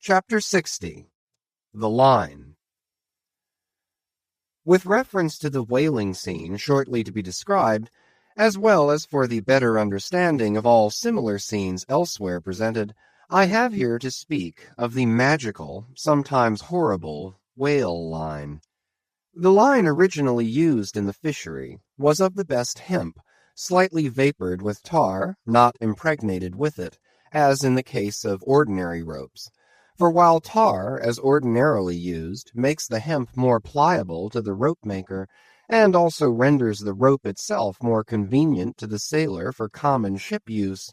Chapter 60. The Line. With reference to the whaling scene shortly to be described, as well as for the better understanding of all similar scenes elsewhere presented, I have here to speak of the magical, sometimes horrible, whale line. The line originally used in the fishery was of the best hemp, slightly vapored with tar, not impregnated with it, as in the case of ordinary ropes. For while tar, as ordinarily used, makes the hemp more pliable to the rope maker, and also renders the rope itself more convenient to the sailor for common ship use,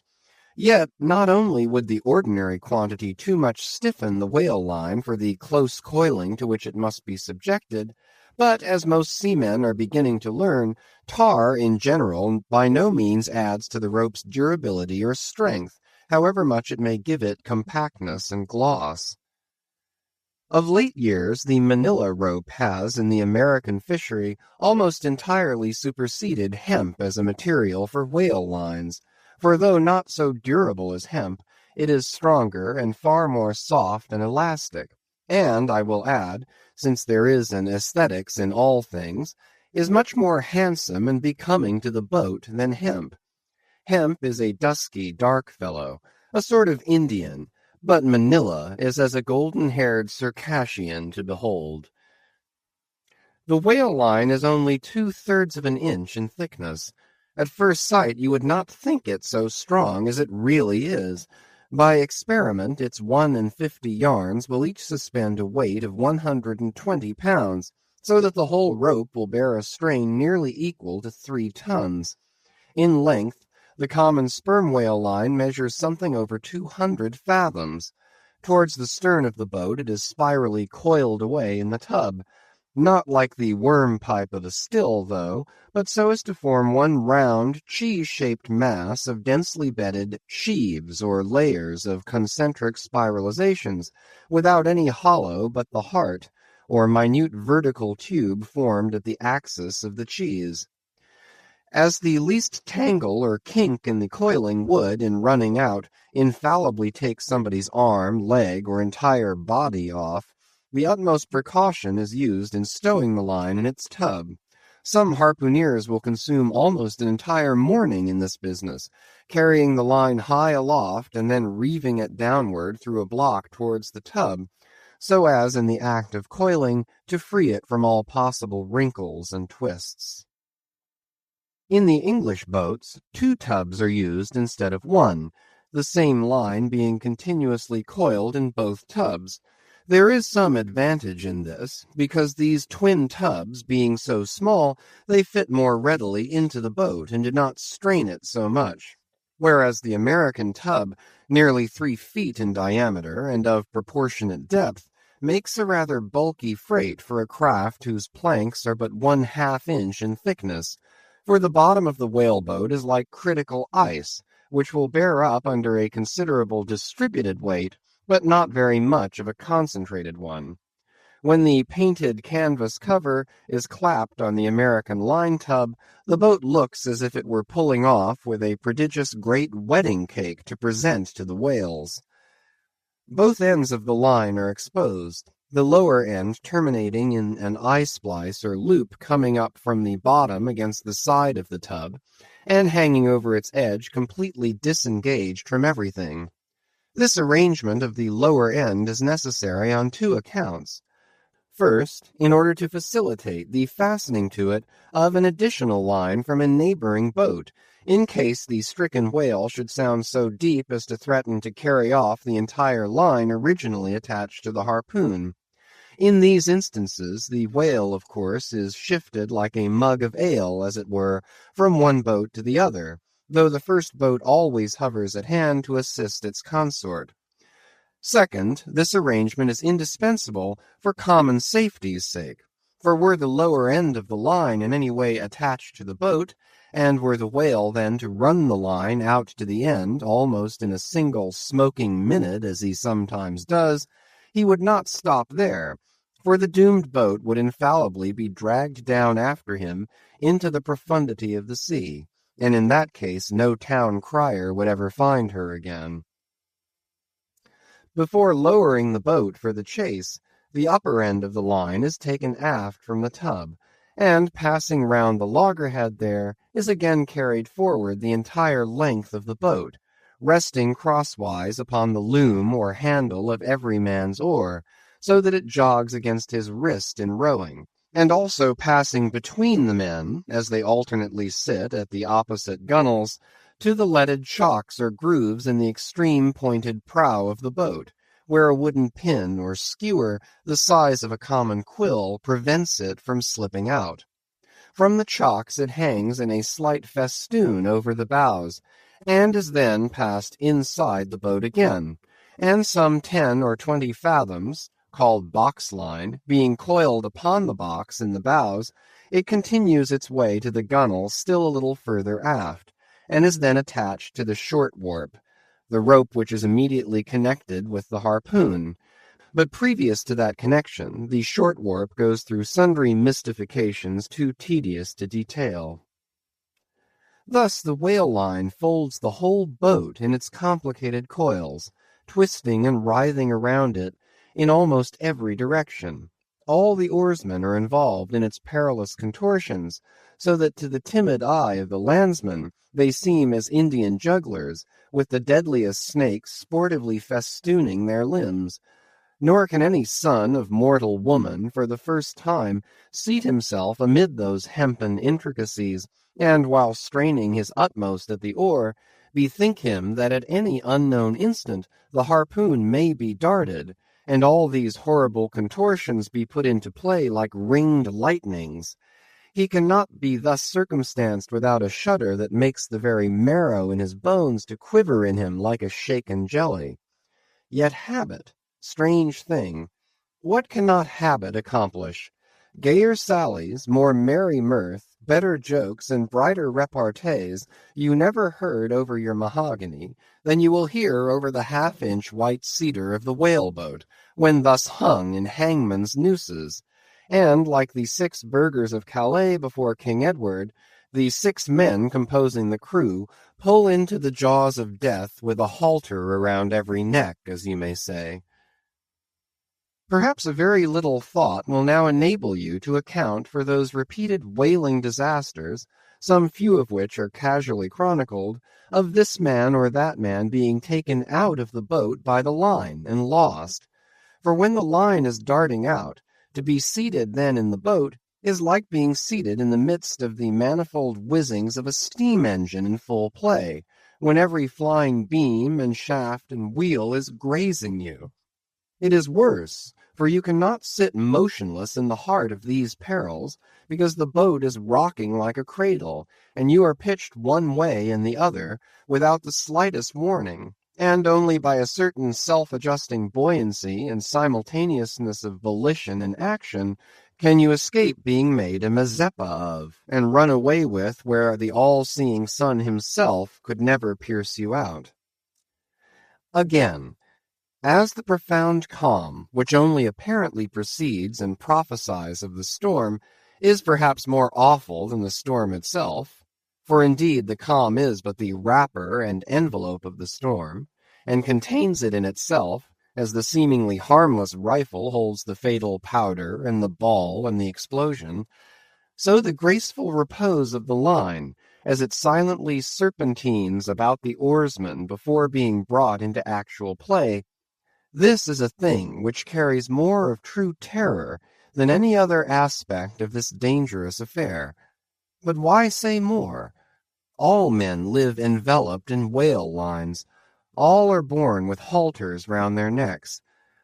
yet not only would the ordinary quantity too much stiffen the whale line for the close coiling to which it must be subjected, but as most seamen are beginning to learn, tar in general by no means adds to the rope's durability or strength, however much it may give it compactness and gloss. Of late years, the manila rope has, in the American fishery, almost entirely superseded hemp as a material for whale lines, for though not so durable as hemp, it is stronger and far more soft and elastic, and, I will add, since there is an aesthetics in all things, is much more handsome and becoming to the boat than hemp. Hemp is a dusky, dark fellow, a sort of Indian, but Manila is as a golden-haired Circassian to behold. The whale line is only 2/3 of an inch in thickness. At first sight you would not think it so strong as it really is. By experiment, its 1 50 yarns will each suspend a weight of 120 pounds, so that the whole rope will bear a strain nearly equal to 3 tons. In length, the common sperm whale line measures something over 200 fathoms. Towards the stern of the boat it is spirally coiled away in the tub, not like the worm pipe of a still, though, but so as to form one round, cheese-shaped mass of densely bedded sheaves or layers of concentric spiralizations, without any hollow but the heart, or minute vertical tube formed at the axis of the cheese. As the least tangle or kink in the coiling would, in running out, infallibly take somebody's arm, leg, or entire body off, the utmost precaution is used in stowing the line in its tub. Some harpooneers will consume almost an entire morning in this business, carrying the line high aloft and then reeving it downward through a block towards the tub, so as, in the act of coiling, to free it from all possible wrinkles and twists. In the English boats, 2 tubs are used instead of 1, the same line being continuously coiled in both tubs. There is some advantage in this, because these twin tubs, being so small, they fit more readily into the boat and do not strain it so much, whereas the American tub, nearly 3 feet in diameter and of proportionate depth, makes a rather bulky freight for a craft whose planks are but 1/2 inch in thickness, for the bottom of the whaleboat is like critical ice, which will bear up under a considerable distributed weight, but not very much of a concentrated one. When the painted canvas cover is clapped on the American line tub, the boat looks as if it were pulling off with a prodigious great wedding cake to present to the whales. Both ends of the line are exposed, the lower end terminating in an eye-splice or loop coming up from the bottom against the side of the tub, and hanging over its edge completely disengaged from everything. This arrangement of the lower end is necessary on 2 accounts. First, in order to facilitate the fastening to it of an additional line from a neighboring boat, in case the stricken whale should sound so deep as to threaten to carry off the entire line originally attached to the harpoon. In these instances, the whale, of course, is shifted like a mug of ale, as it were, from one boat to the other, though the first boat always hovers at hand to assist its consort. Second, this arrangement is indispensable for common safety's sake, for were the lower end of the line in any way attached to the boat, and were the whale then to run the line out to the end almost in a single smoking minute, as he sometimes does, he would not stop there, for the doomed boat would infallibly be dragged down after him into the profundity of the sea, and in that case no town crier would ever find her again. Before lowering the boat for the chase, the upper end of the line is taken aft from the tub, and passing round the loggerhead there, is again carried forward the entire length of the boat, resting crosswise upon the loom or handle of every man's oar, so that it jogs against his wrist in rowing, and also passing between the men, as they alternately sit at the opposite gunwales, to the leaded chocks or grooves in the extreme pointed prow of the boat, where a wooden pin or skewer the size of a common quill prevents it from slipping out. From the chocks it hangs in a slight festoon over the bows, and is then passed inside the boat again, and some 10 or 20 fathoms, called box line, being coiled upon the box in the bows, it continues its way to the gunwale still a little further aft, and is then attached to the short warp, the rope which is immediately connected with the harpoon. But previous to that connection, the short warp goes through sundry mystifications too tedious to detail. Thus the whale line folds the whole boat in its complicated coils, twisting and writhing around it in almost every direction. All the oarsmen are involved in its perilous contortions, so that to the timid eye of the landsman they seem as Indian jugglers, with the deadliest snakes sportively festooning their limbs. Nor can any son of mortal woman for the first time seat himself amid those hempen intricacies, and while straining his utmost at the oar, bethink him that at any unknown instant the harpoon may be darted, and all these horrible contortions be put into play like ringed lightnings. He cannot be thus circumstanced without a shudder that makes the very marrow in his bones to quiver in him like a shaken jelly. Yet habit, strange thing, what cannot habit accomplish? Gayer sallies, more merry mirth, better jokes, and brighter repartees you never heard over your mahogany than you will hear over the half-inch white cedar of the whale-boat, when thus hung in hangman's nooses. And, like the 6 burghers of Calais before King Edward, the 6 men composing the crew pull into the jaws of death with a halter around every neck, as you may say. Perhaps a very little thought will now enable you to account for those repeated whaling disasters, some few of which are casually chronicled, of this man or that man being taken out of the boat by the line and lost. For when the line is darting out, to be seated then in the boat is like being seated in the midst of the manifold whizzings of a steam engine in full play, when every flying beam and shaft and wheel is grazing you. It is worse, for you cannot sit motionless in the heart of these perils, because the boat is rocking like a cradle, and you are pitched one way and the other, without the slightest warning, and only by a certain self-adjusting buoyancy and simultaneousness of volition and action can you escape being made a Mazeppa of, and run away with where the all-seeing sun himself could never pierce you out. Again, as the profound calm, which only apparently precedes and prophesies of the storm, is perhaps more awful than the storm itself, for indeed the calm is but the wrapper and envelope of the storm, and contains it in itself, as the seemingly harmless rifle holds the fatal powder and the ball and the explosion, so the graceful repose of the line, as it silently serpentines about the oarsman before being brought into actual play, this is a thing which carries more of true terror than any other aspect of this dangerous affair. But why say more? All men live enveloped in whale lines. All are born with halters round their necks.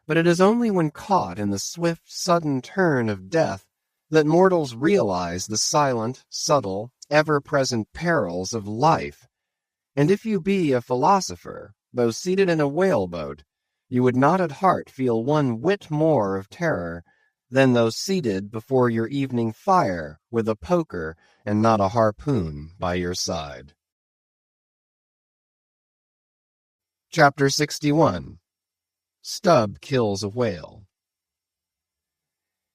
But it is only when caught in the swift, sudden turn of death that mortals realize the silent, subtle, ever-present perils of life. And if you be a philosopher, though seated in a whale-boat, you would not at heart feel one whit more of terror than though seated before your evening fire with a poker and not a harpoon by your side. Chapter 61. Stubb Kills a Whale.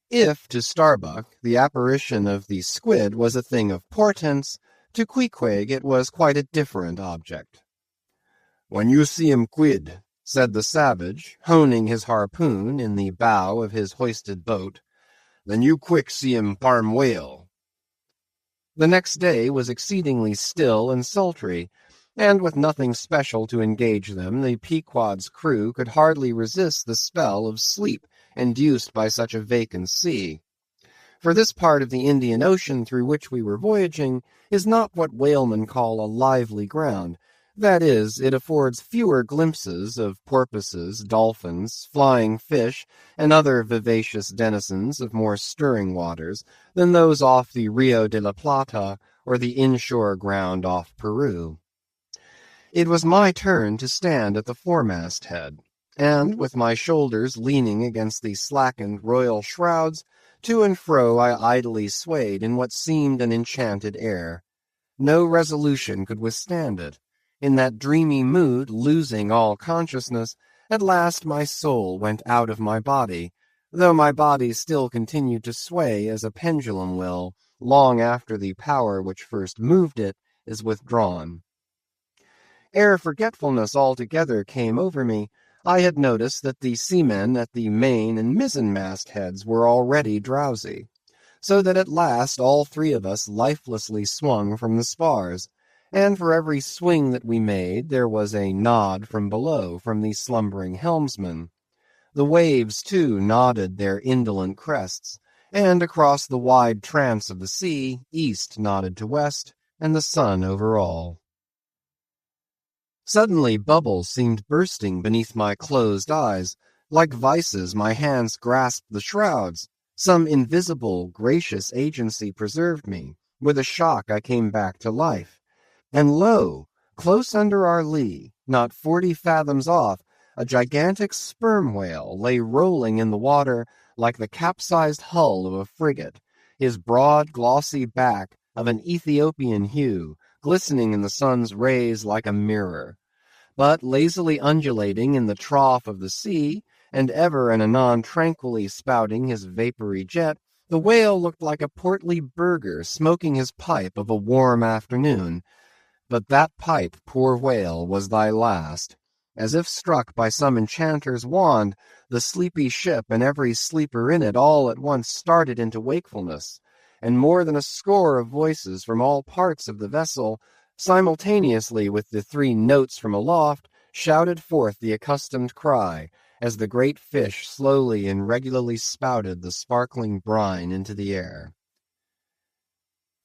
If to Starbuck the apparition of the squid was a thing of portents, to Queequeg it was quite a different object. "When you see him quid," said the savage, honing his harpoon in the bow of his hoisted boat. "Then you quick see him parm whale." The next day was exceedingly still and sultry, and with nothing special to engage them, the Pequod's crew could hardly resist the spell of sleep induced by such a vacant sea. For this part of the Indian Ocean through which we were voyaging is not what whalemen call a lively ground. That is, it affords fewer glimpses of porpoises, dolphins, flying fish, and other vivacious denizens of more stirring waters than those off the Rio de la Plata or the inshore ground off Peru. It was my turn to stand at the foremast head, and with my shoulders leaning against the slackened royal shrouds, to and fro I idly swayed in what seemed an enchanted air. No resolution could withstand it. In that dreamy mood, losing all consciousness, at last my soul went out of my body, though my body still continued to sway as a pendulum will, long after the power which first moved it is withdrawn. Ere forgetfulness altogether came over me, I had noticed that the seamen at the main and mizzen-mast heads were already drowsy, so that at last all three of us lifelessly swung from the spars, and for every swing that we made there was a nod from below from the slumbering helmsman. The waves, too, nodded their indolent crests, and across the wide trance of the sea, east nodded to west, and the sun over all. Suddenly bubbles seemed bursting beneath my closed eyes. Like vices, my hands grasped the shrouds. Some invisible, gracious agency preserved me. With a shock I came back to life. And lo, close under our lee, not 40 fathoms off, a gigantic sperm whale lay rolling in the water like the capsized hull of a frigate, his broad, glossy back of an Ethiopian hue, glistening in the sun's rays like a mirror. But lazily undulating in the trough of the sea, and ever and anon tranquilly spouting his vapory jet, the whale looked like a portly burgher smoking his pipe of a warm afternoon. But that pipe, poor whale, was thy last. As if struck by some enchanter's wand, the sleepy ship and every sleeper in it all at once started into wakefulness, and more than a score of voices from all parts of the vessel, simultaneously with the 3 notes from aloft, shouted forth the accustomed cry, as the great fish slowly and regularly spouted the sparkling brine into the air.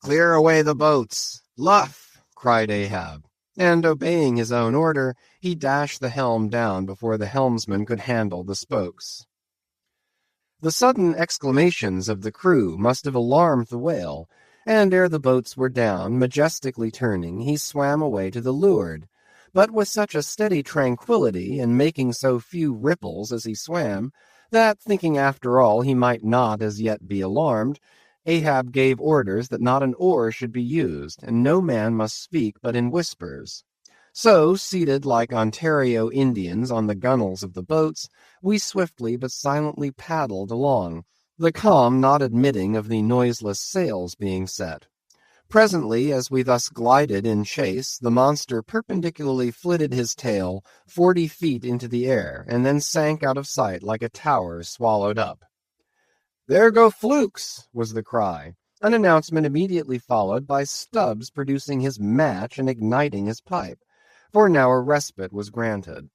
"Clear away the boats! Luff!" cried Ahab, and obeying his own order, he dashed the helm down before the helmsman could handle the spokes. The sudden exclamations of the crew must have alarmed the whale, and ere the boats were down, majestically turning, he swam away to the leeward, but with such a steady tranquillity, and making so few ripples as he swam, that, thinking after all he might not as yet be alarmed, Ahab gave orders that not an oar should be used, and no man must speak but in whispers. So, seated like Ontario Indians on the gunwales of the boats, we swiftly but silently paddled along, the calm not admitting of the noiseless sails being set. Presently, as we thus glided in chase, the monster perpendicularly flitted his tail 40 feet into the air, and then sank out of sight like a tower swallowed up. "There go flukes!" was the cry, an announcement immediately followed by Stubbs producing his match and igniting his pipe, for now a respite was granted.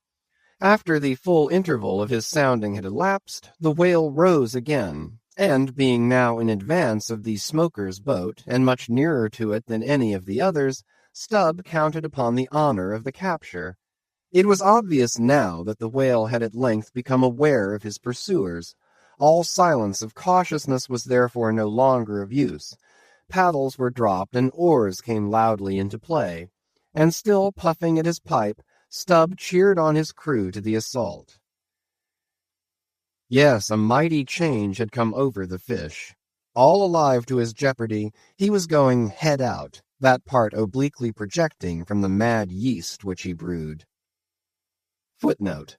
After the full interval of his sounding had elapsed, the whale rose again, and being now in advance of the smoker's boat, and much nearer to it than any of the others, Stubb counted upon the honor of the capture. It was obvious now that the whale had at length become aware of his pursuers. All silence of cautiousness was therefore no longer of use. Paddles were dropped, and oars came loudly into play, and still puffing at his pipe, Stubb cheered on his crew to the assault. Yes, a mighty change had come over the fish. All alive to his jeopardy, he was going head out, that part obliquely projecting from the mad yeast which he brewed. Footnote.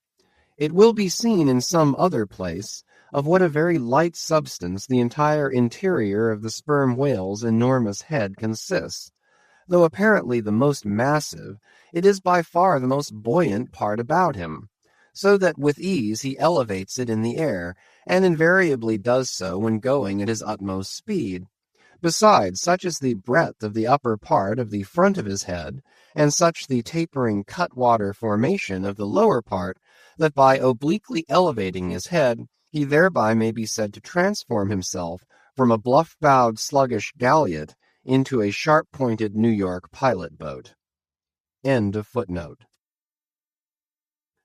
It will be seen in some other place of what a very light substance the entire interior of the sperm whale's enormous head consists. Though apparently the most massive, it is by far the most buoyant part about him. so that with ease he elevates it in the air, and invariably does so when going at his utmost speed. Besides, such is the breadth of the upper part of the front of his head, and such the tapering cutwater formation of the lower part, that by obliquely elevating his head, he thereby may be said to transform himself from a bluff-bowed sluggish galliot into a sharp-pointed New York pilot boat. End of footnote.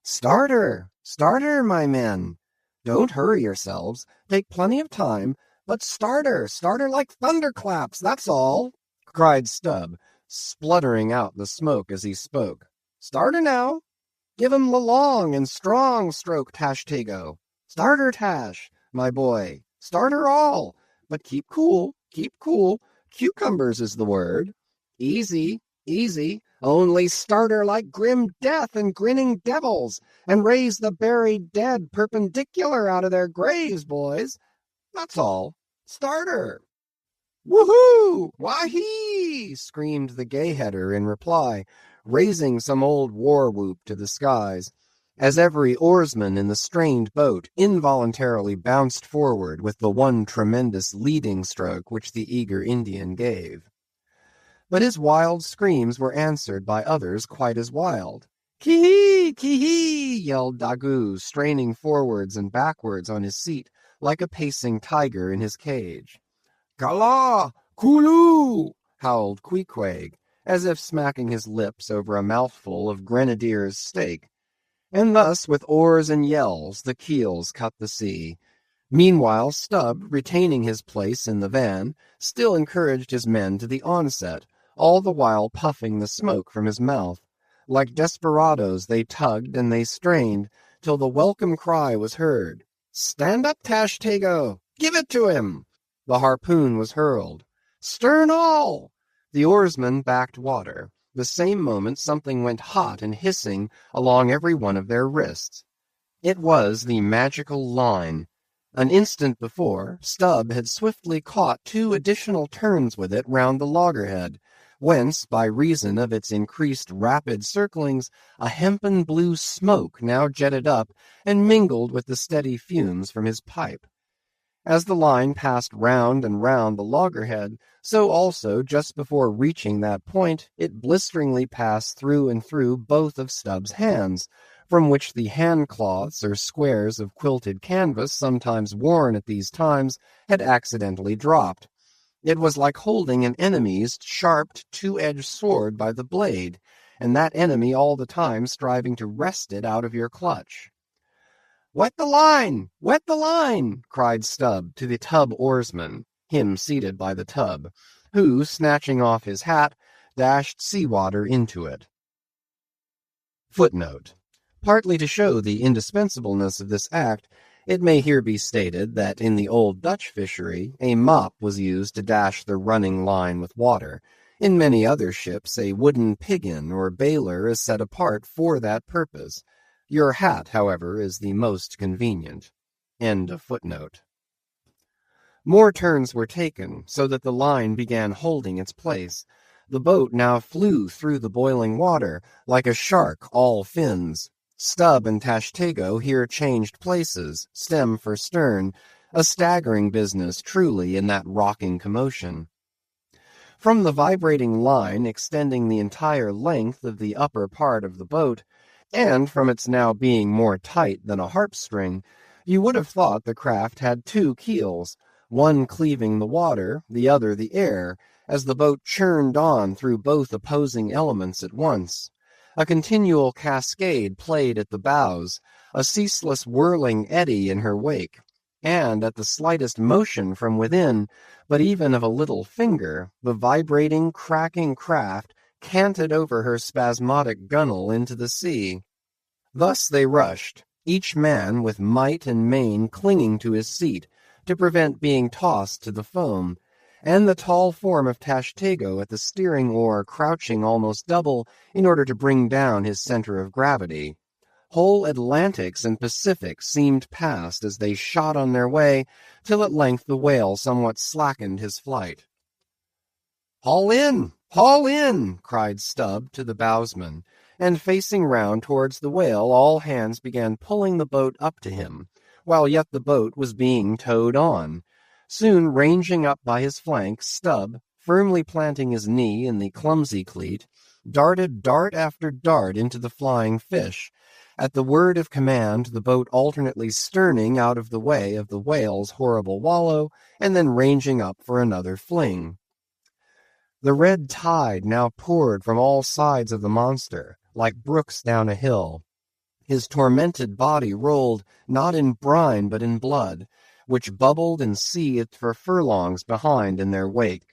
Starter! Starter, my men! Don't hurry yourselves. Take plenty of time, but starter! Starter like thunderclaps, that's all! Cried Stubb, spluttering out the smoke as he spoke. Starter now! Give 'em the long and strong stroke, Tashtego. Starter, Tash, my boy. Starter all! But keep cool, keep cool. Cucumbers is the word. Easy, easy. Only starter like grim death and grinning devils, and raise the buried dead perpendicular out of their graves, boys. That's all. Starter. Woohoo! Wahee! Screamed the gay-header in reply, raising some old war-whoop to the skies, as every oarsman in the strained boat involuntarily bounced forward with the one tremendous leading stroke which the eager Indian gave. But his wild screams were answered by others quite as wild. Ki-hee! Ki-hee! Yelled Daggoo, straining forwards and backwards on his seat like a pacing tiger in his cage. Kala! Kulu! Howled Queequeg, as if smacking his lips over a mouthful of grenadier's steak. And thus, with oars and yells, the keels cut the sea. Meanwhile, Stubb, retaining his place in the van, still encouraged his men to the onset, all the while puffing the smoke from his mouth. Like desperadoes they tugged and they strained, till the welcome cry was heard. Stand up, Tashtego! Give it to him! The harpoon was hurled. Stern all! The oarsmen backed water. The same moment something went hot and hissing along every one of their wrists. It was the magical line. An instant before, Stubb had swiftly caught 2 additional turns with it round the loggerhead, whence, by reason of its increased rapid circlings, a hempen blue smoke now jetted up and mingled with the steady fumes from his pipe. As the line passed round and round the loggerhead, so also, just before reaching that point, it blisteringly passed through and through both of Stubb's hands, from which the hand-cloths or squares of quilted canvas sometimes worn at these times had accidentally dropped. It was like holding an enemy's sharp, 2-edged sword by the blade, and that enemy all the time striving to wrest it out of your clutch. Wet the line! Wet the line! Cried Stubb to the tub oarsman, him seated by the tub, who, snatching off his hat, dashed sea-water into it. Footnote. Partly to show the indispensableness of this act, it may here be stated that in the old Dutch fishery, a mop was used to dash the running line with water. In many other ships, a wooden piggin or bailer is set apart for that purpose. Your hat, however, is the most convenient. End of footnote. More turns were taken, so that the line began holding its place. The boat now flew through the boiling water, like a shark all fins. Stubb and Tashtego here changed places, stem for stern, a staggering business truly in that rocking commotion. From the vibrating line extending the entire length of the upper part of the boat, and from its now being more tight than a harp-string, you would have thought the craft had 2 keels, one cleaving the water, the other the air, as the boat churned on through both opposing elements at once. A continual cascade played at the bows, a ceaseless whirling eddy in her wake, and at the slightest motion from within, but even of a little finger, the vibrating, cracking craft canted over her spasmodic gunwale into the sea. Thus they rushed, each man with might and main clinging to his seat, to prevent being tossed to the foam, and the tall form of Tashtego at the steering oar crouching almost double in order to bring down his center of gravity. Whole Atlantics and Pacifics seemed past as they shot on their way, till at length the whale somewhat slackened his flight. "Haul in! Haul in!" cried Stubb to the bowsman, and facing round towards the whale, all hands began pulling the boat up to him, while yet the boat was being towed on. Soon, ranging up by his flank, Stubb, firmly planting his knee in the clumsy cleat, darted dart after dart into the flying fish, at the word of command the boat alternately sterning out of the way of the whale's horrible wallow, and then ranging up for another fling. The red tide now poured from all sides of the monster, like brooks down a hill. His tormented body rolled, not in brine but in blood, which bubbled and seethed for furlongs behind in their wake.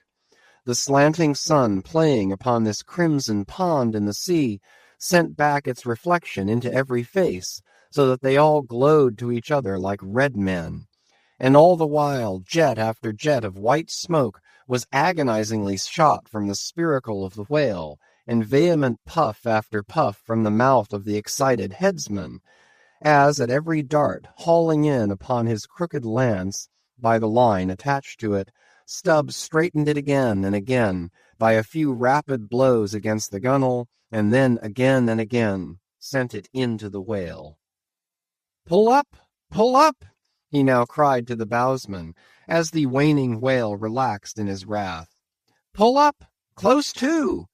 The slanting sun playing upon this crimson pond in the sea sent back its reflection into every face, so that they all glowed to each other like red men. And all the while, jet after jet of white smoke was agonizingly shot from the spiracle of the whale, and vehement puff after puff from the mouth of the excited headsman, as at every dart, hauling in upon his crooked lance by the line attached to it, Stubb straightened it again and again by a few rapid blows against the gunwale, and then again and again sent it into the whale. "Pull up! Pull up!" he now cried to the bowsman, as the waning whale relaxed in his wrath. "Pull up! Close to!"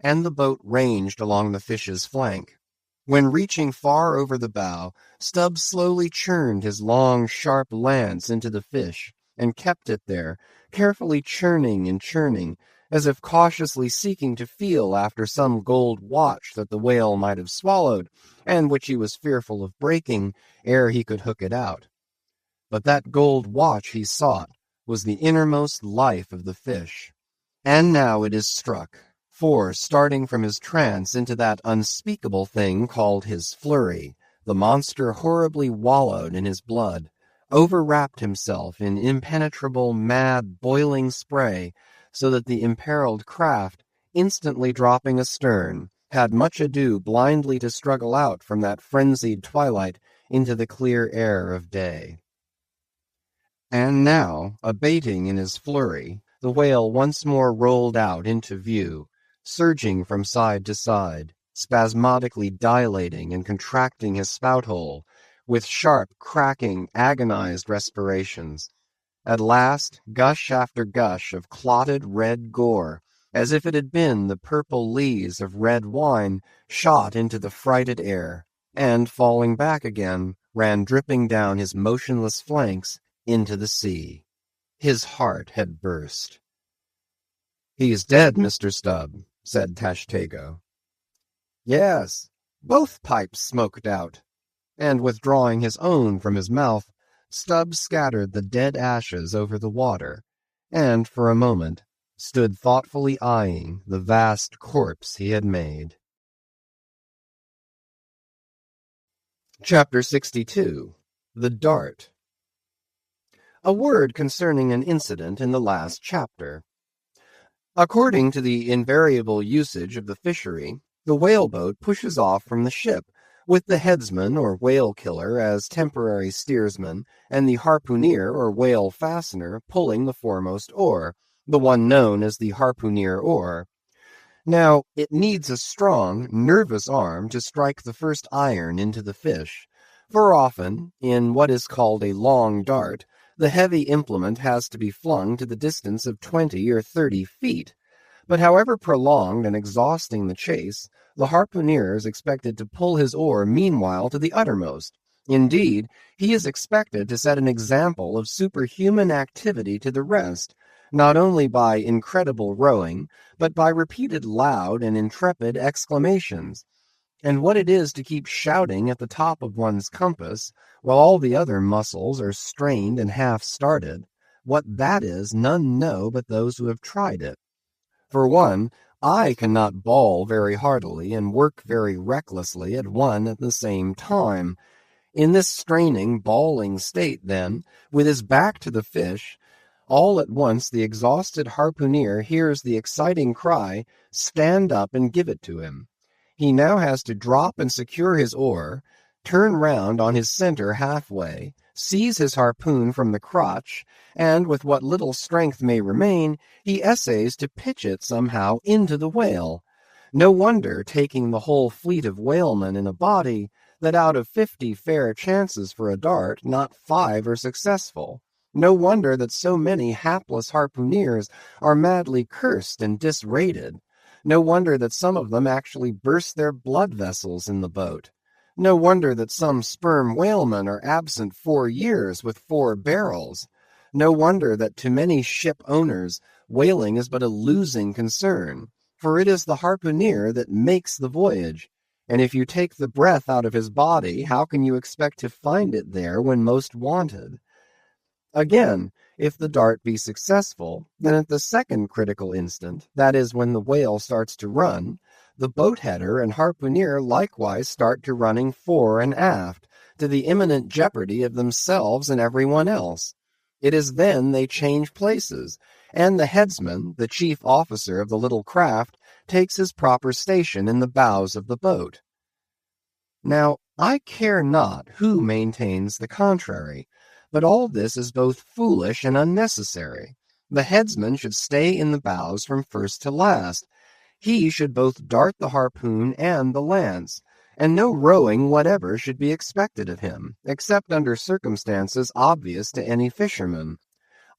And the boat ranged along the fish's flank. When reaching far over the bow, Stubb slowly churned his long, sharp lance into the fish, and kept it there, carefully churning and churning, as if cautiously seeking to feel after some gold watch that the whale might have swallowed, and which he was fearful of breaking ere he could hook it out. But that gold watch he sought was the innermost life of the fish. And now it is struck, for, starting from his trance into that unspeakable thing called his flurry, the monster horribly wallowed in his blood, overwrapped himself in impenetrable, mad, boiling spray, so that the imperiled craft, instantly dropping astern, had much ado blindly to struggle out from that frenzied twilight into the clear air of day. And now, abating in his flurry, the whale once more rolled out into view, surging from side to side, spasmodically dilating and contracting his spout-hole, with sharp, cracking, agonized respirations. At last, gush after gush of clotted red gore, as if it had been the purple lees of red wine, shot into the frighted air, and, falling back again, ran dripping down his motionless flanks into the sea. His heart had burst. "He's dead, Mr. Stubb," said Tashtego. "Yes, both pipes smoked out." And withdrawing his own from his mouth, Stubb scattered the dead ashes over the water, and for a moment stood thoughtfully eyeing the vast corpse he had made. Chapter 62. The Dart. A word concerning an incident in the last chapter. According to the invariable usage of the fishery, the whaleboat pushes off from the ship, with the headsman or whale killer as temporary steersman, and the harpooner or whale fastener pulling the foremost oar, the one known as the harpooner oar. Now, it needs a strong, nervous arm to strike the first iron into the fish, for often, in what is called a long dart, the heavy implement has to be flung to the distance of 20 or 30 feet. But however prolonged and exhausting the chase, the harpooner is expected to pull his oar meanwhile to the uttermost. Indeed, he is expected to set an example of superhuman activity to the rest, not only by incredible rowing, but by repeated loud and intrepid exclamations. And what it is to keep shouting at the top of one's compass, while all the other muscles are strained and half-started, what that is none know but those who have tried it. For one, I cannot bawl very heartily and work very recklessly at one at the same time. In this straining, bawling state, then, with his back to the fish, all at once the exhausted harpooner hears the exciting cry, "Stand up and give it to him." He now has to drop and secure his oar, turn round on his center halfway, seize his harpoon from the crotch, and with what little strength may remain, he essays to pitch it somehow into the whale. No wonder, taking the whole fleet of whalemen in a body, that out of 50 fair chances for a dart, not 5 are successful. No wonder that so many hapless harpooneers are madly cursed and disrated. No wonder that some of them actually burst their blood vessels in the boat. No wonder that some sperm whalemen are absent 4 years with 4 barrels. No wonder that to many ship owners whaling is but a losing concern, for it is the harpooner that makes the voyage, and if you take the breath out of his body, how can you expect to find it there when most wanted? Again, if the dart be successful, then at the second critical instant, that is when the whale starts to run, the boat header and harpooner likewise start to running fore and aft, to the imminent jeopardy of themselves and everyone else. It is then they change places, and the headsman, the chief officer of the little craft, takes his proper station in the bows of the boat. Now, I care not who maintains the contrary, but all this is both foolish and unnecessary. The headsman should stay in the bows from first to last. He should both dart the harpoon and the lance, and no rowing whatever should be expected of him, except under circumstances obvious to any fisherman.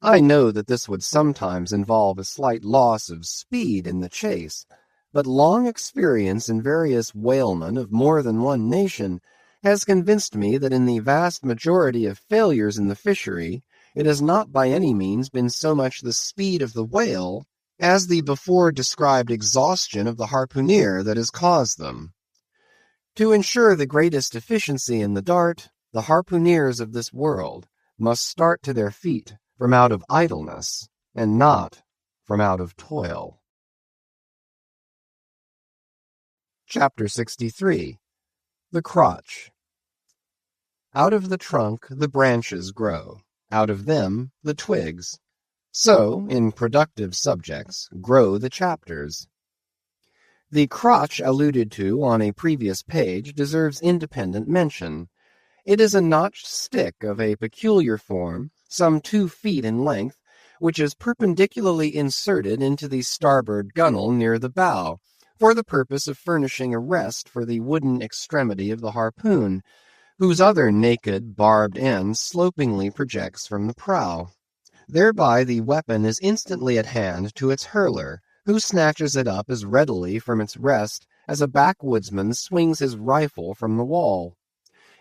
I know that this would sometimes involve a slight loss of speed in the chase, but long experience in various whalemen of more than one nation has convinced me that in the vast majority of failures in the fishery, it has not by any means been so much the speed of the whale as the before described exhaustion of the harpooner that has caused them. To ensure the greatest efficiency in the dart, the harpooneers of this world must start to their feet from out of idleness, and not from out of toil. Chapter 63. The Crotch. Out of the trunk the branches grow, out of them the twigs. So, in productive subjects, grow the chapters. The crotch alluded to on a previous page deserves independent mention. It is a notched stick of a peculiar form, some 2 feet in length, which is perpendicularly inserted into the starboard gunwale near the bow, for the purpose of furnishing a rest for the wooden extremity of the harpoon, whose other naked, barbed end slopingly projects from the prow. Thereby the weapon is instantly at hand to its hurler, who snatches it up as readily from its rest as a backwoodsman swings his rifle from the wall.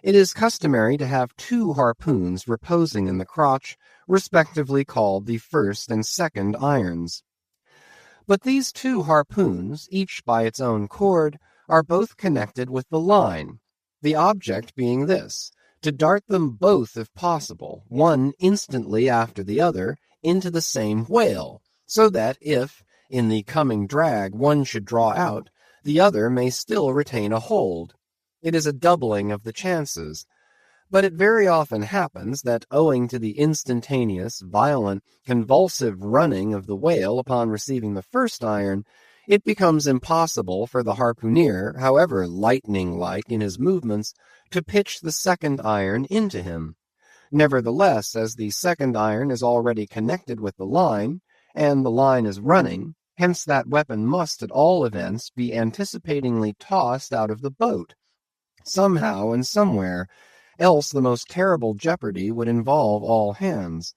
It is customary to have 2 harpoons reposing in the crotch, respectively called the first and second irons. But these 2 harpoons, each by its own cord, are both connected with the line, the object being this: to dart them both if possible, one instantly after the other, into the same whale, so that if, in the coming drag, one should draw out, the other may still retain a hold. It is a doubling of the chances. But it very often happens that, owing to the instantaneous, violent, convulsive running of the whale upon receiving the first iron, it becomes impossible for the harpooner, however lightning-like in his movements, to pitch the second iron into him. Nevertheless, as the second iron is already connected with the line, and the line is running, hence that weapon must, at all events, be anticipatingly tossed out of the boat, somehow and somewhere, else the most terrible jeopardy would involve all hands.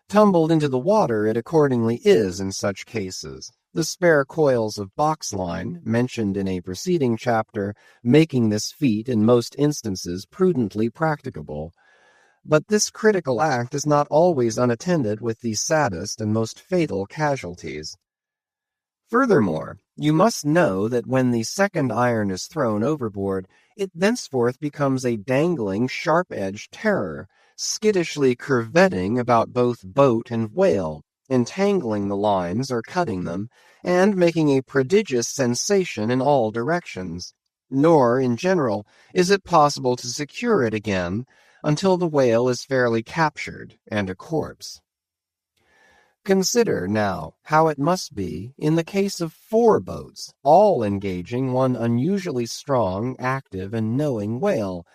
Tumbled into the water it accordingly is in such cases, the spare coils of box-line, mentioned in a preceding chapter, making this feat in most instances prudently practicable. But this critical act is not always unattended with the saddest and most fatal casualties. Furthermore, you must know that when the second iron is thrown overboard, it thenceforth becomes a dangling, sharp-edged terror, skittishly curvetting about both boat and whale, entangling the lines or cutting them, and making a prodigious sensation in all directions. Nor, in general, is it possible to secure it again until the whale is fairly captured and a corpse. Consider, now, how it must be in the case of 4 boats, all engaging one unusually strong, active, and knowing whale,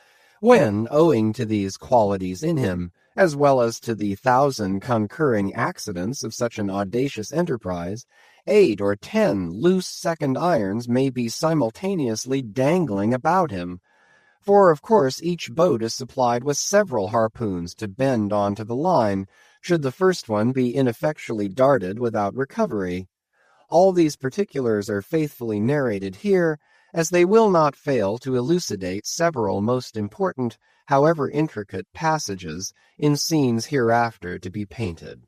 When, owing to these qualities in him, as well as to the 1,000 concurring accidents of such an audacious enterprise, 8 or 10 loose second irons may be simultaneously dangling about him, for of course each boat is supplied with several harpoons to bend onto the line, should the first one be ineffectually darted without recovery. All these particulars are faithfully narrated here, as they will not fail to elucidate several most important, however intricate, passages in scenes hereafter to be painted.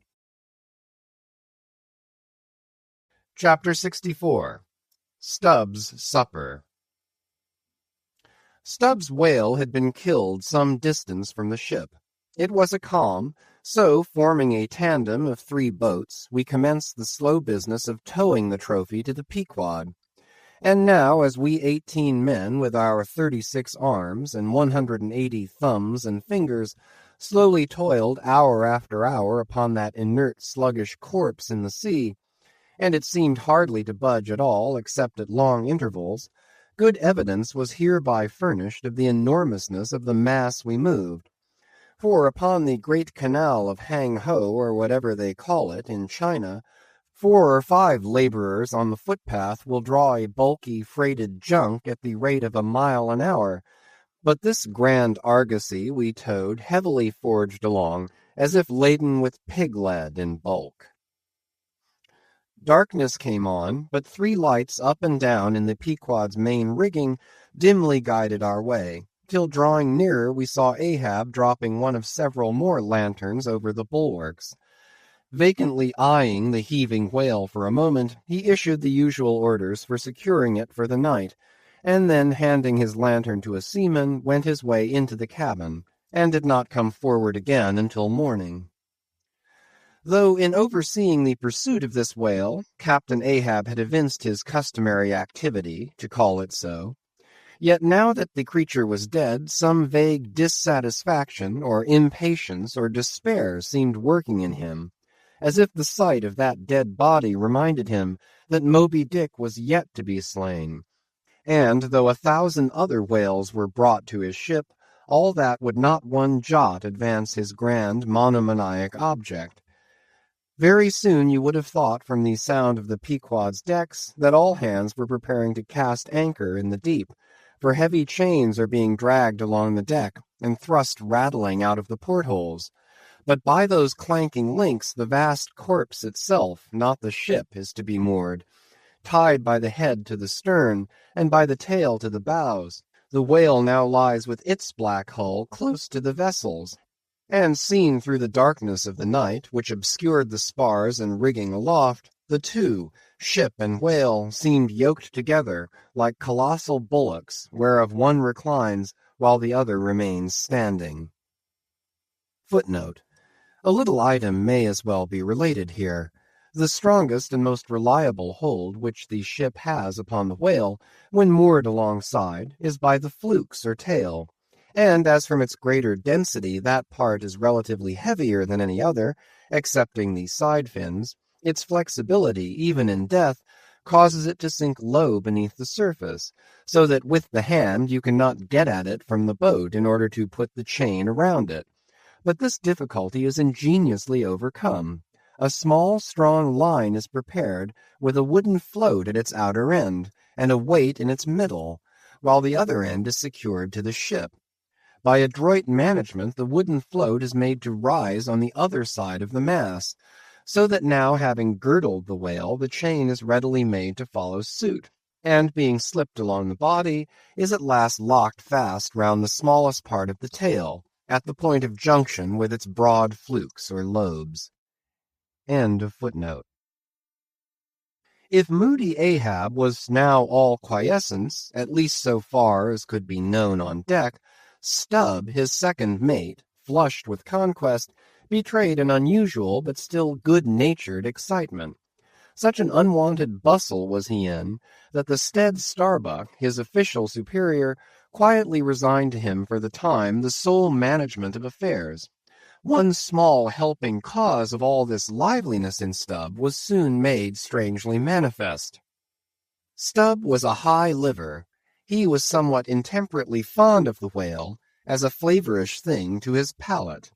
Chapter 64. Stubb's Supper. Stubb's whale had been killed some distance from the ship. It was a calm, so, forming a tandem of 3 boats, we commenced the slow business of towing the trophy to the Pequod. And now, as we 18 men, with our 36 arms and 180 thumbs and fingers, slowly toiled hour after hour upon that inert, sluggish corpse in the sea, and it seemed hardly to budge at all, except at long intervals, good evidence was hereby furnished of the enormousness of the mass we moved. For upon the great canal of Hang-Ho, or whatever they call it, in China, 4 or 5 laborers on the footpath will draw a bulky freighted junk at the rate of a mile an hour, but this grand argosy we towed heavily forged along, as if laden with pig-lead in bulk. Darkness came on, but 3 lights up and down in the Pequod's main rigging dimly guided our way, till drawing nearer we saw Ahab dropping one of several more lanterns over the bulwarks. Vacantly eyeing the heaving whale for a moment, he issued the usual orders for securing it for the night, and then handing his lantern to a seaman, went his way into the cabin, and did not come forward again until morning. Though in overseeing the pursuit of this whale, Captain Ahab had evinced his customary activity, to call it so, yet now that the creature was dead, some vague dissatisfaction or impatience or despair seemed working in him, as if the sight of that dead body reminded him that Moby Dick was yet to be slain. And though 1,000 other whales were brought to his ship, all that would not one jot advance his grand monomaniac object. Very soon you would have thought from the sound of the Pequod's decks that all hands were preparing to cast anchor in the deep, for heavy chains are being dragged along the deck and thrust rattling out of the portholes. But by those clanking links the vast corpse itself, not the ship, is to be moored, tied by the head to the stern and by the tail to the bows. The whale now lies with its black hull close to the vessels, and seen through the darkness of the night, which obscured the spars and rigging aloft, the 2, ship and whale, seemed yoked together like colossal bullocks, whereof one reclines while the other remains standing. Footnote. A little item may as well be related here. The strongest and most reliable hold which the ship has upon the whale, when moored alongside, is by the flukes or tail, and as from its greater density that part is relatively heavier than any other, excepting the side fins, its flexibility, even in death, causes it to sink low beneath the surface, so that with the hand you cannot get at it from the boat in order to put the chain around it. But this difficulty is ingeniously overcome. A small, strong line is prepared, with a wooden float at its outer end, and a weight in its middle, while the other end is secured to the ship. By adroit management, the wooden float is made to rise on the other side of the mass, so that now, having girdled the whale, the chain is readily made to follow suit, and being slipped along the body, is at last locked fast round the smallest part of the tail, at the point of junction with its broad flukes or lobes. End of footnote. If moody Ahab was now all quiescence, at least so far as could be known on deck, Stubb, his second mate, flushed with conquest, betrayed an unusual but still good-natured excitement. Such an unwonted bustle was he in, that the Stead Starbuck, his official superior, quietly resigned to him for the time the sole management of affairs. One small helping cause of all this liveliness in Stubb was soon made strangely manifest. Stubb was a high liver. He was somewhat intemperately fond of the whale, as a flavorish thing to his palate.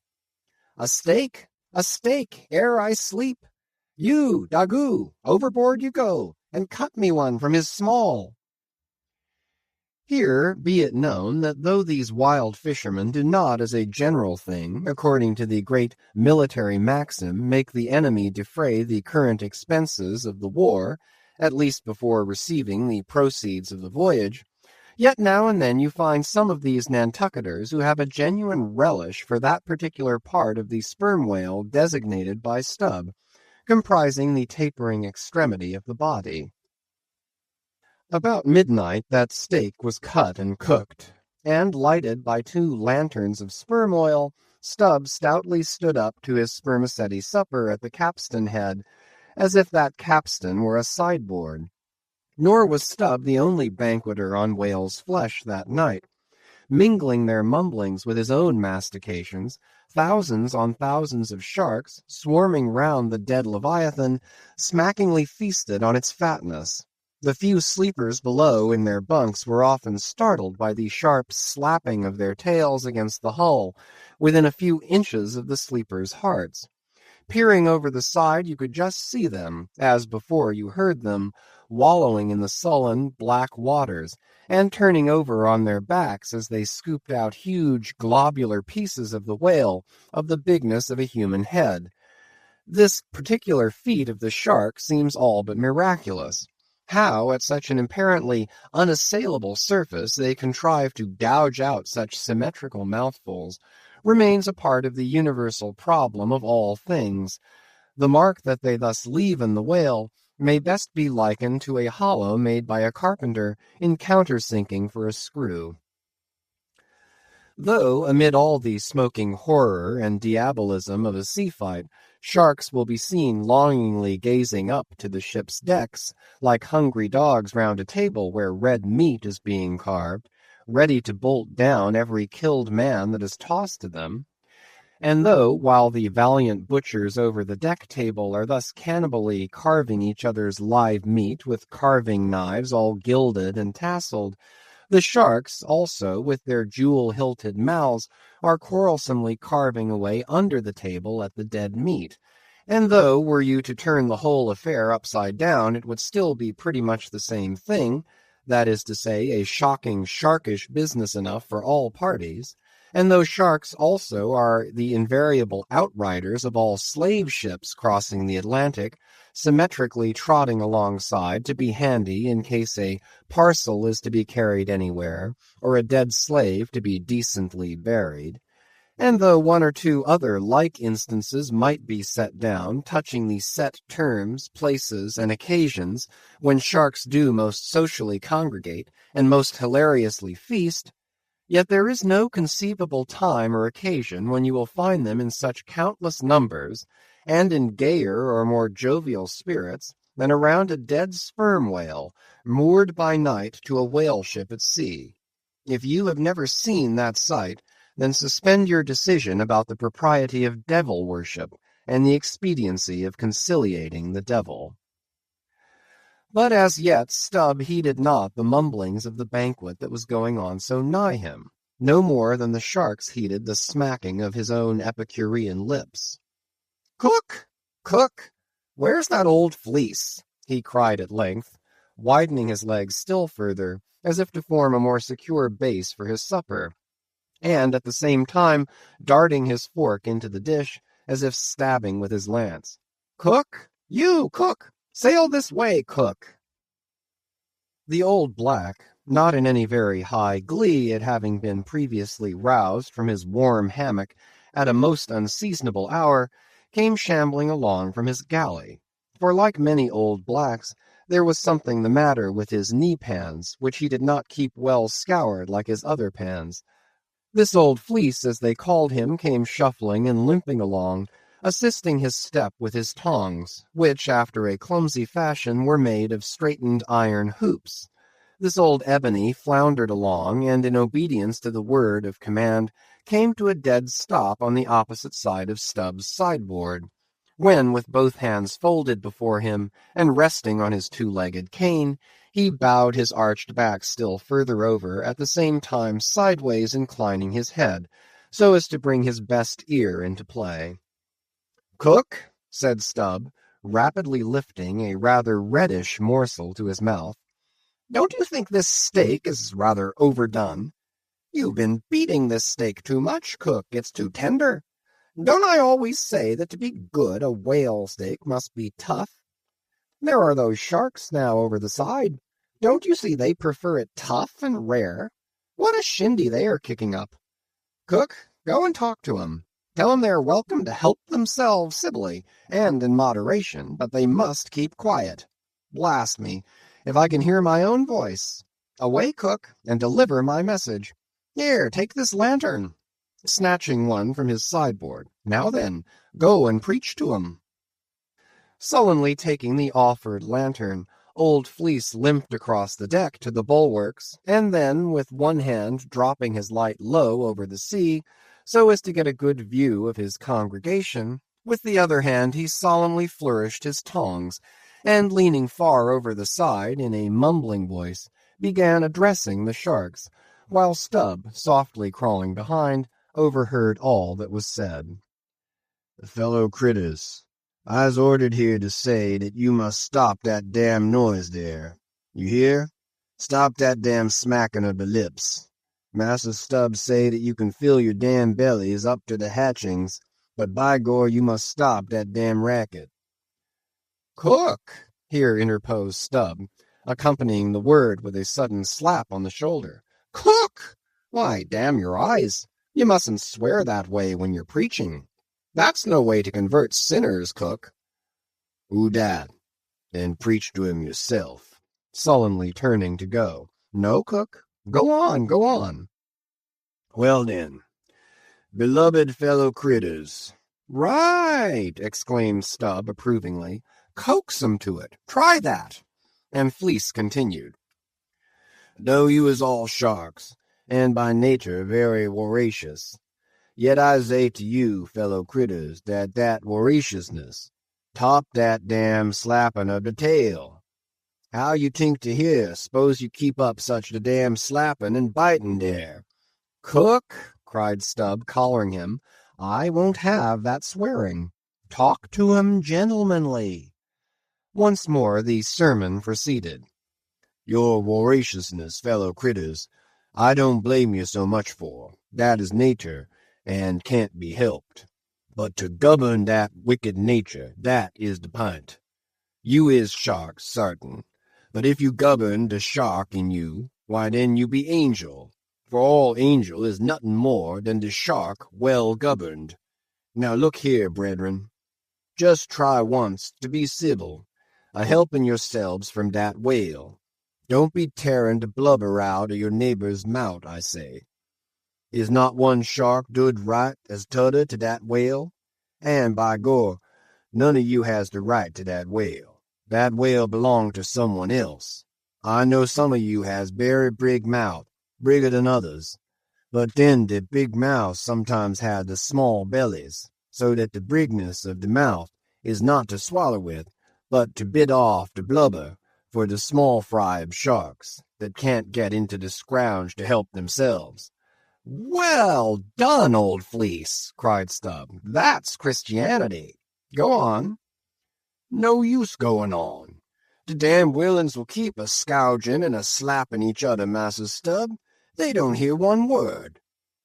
A steak, ere I sleep. You, Daggoo, overboard you go, and cut me one from his small. Here be it known that though these wild fishermen do not, as a general thing, according to the great military maxim, make the enemy defray the current expenses of the war, at least before receiving the proceeds of the voyage, yet now and then you find some of these Nantucketers who have a genuine relish for that particular part of the sperm whale designated by Stubb, comprising the tapering extremity of the body. About midnight that steak was cut and cooked, and lighted by 2 lanterns of sperm oil, Stubb stoutly stood up to his spermaceti supper at the capstan head, as if that capstan were a sideboard. Nor was Stubb the only banqueter on whale's flesh that night. Mingling their mumblings with his own mastications, thousands on thousands of sharks, swarming round the dead Leviathan, smackingly feasted on its fatness. The few sleepers below in their bunks were often startled by the sharp slapping of their tails against the hull, within a few inches of the sleepers' hearts. Peering over the side, you could just see them, as before you heard them, wallowing in the sullen, black waters, and turning over on their backs as they scooped out huge, globular pieces of the whale of the bigness of a human head. This particular feat of the shark seems all but miraculous. How, at such an apparently unassailable surface, they contrive to gouge out such symmetrical mouthfuls remains a part of the universal problem of all things. The mark that they thus leave in the whale may best be likened to a hollow made by a carpenter in countersinking for a screw. Though, amid all the smoking horror and diabolism of a sea fight, sharks will be seen longingly gazing up to the ship's decks, like hungry dogs round a table where red meat is being carved, ready to bolt down every killed man that is tossed to them. And though, while the valiant butchers over the deck table are thus cannibally carving each other's live meat with carving knives all gilded and tasseled, the sharks also, with their jewel-hilted mouths, are quarrelsomely carving away under the table at the dead meat. And though, were you to turn the whole affair upside down, it would still be pretty much the same thing, that is to say, a shocking, sharkish business enough for all parties. And though sharks also are the invariable outriders of all slave ships crossing the Atlantic, symmetrically trotting alongside to be handy in case a parcel is to be carried anywhere, or a dead slave to be decently buried, and though 1 or 2 other like instances might be set down, touching the set terms, places, and occasions when sharks do most socially congregate and most hilariously feast, yet there is no conceivable time or occasion when you will find them in such countless numbers, and in gayer or more jovial spirits, than around a dead sperm whale, moored by night to a whale ship at sea. If you have never seen that sight, then suspend your decision about the propriety of devil worship, and the expediency of conciliating the devil. But as yet Stubb heeded not the mumblings of the banquet that was going on so nigh him, no more than the sharks heeded the smacking of his own Epicurean lips. "Cook! Cook! Where's that old fleece?" he cried at length, widening his legs still further, as if to form a more secure base for his supper, and at the same time darting his fork into the dish, as if stabbing with his lance. "Cook! You, Cook! Sail this way, Cook!" The old black, not in any very high glee at having been previously roused from his warm hammock at a most unseasonable hour, came shambling along from his galley, for like many old blacks, there was something the matter with his knee-pans, which he did not keep well scoured like his other pans. This old fleece, as they called him, came shuffling and limping along, assisting his step with his tongs, which, after a clumsy fashion, were made of straightened iron hoops. This old ebony floundered along, and in obedience to the word of command, came to a dead stop on the opposite side of Stubb's sideboard, when, with both hands folded before him, and resting on his 2-legged cane, He bowed his arched back still further over, at the same time sideways inclining his head, so as to bring his best ear into play. "Cook," said Stubb, rapidly lifting a rather reddish morsel to his mouth, "don't you think this steak is rather overdone? You've been beating this steak too much, Cook. It's too tender. Don't I always say that to be good a whale steak must be tough? There are those sharks now over the side. Don't you see they prefer it tough and rare? What a shindy they are kicking up. Cook, go and talk to 'em. Tell 'em they are welcome to help themselves civilly and in moderation, but they must keep quiet. Blast me, if I can hear my own voice. Away, Cook, and deliver my message. Here, take this lantern," snatching one from his sideboard. "Now then, go and preach to 'em." Sullenly taking the offered lantern, old Fleece limped across the deck to the bulwarks, and then, with one hand dropping his light low over the sea, so as to get a good view of his congregation, with the other hand he solemnly flourished his tongs, and leaning far over the side in a mumbling voice, began addressing the sharks, while Stubb, softly crawling behind, overheard all that was said. "Fellow critters, I's ordered here to say that you must stop that damn noise there. You hear? Stop that damn smacking of the lips. Master Stubbs say that you can fill your damn bellies up to the hatchings, but by gor you must stop that damn racket." "Cook," here interposed Stubb, accompanying the word with a sudden slap on the shoulder. "Cook! Why, damn your eyes, you mustn't swear that way when you're preaching. That's no way to convert sinners, Cook." "Who dat? Then preach to him yourself," sullenly turning to go. "No, Cook. Go on, go on." "Well, then, beloved fellow critters." "Right!" exclaimed Stubb approvingly. "Coax 'em to it. Try that." And Fleece continued. "Though you is all sharks, and by nature very voracious, yet I say to you, fellow critters, that voraciousness top that damn slapping of the tail. How you tink to hear, s'pose you keep up such a damn slapping and biting there?" "Cook," cried Stubb, collaring him, "I won't have that swearing. Talk to him gentlemanly." Once more the sermon proceeded. "Your voraciousness, fellow critters, I don't blame you so much for. That is nature, and can't be helped. But to govern that wicked nature, that is the p'int. You is sharks, sartin, but if you govern the shark in you, why then you be angel, for all angel is nothing more than the shark well governed. Now look here, brethren, just try once to be civil, a-helping yourselves from that whale. Don't be tearing the blubber out of your neighbor's mouth, I say. Is not one shark dood right as t'other to that whale? And, by gor, none of you has the right to that whale. That whale belonged to someone else. I know some of you has very big mouth, bigger than others. But then the big mouths sometimes have the small bellies, so that the bigness of the mouth is not to swallow with, but to bit off the blubber for the small fry of sharks that can't get into the scrounge to help themselves. "Well done, old Fleece," cried Stubb. "That's Christianity. Go on." "No use going on. The damn willains will keep a scourging and a slapping each other, Massa Stubb. They don't hear one word.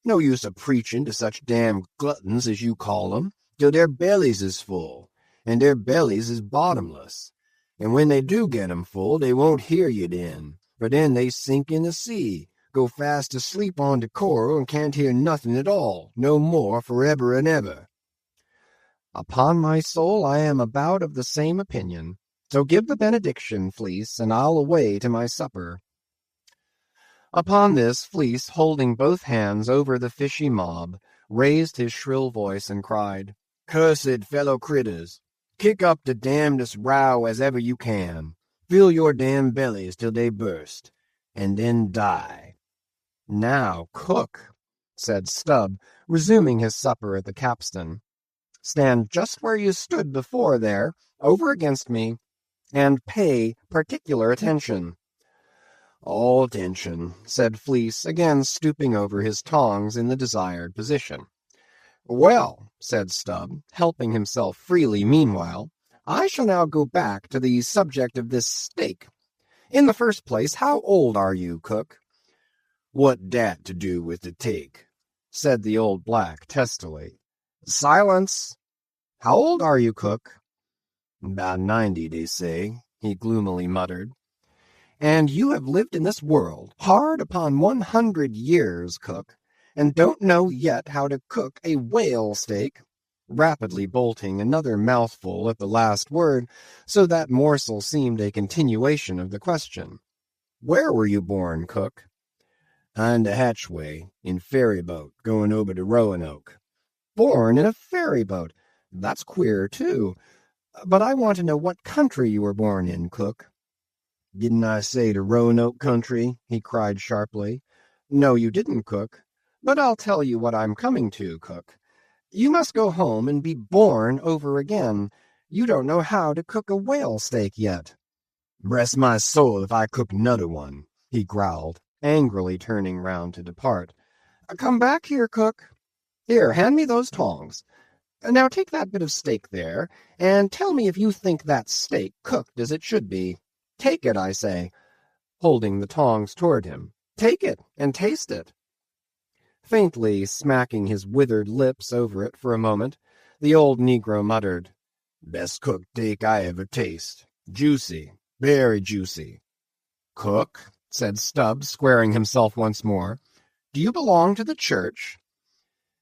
No use a preaching to such damn gluttons as you call 'em, till their bellies is full, and their bellies is bottomless. And when they do get 'em full, they won't hear you then, for then they sink in the sea, go fast asleep on the coral, and can't hear nothing at all, no more forever and ever." "Upon my soul, I am about of the same opinion. So give the benediction, Fleece, and I'll away to my supper." Upon this, Fleece, holding both hands over the fishy mob, raised his shrill voice and cried, "Cursed fellow critters, kick up the damnedest row as ever you can. Fill your damn bellies till they burst, and then die." "Now, Cook," said Stubb, resuming his supper at the capstan, "stand just where you stood before there, over against me, and pay particular attention. All attention, said Fleece, again stooping over his tongs in the desired position. Well, said Stubb, helping himself freely meanwhile, I shall now go back to the subject of this steak. In the first place, how old are you, cook? What dat to do with the take? Said the old black testily. Silence! How old are you, cook? About 90, they say, he gloomily muttered. And you have lived in this world hard upon 100 years, cook, and don't know yet how to cook a whale steak, rapidly bolting another mouthful at the last word, so that morsel seemed a continuation of the question. Where were you born, cook? On the hatchway, in ferry boat, going over to Roanoke. Born in a ferry boat? That's queer, too. But I want to know what country you were born in, cook. Didn't I say to Roanoke country? He cried sharply. No, you didn't, cook. But I'll tell you what I'm coming to, cook. You must go home and be born over again. You don't know how to cook a whale steak yet. Bless my soul if I cook another one, he growled, angrily turning round to depart. Come back here, cook. Here, hand me those tongs. Now take that bit of steak there, and tell me if you think that steak cooked as it should be. Take it, I say, holding the tongs toward him. Take it, and taste it. Faintly smacking his withered lips over it for a moment, the old negro muttered, Best cooked steak I ever taste. Juicy, very juicy. Cook, said Stubbs, squaring himself once more, do you belong to the church?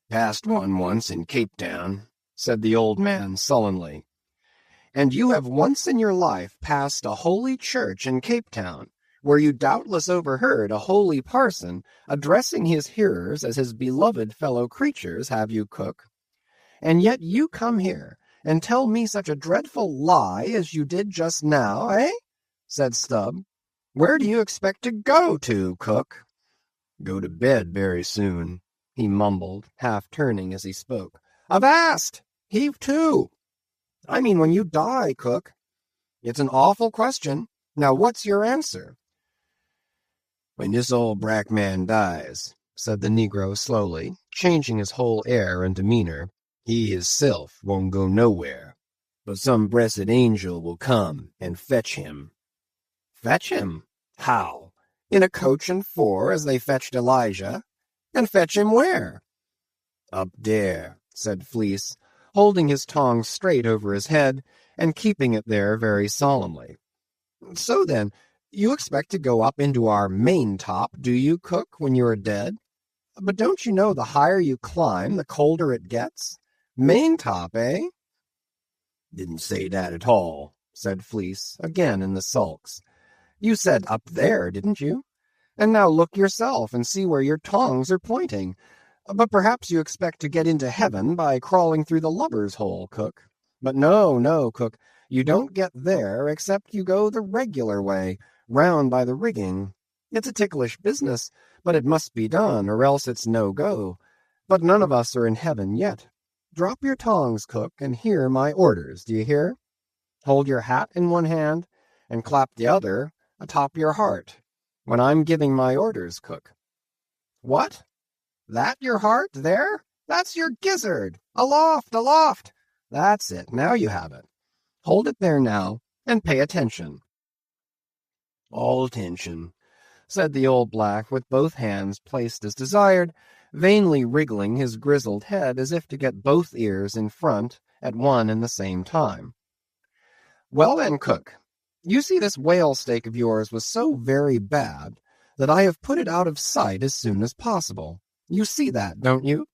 Passed one once in Cape Town, said the old man sullenly. And you have once in your life passed a holy church in Cape Town, where you doubtless overheard a holy parson addressing his hearers as his beloved fellow creatures, have you, cook? And yet you come here and tell me such a dreadful lie as you did just now, eh? Said Stubb. Where do you expect to go to, cook? Go to bed very soon, he mumbled, half turning as he spoke. Avast! Heave to! I mean when you die, cook. It's an awful question. Now what's your answer? When this old black man dies, said the negro slowly, changing his whole air and demeanor, he hisself won't go nowhere, but some blessed angel will come and fetch him. Fetch him? How? In a coach and four, as they fetched Elijah? And fetch him where? Up there, said Fleece, holding his tongs straight over his head and keeping it there very solemnly. So then, you expect to go up into our maintop, do you, cook, when you are dead? But don't you know the higher you climb, the colder it gets? Maintop, eh? Didn't say that at all, said Fleece, again in the sulks. You said up there, didn't you? And now look yourself and see where your tongs are pointing. But perhaps you expect to get into heaven by crawling through the lubber's hole, cook. But no, cook, you don't get there except you go the regular way, round by the rigging. It's a ticklish business, but it must be done, or else it's no go. But none of us are in heaven yet. Drop your tongs, cook, and hear my orders, do you hear? Hold your hat in one hand, and clap the other atop your heart, when I'm giving my orders, cook. What? That your heart, there? That's your gizzard! Aloft, aloft! That's it, now you have it. Hold it there now, and pay attention. All attention, said the old black, with both hands placed as desired, vainly wriggling his grizzled head as if to get both ears in front at one and the same time. Well then, cook, you see this whale steak of yours was so very bad that I have put it out of sight as soon as possible. You see that, don't you?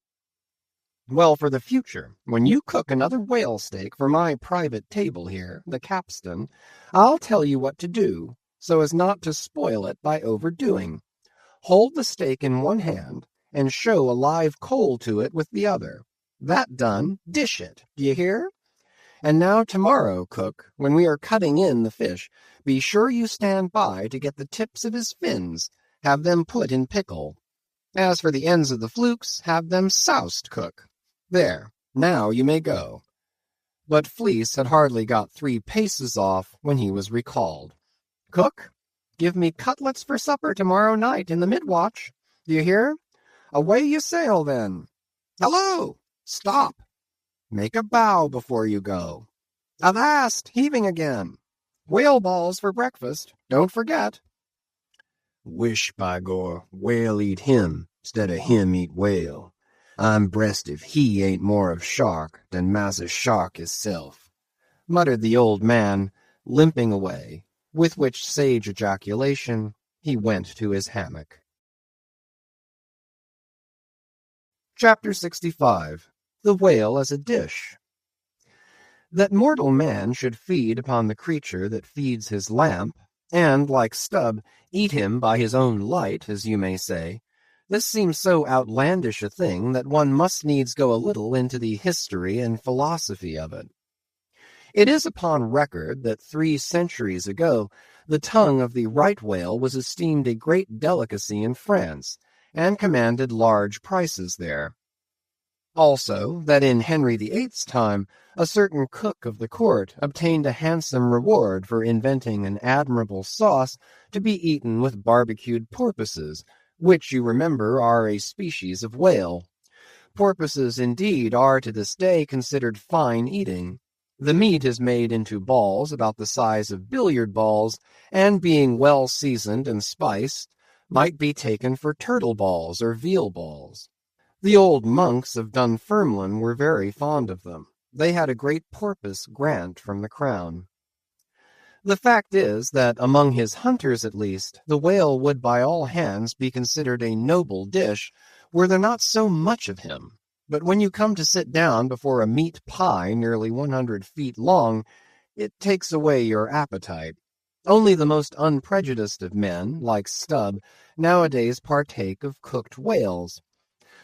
Well, for the future, when you cook another whale steak for my private table here, the capstan, I'll tell you what to do, so as not to spoil it by overdoing. Hold the steak in one hand, and show a live coal to it with the other. That done, dish it, d'ye hear? And now tomorrow, cook, when we are cutting in the fish, be sure you stand by to get the tips of his fins, have them put in pickle. As for the ends of the flukes, have them soused, cook. There, now you may go. But Fleece had hardly got 3 paces off when he was recalled. Cook, Give me cutlets for supper tomorrow night in the mid-watch. Do you hear? Away you sail, then. Hello! Stop! Make a bow before you go. Avast! Heaving again. Whale balls for breakfast. Don't forget. Wish, by gore, whale eat him, stead of him eat whale. I'm brest if he ain't more of shark than Massa Shark hisself, muttered the old man, limping away, with which sage ejaculation he went to his hammock. Chapter 65. The Whale as a Dish. That mortal man should feed upon the creature that feeds his lamp, and, like Stubb, eat him by his own light, as you may say, this seems so outlandish a thing that one must needs go a little into the history and philosophy of it. It is upon record that 3 centuries ago the tongue of the right whale was esteemed a great delicacy in France, and commanded large prices there. Also, that in Henry VIII's time a certain cook of the court obtained a handsome reward for inventing an admirable sauce to be eaten with barbecued porpoises, which, you remember, are a species of whale. Porpoises, indeed, are to this day considered fine eating. The meat is made into balls about the size of billiard balls, and being well seasoned and spiced, might be taken for turtle balls or veal balls. The old monks of Dunfermline were very fond of them. They had a great porpoise grant from the crown. The fact is that among his hunters at least, the whale would by all hands be considered a noble dish, were there not so much of him. But when you come to sit down before a meat pie nearly 100 feet long, it takes away your appetite. Only the most unprejudiced of men, like Stubb, nowadays partake of cooked whales.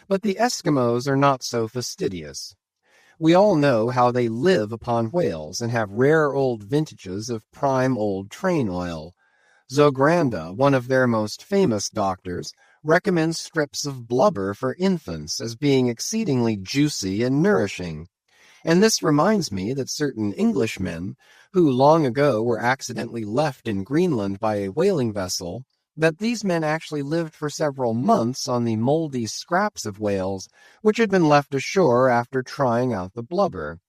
But the Eskimos are not so fastidious. We all know how they live upon whales, and have rare old vintages of prime old train oil. Zogranda, one of their most famous doctors, recommends strips of blubber for infants as being exceedingly juicy and nourishing. And this reminds me that certain Englishmen, who long ago were accidentally left in Greenland by a whaling vessel, that these men actually lived for several months on the moldy scraps of whales which had been left ashore after trying out the blubber.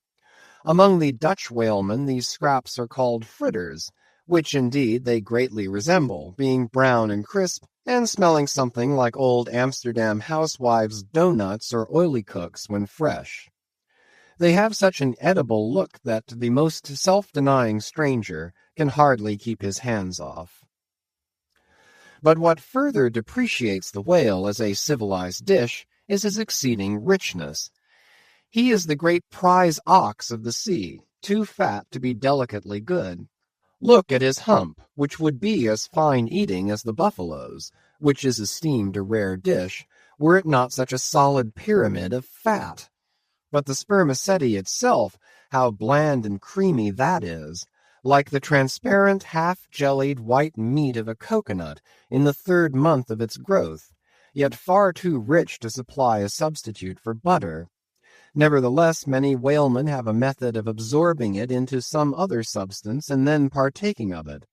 Among the Dutch whalemen these scraps are called fritters, which indeed they greatly resemble, being brown and crisp, and smelling something like old Amsterdam housewives' doughnuts or oily cooks when fresh. They have such an edible look that the most self-denying stranger can hardly keep his hands off. But what further depreciates the whale as a civilized dish is his exceeding richness. He is the great prize ox of the sea, too fat to be delicately good. Look at his hump, which would be as fine eating as the buffalo's, which is esteemed a rare dish, were it not such a solid pyramid of fat. But the spermaceti itself, how bland and creamy that is, like the transparent, half-jellied white meat of a coconut in the 3rd month of its growth, yet far too rich to supply a substitute for butter. Nevertheless, many whalemen have a method of absorbing it into some other substance and then partaking of it.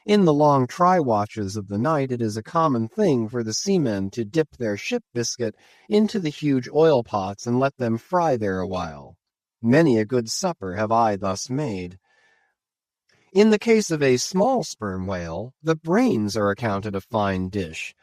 In the long try-watches of the night it is a common thing for the seamen to dip their ship biscuit into the huge oil pots and let them fry there a while. Many a good supper have I thus made. In the case of a small sperm whale, the brains are accounted a fine dish.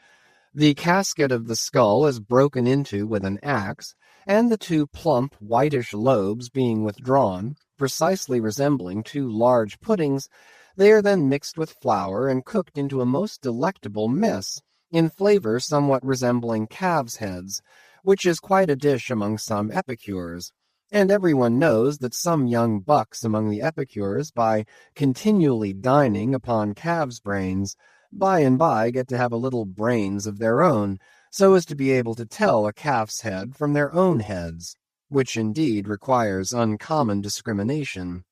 The casket of the skull is broken into with an axe, and the 2 plump, whitish lobes being withdrawn, precisely resembling 2 large puddings, they are then mixed with flour and cooked into a most delectable mess, in flavor somewhat resembling calves' heads, which is quite a dish among some epicures. And everyone knows that some young bucks among the epicures, by continually dining upon calves' brains, by and by get to have a little brains of their own, so as to be able to tell a calf's head from their own heads, which indeed requires uncommon discrimination.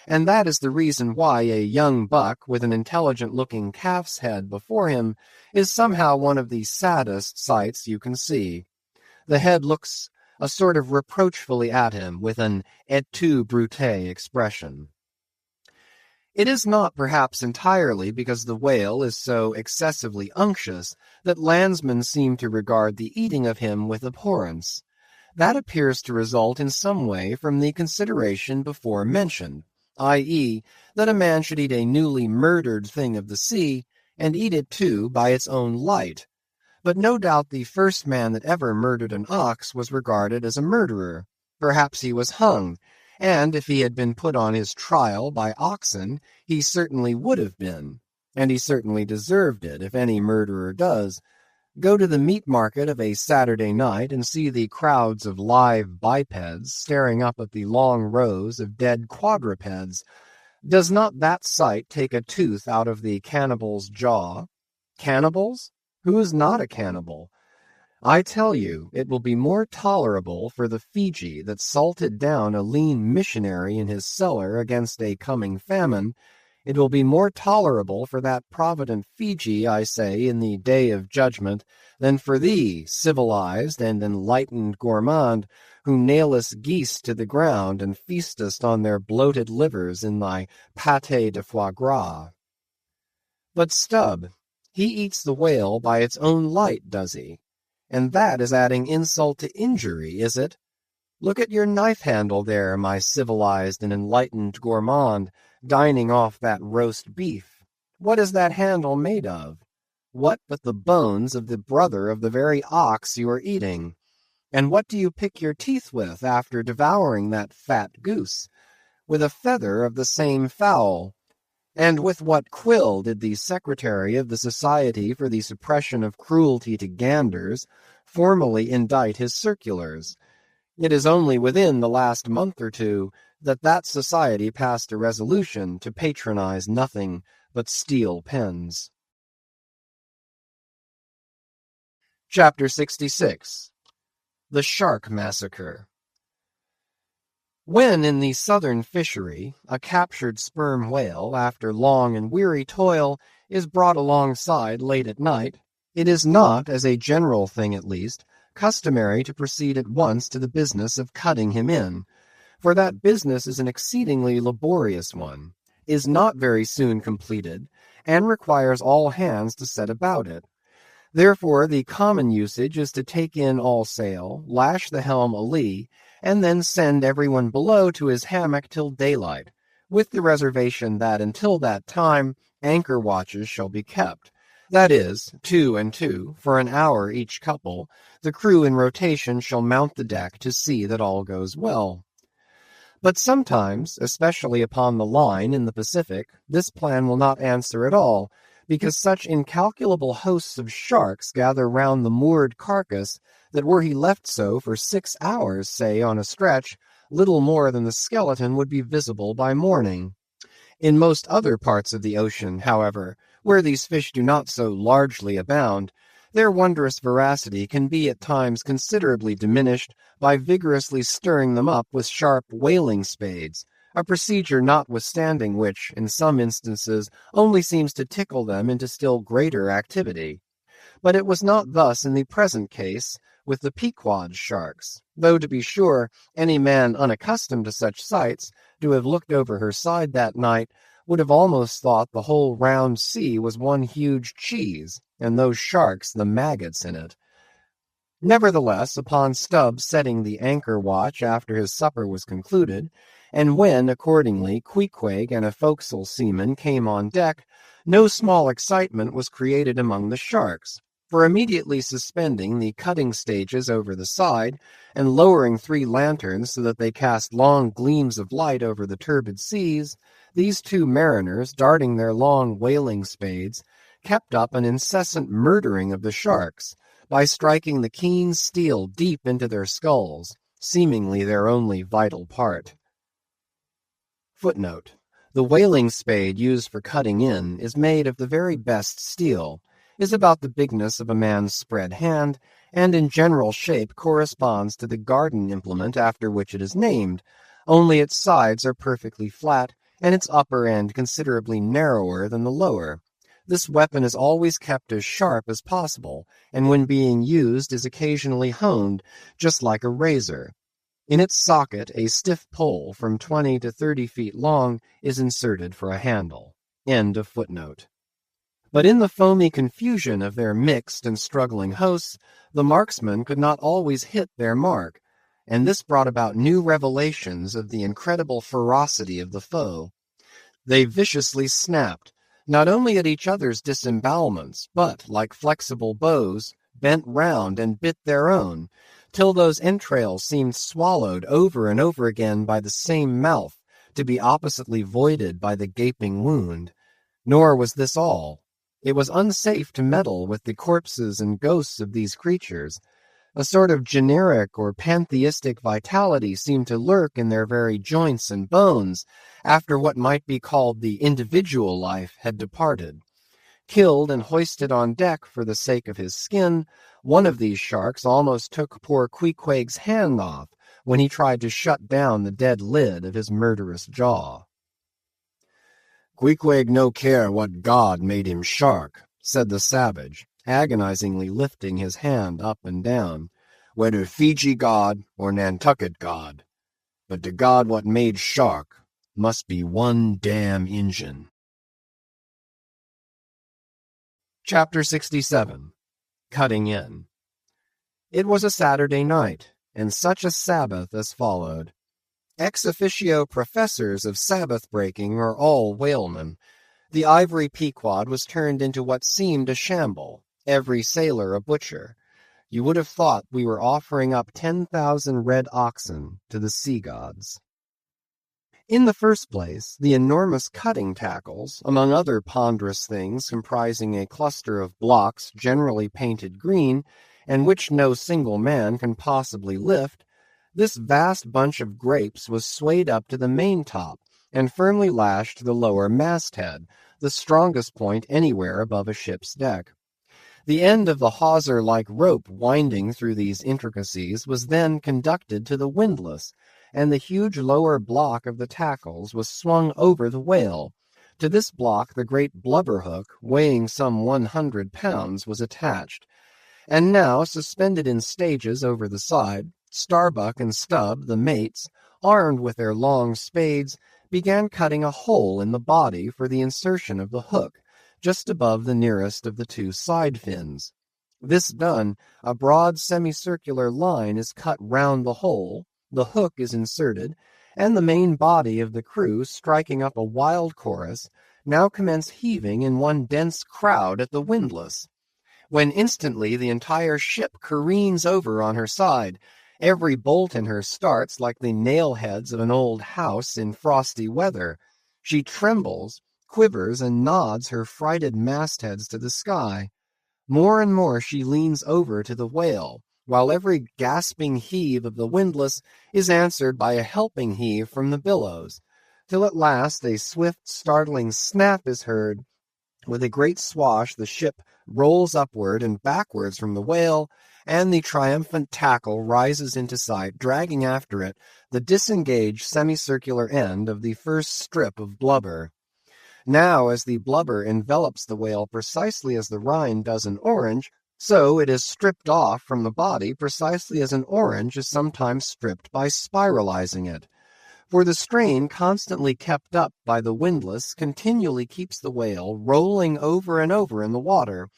And that is the reason why a young buck with an intelligent-looking calf's head before him is somehow one of the saddest sights you can see. The head looks a sort of reproachfully at him with an et tu, Brute expression. It is not perhaps entirely because the whale is so excessively unctuous that landsmen seem to regard the eating of him with abhorrence. That appears to result in some way from the consideration before mentioned, i.e., that a man should eat a newly murdered thing of the sea, and eat it too by its own light. But no doubt the first man that ever murdered an ox was regarded as a murderer. Perhaps he was hung, and if he had been put on his trial by oxen, he certainly would have been, and he certainly deserved it, if any murderer does. Go to the meat market of a Saturday night and see the crowds of live bipeds staring up at the long rows of dead quadrupeds. Does not that sight take a tooth out of the cannibal's jaw? Cannibals? Who is not a cannibal? I tell you, it will be more tolerable for the Fiji that salted down a lean missionary in his cellar against a coming famine. It will be more tolerable for that provident Fiji, I say, in the day of judgment, than for thee, civilized and enlightened gourmand, who nailest geese to the ground and feastest on their bloated livers in thy pâté de foie gras. But Stubb, he eats the whale by its own light, does he? And that is adding insult to injury, is it? Look at your knife handle there, my civilized and enlightened gourmand, dining off that roast beef. What is that handle made of? What but the bones of the brother of the very ox you are eating? And what do you pick your teeth with after devouring that fat goose? With a feather of the same fowl. And with what quill did the secretary of the Society for the Suppression of Cruelty to Ganders formally indite his circulars? It is only within the last month or two that that society passed a resolution to patronize nothing but steel pens. Chapter 66. The Shark Massacre. When in the southern fishery a captured sperm whale, after long and weary toil, is brought alongside late at night, it is not, as a general thing at least, customary to proceed at once to the business of cutting him in, for that business is an exceedingly laborious one, is not very soon completed, and requires all hands to set about it. Therefore the common usage is to take in all sail, lash the helm a-lee, and then send everyone below to his hammock till daylight, with the reservation that until that time anchor watches shall be kept. That is, 2 and 2, for an hour each couple, the crew in rotation shall mount the deck to see that all goes well. But sometimes, especially upon the line in the Pacific, this plan will not answer at all, because such incalculable hosts of sharks gather round the moored carcass that were he left so for 6 hours, say, on a stretch, little more than the skeleton would be visible by morning. In most other parts of the ocean, however, where these fish do not so largely abound, their wondrous voracity can be at times considerably diminished by vigorously stirring them up with sharp whaling spades, a procedure notwithstanding which, in some instances, only seems to tickle them into still greater activity. But it was not thus in the present case with the Pequod sharks, though, to be sure, any man unaccustomed to such sights, to have looked over her side that night, would have almost thought the whole round sea was one huge cheese, and those sharks the maggots in it. Nevertheless, upon Stubb setting the anchor watch after his supper was concluded, and when, accordingly, Queequeg and a forecastle seaman came on deck, no small excitement was created among the sharks, for immediately suspending the cutting stages over the side, and lowering 3 lanterns so that they cast long gleams of light over the turbid seas, these 2 mariners, darting their long whaling spades, kept up an incessant murdering of the sharks, by striking the keen steel deep into their skulls, seemingly their only vital part. Footnote: the whaling spade used for cutting in is made of the very best steel, is about the bigness of a man's spread hand, and in general shape corresponds to the garden implement after which it is named, only its sides are perfectly flat, and its upper end considerably narrower than the lower. This weapon is always kept as sharp as possible, and when being used is occasionally honed, just like a razor. In its socket, a stiff pole from 20 to 30 feet long is inserted for a handle. End of footnote. But in the foamy confusion of their mixed and struggling hosts, the marksmen could not always hit their mark, and this brought about new revelations of the incredible ferocity of the foe. They viciously snapped, not only at each other's disembowelments, but, like flexible bows, bent round and bit their own, till those entrails seemed swallowed over and over again by the same mouth, to be oppositely voided by the gaping wound. Nor was this all. It was unsafe to meddle with the corpses and ghosts of these creatures. A sort of generic or pantheistic vitality seemed to lurk in their very joints and bones, after what might be called the individual life had departed. Killed and hoisted on deck for the sake of his skin, one of these sharks almost took poor Queequeg's hand off when he tried to shut down the dead lid of his murderous jaw. "Queequeg no care what god made him shark," said the savage, agonizingly lifting his hand up and down, "whether Fiji god or Nantucket god. But the god what made shark must be one damn Injun." Chapter 67. Cutting In. It was a Saturday night, and such a Sabbath as followed. Ex officio professors of Sabbath breaking are all whalemen. The ivory Pequod was turned into what seemed a shamble, every sailor a butcher. You would have thought we were offering up 10,000 red oxen to the sea gods. In the first place, the enormous cutting tackles, among other ponderous things comprising a cluster of blocks generally painted green, and which no single man can possibly lift, this vast bunch of grapes was swayed up to the maintop and firmly lashed to the lower masthead, the strongest point anywhere above a ship's deck. The end of the hawser-like rope winding through these intricacies was then conducted to the windlass, and the huge lower block of the tackles was swung over the whale. To this block the great blubber hook, weighing some 100 pounds, was attached. And now, suspended in stages over the side, Starbuck and Stubb, the mates, armed with their long spades, began cutting a hole in the body for the insertion of the hook, just above the nearest of the two side fins. This done, a broad semicircular line is cut round the hole, the hook is inserted, and the main body of the crew, striking up a wild chorus, now commence heaving in one dense crowd at the windlass, when instantly the entire ship careens over on her side. Every bolt in her starts like the nail-heads of an old house in frosty weather. She trembles, quivers, and nods her frighted mastheads to the sky. More and more she leans over to the whale, while every gasping heave of the windlass is answered by a helping heave from the billows, till at last a swift, startling snap is heard. With a great swash the ship rolls upward and backwards from the whale, and the triumphant tackle rises into sight, dragging after it the disengaged semicircular end of the first strip of blubber. Now, as the blubber envelops the whale precisely as the rind does an orange, so it is stripped off from the body precisely as an orange is sometimes stripped by spiralizing it. For the strain constantly kept up by the windlass continually keeps the whale rolling over and over in the water,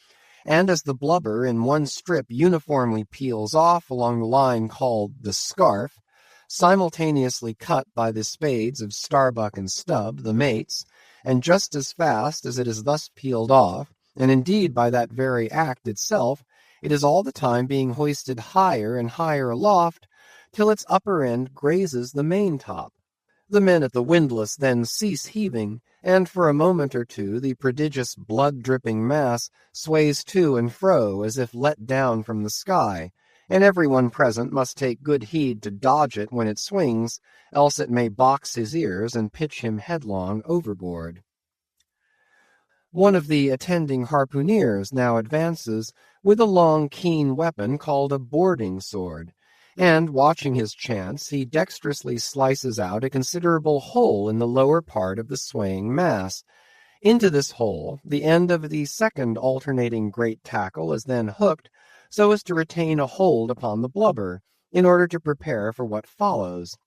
and as the blubber in one strip uniformly peels off along the line called the scarf, simultaneously cut by the spades of Starbuck and Stubb, the mates, and just as fast as it is thus peeled off, and indeed by that very act itself, it is all the time being hoisted higher and higher aloft, till its upper end grazes the maintop. The men at the windlass then cease heaving, and for a moment or two the prodigious blood-dripping mass sways to and fro as if let down from the sky, and everyone present must take good heed to dodge it when it swings, else it may box his ears and pitch him headlong overboard. One of the attending harpooneers now advances with a long, keen weapon called a boarding sword, and, watching his chance, he dexterously slices out a considerable hole in the lower part of the swaying mass. Into this hole, the end of the second alternating great tackle is then hooked, so as to retain a hold upon the blubber, in order to prepare for what follows,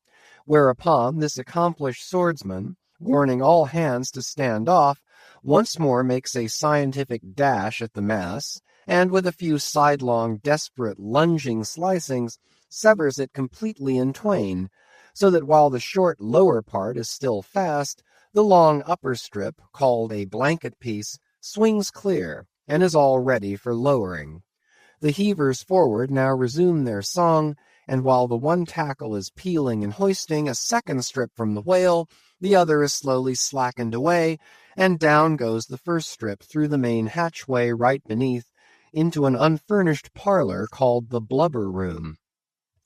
whereupon this accomplished swordsman, warning all hands to stand off, once more makes a scientific dash at the mass, and with a few sidelong, desperate, lunging slicings, severs it completely in twain, so that while the short lower part is still fast, the long upper strip, called a blanket piece, swings clear, and is all ready for lowering. The heavers forward now resume their song, and while the one tackle is peeling and hoisting a second strip from the whale, the other is slowly slackened away, and down goes the first strip through the main hatchway right beneath, into an unfurnished parlor called the blubber room.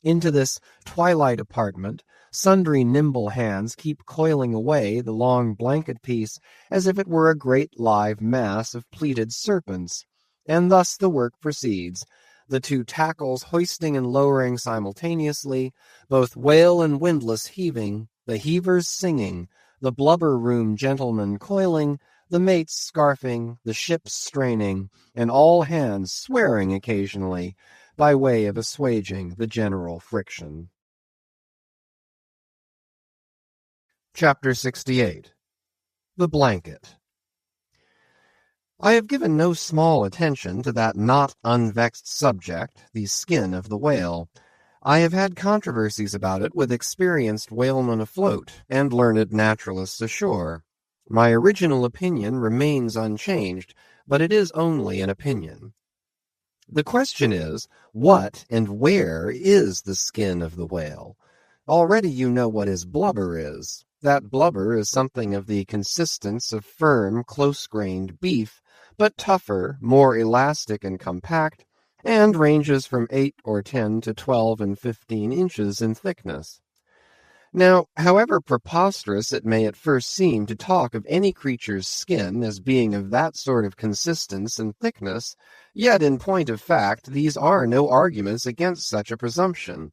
Into this twilight apartment, sundry nimble hands keep coiling away the long blanket piece as if it were a great live mass of pleated serpents, and thus the work proceeds, the two tackles hoisting and lowering simultaneously, both whale and windlass heaving, the heavers singing, the blubber room gentlemen coiling, the mates scarfing, the ship straining, and all hands swearing occasionally, by way of assuaging the general friction. Chapter 68. The Blanket. I have given no small attention to that not unvexed subject, the skin of the whale. I have had controversies about it with experienced whalemen afloat and learned naturalists ashore. My original opinion remains unchanged, but it is only an opinion. The question is, what and where is the skin of the whale? Already you know what his blubber is. That blubber is something of the consistence of firm, close-grained beef, but tougher, more elastic and compact, and ranges from 8 or 10 to 12 and 15 inches in thickness. Now, however preposterous it may at first seem to talk of any creature's skin as being of that sort of consistence and thickness, yet in point of fact these are no arguments against such a presumption,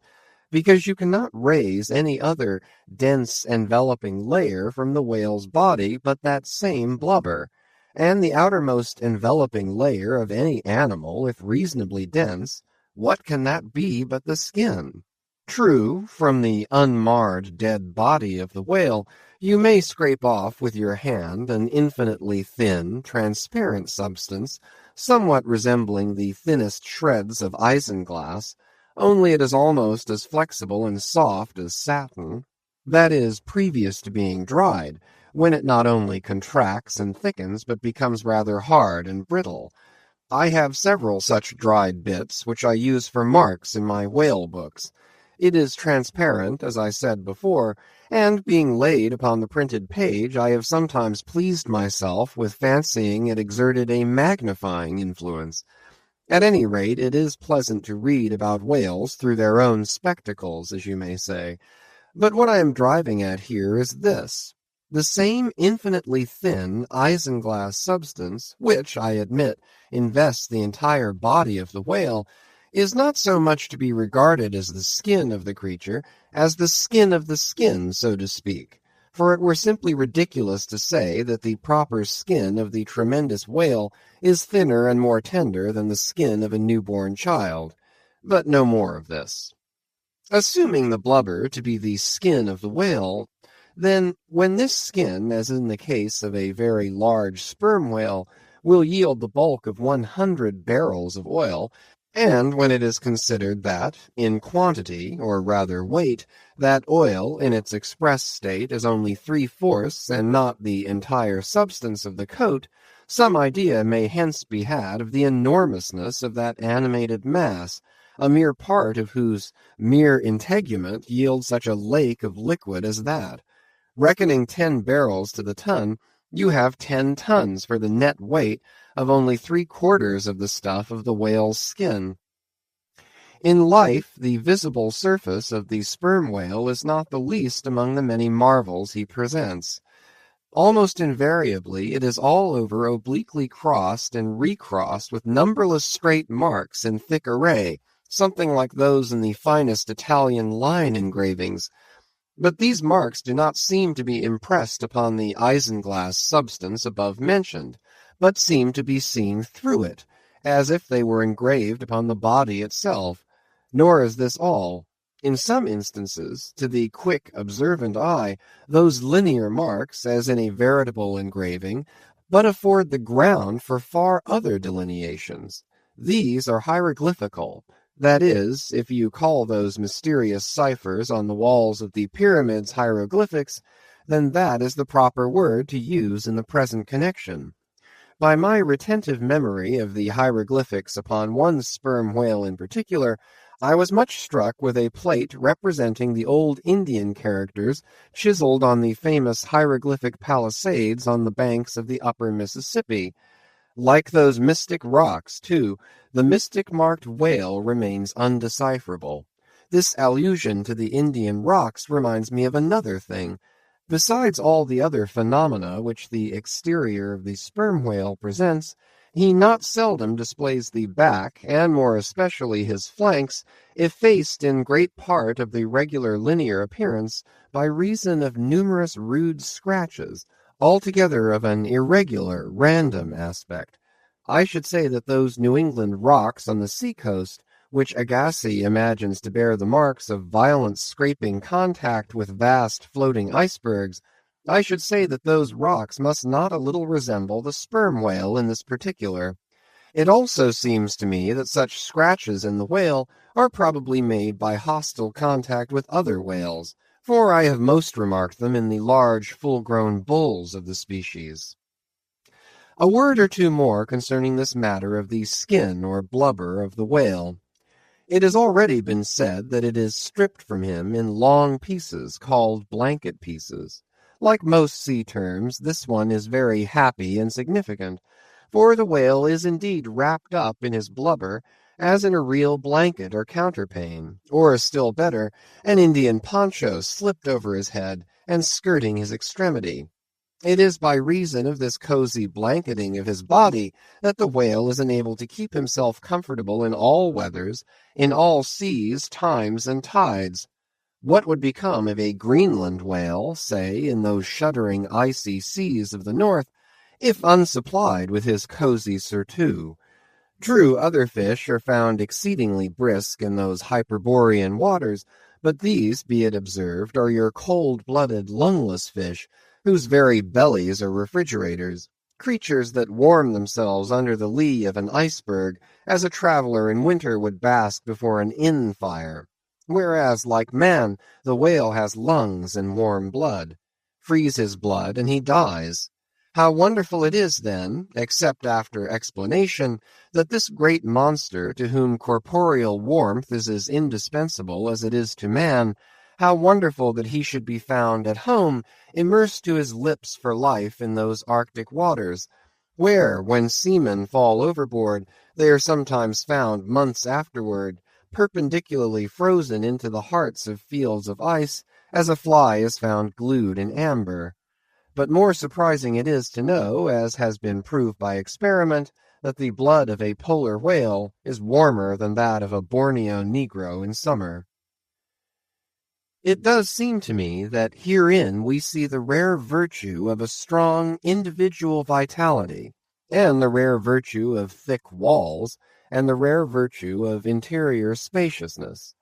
because you cannot raise any other dense enveloping layer from the whale's body but that same blubber, and the outermost enveloping layer of any animal, if reasonably dense, what can that be but the skin? True, from the unmarred dead body of the whale, you may scrape off with your hand an infinitely thin, transparent substance, somewhat resembling the thinnest shreds of isinglass, only it is almost as flexible and soft as satin. That is, previous to being dried, when it not only contracts and thickens, but becomes rather hard and brittle. I have several such dried bits, which I use for marks in my whale books. It is transparent, as I said before, and being laid upon the printed page, I have sometimes pleased myself with fancying it exerted a magnifying influence. At any rate, it is pleasant to read about whales through their own spectacles, as you may say. But what I am driving at here is this. The same infinitely thin isinglass substance, which, I admit, invests the entire body of the whale, is not so much to be regarded as the skin of the creature as the skin of the skin, so to speak, for it were simply ridiculous to say that the proper skin of the tremendous whale is thinner and more tender than the skin of a newborn child. But no more of this. Assuming the blubber to be the skin of the whale, then when this skin, as in the case of a very large sperm whale, will yield the bulk of 100 barrels of oil, and when it is considered that, in quantity, or rather weight, that oil in its express state is only 3/4 and not the entire substance of the coat, some idea may hence be had of the enormousness of that animated mass, a mere part of whose mere integument yields such a lake of liquid as that. Reckoning 10 barrels to the ton, you have 10 tons for the net weight of only 3/4 of the stuff of the whale's skin. In life, the visible surface of the sperm whale is not the least among the many marvels he presents. Almost invariably, it is all over obliquely crossed and recrossed with numberless straight marks in thick array, something like those in the finest Italian line engravings. But these marks do not seem to be impressed upon the isinglass substance above mentioned, but seem to be seen through it, as if they were engraved upon the body itself. Nor is this all. In some instances, to the quick, observant eye, those linear marks, as in a veritable engraving, but afford the ground for far other delineations. These are hieroglyphical. That is, if you call those mysterious ciphers on the walls of the pyramids hieroglyphics, then that is the proper word to use in the present connection. By my retentive memory of the hieroglyphics upon one sperm whale in particular, I was much struck with a plate representing the old Indian characters chiseled on the famous hieroglyphic palisades on the banks of the upper Mississippi. Like those mystic rocks, too, the mystic-marked whale remains undecipherable. This allusion to the Indian rocks reminds me of another thing. Besides all the other phenomena which the exterior of the sperm whale presents, he not seldom displays the back, and more especially his flanks, effaced in great part of the regular linear appearance by reason of numerous rude scratches, altogether of an irregular, random aspect. I should say that those New England rocks on the sea-coast, which Agassiz imagines to bear the marks of violent scraping contact with vast floating icebergs, I should say that those rocks must not a little resemble the sperm whale in this particular. It also seems to me that such scratches in the whale are probably made by hostile contact with other whales, for I have most remarked them in the large, full-grown bulls of the species. A word or two more concerning this matter of the skin or blubber of the whale. It has already been said that it is stripped from him in long pieces called blanket pieces. Like most sea terms, this one is very happy and significant, for the whale is indeed wrapped up in his blubber as in a real blanket or counterpane, or still better, an Indian poncho slipped over his head and skirting his extremity. It is by reason of this cozy blanketing of his body that the whale is enabled to keep himself comfortable in all weathers, in all seas, times, and tides. What would become of a Greenland whale, say, in those shuddering icy seas of the north, if unsupplied with his cozy surtout? True, other fish are found exceedingly brisk in those Hyperborean waters, but these, be it observed, are your cold-blooded, lungless fish, whose very bellies are refrigerators, creatures that warm themselves under the lee of an iceberg, as a traveler in winter would bask before an inn fire. Whereas, like man, the whale has lungs and warm blood. Freeze his blood, and he dies. How wonderful it is, then, except after explanation, that this great monster, to whom corporeal warmth is as indispensable as it is to man, how wonderful that he should be found at home, immersed to his lips for life in those Arctic waters, where, when seamen fall overboard, they are sometimes found months afterward, perpendicularly frozen into the hearts of fields of ice, as a fly is found glued in amber. But more surprising it is to know, as has been proved by experiment, that the blood of a polar whale is warmer than that of a Borneo negro in summer. It does seem to me that herein we see the rare virtue of a strong individual vitality, and the rare virtue of thick walls, and the rare virtue of interior spaciousness.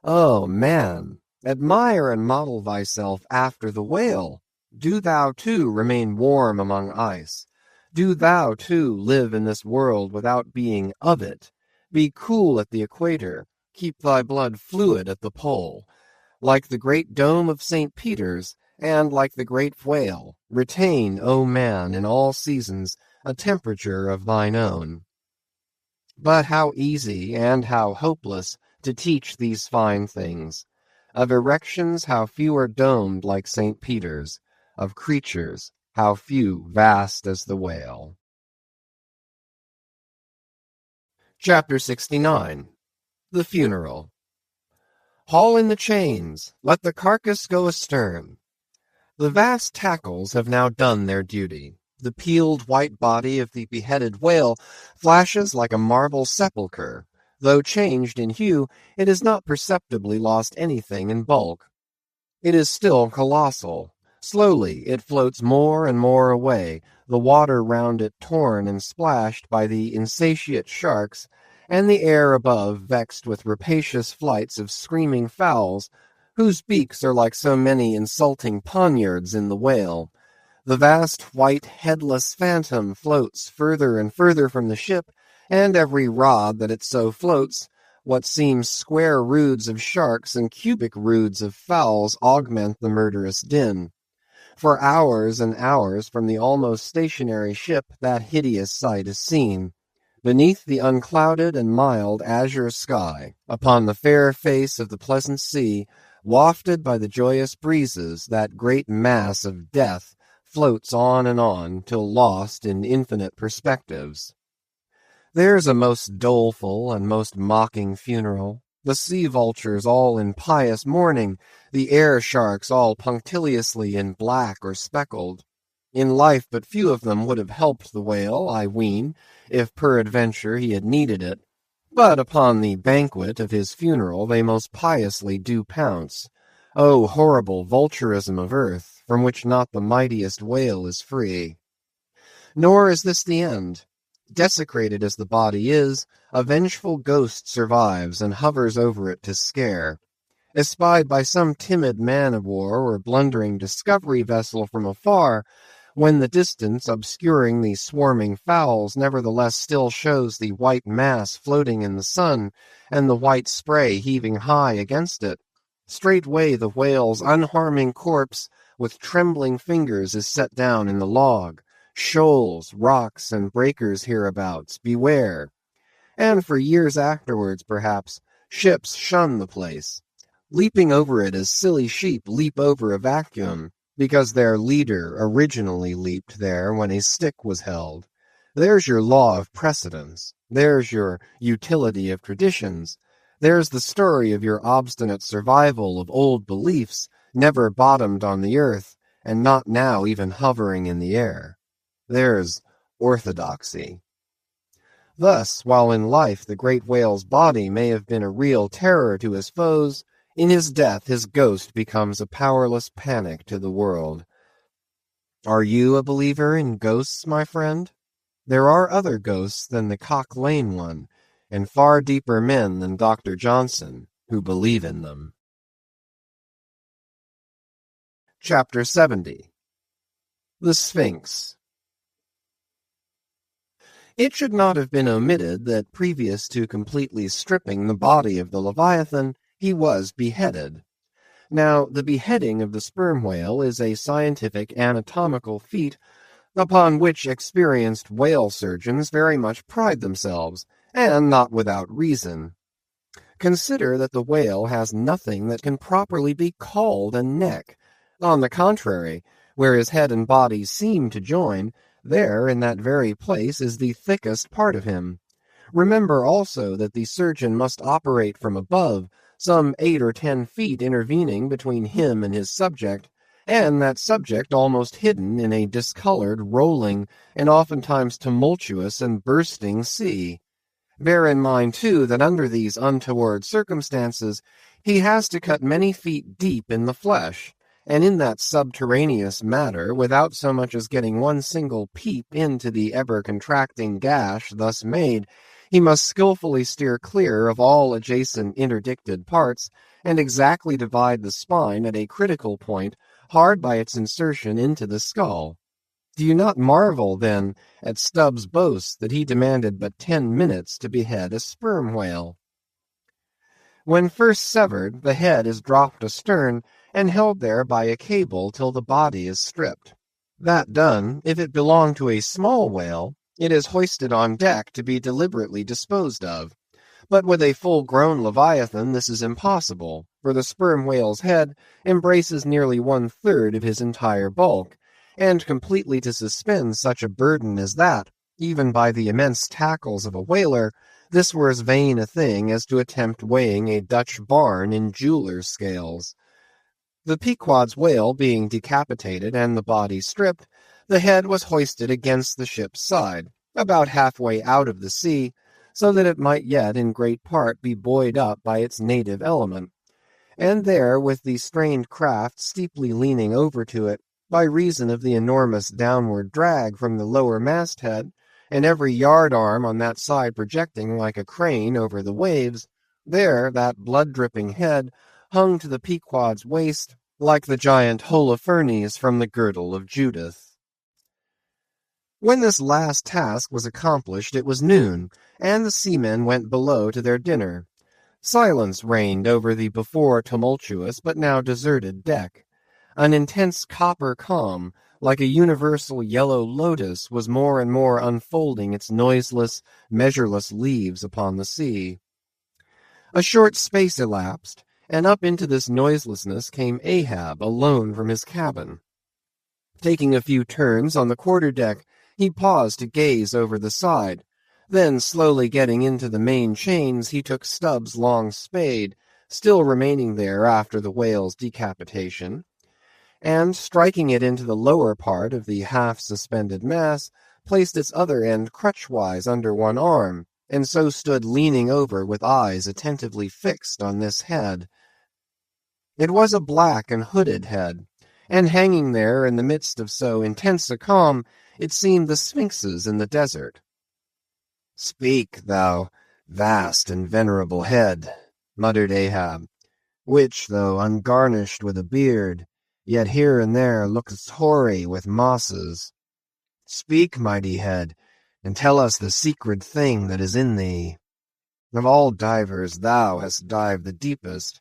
Oh, man, admire and model thyself after the whale. Do thou, too, remain warm among ice. Do thou, too, live in this world without being of it. Be cool at the equator. Keep thy blood fluid at the pole. Like the great dome of St. Peter's, and like the great whale, retain, O man, in all seasons, a temperature of thine own. But how easy and how hopeless to teach these fine things. Of erections, how few are domed like St. Peter's. Of creatures, how few vast as the whale. Chapter 69. The Funeral. Haul in the chains, let the carcass go astern. The vast tackles have now done their duty. The peeled white body of the beheaded whale flashes like a marble sepulchre. Though changed in hue, it has not perceptibly lost anything in bulk. It is still colossal. Slowly it floats more and more away, the water round it torn and splashed by the insatiate sharks, and the air above vexed with rapacious flights of screaming fowls, whose beaks are like so many insulting poniards in the whale. The vast white headless phantom floats further and further from the ship, and every rod that it so floats, what seems square roods of sharks and cubic roods of fowls augment the murderous din. For hours and hours from the almost stationary ship that hideous sight is seen. Beneath the unclouded and mild azure sky, upon the fair face of the pleasant sea, wafted by the joyous breezes, that great mass of death floats on till lost in infinite perspectives. There's a most doleful and most mocking funeral, the sea vultures all in pious mourning, the air sharks all punctiliously in black or speckled. In life but few of them would have helped the whale, I ween, if peradventure he had needed it. But upon the banquet of his funeral they most piously do pounce. O horrible vulturism of earth, from which not the mightiest whale is free. Nor is this the end. Desecrated as the body is, a vengeful ghost survives and hovers over it to scare. Espied by some timid man-of-war or blundering discovery vessel from afar, when the distance obscuring the swarming fowls nevertheless still shows the white mass floating in the sun, and the white spray heaving high against it, straightway the whale's unharming corpse with trembling fingers is set down in the log. Shoals, rocks, and breakers hereabouts, beware. And for years afterwards, perhaps, ships shun the place, leaping over it as silly sheep leap over a vacuum, because their leader originally leaped there when a stick was held. There's your law of precedence. There's your utility of traditions. There's the story of your obstinate survival of old beliefs, never bottomed on the earth, and not now even hovering in the air. There's orthodoxy. Thus, while in life the great whale's body may have been a real terror to his foes, in his death his ghost becomes a powerless panic to the world. Are you a believer in ghosts, my friend? There are other ghosts than the Cock Lane one, and far deeper men than Dr. Johnson, who believe in them. Chapter 70. The Sphinx. It should not have been omitted that previous to completely stripping the body of the Leviathan, he was beheaded. Now, the beheading of the sperm whale is a scientific anatomical feat upon which experienced whale surgeons very much pride themselves, and not without reason. Consider that the whale has nothing that can properly be called a neck. On the contrary, where his head and body seem to join, there, in that very place, is the thickest part of him. Remember also that the surgeon must operate from above, some 8 or 10 feet intervening between him and his subject, and that subject almost hidden in a discolored, rolling, and oftentimes tumultuous and bursting sea. Bear in mind, too, that under these untoward circumstances he has to cut many feet deep in the flesh, and in that subterraneous matter, without so much as getting one single peep into the ever-contracting gash thus made, he must skillfully steer clear of all adjacent interdicted parts, and exactly divide the spine at a critical point, hard by its insertion into the skull. Do you not marvel, then, at Stubbs' boast that he demanded but 10 minutes to behead a sperm whale? When first severed, the head is dropped astern, and held there by a cable till the body is stripped. That done, if it belong to a small whale, it is hoisted on deck to be deliberately disposed of. But with a full-grown leviathan this is impossible, for the sperm whale's head embraces nearly 1/3 of his entire bulk, and completely to suspend such a burden as that, even by the immense tackles of a whaler, this were as vain a thing as to attempt weighing a Dutch barn in jeweler's scales. The Pequod's whale being decapitated and the body stripped, the head was hoisted against the ship's side, about halfway out of the sea, so that it might yet in great part be buoyed up by its native element. And there, with the strained craft steeply leaning over to it, by reason of the enormous downward drag from the lower masthead, and every yardarm on that side projecting like a crane over the waves. There, that blood-dripping head hung to the Pequod's waist like the giant Holofernes from the girdle of Judith. When this last task was accomplished, it was noon, and the seamen went below to their dinner. Silence reigned over the before tumultuous but now deserted deck. An intense copper calm, like a universal yellow lotus, was more and more unfolding its noiseless, measureless leaves upon the sea. A short space elapsed, and up into this noiselessness came Ahab alone from his cabin. Taking a few turns on the quarter-deck, he paused to gaze over the side. Then, slowly getting into the main chains, he took Stubb's long spade, still remaining there after the whale's decapitation, and, striking it into the lower part of the half-suspended mass, placed its other end crutchwise under one arm, and so stood leaning over with eyes attentively fixed on this head. It was a black and hooded head, and hanging there in the midst of so intense a calm, it seemed the sphinxes in the desert. "Speak, thou vast and venerable head," muttered Ahab, "which, though ungarnished with a beard, yet here and there lookest hoary with mosses. Speak, mighty head, and tell us the secret thing that is in thee. Of all divers thou hast dived the deepest.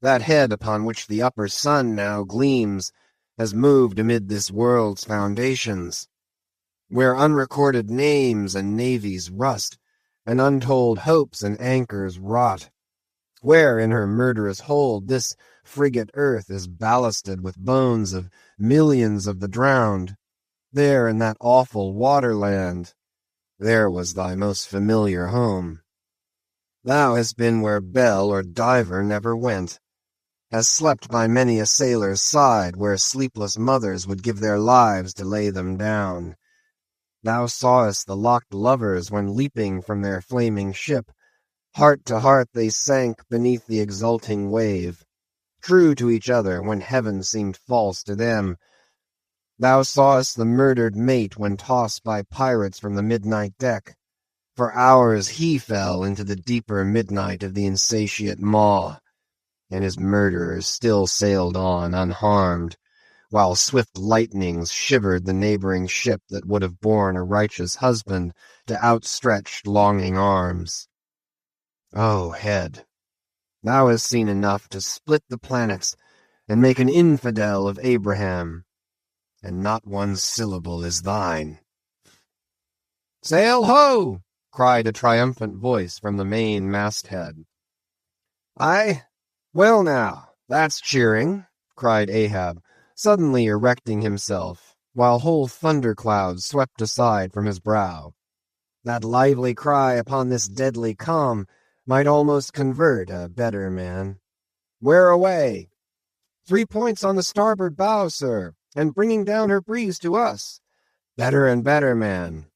That head upon which the upper sun now gleams has moved amid this world's foundations, where unrecorded names and navies rust, and untold hopes and anchors rot, where in her murderous hold this frigate earth is ballasted with bones of millions of the drowned. There in that awful waterland, there was thy most familiar home. Thou hast been where bell or diver never went, hast slept by many a sailor's side, where sleepless mothers would give their lives to lay them down. Thou sawest the locked lovers when leaping from their flaming ship, heart to heart they sank beneath the exulting wave, true to each other when heaven seemed false to them. Thou sawest the murdered mate when tossed by pirates from the midnight deck. For hours he fell into the deeper midnight of the insatiate maw, and his murderers still sailed on unharmed, while swift lightnings shivered the neighboring ship that would have borne a righteous husband to outstretched longing arms. O head, thou hast seen enough to split the planets and make an infidel of Abraham, and not one syllable is thine. "Sail ho!" cried a triumphant voice from the main masthead. "Aye, well now, that's cheering," cried Ahab, suddenly erecting himself, while whole thunderclouds swept aside from his brow. "That lively cry upon this deadly calm might almost convert a better man. Where away?" "3 points on the starboard bow, sir, and bringing down her breeze to us." "Better and better, man.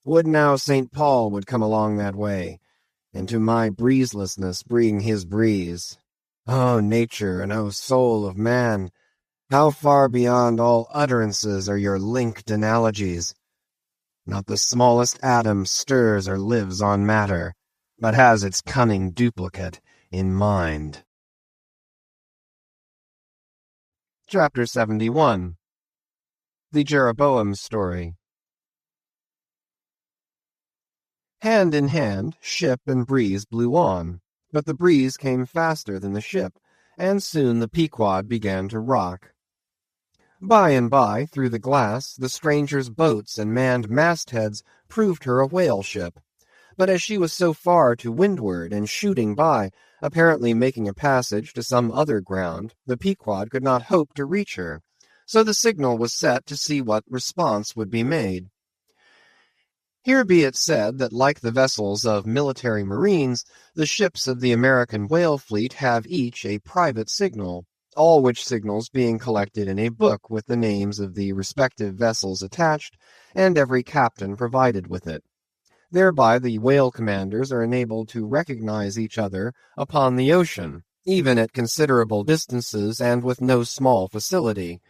Would now St. Paul would come along that way, and to my breezelessness bring his breeze. O nature, and O soul of man, how far beyond all utterances are your linked analogies! Not the smallest atom stirs or lives on matter, but has its cunning duplicate in mind. Chapter 71. The Jeroboam Story. Hand in hand, ship and breeze blew on, but the breeze came faster than the ship, and soon the Pequod began to rock. By and by, through the glass, the stranger's boats and manned mastheads proved her a whale ship. But as she was so far to windward and shooting by, apparently making a passage to some other ground, the Pequod could not hope to reach her, so the signal was set to see what response would be made. Here be it said that like the vessels of military marines, the ships of the American whale fleet have each a private signal, all which signals being collected in a book with the names of the respective vessels attached, and every captain provided with it. Thereby the whale commanders are enabled to recognize each other upon the ocean, even at considerable distances and with no small facility.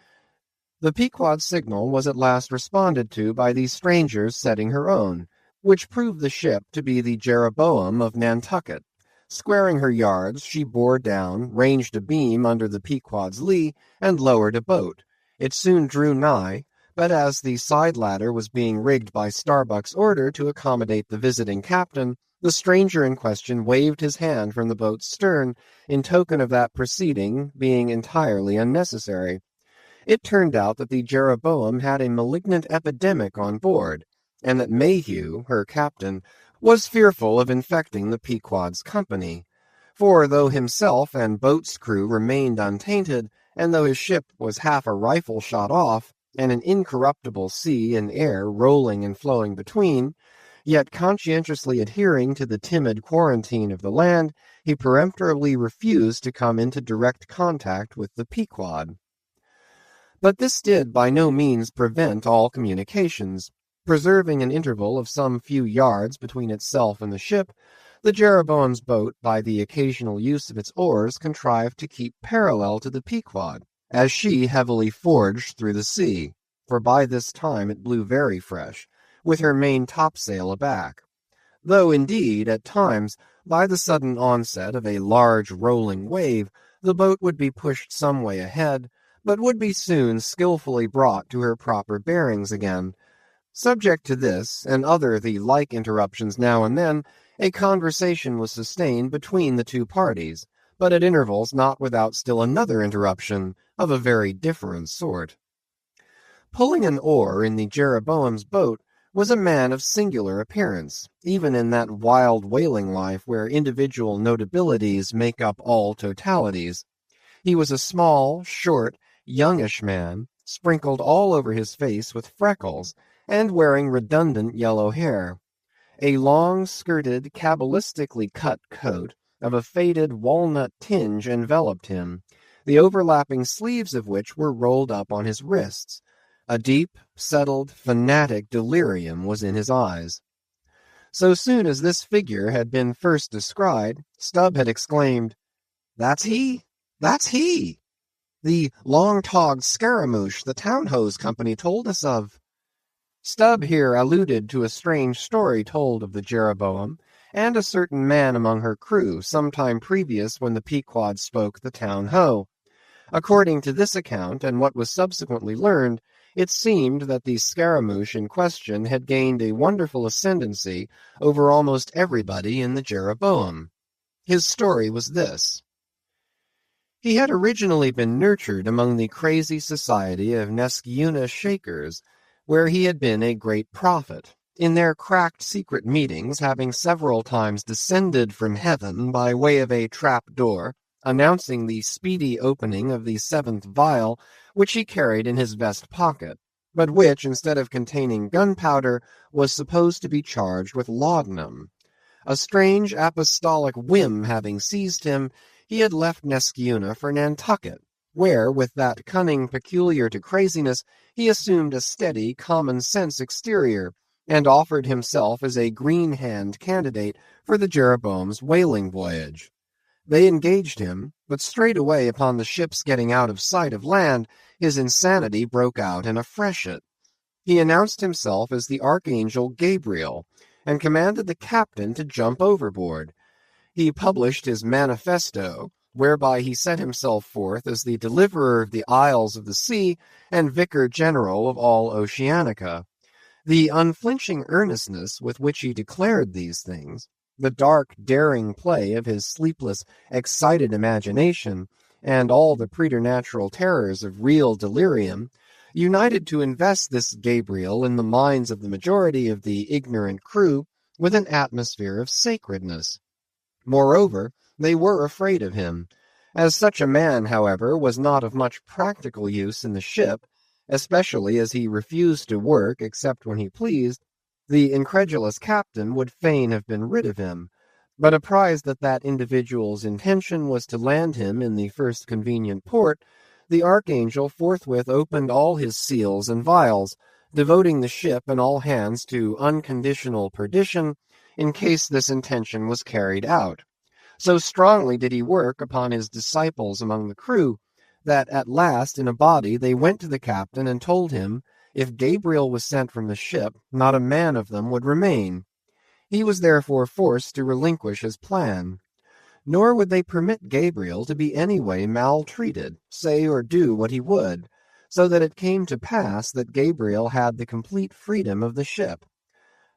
The Pequod's signal was at last responded to by these strangers setting her own, which proved the ship to be the Jeroboam of Nantucket. Squaring her yards, she bore down, ranged a beam under the Pequod's lee, and lowered a boat. It soon drew nigh, but as the side ladder was being rigged by Starbuck's order to accommodate the visiting captain, the stranger in question waved his hand from the boat's stern in token of that proceeding being entirely unnecessary. It turned out that the Jeroboam had a malignant epidemic on board, and that Mayhew, her captain, was fearful of infecting the Pequod's company. For though himself and boat's crew remained untainted, and though his ship was half a rifle shot off, and an incorruptible sea and air rolling and flowing between, yet conscientiously adhering to the timid quarantine of the land, he peremptorily refused to come into direct contact with the Pequod. But this did by no means prevent all communications. Preserving an interval of some few yards between itself and the ship, the Jeroboam's boat, by the occasional use of its oars, contrived to keep parallel to the Pequod, as she heavily forged through the sea, for by this time it blew very fresh, with her main topsail aback. Though, indeed, at times, by the sudden onset of a large rolling wave, the boat would be pushed some way ahead, but would be soon skilfully brought to her proper bearings again. Subject to this, and other the like interruptions now and then, a conversation was sustained between the two parties, but at intervals not without still another interruption of a very different sort. Pulling an oar in the Jeroboam's boat was a man of singular appearance, even in that wild whaling life where individual notabilities make up all totalities. He was a small, short, youngish man, sprinkled all over his face with freckles, and wearing redundant yellow hair. A long-skirted, cabalistically cut coat of a faded walnut tinge enveloped him, the overlapping sleeves of which were rolled up on his wrists. A deep, settled, fanatic delirium was in his eyes. So soon as this figure had been first descried, Stubb had exclaimed, "That's he! That's he! The long-togged scaramouche the Town Hose Company told us of." Stubb here alluded to a strange story told of the Jeroboam, and a certain man among her crew, some time previous when the Pequod spoke the town ho. According to this account, and what was subsequently learned, it seemed that the scaramouche in question had gained a wonderful ascendancy over almost everybody in the Jeroboam. His story was this. He had originally been nurtured among the crazy society of Nesciuna Shakers, where he had been a great prophet, in their cracked secret meetings having several times descended from heaven by way of a trap-door, announcing the speedy opening of the 7th vial, which he carried in his vest pocket, but which, instead of containing gunpowder, was supposed to be charged with laudanum. A strange apostolic whim having seized him, he had left Nesciuna for Nantucket, where, with that cunning peculiar to craziness, he assumed a steady, common-sense exterior, and offered himself as a green-hand candidate for the Jeroboam's whaling voyage. They engaged him, but straightway upon the ship's getting out of sight of land, his insanity broke out in a freshet. He announced himself as the Archangel Gabriel, and commanded the captain to jump overboard. He published his manifesto, whereby he set himself forth as the deliverer of the isles of the sea and vicar general of all Oceanica. The unflinching earnestness with which he declared these things, the dark, daring play of his sleepless, excited imagination, and all the preternatural terrors of real delirium, united to invest this Gabriel in the minds of the majority of the ignorant crew with an atmosphere of sacredness. Moreover, they were afraid of him. As such a man, however, was not of much practical use in the ship, especially as he refused to work except when he pleased, the incredulous captain would fain have been rid of him, but apprised that that individual's intention was to land him in the first convenient port, the Archangel forthwith opened all his seals and vials, devoting the ship and all hands to unconditional perdition in case this intention was carried out. So strongly did he work upon his disciples among the crew, that at last in a body they went to the captain and told him, if Gabriel was sent from the ship, not a man of them would remain, He was therefore forced to relinquish his plan. Nor would they permit Gabriel to be any way maltreated, say or do what he would, so that it came to pass that Gabriel had the complete freedom of the ship.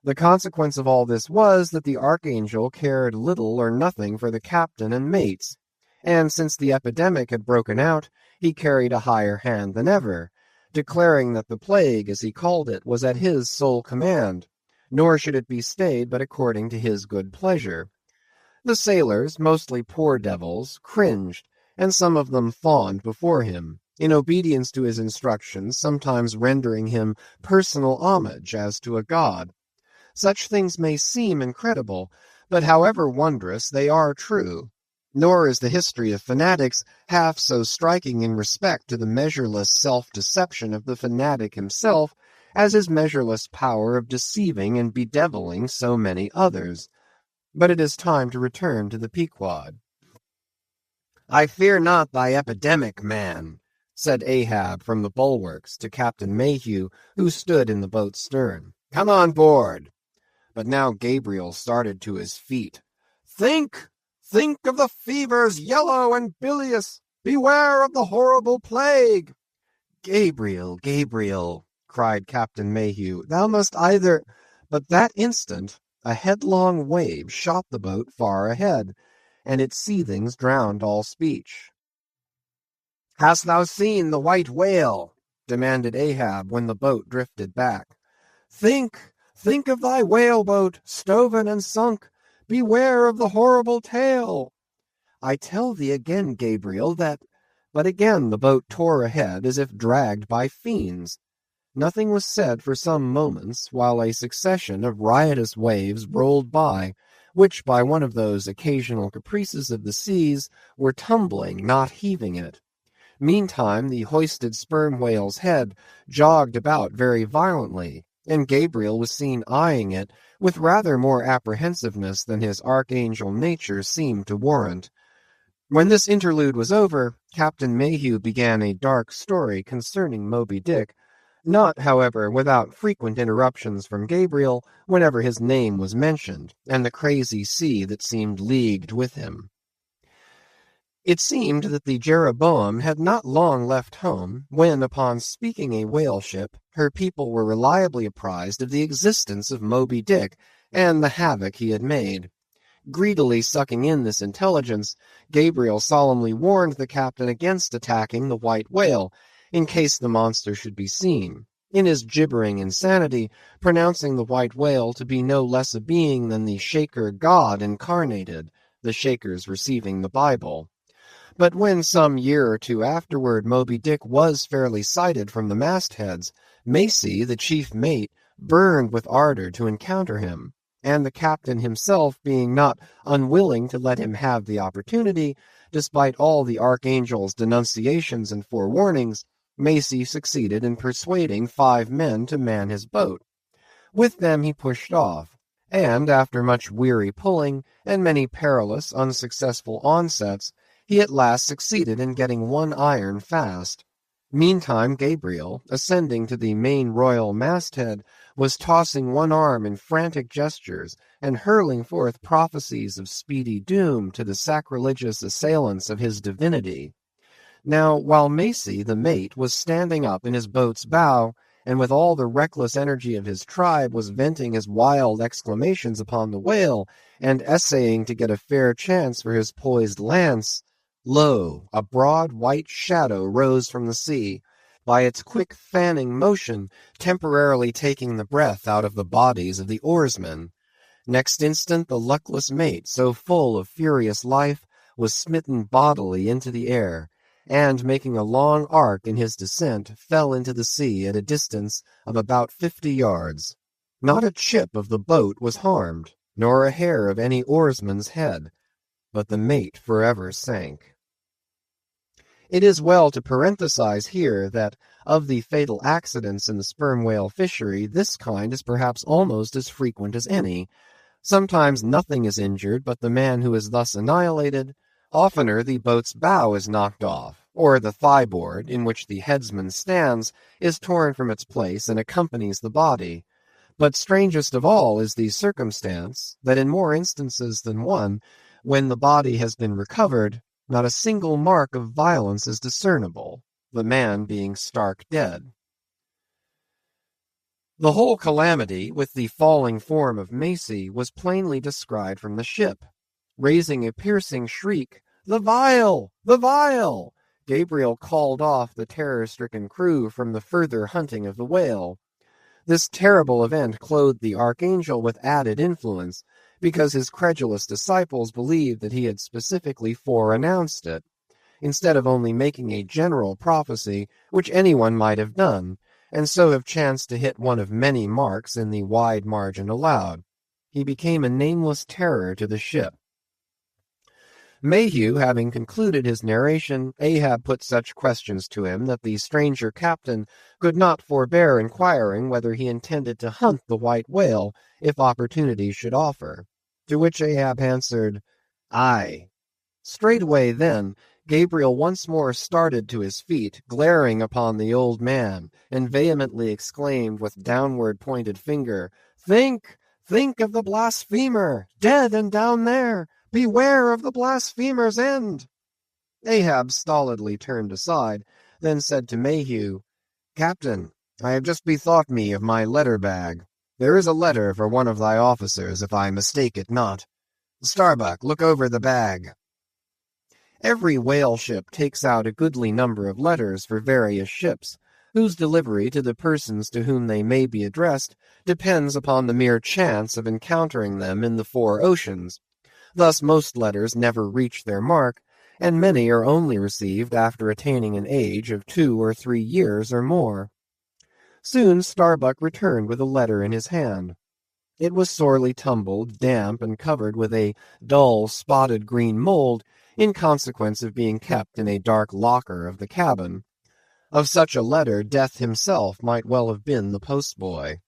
The consequence of all this was that the archangel cared little or nothing for the captain and mates, and since the epidemic had broken out, he carried a higher hand than ever, declaring that the plague, as he called it, was at his sole command, nor should it be stayed but according to his good pleasure. The sailors, mostly poor devils, cringed, and some of them fawned before him, in obedience to his instructions, sometimes rendering him personal homage as to a god. Such things may seem incredible, but however wondrous, they are true. Nor is the history of fanatics half so striking in respect to the measureless self-deception of the fanatic himself as his measureless power of deceiving and bedeviling so many others. But it is time to return to the Pequod. "I fear not thy epidemic, man," said Ahab from the bulwarks to Captain Mayhew, who stood in the boat's stern. "Come on board." But now Gabriel started to his feet. Think of the fevers yellow and bilious. Beware of the horrible plague." "Gabriel, Gabriel," cried Captain Mayhew, "thou must either—" But that instant a headlong wave shot the boat far ahead, and its seethings drowned all speech. "Hast thou seen the white whale?" demanded Ahab when the boat drifted back. Think of thy whaleboat, stoven and sunk. Beware of the horrible tale." "I tell thee again, Gabriel, that—" But again the boat tore ahead as if dragged by fiends. Nothing was said for some moments, while a succession of riotous waves rolled by, which, by one of those occasional caprices of the seas, were tumbling, not heaving it. Meantime the hoisted sperm whale's head jogged about very violently, and Gabriel was seen eyeing it with rather more apprehensiveness than his archangel nature seemed to warrant. When this interlude was over, Captain Mayhew began a dark story concerning Moby Dick, not, however, without frequent interruptions from Gabriel whenever his name was mentioned, and the crazy sea that seemed leagued with him. It seemed that the Jeroboam had not long left home, when, upon speaking a whale ship, her people were reliably apprised of the existence of Moby Dick and the havoc he had made. Greedily sucking in this intelligence, Gabriel solemnly warned the captain against attacking the white whale, in case the monster should be seen, in his gibbering insanity, pronouncing the white whale to be no less a being than the Shaker God incarnated, the Shakers receiving the Bible. But when some year or two afterward Moby Dick was fairly sighted from the mastheads, Macy, the chief mate, burned with ardor to encounter him, and the captain himself being not unwilling to let him have the opportunity, despite all the archangel's denunciations and forewarnings, Macy succeeded in persuading 5 men to man his boat. With them he pushed off, and after much weary pulling and many perilous, unsuccessful onsets, he at last succeeded in getting one iron fast. Meantime Gabriel, ascending to the main royal masthead, was tossing one arm in frantic gestures and hurling forth prophecies of speedy doom to the sacrilegious assailants of his divinity. Now, while Macy, the mate, was standing up in his boat's bow, and with all the reckless energy of his tribe was venting his wild exclamations upon the whale, and essaying to get a fair chance for his poised lance, lo, a broad white shadow rose from the sea, by its quick fanning motion temporarily taking the breath out of the bodies of the oarsmen. Next instant the luckless mate, so full of furious life, was smitten bodily into the air, and, making a long arc in his descent, fell into the sea at a distance of about 50 yards. Not a chip of the boat was harmed, nor a hair of any oarsman's head, but the mate forever sank. It is well to parenthesize here that of the fatal accidents in the sperm whale fishery, this kind is perhaps almost as frequent as any. Sometimes nothing is injured but the man who is thus annihilated. Oftener the boat's bow is knocked off, or the thigh-board, in which the headsman stands, is torn from its place and accompanies the body. But strangest of all is the circumstance that in more instances than one, when the body has been recovered, not a single mark of violence is discernible, the man being stark dead. The whole calamity, with the falling form of Macy, was plainly descried from the ship. Raising a piercing shriek, "The vial! The vial!" Gabriel called off the terror-stricken crew from the further hunting of the whale. This terrible event clothed the archangel with added influence, because his credulous disciples believed that he had specifically foreannounced it, instead of only making a general prophecy, which anyone might have done, and so have chanced to hit one of many marks in the wide margin allowed. He became a nameless terror to the ship. Mayhew having concluded his narration, Ahab put such questions to him that the stranger captain could not forbear inquiring whether he intended to hunt the white whale if opportunity should offer. To which Ahab answered, "Aye." Straightway then, Gabriel once more started to his feet, glaring upon the old man, and vehemently exclaimed with downward pointed finger, "Think! Think of the blasphemer, dead and down there! Beware of the blasphemer's end!" Ahab stolidly turned aside, then said to Mayhew, "Captain, I have just bethought me of my letter bag. There is a letter for one of thy officers, if I mistake it not. Starbuck, look over the bag." Every whale ship takes out a goodly number of letters for various ships, whose delivery to the persons to whom they may be addressed depends upon the mere chance of encountering them in the four oceans. Thus most letters never reach their mark, and many are only received after attaining an age of 2 or 3 years or more. Soon Starbuck returned with a letter in his hand. It was sorely tumbled, damp, and covered with a dull, spotted green mold, in consequence of being kept in a dark locker of the cabin. Of such a letter Death himself might well have been the postboy.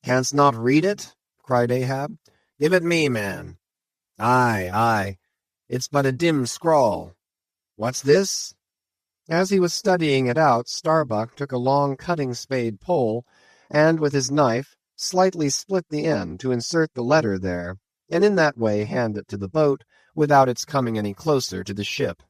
"Canst not read it?" cried Ahab. "Give it me, man." "Aye, aye, it's but a dim scrawl. What's this?" As he was studying it out, Starbuck took a long cutting-spade pole, and with his knife slightly split the end to insert the letter there, and in that way hand it to the boat, without its coming any closer to the ship.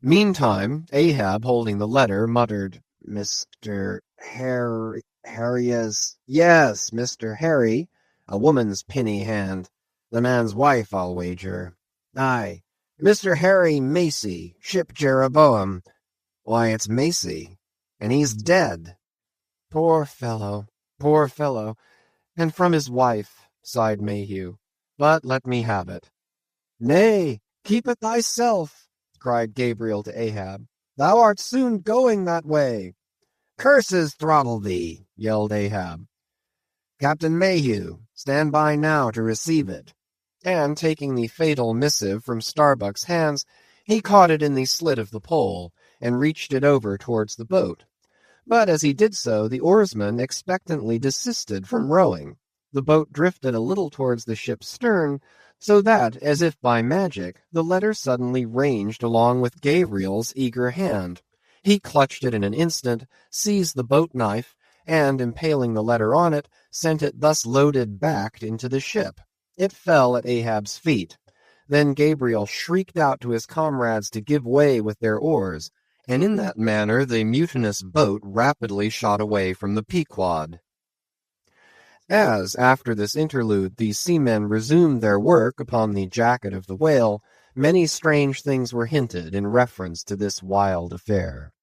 Meantime, Ahab, holding the letter, muttered, "Mr. Harry's... Yes, Mr. Harry, a woman's pinny hand. The man's wife, I'll wager. Aye, Mr. Harry Macy, ship Jeroboam. Why, it's Macy, and he's dead." Poor fellow, and from his wife," sighed Mayhew. "But let me have it." "Nay, keep it thyself," cried Gabriel to Ahab. "Thou art soon going that way." "Curses throttle thee," yelled Ahab. "Captain Mayhew, stand by now to receive it." And taking the fatal missive from Starbuck's hands, he caught it in the slit of the pole, and reached it over towards the boat. But as he did so, the oarsman expectantly desisted from rowing. The boat drifted a little towards the ship's stern, so that, as if by magic, the letter suddenly ranged along with Gabriel's eager hand. He clutched it in an instant, seized the boat-knife, and, impaling the letter on it, sent it thus loaded back into the ship. It fell at Ahab's feet. Then Gabriel shrieked out to his comrades to give way with their oars, and in that manner the mutinous boat rapidly shot away from the Pequod. As, after this interlude, the seamen resumed their work upon the jacket of the whale, many strange things were hinted in reference to this wild affair.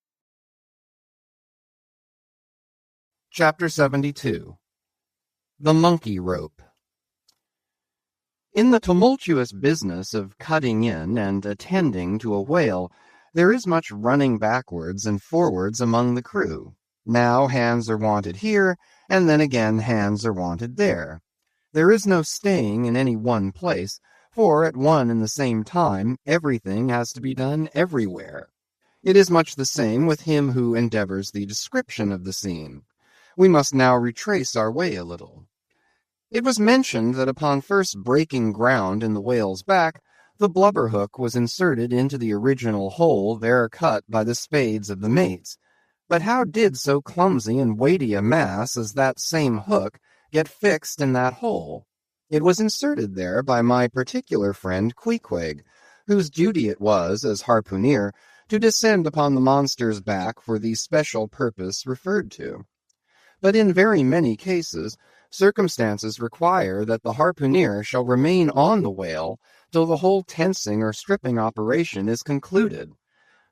Chapter 72. The Monkey Rope. In the tumultuous business of cutting in and attending to a whale, there is much running backwards and forwards among the crew. Now hands are wanted here, and then again hands are wanted there. There is no staying in any one place, for at one and the same time everything has to be done everywhere. It is much the same with him who endeavors the description of the scene. We must now retrace our way a little. It was mentioned that upon first breaking ground in the whale's back, the blubber hook was inserted into the original hole there cut by the spades of the mates. But how did so clumsy and weighty a mass as that same hook get fixed in that hole? It was inserted there by my particular friend Queequeg, whose duty it was, as harpooner, to descend upon the monster's back for the special purpose referred to. But in very many cases, circumstances require that the harpooner shall remain on the whale till the whole tensing or stripping operation is concluded.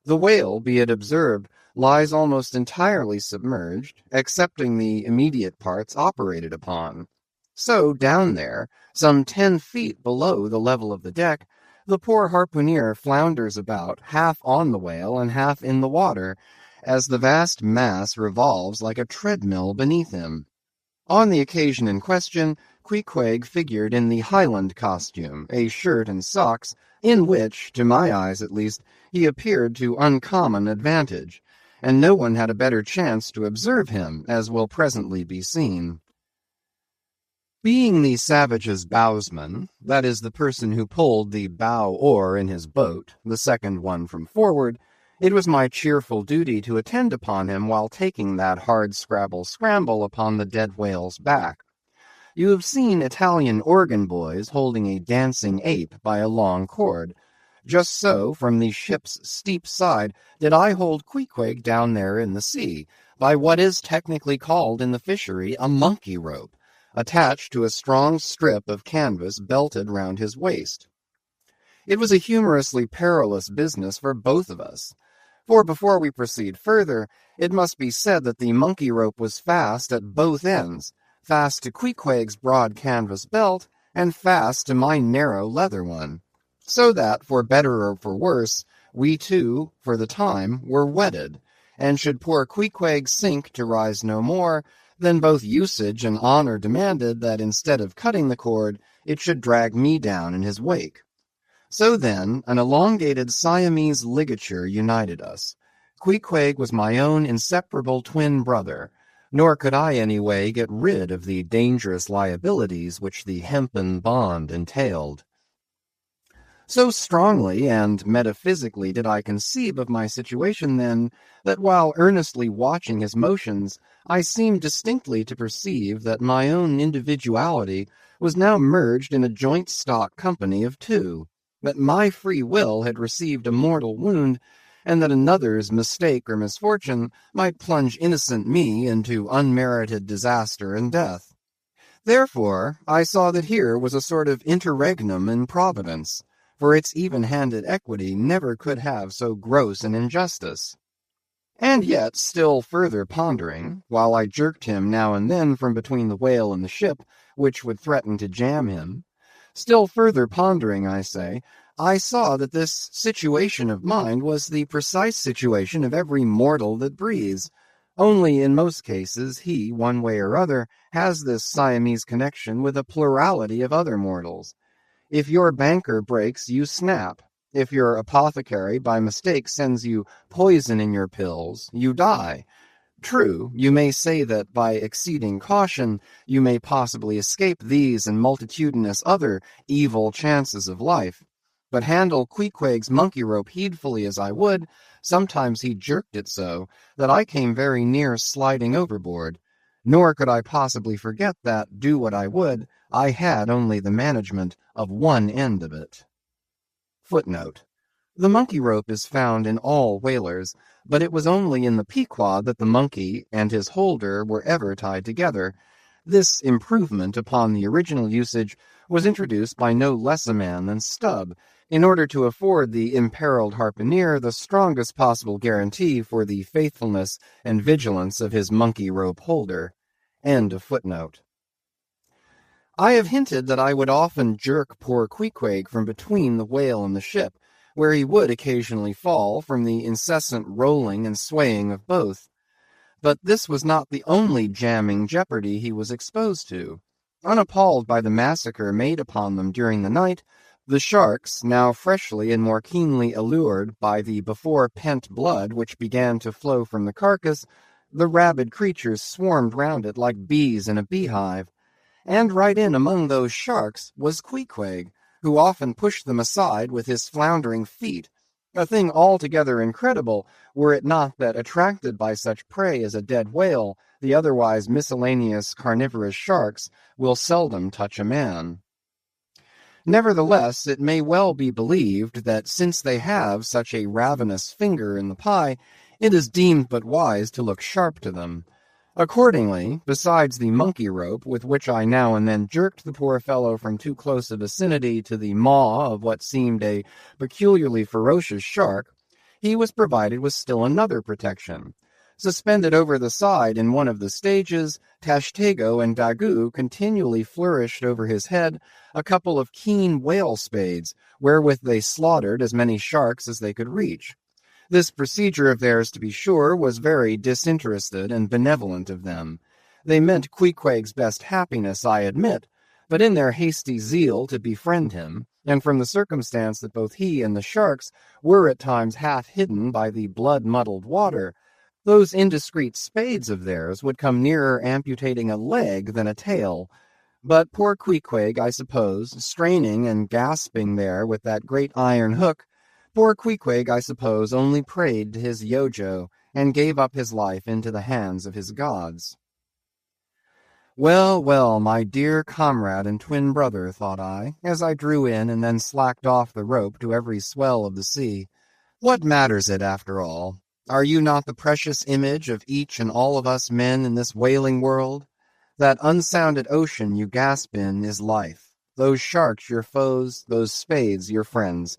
The whale, be it observed, lies almost entirely submerged, excepting the immediate parts operated upon. So down there, some 10 feet below the level of the deck, the poor harpooner flounders about, half on the whale and half in the water, as the vast mass revolves like a treadmill beneath him. On the occasion in question, Queequeg figured in the Highland costume, a shirt and socks, in which, to my eyes at least, he appeared to uncommon advantage, and no one had a better chance to observe him, as will presently be seen. Being the savage's bowsman, that is, the person who pulled the bow oar in his boat, the second one from forward, it was my cheerful duty to attend upon him while taking that hard scramble upon the dead whale's back. You have seen Italian organ boys holding a dancing ape by a long cord. Just so, from the ship's steep side, did I hold Queequeg down there in the sea, by what is technically called in the fishery a monkey rope, attached to a strong strip of canvas belted round his waist. It was a humorously perilous business for both of us. For before we proceed further, it must be said that the monkey rope was fast at both ends, fast to Queequeg's broad canvas belt, and fast to my narrow leather one, so that, for better or for worse, we two, for the time, were wedded, and should poor Queequeg sink to rise no more, then both usage and honor demanded that instead of cutting the cord, it should drag me down in his wake. So then, an elongated Siamese ligature united us. Queequeg was my own inseparable twin brother, nor could I anyway get rid of the dangerous liabilities which the hempen bond entailed. So strongly and metaphysically did I conceive of my situation then, that while earnestly watching his motions, I seemed distinctly to perceive that my own individuality was now merged in a joint stock company of two, that my free will had received a mortal wound, and that another's mistake or misfortune might plunge innocent me into unmerited disaster and death. Therefore, I saw that here was a sort of interregnum in Providence, for its even-handed equity never could have so gross an injustice. And yet, still further pondering, while I jerked him now and then from between the whale and the ship, which would threaten to jam him, still further pondering, I say, I saw that this situation of mine was the precise situation of every mortal that breathes, only in most cases he, one way or other, has this Siamese connection with a plurality of other mortals. If your banker breaks, you snap. If your apothecary by mistake sends you poison in your pills, you die. True, you may say that by exceeding caution, you may possibly escape these and multitudinous other evil chances of life. But handle Queequeg's monkey rope heedfully as I would, sometimes he jerked it so that I came very near sliding overboard. Nor could I possibly forget that, do what I would, I had only the management of one end of it. Footnote. The monkey rope is found in all whalers, but it was only in the Pequod that the monkey and his holder were ever tied together. This improvement upon the original usage was introduced by no less a man than Stubb, in order to afford the imperiled harpooner the strongest possible guarantee for the faithfulness and vigilance of his monkey rope holder. End of footnote. I have hinted that I would often jerk poor Queequeg from between the whale and the ship, where he would occasionally fall from the incessant rolling and swaying of both. But this was not the only jamming jeopardy he was exposed to. Unappalled by the massacre made upon them during the night, the sharks, now freshly and more keenly allured by the before-pent blood which began to flow from the carcass, the rabid creatures swarmed round it like bees in a beehive. And right in among those sharks was Queequeg, who often pushed them aside with his floundering feet, A thing altogether incredible, were it not that attracted by such prey as a dead whale, the otherwise miscellaneous carnivorous sharks will seldom touch a man. Nevertheless, it may well be believed that since they have such a ravenous finger in the pie, it is deemed but wise to look sharp to them. Accordingly, besides the monkey rope with which I now and then jerked the poor fellow from too close a vicinity to the maw of what seemed a peculiarly ferocious shark, he was provided with still another protection. Suspended over the side in one of the stages, Tashtego and Dagu continually flourished over his head a couple of keen whale spades, wherewith they slaughtered as many sharks as they could reach. This procedure of theirs, to be sure, was very disinterested and benevolent of them. They meant Queequeg's best happiness, I admit, but in their hasty zeal to befriend him, and from the circumstance that both he and the sharks were at times half hidden by the blood-muddled water, those indiscreet spades of theirs would come nearer amputating a leg than a tail. But poor Queequeg, I suppose, straining and gasping there with that great iron hook, poor Queequeg, I suppose, only prayed to his Yojo, and gave up his life into the hands of his gods. Well, well, my dear comrade and twin brother, thought I, as I drew in and then slacked off the rope to every swell of the sea, what matters it, after all? Are you not the precious image of each and all of us men in this wailing world? That unsounded ocean you gasp in is life, those sharks your foes, those spades your friends,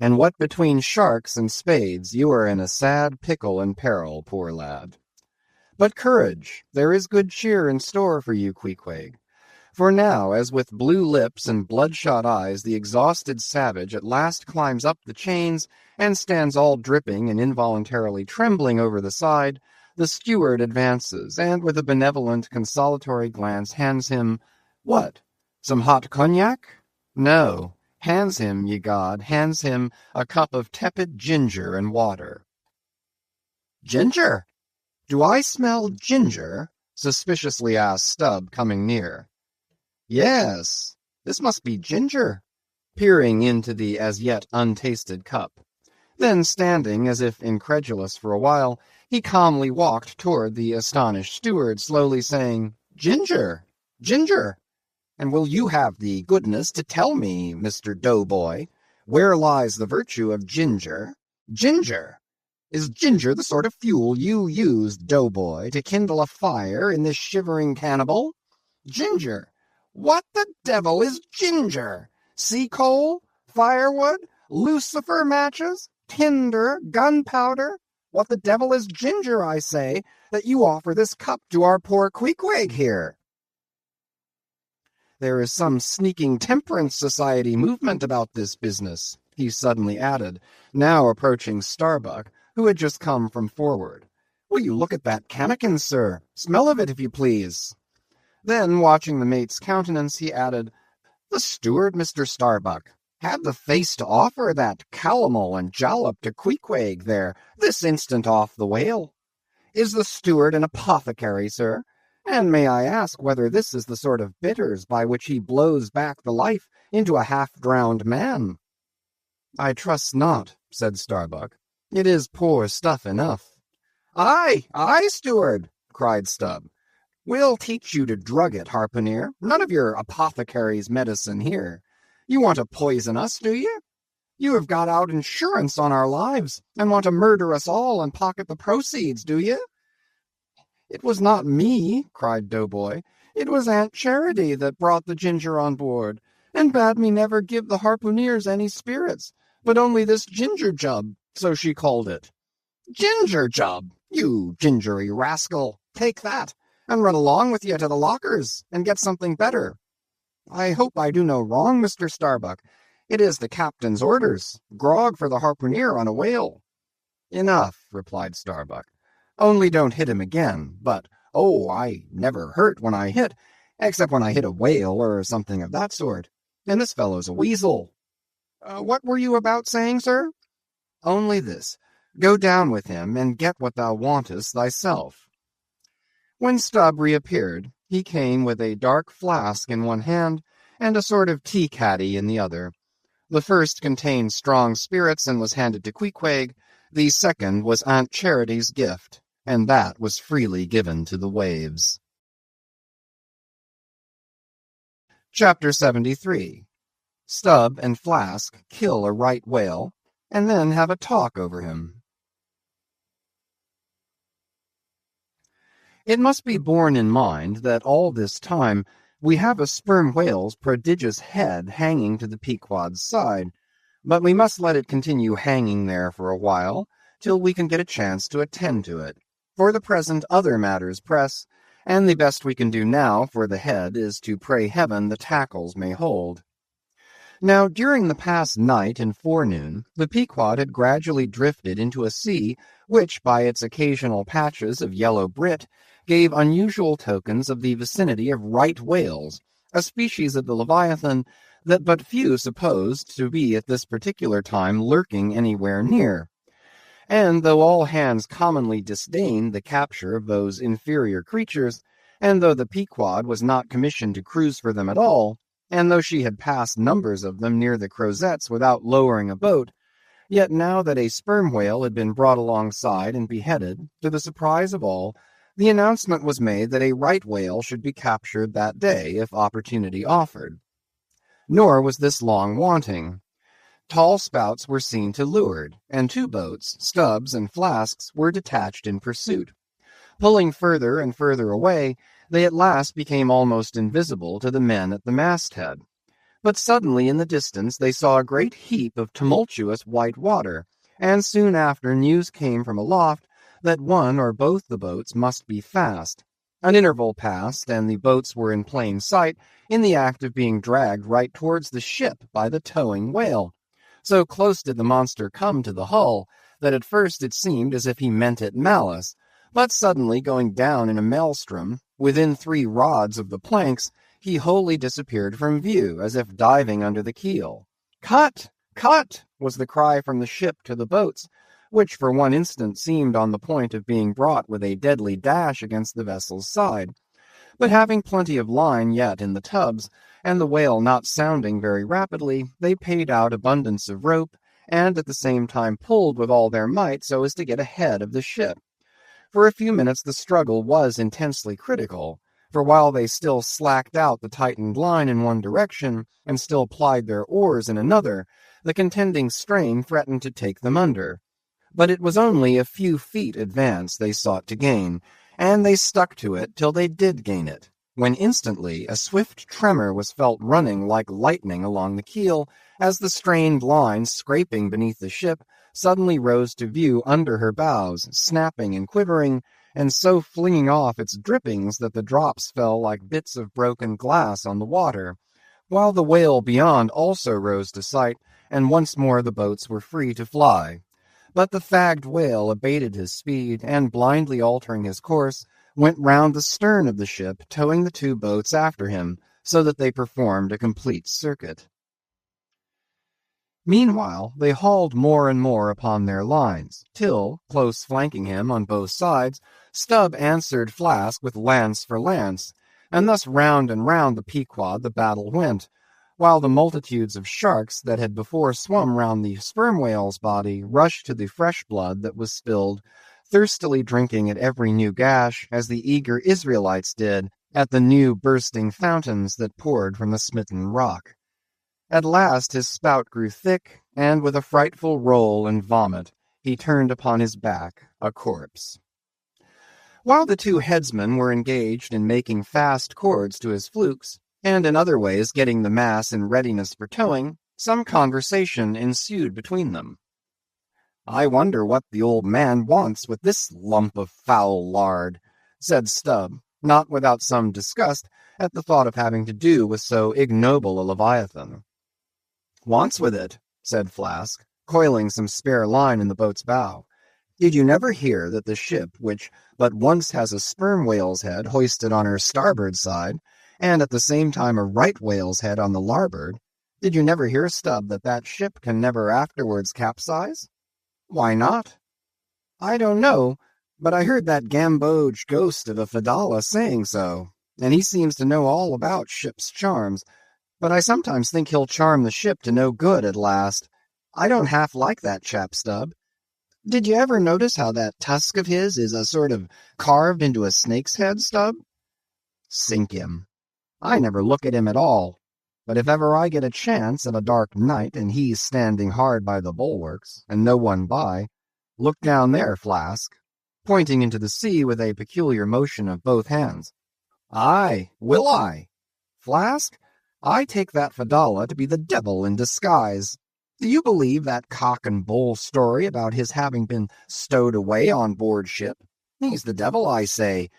and what between sharks and spades you are in a sad pickle and peril, poor lad. But courage, there is good cheer in store for you, Queequeg. For now, as with blue lips and bloodshot eyes the exhausted savage at last climbs up the chains and stands all dripping and involuntarily trembling over the side, the steward advances, and with a benevolent, consolatory glance hands him, what, some hot cognac? No, hands him, ye god, hands him a cup of tepid ginger and water. Ginger? Do I smell ginger? Suspiciously asked Stubb, coming near. Yes, this must be ginger, peering into the as yet untasted cup. Then, standing as if incredulous for a while, he calmly walked toward the astonished steward, slowly saying, Ginger, ginger, and will you have the goodness to tell me, Mr. Doughboy, where lies the virtue of ginger? Ginger! Is ginger the sort of fuel you use, Doughboy, to kindle a fire in this shivering cannibal? Ginger! What the devil is ginger? Sea coal? Firewood? Lucifer matches? Tinder? Gunpowder? What the devil is ginger, I say, that you offer this cup to our poor Queequeg here? There is some sneaking temperance society movement about this business, he suddenly added, now approaching Starbuck, who had just come from forward. Will you look at that cannikin, sir? Smell of it, if you please. Then, watching the mate's countenance, he added, The steward, Mr. Starbuck, had the face to offer that calomel and jalap to Queequeg there, this instant off the whale. Is the steward an apothecary, sir? And may I ask whether this is the sort of bitters by which he blows back the life into a half-drowned man? I trust not, said Starbuck. It is poor stuff enough. Aye, aye, steward, cried Stubb. We'll teach you to drug it, harpooner. None of your apothecary's medicine here. You want to poison us, do you? You have got out insurance on our lives, and want to murder us all and pocket the proceeds, do you? It was not me, cried Doughboy. It was Aunt Charity that brought the ginger on board, and bade me never give the harpooneers any spirits, but only this ginger jub, so she called it. Ginger jub, you gingery rascal, take that, and run along with you to the lockers, and get something better. I hope I do no wrong, Mr. Starbuck. It is the captain's orders. Grog for the harpooneer on a whale. Enough, replied Starbuck. Only don't hit him again. But, oh, I never hurt when I hit, except when I hit a whale or something of that sort. And this fellow's a weasel. What were you about saying, sir? Only this. Go down with him, and get what thou wantest thyself. When Stubb reappeared, he came with a dark flask in one hand and a sort of tea-caddy in the other. The first contained strong spirits and was handed to Queequeg. The second was Aunt Charity's gift, and that was freely given to the waves. Chapter 73. Stubb and Flask kill a right whale, and then have a talk over him. It must be borne in mind that all this time we have a sperm whale's prodigious head hanging to the Pequod's side, but we must let it continue hanging there for a while, till we can get a chance to attend to it. For the present other matters press, and the best we can do now for the head is to pray heaven the tackles may hold. Now, during the past night and forenoon, the Pequod had gradually drifted into a sea which, by its occasional patches of yellow brit, gave unusual tokens of the vicinity of right whales, a species of the Leviathan that but few supposed to be at this particular time lurking anywhere near. And though all hands commonly disdained the capture of those inferior creatures, and though the Pequod was not commissioned to cruise for them at all, and though she had passed numbers of them near the Crozettes without lowering a boat, yet now that a sperm whale had been brought alongside and beheaded, to the surprise of all, the announcement was made that a right whale should be captured that day if opportunity offered. Nor was this long wanting. Tall spouts were seen to leeward, and 2 boats, Stubbs and Flasks, were detached in pursuit. Pulling further and further away, they at last became almost invisible to the men at the masthead. But suddenly in the distance they saw a great heap of tumultuous white water, and soon after news came from aloft that one or both the boats must be fast. An interval passed, and the boats were in plain sight, in the act of being dragged right towards the ship by the towing whale. So close did the monster come to the hull, that at first it seemed as if he meant it malice, but suddenly going down in a maelstrom, within 3 rods of the planks, he wholly disappeared from view, as if diving under the keel. "Cut! Cut!" was the cry from the ship to the boats, which for one instant seemed on the point of being brought with a deadly dash against the vessel's side. But having plenty of line yet in the tubs, and the whale not sounding very rapidly, they paid out abundance of rope, and at the same time pulled with all their might so as to get ahead of the ship. For a few minutes the struggle was intensely critical, for while they still slacked out the tightened line in one direction, and still plied their oars in another, the contending strain threatened to take them under. But it was only a few feet advance they sought to gain, and they stuck to it till they did gain it, when instantly a swift tremor was felt running like lightning along the keel, as the strained line, scraping beneath the ship, suddenly rose to view under her bows, snapping and quivering, and so flinging off its drippings that the drops fell like bits of broken glass on the water, while the whale beyond also rose to sight, and once more the boats were free to fly. But the fagged whale abated his speed, and blindly altering his course, went round the stern of the ship, towing the 2 boats after him, so that they performed a complete circuit. Meanwhile they hauled more and more upon their lines, till, close flanking him on both sides, Stubb answered Flask with lance for lance, and thus round and round the Pequod the battle went, while the multitudes of sharks that had before swum round the sperm whale's body rushed to the fresh blood that was spilled, thirstily drinking at every new gash, as the eager Israelites did at the new bursting fountains that poured from the smitten rock. At last his spout grew thick, and with a frightful roll and vomit, he turned upon his back a corpse. While the 2 headsmen were engaged in making fast cords to his flukes, and in other ways getting the mass in readiness for towing, some conversation ensued between them. "I wonder what the old man wants with this lump of foul lard," said Stubb, not without some disgust at the thought of having to do with so ignoble a leviathan. "Wants with it," said Flask, coiling some spare line in the boat's bow. "Did you never hear that the ship, which but once has a sperm whale's head hoisted on her starboard side, and at the same time a right whale's head on the larboard, did you never hear, Stubb, that that ship can never afterwards capsize?" "Why not?" "I don't know, but I heard that gamboge ghost of a Fedallah saying so, and he seems to know all about ship's charms. But I sometimes think he'll charm the ship to no good at last. I don't half like that chap, Stubb. Did you ever notice how that tusk of his is a sort of carved into a snake's head, Stubb? Sink him. I never look at him at all. But if ever I get a chance of a dark night and he's standing hard by the bulwarks, and no one by, look down there, Flask, pointing into the sea with a peculiar motion of both hands. Aye, will I? Flask, I take that Fedallah to be the devil in disguise. Do you believe that cock and bull story about his having been stowed away on board ship? He's the devil, I say.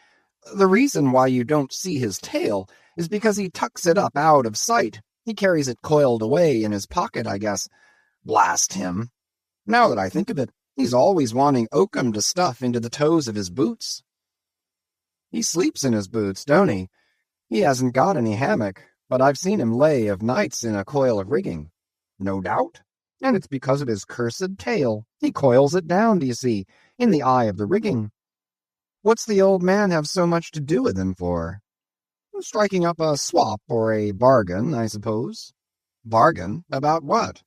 The reason why you don't see his tail is because he tucks it up out of sight. He carries it coiled away in his pocket, I guess. Blast him. Now that I think of it, he's always wanting oakum to stuff into the toes of his boots. He sleeps in his boots, don't he? He hasn't got any hammock, but I've seen him lay of nights in a coil of rigging. No doubt. And it's because of his cursed tail. He coils it down, do you see, in the eye of the rigging. What's the old man have so much to do with him for? Striking up a swap or a bargain, I suppose. Bargain? About what?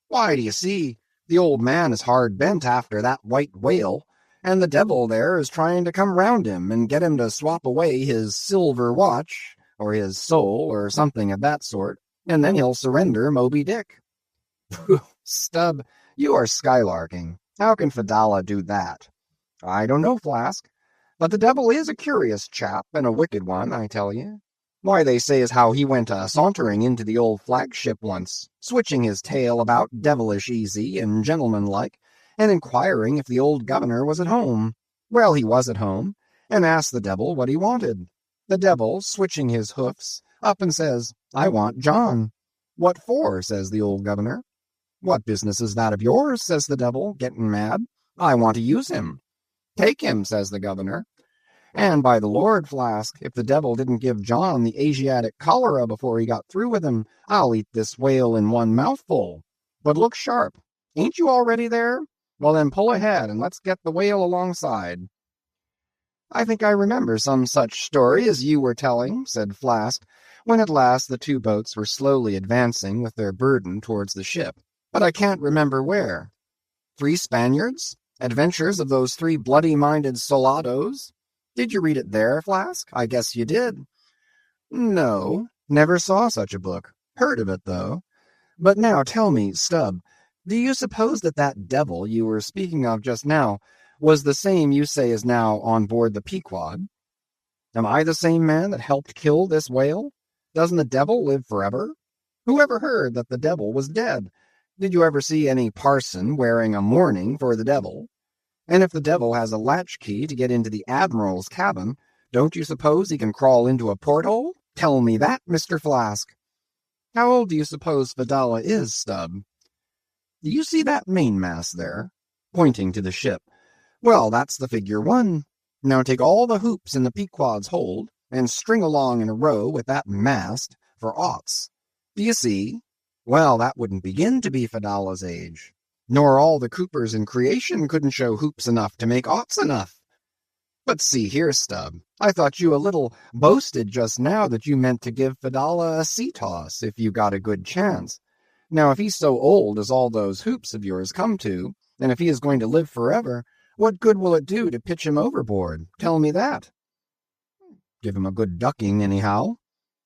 Why, do you see, the old man is hard bent after that white whale, and the devil there is trying to come round him and get him to swap away his silver watch, or his soul, or something of that sort, and then he'll surrender Moby Dick. Pooh, Stubb, you are skylarking. How can Fedallah do that? I don't know, Flask. But the devil is a curious chap, and a wicked one, I tell you. Why, they say as how he went sauntering into the old flagship once, switching his tail about devilish easy and gentlemanlike, and inquiring if the old governor was at home. Well, he was at home, and asked the devil what he wanted. The devil, switching his hoofs, up and says, I want John. What for? Says the old governor. What business is that of yours? Says the devil, getting mad. I want to use him. Take him, says the governor. And by the Lord, Flask, if the devil didn't give John the Asiatic cholera before he got through with him, I'll eat this whale in one mouthful. But look sharp. Ain't you already there? Well, then pull ahead, and let's get the whale alongside. I think I remember some such story as you were telling, said Flask, when at last the two boats were slowly advancing with their burden towards the ship. But I can't remember where. 3 Spaniards? Adventures of those 3 bloody-minded soldados? Did you read it there, Flask? I guess you did. No, never saw such a book. Heard of it, though. But now tell me, Stubb, do you suppose that that devil you were speaking of just now was the same you say is now on board the Pequod? Am I the same man that helped kill this whale? Doesn't the devil live forever? Who ever heard that the devil was dead? Did you ever see any parson wearing a mourning for the devil? And if the devil has a latchkey to get into the admiral's cabin, don't you suppose he can crawl into a porthole? Tell me that, Mr. Flask. How old do you suppose Fedallah is, Stubb? Do you see that mainmast there? Pointing to the ship. Well, that's the figure 1. Now take all the hoops in the Pequod's hold, and string along in a row with that mast for aughts. Do you see? Well, that wouldn't begin to be Fedallah's age. Nor all the coopers in creation couldn't show hoops enough to make aughts enough. But see here, Stubb, I thought you a little boasted just now that you meant to give Fedallah a sea toss if you got a good chance. Now, if he's so old as all those hoops of yours come to, and if he is going to live forever, what good will it do to pitch him overboard? Tell me that. Give him a good ducking, anyhow.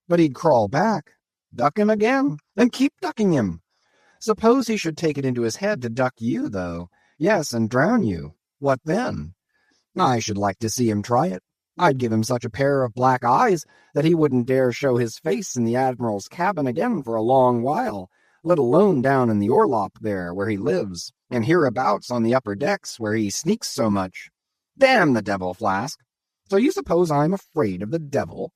But he'd crawl back. Duck him again, and keep ducking him. Suppose he should take it into his head to duck you, though. Yes, and drown you. What then? I should like to see him try it. I'd give him such a pair of black eyes that he wouldn't dare show his face in the admiral's cabin again for a long while, let alone down in the orlop there where he lives, and hereabouts on the upper decks where he sneaks so much. Damn the devil, Flask. So you suppose I'm afraid of the devil?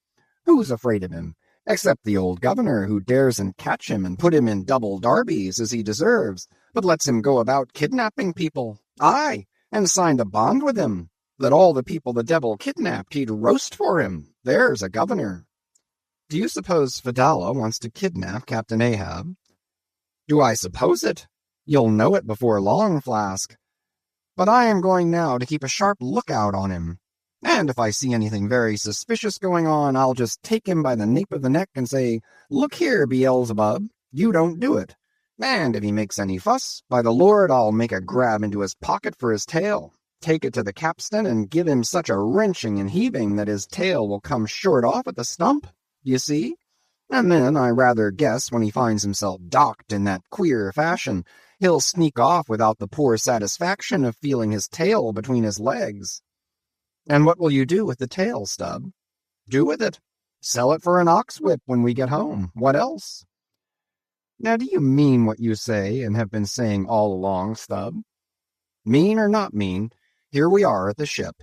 Who's afraid of him? Except the old governor, who daresn't catch him and put him in double darbies as he deserves, but lets him go about kidnapping people. Aye, and signed a bond with him, that all the people the devil kidnapped he'd roast for him. There's a governor. Do you suppose Fedallah wants to kidnap Captain Ahab? Do I suppose it? You'll know it before long, Flask. But I am going now to keep a sharp lookout on him. And if I see anything very suspicious going on, I'll just take him by the nape of the neck and say, 'Look here, Beelzebub, you don't do it.' And if he makes any fuss, by the Lord, I'll make a grab into his pocket for his tail, take it to the capstan, and give him such a wrenching and heaving that his tail will come short off at the stump. You see? And then I rather guess when he finds himself docked in that queer fashion, he'll sneak off without the poor satisfaction of feeling his tail between his legs." "And what will you do with the tail, Stubb?" "Do with it? Sell it for an ox whip when we get home. What else?" "Now do you mean what you say and have been saying all along, Stubb?" "Mean or not mean, here we are at the ship."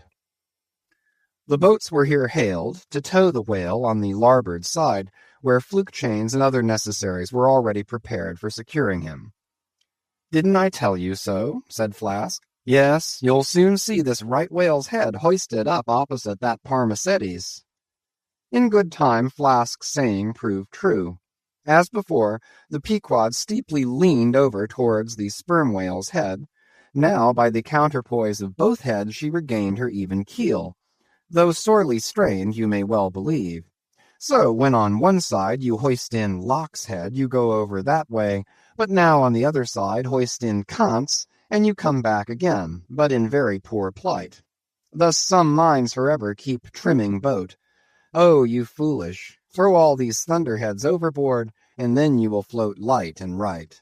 The boats were here hailed to tow the whale on the larboard side, where fluke chains and other necessaries were already prepared for securing him. "Didn't I tell you so?" said Flask. "Yes, you'll soon see this right whale's head hoisted up opposite that Parmacetti's." In good time Flask's saying proved true. As before, the Pequod steeply leaned over towards the sperm whale's head. Now, by the counterpoise of both heads, she regained her even keel, though sorely strained, you may well believe. So, when on one side you hoist in Locke's head, you go over that way, but now on the other side hoist in Kant's, and you come back again, but in very poor plight. Thus some minds forever keep trimming boat. Oh, you foolish, throw all these thunderheads overboard, and then you will float light and right.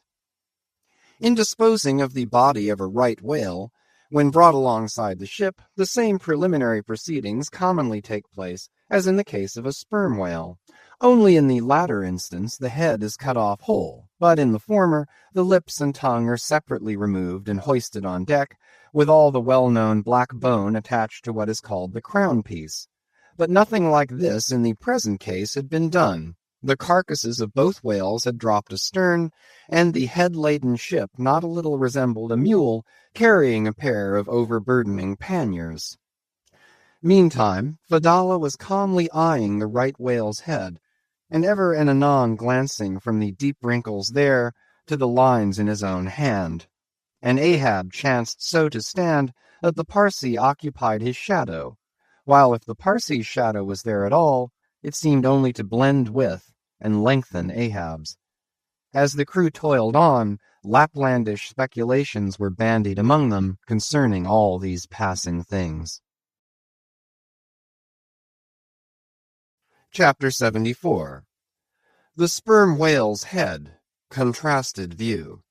In disposing of the body of a right whale, when brought alongside the ship, the same preliminary proceedings commonly take place as in the case of a sperm whale. Only in the latter instance the head is cut off whole, but in the former the lips and tongue are separately removed and hoisted on deck, with all the well-known black bone attached to what is called the crown piece. But nothing like this in the present case had been done. The carcasses of both whales had dropped astern, and the head-laden ship not a little resembled a mule carrying a pair of overburdening panniers. Meantime, Fedallah was calmly eyeing the right whale's head, and ever and anon glancing from the deep wrinkles there to the lines in his own hand. And Ahab chanced so to stand that the Parsee occupied his shadow, while if the Parsee's shadow was there at all, it seemed only to blend with and lengthen Ahab's. As the crew toiled on, Laplandish speculations were bandied among them concerning all these passing things. Chapter 74. The Sperm Whale's Head, Contrasted View.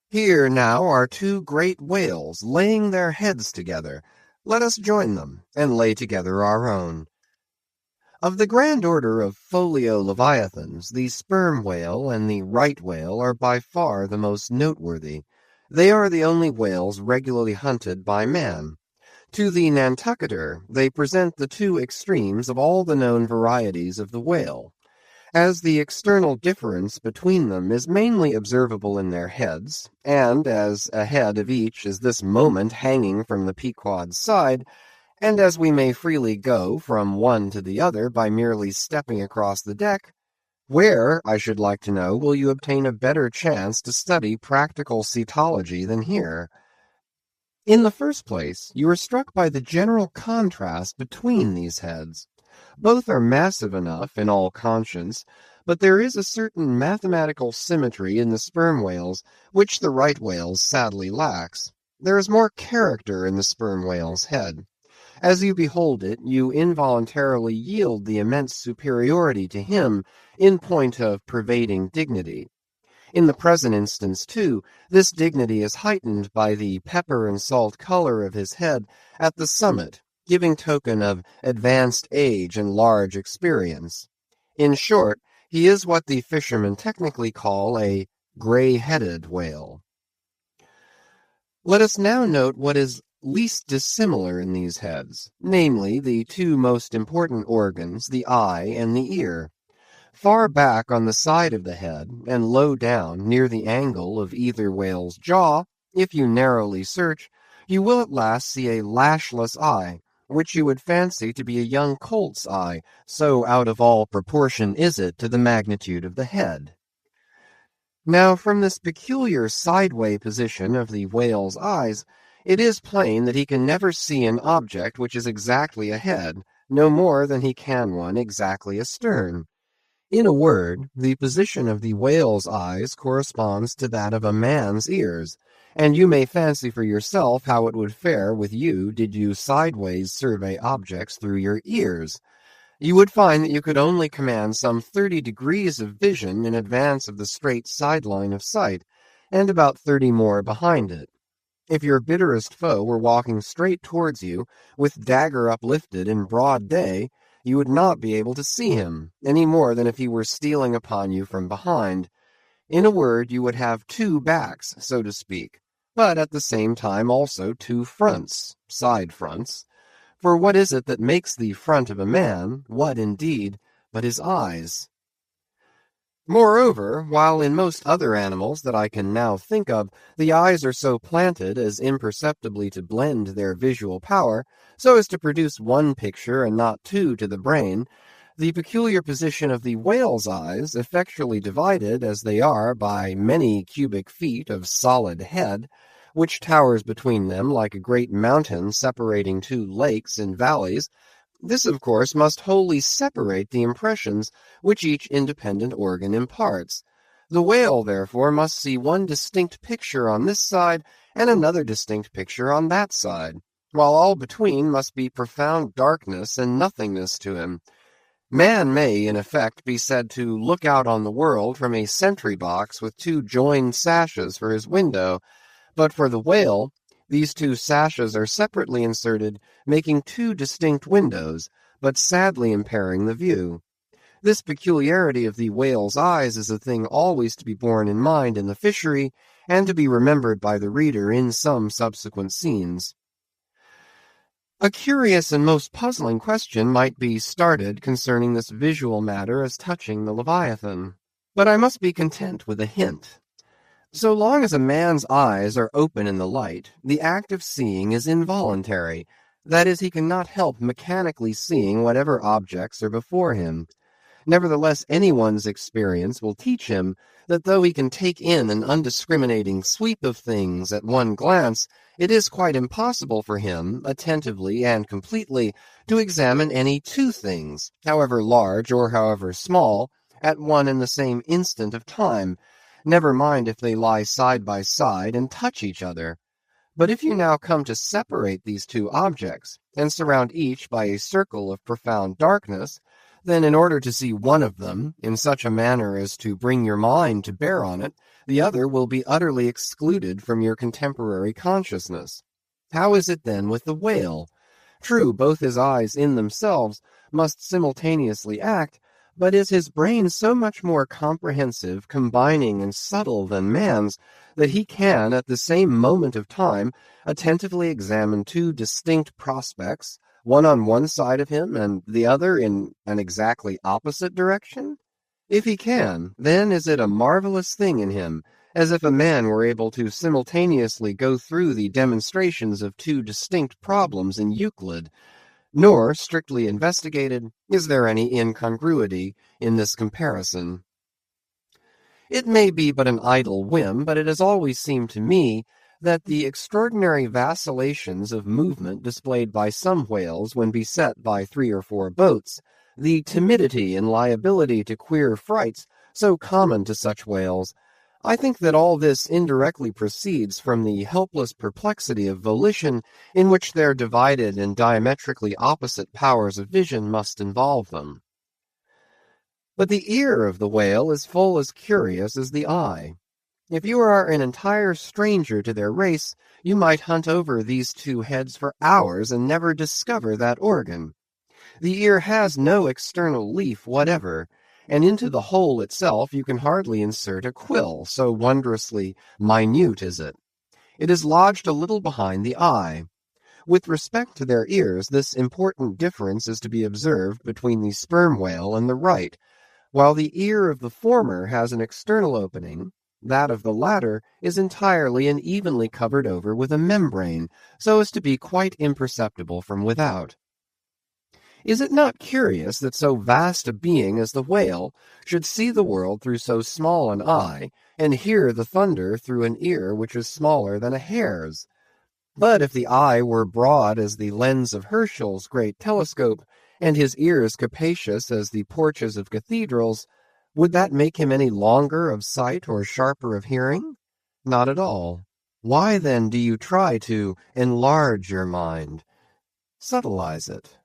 Here now are two great whales laying their heads together. Let us join them, and lay together our own. Of the grand order of folio leviathans, the sperm whale and the right whale are by far the most noteworthy. They are the only whales regularly hunted by man. To the Nantucketer, they present the two extremes of all the known varieties of the whale. As the external difference between them is mainly observable in their heads, and as a head of each is this moment hanging from the Pequod's side, and as we may freely go from one to the other by merely stepping across the deck, where, I should like to know, will you obtain a better chance to study practical cetology than here? In the first place, you are struck by the general contrast between these heads. Both are massive enough in all conscience, but there is a certain mathematical symmetry in the sperm whales which the right whale's sadly lacks. There is more character in the sperm whale's head. As you behold it, you involuntarily yield the immense superiority to him in point of pervading dignity. In the present instance, too, this dignity is heightened by the pepper and salt color of his head at the summit, giving token of advanced age and large experience. In short, he is what the fishermen technically call a gray-headed whale. Let us now note what is least dissimilar in these heads, namely the two most important organs, the eye and the ear. Far back on the side of the head, and low down near the angle of either whale's jaw, if you narrowly search, you will at last see a lashless eye, which you would fancy to be a young colt's eye, so out of all proportion is it to the magnitude of the head. Now from this peculiar sideway position of the whale's eyes, It is plain that he can never see an object which is exactly ahead, no more than he can one exactly astern. In a word, the position of the whale's eyes corresponds to that of a man's ears, and you may fancy for yourself how it would fare with you did you sideways survey objects through your ears. You would find that you could only command some 30 degrees of vision in advance of the straight sideline of sight, and about 30 more behind it. If your bitterest foe were walking straight towards you, with dagger uplifted in broad day, you would not be able to see him, any more than if he were stealing upon you from behind. In a word, you would have two backs, so to speak, but at the same time also two fronts, side fronts. For what is it that makes the front of a man, what indeed, but his eyes? Moreover, while in most other animals that I can now think of, the eyes are so planted as imperceptibly to blend their visual power, so as to produce one picture and not two to the brain, the peculiar position of the whale's eyes, effectually divided as they are by many cubic feet of solid head, which towers between them like a great mountain separating two lakes and valleys, this, of course, must wholly separate the impressions which each independent organ imparts. The whale, therefore, must see one distinct picture on this side and another distinct picture on that side, while all between must be profound darkness and nothingness to him. Man may, in effect, be said to look out on the world from a sentry box with two joined sashes for his window, but for the whale, these two sashes are separately inserted, making two distinct windows, but sadly impairing the view. This peculiarity of the whale's eyes is a thing always to be borne in mind in the fishery, and to be remembered by the reader in some subsequent scenes. A curious and most puzzling question might be started concerning this visual matter as touching the Leviathan, but I must be content with a hint. So long as a man's eyes are open in the light, the act of seeing is involuntary. That is, he cannot help mechanically seeing whatever objects are before him. Nevertheless, anyone's experience will teach him that though he can take in an undiscriminating sweep of things at one glance, it is quite impossible for him, attentively and completely, to examine any two things, however large or however small, at one and the same instant of time, never mind if they lie side by side and touch each other. But if you now come to separate these two objects, and surround each by a circle of profound darkness, then in order to see one of them, in such a manner as to bring your mind to bear on it, the other will be utterly excluded from your contemporary consciousness. How is it then with the whale? True, both his eyes in themselves must simultaneously act, but is his brain so much more comprehensive, combining, and subtle than man's, that he can, at the same moment of time, attentively examine two distinct prospects, one on one side of him and the other in an exactly opposite direction? If he can, then is it a marvelous thing in him, as if a man were able to simultaneously go through the demonstrations of two distinct problems in Euclid. Nor, strictly investigated, is there any incongruity in this comparison. It may be but an idle whim, but it has always seemed to me that the extraordinary vacillations of movement displayed by some whales when beset by 3 or 4 boats, the timidity and liability to queer frights so common to such whales, I think that all this indirectly proceeds from the helpless perplexity of volition in which their divided and diametrically opposite powers of vision must involve them. But the ear of the whale is full as curious as the eye. If you are an entire stranger to their race, you might hunt over these two heads for hours and never discover that organ. The ear has no external leaf whatever, and into the hole itself you can hardly insert a quill, so wondrously minute is it. It is lodged a little behind the eye. With respect to their ears, this important difference is to be observed between the sperm whale and the right. While the ear of the former has an external opening, that of the latter is entirely and evenly covered over with a membrane, so as to be quite imperceptible from without. Is it not curious that so vast a being as the whale should see the world through so small an eye, and hear the thunder through an ear which is smaller than a hare's? But if the eye were broad as the lens of Herschel's great telescope, and his ears capacious as the porches of cathedrals, would that make him any longer of sight or sharper of hearing? Not at all. Why then do you try to enlarge your mind, subtleize it?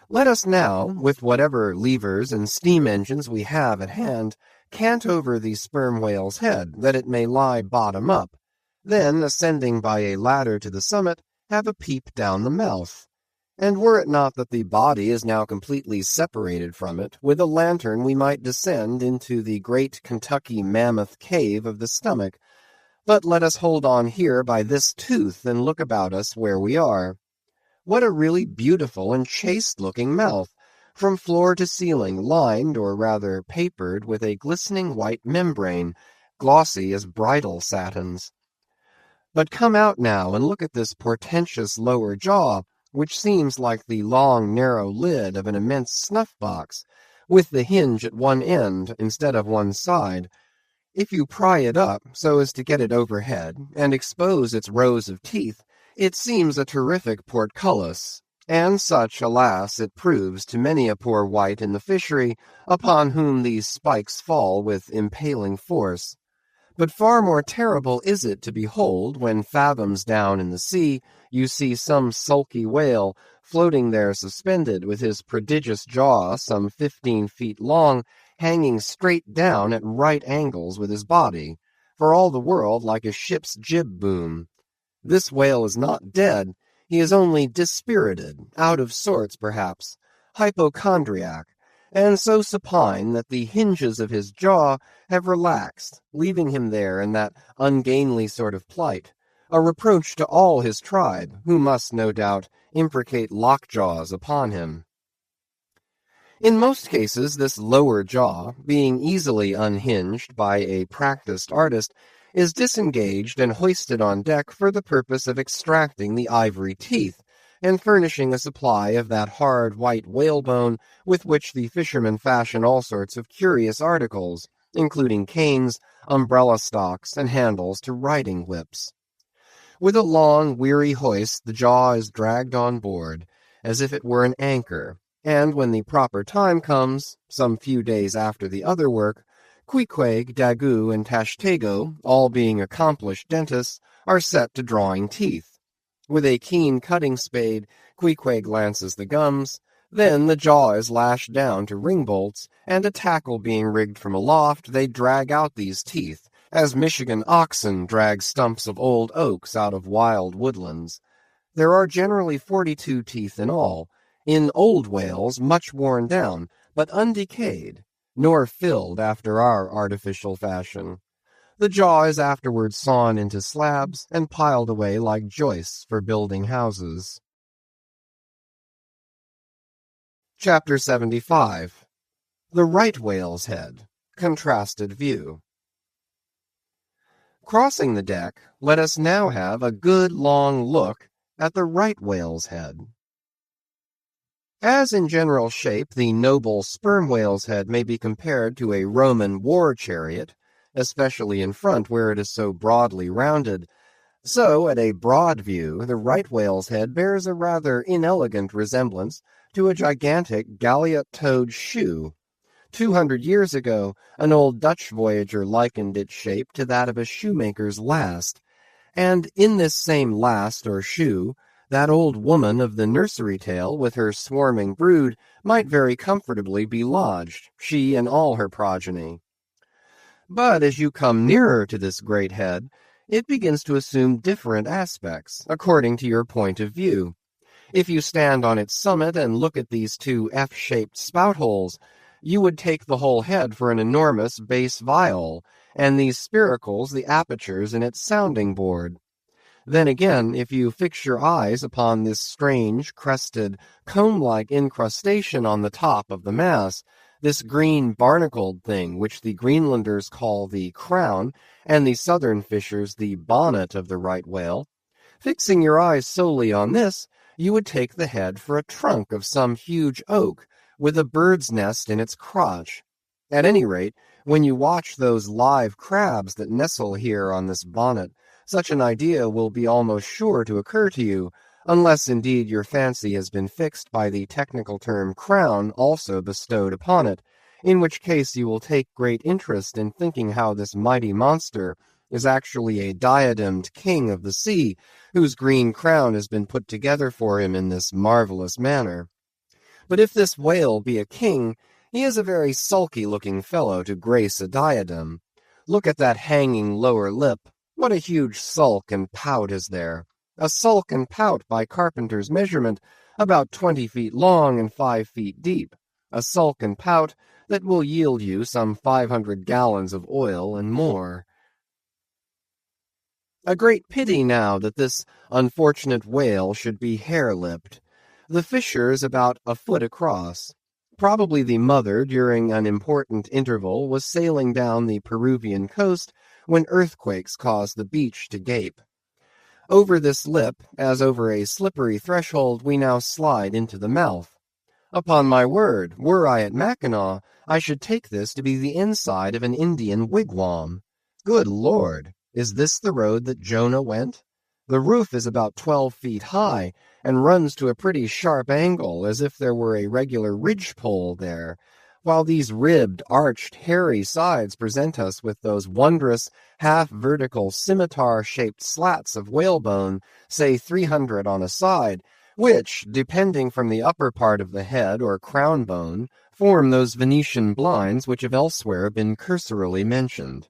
Let us now, with whatever levers and steam engines we have at hand, cant over the sperm whale's head, that it may lie bottom up. Then, ascending by a ladder to the summit, have a peep down the mouth. And were it not that the body is now completely separated from it, with a lantern we might descend into the great Kentucky mammoth cave of the stomach. But let us hold on here by this tooth and look about us where we are. What a really beautiful and chaste-looking mouth, from floor to ceiling, lined, or rather papered, with a glistening white membrane, glossy as bridal satins. But come out now and look at this portentous lower jaw, which seems like the long, narrow lid of an immense snuff-box, with the hinge at one end instead of one side. If you pry it up so as to get it overhead, and expose its rows of teeth, it seems a terrific portcullis, and such, alas, it proves to many a poor wight in the fishery, upon whom these spikes fall with impaling force. But far more terrible is it to behold, when fathoms down in the sea you see some sulky whale floating there suspended, with his prodigious jaw, some 15 feet long, hanging straight down at right angles with his body, for all the world like a ship's jib boom. This whale is not dead, he is only dispirited, out of sorts perhaps, hypochondriac, and so supine that the hinges of his jaw have relaxed, leaving him there in that ungainly sort of plight, a reproach to all his tribe, who must, no doubt, imprecate lockjaws upon him. In most cases, this lower jaw, being easily unhinged by a practiced artist, is disengaged and hoisted on deck for the purpose of extracting the ivory teeth, and furnishing a supply of that hard white whalebone with which the fishermen fashion all sorts of curious articles, including canes, umbrella stalks, and handles to riding whips. With a long, weary hoist, the jaw is dragged on board, as if it were an anchor, and when the proper time comes, some few days after the other work, Queequeg, Daggoo, and Tashtego, all being accomplished dentists, are set to drawing teeth. With a keen cutting spade, Queequeg lances the gums, then the jaw is lashed down to ring bolts, and a tackle being rigged from aloft, they drag out these teeth, as Michigan oxen drag stumps of old oaks out of wild woodlands. There are generally 42 teeth in all, in old whales much worn down, but undecayed, nor filled after our artificial fashion. The jaw is afterwards sawn into slabs and piled away like joists for building houses. Chapter 75. The Right Whale's Head. Contrasted View. Crossing the deck, let us now have a good long look at the right whale's head. As in general shape the noble sperm whale's head may be compared to a Roman war chariot, especially in front where it is so broadly rounded, so at a broad view the right whale's head bears a rather inelegant resemblance to a gigantic galliot-toed shoe. 200 years ago, an old Dutch voyager likened its shape to that of a shoemaker's last, and in this same last or shoe, that old woman of the nursery tale with her swarming brood might very comfortably be lodged, she and all her progeny. But as you come nearer to this great head, it begins to assume different aspects, according to your point of view. If you stand on its summit and look at these two F-shaped spout holes, you would take the whole head for an enormous bass viol, and these spiracles the apertures in its sounding board. Then again, if you fix your eyes upon this strange, crested, comb-like incrustation on the top of the mass, this green barnacled thing which the Greenlanders call the crown, and the southern fishers the bonnet of the right whale, fixing your eyes solely on this, you would take the head for a trunk of some huge oak, with a bird's nest in its crotch. At any rate, when you watch those live crabs that nestle here on this bonnet, Such an idea will be almost sure to occur to you, unless indeed your fancy has been fixed by the technical term crown also bestowed upon it, in which case you will take great interest in thinking how this mighty monster is actually a diademed king of the sea, whose green crown has been put together for him in this marvelous manner. But if this whale be a king, he is a very sulky-looking fellow to grace a diadem. Look at that hanging lower lip. What a huge sulk and pout is there! A sulk and pout by carpenter's measurement, about 20 feet long and 5 feet deep. A sulk and pout that will yield you some 500 gallons of oil and more. A great pity now that this unfortunate whale should be hare-lipped. The fissure is about a foot across. Probably the mother, during an important interval, was sailing down the Peruvian coast when earthquakes caused the beach to gape. Over this lip, as over a slippery threshold, we now slide into the mouth. Upon my word, were I at Mackinac, I should take this to be the inside of an Indian wigwam. Good Lord! Is this the road that Jonah went? The roof is about 12 feet high, and runs to a pretty sharp angle, as if there were a regular ridgepole there, while these ribbed, arched, hairy sides present us with those wondrous, half-vertical, scimitar-shaped slats of whalebone, say 300 on a side, which, depending from the upper part of the head or crown bone, form those Venetian blinds which have elsewhere been cursorily mentioned.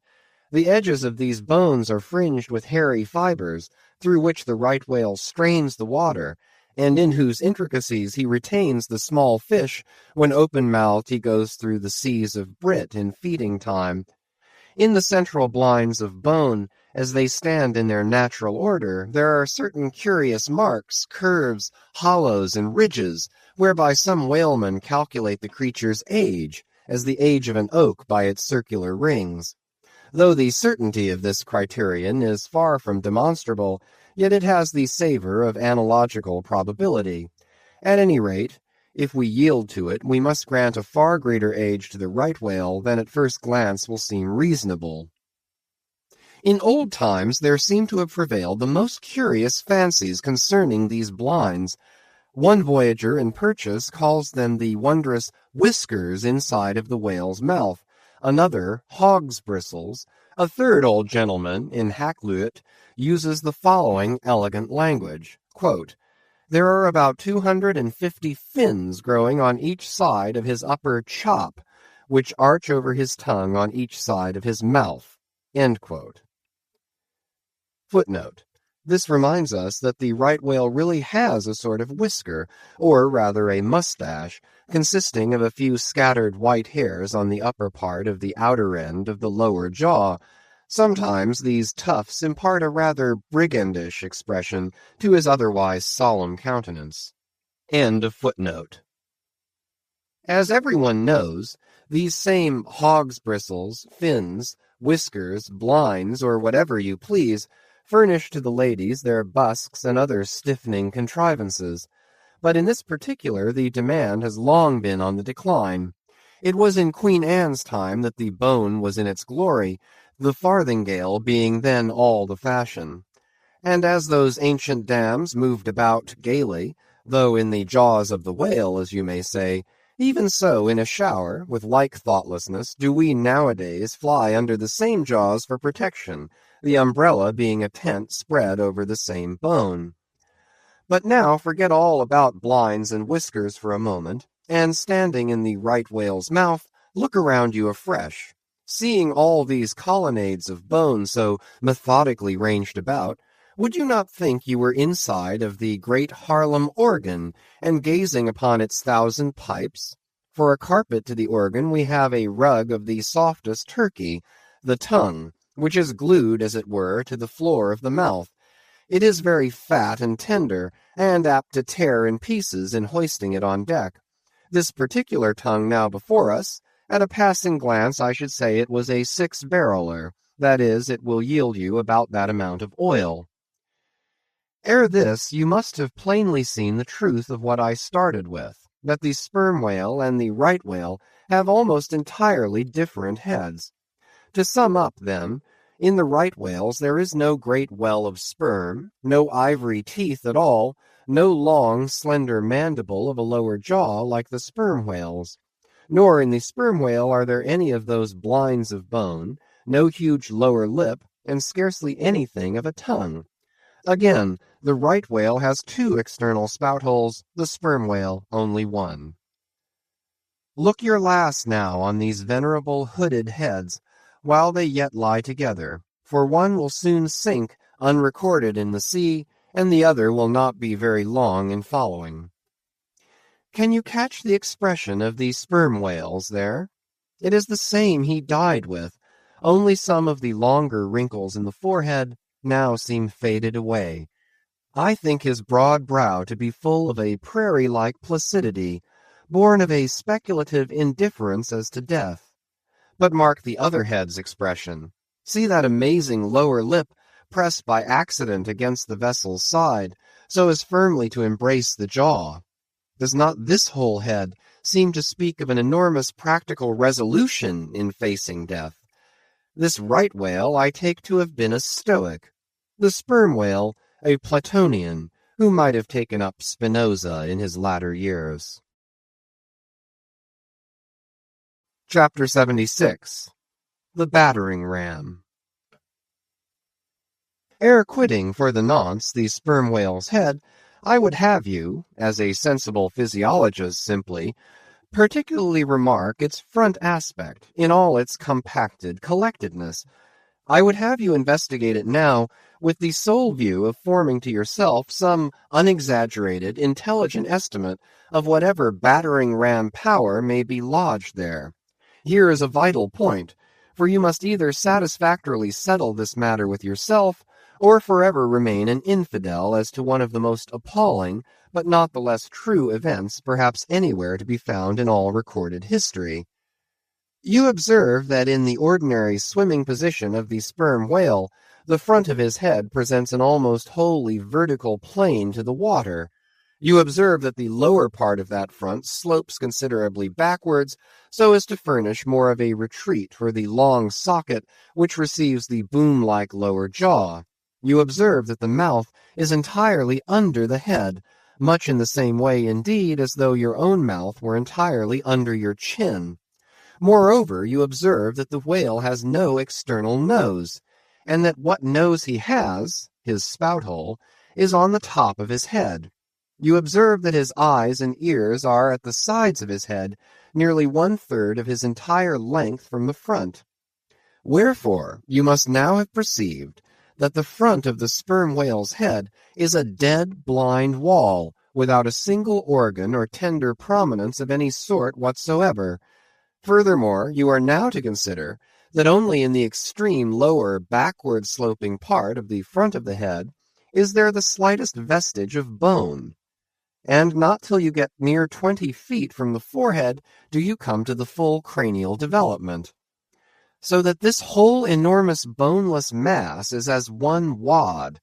The edges of these bones are fringed with hairy fibers, through which the right whale strains the water, and in whose intricacies he retains the small fish when open-mouthed he goes through the seas of brit in feeding time. In the central blinds of bone, as they stand in their natural order, there are certain curious marks, curves, hollows, and ridges, whereby some whalemen calculate the creature's age, as the age of an oak by its circular rings. Though the certainty of this criterion is far from demonstrable, yet it has the savor of analogical probability. At any rate, if we yield to it, we must grant a far greater age to the right whale than at first glance will seem reasonable. In old times there seem to have prevailed the most curious fancies concerning these blinds. One voyager in Purchas calls them the wondrous whiskers inside of the whale's mouth, another hog's bristles. A third old gentleman in Hakluyt uses the following elegant language, quote, "There are about 250 fins growing on each side of his upper chop, which arch over his tongue on each side of his mouth." End quote. Footnote. This reminds us that the right whale really has a sort of whisker, or rather a mustache, consisting of a few scattered white hairs on the upper part of the outer end of the lower jaw. Sometimes these tufts impart a rather brigandish expression to his otherwise solemn countenance. End of footnote. As everyone knows, these same hog's bristles, fins, whiskers, blinds, or whatever you please, furnish to the ladies their busks and other stiffening contrivances. But in this particular the demand has long been on the decline. It was in Queen Anne's time that the bone was in its glory, the farthingale being then all the fashion. And as those ancient dams moved about gaily, though in the jaws of the whale, as you may say, even so in a shower, with like thoughtlessness, do we nowadays fly under the same jaws for protection, the umbrella being a tent spread over the same bone. But now forget all about blinds and whiskers for a moment, and standing in the right whale's mouth, look around you afresh. Seeing all these colonnades of bone so methodically ranged about, would you not think you were inside of the great Harlem organ, and gazing upon its 1,000 pipes? For a carpet to the organ we have a rug of the softest Turkey, the tongue, which is glued, as it were, to the floor of the mouth. It is very fat and tender, and apt to tear in pieces in hoisting it on deck. This particular tongue now before us, at a passing glance I should say it was a 6-barreler, that is, it will yield you about that amount of oil. Ere this, you must have plainly seen the truth of what I started with, that the sperm whale and the right whale have almost entirely different heads. To sum up, then, In the right whales there is no great well of sperm, no ivory teeth at all, no long, slender mandible of a lower jaw like the sperm whales. Nor in the sperm whale are there any of those blinds of bone, no huge lower lip, and scarcely anything of a tongue. Again, the right whale has 2 external spout holes, the sperm whale only 1. Look your last now on these venerable hooded heads, while they yet lie together, for one will soon sink unrecorded in the sea, and the other will not be very long in following. Can you catch the expression of the sperm whales there? It is the same he died with, only some of the longer wrinkles in the forehead now seem faded away. I think his broad brow to be full of a prairie-like placidity, born of a speculative indifference as to death. But mark the other head's expression. See that amazing lower lip pressed by accident against the vessel's side, so as firmly to embrace the jaw. Does not this whole head seem to speak of an enormous practical resolution in facing death? This right whale I take to have been a Stoic, the sperm whale a Platonian, who might have taken up Spinoza in his latter years. Chapter 76. The Battering Ram. Ere quitting for the nonce the sperm whale's head, I would have you, as a sensible physiologist simply, particularly remark its front aspect in all its compacted collectedness. I would have you investigate it now with the sole view of forming to yourself some unexaggerated, intelligent estimate of whatever battering ram power may be lodged there. Here is a vital point, for you must either satisfactorily settle this matter with yourself, or forever remain an infidel as to one of the most appalling, but not the less true events perhaps anywhere to be found in all recorded history. You observe that in the ordinary swimming position of the sperm whale, the front of his head presents an almost wholly vertical plane to the water. You observe that the lower part of that front slopes considerably backwards, so as to furnish more of a retreat for the long socket which receives the boom-like lower jaw. You observe that the mouth is entirely under the head, much in the same way indeed as though your own mouth were entirely under your chin. Moreover, you observe that the whale has no external nose, and that what nose he has, his spout-hole, is on the top of his head. You observe that his eyes and ears are at the sides of his head, nearly 1/3 of his entire length from the front. Wherefore, you must now have perceived that the front of the sperm whale's head is a dead, blind wall, without a single organ or tender prominence of any sort whatsoever. Furthermore, you are now to consider that only in the extreme lower backward-sloping part of the front of the head is there the slightest vestige of bone, and not till you get near 20 feet from the forehead do you come to the full cranial development. So that this whole enormous boneless mass is as one wad.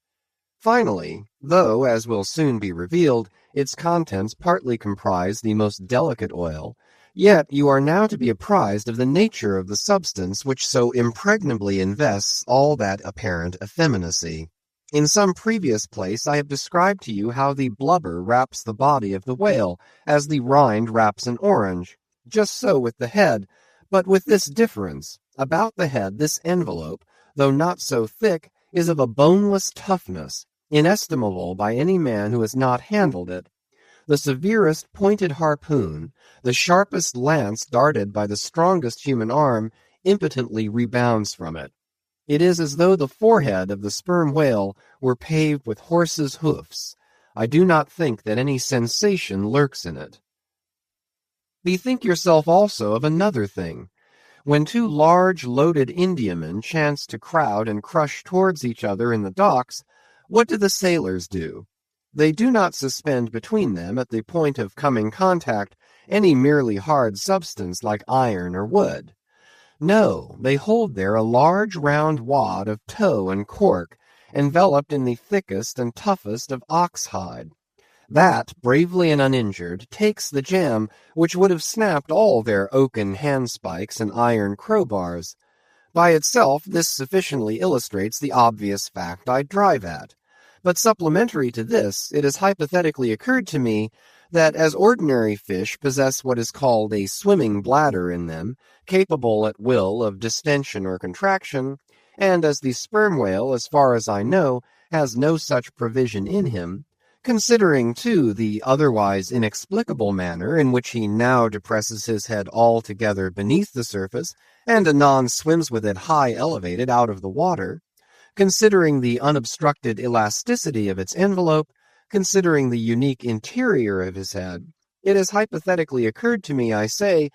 Finally, though, as will soon be revealed, its contents partly comprise the most delicate oil, yet you are now to be apprised of the nature of the substance which so impregnably invests all that apparent effeminacy. In some previous place I have described to you how the blubber wraps the body of the whale, as the rind wraps an orange. Just so with the head, but with this difference. About the head this envelope, though not so thick, is of a boneless toughness, inestimable by any man who has not handled it. The severest pointed harpoon, the sharpest lance darted by the strongest human arm, impotently rebounds from it. It is as though the forehead of the sperm whale were paved with horses' hoofs. I do not think that any sensation lurks in it. Bethink yourself also of another thing. When 2 large loaded Indiamen chance to crowd and crush towards each other in the docks, what do the sailors do? They do not suspend between them at the point of coming contact any merely hard substance like iron or wood. No, they hold there a large round wad of tow and cork, enveloped in the thickest and toughest of ox-hide. That, bravely and uninjured, takes the jam which would have snapped all their oaken handspikes and iron crowbars. By itself, this sufficiently illustrates the obvious fact I drive at. But supplementary to this, it has hypothetically occurred to me that as ordinary fish possess what is called a swimming bladder in them, capable at will of distension or contraction, and as the sperm whale, as far as I know, has no such provision in him, considering, too, the otherwise inexplicable manner in which he now depresses his head altogether beneath the surface, and anon swims with it high elevated out of the water, considering the unobstructed elasticity of its envelope, considering the unique interior of his head, it has hypothetically occurred to me, I say,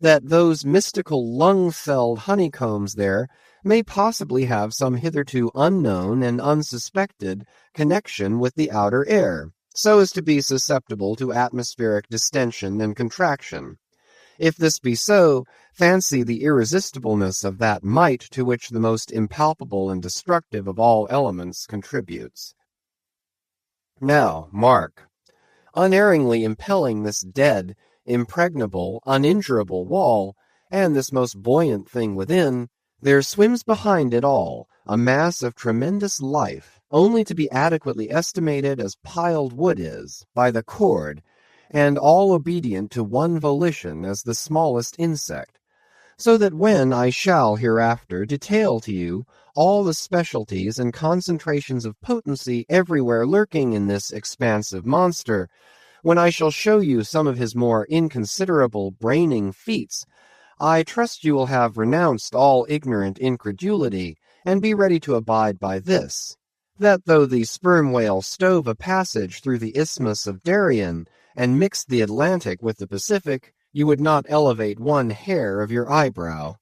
that those mystical lung-filled honeycombs there may possibly have some hitherto unknown and unsuspected connection with the outer air, so as to be susceptible to atmospheric distension and contraction. If this be so, fancy the irresistibleness of that might to which the most impalpable and destructive of all elements contributes. Now, mark, unerringly impelling this dead, impregnable, uninjurable wall, and this most buoyant thing within, there swims behind it all a mass of tremendous life, only to be adequately estimated as piled wood is, by the cord, and all obedient to one volition as the smallest insect, so that when I shall hereafter detail to you all the specialties and concentrations of potency everywhere lurking in this expansive monster, when I shall show you some of his more inconsiderable braining feats, I trust you will have renounced all ignorant incredulity, and be ready to abide by this, that though the sperm whale stove a passage through the Isthmus of Darien, and mixed the Atlantic with the Pacific, you would not elevate one hair of your eyebrow.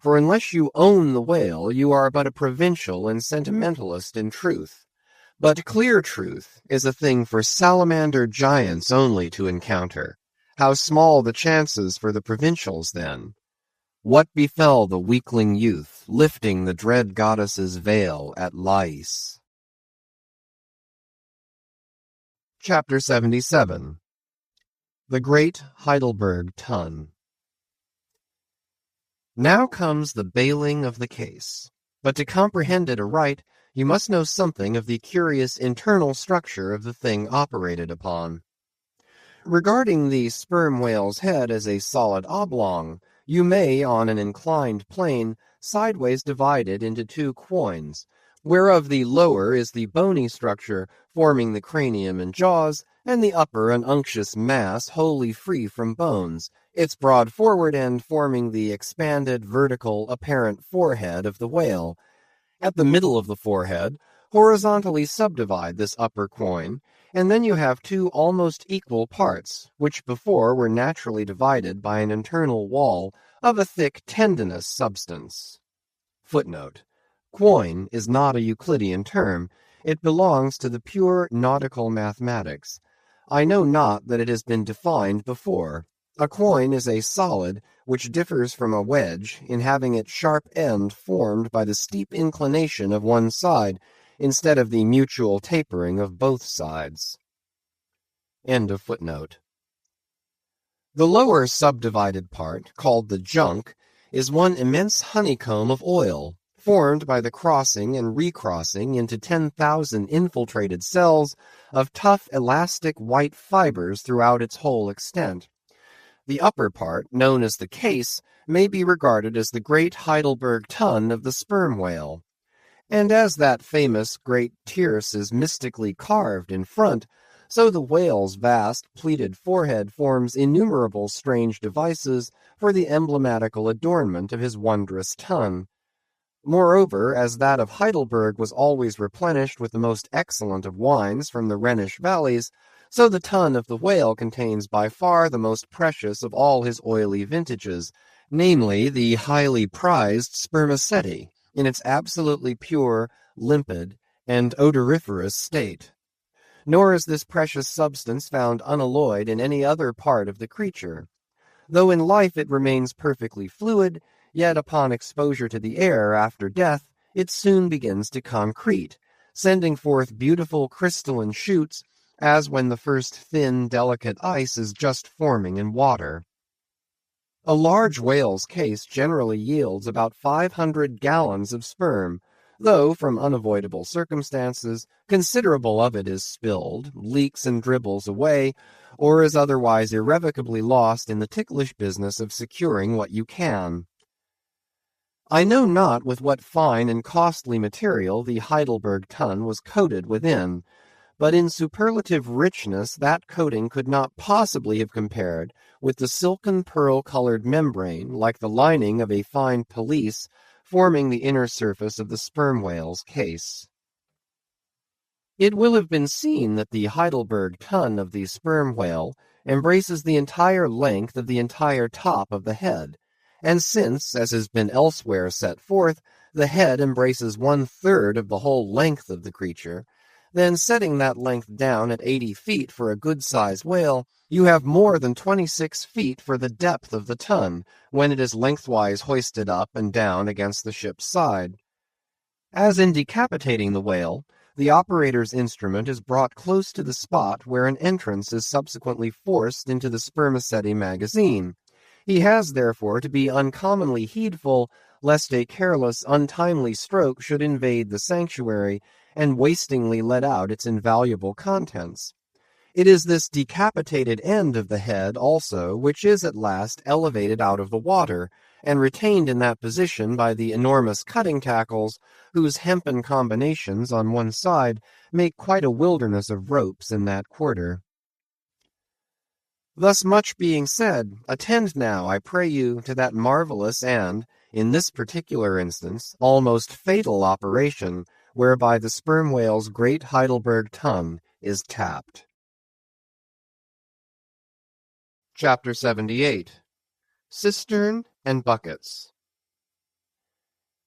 For unless you own the whale, you are but a provincial and sentimentalist in truth. But clear truth is a thing for salamander giants only to encounter. How small the chances for the provincials, then! What befell the weakling youth, lifting the dread goddess's veil at Lais? Chapter 77. The Great Heidelberg Tun. Now comes the bailing of the case. But to comprehend it aright, you must know something of the curious internal structure of the thing operated upon. Regarding the sperm whale's head as a solid oblong, you may, on an inclined plane, sideways divide it into two quoins, whereof the lower is the bony structure forming the cranium and jaws, and the upper an unctuous mass wholly free from bones, its broad forward end forming the expanded vertical apparent forehead of the whale. At the middle of the forehead, horizontally subdivide this upper quoin, and then you have two almost equal parts, which before were naturally divided by an internal wall of a thick tendinous substance. Footnote. Quoin is not a Euclidean term. It belongs to the pure nautical mathematics. I know not that it has been defined before. A quoin is a solid which differs from a wedge in having its sharp end formed by the steep inclination of one side, instead of the mutual tapering of both sides. End of footnote. The lower subdivided part, called the junk, is one immense honeycomb of oil, formed by the crossing and recrossing into 10,000 infiltrated cells of tough elastic white fibers throughout its whole extent. The upper part, known as the case, may be regarded as the great Heidelberg tun of the sperm whale. And as that famous great tierce is mystically carved in front, so the whale's vast pleated forehead forms innumerable strange devices for the emblematical adornment of his wondrous tun. Moreover, as that of Heidelberg was always replenished with the most excellent of wines from the Rhenish valleys, so the tun of the whale contains by far the most precious of all his oily vintages, namely the highly prized spermaceti, in its absolutely pure, limpid, and odoriferous state. Nor is this precious substance found unalloyed in any other part of the creature. Though in life it remains perfectly fluid, yet upon exposure to the air after death, it soon begins to concrete, sending forth beautiful crystalline shoots, as when the first thin, delicate ice is just forming in water. A large whale's case generally yields about 500 gallons of sperm, though from unavoidable circumstances, considerable of it is spilled, leaks and dribbles away, or is otherwise irrevocably lost in the ticklish business of securing what you can. I know not with what fine and costly material the Heidelberg tun was coated within, but in superlative richness that coating could not possibly have compared with the silken pearl-colored membrane, like the lining of a fine pelisse, forming the inner surface of the sperm whale's case. It will have been seen that the Heidelberg tun of the sperm whale embraces the entire length of the entire top of the head, and since, as has been elsewhere set forth, the head embraces 1/3 of the whole length of the creature, then setting that length down at 80 feet for a good-sized whale, you have more than 26 feet for the depth of the tun, when it is lengthwise hoisted up and down against the ship's side. As in decapitating the whale, the operator's instrument is brought close to the spot where an entrance is subsequently forced into the spermaceti magazine. He has, therefore, to be uncommonly heedful lest a careless, untimely stroke should invade the sanctuary and wastingly let out its invaluable contents. It is this decapitated end of the head also which is at last elevated out of the water, and retained in that position by the enormous cutting tackles, whose hempen combinations on one side make quite a wilderness of ropes in that quarter. Thus much being said, attend now, I pray you, to that marvelous and, in this particular instance, almost fatal operation, whereby the sperm whale's great Heidelberg tun is tapped. Chapter 78. Cistern and Buckets.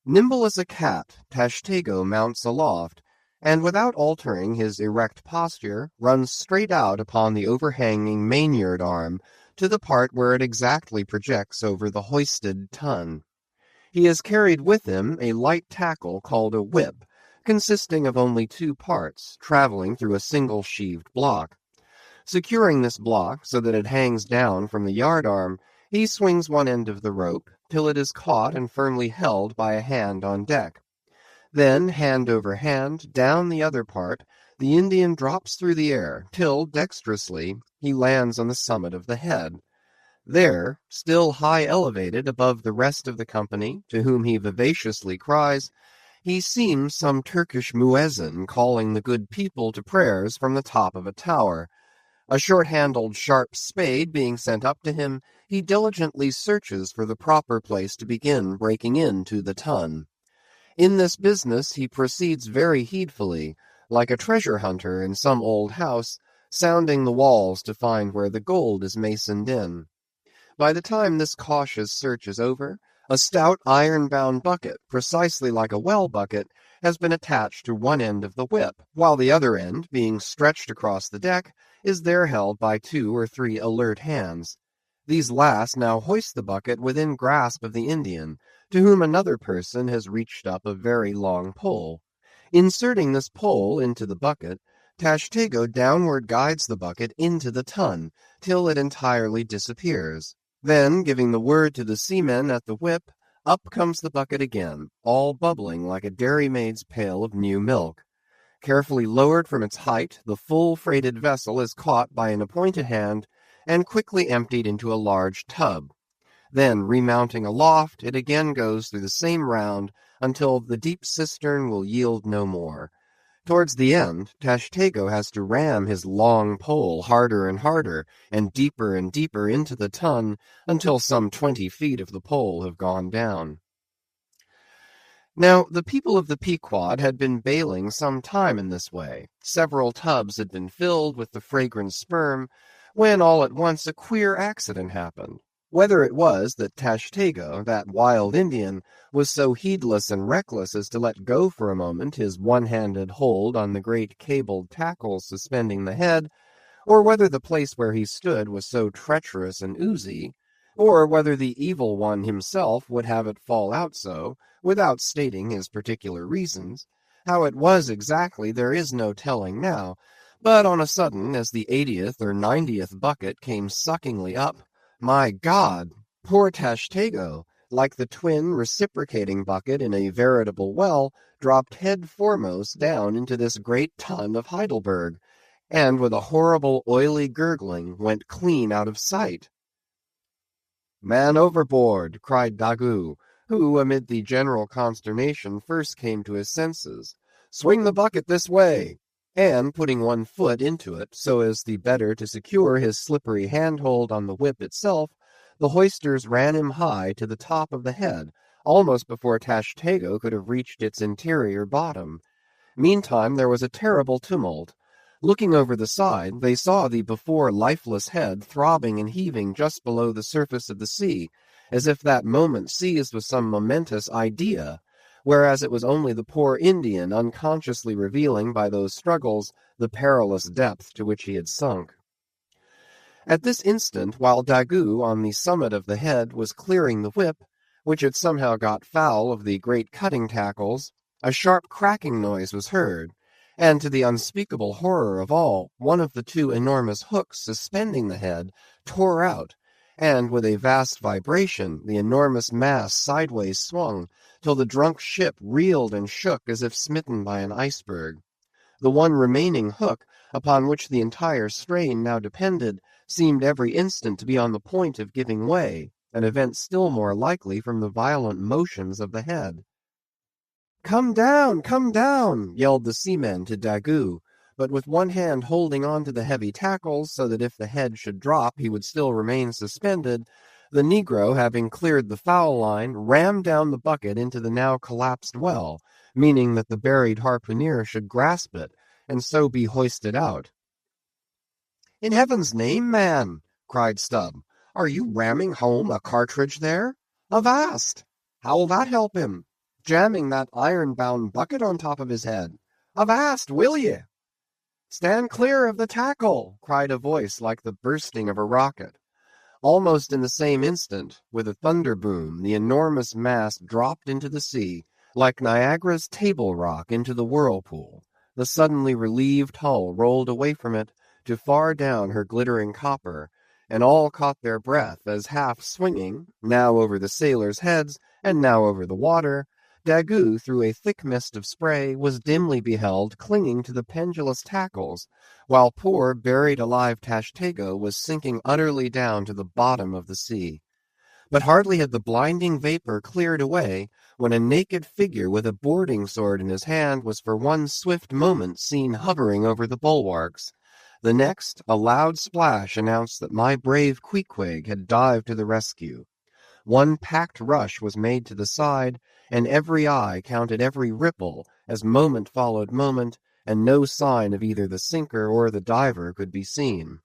Nimble as a cat, Tashtego mounts aloft, and without altering his erect posture, runs straight out upon the overhanging mainyard arm to the part where it exactly projects over the hoisted tun. He has carried with him a light tackle called a whip, consisting of only 2 parts, traveling through a single sheaved block. Securing this block so that it hangs down from the yard arm, he swings one end of the rope till it is caught and firmly held by a hand on deck. Then, hand over hand, down the other part, the Indian drops through the air, till, dexterously, he lands on the summit of the head. There, still high elevated above the rest of the company, to whom he vivaciously cries, he seems some Turkish muezzin calling the good people to prayers from the top of a tower. A short-handled sharp spade being sent up to him, he diligently searches for the proper place to begin breaking into the tun. In this business he proceeds very heedfully, like a treasure hunter in some old house, sounding the walls to find where the gold is masoned in. By the time this cautious search is over, a stout iron-bound bucket, precisely like a well bucket, has been attached to one end of the whip, while the other end, being stretched across the deck, is there held by 2 or 3 alert hands. These last now hoist the bucket within grasp of the Indian, to whom another person has reached up a very long pole. Inserting this pole into the bucket, Tashtego downward guides the bucket into the tun, till it entirely disappears. Then, giving the word to the seamen at the whip, up comes the bucket again, all bubbling like a dairymaid's pail of new milk. Carefully lowered from its height, the full freighted vessel is caught by an appointed hand, and quickly emptied into a large tub. Then, remounting aloft, it again goes through the same round until the deep cistern will yield no more. Towards the end, Tashtego has to ram his long pole harder and harder, and deeper into the tun, until some 20 feet of the pole have gone down. Now, the people of the Pequod had been bailing some time in this way. Several tubs had been filled with the fragrant sperm, when all at once a queer accident happened. Whether it was that Tashtego, that wild Indian, was so heedless and reckless as to let go for a moment his one-handed hold on the great cabled tackles suspending the head, or whether the place where he stood was so treacherous and oozy, or whether the evil one himself would have it fall out so, without stating his particular reasons, how it was exactly there is no telling now, but on a sudden, as the 80th or 90th bucket came suckingly up, my God, Poor Tashtego, like the twin reciprocating bucket in a veritable well, dropped head foremost down into this great ton of Heidelberg, and with a horrible oily gurgling went clean out of sight. "Man overboard!" cried Daggoo, who, amid the general consternation, first came to his senses. "Swing the bucket this way!" And, putting one foot into it, so as the better to secure his slippery handhold on the whip itself, the hoisters ran him high to the top of the head, almost before Tashtego could have reached its interior bottom. Meantime there was a terrible tumult. Looking over the side, they saw the before lifeless head throbbing and heaving just below the surface of the sea, as if that moment seized with some momentous idea, whereas it was only the poor Indian unconsciously revealing by those struggles the perilous depth to which he had sunk. At this instant, while Daggoo on the summit of the head was clearing the whip, which had somehow got foul of the great cutting tackles, a sharp cracking noise was heard, and to the unspeakable horror of all, one of the two enormous hooks suspending the head tore out, and with a vast vibration the enormous mass sideways swung, till the drunk ship reeled and shook as if smitten by an iceberg. The one remaining hook, upon which the entire strain now depended, seemed every instant to be on the point of giving way, an event still more likely from the violent motions of the head. Come down, yelled the seamen to Daggoo, but with one hand holding on to the heavy tackles so that if the head should drop he would still remain suspended, the negro, having cleared the foul line, rammed down the bucket into the now collapsed well, meaning that the buried harpooner should grasp it, and so be hoisted out. "In heaven's name, man," cried Stubb, "are you ramming home a cartridge there? Avast! How'll that help him? Jamming that iron-bound bucket on top of his head. Avast, will ye?" "Stand clear of the tackle!" cried a voice like the bursting of a rocket. Almost in the same instant, with a thunder boom, the enormous mass dropped into the sea, like Niagara's table rock into the whirlpool. The suddenly relieved hull rolled away from it to far down her glittering copper, and all caught their breath as, half swinging, now over the sailors' heads and now over the water, Daggoo, through a thick mist of spray, was dimly beheld clinging to the pendulous tackles, while poor buried alive Tashtego was sinking utterly down to the bottom of the sea. But hardly had the blinding vapor cleared away, when a naked figure with a boarding sword in his hand was for one swift moment seen hovering over the bulwarks. The next, a loud splash announced that my brave Queequeg had dived to the rescue. One packed rush was made to the side, and every eye counted every ripple, as moment followed moment, and no sign of either the sinker or the diver could be seen.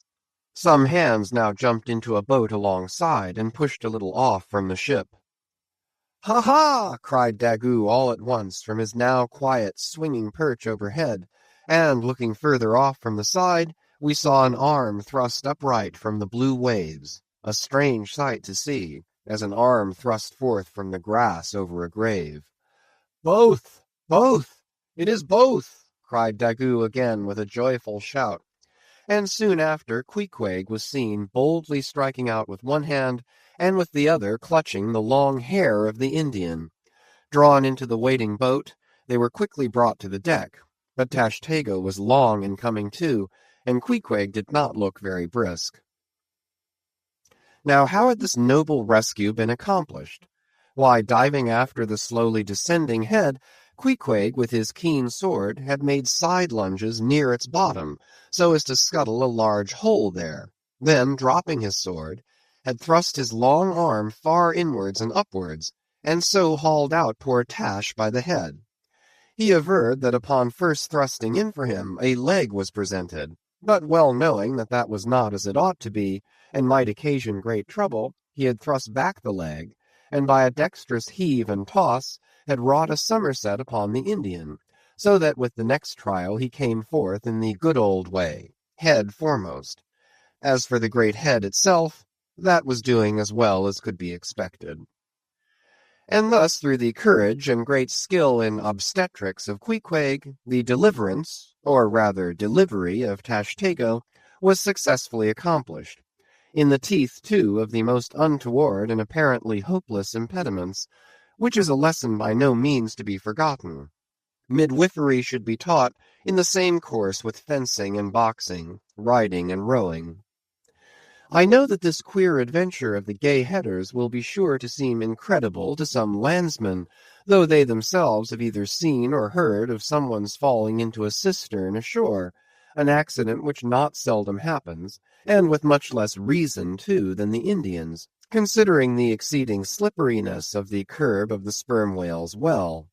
Some hands now jumped into a boat alongside, and pushed a little off from the ship. "Ha ha!" cried Daggoo all at once from his now quiet swinging perch overhead, and, looking further off from the side, we saw an arm thrust upright from the blue waves, a strange sight to see, as an arm thrust forth from the grass over a grave. "Both! Both! It is both!" cried Daggoo again with a joyful shout, and soon after Queequeg was seen boldly striking out with one hand, and with the other clutching the long hair of the Indian. Drawn into the waiting boat, they were quickly brought to the deck, but Tashtego was long in coming to, and Queequeg did not look very brisk. Now how had this noble rescue been accomplished? Why, diving after the slowly descending head, Queequeg, with his keen sword, had made side lunges near its bottom, so as to scuttle a large hole there. Then, dropping his sword, had thrust his long arm far inwards and upwards, and so hauled out poor Tash by the head. He averred that upon first thrusting in for him, a leg was presented, but well knowing that that was not as it ought to be, and might occasion great trouble, he had thrust back the leg, and by a dexterous heave and toss had wrought a somerset upon the Indian, so that with the next trial he came forth in the good old way, head foremost. As for the great head itself, that was doing as well as could be expected. And thus, through the courage and great skill in obstetrics of Queequeg, the deliverance, or rather delivery, of Tashtego was successfully accomplished. in the teeth, too, of the most untoward and apparently hopeless impediments, which is a lesson by no means to be forgotten. Midwifery should be taught in the same course with fencing and boxing, riding and rowing. I know that this queer adventure of the gay headers will be sure to seem incredible to some landsmen, though they themselves have either seen or heard of someone's falling into a cistern ashore, an accident which not seldom happens, and with much less reason, too, than the Indians, considering the exceeding slipperiness of the curb of the sperm whale's well.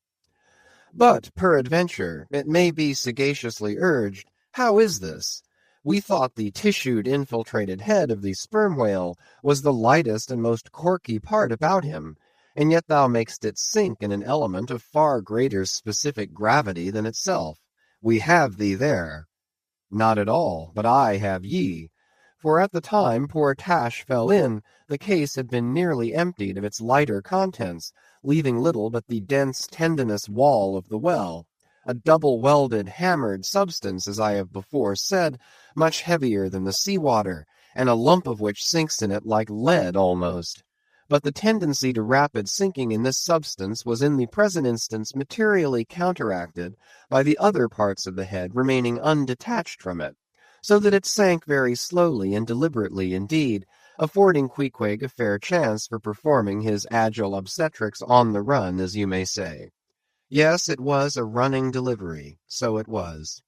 But, peradventure, it may be sagaciously urged, how is this? We thought the tissued, infiltrated head of the sperm whale was the lightest and most corky part about him, and yet thou makest it sink in an element of far greater specific gravity than itself. We have thee there. Not at all, but I have ye. For at the time poor Tash fell in, the case had been nearly emptied of its lighter contents, leaving little but the dense tendinous wall of the well, a double-welded, hammered substance, as I have before said, much heavier than the sea-water, and a lump of which sinks in it like lead almost. But the tendency to rapid sinking in this substance was in the present instance materially counteracted by the other parts of the head remaining undetached from it, so that it sank very slowly and deliberately indeed, affording Queequeg a fair chance for performing his agile obstetrics on the run, as you may say. Yes, it was a running delivery, so it was.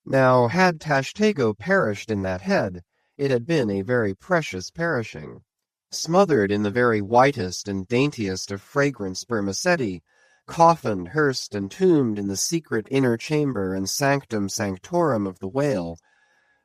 Now, had Tashtego perished in that head, it had been a very precious perishing. Smothered in the very whitest and daintiest of fragrant spermaceti, coffined, hearsed, and tombed in the secret inner chamber and sanctum sanctorum of the whale,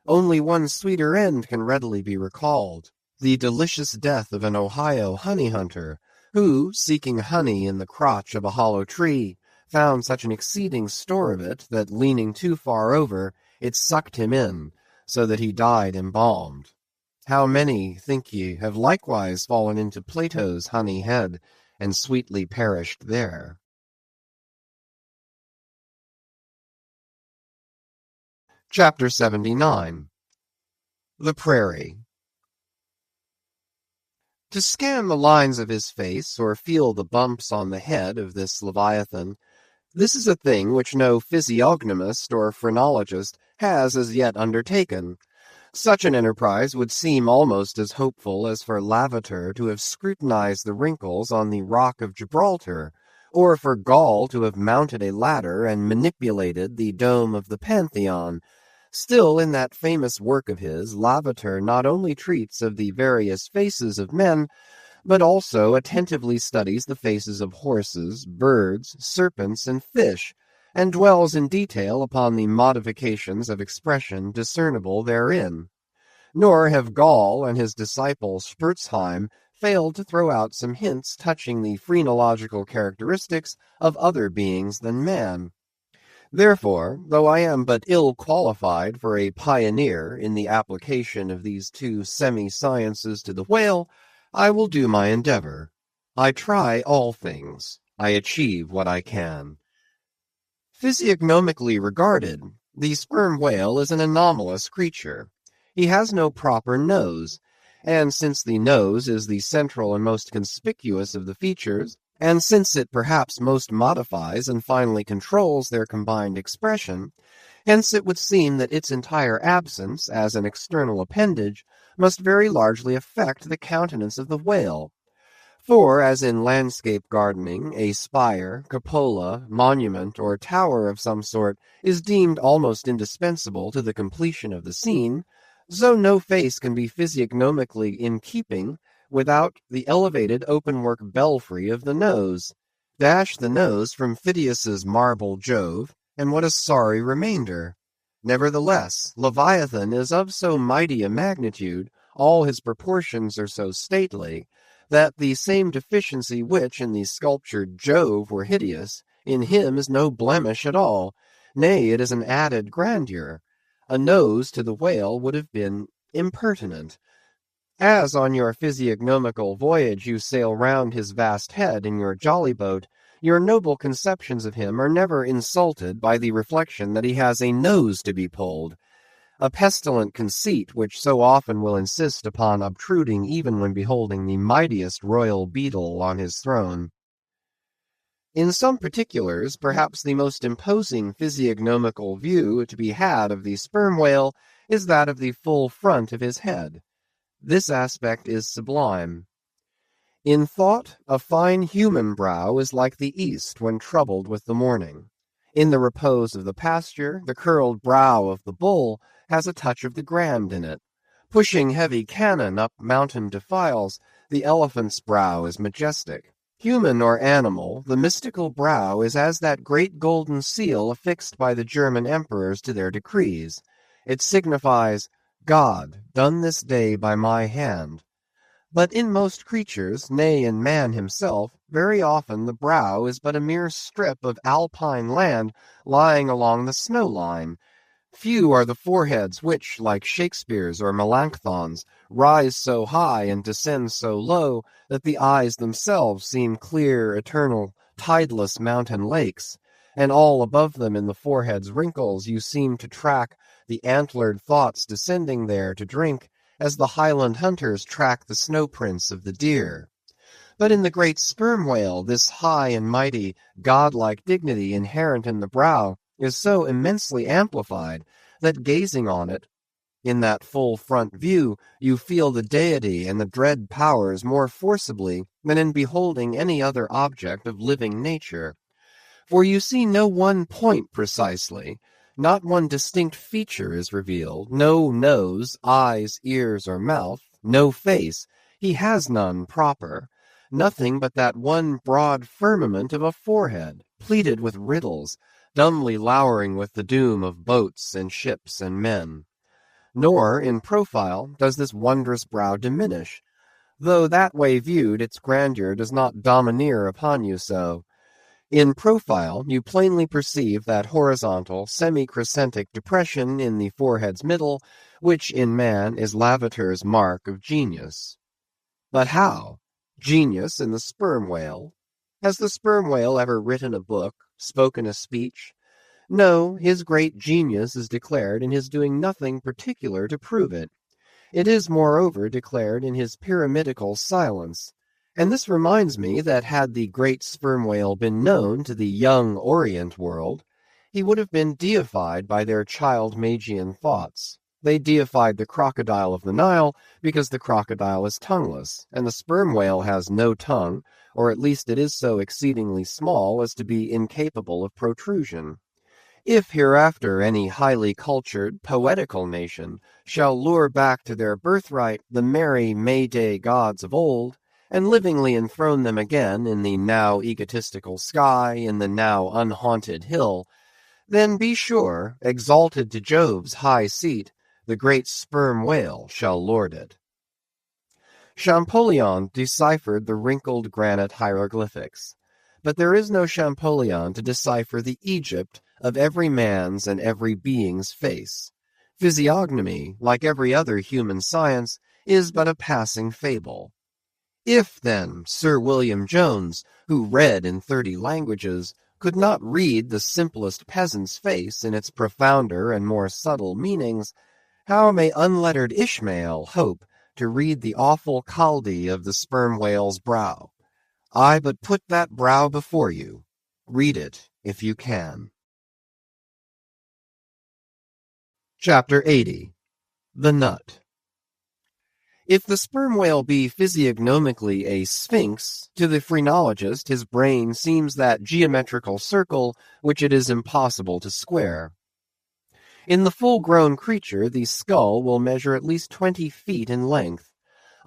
only one sweeter end can readily be recalled, the delicious death of an Ohio honey hunter, who, seeking honey in the crotch of a hollow tree, found such an exceeding store of it that, leaning too far over, it sucked him in, so that he died embalmed. How many, think ye, have likewise fallen into Plato's honey head, and sweetly perished there? Chapter 79. The Prairie. To scan the lines of his face, or feel the bumps on the head of this Leviathan, this is a thing which no physiognomist or phrenologist has as yet undertaken. Such an enterprise would seem almost as hopeful as for Lavater to have scrutinized the wrinkles on the rock of Gibraltar, or for Gall to have mounted a ladder and manipulated the dome of the Pantheon. Still, in that famous work of his, Lavater not only treats of the various faces of men, but also attentively studies the faces of horses, birds, serpents, and fish, and dwells in detail upon the modifications of expression discernible therein. Nor have Gall and his disciple Spurzheim failed to throw out some hints touching the phrenological characteristics of other beings than man. Therefore, though I am but ill qualified for a pioneer in the application of these two semi-sciences to the whale, I will do my endeavor. I try all things. I achieve what I can. Physiognomically regarded, the sperm whale is an anomalous creature. He has no proper nose, and since the nose is the central and most conspicuous of the features, and since it perhaps most modifies and finally controls their combined expression, hence it would seem that its entire absence, as an external appendage, must very largely affect the countenance of the whale. For, as in landscape gardening, a spire, cupola, monument, or tower of some sort is deemed almost indispensable to the completion of the scene, so no face can be physiognomically in keeping without the elevated open-work belfry of the nose. Dash the nose from Phidias's marble Jove, and what a sorry remainder! Nevertheless, Leviathan is of so mighty a magnitude, all his proportions are so stately, that the same deficiency which in the sculptured Jove were hideous, in him is no blemish at all, nay, it is an added grandeur. A nose to the whale would have been impertinent. As on your physiognomical voyage you sail round his vast head in your jolly boat, your noble conceptions of him are never insulted by the reflection that he has a nose to be pulled. a pestilent conceit which so often will insist upon obtruding even when beholding the mightiest royal beetle on his throne. In some particulars, perhaps the most imposing physiognomical view to be had of the sperm whale is that of the full front of his head. This aspect is sublime. In thought, a fine human brow is like the east when troubled with the morning. In the repose of the pasture, the curled brow of the bull has a touch of the grand in it. Pushing heavy cannon up mountain defiles, the elephant's brow is majestic. Human or animal, the mystical brow is as that great golden seal affixed by the German emperors to their decrees. It signifies, God, done this day by my hand. But in most creatures, nay, in man himself, very often the brow is but a mere strip of alpine land lying along the snow line. Few are the foreheads which, like Shakespeare's or Melanchthon's, rise so high and descend so low that the eyes themselves seem clear, eternal, tideless mountain lakes, and all above them in the forehead's wrinkles you seem to track the antlered thoughts descending there to drink, as the Highland hunters track the snow prints of the deer. But in the great sperm whale, this high and mighty, godlike dignity inherent in the brow is so immensely amplified that gazing on it, in that full front view, you feel the deity and the dread powers more forcibly than in beholding any other object of living nature. For you see no one point precisely, not one distinct feature is revealed, no nose, eyes, ears, or mouth, no face, he has none proper, nothing but that one broad firmament of a forehead, pleated with riddles, dumbly lowering with the doom of boats and ships and men. Nor, in profile, does this wondrous brow diminish, though that way viewed its grandeur does not domineer upon you so. In profile, you plainly perceive that horizontal, semi-crescentic depression in the forehead's middle, which in man is Lavater's mark of genius. But how? Genius in the sperm whale? Has the sperm whale ever written a book, spoken a speech? No, his great genius is declared in his doing nothing particular to prove it. It is, moreover, declared in his pyramidical silence. And this reminds me that had the great sperm whale been known to the young Orient world, he would have been deified by their child Magian thoughts. They deified the crocodile of the Nile because the crocodile is tongueless, and the sperm whale has no tongue, or at least it is so exceedingly small as to be incapable of protrusion. If hereafter any highly cultured, poetical nation shall lure back to their birthright the merry May-Day gods of old, and livingly enthrone them again in the now egotistical sky, in the now unhaunted hill, then be sure, exalted to Jove's high seat, the great sperm whale shall lord it. Champollion deciphered the wrinkled granite hieroglyphics, but there is no Champollion to decipher the Egypt of every man's and every being's face. Physiognomy, like every other human science, is but a passing fable. If, then, Sir William Jones, who read in 30 languages, could not read the simplest peasant's face in its profounder and more subtle meanings, how may unlettered Ishmael hope to read the awful Chaldee of the sperm whale's brow? I but put that brow before you. Read it, if you can. Chapter 80. The Nut. If the sperm whale be physiognomically a sphinx, to the phrenologist his brain seems that geometrical circle which it is impossible to square. In the full-grown creature the skull will measure at least 20 feet in length.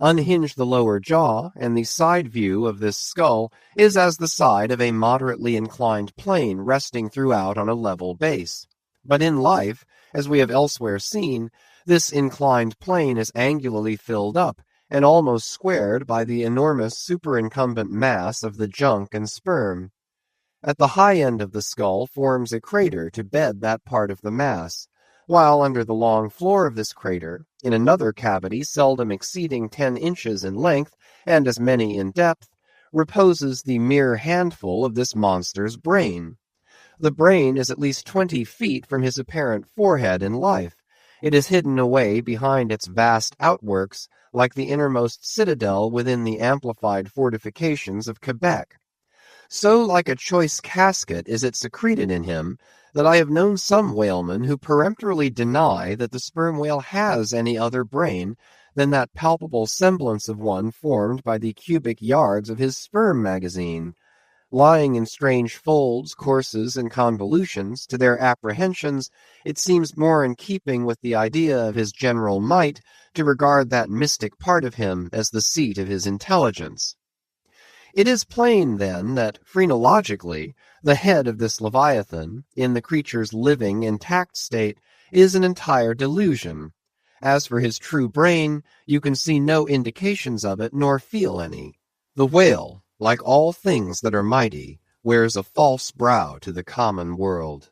Unhinge the lower jaw, and the side view of this skull is as the side of a moderately inclined plane resting throughout on a level base. But in life, as we have elsewhere seen, this inclined plane is angularly filled up and almost squared by the enormous superincumbent mass of the junk and sperm. At the high end of the skull forms a crater to bed that part of the mass, while under the long floor of this crater, in another cavity seldom exceeding 10 inches in length and as many in depth, reposes the mere handful of this monster's brain. The brain is at least 20 feet from his apparent forehead in life, It is hidden away behind its vast outworks, like the innermost citadel within the amplified fortifications of Quebec. So like a choice casket is it secreted in him, that I have known some whalemen who peremptorily deny that the sperm whale has any other brain than that palpable semblance of one formed by the cubic yards of his sperm magazine. Lying in strange folds, courses, and convolutions, to their apprehensions, it seems more in keeping with the idea of his general might to regard that mystic part of him as the seat of his intelligence. It is plain, then, that phrenologically, the head of this Leviathan, in the creature's living, intact state, is an entire delusion. As for his true brain, you can see no indications of it, nor feel any. The whale, like all things that are mighty, wears a false brow to the common world.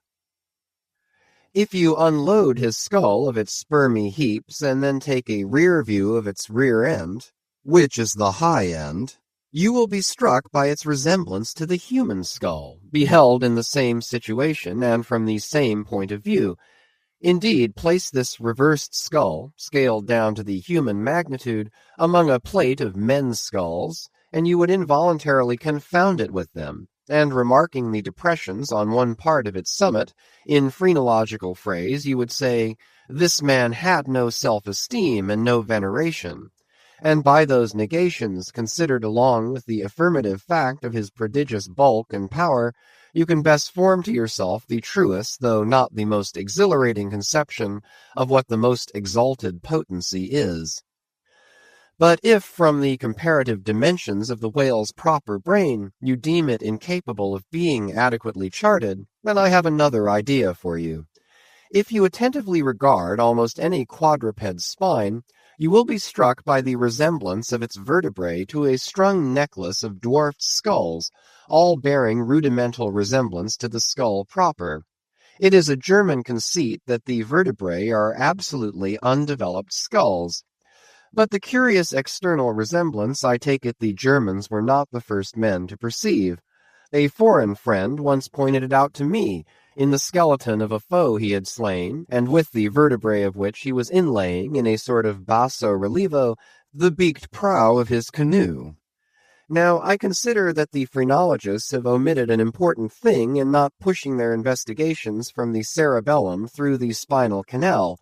If you unload his skull of its spermy heaps and then take a rear view of its rear end, which is the high end, you will be struck by its resemblance to the human skull, beheld in the same situation and from the same point of view. Indeed, place this reversed skull, scaled down to the human magnitude, among a plate of men's skulls, and you would involuntarily confound it with them, and remarking the depressions on one part of its summit, in phrenological phrase you would say, "This man had no self-esteem and no veneration." And by those negations, considered along with the affirmative fact of his prodigious bulk and power, you can best form to yourself the truest, though not the most exhilarating conception of what the most exalted potency is. But if from the comparative dimensions of the whale's proper brain you deem it incapable of being adequately charted, then I have another idea for you. If you attentively regard almost any quadruped's spine, you will be struck by the resemblance of its vertebrae to a strung necklace of dwarfed skulls, all bearing rudimental resemblance to the skull proper. It is a German conceit that the vertebrae are absolutely undeveloped skulls. But the curious external resemblance I take it the Germans were not the first men to perceive. A foreign friend once pointed it out to me, in the skeleton of a foe he had slain, and with the vertebrae of which he was inlaying in a sort of basso relievo the beaked prow of his canoe. Now, I consider that the phrenologists have omitted an important thing in not pushing their investigations from the cerebellum through the spinal canal,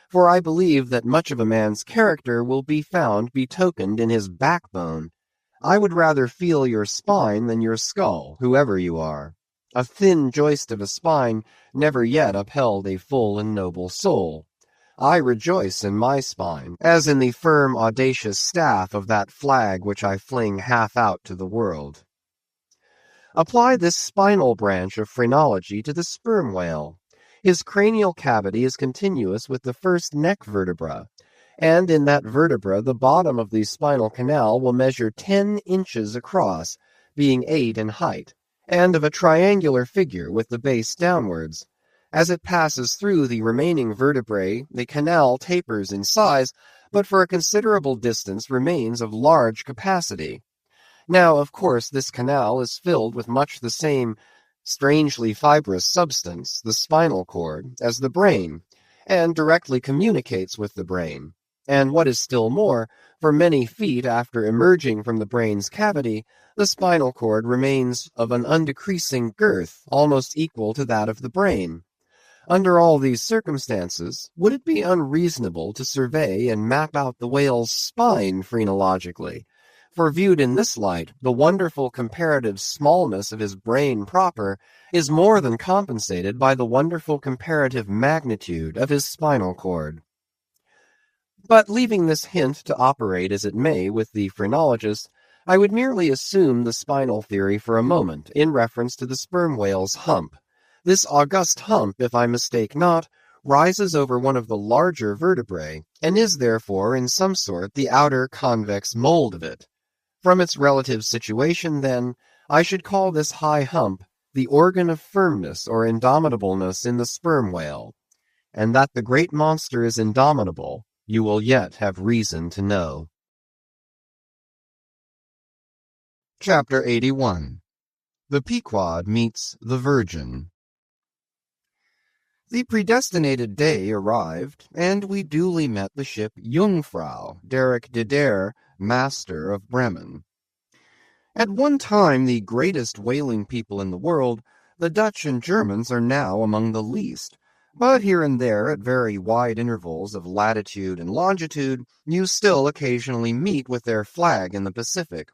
for I believe that much of a man's character will be found betokened in his backbone. I would rather feel your spine than your skull, whoever you are. A thin joist of a spine never yet upheld a full and noble soul. I rejoice in my spine, as in the firm, audacious staff of that flag which I fling half out to the world. Apply this spinal branch of phrenology to the sperm whale. His cranial cavity is continuous with the first neck vertebra, and in that vertebra the bottom of the spinal canal will measure 10 inches across, being 8 in height, and of a triangular figure with the base downwards. As it passes through the remaining vertebrae, the canal tapers in size, but for a considerable distance remains of large capacity. Now, of course, this canal is filled with much the same strangely fibrous substance, the spinal cord, as the brain, and directly communicates with the brain. And what is still more, for many feet after emerging from the brain's cavity, the spinal cord remains of an undecreasing girth, almost equal to that of the brain. Under all these circumstances, would it be unreasonable to survey and map out the whale's spine phrenologically? For viewed in this light, the wonderful comparative smallness of his brain proper is more than compensated by the wonderful comparative magnitude of his spinal cord. But leaving this hint to operate as it may with the phrenologist, I would merely assume the spinal theory for a moment in reference to the sperm whale's hump. This august hump, if I mistake not, rises over one of the larger vertebrae, and is therefore in some sort the outer convex mold of it. From its relative situation, then, I should call this high hump the organ of firmness or indomitableness in the sperm whale, and that the great monster is indomitable, you will yet have reason to know. Chapter 81. The Pequod Meets the Virgin. The predestinated day arrived, and we duly met the ship Jungfrau, Derek de Der, master of Bremen. At one time the greatest whaling people in the world, the Dutch and Germans are now among the least. But here and there, at very wide intervals of latitude and longitude, you still occasionally meet with their flag in the Pacific.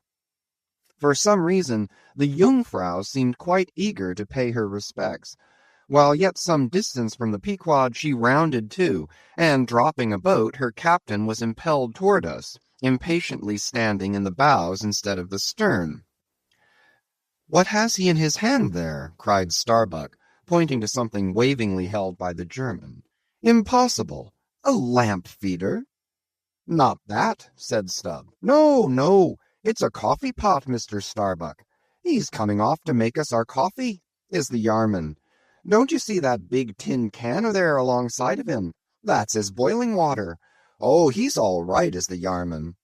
For some reason, the Jungfrau seemed quite eager to pay her respects. While yet some distance from the Pequod, she rounded to, and dropping a boat, her captain was impelled toward us, impatiently standing in the bows instead of the stern. "What has he in his hand there?" cried Starbuck, pointing to something wavingly held by the German. "Impossible! A lamp feeder?" "Not that," said Stubb. "No, no, it's a coffee pot, Mr. Starbuck. He's coming off to make us our coffee, is the yarman. Don't you see that big tin can there alongside of him? That's his boiling water. Oh, he's all right, is the yarman."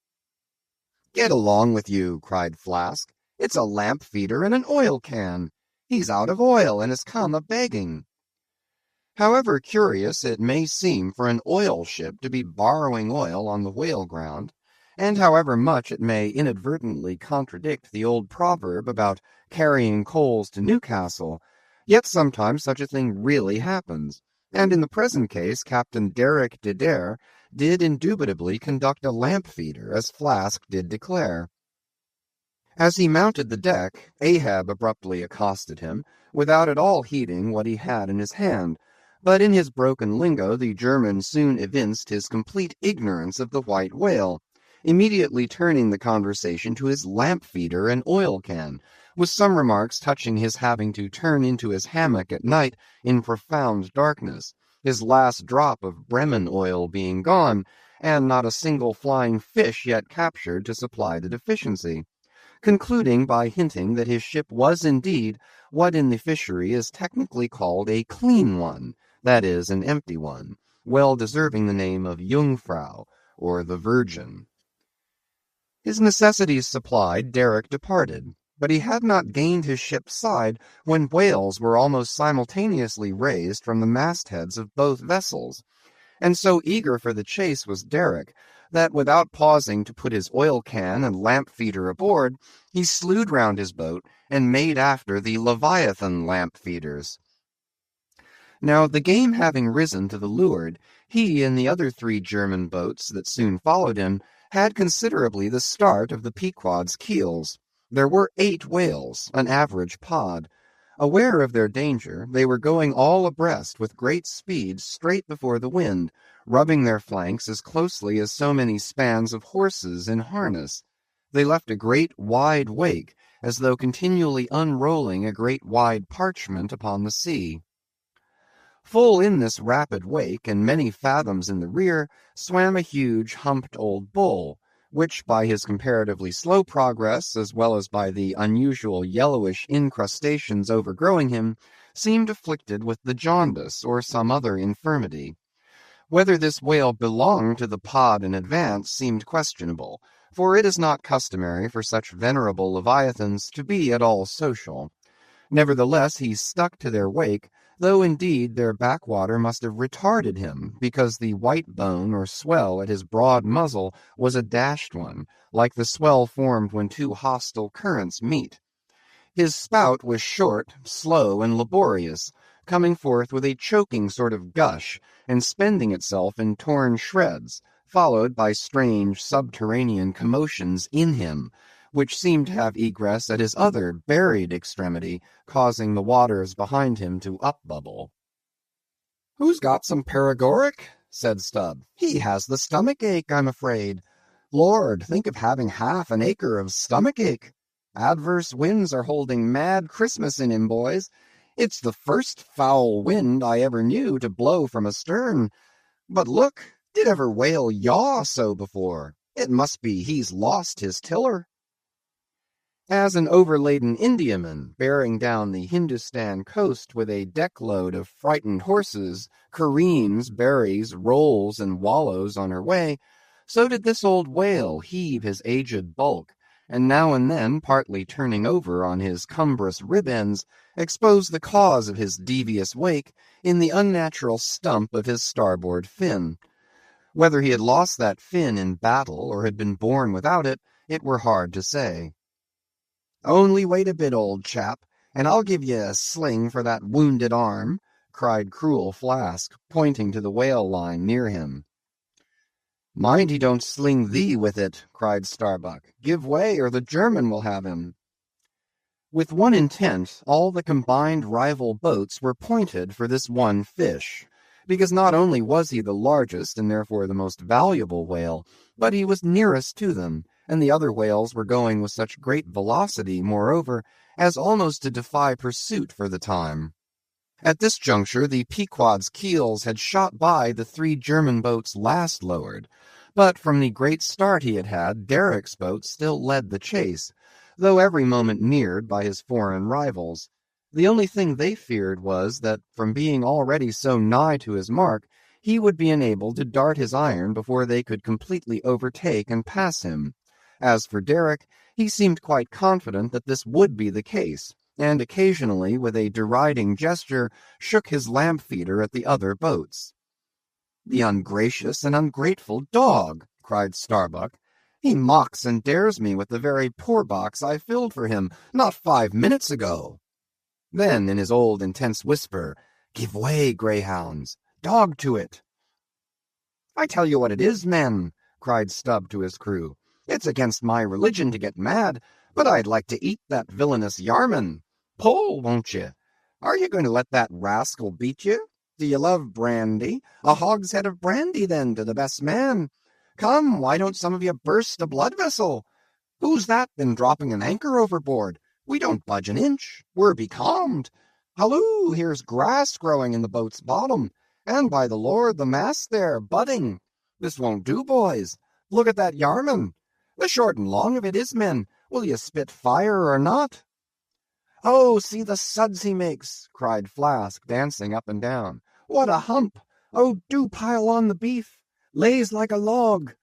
"Get along with you," cried Flask. "It's a lamp feeder and an oil can. He's out of oil and has come a-begging." However curious it may seem for an oil ship to be borrowing oil on the whale ground, and however much it may inadvertently contradict the old proverb about carrying coals to Newcastle, yet sometimes such a thing really happens, and in the present case Captain Derek de Der did indubitably conduct a lamp feeder, as Flask did declare. As he mounted the deck, Ahab abruptly accosted him, without at all heeding what he had in his hand, but in his broken lingo the German soon evinced his complete ignorance of the white whale, immediately turning the conversation to his lamp feeder and oil can, with some remarks touching his having to turn into his hammock at night in profound darkness, his last drop of Bremen oil being gone, and not a single flying fish yet captured to supply the deficiency, concluding by hinting that his ship was indeed what in the fishery is technically called a clean one, that is, an empty one, well deserving the name of Jungfrau, or the Virgin. His necessities supplied, Derek departed, but he had not gained his ship's side when whales were almost simultaneously raised from the mastheads of both vessels, and so eager for the chase was Derek, that without pausing to put his oil can and lamp feeder aboard, he slewed round his boat and made after the Leviathan lamp feeders. Now the game having risen to the leeward, he and the other 3 German boats that soon followed him had considerably the start of the Pequod's keels. There were 8 whales, an average pod. Aware of their danger, they were going all abreast with great speed straight before the wind, rubbing their flanks as closely as so many spans of horses in harness. They left a great wide wake, as though continually unrolling a great wide parchment upon the sea. Full in this rapid wake, and many fathoms in the rear, swam a huge humped old bull, which by his comparatively slow progress, as well as by the unusual yellowish incrustations overgrowing him, seemed afflicted with the jaundice or some other infirmity. Whether this whale belonged to the pod in advance seemed questionable, for it is not customary for such venerable leviathans to be at all social. Nevertheless, he stuck to their wake, though indeed their backwater must have retarded him, because the white bone or swell at his broad muzzle was a dashed one, like the swell formed when 2 hostile currents meet. His spout was short, slow, and laborious, coming forth with a choking sort of gush, and spending itself in torn shreds, followed by strange subterranean commotions in him, which seemed to have egress at his other buried extremity, causing the waters behind him to upbubble. "Who's got some paregoric?" said Stubb. "He has the stomach-ache, I'm afraid. Lord, think of having half an acre of stomach-ache. Adverse winds are holding mad Christmas in him, boys. It's the first foul wind I ever knew to blow from astern. But look, did ever whale yaw so before? It must be he's lost his tiller." As an overladen Indiaman, bearing down the Hindustan coast with a deck-load of frightened horses, careens, buries, rolls, and wallows on her way, so did this old whale heave his aged bulk, and now and then, partly turning over on his cumbrous rib ends, exposed the cause of his devious wake in the unnatural stump of his starboard fin. Whether he had lost that fin in battle or had been born without it, it were hard to say. "Only wait a bit, old chap, and I'll give ye a sling for that wounded arm," cried cruel Flask, pointing to the whale line near him. "Mind he don't sling thee with it," cried Starbuck. "Give way, or the German will have him." With one intent, all the combined rival boats were pointed for this one fish, because not only was he the largest and therefore the most valuable whale, but he was nearest to them, and the other whales were going with such great velocity, moreover, as almost to defy pursuit for the time. At this juncture the Pequod's keels had shot by the 3 German boats last lowered, but from the great start he had had, Derrick's boat still led the chase, though every moment neared by his foreign rivals. The only thing they feared was that, from being already so nigh to his mark, he would be enabled to dart his iron before they could completely overtake and pass him. As for Derrick, he seemed quite confident that this would be the case, and occasionally, with a deriding gesture, shook his lamp-feeder at the other boats. "The ungracious and ungrateful dog!" cried Starbuck. "He mocks and dares me with the very poor box I filled for him not 5 minutes ago." Then, in his old intense whisper, "Give way, greyhounds! Dog to it!" "I tell you what it is, men," cried Stubb to his crew. "It's against my religion to get mad, but I'd like to eat that villainous Yarman. Pull, won't you? Are you going to let that rascal beat you? Do you love brandy? A hogshead of brandy, then, to the best man. Come, why don't some of you burst a blood vessel? Who's that been dropping an anchor overboard? We don't budge an inch. We're becalmed. Halloo, here's grass growing in the boat's bottom, and by the Lord, the mast there, budding. This won't do, boys. Look at that Yarman. The short and long of it is, men, will you spit fire or not?" "Oh, see the suds he makes!" cried Flask, dancing up and down. "What a hump! Oh, do pile on the beef! Lays like a log!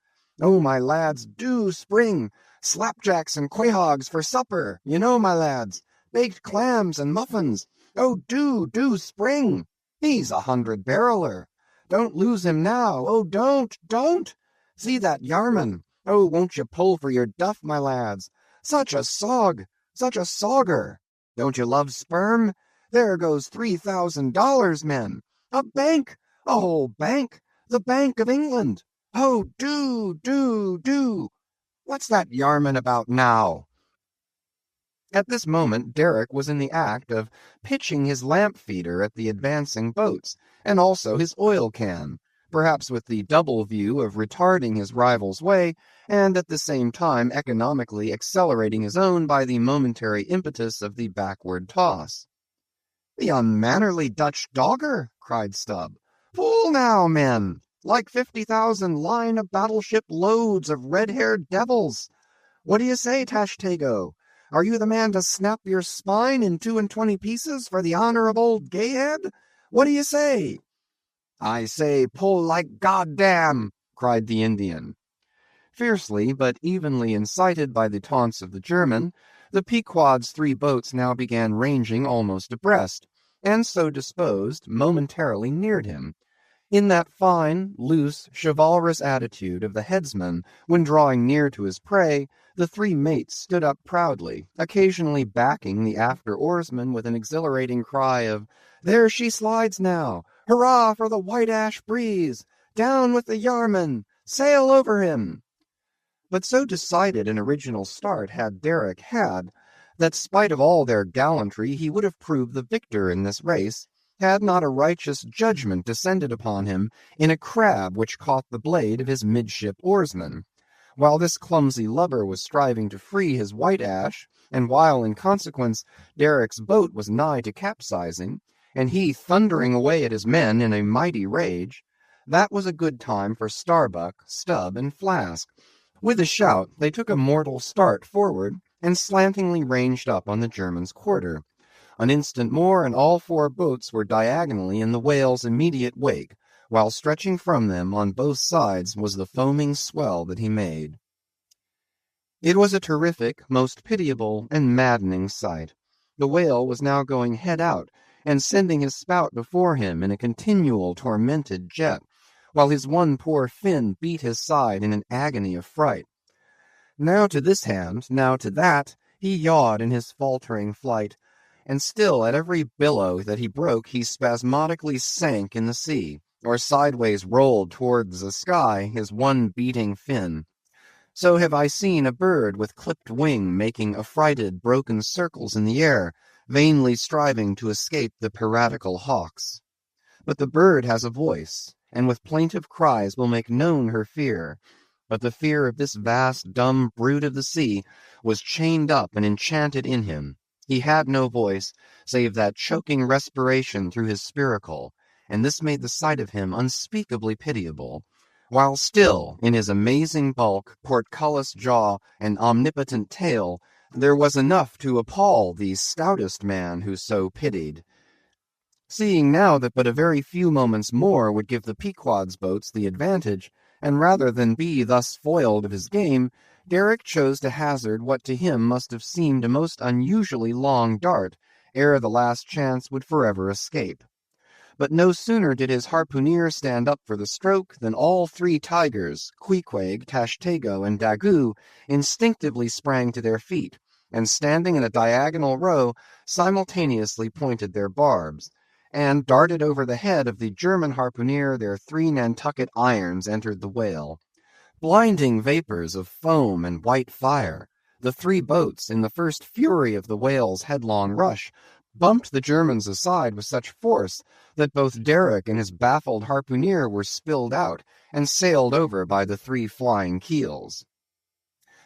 Oh, my lads, do spring! Slapjacks and quahogs for supper, you know, my lads! Baked clams and muffins! Oh, do spring! He's 100-barreler! Don't lose him now! Oh, don't! See that Yarman! Oh, won't you pull for your duff, my lads? Such a sog! Such a sogger! Don't you love sperm? There goes $3,000, men! A bank! A whole bank! The Bank of England! Oh, do! What's that Yarman about now?" At this moment Derrick was in the act of pitching his lamp-feeder at the advancing boats, and also his oil-can, perhaps with the double view of retarding his rival's way, and at the same time economically accelerating his own by the momentary impetus of the backward toss. "The unmannerly Dutch dogger!" cried Stubb. "Pull now, men! Like 50,000 line of battleship loads of red-haired devils! What do you say, Tashtego? Are you the man to snap your spine in 22 pieces for the honor of old Gayhead? What do you say?" "I say, pull like goddamn!" cried the Indian. Fiercely but evenly incited by the taunts of the German, the Pequod's 3 boats now began ranging almost abreast, and so disposed, momentarily neared him, in that fine, loose, chivalrous attitude of the headsman when drawing near to his prey. The 3 mates stood up proudly, occasionally backing the after oarsman with an exhilarating cry of, "There she slides now! Hurrah for the white ash breeze! Down with the Yarman! Sail over him!" But so decided an original start had Derrick had, that spite of all their gallantry he would have proved the victor in this race, had not a righteous judgment descended upon him in a crab which caught the blade of his midship oarsman. While this clumsy lubber was striving to free his white ash, and while, in consequence, Derrick's boat was nigh to capsizing, and he thundering away at his men in a mighty rage, that was a good time for Starbuck, Stubb, and Flask. With a shout they took a mortal start forward, and slantingly ranged up on the German's quarter. An instant more, and all 4 boats were diagonally in the whale's immediate wake, while stretching from them on both sides was the foaming swell that he made. It was a terrific, most pitiable, and maddening sight. The whale was now going head out, and sending his spout before him in a continual tormented jet, while his one poor fin beat his side in an agony of fright. Now to this hand, now to that, he yawed in his faltering flight, and still at every billow that he broke he spasmodically sank in the sea, or sideways rolled towards the sky, his one beating fin. So have I seen a bird with clipped wing making affrighted, broken circles in the air, vainly striving to escape the piratical hawks. But the bird has a voice, and with plaintive cries will make known her fear. But the fear of this vast, dumb brute of the sea was chained up and enchanted in him. He had no voice, save that choking respiration through his spiracle, and this made the sight of him unspeakably pitiable. While still, in his amazing bulk, portcullis jaw, and omnipotent tail, there was enough to appall the stoutest man who so pitied. Seeing now that but a very few moments more would give the Pequod's boats the advantage, and rather than be thus foiled of his game, Derrick chose to hazard what to him must have seemed a most unusually long dart, ere the last chance would forever escape. But no sooner did his harpooneer stand up for the stroke than all three tigers, Queequeg, Tashtego, and Daggoo, instinctively sprang to their feet, and standing in a diagonal row, simultaneously pointed their barbs, and darted over the head of the German harpooneer their three Nantucket irons entered the whale. Blinding vapors of foam and white fire, the three boats, in the first fury of the whale's headlong rush, bumped the Germans aside with such force that both Derrick and his baffled harpooneer were spilled out and sailed over by the three flying keels.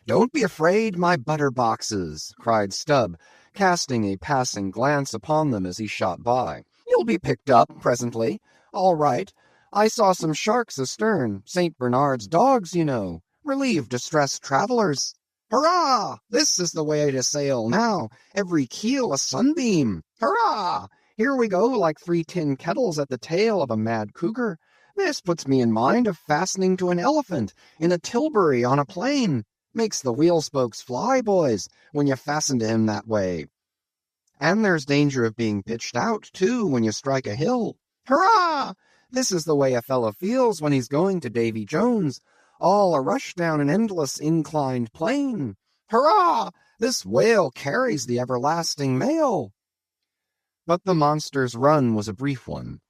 "Don't be afraid, my butter boxes," cried Stubb, casting a passing glance upon them as he shot by. "You'll be picked up presently. All right. I saw some sharks astern, St. Bernard's dogs, you know. Relieve distressed travelers. Hurrah! This is the way to sail now. Every keel a sunbeam. Hurrah! Here we go like three tin kettles at the tail of a mad cougar. This puts me in mind of fastening to an elephant in a tilbury on a plain. Makes the wheel spokes fly, boys, when you fasten to him that way. And there's danger of being pitched out, too, when you strike a hill. Hurrah! This is the way a fellow feels when he's going to Davy Jones, all a rush down an endless inclined plane. Hurrah! This whale carries the everlasting mail." But the monster's run was a brief one.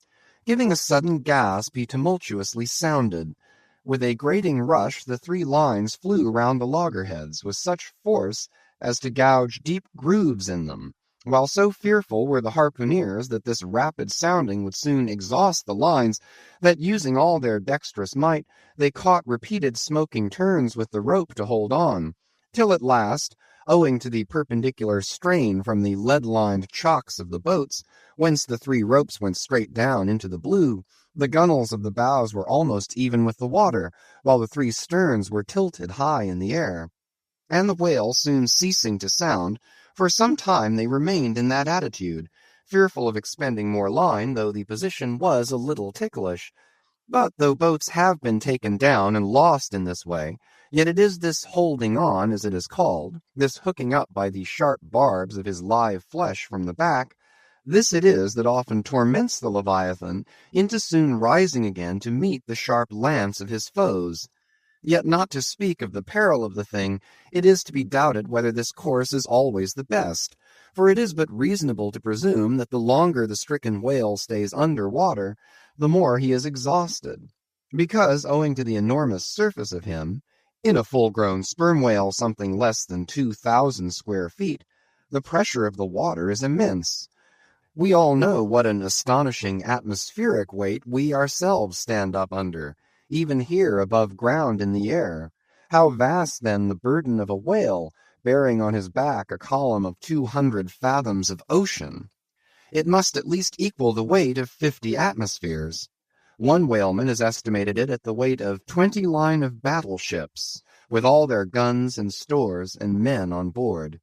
Giving a sudden gasp, he tumultuously sounded. With a grating rush, the three lines flew round the loggerheads with such force as to gouge deep grooves in them, while so fearful were the harpooneers that this rapid sounding would soon exhaust the lines, that using all their dexterous might, they caught repeated smoking turns with the rope to hold on, till at last, owing to the perpendicular strain from the lead-lined chocks of the boats, whence the three ropes went straight down into the blue, the gunwales of the bows were almost even with the water, while the three sterns were tilted high in the air. And the whale soon ceasing to sound, for some time they remained in that attitude, fearful of expending more line, though the position was a little ticklish. But though boats have been taken down and lost in this way, yet it is this holding on, as it is called, this hooking up by the sharp barbs of his live flesh from the back, this it is that often torments the Leviathan into soon rising again to meet the sharp lance of his foes. Yet not to speak of the peril of the thing, it is to be doubted whether this course is always the best, for it is but reasonable to presume that the longer the stricken whale stays under water, the more he is exhausted, because, owing to the enormous surface of him, in a full-grown sperm whale something less than 2,000 square feet, the pressure of the water is immense. We all know what an astonishing atmospheric weight we ourselves stand up under, even here above ground in the air. How vast, then, the burden of a whale, bearing on his back a column of 200 fathoms of ocean! It must at least equal the weight of 50 atmospheres. One whaleman has estimated it at the weight of 20 line of battleships, with all their guns and stores and men on board.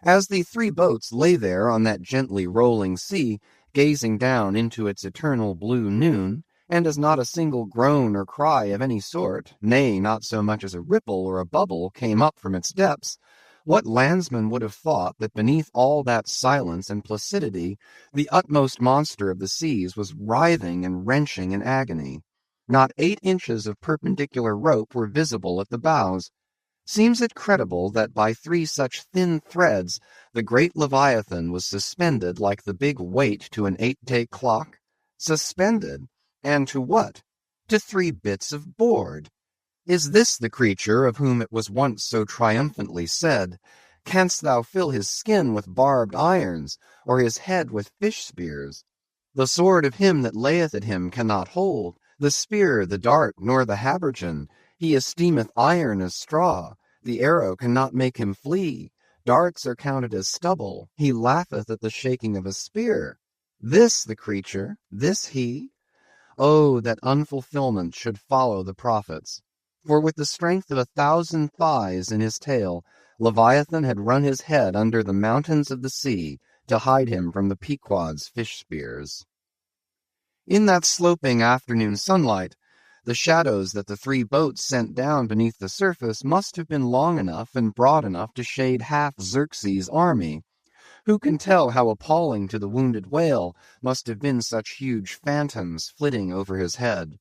As the three boats lay there on that gently rolling sea, gazing down into its eternal blue noon, and as not a single groan or cry of any sort, nay, not so much as a ripple or a bubble, came up from its depths, what landsman would have thought that beneath all that silence and placidity the utmost monster of the seas was writhing and wrenching in agony? Not 8 inches of perpendicular rope were visible at the bows. Seems it credible that by 3 such thin threads the great Leviathan was suspended like the big weight to an 8-day clock? Suspended? And to what? To 3 bits of board. Is this the creature of whom it was once so triumphantly said, "Canst thou fill his skin with barbed irons, or his head with fish spears? The sword of him that layeth at him cannot hold, the spear, the dart, nor the habergeon. He esteemeth iron as straw, the arrow cannot make him flee. Darts are counted as stubble, he laugheth at the shaking of a spear." This the creature, this he? Oh, that unfulfillment should follow the prophets! For with the strength of 1,000 thighs in his tail, Leviathan had run his head under the mountains of the sea to hide him from the Pequod's fish spears. In that sloping afternoon sunlight, the shadows that the 3 boats sent down beneath the surface must have been long enough and broad enough to shade half Xerxes' army. Who can tell how appalling to the wounded whale must have been such huge phantoms flitting over his head?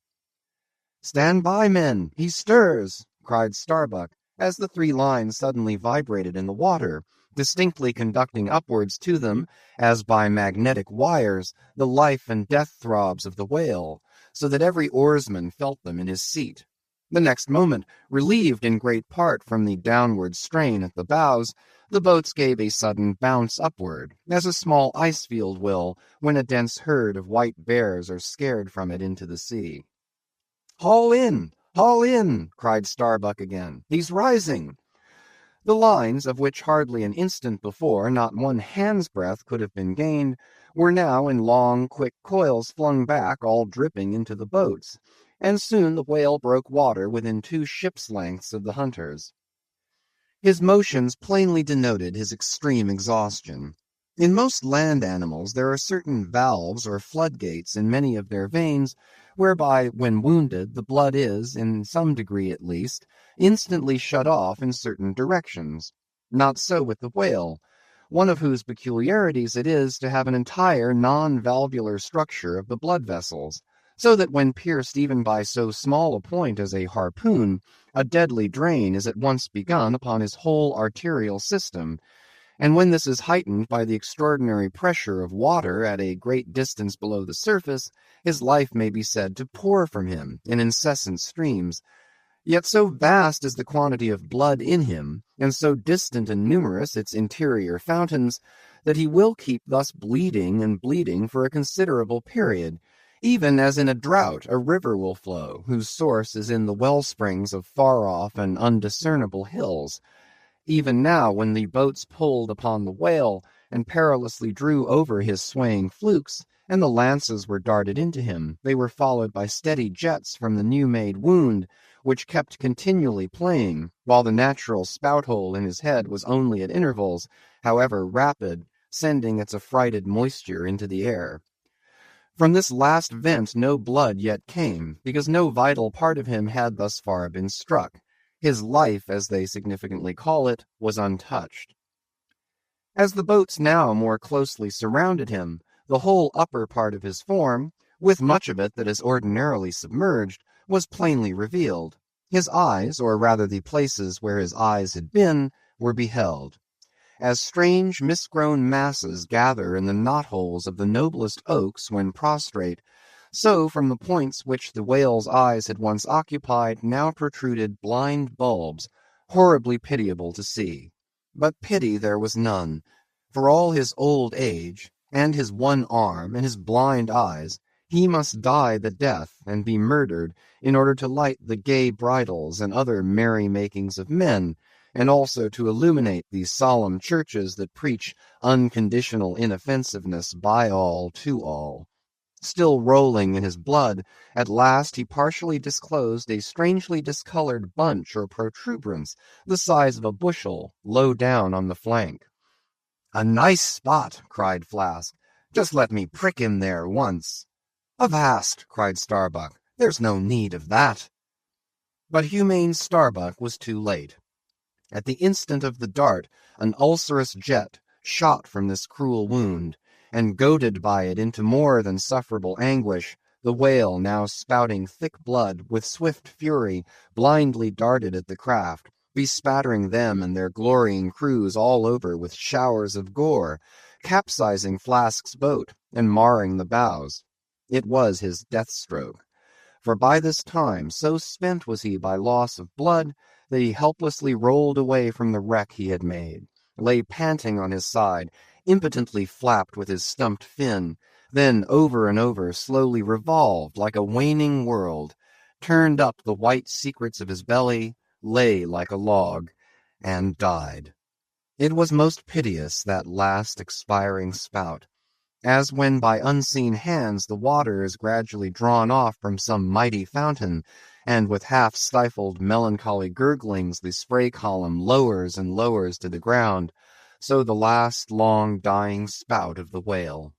"Stand by, men! He stirs!" cried Starbuck, as the 3 lines suddenly vibrated in the water, distinctly conducting upwards to them, as by magnetic wires, the life and death throbs of the whale, so that every oarsman felt them in his seat. The next moment, relieved in great part from the downward strain at the bows, the boats gave a sudden bounce upward, as a small ice field will when a dense herd of white bears are scared from it into the sea. "Haul in! Haul in!" cried Starbuck again. "He's rising!" The lines, of which hardly an instant before not one hand's breadth could have been gained, were now in long, quick coils flung back, all dripping into the boats, and soon the whale broke water within 2 ships' lengths of the hunters. His motions plainly denoted his extreme exhaustion. In most land animals there are certain valves or floodgates in many of their veins, whereby, when wounded, the blood is, in some degree at least, instantly shut off in certain directions. Not so with the whale, one of whose peculiarities it is to have an entire non-valvular structure of the blood vessels, so that when pierced even by so small a point as a harpoon, a deadly drain is at once begun upon his whole arterial system, and when this is heightened by the extraordinary pressure of water at a great distance below the surface, his life may be said to pour from him in incessant streams. Yet so vast is the quantity of blood in him, and so distant and numerous its interior fountains, that he will keep thus bleeding and bleeding for a considerable period, even as in a drought a river will flow, whose source is in the well-springs of far-off and undiscernible hills. Even now, when the boats pulled upon the whale, and perilously drew over his swaying flukes, and the lances were darted into him, they were followed by steady jets from the new-made wound, which kept continually playing, while the natural spout-hole in his head was only at intervals, however rapid, sending its affrighted moisture into the air. From this last vent no blood yet came, because no vital part of him had thus far been struck. His life, as they significantly call it, was untouched. As the boats now more closely surrounded him, the whole upper part of his form, with much of it that is ordinarily submerged, was plainly revealed. His eyes, or rather the places where his eyes had been, were beheld. As strange misgrown masses gather in the knot-holes of the noblest oaks when prostrate, so from the points which the whale's eyes had once occupied now protruded blind bulbs, horribly pitiable to see. But pity there was none. For all his old age, and his one arm, and his blind eyes, he must die the death and be murdered in order to light the gay bridals and other merry-makings of men, and also to illuminate these solemn churches that preach unconditional inoffensiveness by all to all. Still rolling in his blood, at last he partially disclosed a strangely discolored bunch or protuberance, the size of a bushel, low down on the flank. "A nice spot," cried Flask. "Just let me prick him there once." "Avast!" cried Starbuck. "There's no need of that." But humane Starbuck was too late. At the instant of the dart, an ulcerous jet shot from this cruel wound, and goaded by it into more than sufferable anguish, the whale, now spouting thick blood, with swift fury, blindly darted at the craft, bespattering them and their glorying crews all over with showers of gore, capsizing Flask's boat, and marring the bows. It was his death-stroke. For by this time, so spent was he by loss of blood, that he helplessly rolled away from the wreck he had made, lay panting on his side, impotently flapped with his stumped fin, then over and over slowly revolved like a waning world, turned up the white secrets of his belly, lay like a log, and died. It was most piteous, that last expiring spout, as when by unseen hands the water is gradually drawn off from some mighty fountain, and with half-stifled melancholy gurglings the spray column lowers and lowers to the ground, so the last long dying spout of the whale.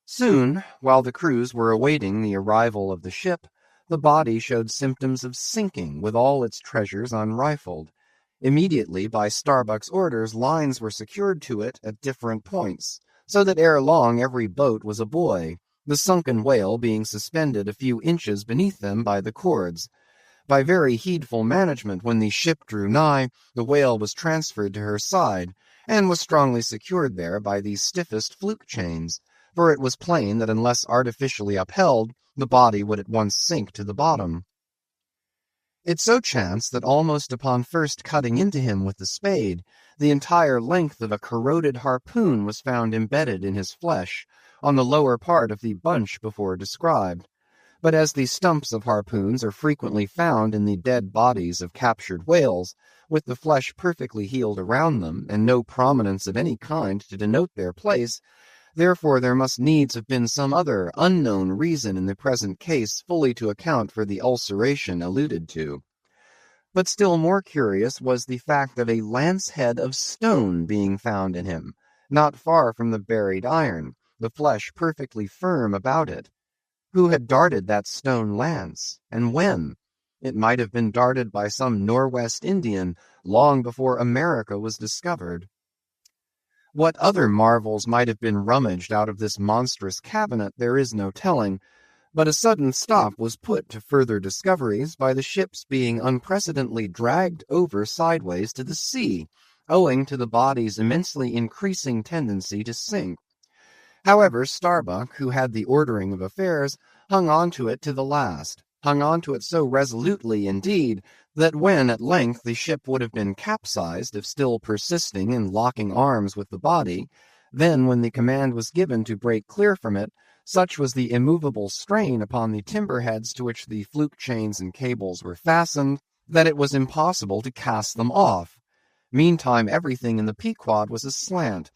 Soon, while the crews were awaiting the arrival of the ship, the body showed symptoms of sinking with all its treasures unrifled. Immediately, by Starbuck's orders, lines were secured to it at different points, so that ere long every boat was a buoy, the sunken whale being suspended a few inches beneath them by the cords. By very heedful management, when the ship drew nigh, the whale was transferred to her side, and was strongly secured there by the stiffest fluke chains, for it was plain that unless artificially upheld, the body would at once sink to the bottom. It so chanced that almost upon first cutting into him with the spade, the entire length of a corroded harpoon was found embedded in his flesh, on the lower part of the bunch before described. But as the stumps of harpoons are frequently found in the dead bodies of captured whales, with the flesh perfectly healed around them, and no prominence of any kind to denote their place, therefore there must needs have been some other unknown reason in the present case fully to account for the ulceration alluded to. But still more curious was the fact of a lance-head of stone being found in him, not far from the buried iron, the flesh perfectly firm about it. Who had darted that stone lance, and when? It might have been darted by some Norwest Indian long before America was discovered. What other marvels might have been rummaged out of this monstrous cabinet there is no telling, but a sudden stop was put to further discoveries by the ship's being unprecedentedly dragged over sideways to the sea, owing to the body's immensely increasing tendency to sink. However, Starbuck, who had the ordering of affairs, hung on to it to the last, hung on to it so resolutely indeed, that when at length the ship would have been capsized if still persisting in locking arms with the body, then when the command was given to break clear from it, such was the immovable strain upon the timber-heads to which the fluke chains and cables were fastened, that it was impossible to cast them off. Meantime everything in the Pequod was aslant.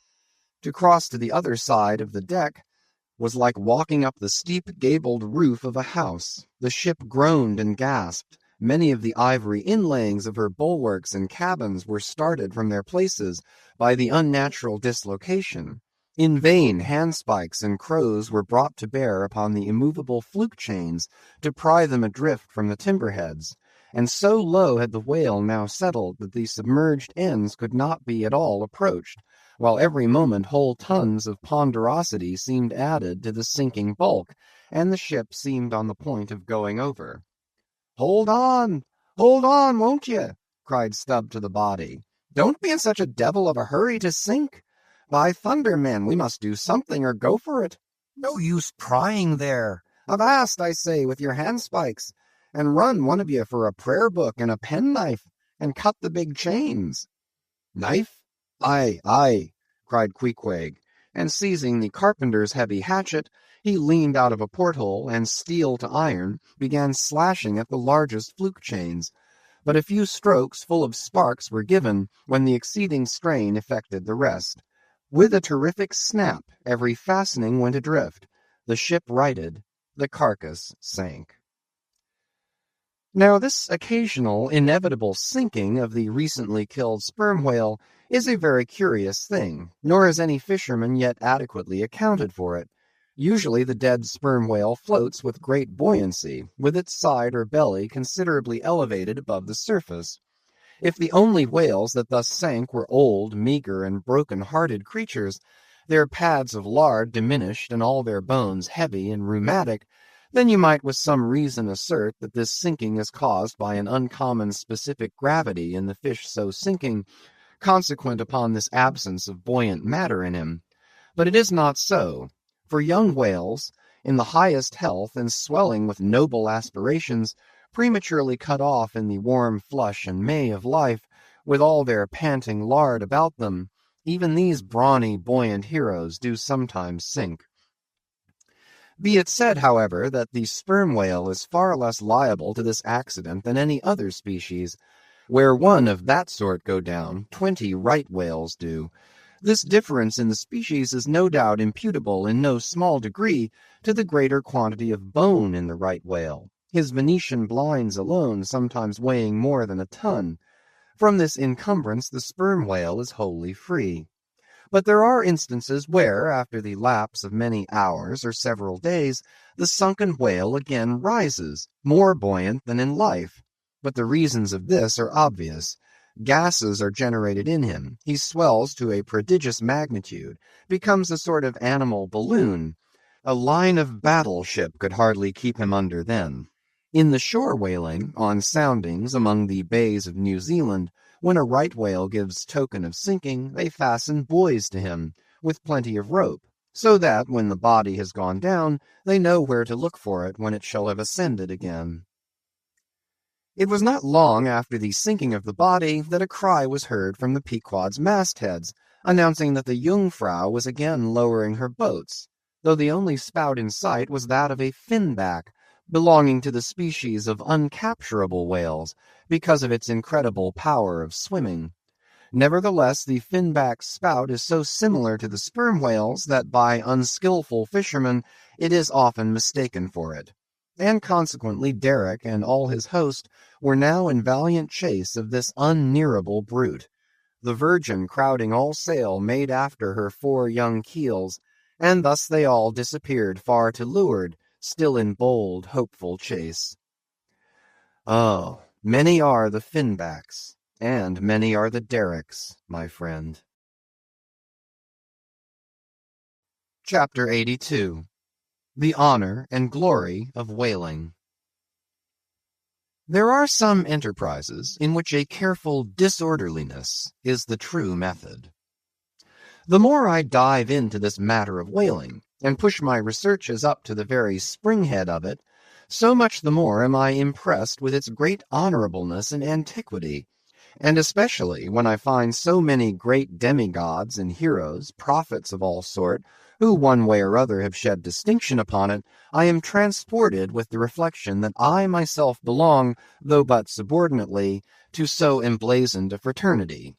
To cross to the other side of the deck was like walking up the steep gabled roof of a house. The ship groaned and gasped. Many of the ivory inlayings of her bulwarks and cabins were started from their places by the unnatural dislocation. In vain handspikes and crows were brought to bear upon the immovable fluke chains to pry them adrift from the timber-heads, and so low had the whale now settled that the submerged ends could not be at all approached, while every moment whole tons of ponderosity seemed added to the sinking bulk, and the ship seemed on the point of going over. Hold on, won't ye?" cried Stubb to the body. "Don't be in such a devil of a hurry to sink. By thunder, men, we must do something or go for it. No use prying there. Avast, I say, with your handspikes, and run, one of you, for a prayer book and a penknife, and cut the big chains." "Knife? Aye," cried Queequeg, and seizing the carpenter's heavy hatchet, he leaned out of a porthole, and steel to iron, began slashing at the largest fluke chains. But a few strokes full of sparks were given, when the exceeding strain effected the rest. With a terrific snap, every fastening went adrift. The ship righted, the carcass sank. Now this occasional, inevitable sinking of the recently killed sperm whale is a very curious thing, nor has any fisherman yet adequately accounted for it. Usually the dead sperm whale floats with great buoyancy, with its side or belly considerably elevated above the surface. If the only whales that thus sank were old, meager, and broken-hearted creatures, their pads of lard diminished and all their bones heavy and rheumatic, then you might with some reason assert that this sinking is caused by an uncommon specific gravity in the fish so sinking, consequent upon this absence of buoyant matter in him. But it is not so. For young whales, in the highest health and swelling with noble aspirations, prematurely cut off in the warm flush and May of life, with all their panting lard about them, even these brawny, buoyant heroes do sometimes sink. Be it said, however, that the sperm whale is far less liable to this accident than any other species. Where one of that sort go down, 20 right whales do. This difference in the species is no doubt imputable in no small degree to the greater quantity of bone in the right whale, his Venetian blinds alone sometimes weighing more than a ton. From this encumbrance the sperm whale is wholly free. But there are instances where, after the lapse of many hours or several days, the sunken whale again rises, more buoyant than in life. But the reasons of this are obvious. Gases are generated in him. He swells to a prodigious magnitude, becomes a sort of animal balloon. A line of battleship could hardly keep him under then. In the shore whaling, on soundings among the bays of New Zealand, when a right whale gives token of sinking, they fasten buoys to him, with plenty of rope, so that when the body has gone down, they know where to look for it when it shall have ascended again. It was not long after the sinking of the body that a cry was heard from the Pequod's mastheads, announcing that the Jungfrau was again lowering her boats, though the only spout in sight was that of a finback, belonging to the species of uncapturable whales, because of its incredible power of swimming. Nevertheless, the finback's spout is so similar to the sperm whale's that by unskilful fishermen it is often mistaken for it. And consequently Derrick and all his host were now in valiant chase of this unnearable brute, the Virgin crowding all sail made after her 4 young keels, and thus they all disappeared far to leeward, still in bold, hopeful chase. Oh, many are the finbacks, and many are the Derricks, my friend. Chapter 82. The Honor and Glory of Whaling. There are some enterprises in which a careful disorderliness is the true method. The more I dive into this matter of whaling, and push my researches up to the very springhead of it, so much the more am I impressed with its great honorableness and antiquity, and especially when I find so many great demigods and heroes, prophets of all sort, who one way or other have shed distinction upon it, I am transported with the reflection that I myself belong, though but subordinately, to so emblazoned a fraternity.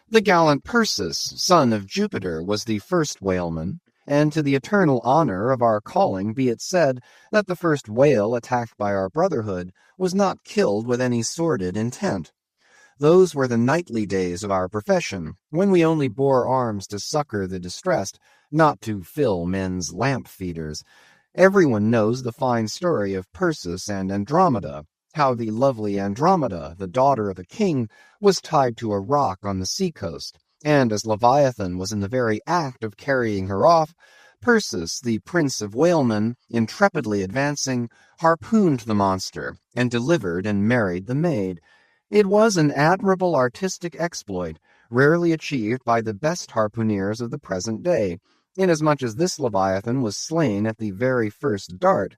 The gallant Perseus, son of Jupiter, was the first whaleman, and to the eternal honor of our calling be it said that the first whale attacked by our brotherhood was not killed with any sordid intent. Those were the knightly days of our profession, when we only bore arms to succor the distressed, not to fill men's lamp feeders. Everyone knows the fine story of Perseus and Andromeda, how the lovely Andromeda, the daughter of a king, was tied to a rock on the sea-coast, and as Leviathan was in the very act of carrying her off, Perseus, the prince of whalemen, intrepidly advancing, harpooned the monster, and delivered and married the maid. It was an admirable artistic exploit, rarely achieved by the best harpooneers of the present day, inasmuch as this Leviathan was slain at the very first dart.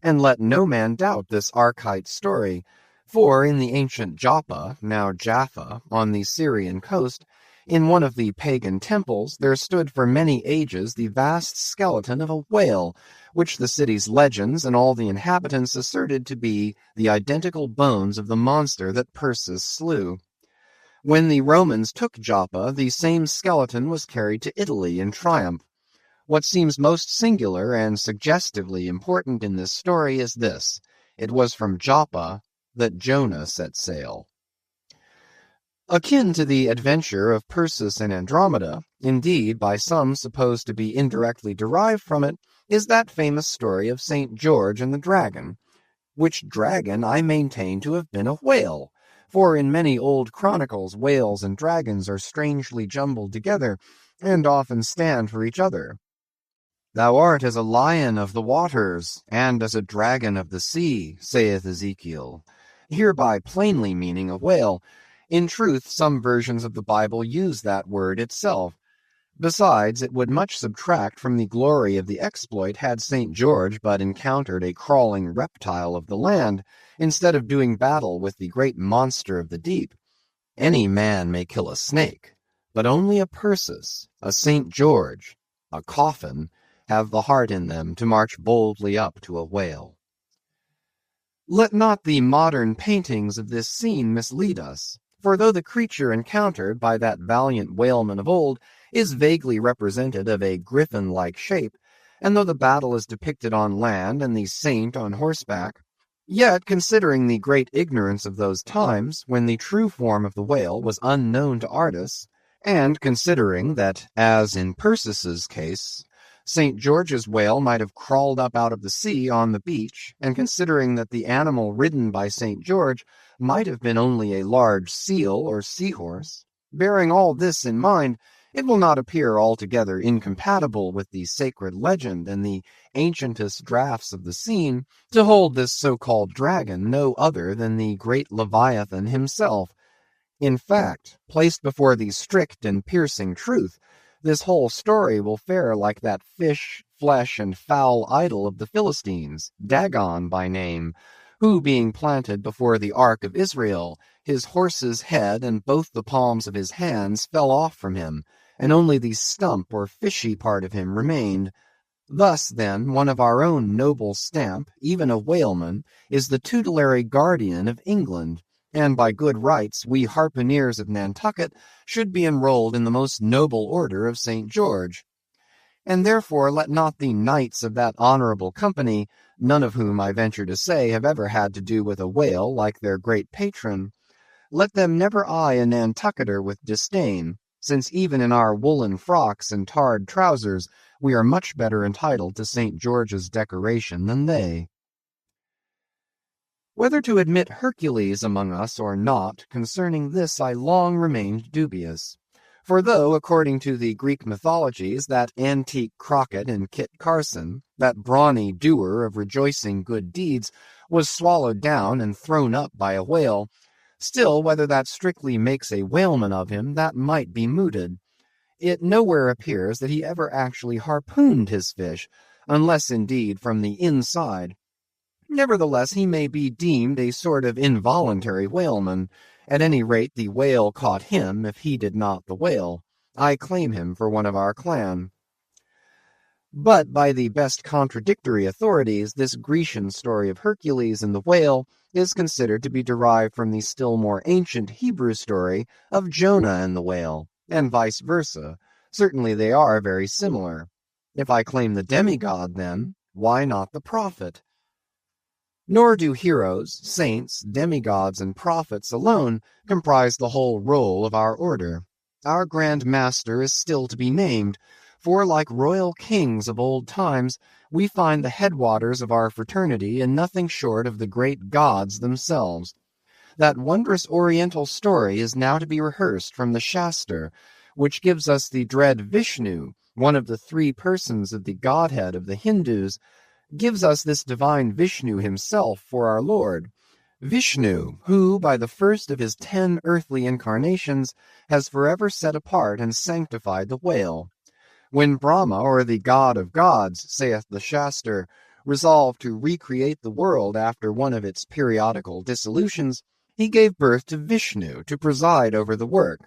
And let no man doubt this archite story, for in the ancient Joppa, now Jaffa, on the Syrian coast, in one of the pagan temples there stood for many ages the vast skeleton of a whale, which the city's legends and all the inhabitants asserted to be the identical bones of the monster that Perseus slew. When the Romans took Joppa, the same skeleton was carried to Italy in triumph. What seems most singular and suggestively important in this story is this: it was from Joppa that Jonah set sail. Akin to the adventure of Perseus and Andromeda, indeed by some supposed to be indirectly derived from it, is that famous story of St. George and the dragon, which dragon I maintain to have been a whale, for in many old chronicles whales and dragons are strangely jumbled together, and often stand for each other. Thou art as a lion of the waters, and as a dragon of the sea, saith Ezekiel, hereby plainly meaning a whale. In truth, some versions of the Bible use that word itself. Besides, it would much subtract from the glory of the exploit had St. George but encountered a crawling reptile of the land, instead of doing battle with the great monster of the deep. Any man may kill a snake, but only a Perseus, a St. George, a coffin, have the heart in them to march boldly up to a whale. Let not the modern paintings of this scene mislead us, for though the creature encountered by that valiant whaleman of old is vaguely represented of a griffin-like shape, and though the battle is depicted on land and the saint on horseback, yet, considering the great ignorance of those times, when the true form of the whale was unknown to artists, and considering that, as in Perseus's case, St. George's whale might have crawled up out of the sea on the beach, and considering that the animal ridden by St. George might have been only a large seal or seahorse, bearing all this in mind, it will not appear altogether incompatible with the sacred legend and the ancientest drafts of the scene to hold this so-called dragon no other than the great Leviathan himself. In fact, placed before the strict and piercing truth, this whole story will fare like that fish, flesh, and foul idol of the Philistines, Dagon by name, who, being planted before the ark of Israel, his horse's head and both the palms of his hands fell off from him, and only the stump or fishy part of him remained. Thus, then, one of our own noble stamp, even a whaleman, is the tutelary guardian of England, and by good rights we harpooneers of Nantucket should be enrolled in the most noble order of St. George. And therefore let not the knights of that honorable company, none of whom I venture to say have ever had to do with a whale like their great patron, let them never eye a Nantucketer with disdain, since even in our woolen frocks and tarred trousers we are much better entitled to St. George's decoration than they. Whether to admit Hercules among us or not, concerning this I long remained dubious. For though, according to the Greek mythologies, that antique Crockett in Kit Carson, that brawny doer of rejoicing good deeds, was swallowed down and thrown up by a whale, still whether that strictly makes a whaleman of him, that might be mooted. It nowhere appears that he ever actually harpooned his fish, unless indeed from the inside. Nevertheless, he may be deemed a sort of involuntary whaleman. At any rate, the whale caught him, if he did not the whale. I claim him for one of our clan. But by the best contradictory authorities, this Grecian story of Hercules and the whale is considered to be derived from the still more ancient Hebrew story of Jonah and the whale, and vice versa. Certainly they are very similar. If I claim the demigod, then, why not the prophet? Nor do heroes, saints, demigods, and prophets alone comprise the whole roll of our order. Our Grand Master is still to be named, for like royal kings of old times, we find the headwaters of our fraternity in nothing short of the great gods themselves. That wondrous oriental story is now to be rehearsed from the Shaster, which gives us the dread Vishnu, one of the three persons of the Godhead of the Hindus, gives us this divine Vishnu himself for our Lord. Vishnu, who, by the first of his 10 earthly incarnations, has forever set apart and sanctified the whale. When Brahma, or the god of gods, saith the Shaster, resolved to recreate the world after one of its periodical dissolutions, he gave birth to Vishnu to preside over the work.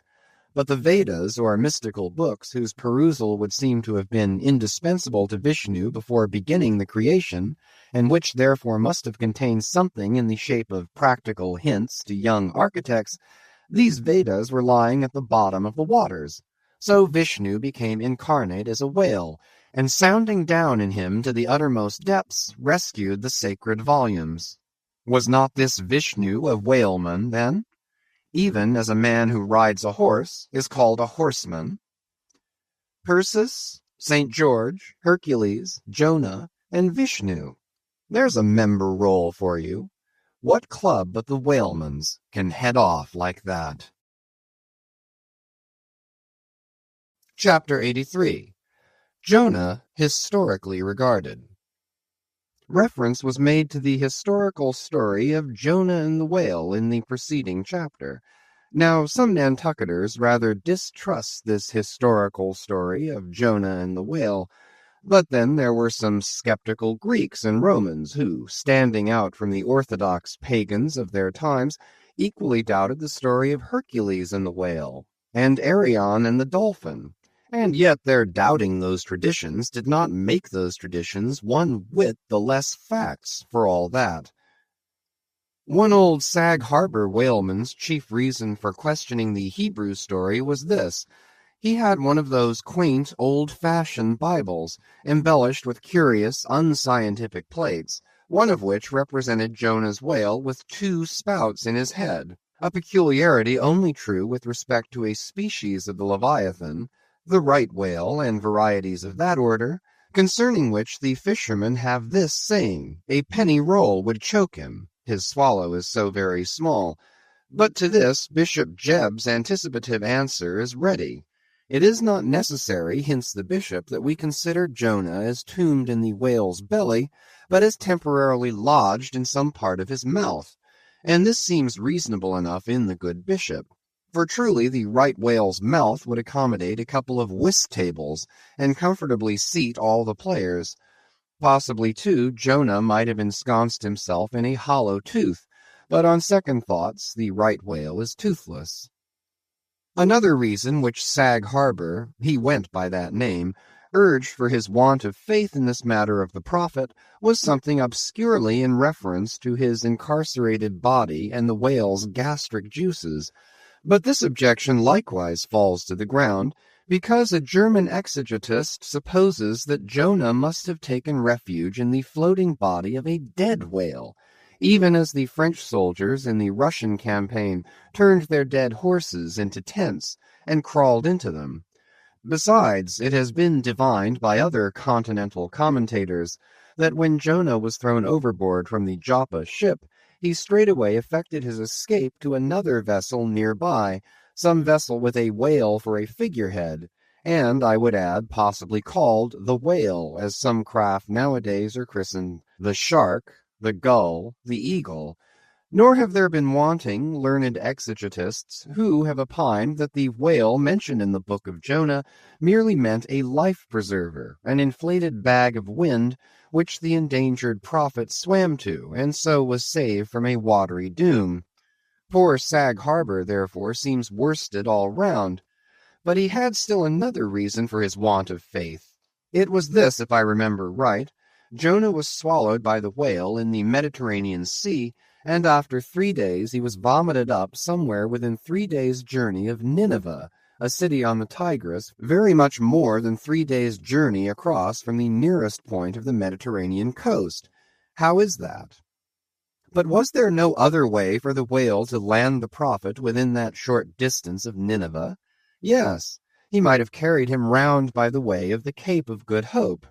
But the Vedas, or mystical books, whose perusal would seem to have been indispensable to Vishnu before beginning the creation, and which therefore must have contained something in the shape of practical hints to young architects, these Vedas were lying at the bottom of the waters. So Vishnu became incarnate as a whale, and sounding down in him to the uttermost depths, rescued the sacred volumes. Was not this Vishnu a whaleman, then? even as a man who rides a horse is called a horseman. Perseus, St. George, Hercules, Jonah, and Vishnu. There's a member roll for you. What club but the whaleman's can head off like that? Chapter 83. Jonah historically regarded. Reference was made to the historical story of Jonah and the whale in the preceding chapter. Now, some Nantucketers rather distrust this historical story of Jonah and the whale, but then there were some skeptical Greeks and Romans who, standing out from the orthodox pagans of their times, equally doubted the story of Hercules and the whale, and Arion and the dolphin. And yet their doubting those traditions did not make those traditions one whit the less facts for all that. One old Sag Harbor whaleman's chief reason for questioning the Hebrew story was this. He had one of those quaint, old-fashioned Bibles, embellished with curious, unscientific plates, one of which represented Jonah's whale with two spouts in his head, a peculiarity only true with respect to a species of the Leviathan, the right whale, and varieties of that order, concerning which the fishermen have this saying, a penny roll would choke him, his swallow is so very small. But to this Bishop Jebb's anticipative answer is ready. It is not necessary, hints the bishop, that we consider Jonah as tombed in the whale's belly, but as temporarily lodged in some part of his mouth, and this seems reasonable enough in the good bishop. For truly the right whale's mouth would accommodate a couple of whist tables, and comfortably seat all the players. Possibly, too, Jonah might have ensconced himself in a hollow tooth, but on second thoughts the right whale is toothless. Another reason which Sag Harbor, he went by that name, urged for his want of faith in this matter of the prophet was something obscurely in reference to his incarcerated body and the whale's gastric juices. But this objection likewise falls to the ground, because a German exegetist supposes that Jonah must have taken refuge in the floating body of a dead whale, even as the French soldiers in the Russian campaign turned their dead horses into tents and crawled into them. Besides, it has been divined by other continental commentators that when Jonah was thrown overboard from the Joppa ship, he straightway effected his escape to another vessel nearby, some vessel with a whale for a figurehead, and, I would add, possibly called the whale, as some craft nowadays are christened the shark, the gull, the eagle. Nor have there been wanting learned exegetists who have opined that the whale mentioned in the book of Jonah merely meant a life-preserver, an inflated bag of wind, which the endangered prophet swam to, and so was saved from a watery doom. Poor Sag Harbor, therefore, seems worsted all round. But he had still another reason for his want of faith. It was this, if I remember right. Jonah was swallowed by the whale in the Mediterranean Sea, and after 3 days he was vomited up somewhere within 3 days' journey of Nineveh, a city on the Tigris, very much more than 3 days' journey across from the nearest point of the Mediterranean coast. How is that? But was there no other way for the whale to land the prophet within that short distance of Nineveh? Yes, he might have carried him round by the way of the Cape of Good Hope.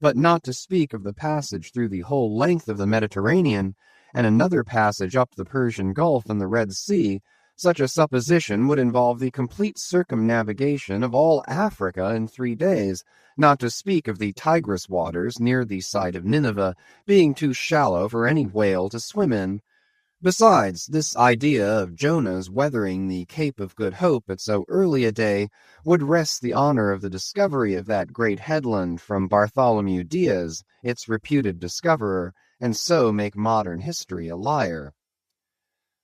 But not to speak of the passage through the whole length of the Mediterranean, and another passage up the Persian Gulf and the Red Sea, such a supposition would involve the complete circumnavigation of all Africa in 3 days, not to speak of the Tigris waters near the site of Nineveh being too shallow for any whale to swim in. Besides, this idea of Jonah's weathering the Cape of Good Hope at so early a day would wrest the honor of the discovery of that great headland from Bartholomew Diaz, its reputed discoverer, and so make modern history a liar.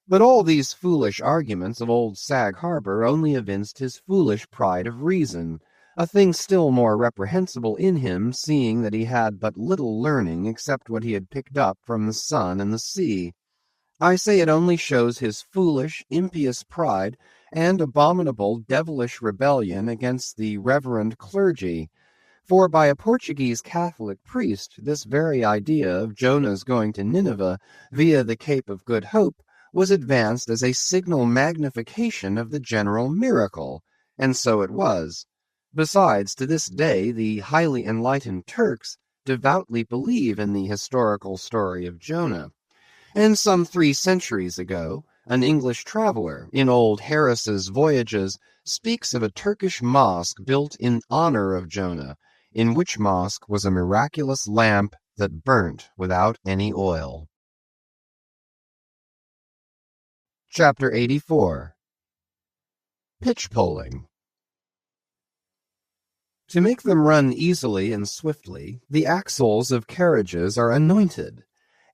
But all these foolish arguments of old Sag Harbor only evinced his foolish pride of reason, a thing still more reprehensible in him, seeing that he had but little learning except what he had picked up from the sun and the sea. I say it only shows his foolish, impious pride and abominable, devilish rebellion against the reverend clergy. For by a Portuguese Catholic priest, this very idea of Jonah's going to Nineveh via the Cape of Good Hope was advanced as a signal magnification of the general miracle, and so it was. Besides, to this day, the highly enlightened Turks devoutly believe in the historical story of Jonah. And some 3 centuries ago, an English traveler in old Harris's Voyages speaks of a Turkish mosque built in honor of Jonah, in which mosque was a miraculous lamp that burnt without any oil. Chapter 84. Pitch-poling. To make them run easily and swiftly, the axles of carriages are anointed,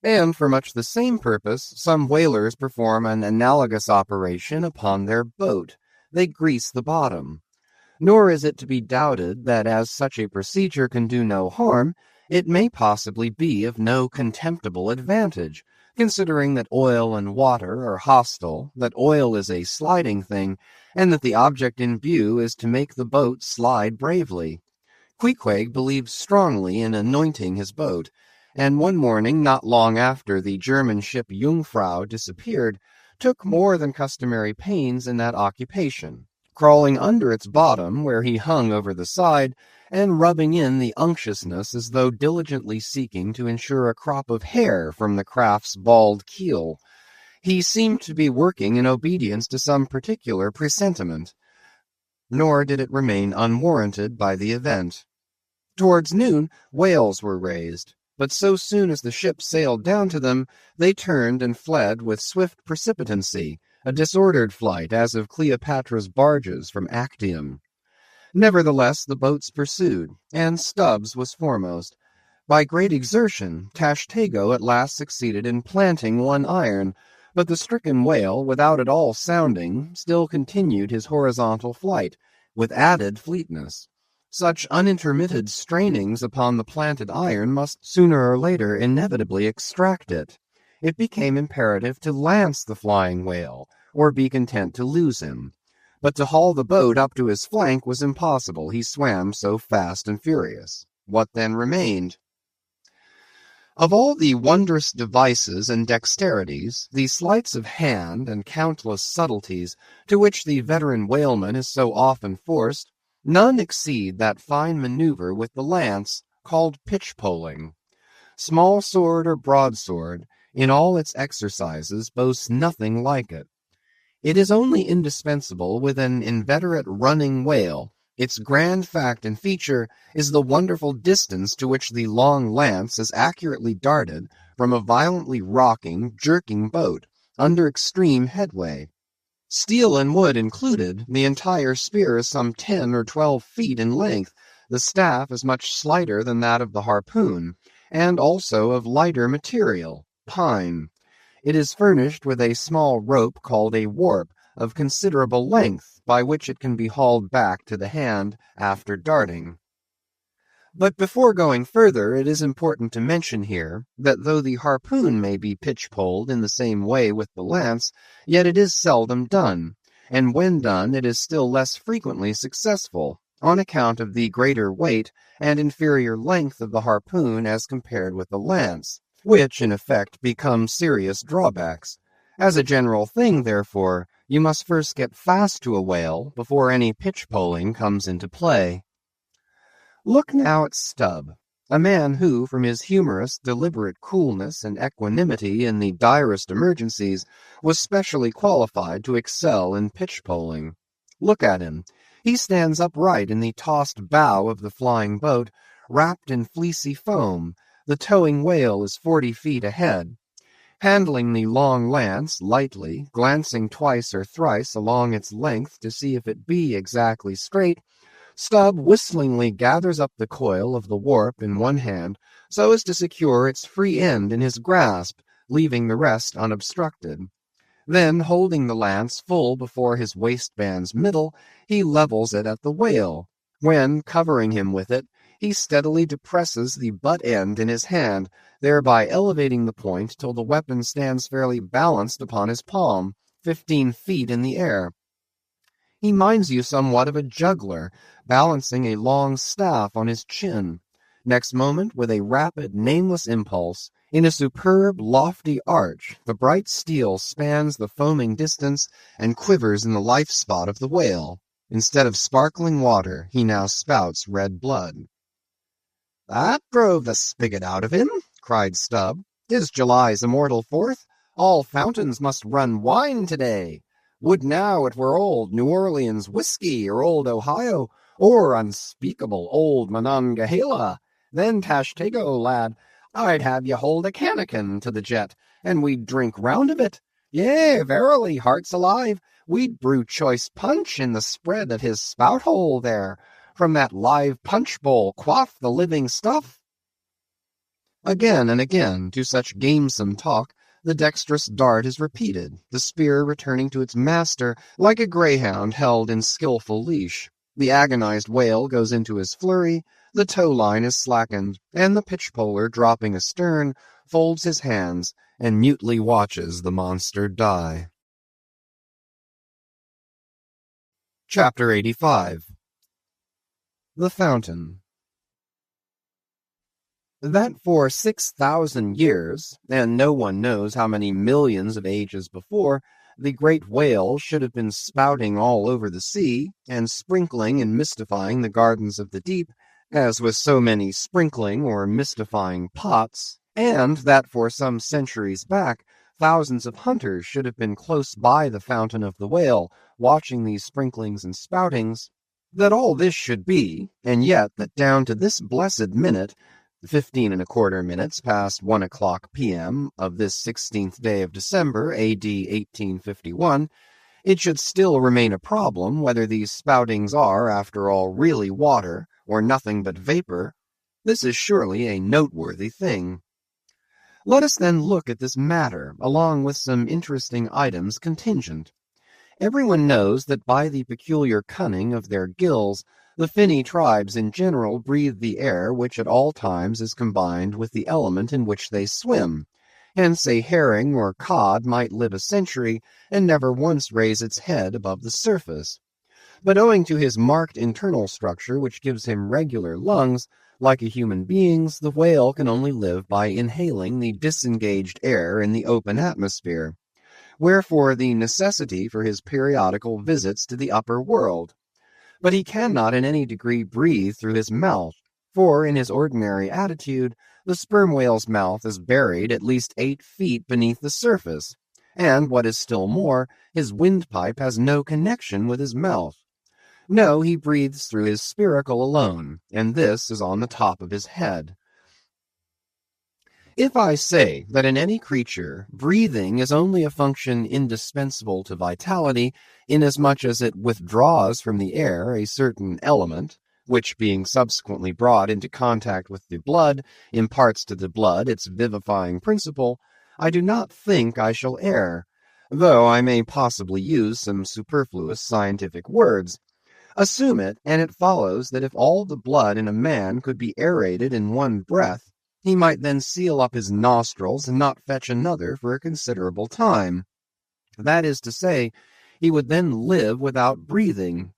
and for much the same purpose, some whalers perform an analogous operation upon their boat. They grease the bottom. Nor is it to be doubted that as such a procedure can do no harm, it may possibly be of no contemptible advantage, considering that oil and water are hostile, that oil is a sliding thing, and that the object in view is to make the boat slide bravely. Queequeg believed strongly in anointing his boat, and one morning, not long after the German ship Jungfrau disappeared, took more than customary pains in that occupation, crawling under its bottom where he hung over the side, and rubbing in the unctuousness as though diligently seeking to ensure a crop of hair from the craft's bald keel. He seemed to be working in obedience to some particular presentiment, nor did it remain unwarranted by the event. Towards noon, whales were raised, but so soon as the ship sailed down to them, they turned and fled with swift precipitancy, a disordered flight as of Cleopatra's barges from Actium. Nevertheless, the boats pursued, and Stubbs was foremost. By great exertion, Tashtego at last succeeded in planting one iron, but the stricken whale, without at all sounding, still continued his horizontal flight, with added fleetness. Such unintermitted strainings upon the planted iron must sooner or later inevitably extract it. It became imperative to lance the flying whale, or be content to lose him. But to haul the boat up to his flank was impossible, he swam so fast and furious. What then remained? Of all the wondrous devices and dexterities, the sleights of hand and countless subtleties to which the veteran whaleman is so often forced, none exceed that fine maneuver with the lance called pitch-poling. Small sword or broadsword, in all its exercises, boasts nothing like it. It is only indispensable with an inveterate running whale. Its grand fact and feature is the wonderful distance to which the long lance is accurately darted from a violently rocking, jerking boat, under extreme headway. Steel and wood included, the entire spear is some 10 or 12 feet in length. The staff is much slighter than that of the harpoon, and also of lighter material, pine. It is furnished with a small rope called a warp, of considerable length, by which it can be hauled back to the hand after darting. But before going further, it is important to mention here that though the harpoon may be pitch-poled in the same way with the lance, yet it is seldom done, and when done it is still less frequently successful, on account of the greater weight and inferior length of the harpoon as compared with the lance, which in effect become serious drawbacks. As a general thing, therefore, you must first get fast to a whale before any pitch-poling comes into play. Look now at Stubb, a man who, from his humorous, deliberate coolness and equanimity in the direst emergencies, was specially qualified to excel in pitch-poling. Look at him. He stands upright in the tossed bow of the flying boat, wrapped in fleecy foam. The towing whale is 40 feet ahead. Handling the long lance lightly, glancing twice or thrice along its length to see if it be exactly straight, Stubb whistlingly gathers up the coil of the warp in one hand so as to secure its free end in his grasp, leaving the rest unobstructed. Then, holding the lance full before his waistband's middle, he levels it at the whale, when, covering him with it, he steadily depresses the butt end in his hand, thereby elevating the point till the weapon stands fairly balanced upon his palm, 15 feet in the air. He minds you somewhat of a juggler, balancing a long staff on his chin. Next moment, with a rapid, nameless impulse, In a superb, lofty arch, the bright steel spans the foaming distance and quivers in the life spot of the whale. Instead of sparkling water, he now spouts red blood. "That drove the spigot out of him," cried Stubb. "'Tis July's immortal 4th. All fountains must run wine today. Would now it were old New Orleans whiskey, or old Ohio, or unspeakable old Monongahela. Then, Tashtego, lad, I'd have ye hold a cannikin to the jet, and we'd drink round of it. Yea, verily, hearts alive, we'd brew choice punch in the spread at his spout-hole there. From that live punch-bowl quaff the living stuff." Again and again, to such gamesome talk, the dexterous dart is repeated, the spear returning to its master like a greyhound held in skilful leash. The agonized whale goes into his flurry, the tow-line is slackened, and the pitch-poler, dropping astern, folds his hands and mutely watches the monster die. Chapter 85. The Fountain. That for 6,000 years, and no one knows how many millions of ages before, the great whale should have been spouting all over the sea, and sprinkling and mystifying the gardens of the deep, as with so many sprinkling or mystifying pots, and that for some centuries back, thousands of hunters should have been close by the fountain of the whale, watching these sprinklings and spoutings, that all this should be, and yet that down to this blessed minute, 15 1/4 minutes past 1 o'clock p.m. of this 16th day of December, A.D. 1851, it should still remain a problem whether these spoutings are, after all, really water, or nothing but vapor. This is surely a noteworthy thing. Let us then look at this matter, along with some interesting items contingent. Everyone knows that by the peculiar cunning of their gills, the finny tribes in general breathe the air which at all times is combined with the element in which they swim. Hence a herring or cod might live a century and never once raise its head above the surface. But owing to his marked internal structure, which gives him regular lungs, like a human being's, the whale can only live by inhaling the disengaged air in the open atmosphere. Wherefore the necessity for his periodical visits to the upper world. But he cannot in any degree breathe through his mouth, for in his ordinary attitude, the sperm whale's mouth is buried at least 8 feet beneath the surface, and what is still more, his windpipe has no connection with his mouth. No, he breathes through his spiracle alone, and this is on the top of his head. If I say that in any creature, breathing is only a function indispensable to vitality, inasmuch as it withdraws from the air a certain element, which being subsequently brought into contact with the blood, imparts to the blood its vivifying principle, I do not think I shall err, though I may possibly use some superfluous scientific words. Assume it, and it follows that if all the blood in a man could be aerated in one breath, he might then seal up his nostrils and not fetch another for a considerable time. That is to say, he would then live without breathing.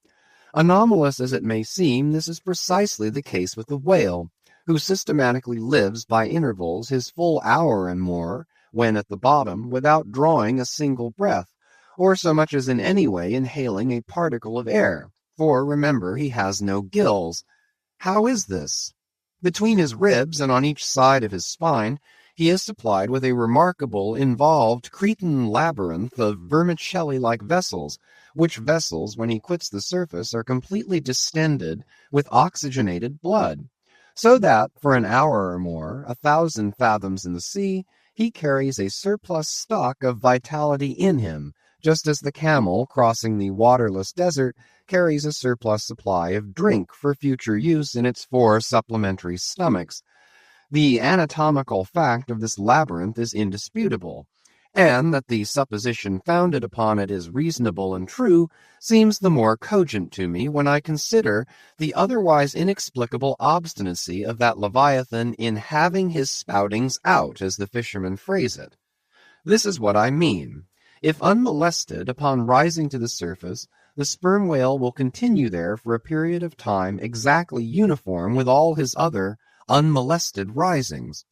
Anomalous as it may seem, this is precisely the case with the whale, who systematically lives by intervals his full hour and more, when at the bottom, without drawing a single breath, or so much as in any way inhaling a particle of air, for remember he has no gills. How is this? Between his ribs and on each side of his spine, he is supplied with a remarkable, involved Cretan labyrinth of vermicelli-like vessels, which vessels, when he quits the surface, are completely distended with oxygenated blood, so that, for an hour or more, 1,000 fathoms in the sea, he carries a surplus stock of vitality in him, just as the camel, crossing the waterless desert, carries a surplus supply of drink for future use in its 4 supplementary stomachs. The anatomical fact of this labyrinth is indisputable, and that the supposition founded upon it is reasonable and true seems the more cogent to me when I consider the otherwise inexplicable obstinacy of that Leviathan in having his spoutings out, as the fishermen phrase it. This is what I mean. If unmolested, upon rising to the surface, the sperm whale will continue there for a period of time exactly uniform with all his other unmolested risings.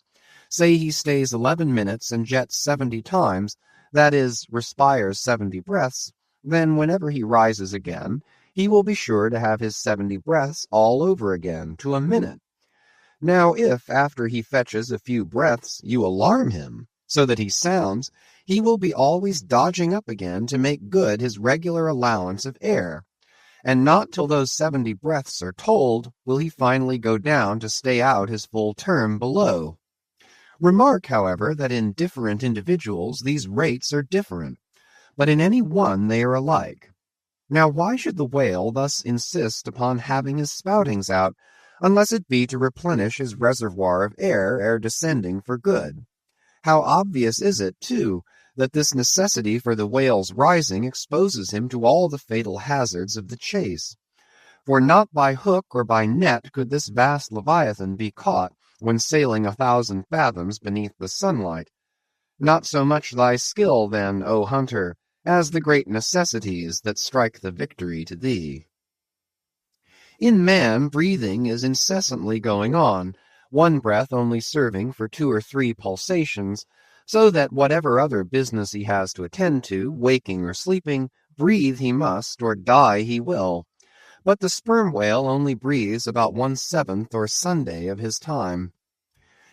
Say he stays 11 minutes and jets 70 times, that is, respires 70 breaths, then whenever he rises again, he will be sure to have his 70 breaths all over again, to a minute. Now if, after he fetches a few breaths, you alarm him, so that he sounds, he will be always dodging up again to make good his regular allowance of air, and not till those 70 breaths are told will he finally go down to stay out his full term below. Remark, however, that in different individuals these rates are different, but in any one they are alike. Now why should the whale thus insist upon having his spoutings out, unless it be to replenish his reservoir of air ere descending for good? How obvious is it, too, that this necessity for the whale's rising exposes him to all the fatal hazards of the chase. For not by hook or by net could this vast leviathan be caught when sailing 1,000 fathoms beneath the sunlight. Not so much thy skill, then, O hunter, as the great necessities that strike the victory to thee. In man, breathing is incessantly going on, one breath only serving for 2 or 3 pulsations, so that whatever other business he has to attend to, waking or sleeping, breathe he must, or die he will. But the sperm whale only breathes about 1/7 or Sunday of his time.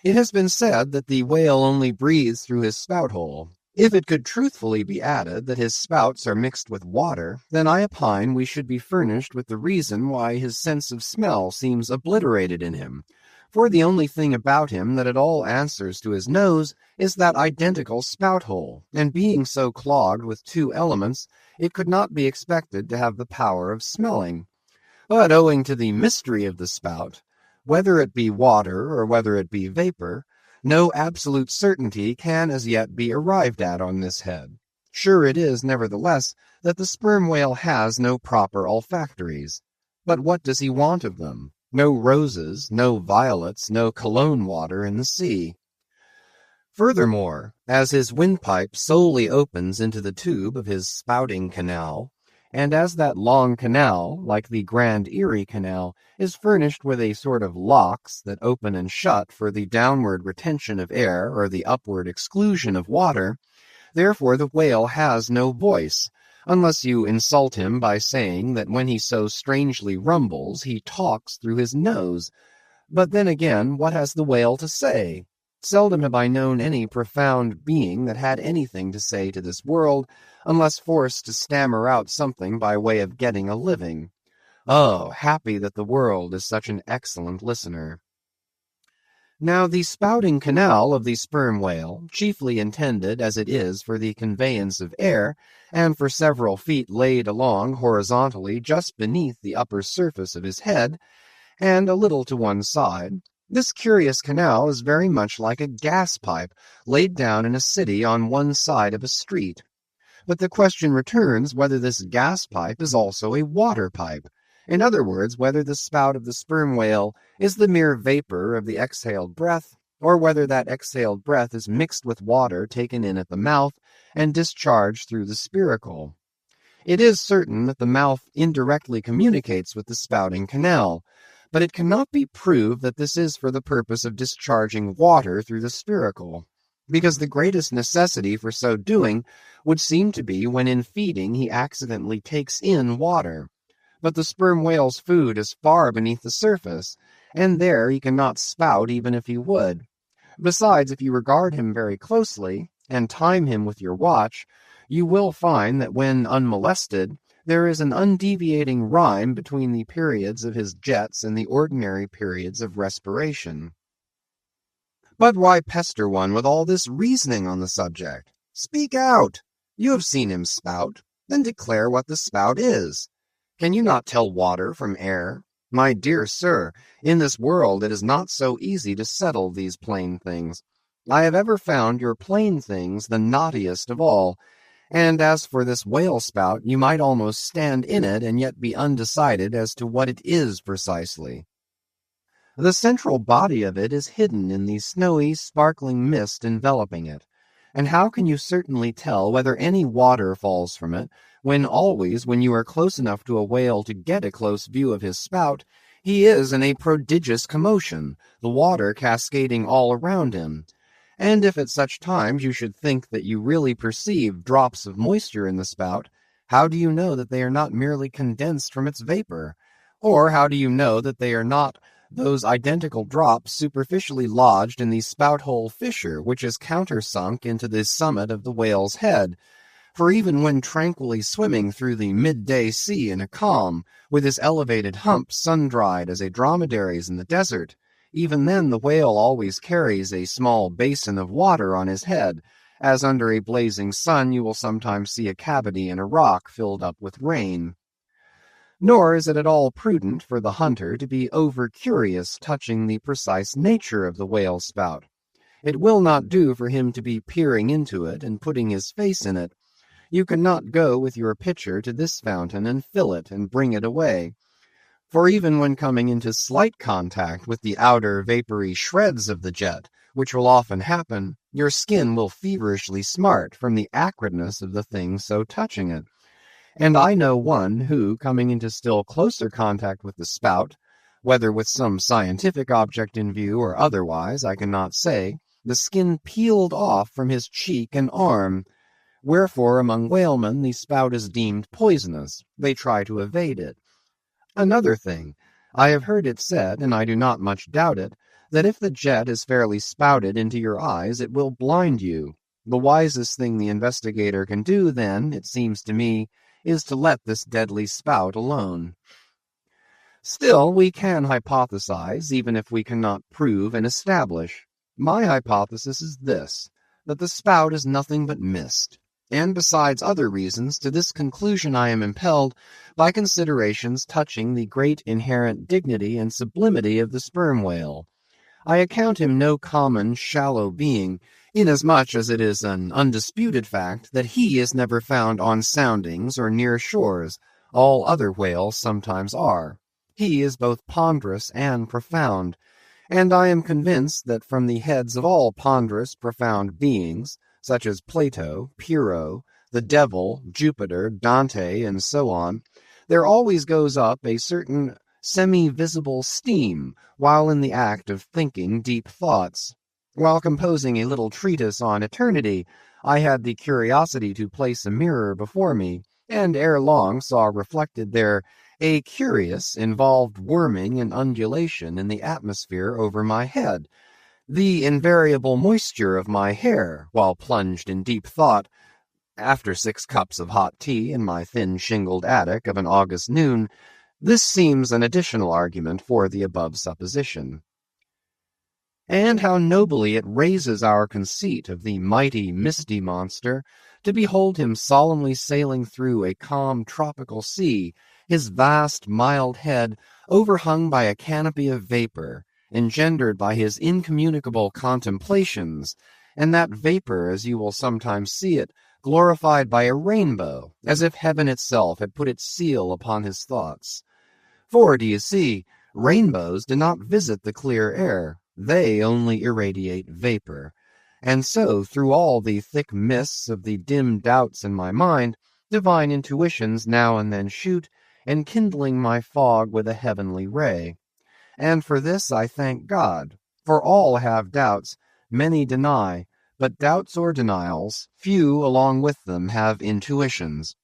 It has been said that the whale only breathes through his spout hole. If it could truthfully be added that his spouts are mixed with water, then I opine we should be furnished with the reason why his sense of smell seems obliterated in him. For the only thing about him that at all answers to his nose is that identical spout hole, and being so clogged with 2 elements, it could not be expected to have the power of smelling. But owing to the mystery of the spout, whether it be water or whether it be vapor, no absolute certainty can as yet be arrived at on this head. Sure it is, nevertheless, that the sperm whale has no proper olfactories. But what does he want of them? No roses, no violets, no cologne water in the sea. Furthermore, as his windpipe solely opens into the tube of his spouting canal, and as that long canal, like the Grand Erie Canal, is furnished with a sort of locks that open and shut for the downward retention of air or the upward exclusion of water, therefore the whale has no voice, unless you insult him by saying that when he so strangely rumbles he talks through his nose. But then again, what has the whale to say? Seldom have I known any profound being that had anything to say to this world, unless forced to stammer out something by way of getting a living. Oh, happy that the world is such an excellent listener. Now the spouting canal of the sperm whale, chiefly intended as it is for the conveyance of air, and for several feet laid along horizontally just beneath the upper surface of his head, and a little to one side, this curious canal is very much like a gas pipe laid down in a city on one side of a street. But the question returns whether this gas pipe is also a water pipe. In other words, whether the spout of the sperm whale is the mere vapor of the exhaled breath, or whether that exhaled breath is mixed with water taken in at the mouth and discharged through the spiracle. It is certain that the mouth indirectly communicates with the spouting canal, but it cannot be proved that this is for the purpose of discharging water through the spiracle, because the greatest necessity for so doing would seem to be when in feeding he accidentally takes in water. But the sperm whale's food is far beneath the surface, and there he cannot spout even if he would. Besides, if you regard him very closely, and time him with your watch, you will find that when unmolested, there is an undeviating rhyme between the periods of his jets and the ordinary periods of respiration. But why pester one with all this reasoning on the subject? Speak out! You have seen him spout, then declare what the spout is. Can you not tell water from air? My dear sir, in this world it is not so easy to settle these plain things. I have ever found your plain things the knottiest of all, and as for this whale spout, you might almost stand in it and yet be undecided as to what it is precisely. The central body of it is hidden in the snowy, sparkling mist enveloping it, and how can you certainly tell whether any water falls from it, when always, when you are close enough to a whale to get a close view of his spout, he is in a prodigious commotion, the water cascading all around him, And if at such times you should think that you really perceive drops of moisture in the spout, how do you know that they are not merely condensed from its vapor? Or how do you know that they are not those identical drops superficially lodged in the spout-hole fissure which is countersunk into the summit of the whale's head? For even when tranquilly swimming through the midday sea in a calm, with his elevated hump sun-dried as a dromedary's in the desert, even then the whale always carries a small basin of water on his head, as under a blazing sun you will sometimes see a cavity in a rock filled up with rain. Nor is it at all prudent for the hunter to be over-curious touching the precise nature of the whale's spout. It will not do for him to be peering into it and putting his face in it. You cannot go with your pitcher to this fountain and fill it and bring it away. For even when coming into slight contact with the outer vapory shreds of the jet, which will often happen, your skin will feverishly smart from the acridness of the thing so touching it. And I know one who, coming into still closer contact with the spout, whether with some scientific object in view or otherwise, I cannot say, the skin peeled off from his cheek and arm. Wherefore among whalemen the spout is deemed poisonous. They try to evade it. Another thing, I have heard it said, and I do not much doubt it, that if the jet is fairly spouted into your eyes, it will blind you. The wisest thing the investigator can do, then, it seems to me, is to let this deadly spout alone. Still, we can hypothesize, even if we cannot prove and establish. My hypothesis is this, that the spout is nothing but mist. And besides other reasons, to this conclusion I am impelled by considerations touching the great inherent dignity and sublimity of the sperm whale. I account him no common, shallow being, inasmuch as it is an undisputed fact that he is never found on soundings or near shores. All other whales sometimes are. He is both ponderous and profound, and I am convinced that from the heads of all ponderous, profound beings, such as Plato, Pyrrho, the devil, Jupiter, Dante, and so on, there always goes up a certain semi-visible steam while in the act of thinking deep thoughts. While composing a little treatise on eternity, I had the curiosity to place a mirror before me, and ere long saw reflected there a curious, involved worming and undulation in the atmosphere over my head. The invariable moisture of my hair, while plunged in deep thought, after 6 cups of hot tea in my thin shingled attic of an August noon, this seems an additional argument for the above supposition. And how nobly it raises our conceit of the mighty, misty monster, to behold him solemnly sailing through a calm tropical sea, his vast, mild head overhung by a canopy of vapor, engendered by his incommunicable contemplations, and that vapor, as you will sometimes see it, glorified by a rainbow, as if heaven itself had put its seal upon his thoughts. For, do you see, rainbows do not visit the clear air, they only irradiate vapor. And so, through all the thick mists of the dim doubts in my mind, divine intuitions now and then shoot, enkindling my fog with a heavenly ray. And for this I thank God, for all have doubts, many deny, but doubts or denials, few along with them have intuitions.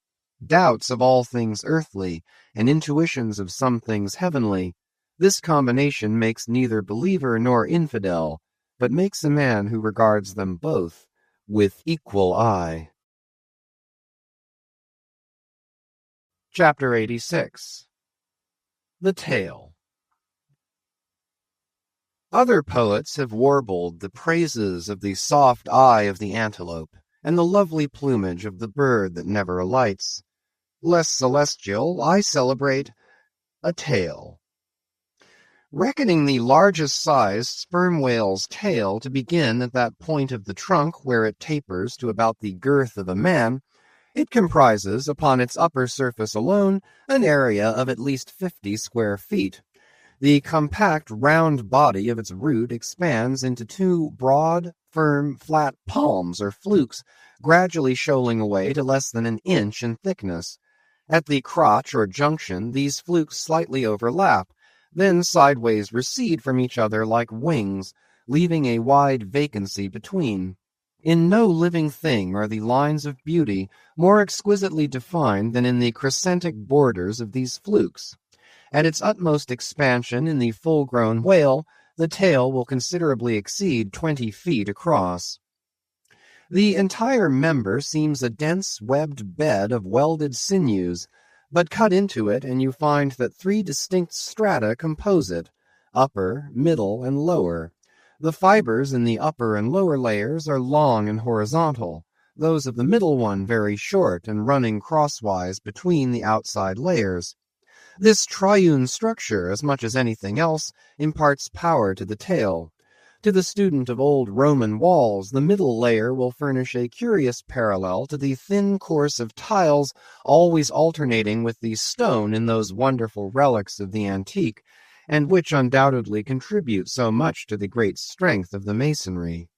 Doubts of all things earthly, and intuitions of some things heavenly. This combination makes neither believer nor infidel, but makes a man who regards them both with equal eye. Chapter 86. The Tale. Other poets have warbled the praises of the soft eye of the antelope, and the lovely plumage of the bird that never alights. Less celestial, I celebrate a tale. Reckoning the largest sized sperm whale's tail to begin at that point of the trunk where it tapers to about the girth of a man, it comprises, upon its upper surface alone, an area of at least 50 square feet. The compact, round body of its root expands into 2 broad, firm, flat palms or flukes, gradually shoaling away to less than 1 inch in thickness. At the crotch or junction, these flukes slightly overlap, then sideways recede from each other like wings, leaving a wide vacancy between. In no living thing are the lines of beauty more exquisitely defined than in the crescentic borders of these flukes. At its utmost expansion in the full-grown whale, the tail will considerably exceed 20 feet across. The entire member seems a dense webbed bed of welded sinews, but cut into it and you find that 3 distinct strata compose it, upper, middle, and lower. The fibers in the upper and lower layers are long and horizontal, those of the middle one very short and running crosswise between the outside layers. This triune structure, as much as anything else, imparts power to the tail. To the student of old Roman walls, the middle layer will furnish a curious parallel to the thin course of tiles always alternating with the stone in those wonderful relics of the antique, and which undoubtedly contribute so much to the great strength of the masonry.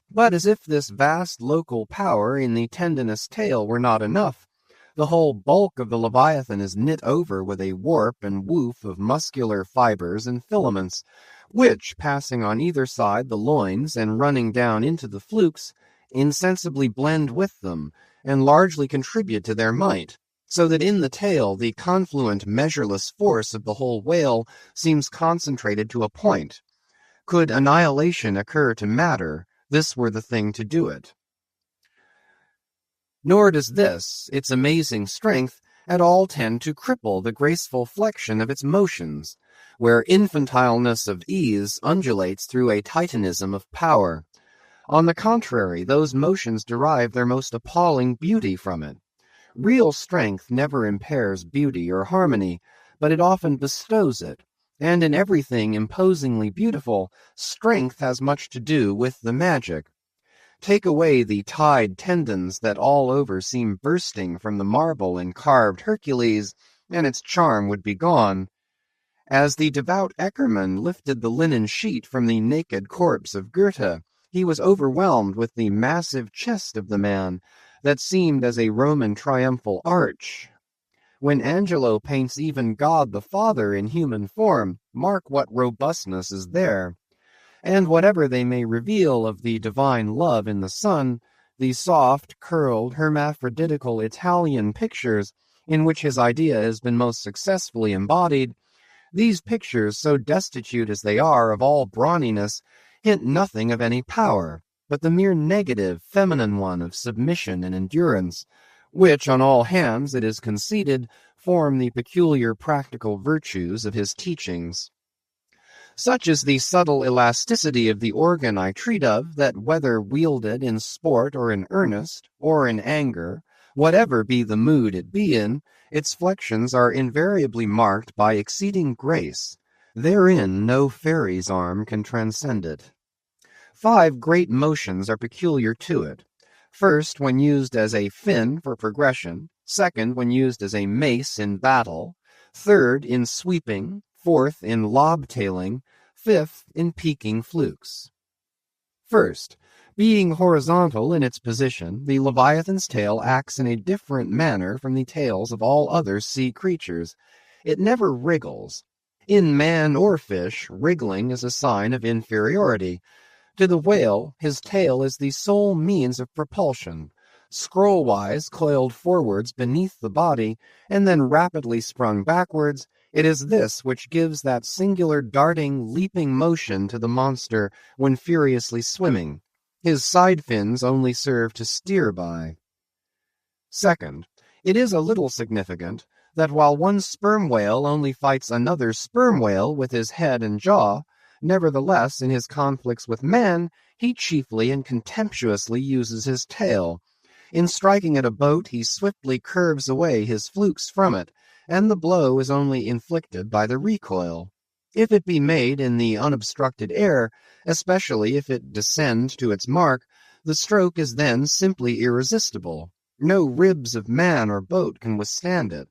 But as if this vast local power in the tendinous tail were not enough, the whole bulk of the Leviathan is knit over with a warp and woof of muscular fibers and filaments, which, passing on either side the loins and running down into the flukes, insensibly blend with them, and largely contribute to their might, so that in the tail the confluent measureless force of the whole whale seems concentrated to a point. Could annihilation occur to matter, this were the thing to do it. Nor does this, its amazing strength, at all tend to cripple the graceful flexion of its motions, where infantileness of ease undulates through a titanism of power. On the contrary, those motions derive their most appalling beauty from it. Real strength never impairs beauty or harmony, but it often bestows it, and in everything imposingly beautiful, strength has much to do with the magic. Take away the tied tendons that all over seem bursting from the marble in carved Hercules, and its charm would be gone. As the devout Eckermann lifted the linen sheet from the naked corpse of Goethe, he was overwhelmed with the massive chest of the man, that seemed as a Roman triumphal arch. When Angelo paints even God the Father in human form, mark what robustness is there. And whatever they may reveal of the divine love in the Son, the soft, curled, hermaphroditical Italian pictures in which his idea has been most successfully embodied, these pictures, so destitute as they are of all brawniness, hint nothing of any power, but the mere negative, feminine one of submission and endurance, which on all hands, it is conceded, form the peculiar practical virtues of his teachings. Such is the subtle elasticity of the organ I treat of, that whether wielded in sport or in earnest, or in anger, whatever be the mood it be in, its flexions are invariably marked by exceeding grace. Therein no fairy's arm can transcend it. 5 great motions are peculiar to it. First, when used as a fin for progression. Second, when used as a mace in battle. Third, in sweeping. Fourth, in lob-tailing. Fifth, in peaking flukes. First, being horizontal in its position, the Leviathan's tail acts in a different manner from the tails of all other sea creatures. It never wriggles. In man or fish, wriggling is a sign of inferiority. To the whale, his tail is the sole means of propulsion, scroll-wise coiled forwards beneath the body, and then rapidly sprung backwards. It is this which gives that singular darting, leaping motion to the monster when furiously swimming. His side fins only serve to steer by. Second, it is a little significant that while one sperm whale only fights another sperm whale with his head and jaw, nevertheless, in his conflicts with man, he chiefly and contemptuously uses his tail. In striking at a boat, he swiftly curves away his flukes from it, and the blow is only inflicted by the recoil. If it be made in the unobstructed air, especially if it descend to its mark, the stroke is then simply irresistible. No ribs of man or boat can withstand it.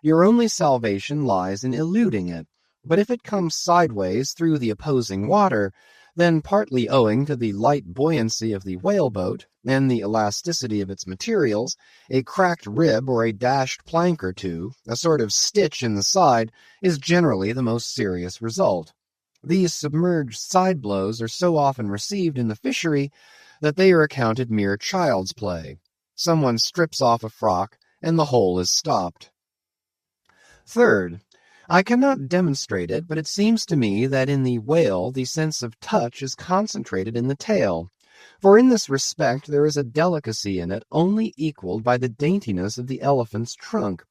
Your only salvation lies in eluding it. But if it comes sideways through the opposing water, then partly owing to the light buoyancy of the whaleboat and the elasticity of its materials, a cracked rib or a dashed plank or two, a sort of stitch in the side, is generally the most serious result. These submerged side blows are so often received in the fishery that they are accounted mere child's play. Someone strips off a frock, and the hole is stopped. Third, I cannot demonstrate it, but it seems to me that in the whale the sense of touch is concentrated in the tail, for in this respect there is a delicacy in it only equaled by the daintiness of the elephant's trunk.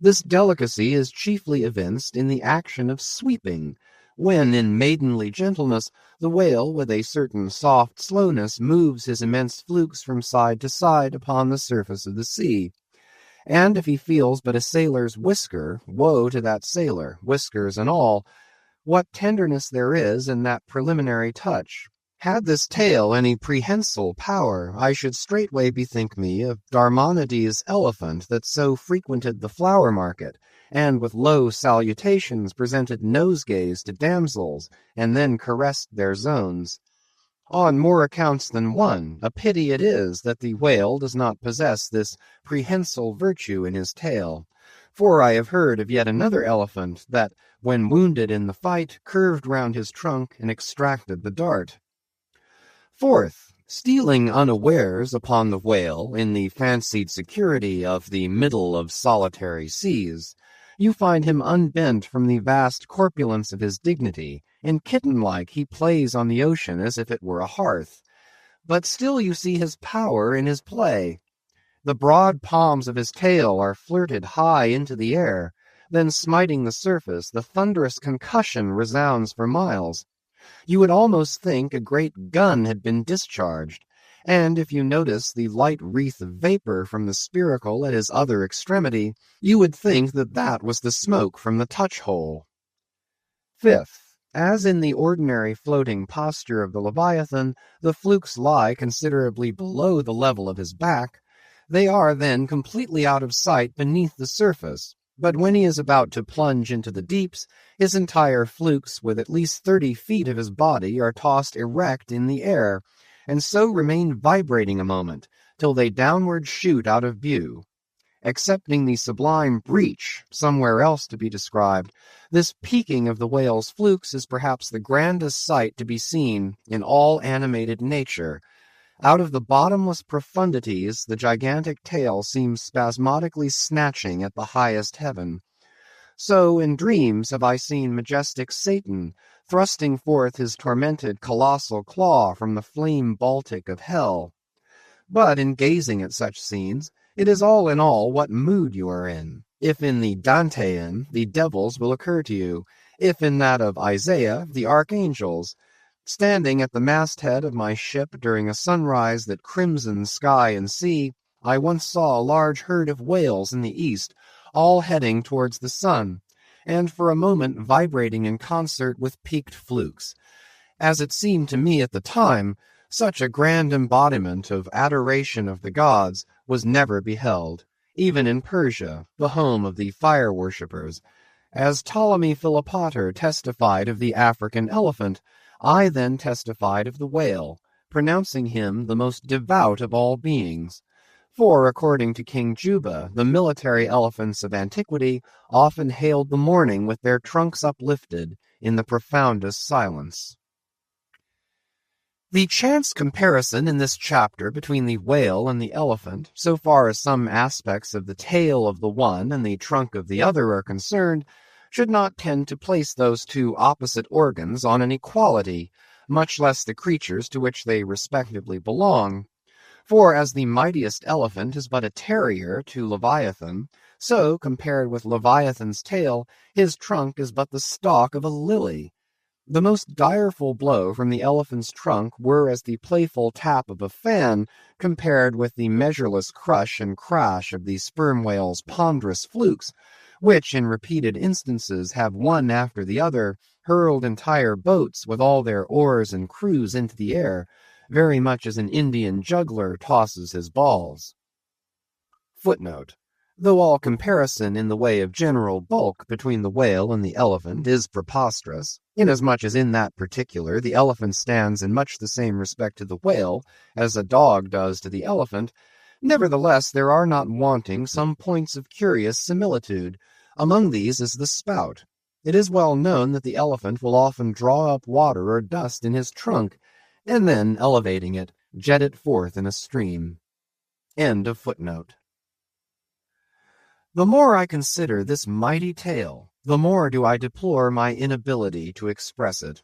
This delicacy is chiefly evinced in the action of sweeping, when in maidenly gentleness the whale with a certain soft slowness moves his immense flukes from side to side upon the surface of the sea. And if he feels but a sailor's whisker, woe to that sailor, whiskers and all. What tenderness there is in that preliminary touch! Had this tale any prehensile power, I should straightway bethink me of Darmonides' elephant that so frequented the flower market, and with low salutations presented nosegays to damsels, and then caressed their zones. On more accounts than one, a pity it is that the whale does not possess this prehensile virtue in his tail. For I have heard of yet another elephant that, when wounded in the fight, curved round his trunk and extracted the dart. Fourth, stealing unawares upon the whale in the fancied security of the middle of solitary seas, you find him unbent from the vast corpulence of his dignity, and kitten-like he plays on the ocean as if it were a hearth. But still you see his power in his play. The broad palms of his tail are flirted high into the air, then smiting the surface, the thunderous concussion resounds for miles. You would almost think a great gun had been discharged, and if you notice the light wreath of vapor from the spiracle at his other extremity, you would think that that was the smoke from the touch-hole. Fifth, as in the ordinary floating posture of the Leviathan, the flukes lie considerably below the level of his back. They are then completely out of sight beneath the surface, but when he is about to plunge into the deeps, his entire flukes with at least 30 feet of his body are tossed erect in the air, and so remain vibrating a moment, till they downward shoot out of view. Excepting the sublime breach, somewhere else to be described, this peaking of the whale's flukes is perhaps the grandest sight to be seen in all animated nature. Out of the bottomless profundities the gigantic tail seems spasmodically snatching at the highest heaven. So in dreams have I seen majestic Satan thrusting forth his tormented colossal claw from the flame Baltic of hell. But in gazing at such scenes, it is all in all what mood you are in. If in the Dantean, the devils will occur to you; if in that of Isaiah, the archangels. Standing at the masthead of my ship during a sunrise that crimsoned sky and sea, I once saw a large herd of whales in the east, all heading towards the sun, and for a moment vibrating in concert with peaked flukes. As it seemed to me at the time, such a grand embodiment of adoration of the gods was never beheld, even in Persia, the home of the fire-worshippers. As Ptolemy Philopater testified of the African elephant, I then testified of the whale, pronouncing him the most devout of all beings. For, according to King Juba, the military elephants of antiquity often hailed the morning with their trunks uplifted in the profoundest silence. The chance comparison in this chapter between the whale and the elephant, so far as some aspects of the tail of the one and the trunk of the other are concerned, should not tend to place those two opposite organs on an equality, much less the creatures to which they respectively belong. For as the mightiest elephant is but a terrier to Leviathan, so, compared with Leviathan's tail, his trunk is but the stalk of a lily. The most direful blow from the elephant's trunk were as the playful tap of a fan, compared with the measureless crush and crash of the sperm whale's ponderous flukes, which in repeated instances have one after the other hurled entire boats with all their oars and crews into the air, very much as an Indian juggler tosses his balls. Footnote: though all comparison in the way of general bulk between the whale and the elephant is preposterous, inasmuch as in that particular the elephant stands in much the same respect to the whale as a dog does to the elephant, nevertheless there are not wanting some points of curious similitude. Among these is the spout. It is well known that the elephant will often draw up water or dust in his trunk, and then, elevating it, jet it forth in a stream. End of footnote. The more I consider this mighty tale, the more do I deplore my inability to express it.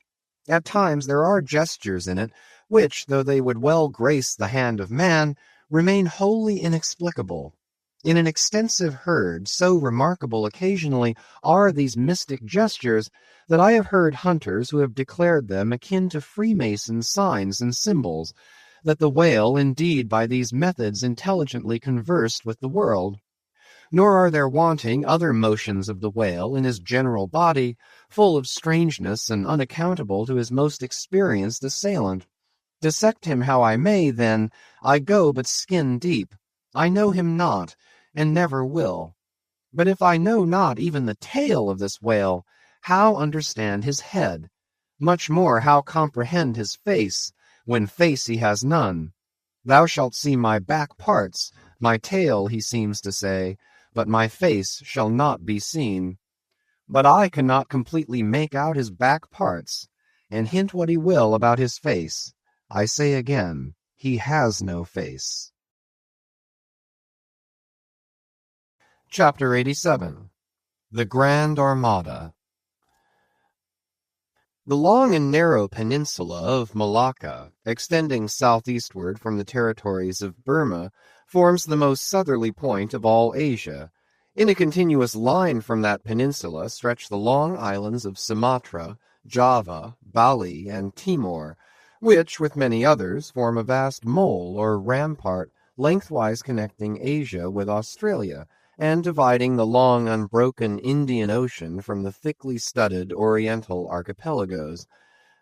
At times there are gestures in it which, though they would well grace the hand of man, remain wholly inexplicable. In an extensive herd, so remarkable occasionally are these mystic gestures that I have heard hunters who have declared them akin to Freemason signs and symbols, that the whale indeed by these methods intelligently conversed with the world. Nor are there wanting other motions of the whale in his general body, full of strangeness and unaccountable to his most experienced assailant. Dissect him how I may, then, I go but skin deep. I know him not, and never will. But if I know not even the tail of this whale, how understand his head? Much more how comprehend his face, when face he has none? Thou shalt see my back parts, my tail, he seems to say, but my face shall not be seen. But I cannot completely make out his back parts, and hint what he will about his face. I say again, he has no face. Chapter 87. The Grand Armada. The long and narrow peninsula of Malacca, extending southeastward from the territories of Burma, forms the most southerly point of all Asia. In a continuous line from that peninsula stretch the long islands of Sumatra, Java, Bali, and Timor, which, with many others, form a vast mole or rampart lengthwise connecting Asia with Australia, and dividing the long unbroken Indian Ocean from the thickly studded Oriental archipelagos.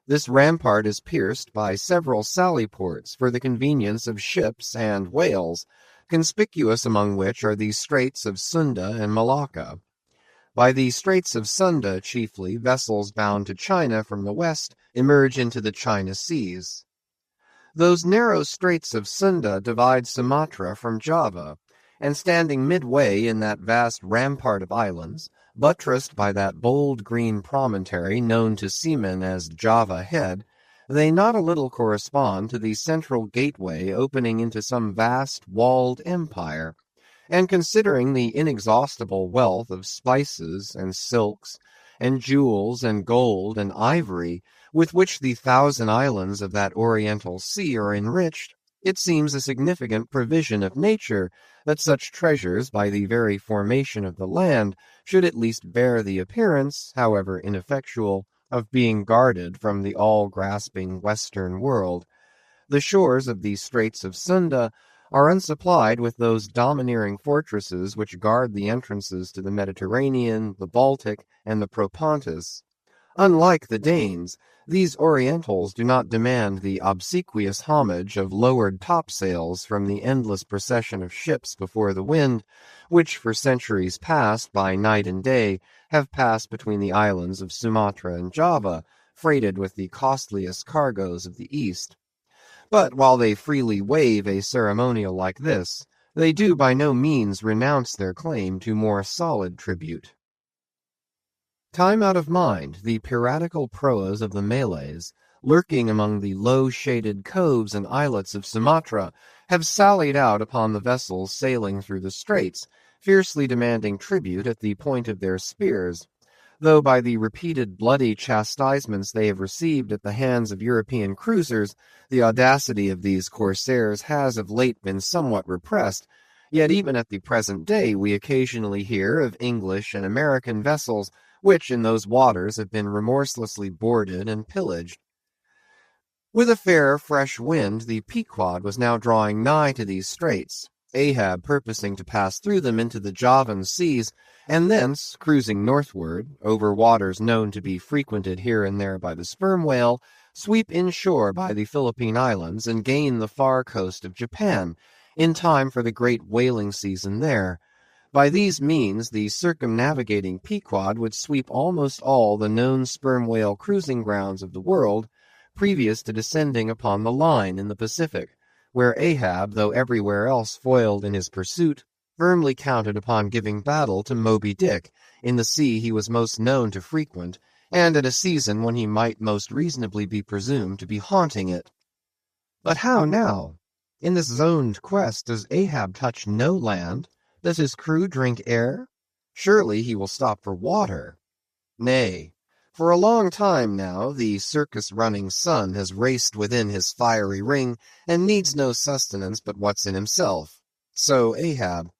This rampart is pierced by several sally ports for the convenience of ships and whales, conspicuous among which are the Straits of Sunda and Malacca. By the Straits of Sunda chiefly, vessels bound to China from the west emerge into the China Seas. Those narrow Straits of Sunda divide Sumatra from Java, and standing midway in that vast rampart of islands, buttressed by that bold green promontory known to seamen as Java Head, they not a little correspond to the central gateway opening into some vast walled empire. And considering the inexhaustible wealth of spices and silks and jewels and gold and ivory with which the 1,000 islands of that oriental sea are enriched, it seems a significant provision of nature that such treasures, by the very formation of the land, should at least bear the appearance, however ineffectual, of being guarded from the all-grasping Western world. The shores of these Straits of Sunda are unsupplied with those domineering fortresses which guard the entrances to the Mediterranean, the Baltic, and the Propontis. Unlike the Danes, these Orientals do not demand the obsequious homage of lowered topsails from the endless procession of ships before the wind, which for centuries past, by night and day, have passed between the islands of Sumatra and Java, freighted with the costliest cargoes of the East. But while they freely waive a ceremonial like this, they do by no means renounce their claim to more solid tribute. Time out of mind, the piratical proas of the Malays, lurking among the low-shaded coves and islets of Sumatra, have sallied out upon the vessels sailing through the straits, fiercely demanding tribute at the point of their spears. Though by the repeated bloody chastisements they have received at the hands of European cruisers, the audacity of these corsairs has of late been somewhat repressed, yet even at the present day we occasionally hear of English and American vessels which in those waters have been remorselessly boarded and pillaged. With a fair, fresh wind, the Pequod was now drawing nigh to these straits, Ahab purposing to pass through them into the Javan seas, and thence, cruising northward, over waters known to be frequented here and there by the sperm whale, sweep inshore by the Philippine Islands and gain the far coast of Japan, in time for the great whaling season there. By these means, the circumnavigating Pequod would sweep almost all the known sperm whale cruising grounds of the world, previous to descending upon the line in the Pacific, where Ahab, though everywhere else foiled in his pursuit, firmly counted upon giving battle to Moby Dick in the sea he was most known to frequent, and at a season when he might most reasonably be presumed to be haunting it. But how now? In this zoned quest does Ahab touch no land? Does his crew drink air? Surely he will stop for water. Nay, for a long time now the circus-running sun has raced within his fiery ring, and needs no sustenance but what's in himself. So Ahab.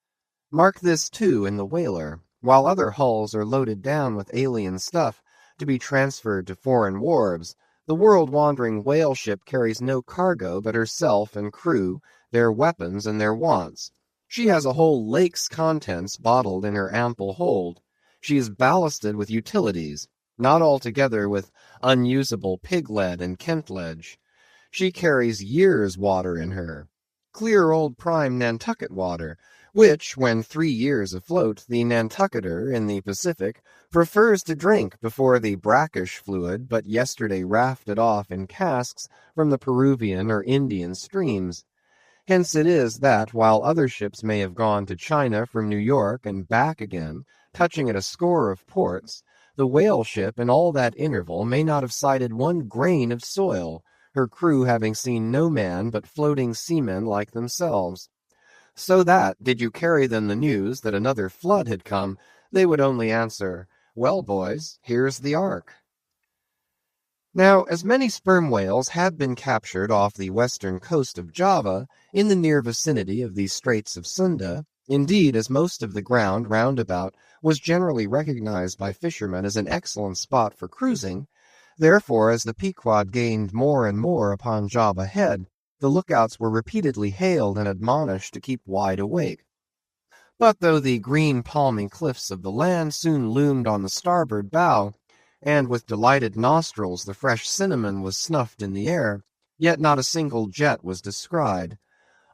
Mark this, too, in the whaler. While other hulls are loaded down with alien stuff to be transferred to foreign wharves, the world-wandering whale ship carries no cargo but herself and crew, their weapons and their wants. She has a whole lake's contents bottled in her ample hold. She is ballasted with utilities, not altogether with unusable pig-lead and Kent-ledge. She carries years' water in her, clear old prime Nantucket water, which, when 3 years afloat, the Nantucketer in the Pacific prefers to drink before the brackish fluid but yesterday rafted off in casks from the Peruvian or Indian streams. Hence it is that, while other ships may have gone to China from New York and back again, touching at a score of ports, the whale ship in all that interval may not have sighted one grain of soil, her crew having seen no man but floating seamen like themselves. So that, did you carry them the news that another flood had come, they would only answer, "Well, boys, here's the ark." Now, as many sperm whales had been captured off the western coast of Java, in the near vicinity of the Straits of Sunda, indeed as most of the ground round about was generally recognized by fishermen as an excellent spot for cruising, therefore as the Pequod gained more and more upon Java Head, the lookouts were repeatedly hailed and admonished to keep wide awake. But though the green palmy cliffs of the land soon loomed on the starboard bow, and with delighted nostrils the fresh cinnamon was snuffed in the air, yet not a single jet was descried.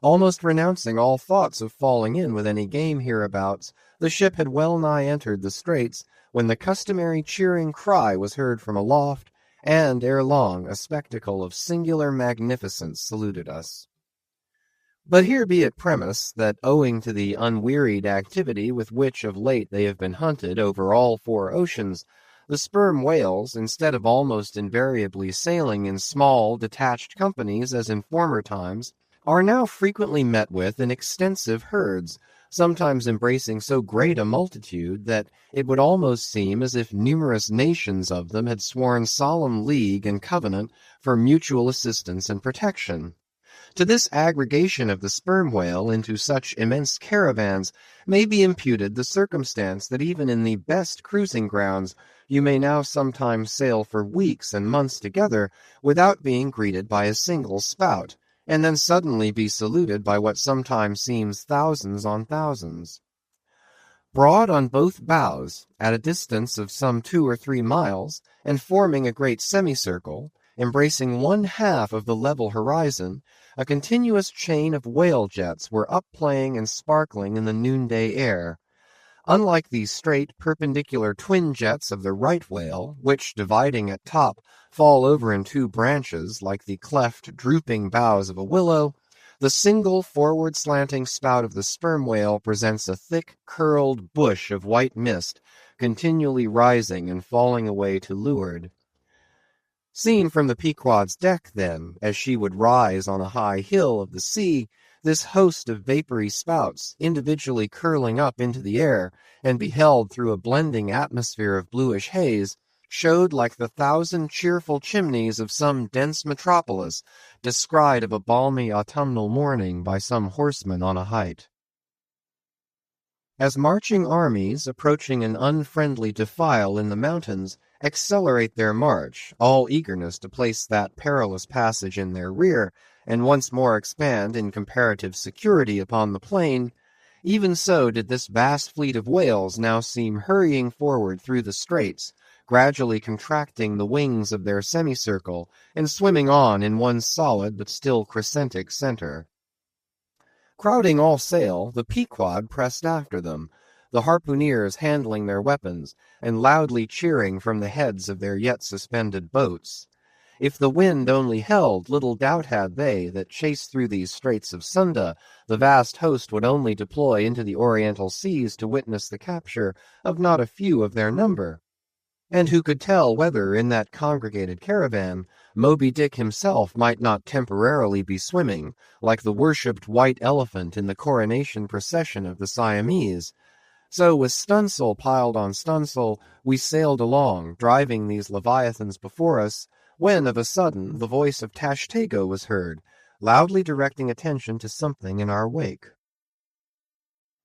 Almost renouncing all thoughts of falling in with any game hereabouts, the ship had well nigh entered the straits, when the customary cheering cry was heard from aloft, and ere long a spectacle of singular magnificence saluted us. But here be it premised that owing to the unwearied activity with which of late they have been hunted over all 4 oceans, the sperm whales, instead of almost invariably sailing in small, detached companies as in former times, are now frequently met with in extensive herds, sometimes embracing so great a multitude that it would almost seem as if numerous nations of them had sworn solemn league and covenant for mutual assistance and protection. To this aggregation of the sperm whale into such immense caravans may be imputed the circumstance that even in the best cruising grounds you may now sometimes sail for weeks and months together without being greeted by a single spout, and then suddenly be saluted by what sometimes seems thousands on thousands. Broad on both bows, at a distance of some 2 or 3 miles, and forming a great semicircle, embracing 1/2 of the level horizon, a continuous chain of whale jets were up-playing and sparkling in the noonday air. Unlike the straight, perpendicular twin jets of the right whale, which, dividing at top, fall over in 2 branches like the cleft, drooping boughs of a willow, the single forward-slanting spout of the sperm whale presents a thick, curled bush of white mist, continually rising and falling away to leeward. Seen from the Pequod's deck, then, as she would rise on a high hill of the sea, this host of vapory spouts, individually curling up into the air, and beheld through a blending atmosphere of bluish haze, showed like the 1,000 cheerful chimneys of some dense metropolis, descried of a balmy autumnal morning by some horseman on a height. As marching armies, approaching an unfriendly defile in the mountains, accelerate their march, all eagerness to place that perilous passage in their rear, and once more expand in comparative security upon the plain, even so did this vast fleet of whales now seem hurrying forward through the straits, gradually contracting the wings of their semicircle, and swimming on in one solid but still crescentic center. Crowding all sail, the Pequod pressed after them, the harpooneers handling their weapons, and loudly cheering from the heads of their yet suspended boats. If the wind only held, little doubt had they that chased through these straits of Sunda, the vast host would only deploy into the oriental seas to witness the capture of not a few of their number. And who could tell whether, in that congregated caravan, Moby Dick himself might not temporarily be swimming, like the worshipped white elephant in the coronation procession of the Siamese? So, with stunsail piled on stunsail, we sailed along, driving these leviathans before us, when of a sudden the voice of Tashtego was heard, loudly directing attention to something in our wake.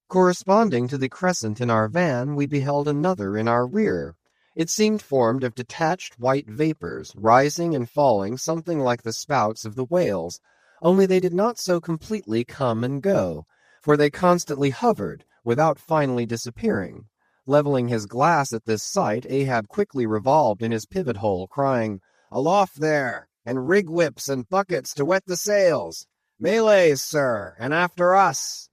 Corresponding to the crescent in our van, we beheld another in our rear. It seemed formed of detached white vapors, rising and falling something like the spouts of the whales, only they did not so completely come and go, for they constantly hovered, without finally disappearing. Leveling his glass at this sight, Ahab quickly revolved in his pivot hole, crying, "Aloft there, and rig whips and buckets to wet the sails! Malays, sir, and after us!"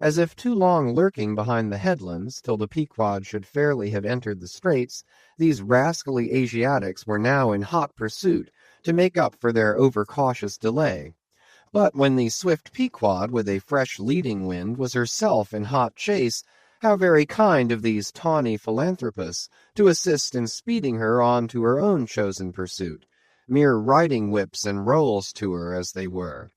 As if too long lurking behind the headlands, till the Pequod should fairly have entered the straits, these rascally Asiatics were now in hot pursuit, to make up for their overcautious delay. But when the swift Pequod, with a fresh leading wind, was herself in hot chase, how very kind of these tawny philanthropists to assist in speeding her on to her own chosen pursuit, mere riding whips and rolls to her as they were.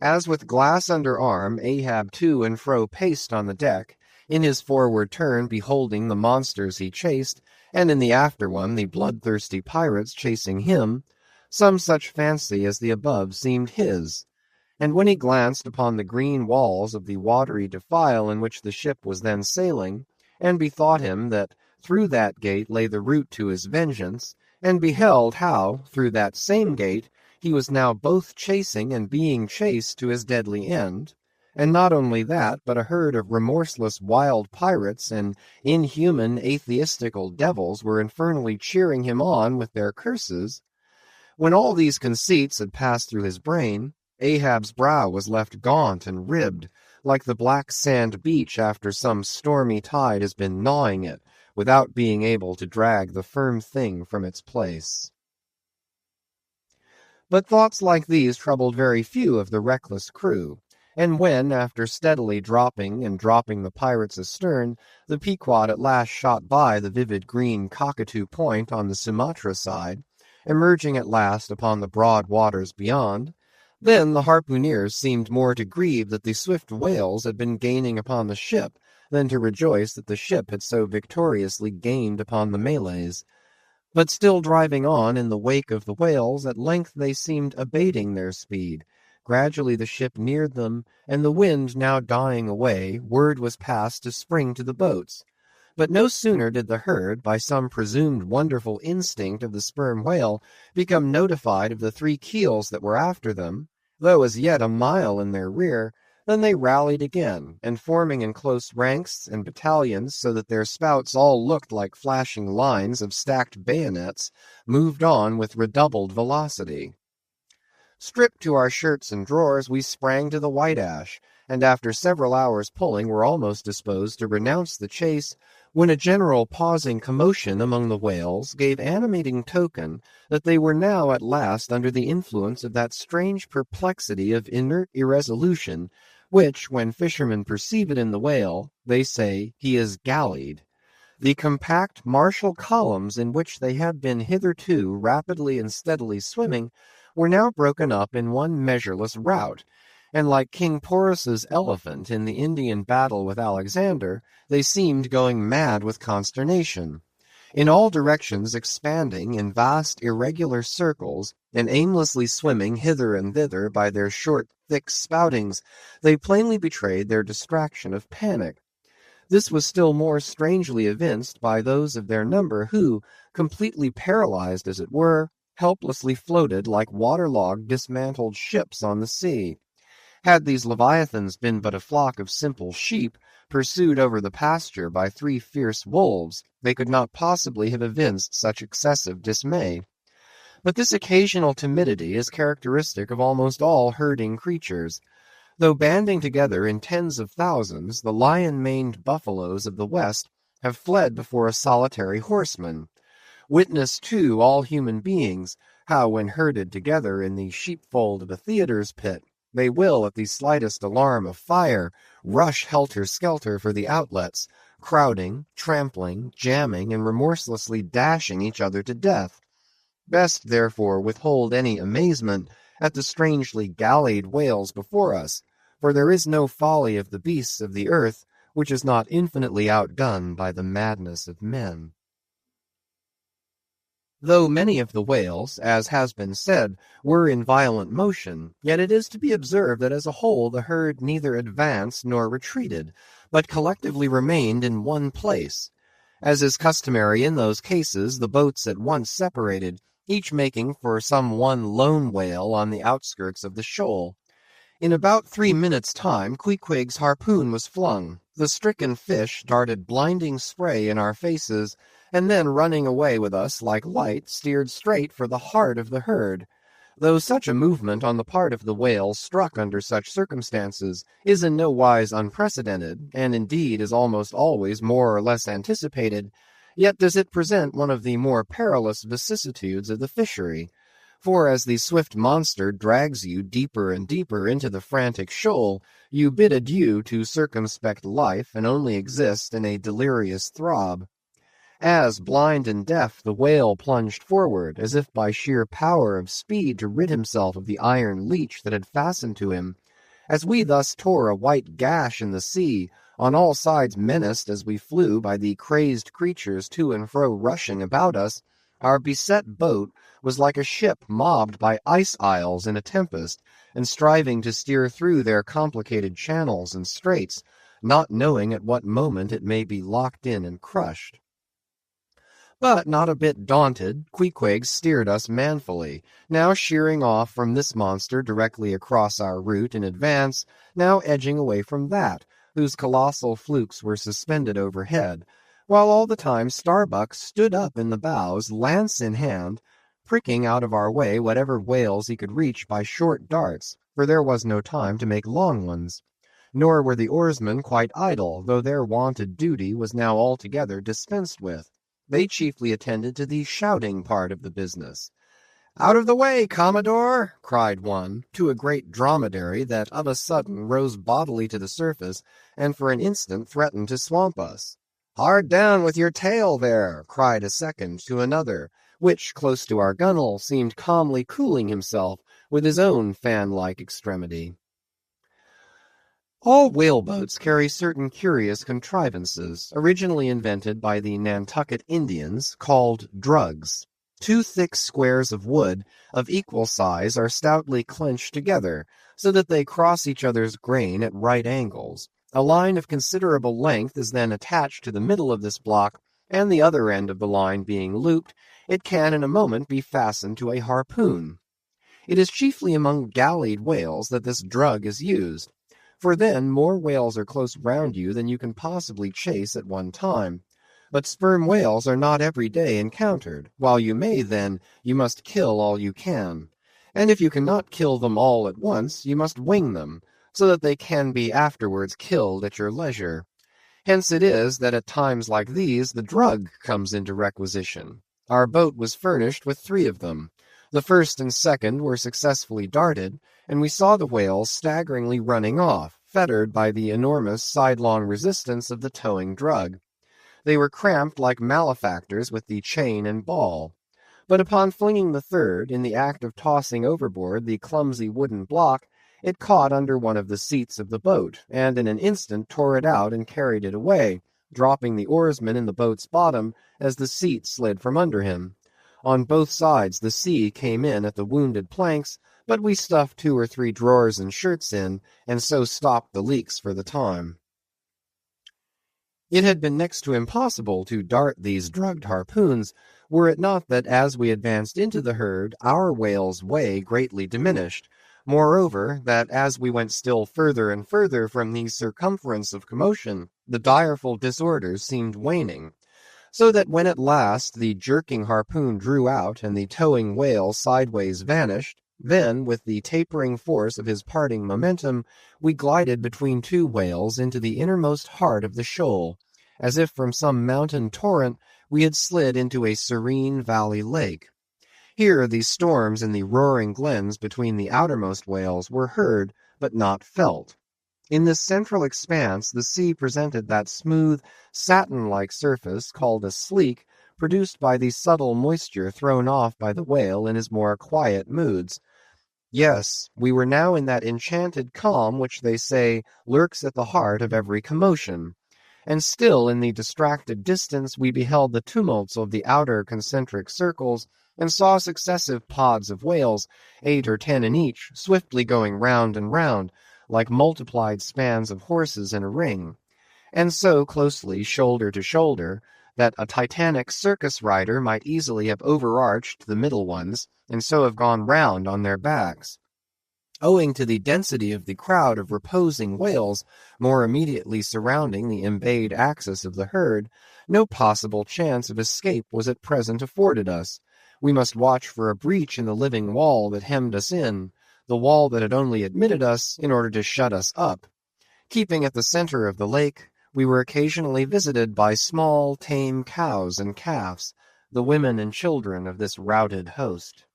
As with glass under arm, Ahab to and fro paced on the deck, in his forward turn beholding the monsters he chased, and in the after one the bloodthirsty pirates chasing him, some such fancy as the above seemed his. And when he glanced upon the green walls of the watery defile in which the ship was then sailing, and bethought him that through that gate lay the route to his vengeance, and beheld how, through that same gate, he was now both chasing and being chased to his deadly end, and not only that, but a herd of remorseless wild pirates and inhuman atheistical devils were infernally cheering him on with their curses, when all these conceits had passed through his brain, Ahab's brow was left gaunt and ribbed, like the black sand beach after some stormy tide has been gnawing it, without being able to drag the firm thing from its place. But thoughts like these troubled very few of the reckless crew, and when, after steadily dropping and dropping the pirates astern, the Pequod at last shot by the vivid green Cockatoo Point on the Sumatra side, emerging at last upon the broad waters beyond, then the harpooneers seemed more to grieve that the swift whales had been gaining upon the ship than to rejoice that the ship had so victoriously gained upon the Malays. But still driving on in the wake of the whales, at length they seemed abating their speed. Gradually the ship neared them, and the wind now dying away, word was passed to spring to the boats. But no sooner did the herd, by some presumed wonderful instinct of the sperm whale, become notified of the 3 keels that were after them, though as yet a mile in their rear, than they rallied again, and forming in close ranks and battalions so that their spouts all looked like flashing lines of stacked bayonets, moved on with redoubled velocity. Stripped to our shirts and drawers, we sprang to the White Ash, and after several hours pulling were almost disposed to renounce the chase, when a general pausing commotion among the whales gave animating token that they were now at last under the influence of that strange perplexity of inert irresolution, which, when fishermen perceive it in the whale, they say he is gallied. The compact martial columns in which they had been hitherto rapidly and steadily swimming were now broken up in one measureless rout, and like King Porus's elephant in the Indian battle with Alexander, they seemed going mad with consternation. In all directions expanding in vast irregular circles, and aimlessly swimming hither and thither by their short, thick spoutings, they plainly betrayed their distraction of panic. This was still more strangely evinced by those of their number who, completely paralyzed as it were, helplessly floated like waterlogged dismantled ships on the sea. Had these leviathans been but a flock of simple sheep, pursued over the pasture by 3 fierce wolves, they could not possibly have evinced such excessive dismay. But this occasional timidity is characteristic of almost all herding creatures. Though banding together in tens of thousands, the lion-maned buffaloes of the West have fled before a solitary horseman. Witness, too, all human beings, how when herded together in the sheepfold of a theater's pit, they will, at the slightest alarm of fire, rush helter-skelter for the outlets, crowding, trampling, jamming, and remorselessly dashing each other to death. Best, therefore, withhold any amazement at the strangely gallied whales before us, for there is no folly of the beasts of the earth which is not infinitely outdone by the madness of men. Though many of the whales, as has been said, were in violent motion, yet it is to be observed that as a whole the herd neither advanced nor retreated, but collectively remained in one place. As is customary in those cases, the boats at once separated, each making for some one lone whale on the outskirts of the shoal. In about 3 minutes' time, Queequeg's harpoon was flung. The stricken fish darted blinding spray in our faces, and then running away with us like light, steered straight for the heart of the herd. Though such a movement on the part of the whale struck under such circumstances is in no wise unprecedented, and indeed is almost always more or less anticipated, yet does it present one of the more perilous vicissitudes of the fishery. For as the swift monster drags you deeper and deeper into the frantic shoal, you bid adieu to circumspect life and only exist in a delirious throb. As, blind and deaf, the whale plunged forward, as if by sheer power of speed to rid himself of the iron leech that had fastened to him. As we thus tore a white gash in the sea, on all sides menaced as we flew by the crazed creatures to and fro rushing about us, our beset boat was like a ship mobbed by ice isles in a tempest, and striving to steer through their complicated channels and straits, not knowing at what moment it may be locked in and crushed. But not a bit daunted, Queequeg steered us manfully, now sheering off from this monster directly across our route in advance, now edging away from that, whose colossal flukes were suspended overhead, while all the time Starbuck stood up in the bows, lance in hand, pricking out of our way whatever whales he could reach by short darts, for there was no time to make long ones. Nor were the oarsmen quite idle, though their wonted duty was now altogether dispensed with. They chiefly attended to the shouting part of the business. "Out of the way, Commodore!" cried one, to a great dromedary that of a sudden rose bodily to the surface, and for an instant threatened to swamp us. "Hard down with your tail there!" cried a second to another, which, close to our gunwale, seemed calmly cooling himself with his own fan-like extremity. All whaleboats carry certain curious contrivances, originally invented by the Nantucket Indians, called drugs. 2 thick squares of wood of equal size are stoutly clenched together, so that they cross each other's grain at right angles. A line of considerable length is then attached to the middle of this block, and the other end of the line being looped, it can in a moment be fastened to a harpoon. It is chiefly among gallied whales that this drug is used, for then more whales are close round you than you can possibly chase at one time. But sperm whales are not every day encountered. While you may, then, you must kill all you can. And if you cannot kill them all at once, you must wing them, so that they can be afterwards killed at your leisure. Hence it is that at times like these the drug comes into requisition. Our boat was furnished with 3 of them. The first and second were successfully darted, and we saw the whales staggeringly running off, fettered by the enormous sidelong resistance of the towing drug. They were cramped like malefactors with the chain and ball. But upon flinging the third, in the act of tossing overboard the clumsy wooden block, it caught under one of the seats of the boat, and in an instant tore it out and carried it away, dropping the oarsman in the boat's bottom as the seat slid from under him. On both sides the sea came in at the wounded planks, but we stuffed 2 or 3 drawers and shirts in, and so stopped the leaks for the time. It had been next to impossible to dart these drugged harpoons, were it not that as we advanced into the herd, our whale's way greatly diminished. Moreover, that as we went still further and further from the circumference of commotion, the direful disorders seemed waning, so that when at last the jerking harpoon drew out and the towing whale sideways vanished, then, with the tapering force of his parting momentum, we glided between 2 whales into the innermost heart of the shoal, as if from some mountain torrent we had slid into a serene valley lake. Here the storms in the roaring glens between the outermost whales were heard, but not felt. In this central expanse the sea presented that smooth, satin-like surface called a sleek, produced by the subtle moisture thrown off by the whale in his more quiet moods. Yes, we were now in that enchanted calm which they say lurks at the heart of every commotion. And still in the distracted distance we beheld the tumults of the outer concentric circles, and saw successive pods of whales, 8 or 10 in each, swiftly going round and round, like multiplied spans of horses in a ring, and so closely, shoulder to shoulder, that a titanic circus rider might easily have overarched the middle ones, and so have gone round on their backs. Owing to the density of the crowd of reposing whales more immediately surrounding the embayed axis of the herd, no possible chance of escape was at present afforded us. We must watch for a breach in the living wall that hemmed us in, the wall that had only admitted us in order to shut us up. Keeping at the center of the lake, we were occasionally visited by small, tame cows and calves, the women and children of this routed host.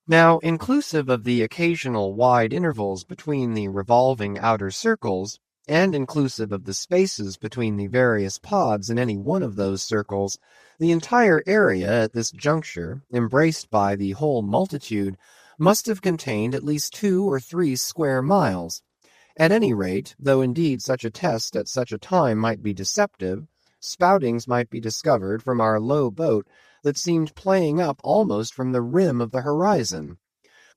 Now, inclusive of the occasional wide intervals between the revolving outer circles, and inclusive of the spaces between the various pods in any one of those circles, the entire area at this juncture, embraced by the whole multitude, must have contained at least 2 or 3 square miles. At any rate, though indeed such a test at such a time might be deceptive, spoutings might be discovered from our low boat that seemed playing up almost from the rim of the horizon.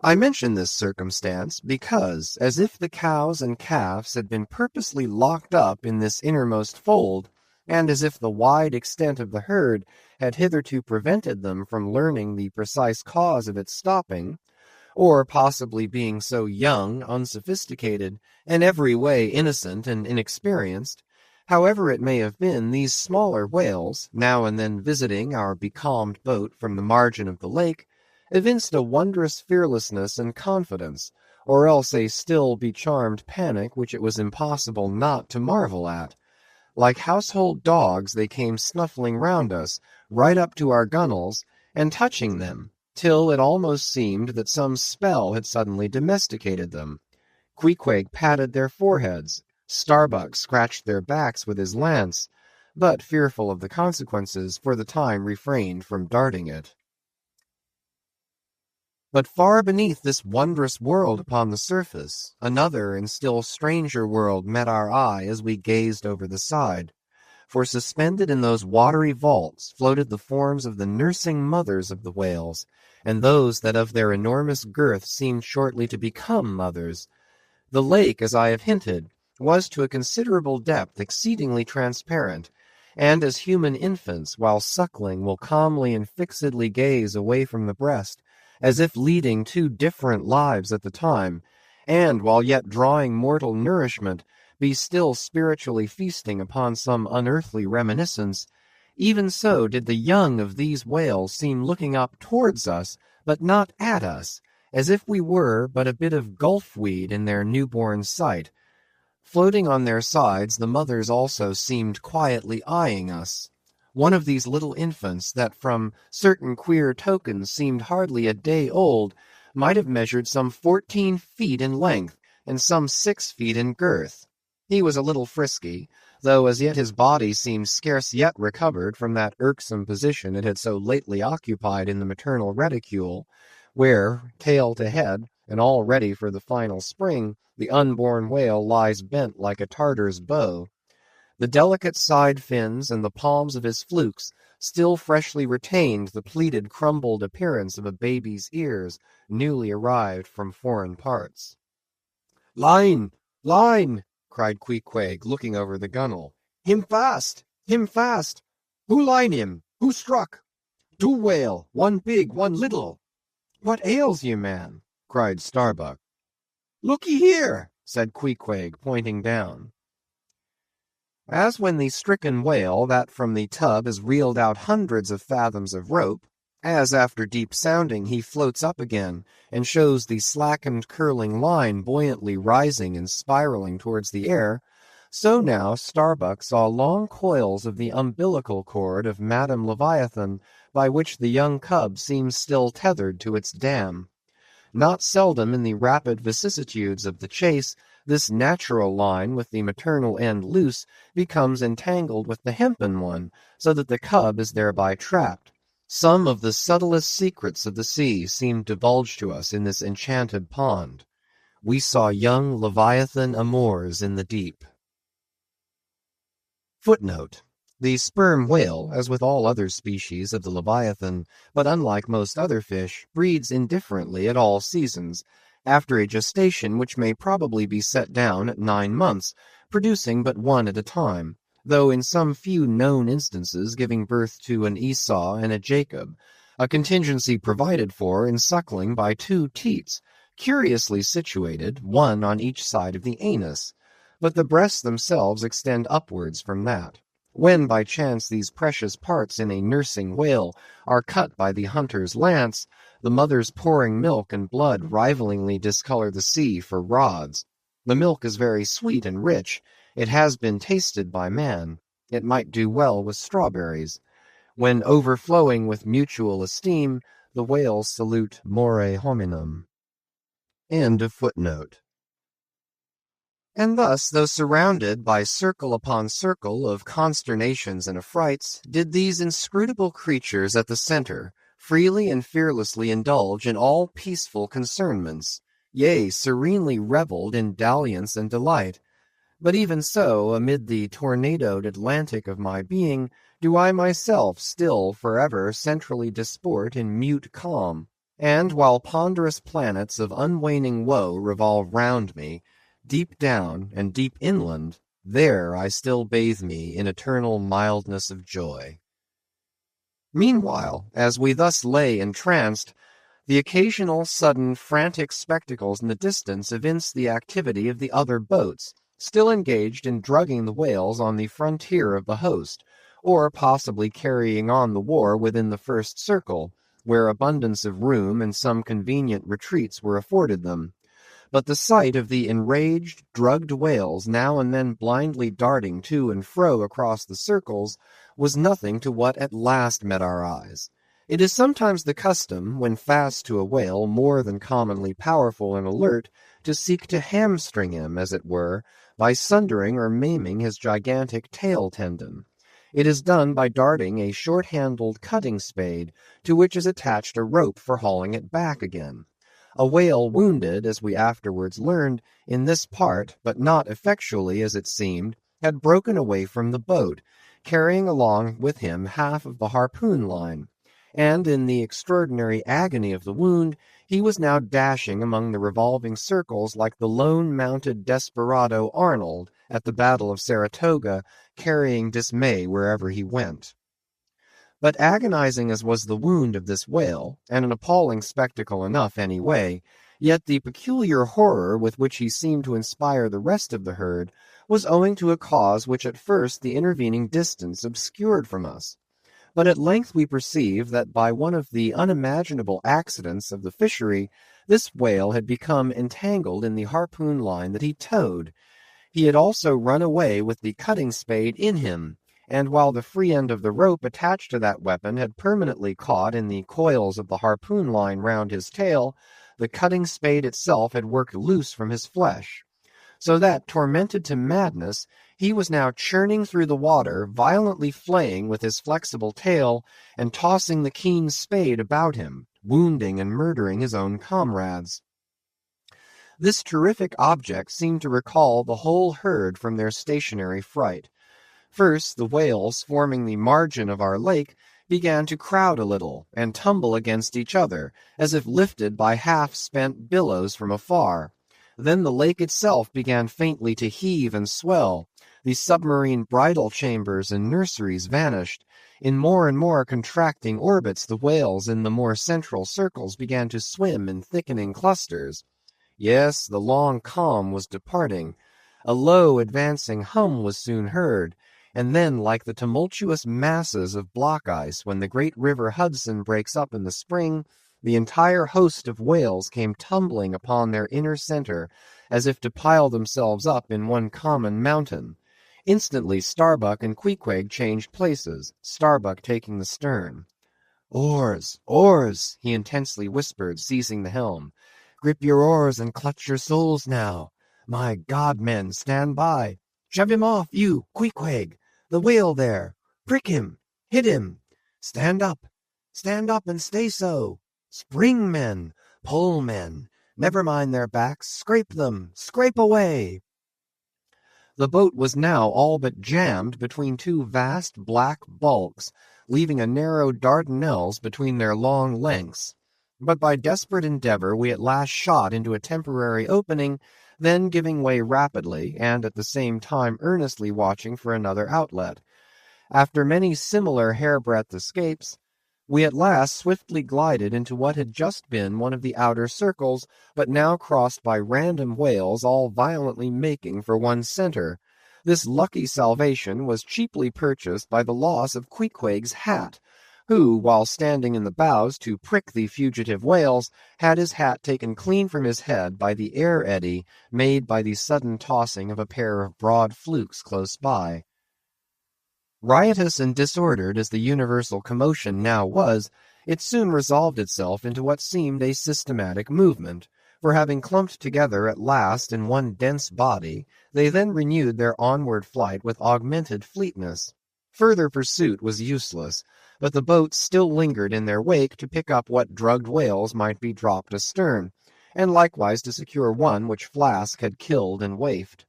I mention this circumstance because, as if the cows and calves had been purposely locked up in this innermost fold, and as if the wide extent of the herd had hitherto prevented them from learning the precise cause of its stopping, or possibly being so young, unsophisticated, and every way innocent and inexperienced, however it may have been, these smaller whales, now and then visiting our becalmed boat from the margin of the lake, evinced a wondrous fearlessness and confidence, or else a still becharmed panic which it was impossible not to marvel at. Like household dogs they came snuffling round us, right up to our gunwales, and touching them, till it almost seemed that some spell had suddenly domesticated them. Queequeg patted their foreheads, Starbuck scratched their backs with his lance, but, fearful of the consequences, for the time refrained from darting it. But far beneath this wondrous world upon the surface, another and still stranger world met our eye as we gazed over the side. For suspended in those watery vaults floated the forms of the nursing mothers of the whales, and those that of their enormous girth seemed shortly to become mothers. The lake, as I have hinted, was to a considerable depth exceedingly transparent, and as human infants, while suckling, will calmly and fixedly gaze away from the breast, as if leading 2 different lives at the time, and, while yet drawing mortal nourishment, be still spiritually feasting upon some unearthly reminiscence, even so did the young of these whales seem looking up towards us, but not at us, as if we were but a bit of gulf-weed in their newborn sight. Floating on their sides, the mothers also seemed quietly eyeing us. One of these little infants, that from certain queer tokens seemed hardly a day old, might have measured some 14 feet in length, and some 6 feet in girth. He was a little frisky, though as yet his body seemed scarce yet recovered from that irksome position it had so lately occupied in the maternal reticule, where, tail to head, and all ready for the final spring, the unborn whale lies bent like a Tartar's bow. The delicate side fins and the palms of his flukes still freshly retained the pleated crumbled appearance of a baby's ears, newly arrived from foreign parts. "Line! Line!" cried Queequeg, looking over the gunwale. "Him fast! Him fast! Who line him? Who struck? 2 whale, 1 big, 1 little." "What ails you, man?" cried Starbuck. "Look'ee here," said Queequeg, pointing down. As when the stricken whale that from the tub has reeled out hundreds of fathoms of rope, as after deep sounding he floats up again and shows the slackened curling line buoyantly rising and spiraling towards the air, So now Starbuck saw long coils of the umbilical cord of Madame Leviathan, by which the young cub seems still tethered to its dam. Not seldom in the rapid vicissitudes of the chase, this natural line with the maternal end loose becomes entangled with the hempen one, so that the cub is thereby trapped. Some of the subtlest secrets of the sea seemed divulged to us in this enchanted pond. We saw young Leviathan amours in the deep. Footnote: the sperm whale, as with all other species of the Leviathan, but unlike most other fish, breeds indifferently at all seasons, after a gestation which may probably be set down at 9 months, producing but one at a time, though in some few known instances giving birth to an Esau and a Jacob, a contingency provided for in suckling by 2 teats, curiously situated, one on each side of the anus, but the breasts themselves extend upwards from that. When by chance these precious parts in a nursing whale are cut by the hunter's lance, the mother's pouring milk and blood rivalingly discolor the sea for rods. The milk is very sweet and rich. It has been tasted by man. It might do well with strawberries. When overflowing with mutual esteem, the whales salute more hominum. End of footnote. And thus, though surrounded by circle upon circle of consternations and affrights, did these inscrutable creatures at the center freely and fearlessly indulge in all peaceful concernments, yea, serenely revelled in dalliance and delight. But even so, amid the tornadoed Atlantic of my being, do I myself still forever centrally disport in mute calm, and while ponderous planets of unwaning woe revolve round me, deep down and deep inland, there I still bathe me in eternal mildness of joy. Meanwhile, as we thus lay entranced, the occasional sudden frantic spectacles in the distance evinced the activity of the other boats, still engaged in drugging the whales on the frontier of the host, or possibly carrying on the war within the first circle, where abundance of room and some convenient retreats were afforded them. But the sight of the enraged, drugged whales now and then blindly darting to and fro across the circles was nothing to what at last met our eyes. It is sometimes the custom, when fast to a whale more than commonly powerful and alert, to seek to hamstring him, as it were, by sundering or maiming his gigantic tail tendon. It is done by darting a short-handled cutting spade, to which is attached a rope for hauling it back again. A whale wounded, as we afterwards learned, in this part, but not effectually as it seemed, had broken away from the boat, carrying along with him half of the harpoon line, and in the extraordinary agony of the wound, he was now dashing among the revolving circles like the lone mounted desperado Arnold at the Battle of Saratoga, carrying dismay wherever he went. But agonizing as was the wound of this whale, and an appalling spectacle enough any way, yet the peculiar horror with which he seemed to inspire the rest of the herd was owing to a cause which at first the intervening distance obscured from us. But at length we perceived that by one of the unimaginable accidents of the fishery, this whale had become entangled in the harpoon line that he towed. He had also run away with the cutting spade in him, and while the free end of the rope attached to that weapon had permanently caught in the coils of the harpoon line round his tail, the cutting spade itself had worked loose from his flesh, so that, tormented to madness, he was now churning through the water, violently flaying with his flexible tail, and tossing the keen spade about him, wounding and murdering his own comrades. This terrific object seemed to recall the whole herd from their stationary fright. First, the whales, forming the margin of our lake, began to crowd a little, and tumble against each other, as if lifted by half-spent billows from afar. Then the lake itself began faintly to heave and swell. The submarine bridal chambers and nurseries vanished. In more and more contracting orbits, the whales in the more central circles began to swim in thickening clusters. Yes, the long calm was departing. A low advancing hum was soon heard, and then, like the tumultuous masses of block ice when the great river Hudson breaks up in the spring, the entire host of whales came tumbling upon their inner center, as if to pile themselves up in one common mountain. Instantly Starbuck and Queequeg changed places, Starbuck taking the stern. "Oars, oars," he intensely whispered, seizing the helm. "Grip your oars and clutch your souls now. My God, men, stand by. Shove him off, you, Queequeg. The whale there. Prick him. Hit him. Stand up and stay so. Spring, men. Pull, men. Never mind their backs. Scrape them. Scrape away." The boat was now all but jammed between two vast black bulks, leaving a narrow Dardanelles between their long lengths. But by desperate endeavor we at last shot into a temporary opening, then giving way rapidly, and at the same time earnestly watching for another outlet. After many similar hairbreadth escapes, we at last swiftly glided into what had just been one of the outer circles, but now crossed by random whales all violently making for one center. This lucky salvation was cheaply purchased by the loss of Queequeg's hat, who, while standing in the bows to prick the fugitive whales, had his hat taken clean from his head by the air eddy made by the sudden tossing of a pair of broad flukes close by. Riotous and disordered as the universal commotion now was, it soon resolved itself into what seemed a systematic movement, for having clumped together at last in one dense body, they then renewed their onward flight with augmented fleetness. Further pursuit was useless, but the boats still lingered in their wake to pick up what drugged whales might be dropped astern, and likewise to secure one which Flask had killed and waifed.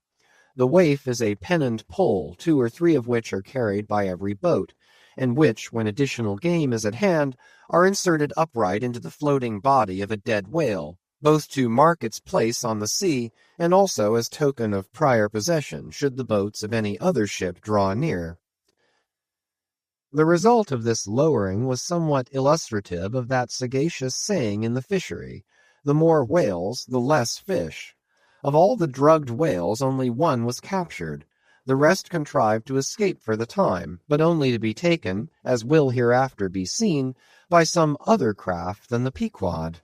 The waif is a pennant pole, 2 or 3 of which are carried by every boat, and which, when additional game is at hand, are inserted upright into the floating body of a dead whale, both to mark its place on the sea, and also as token of prior possession, should the boats of any other ship draw near. The result of this lowering was somewhat illustrative of that sagacious saying in the fishery, "The more whales, the less fish." Of all the drugged whales, only one was captured. The rest contrived to escape for the time, but only to be taken, as will hereafter be seen, by some other craft than the Pequod.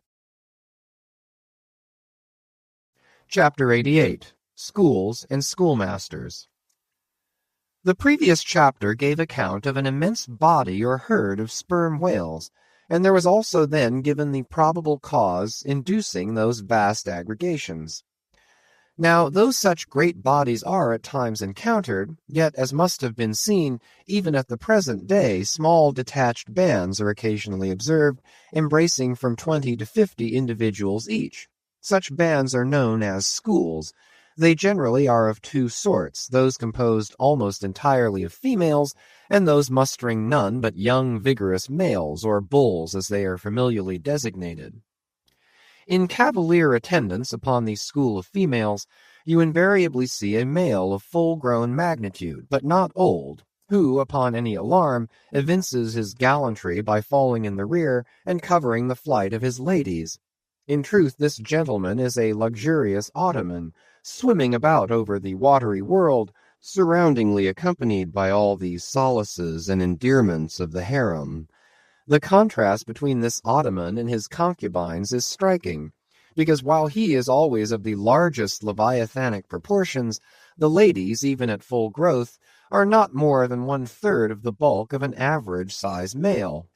Chapter 88. Schools and Schoolmasters. The previous chapter gave account of an immense body or herd of sperm whales, and there was also then given the probable cause inducing those vast aggregations. Now, though such great bodies are at times encountered, yet, as must have been seen, even at the present day, small detached bands are occasionally observed, embracing from 20 to 50 individuals each. Such bands are known as schools. They generally are of 2 sorts, those composed almost entirely of females, and those mustering none but young, vigorous males, or bulls as they are familiarly designated. In cavalier attendance upon the school of females, you invariably see a male of full-grown magnitude, but not old, who, upon any alarm, evinces his gallantry by falling in the rear and covering the flight of his ladies. In truth, this gentleman is a luxurious ottoman, swimming about over the watery world, surroundingly accompanied by all the solaces and endearments of the harem. The contrast between this ottoman and his concubines is striking, because while he is always of the largest leviathanic proportions, the ladies, even at full growth, are not more than 1/3 of the bulk of an average-sized male.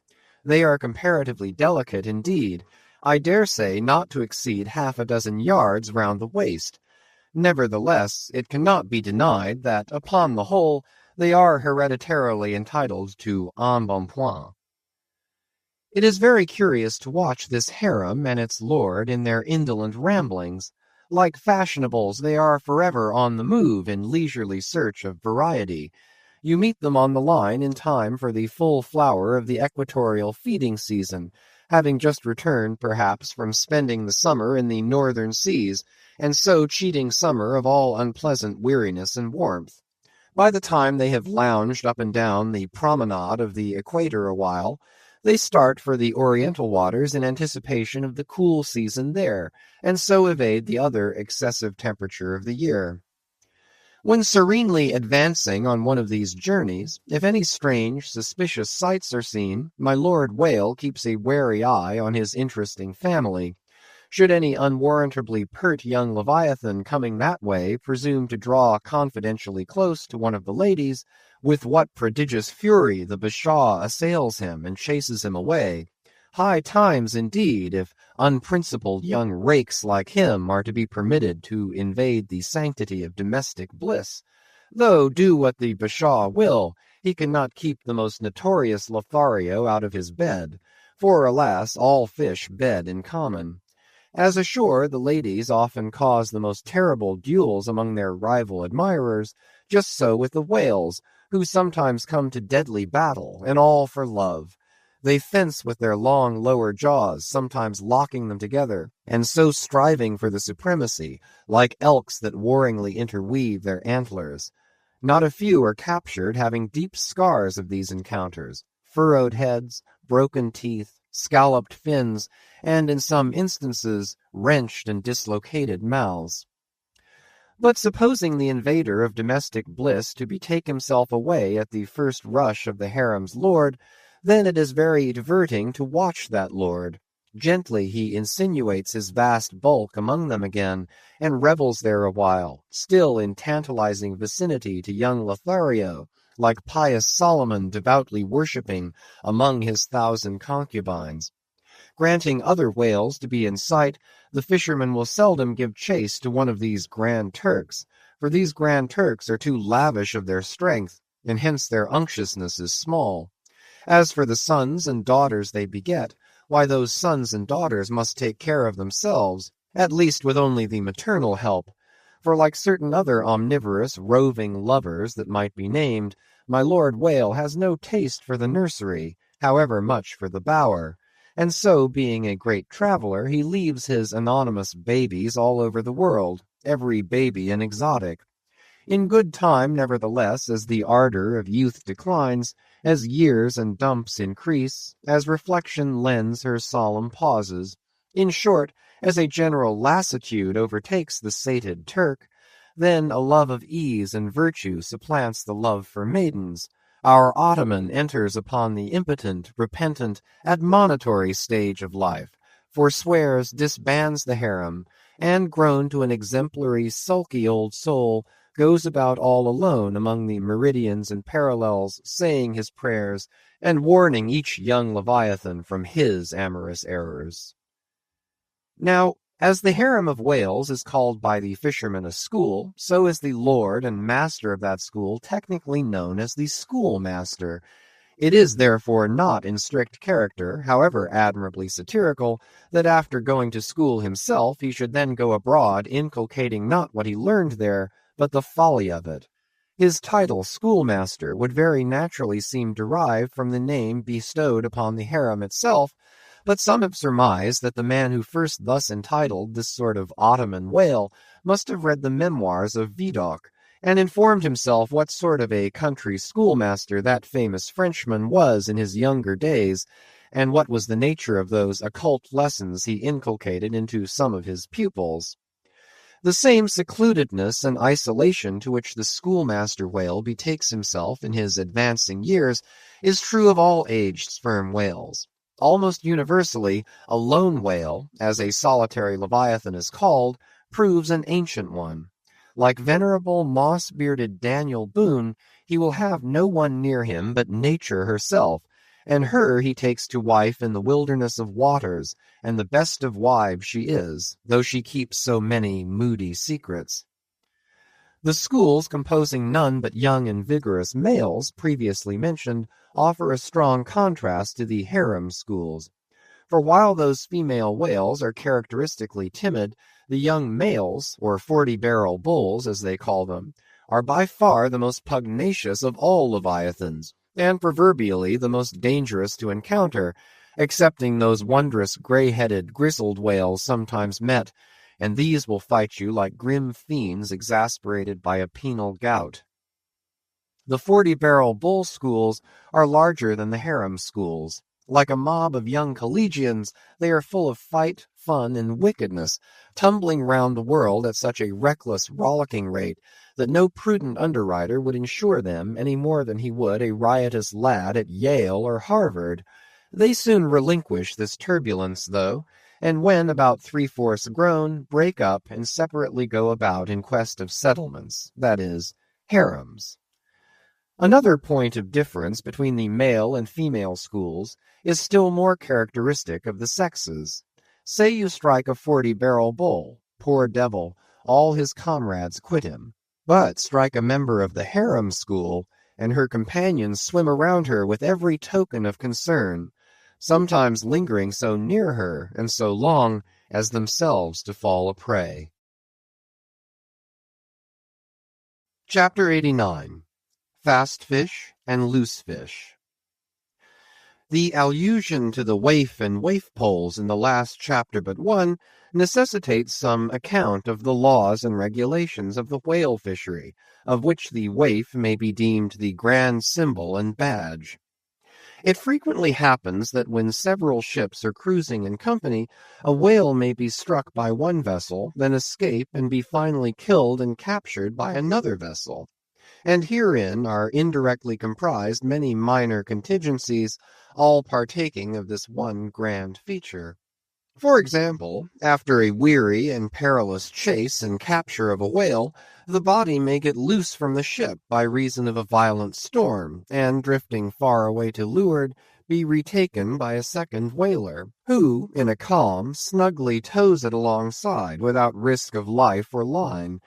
They are comparatively delicate indeed, I dare say not to exceed 6 yards round the waist. Nevertheless, it cannot be denied that, upon the whole, they are hereditarily entitled to embonpoint. It is very curious to watch this harem and its lord in their indolent ramblings. Like fashionables, they are forever on the move in leisurely search of variety. You meet them on the line in time for the full flower of the equatorial feeding season, having just returned, perhaps, from spending the summer in the northern seas, and so cheating summer of all unpleasant weariness and warmth. By the time they have lounged up and down the promenade of the equator a while, they start for the oriental waters in anticipation of the cool season there, and so evade the other excessive temperature of the year. When serenely advancing on one of these journeys, if any strange, suspicious sights are seen, my Lord Whale keeps a wary eye on his interesting family, Should any unwarrantably pert young Leviathan coming that way presume to draw confidentially close to one of the ladies, with what prodigious fury the bashaw assails him and chases him away. High times indeed, if unprincipled young rakes like him are to be permitted to invade the sanctity of domestic bliss. Though do what the bashaw will, he cannot keep the most notorious Lothario out of his bed, for alas, all fish bed in common. As ashore, the ladies often cause the most terrible duels among their rival admirers, just so with the whales, who sometimes come to deadly battle, and all for love. They fence with their long lower jaws, sometimes locking them together, and so striving for the supremacy, like elks that warringly interweave their antlers. Not a few are captured, having deep scars of these encounters, furrowed heads, broken teeth, scalloped fins, and in some instances wrenched and dislocated mouths. But supposing the invader of domestic bliss to betake himself away at the first rush of the harem's lord, then it is very diverting to watch that lord. Gently he insinuates his vast bulk among them again, and revels there awhile, still in tantalizing vicinity to young Lothario, like pious Solomon devoutly worshipping among his 1,000 concubines. Granting other whales to be in sight, the fisherman will seldom give chase to one of these Grand Turks, for these Grand Turks are too lavish of their strength, and hence their unctuousness is small. As for the sons and daughters they beget, why those sons and daughters must take care of themselves, at least with only the maternal help, for like certain other omnivorous, roving lovers that might be named, my Lord Whale has no taste for the nursery, however much for the bower, and so, being a great traveler, he leaves his anonymous babies all over the world, every baby an exotic. In good time, nevertheless, as the ardor of youth declines, as years and dumps increase, as reflection lends her solemn pauses, in short, as a general lassitude overtakes the sated Turk, then a love of ease and virtue supplants the love for maidens. Our Ottoman enters upon the impotent, repentant, admonitory stage of life, forswears, disbands the harem, and, grown to an exemplary, sulky old soul, goes about all alone among the meridians and parallels, saying his prayers, and warning each young Leviathan from his amorous errors. Now, as the harem of Wales is called by the fishermen a school, so is the lord and master of that school technically known as the schoolmaster. It is therefore not in strict character, however admirably satirical, that after going to school himself he should then go abroad inculcating not what he learned there, but the folly of it. His title, schoolmaster, would very naturally seem derived from the name bestowed upon the harem itself, but some have surmised that the man who first thus entitled this sort of Ottoman whale must have read the memoirs of Vidocq, and informed himself what sort of a country schoolmaster that famous Frenchman was in his younger days, and what was the nature of those occult lessons he inculcated into some of his pupils. The same secludedness and isolation to which the schoolmaster whale betakes himself in his advancing years is true of all aged sperm whales. Almost universally, a lone whale, as a solitary leviathan is called, proves an ancient one. Like venerable moss-bearded Daniel Boone, he will have no one near him but nature herself, and her he takes to wife in the wilderness of waters, and the best of wives she is, though she keeps so many moody secrets. The schools, composing none but young and vigorous males, previously mentioned, offer a strong contrast to the harem schools. For while those female whales are characteristically timid, the young males, or 40-barrel bulls as they call them, are by far the most pugnacious of all leviathans, and proverbially the most dangerous to encounter, excepting those wondrous gray-headed, grizzled whales sometimes met, and these will fight you like grim fiends exasperated by a penal gout. The 40-barrel bull schools are larger than the harem schools. Like a mob of young collegians, they are full of fight, fun, and wickedness, tumbling round the world at such a reckless, rollicking rate that no prudent underwriter would insure them any more than he would a riotous lad at Yale or Harvard. They soon relinquish this turbulence, though, and when about 3/4 grown, break up and separately go about in quest of settlements, that is, harems. Another point of difference between the male and female schools is still more characteristic of the sexes. Say you strike a 40-barrel bull, poor devil, all his comrades quit him. But strike a member of the harem school, and her companions swim around her with every token of concern, sometimes lingering so near her and so long as themselves to fall a prey. Chapter 89. Fast Fish and Loose Fish. The allusion to the waif and waif poles in the last chapter but one necessitates some account of the laws and regulations of the whale fishery, of which the waif may be deemed the grand symbol and badge. It frequently happens that when several ships are cruising in company, a whale may be struck by one vessel, then escape and be finally killed and captured by another vessel. And herein are indirectly comprised many minor contingencies, all partaking of this one grand feature. For example, after a weary and perilous chase and capture of a whale, the body may get loose from the ship by reason of a violent storm, and drifting far away to leeward, be retaken by a second whaler, who, in a calm, snugly tows it alongside without risk of life or line.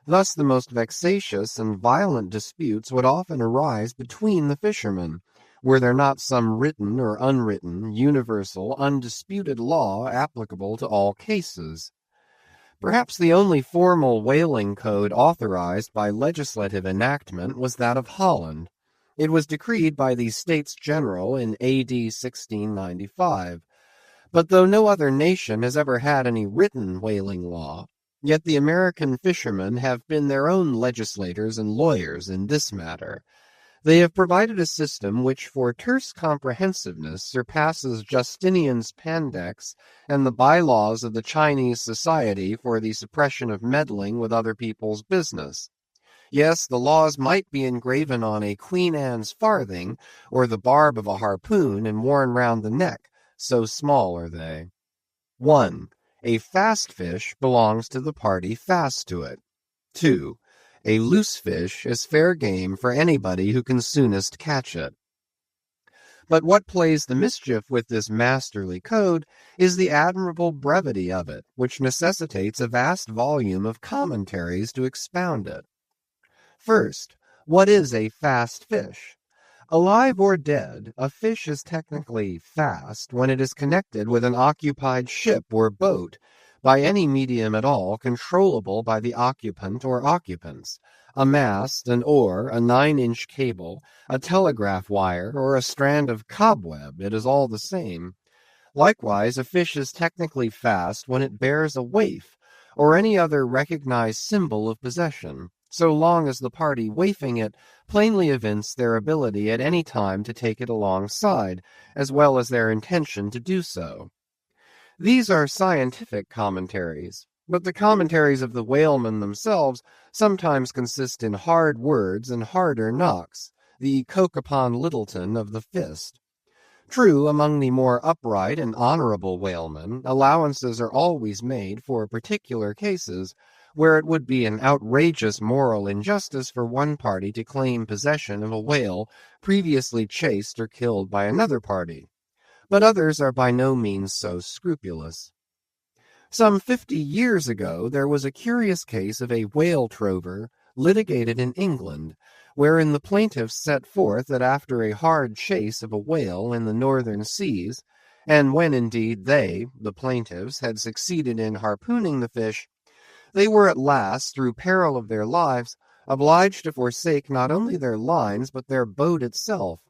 Thus the most vexatious and violent disputes would often arise between the fishermen, were there not some written or unwritten, universal, undisputed law applicable to all cases. Perhaps the only formal whaling code authorized by legislative enactment was that of Holland. It was decreed by the States General in A.D. 1695. But though no other nation has ever had any written whaling law, yet the American fishermen have been their own legislators and lawyers in this matter. They have provided a system which for terse comprehensiveness surpasses Justinian's Pandects and the bylaws of the Chinese Society for the suppression of meddling with other people's business. Yes, the laws might be engraven on a Queen Anne's farthing, or the barb of a harpoon and worn round the neck, so small are they. 1. A fast fish belongs to the party fast to it. 2. A loose fish is fair game for anybody who can soonest catch it. But what plays the mischief with this masterly code is the admirable brevity of it, which necessitates a vast volume of commentaries to expound it. First, what is a fast fish? Alive or dead, a fish is technically fast when it is connected with an occupied ship or boat, by any medium at all controllable by the occupant or occupants, a mast, an oar, a 9-inch cable, a telegraph wire, or a strand of cobweb, it is all the same. Likewise, a fish is technically fast when it bears a waif, or any other recognized symbol of possession, so long as the party waifing it plainly evince their ability at any time to take it alongside, as well as their intention to do so. These are scientific commentaries, but the commentaries of the whalemen themselves sometimes consist in hard words and harder knocks, the coke upon Littleton of the fist. True, among the more upright and honorable whalemen, allowances are always made for particular cases, where it would be an outrageous moral injustice for one party to claim possession of a whale previously chased or killed by another party. But others are by no means so scrupulous. Some 50 years ago there was a curious case of a whale trover litigated in England, wherein the plaintiffs set forth that after a hard chase of a whale in the northern seas, and when indeed they, the plaintiffs, had succeeded in harpooning the fish, they were at last, through peril of their lives, obliged to forsake not only their lines but their boat itself.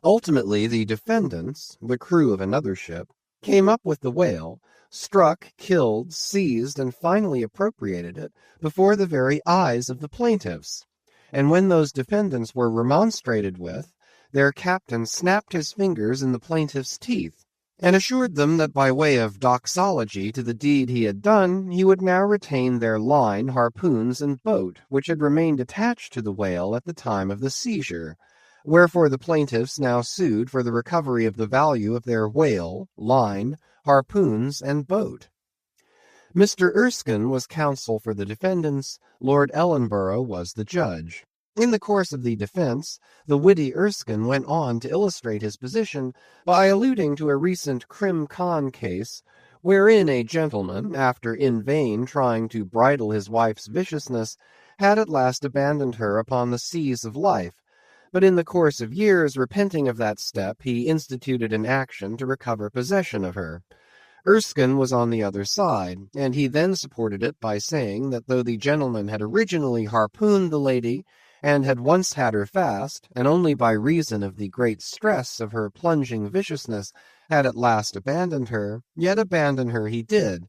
Ultimately, the defendants, the crew of another ship, came up with the whale, struck, killed, seized, and finally appropriated it before the very eyes of the plaintiffs. And when those defendants were remonstrated with, their captain snapped his fingers in the plaintiffs' teeth, and assured them that by way of doxology to the deed he had done, he would now retain their line, harpoons, and boat, which had remained attached to the whale at the time of the seizure. wherefore the plaintiffs now sued for the recovery of the value of their whale, line, harpoons, and boat. Mr. Erskine was counsel for the defendants, Lord Ellenborough was the judge. In the course of the defense, the witty Erskine went on to illustrate his position by alluding to a recent Crim Con case, wherein a gentleman, after in vain trying to bridle his wife's viciousness, had at last abandoned her upon the seas of life, but in the course of years, repenting of that step, he instituted an action to recover possession of her. Erskine was on the other side, and he then supported it by saying that though the gentleman had originally harpooned the lady, and had once had her fast, and only by reason of the great stress of her plunging viciousness had at last abandoned her, yet abandon her he did,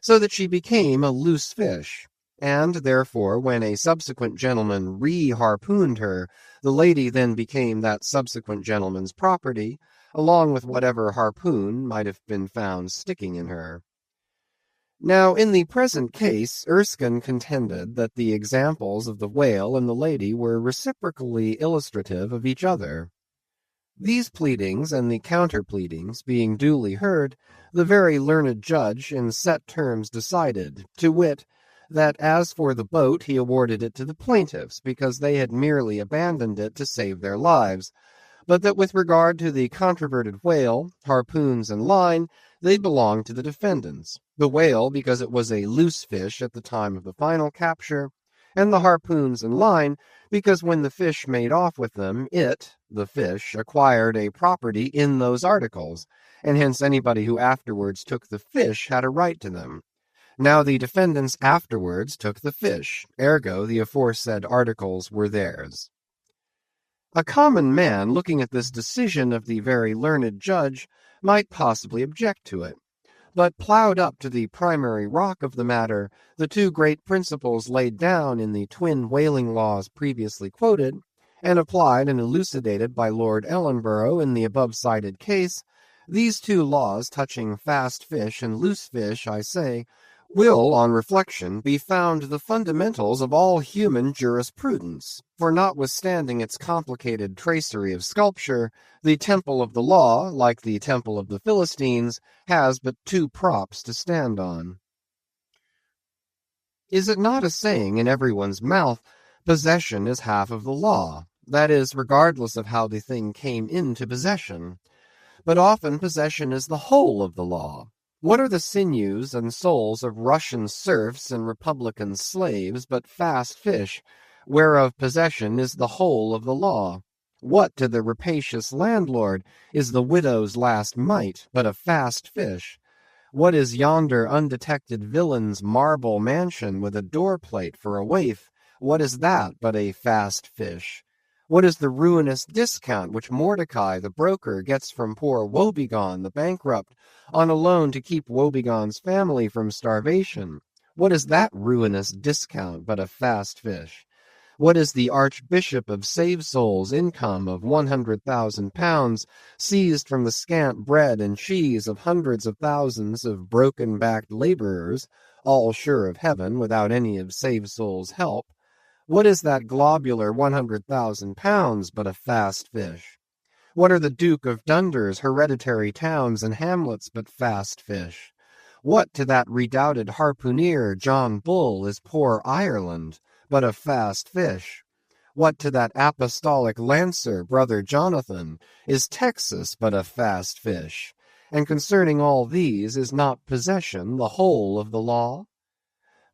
so that she became a loose fish, and therefore when a subsequent gentleman re-harpooned her, the lady then became that subsequent gentleman's property, along with whatever harpoon might have been found sticking in her. Now, in the present case, Erskine contended that the examples of the whale and the lady were reciprocally illustrative of each other. These pleadings and the counter-pleadings being duly heard, the very learned judge in set terms decided, to wit, that as for the boat he awarded it to the plaintiffs, because they had merely abandoned it to save their lives, but that with regard to the controverted whale, harpoons, and line, they belonged to the defendants, the whale because it was a loose fish at the time of the final capture, and the harpoons and line because when the fish made off with them, it, the fish, acquired a property in those articles, and hence anybody who afterwards took the fish had a right to them. Now the defendants afterwards took the fish, ergo the aforesaid articles were theirs. A common man, looking at this decision of the very learned judge, might possibly object to it, but ploughed up to the primary rock of the matter, the two great principles laid down in the twin whaling laws previously quoted, and applied and elucidated by Lord Ellenborough in the above-cited case, these two laws touching fast fish and loose fish, I say, will, on reflection, be found the fundamentals of all human jurisprudence, for notwithstanding its complicated tracery of sculpture, the temple of the law, like the temple of the Philistines, has but two props to stand on. Is it not a saying in everyone's mouth, possession is half of the law, that is, regardless of how the thing came into possession? But often possession is the whole of the law. What are the sinews and souls of Russian serfs and Republican slaves but fast fish, whereof possession is the whole of the law? What to the rapacious landlord is the widow's last mite but a fast fish? What is yonder undetected villain's marble mansion with a door-plate for a waif? What is that but a fast fish? What is the ruinous discount which Mordecai, the broker, gets from poor Woebegone, the bankrupt, on a loan to keep Woebegone's family from starvation? What is that ruinous discount but a fast fish? What is the Archbishop of Save-Souls' income of £100,000 seized from the scant bread and cheese of hundreds of thousands of broken-backed laborers, all sure of heaven without any of Save-Souls' help? What is that globular £100,000 but a fast fish? What are the Duke of Dunder's hereditary towns and hamlets but fast fish? What to that redoubted harpooneer John Bull is poor Ireland but a fast fish? What to that apostolic lancer, brother Jonathan, is Texas but a fast fish? And concerning all these, is not possession the whole of the law?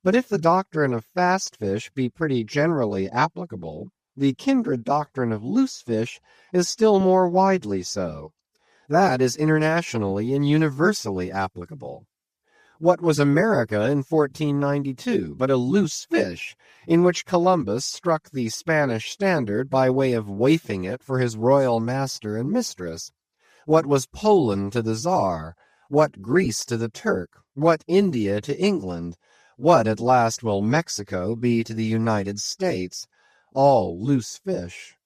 But if the doctrine of fast fish be pretty generally applicable, the kindred doctrine of loose fish is still more widely so. That is internationally and universally applicable. What was America in 1492 but a loose fish, in which Columbus struck the Spanish standard by way of waifing it for his royal master and mistress? What was Poland to the Tsar? What Greece to the Turk? What India to England? What at last will Mexico be to the United States? All loose fish.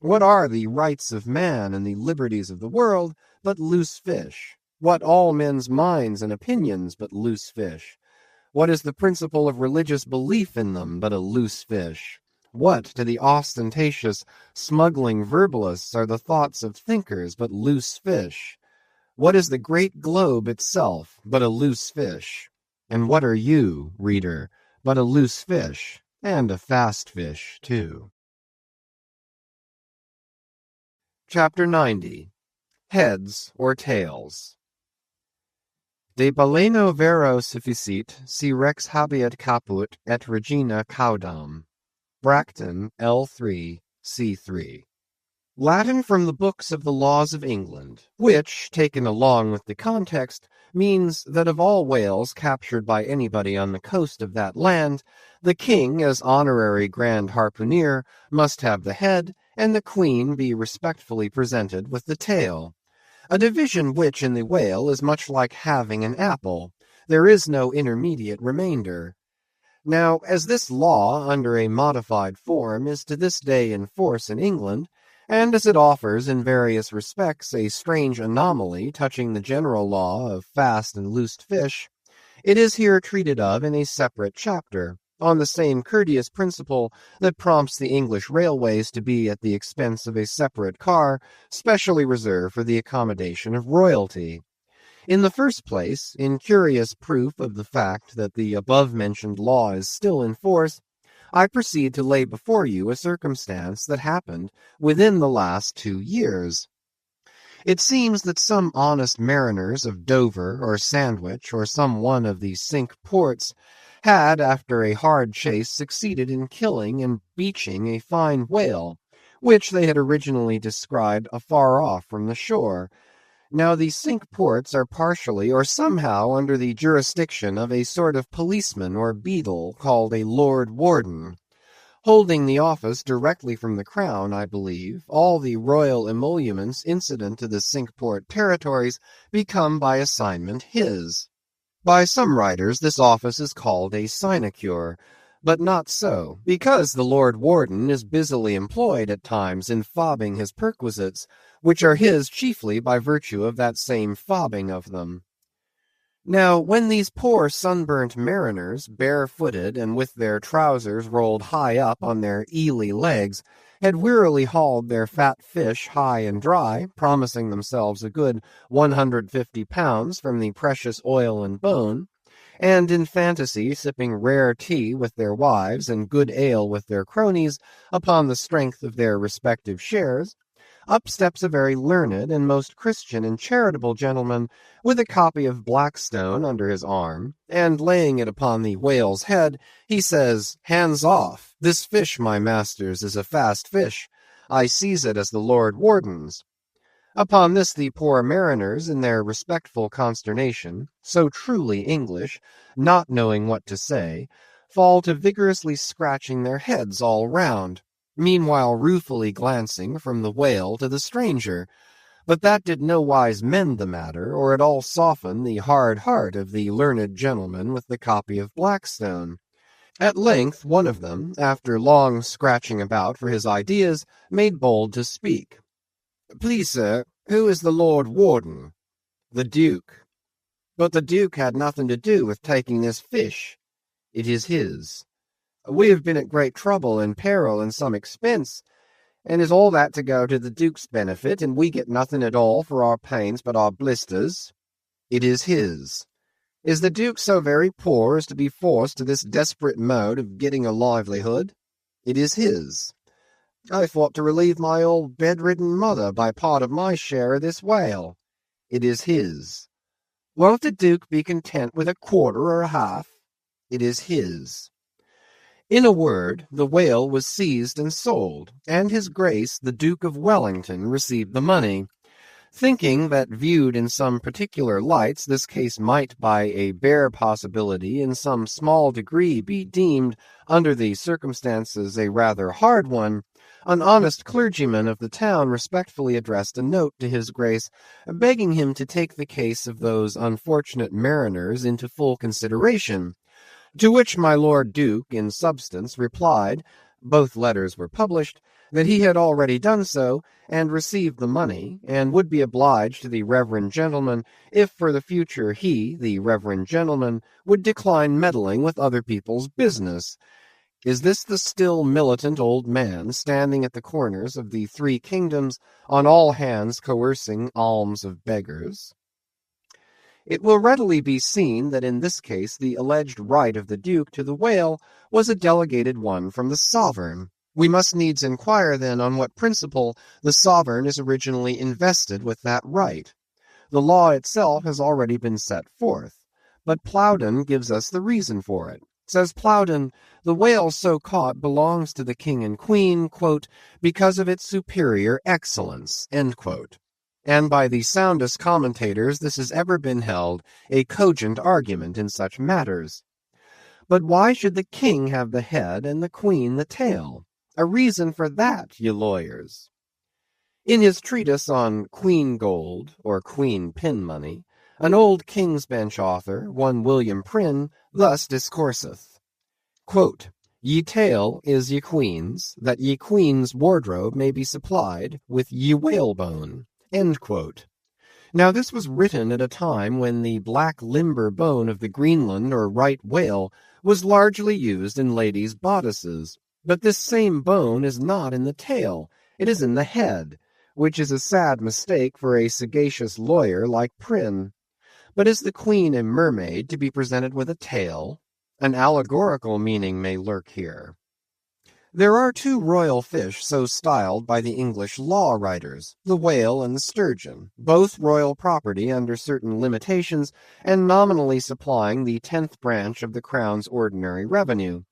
What are the rights of man and the liberties of the world but loose fish? What all men's minds and opinions but loose fish? What is the principle of religious belief in them but a loose fish? What to the ostentatious, smuggling verbalists are the thoughts of thinkers but loose fish? What is the great globe itself but a loose fish? And what are you, reader, but a loose fish, and a fast fish, too? Chapter 90. Heads or Tails. De baleno vero sufficit, si rex habeat caput et regina caudam. Bracton, L3, C3. Latin from the books of the laws of England, which, taken along with the context, means that of all whales captured by anybody on the coast of that land, the king, as honorary grand harpooner, must have the head, and the queen be respectfully presented with the tail. A division which in the whale is much like having an apple. There is no intermediate remainder. Now, as this law, under a modified form, is to this day in force in England, and as it offers in various respects a strange anomaly touching the general law of fast and loosed fish, it is here treated of in a separate chapter, on the same courteous principle that prompts the English railways to be at the expense of a separate car specially reserved for the accommodation of royalty. In the first place, in curious proof of the fact that the above-mentioned law is still in force, I proceed to lay before you a circumstance that happened within the last 2 years. It seems that some honest mariners of Dover or Sandwich or some one of the Cinque Ports had, after a hard chase, succeeded in killing and beaching a fine whale, which they had originally descried afar off from the shore. Now the Cinque Ports are partially or somehow under the jurisdiction of a sort of policeman or beadle called a Lord Warden. Holding the office directly from the Crown, I believe, all the royal emoluments incident to the Cinque Port territories become by assignment his. By some writers this office is called a sinecure, but not so, because the Lord Warden is busily employed at times in fobbing his perquisites, which are his chiefly by virtue of that same fobbing of them. Now, when these poor sunburnt mariners, barefooted and with their trousers rolled high up on their eely legs, had wearily hauled their fat fish high and dry, promising themselves a good 150 pounds from the precious oil and bone, and in fantasy sipping rare tea with their wives and good ale with their cronies upon the strength of their respective shares, up steps a very learned and most Christian and charitable gentleman with a copy of Blackstone under his arm, and laying it upon the whale's head, he says, "Hands off! This fish, my masters, is a fast fish. I seize it as the Lord Warden's." Upon this the poor mariners, in their respectful consternation, so truly English, not knowing what to say, fall to vigorously scratching their heads all round, meanwhile ruefully glancing from the whale to the stranger, but that did nowise mend the matter, or at all soften the hard heart of the learned gentleman with the copy of Blackstone. At length one of them, after long scratching about for his ideas, made bold to speak. "Please, sir, who is the Lord Warden?" "The Duke." "But the Duke had nothing to do with taking this fish." "It is his." "We have been at great trouble and peril and some expense, and is all that to go to the Duke's benefit, and we get nothing at all for our pains but our blisters?" "It is his." "Is the Duke so very poor as to be forced to this desperate mode of getting a livelihood?" "It is his." "I thought to relieve my old bedridden mother by part of my share of this whale." "It is his." "Won't the Duke be content with a quarter or a half?" "It is his." In a word, the whale was seized and sold, and his Grace the Duke of Wellington received the money. Thinking that viewed in some particular lights this case might by a bare possibility in some small degree be deemed, under the circumstances, a rather hard one, an honest clergyman of the town respectfully addressed a note to his Grace, begging him to take the case of those unfortunate mariners into full consideration. To which my Lord Duke, in substance, replied, both letters were published, that he had already done so, and received the money, and would be obliged to the reverend gentleman, if for the future he, the reverend gentleman, would decline meddling with other people's business. Is this the still militant old man standing at the corners of the three kingdoms, on all hands coercing alms of beggars? It will readily be seen that in this case the alleged right of the Duke to the whale was a delegated one from the sovereign. We must needs inquire then on what principle the sovereign is originally invested with that right. The law itself has already been set forth, but Plowden gives us the reason for it. Says Plowden, the whale so caught belongs to the king and queen, quote, because of its superior excellence, end quote. And by the soundest commentators this has ever been held a cogent argument in such matters. But why should the king have the head and the queen the tail? A reason for that, ye lawyers. In his treatise on Queen Gold, or Queen Pin Money, an old King's Bench author, one William Prynne, thus discourseth, quote, Ye tail is ye queen's, that ye queen's wardrobe may be supplied with ye whalebone, end quote. Now this was written at a time when the black limber bone of the Greenland or right whale was largely used in ladies' bodices, but this same bone is not in the tail, it is in the head, which is a sad mistake for a sagacious lawyer like Prynne. But is the queen a mermaid to be presented with a tail? An allegorical meaning may lurk here. There are two royal fish so styled by the English law writers, the whale and the sturgeon, both royal property under certain limitations and nominally supplying the 10th branch of the crown's ordinary revenue.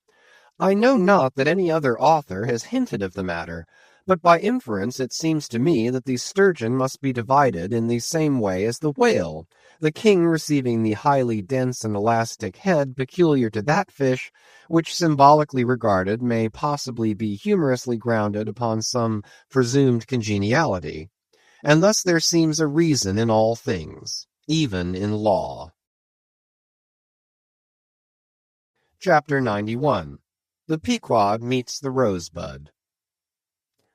I know not that any other author has hinted of the matter, but by inference it seems to me that the sturgeon must be divided in the same way as the whale, the king receiving the highly dense and elastic head peculiar to that fish, which symbolically regarded may possibly be humorously grounded upon some presumed congeniality. And thus there seems a reason in all things, even in law. Chapter 91. The Pequod Meets the Rosebud.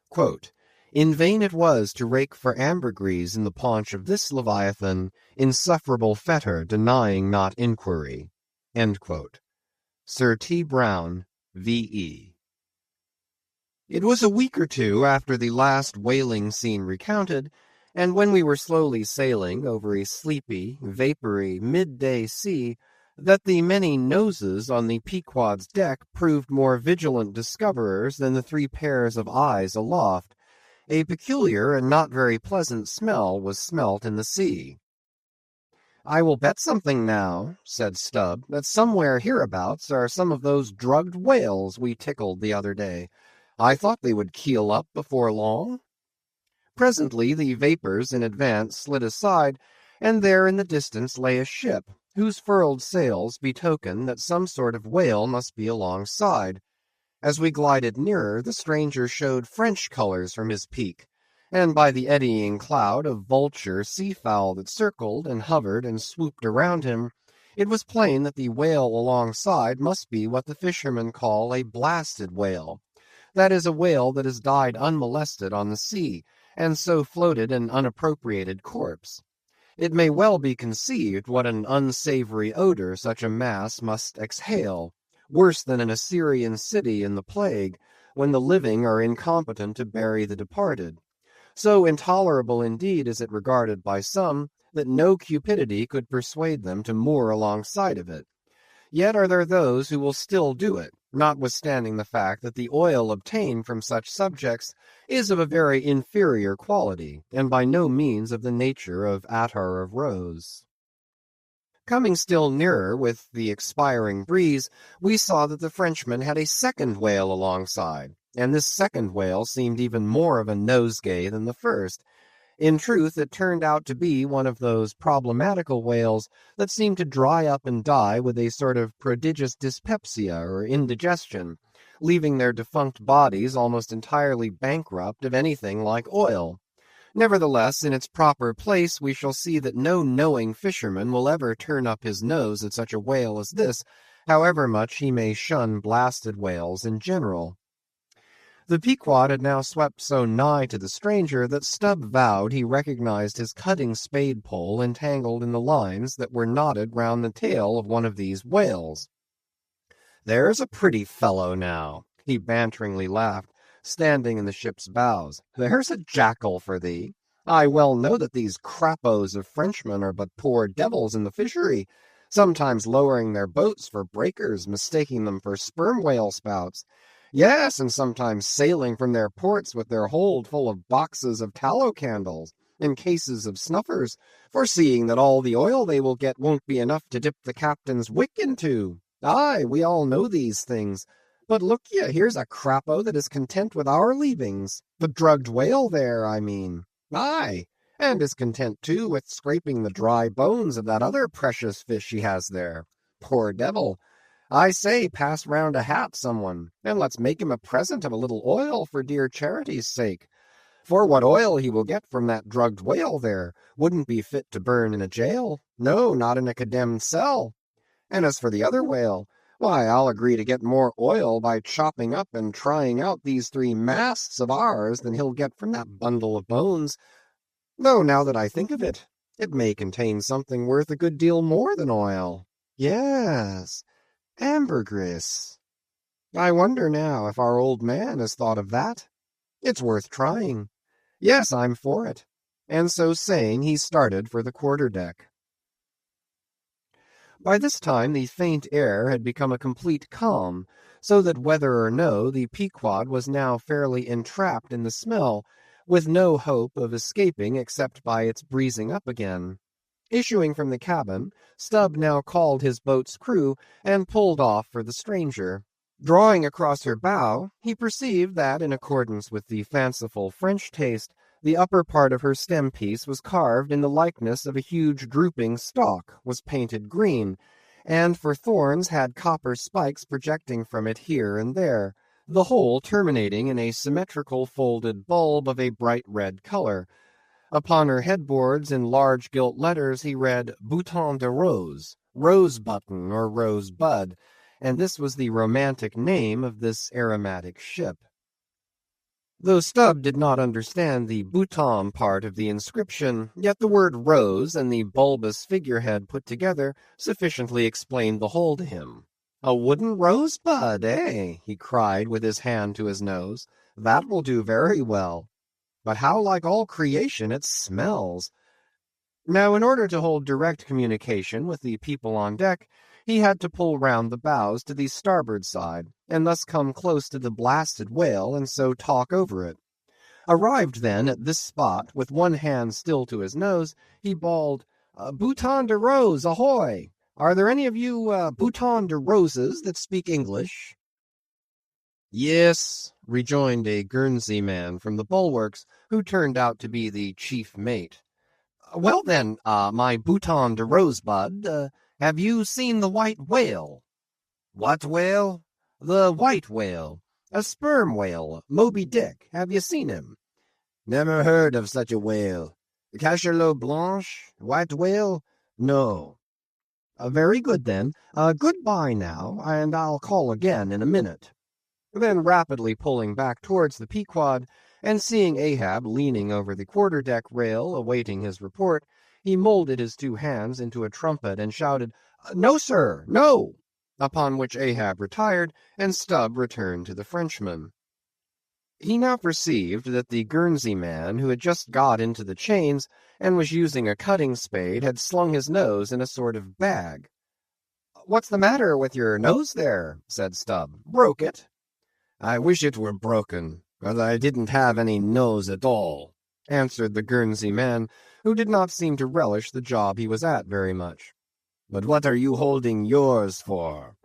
Quote, In vain it was to rake for ambergris in the paunch of this Leviathan, insufferable fetter denying not inquiry. End quote. Sir T. Brown, V.E. It was a week or two after the last whaling scene recounted, and when we were slowly sailing over a sleepy, vapory, midday sea, that the many noses on the Pequod's deck proved more vigilant discoverers than the three pairs of eyes aloft. A peculiar and not very pleasant smell was smelt in the sea. I will bet something now, said Stubb, that somewhere hereabouts are some of those drugged whales we tickled the other day. I thought they would keel up before long. Presently the vapors in advance slid aside, and there in the distance lay a ship, whose furled sails betokened that some sort of whale must be alongside. As we glided nearer, the stranger showed French colors from his peak, and by the eddying cloud of vulture sea-fowl that circled and hovered and swooped around him, it was plain that the whale alongside must be what the fishermen call a blasted whale. That is, a whale that has died unmolested on the sea, and so floated an unappropriated corpse. It may well be conceived what an unsavory odor such a mass must exhale, worse than an Assyrian city in the plague, when the living are incompetent to bury the departed. So intolerable indeed is it regarded by some, that no cupidity could persuade them to moor alongside of it. Yet are there those who will still do it, notwithstanding the fact that the oil obtained from such subjects is of a very inferior quality, and by no means of the nature of attar of rose. Coming still nearer with the expiring breeze, we saw that the Frenchman had a second whale alongside, and this second whale seemed even more of a nosegay than the first. In truth, it turned out to be one of those problematical whales that seem to dry up and die with a sort of prodigious dyspepsia or indigestion, leaving their defunct bodies almost entirely bankrupt of anything like oil. Nevertheless, in its proper place, we shall see that no knowing fisherman will ever turn up his nose at such a whale as this, however much he may shun blasted whales in general. The Pequod had now swept so nigh to the stranger that Stubb vowed he recognized his cutting spade pole entangled in the lines that were knotted round the tail of one of these whales. There's a pretty fellow now, he banteringly laughed, standing in the ship's bows. There's a jackal for thee. I well know that these crappos of Frenchmen are but poor devils in the fishery, sometimes lowering their boats for breakers, mistaking them for sperm whale spouts. Yes, and sometimes sailing from their ports with their hold full of boxes of tallow candles and cases of snuffers, foreseeing that all the oil they will get won't be enough to dip the captain's wick into. Aye, we all know these things. But look ye, here's a crapo that is content with our leavings. The drugged whale there, I mean. Aye, and is content, too, with scraping the dry bones of that other precious fish he has there. Poor devil. I say, pass round a hat, someone, and let's make him a present of a little oil for dear charity's sake. For what oil he will get from that drugged whale there wouldn't be fit to burn in a jail. No, not in a condemned cell. And as for the other whale, why, I'll agree to get more oil by chopping up and trying out these 3 masts of ours than he'll get from that bundle of bones. Though now that I think of it, it may contain something worth a good deal more than oil. Yes, ambergris. I wonder now if our old man has thought of that. It's worth trying. Yes, I'm for it. And so saying, he started for the quarter-deck. By this time the faint air had become a complete calm, so that whether or no, the Pequod was now fairly entrapped in the smell, with no hope of escaping except by its breezing up again. Issuing from the cabin, Stubb now called his boat's crew and pulled off for the stranger. Drawing across her bow, he perceived that, in accordance with the fanciful French taste, the upper part of her stem-piece was carved in the likeness of a huge drooping stalk, was painted green, and for thorns had copper spikes projecting from it here and there, the whole terminating in a symmetrical folded bulb of a bright red color. Upon her headboards in large gilt letters he read Bouton de Rose, rose button or rose bud, and this was the romantic name of this aromatic ship. Though Stubb did not understand the bouton part of the inscription, yet the word rose and the bulbous figurehead put together sufficiently explained the whole to him. A wooden rosebud, eh? He cried with his hand to his nose. That will do very well. But how like all creation it smells! Now, in order to hold direct communication with the people on deck, he had to pull round the bows to the starboard side, and thus come close to the blasted whale, and so talk over it. Arrived then at this spot, with one hand still to his nose, he bawled, Bouton de Rose, ahoy! Are there any of you Bouton de Roses that speak English? Yes, rejoined a Guernsey man from the bulwarks, who turned out to be the chief mate. Well then, my Bouton de Rosebud, have you seen the white whale? What whale? The white whale. A sperm whale, Moby Dick. Have you seen him? Never heard of such a whale. Cachalot blanche? White whale? No. Very good then. Goodbye now, and I'll call again in a minute. Then rapidly pulling back towards the Pequod, and seeing Ahab leaning over the quarter-deck rail awaiting his report, he molded his 2 hands into a trumpet and shouted, No, sir, no! Upon which Ahab retired, and Stubb returned to the Frenchman. He now perceived that the Guernsey man, who had just got into the chains and was using a cutting spade, had slung his nose in a sort of bag. What's the matter with your nose there? Said Stubb. Broke it? I wish it were broken, but I didn't have any nose at all, answered the Guernsey man, who did not seem to relish the job he was at very much. But what are you holding yours for?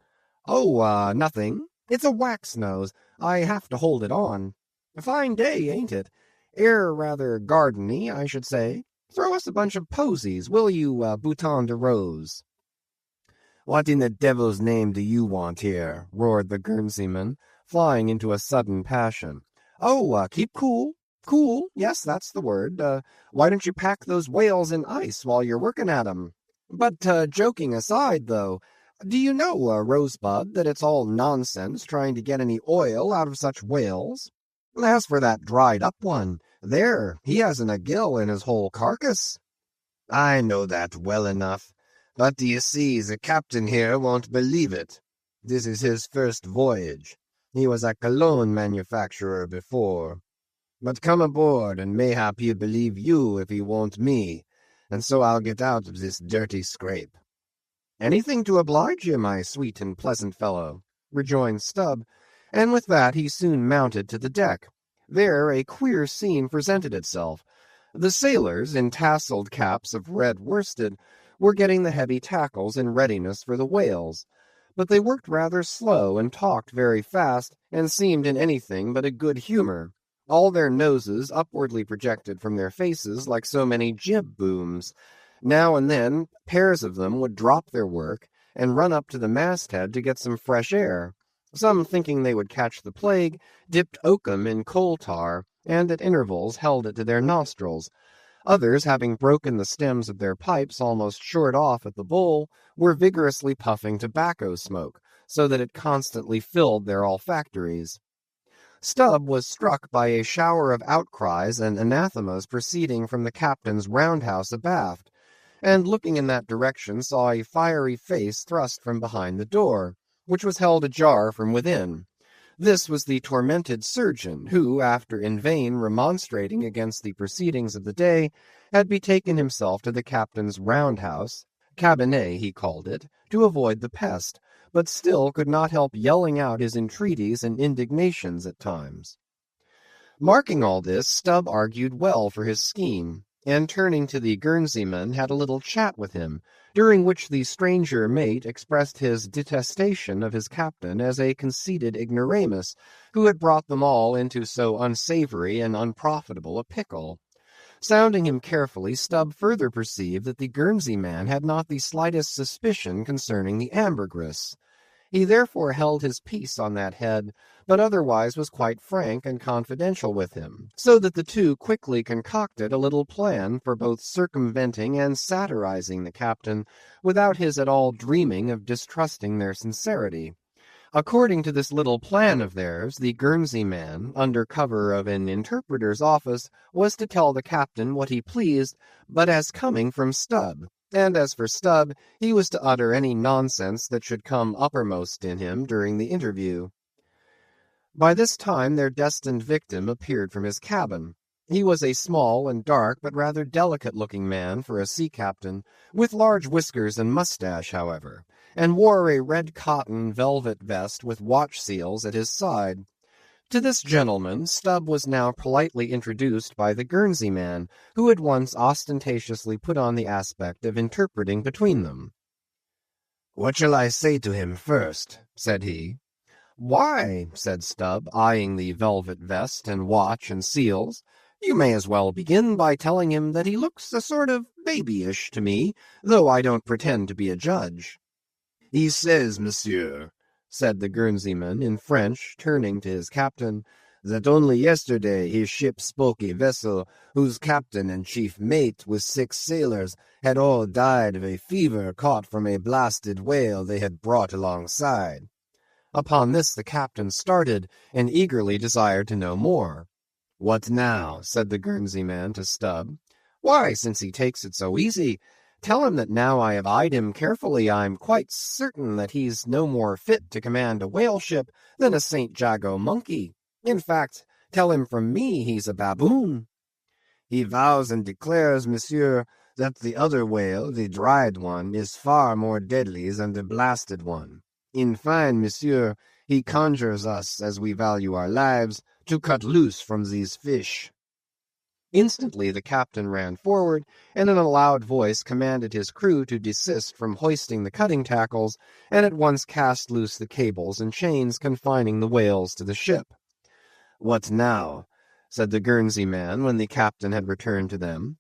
Oh, nothing. It's a wax nose. I have to hold it on. A fine day, ain't it? Air rather gardeny, I should say. Throw us a bunch of posies, will you, Bouton de Rose? What in the devil's name do you want here? Roared the Guernseyman, flying into a sudden passion. Oh, keep cool. Cool, yes, that's the word. Why don't you pack those whales in ice while you're working at 'em? But, joking aside, though, do you know, Rosebud, that it's all nonsense trying to get any oil out of such whales? As for that dried-up one, there, he hasn't a gill in his whole carcass. I know that well enough, but do you see, the captain here won't believe it. This is his first voyage. He was a cologne manufacturer before. But come aboard, and mayhap he'll believe you if he won't me, and so I'll get out of this dirty scrape." "Anything to oblige you, my sweet and pleasant fellow," rejoined Stubb, and with that he soon mounted to the deck. There a queer scene presented itself. The sailors, in tasselled caps of red worsted, were getting the heavy tackles in readiness for the whales, but they worked rather slow and talked very fast, and seemed in anything but a good humour, all their noses upwardly projected from their faces like so many jib booms. Now and then pairs of them would drop their work and run up to the masthead to get some fresh air. Some, thinking they would catch the plague, dipped oakum in coal tar, and at intervals held it to their nostrils. Others, having broken the stems of their pipes almost short off at the bowl, were vigorously puffing tobacco smoke, so that it constantly filled their olfactories. Stubb was struck by a shower of outcries and anathemas proceeding from the captain's roundhouse abaft, and looking in that direction saw a fiery face thrust from behind the door, which was held ajar from within. This was the tormented surgeon, who, after in vain remonstrating against the proceedings of the day, had betaken himself to the captain's roundhouse, cabinet he called it, to avoid the pest, but still could not help yelling out his entreaties and indignations at times. Marking all this, Stubb argued well for his scheme, and turning to the Guernseyman had a little chat with him, during which the stranger mate expressed his detestation of his captain as a conceited ignoramus, who had brought them all into so unsavoury and unprofitable a pickle. Sounding him carefully, Stubb further perceived that the Guernsey man had not the slightest suspicion concerning the ambergris. He therefore held his peace on that head, but otherwise was quite frank and confidential with him, so that the two quickly concocted a little plan for both circumventing and satirizing the captain, without his at all dreaming of distrusting their sincerity. According to this little plan of theirs, the Guernsey man, under cover of an interpreter's office, was to tell the captain what he pleased, but as coming from Stubb. And as for Stubb, he was to utter any nonsense that should come uppermost in him during the interview. By this time their destined victim appeared from his cabin. He was a small and dark but rather delicate-looking man for a sea captain, with large whiskers and mustache, however, and wore a red cotton velvet vest with watch seals at his side. To this gentleman Stubb was now politely introduced by the Guernsey man, who at once ostentatiously put on the aspect of interpreting between them. "What shall I say to him first?" said he. "Why," said Stubb, eyeing the velvet vest and watch and seals, "you may as well begin by telling him that he looks a sort of babyish to me, though I don't pretend to be a judge." "He says, monsieur," said the Guernseyman in French, turning to his captain, "that only yesterday his ship spoke a vessel whose captain and chief mate with 6 sailors had all died of a fever caught from a blasted whale they had brought alongside." Upon this the captain started, and eagerly desired to know more. "What now?" said the Guernsey man to Stubb. "Why, since he takes it so easy, tell him that now I have eyed him carefully, I'm quite certain that he's no more fit to command a whale ship than a St. Jago monkey. In fact, tell him from me he's a baboon." "He vows and declares, monsieur, that the other whale, the dried one, is far more deadly than the blasted one. In fine, monsieur, he conjures us, as we value our lives, to cut loose from these fish." Instantly the captain ran forward, and in a loud voice commanded his crew to desist from hoisting the cutting tackles, and at once cast loose the cables and chains confining the whales to the ship. "What now?" said the Guernsey man, when the captain had returned to them.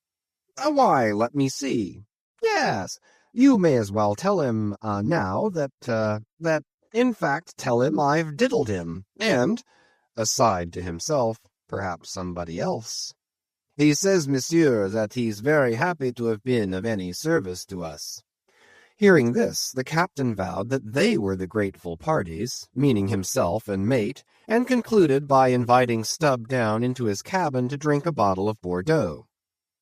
"Why, let me see. Yes, you may as well tell him now that, in fact, tell him I've diddled him, and," aside to himself, "perhaps somebody else. He says, monsieur, that he's very happy to have been of any service to us." Hearing this, the captain vowed that they were the grateful parties, meaning himself and mate, and concluded by inviting Stubb down into his cabin to drink a bottle of Bordeaux.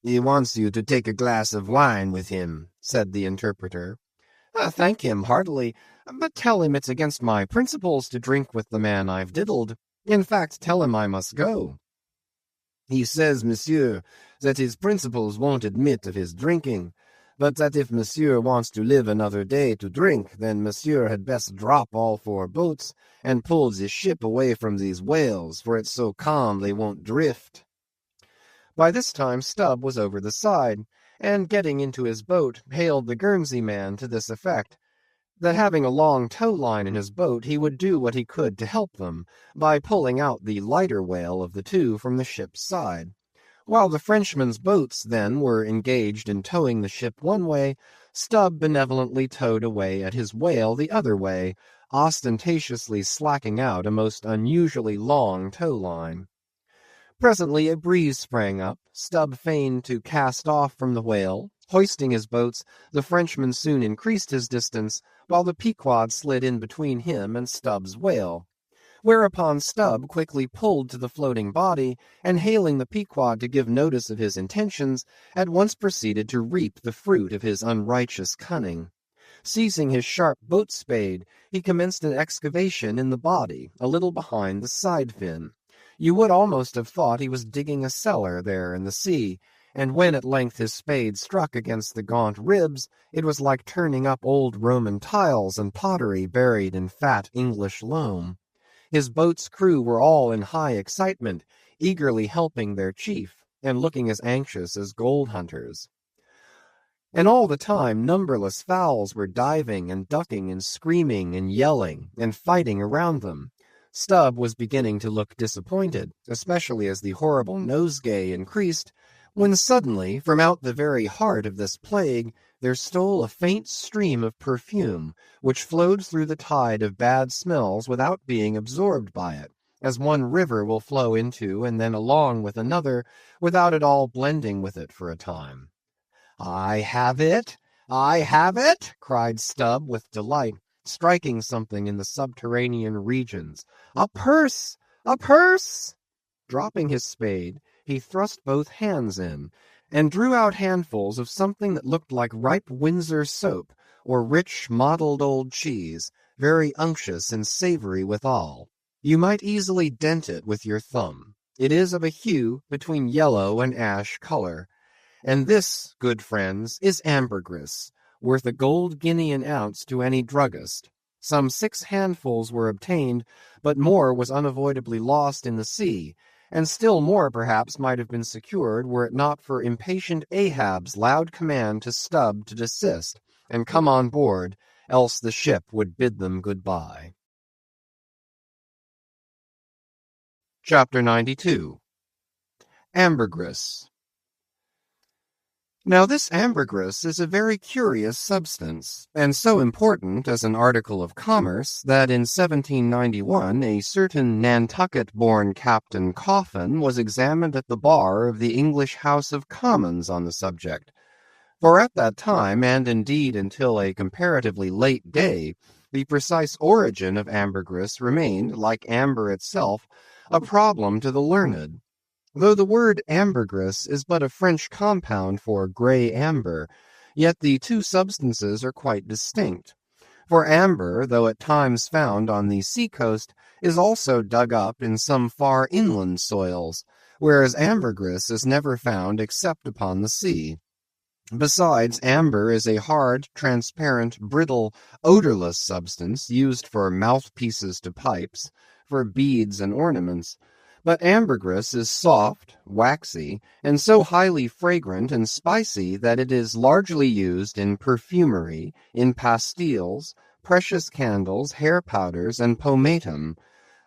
"He wants you to take a glass of wine with him," said the interpreter. "Thank him heartily, But tell him it's against my principles to drink with the man I've diddled. In fact, tell him I must go. He says, monsieur, that his principles won't admit of his drinking, but that if monsieur wants to live another day to drink, then monsieur had best drop all 4 boats and pull the ship away from these whales, for it's so calm they won't drift. By this time Stubb was over the side, and getting into his boat, hailed the Guernsey man to this effect, that having a long tow-line in his boat, he would do what he could to help them, by pulling out the lighter whale of the 2 from the ship's side. While the Frenchmen's boats, then, were engaged in towing the ship one way, Stubb benevolently towed away at his whale the other way, ostentatiously slacking out a most unusually long tow-line. Presently a breeze sprang up. Stubb feigned to cast off from the whale. Hoisting his boats, the Frenchman soon increased his distance, while the Pequod slid in between him and Stubb's whale. Whereupon Stubb quickly pulled to the floating body, and hailing the Pequod to give notice of his intentions, at once proceeded to reap the fruit of his unrighteous cunning. Seizing his sharp boat spade, he commenced an excavation in the body, a little behind the side fin. You would almost have thought he was digging a cellar there in the sea, and when at length his spade struck against the gaunt ribs, it was like turning up old Roman tiles and pottery buried in fat English loam. His boat's crew were all in high excitement, eagerly helping their chief, and looking as anxious as gold hunters. And all the time numberless fowls were diving and ducking and screaming and yelling and fighting around them. Stubb was beginning to look disappointed, especially as the horrible nosegay increased, when suddenly, from out the very heart of this plague, there stole a faint stream of perfume, which flowed through the tide of bad smells without being absorbed by it, as one river will flow into and then along with another, without at all blending with it for a time. "I have it! I have it!" cried Stubb with delight, striking something in the subterranean regions. "A purse! A purse!" Dropping his spade, he thrust both hands in, and drew out handfuls of something that looked like ripe Windsor soap, or rich mottled old cheese, very unctuous and savory withal. You might easily dent it with your thumb. It is of a hue between yellow and ash color. And this, good friends, is ambergris, worth a gold guinea an ounce to any druggist. Some 6 handfuls were obtained, but more was unavoidably lost in the sea, and still more perhaps might have been secured were it not for impatient Ahab's loud command to Stubb to desist and come on board, else the ship would bid them good-bye. Chapter 92. Ambergris. Now this ambergris is a very curious substance, and so important as an article of commerce that in 1791 a certain Nantucket-born Captain Coffin was examined at the bar of the English House of Commons on the subject. For at that time, and indeed until a comparatively late day, the precise origin of ambergris remained, like amber itself, a problem to the learned. Though the word ambergris is but a French compound for grey amber, yet the 2 substances are quite distinct. For amber, though at times found on the sea-coast, is also dug up in some far inland soils, whereas ambergris is never found except upon the sea. Besides, amber is a hard, transparent, brittle, odorless substance used for mouthpieces to pipes, for beads and ornaments. But ambergris is soft, waxy, and so highly fragrant and spicy that it is largely used in perfumery, in pastilles, precious candles, hair powders, and pomatum.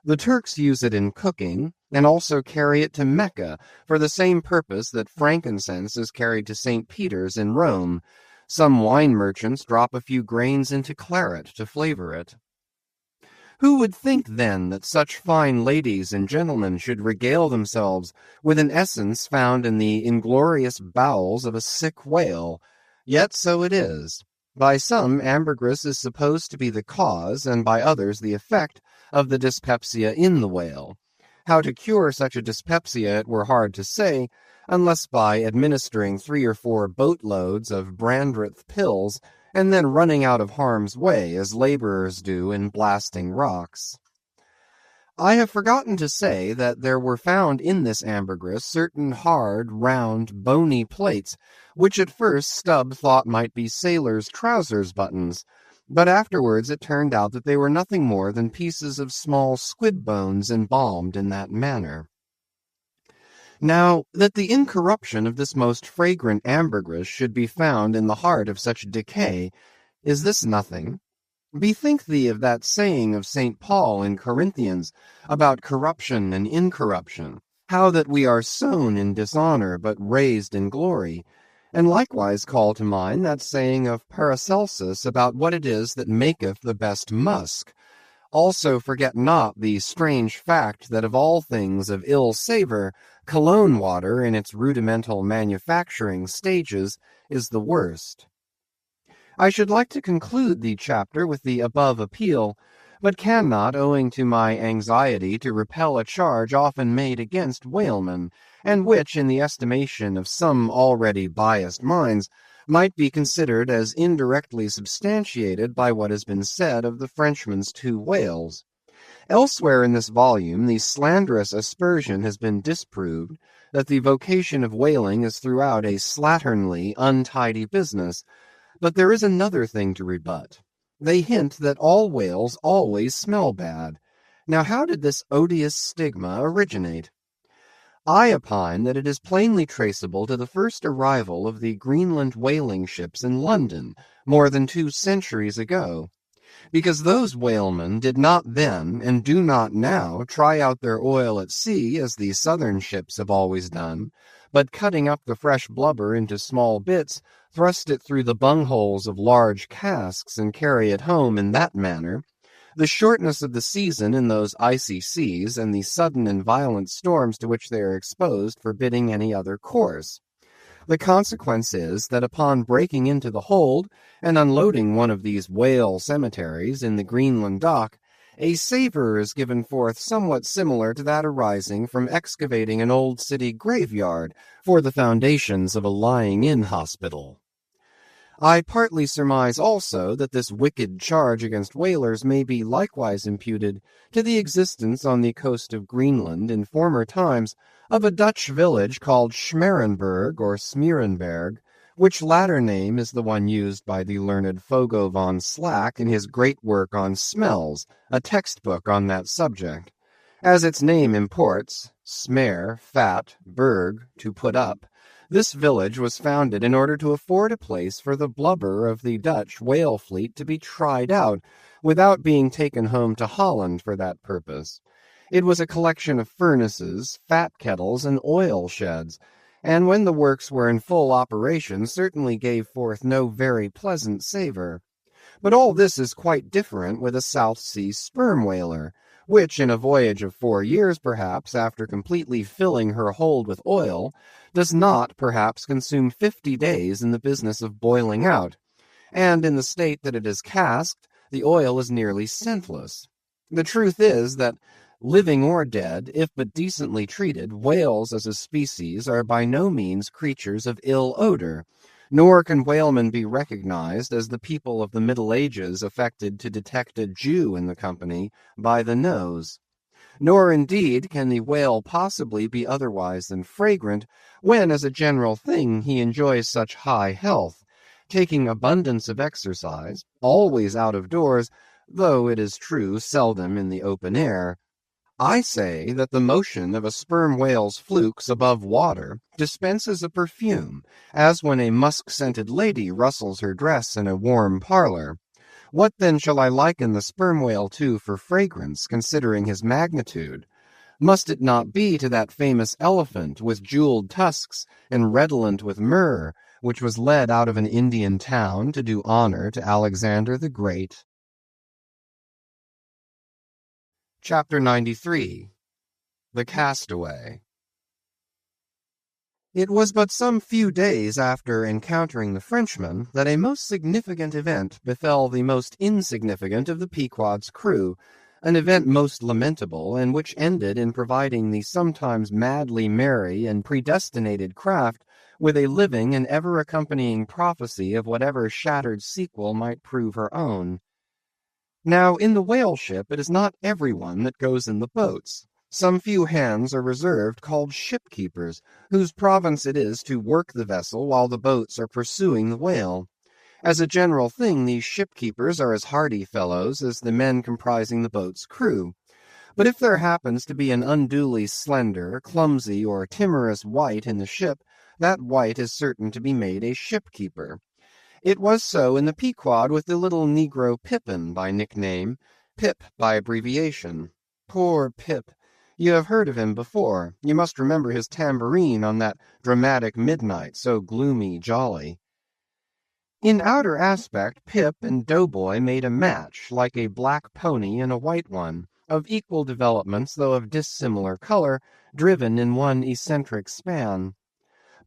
The Turks use it in cooking, and also carry it to Mecca for the same purpose that frankincense is carried to St. Peter's in Rome. Some wine merchants drop a few grains into claret to flavor it. Who would think, then, that such fine ladies and gentlemen should regale themselves with an essence found in the inglorious bowels of a sick whale? Yet so it is. By some, ambergris is supposed to be the cause, and by others the effect, of the dyspepsia in the whale. How to cure such a dyspepsia it were hard to say, unless by administering 3 or 4 boatloads of Brandreth pills, and then running out of harm's way as laborers do in blasting rocks. I have forgotten to say that there were found in this ambergris certain hard, round, bony plates, which at first Stubb thought might be sailors' trousers buttons, but afterwards it turned out that they were nothing more than pieces of small squid bones embalmed in that manner. Now, that the incorruption of this most fragrant ambergris should be found in the heart of such decay, is this nothing? Bethink thee of that saying of St. Paul in Corinthians about corruption and incorruption, how that we are sown in dishonor but raised in glory, and likewise call to mind that saying of Paracelsus about what it is that maketh the best musk. Also forget not the strange fact that of all things of ill savour, cologne water in its rudimental manufacturing stages is the worst. I should like to conclude the chapter with the above appeal, but cannot, owing to my anxiety to repel a charge often made against whalemen, and which, in the estimation of some already biased minds, might be considered as indirectly substantiated by what has been said of the Frenchman's 2 whales. Elsewhere in this volume, the slanderous aspersion has been disproved that the vocation of whaling is throughout a slatternly, untidy business. But there is another thing to rebut. They hint that all whales always smell bad. Now how did this odious stigma originate? I opine that it is plainly traceable to the first arrival of the Greenland whaling ships in London, more than 2 centuries ago, because those whalemen did not then, and do not now, try out their oil at sea as the southern ships have always done, but cutting up the fresh blubber into small bits, thrust it through the bungholes of large casks and carry it home in that manner. The shortness of the season in those icy seas and the sudden and violent storms to which they are exposed forbidding any other course. The consequence is that upon breaking into the hold and unloading one of these whale cemeteries in the Greenland dock, a savour is given forth somewhat similar to that arising from excavating an old city graveyard for the foundations of a lying-in hospital. I partly surmise also that this wicked charge against whalers may be likewise imputed to the existence on the coast of Greenland in former times of a Dutch village called Schmerenberg or Smeerenberg, which latter name is the one used by the learned Fogo von Slack in his great work on Smells, a textbook on that subject. As its name imports, smer, fat, berg, to put up, this village was founded in order to afford a place for the blubber of the Dutch whale fleet to be tried out, without being taken home to Holland for that purpose. It was a collection of furnaces, fat kettles, and oil sheds, and when the works were in full operation certainly gave forth no very pleasant savour. But all this is quite different with a South Sea sperm whaler, which in a voyage of 4 years perhaps, after completely filling her hold with oil, does not perhaps consume 50 days in the business of boiling out, and in the state that it is casked, the oil is nearly scentless. The truth is that, living or dead, if but decently treated, whales as a species are by no means creatures of ill odour, nor can whalemen be recognized as the people of the Middle Ages affected to detect a Jew in the company by the nose. Nor indeed can the whale possibly be otherwise than fragrant, when as a general thing he enjoys such high health, taking abundance of exercise, always out of doors, though it is true seldom in the open air. I say that the motion of a sperm whale's flukes above water dispenses a perfume, as when a musk-scented lady rustles her dress in a warm parlour. What then shall I liken the sperm whale to for fragrance, considering his magnitude? Must it not be to that famous elephant with jewelled tusks and redolent with myrrh, which was led out of an Indian town to do honour to Alexander the Great? Chapter 93. The Castaway. It was but some few days after encountering the Frenchman that a most significant event befell the most insignificant of the Pequod's crew, an event most lamentable, and which ended in providing the sometimes madly merry and predestinated craft with a living and ever-accompanying prophecy of whatever shattered sequel might prove her own. Now, in the whale ship, it is not everyone that goes in the boats. Some few hands are reserved called shipkeepers, whose province it is to work the vessel while the boats are pursuing the whale. As a general thing, these shipkeepers are as hardy fellows as the men comprising the boat's crew. But if there happens to be an unduly slender, clumsy, or timorous wight in the ship, that wight is certain to be made a shipkeeper. It was so in the Pequod with the little Negro Pippin by nickname, Pip by abbreviation. Poor Pip! You have heard of him before. You must remember his tambourine on that dramatic midnight, so gloomy jolly. In outer aspect, Pip and Doughboy made a match, like a black pony and a white one, of equal developments though of dissimilar color, driven in one eccentric span.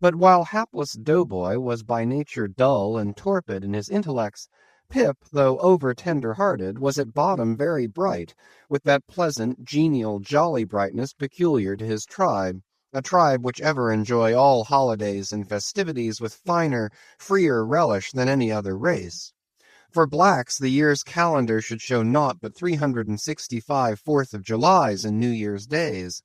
But while hapless Doughboy was by nature dull and torpid in his intellects, Pip, though over-tender-hearted, was at bottom very bright, with that pleasant, genial, jolly brightness peculiar to his tribe, a tribe which ever enjoy all holidays and festivities with finer, freer relish than any other race. For blacks, the year's calendar should show naught but 365 Fourth of Julys and New Year's days.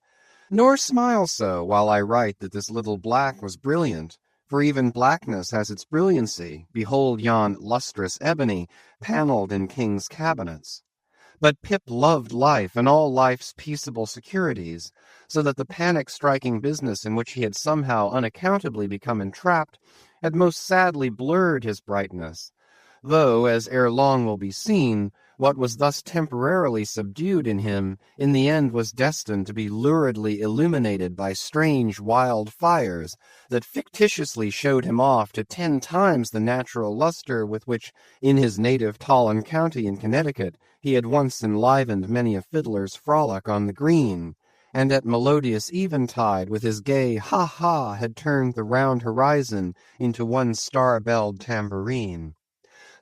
Nor smile so while I write that this little black was brilliant, for even blackness has its brilliancy. Behold yon lustrous ebony, panelled in kings' cabinets. But Pip loved life and all life's peaceable securities, so that the panic-striking business in which he had somehow unaccountably become entrapped had most sadly blurred his brightness, though, as ere long will be seen, what was thus temporarily subdued in him, in the end was destined to be luridly illuminated by strange wild fires, that fictitiously showed him off to 10 times the natural luster with which, in his native Tolland County in Connecticut, he had once enlivened many a fiddler's frolic on the green, and at melodious eventide with his gay ha-ha had turned the round horizon into one star-belled tambourine.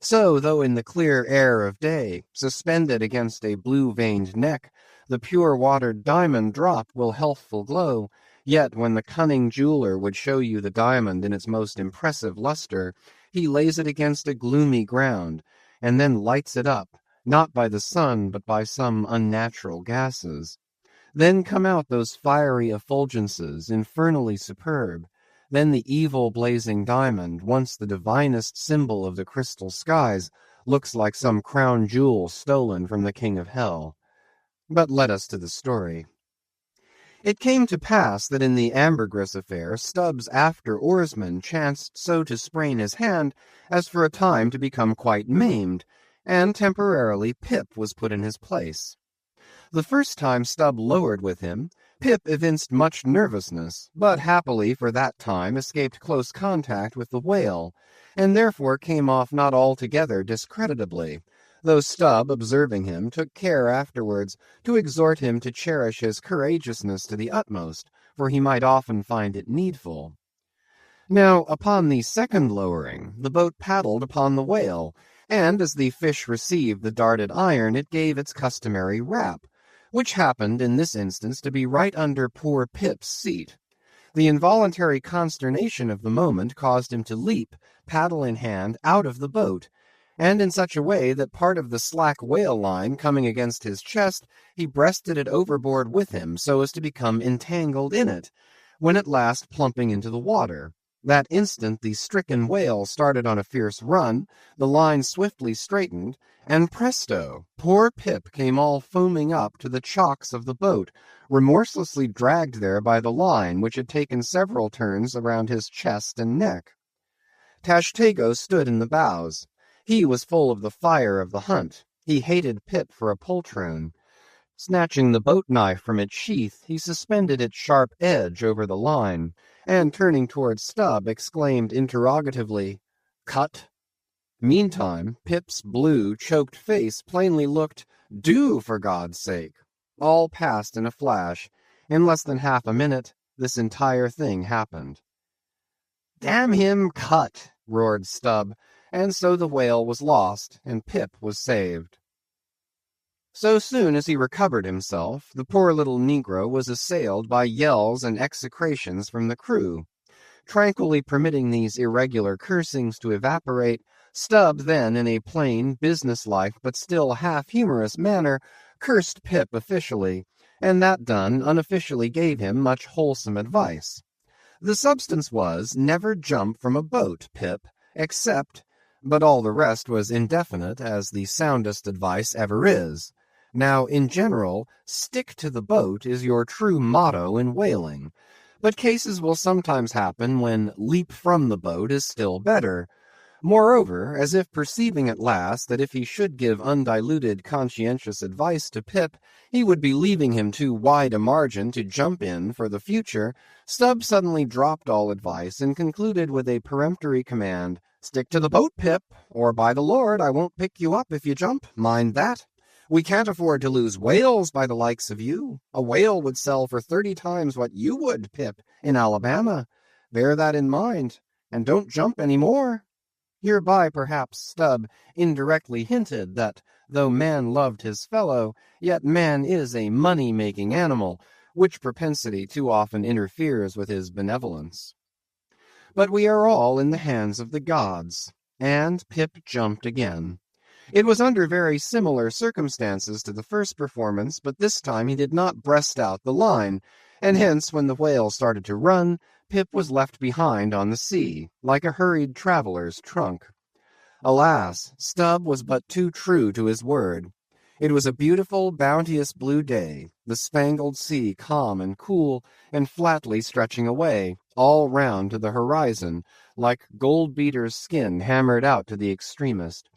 So, though in the clear air of day, suspended against a blue-veined neck, the pure-watered diamond drop will healthful glow, yet when the cunning jeweler would show you the diamond in its most impressive luster, he lays it against a gloomy ground, and then lights it up, not by the sun, but by some unnatural gases. Then come out those fiery effulgences, infernally superb. Then the evil blazing diamond, once the divinest symbol of the crystal skies, looks like some crown jewel stolen from the king of hell. But let us to the story. It came to pass that in the ambergris affair, Stubbs' after-oarsman chanced so to sprain his hand as for a time to become quite maimed, and temporarily Pip was put in his place. The first time Stubb lowered with him, Pip evinced much nervousness, but happily for that time escaped close contact with the whale, and therefore came off not altogether discreditably, though Stubb, observing him, took care afterwards to exhort him to cherish his courageousness to the utmost, for he might often find it needful. Now, upon the second lowering, the boat paddled upon the whale, and as the fish received the darted iron, it gave its customary rap, which happened in this instance to be right under poor Pip's seat. The involuntary consternation of the moment caused him to leap, paddle in hand, out of the boat, and in such a way that part of the slack whale line coming against his chest, he breasted it overboard with him so as to become entangled in it, when at last plumping into the water. That instant the stricken whale started on a fierce run, the line swiftly straightened, and presto, poor Pip came all foaming up to the chocks of the boat, remorselessly dragged there by the line, which had taken several turns around his chest and neck. Tashtego stood in the bows. He was full of the fire of the hunt. He hated Pip for a poltroon. Snatching the boat-knife from its sheath, he suspended its sharp edge over the line, and turning towards Stubb, exclaimed interrogatively, "Cut?" Meantime, Pip's blue, choked face plainly looked, "Do, for God's sake!" All passed in a flash. In less than half a minute, this entire thing happened. "Damn him, cut!" roared Stubb, and so the whale was lost, and Pip was saved. So soon as he recovered himself, the poor little negro was assailed by yells and execrations from the crew. Tranquilly permitting these irregular cursings to evaporate, Stubb then, in a plain, businesslike, but still half-humorous manner, cursed Pip officially, and that done, unofficially gave him much wholesome advice. The substance was, never jump from a boat, Pip, except, but all the rest was indefinite, as the soundest advice ever is. Now, in general, stick to the boat is your true motto in whaling, but cases will sometimes happen when leap from the boat is still better. Moreover, as if perceiving at last that if he should give undiluted conscientious advice to Pip, he would be leaving him too wide a margin to jump in for the future, Stubb suddenly dropped all advice and concluded with a peremptory command, "Stick to the boat, Pip, or by the Lord I won't pick you up if you jump, mind that. We can't afford to lose whales by the likes of you. A whale would sell for 30 times what you would, Pip, in Alabama. Bear that in mind, and don't jump any more." Hereby perhaps Stubb indirectly hinted that, though man loved his fellow, yet man is a money-making animal, which propensity too often interferes with his benevolence. But we are all in the hands of the gods, and Pip jumped again. It was under very similar circumstances to the first performance, but this time he did not breast out the line, and hence when the whale started to run, Pip was left behind on the sea, like a hurried traveller's trunk. Alas, Stubb was but too true to his word. It was a beautiful, bounteous blue day, the spangled sea calm and cool, and flatly stretching away, all round to the horizon, like gold-beater's skin hammered out to the extremest.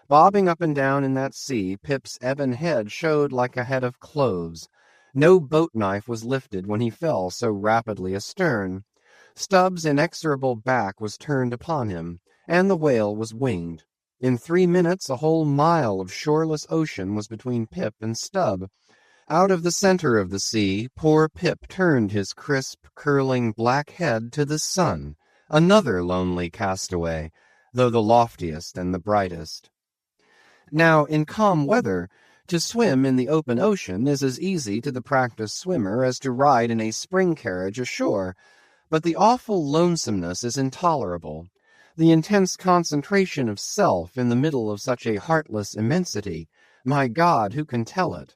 Bobbing up and down in that sea, Pip's ebon head showed like a head of cloves. No boat-knife was lifted when he fell so rapidly astern. Stubb's inexorable back was turned upon him, and the whale was winged. In 3 minutes a whole mile of shoreless ocean was between Pip and Stubb. Out of the center of the sea, poor Pip turned his crisp, curling black head to the sun, another lonely castaway, though the loftiest and the brightest. Now, in calm weather, to swim in the open ocean is as easy to the practiced swimmer as to ride in a spring carriage ashore, but the awful lonesomeness is intolerable. The intense concentration of self in the middle of such a heartless immensity, my God, who can tell it?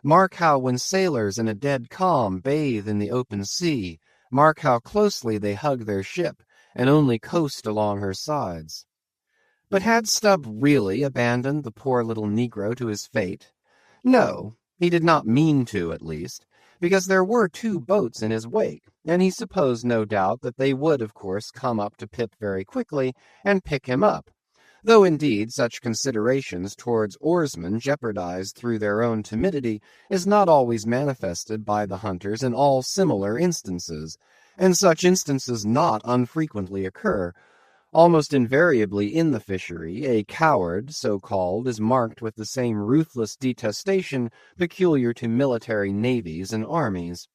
Mark how when sailors in a dead calm bathe in the open sea, mark how closely they hug their ship and only coast along her sides. But had Stubb really abandoned the poor little Negro to his fate? No, he did not mean to, at least, because there were 2 boats in his wake, and he supposed no doubt that they would, of course, come up to Pip very quickly and pick him up, though indeed such considerations towards oarsmen jeopardized through their own timidity is not always manifested by the hunters in all similar instances, and such instances not unfrequently occur. Almost invariably in the fishery, a coward, so-called, is marked with the same ruthless detestation peculiar to military navies and armies.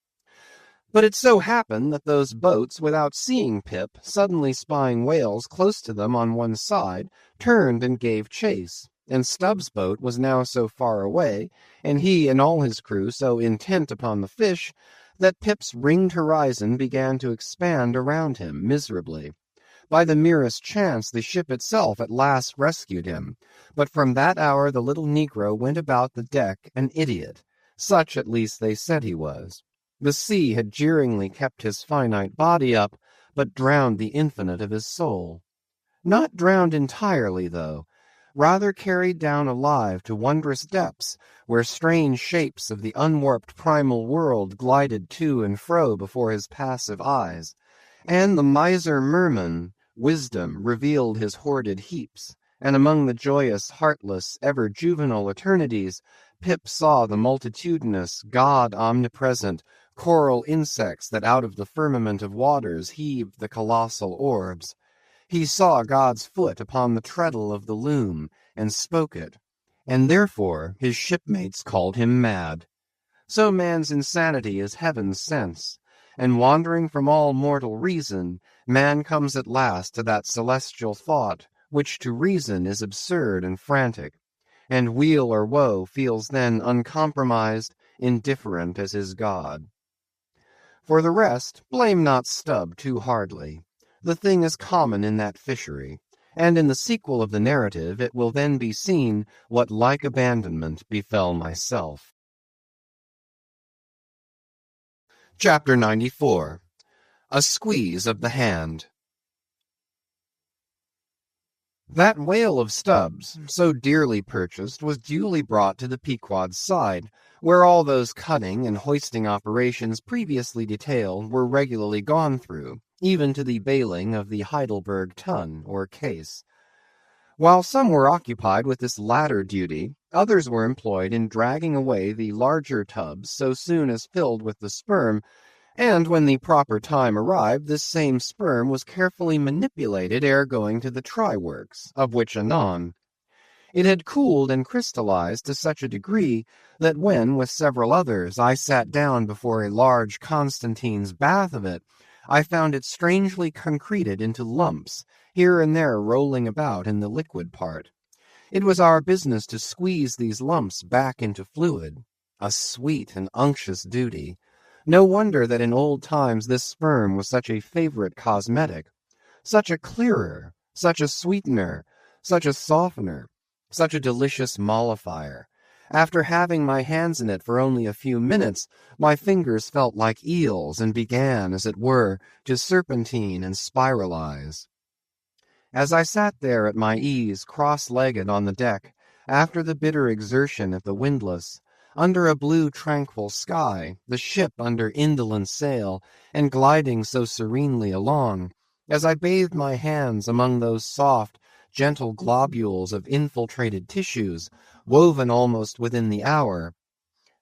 But it so happened that those boats, without seeing Pip, suddenly spying whales close to them on one side, turned and gave chase, and Stubb's boat was now so far away, and he and all his crew so intent upon the fish, that Pip's ringed horizon began to expand around him miserably. By the merest chance the ship itself at last rescued him, but from that hour the little Negro went about the deck an idiot. Such at least they said he was. The sea had jeeringly kept his finite body up, but drowned the infinite of his soul. Not drowned entirely, though, rather carried down alive to wondrous depths, where strange shapes of the unwarped primal world glided to and fro before his passive eyes, and the miser merman, Wisdom, revealed his hoarded heaps, and among the joyous, heartless, ever juvenile eternities, Pip saw the multitudinous, God omnipresent, coral insects that out of the firmament of waters heaved the colossal orbs. He saw God's foot upon the treadle of the loom, and spoke it, and therefore his shipmates called him mad. So man's insanity is heaven's sense, and wandering from all mortal reason, man comes at last to that celestial thought, which to reason is absurd and frantic, and weal or woe feels then uncompromised, indifferent as his God. For the rest, blame not Stubb too hardly. The thing is common in that fishery, and in the sequel of the narrative it will then be seen what like abandonment befell myself. Chapter 94. A Squeeze of the Hand. That whale of Stubbs, so dearly purchased, was duly brought to the Pequod's side, where all those cutting and hoisting operations previously detailed were regularly gone through, even to the bailing of the Heidelberg tun, or case. While some were occupied with this latter duty, others were employed in dragging away the larger tubs so soon as filled with the sperm, and when the proper time arrived, this same sperm was carefully manipulated ere going to the try-works, of which anon. It had cooled and crystallized to such a degree that when, with several others, I sat down before a large Constantine's bath of it, I found it strangely concreted into lumps, here and there rolling about in the liquid part. It was our business to squeeze these lumps back into fluid, a sweet and unctuous duty. No wonder that in old times this sperm was such a favorite cosmetic, such a clearer, such a sweetener, such a softener, such a delicious mollifier. After having my hands in it for only a few minutes, my fingers felt like eels and began, as it were, to serpentine and spiralize. As I sat there at my ease, cross-legged on the deck, after the bitter exertion at the windlass, under a blue tranquil sky, the ship under indolent sail, and gliding so serenely along, as I bathed my hands among those soft, gentle globules of infiltrated tissues, woven almost within the hour,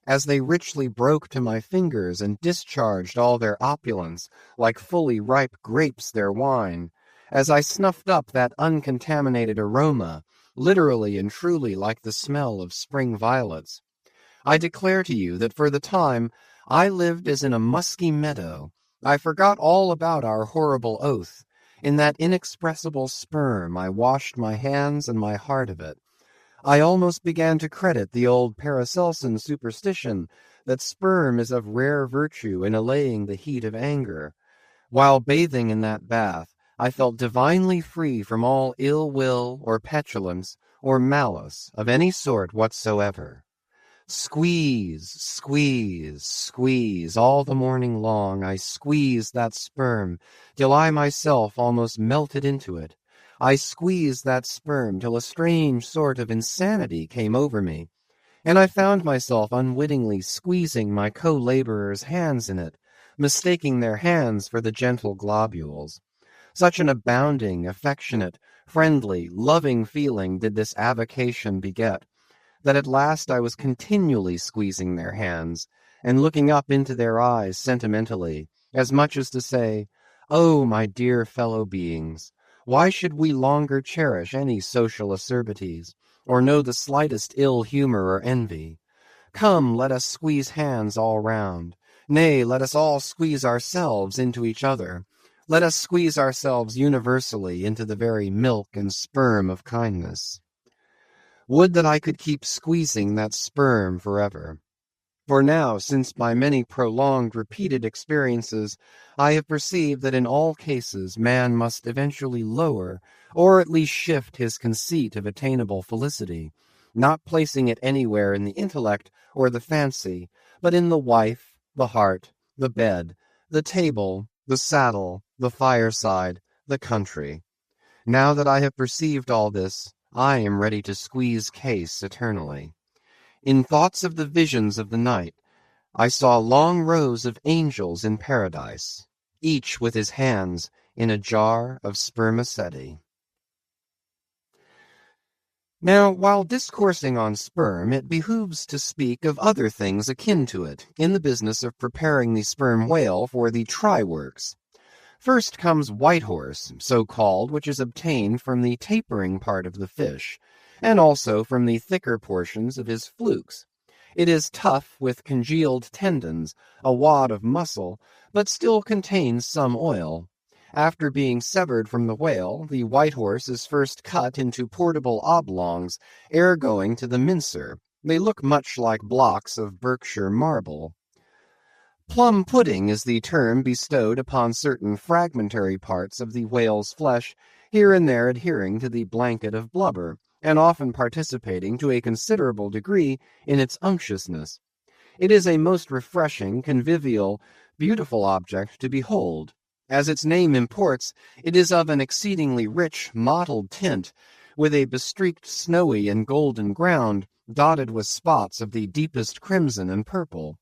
as they richly broke to my fingers and discharged all their opulence, like fully ripe grapes their wine, as I snuffed up that uncontaminated aroma, literally and truly like the smell of spring violets, I declare to you that for the time I lived as in a musky meadow. I forgot all about our horrible oath. In that inexpressible sperm I washed my hands and my heart of it. I almost began to credit the old Paracelsan superstition that sperm is of rare virtue in allaying the heat of anger. While bathing in that bath, I felt divinely free from all ill will or petulance or malice of any sort whatsoever. Squeeze, squeeze, squeeze, all the morning long I squeezed that sperm, till I myself almost melted into it. I squeezed that sperm till a strange sort of insanity came over me, and I found myself unwittingly squeezing my co-laborers' hands in it, mistaking their hands for the gentle globules. Such an abounding, affectionate, friendly, loving feeling did this avocation beget, that at last I was continually squeezing their hands, and looking up into their eyes sentimentally, as much as to say, "Oh, my dear fellow beings, why should we longer cherish any social acerbities, or know the slightest ill humor or envy? Come, let us squeeze hands all round. Nay, let us all squeeze ourselves into each other. Let us squeeze ourselves universally into the very milk and sperm of kindness." Would that I could keep squeezing that sperm forever. For now, since by many prolonged, repeated experiences, I have perceived that in all cases man must eventually lower, or at least shift his conceit of attainable felicity, not placing it anywhere in the intellect or the fancy, but in the wife, the heart, the bed, the table, the saddle, the fireside, the country. Now that I have perceived all this, I am ready to squeeze case eternally. In thoughts of the visions of the night, I saw long rows of angels in paradise, each with his hands in a jar of spermaceti. Now, while discoursing on sperm, it behooves to speak of other things akin to it, in the business of preparing the sperm whale for the try-works. First comes whitehorse, so called, which is obtained from the tapering part of the fish, and also from the thicker portions of his flukes. It is tough with congealed tendons, a wad of muscle, but still contains some oil. After being severed from the whale, the whitehorse is first cut into portable oblongs, ere going to the mincer. They look much like blocks of Berkshire marble. Plum pudding is the term bestowed upon certain fragmentary parts of the whale's flesh, here and there adhering to the blanket of blubber, and often participating to a considerable degree in its unctuousness. It is a most refreshing, convivial, beautiful object to behold. As its name imports, it is of an exceedingly rich, mottled tint, with a bestreaked snowy and golden ground, dotted with spots of the deepest crimson and purple.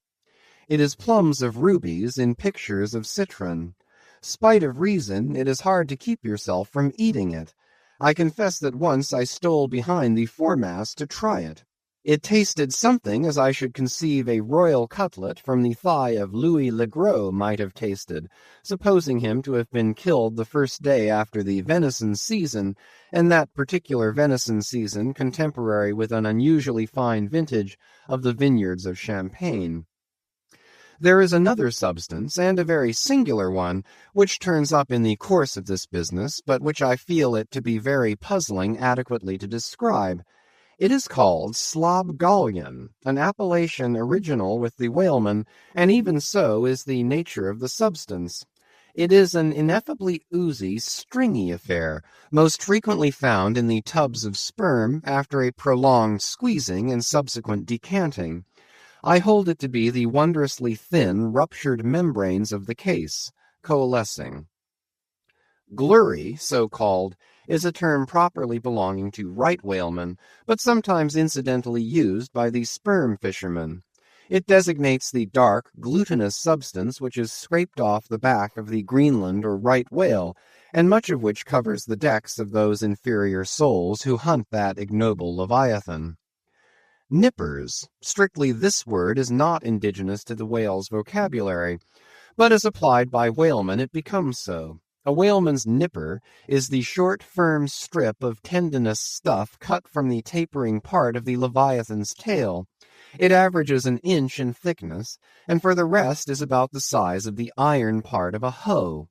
It is plums of rubies in pictures of citron. Spite of reason, it is hard to keep yourself from eating it. I confess that once I stole behind the foremast to try it. It tasted something as I should conceive a royal cutlet from the thigh of Louis le Gros might have tasted, supposing him to have been killed the first day after the venison season, and that particular venison season contemporary with an unusually fine vintage of the vineyards of Champagne. There is another substance, and a very singular one, which turns up in the course of this business, but which I feel it to be very puzzling adequately to describe. It is called slobgollion, an appellation original with the whalemen, and even so is the nature of the substance. It is an ineffably oozy, stringy affair, most frequently found in the tubs of sperm after a prolonged squeezing and subsequent decanting. I hold it to be the wondrously thin, ruptured membranes of the case, coalescing. Glurry, so called, is a term properly belonging to right whalemen, but sometimes incidentally used by the sperm fishermen. It designates the dark, glutinous substance which is scraped off the back of the Greenland or right whale, and much of which covers the decks of those inferior souls who hunt that ignoble leviathan. Nippers. Strictly this word is not indigenous to the whale's vocabulary, but as applied by whalemen it becomes so. A whaleman's nipper is the short, firm strip of tendinous stuff cut from the tapering part of the leviathan's tail. It averages an inch in thickness, and for the rest is about the size of the iron part of a hoe.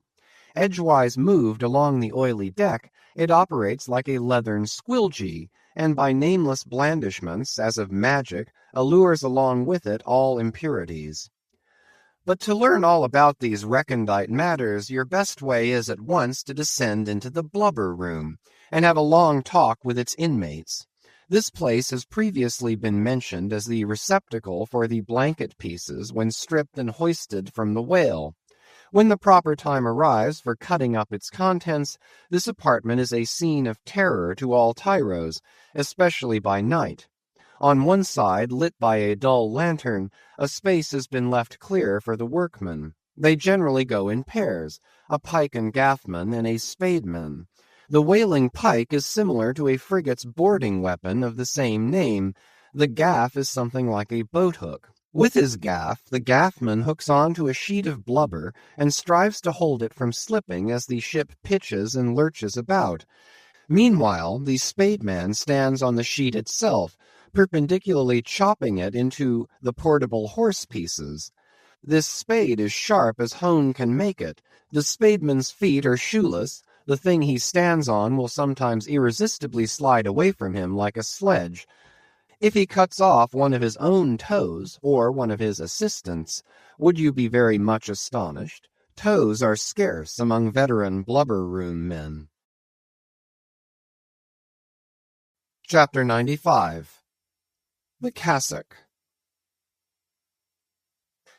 Edgewise moved along the oily deck, it operates like a leathern squilgee, and by nameless blandishments, as of magic, allures along with it all impurities. But to learn all about these recondite matters, your best way is at once to descend into the blubber room, and have a long talk with its inmates. This place has previously been mentioned as the receptacle for the blanket pieces when stripped and hoisted from the whale. When the proper time arrives for cutting up its contents, this apartment is a scene of terror to all tyros, especially by night. On one side, lit by a dull lantern, a space has been left clear for the workmen. They generally go in pairs, a pike and gaffman and a spademan. The whaling pike is similar to a frigate's boarding weapon of the same name. The gaff is something like a boat-hook. With his gaff, the gaffman hooks on to a sheet of blubber and strives to hold it from slipping as the ship pitches and lurches about. Meanwhile, the spademan stands on the sheet itself, perpendicularly chopping it into the portable horse pieces. This spade is sharp as hone can make it. The spademan's feet are shoeless. The thing he stands on will sometimes irresistibly slide away from him like a sledge. If he cuts off one of his own toes, or one of his assistants', would you be very much astonished? Toes are scarce among veteran blubber-room men. Chapter 95. The Cassock.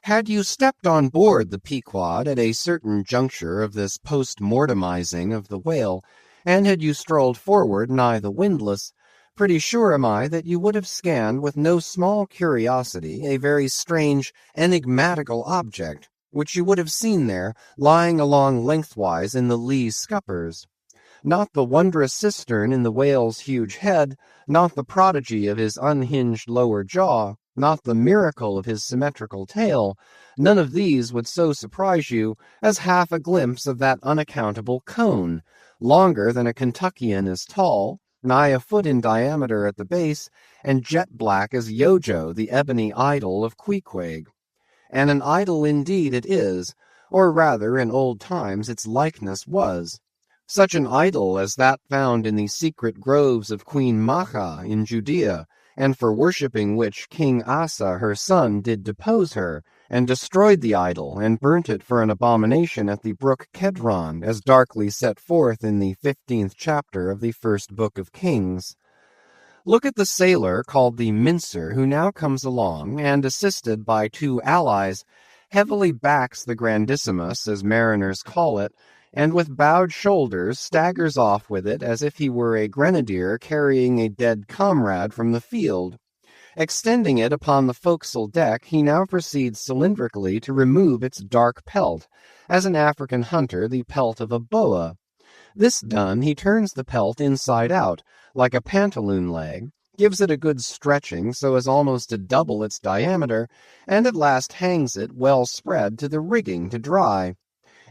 Had you stepped on board the Pequod at a certain juncture of this post-mortemizing of the whale, and had you strolled forward nigh the windlass, pretty sure am I that you would have scanned with no small curiosity a very strange, enigmatical object, which you would have seen there, lying along lengthwise in the lee scuppers. Not the wondrous cistern in the whale's huge head, not the prodigy of his unhinged lower jaw, not the miracle of his symmetrical tail, none of these would so surprise you as half a glimpse of that unaccountable cone, longer than a Kentuckian is tall, nigh a foot in diameter at the base, and jet black as Yojo, the ebony idol of Queequeg. And an idol indeed it is, or rather in old times its likeness was. Such an idol as that found in the secret groves of Queen Macha in Judea, and for worshipping which King Asa her son did depose her, and destroyed the idol and burnt it for an abomination at the brook Kedron, as darkly set forth in the 15th chapter of the first book of Kings. Look at the sailor called the mincer, who now comes along, and, assisted by two allies, heavily backs the grandissimus, as mariners call it, and with bowed shoulders staggers off with it as if he were a grenadier carrying a dead comrade from the field. Extending it upon the forecastle deck, he now proceeds cylindrically to remove its dark pelt, as an African hunter the pelt of a boa. This done, he turns the pelt inside out, like a pantaloon leg, gives it a good stretching so as almost to double its diameter, and at last hangs it well spread to the rigging to dry.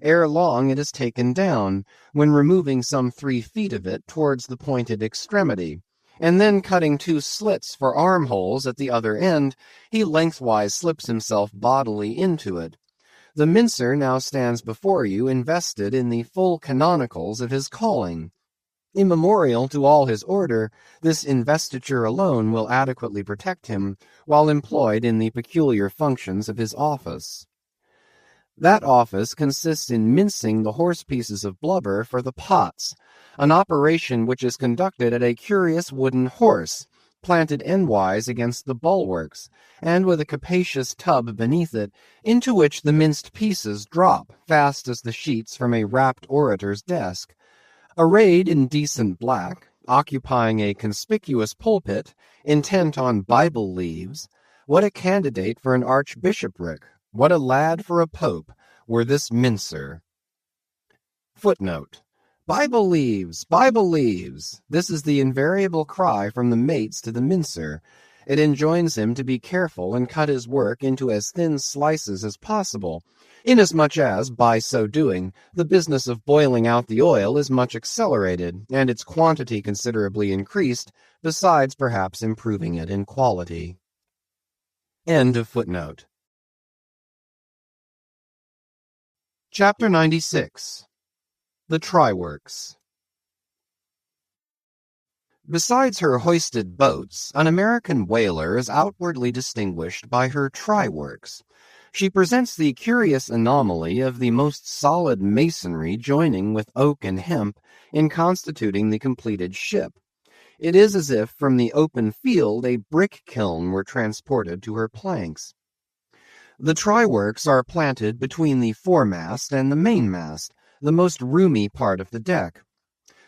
Ere long it is taken down, when removing some 3 feet of it towards the pointed extremity, and then cutting 2 slits for armholes at the other end, he lengthwise slips himself bodily into it. The mincer now stands before you invested in the full canonicals of his calling. Immemorial to all his order, this investiture alone will adequately protect him while employed in the peculiar functions of his office. That office consists in mincing the horse pieces of blubber for the pots, an operation which is conducted at a curious wooden horse, planted endwise against the bulwarks, and with a capacious tub beneath it, into which the minced pieces drop fast as the sheets from a rapt orator's desk. Arrayed in decent black, occupying a conspicuous pulpit, intent on Bible leaves, what a candidate for an archbishopric, what a lad for a pope, were this mincer. Footnote: Bible leaves, Bible leaves. This is the invariable cry from the mates to the mincer. It enjoins him to be careful and cut his work into as thin slices as possible, inasmuch as, by so doing, the business of boiling out the oil is much accelerated, and its quantity considerably increased, besides perhaps improving it in quality. End of footnote. Chapter 96. The Try-Works. Besides her hoisted boats, an American whaler is outwardly distinguished by her try-works. She presents the curious anomaly of the most solid masonry joining with oak and hemp in constituting the completed ship. It is as if from the open field a brick kiln were transported to her planks. The try-works are planted between the foremast and the mainmast, the most roomy part of the deck.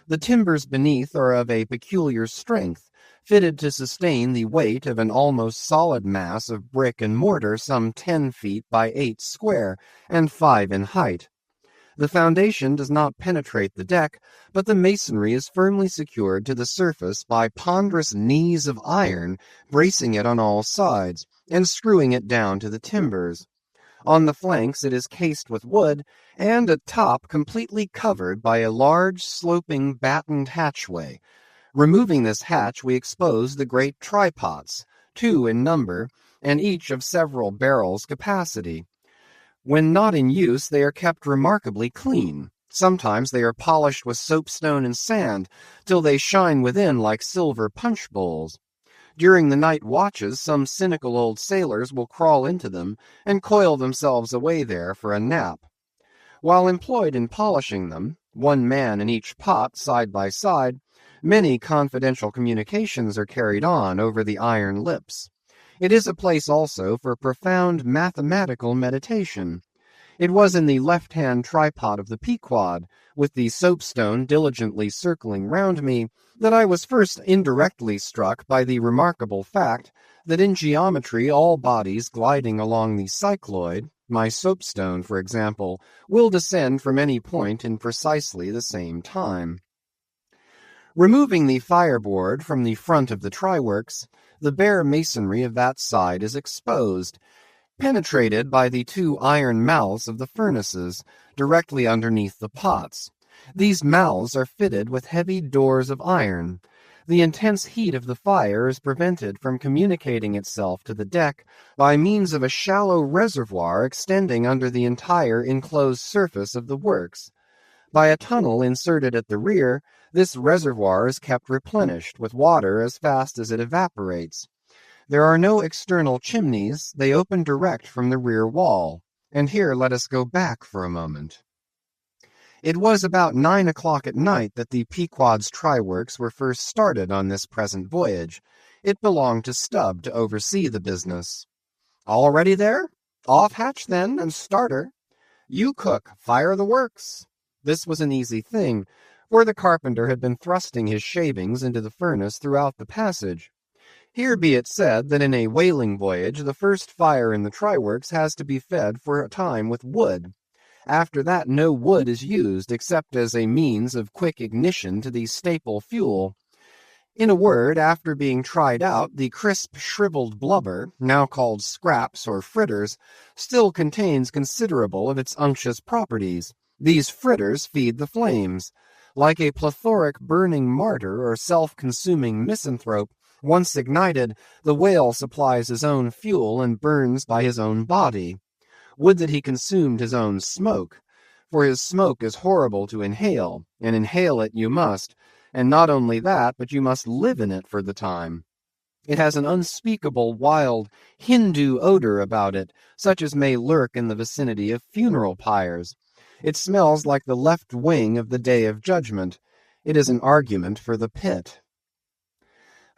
The timbers beneath are of a peculiar strength, fitted to sustain the weight of an almost solid mass of brick and mortar some 10 feet by 8 square, and 5 in height. The foundation does not penetrate the deck, but the masonry is firmly secured to the surface by ponderous knees of iron, bracing it on all sides, and screwing it down to the timbers. On the flanks it is cased with wood, and at top completely covered by a large, sloping, battened hatchway. Removing this hatch, we expose the great trypots, 2 in number, and each of several barrels' capacity. When not in use, they are kept remarkably clean. Sometimes they are polished with soapstone and sand, till they shine within like silver punch bowls. During the night watches, some cynical old sailors will crawl into them and coil themselves away there for a nap. While employed in polishing them, 1 man in each pot side by side, many confidential communications are carried on over the iron lips. It is a place also for profound mathematical meditation. It was in the left-hand tripod of the Pequod, with the soapstone diligently circling round me, that I was first indirectly struck by the remarkable fact that in geometry all bodies gliding along the cycloid, my soapstone, for example, will descend from any point in precisely the same time. Removing the fireboard from the front of the try-works, the bare masonry of that side is exposed, penetrated by the 2 iron mouths of the furnaces, directly underneath the pots. These mouths are fitted with heavy doors of iron. The intense heat of the fire is prevented from communicating itself to the deck by means of a shallow reservoir extending under the entire enclosed surface of the works. By a tunnel inserted at the rear, this reservoir is kept replenished with water as fast as it evaporates. There are no external chimneys, they open direct from the rear wall. And here let us go back for a moment. It was about 9 o'clock at night that the Pequod's try-works were first started on this present voyage. It belonged to Stubb to oversee the business. All ready there? Off hatch then, and start her. You cook, fire the works. This was an easy thing, for the carpenter had been thrusting his shavings into the furnace throughout the passage. Here be it said that in a whaling voyage the first fire in the try-works has to be fed for a time with wood. After that no wood is used except as a means of quick ignition to the staple fuel. In a word, after being tried out, the crisp, shriveled blubber, now called scraps or fritters, still contains considerable of its unctuous properties. These fritters feed the flames. Like a plethoric burning martyr or self-consuming misanthrope, once ignited, the whale supplies his own fuel and burns by his own body. Would that he consumed his own smoke, for his smoke is horrible to inhale, and inhale it you must, and not only that, but you must live in it for the time. It has an unspeakable, wild, Hindu odor about it, such as may lurk in the vicinity of funeral pyres. It smells like the left wing of the Day of Judgment. It is an argument for the pit.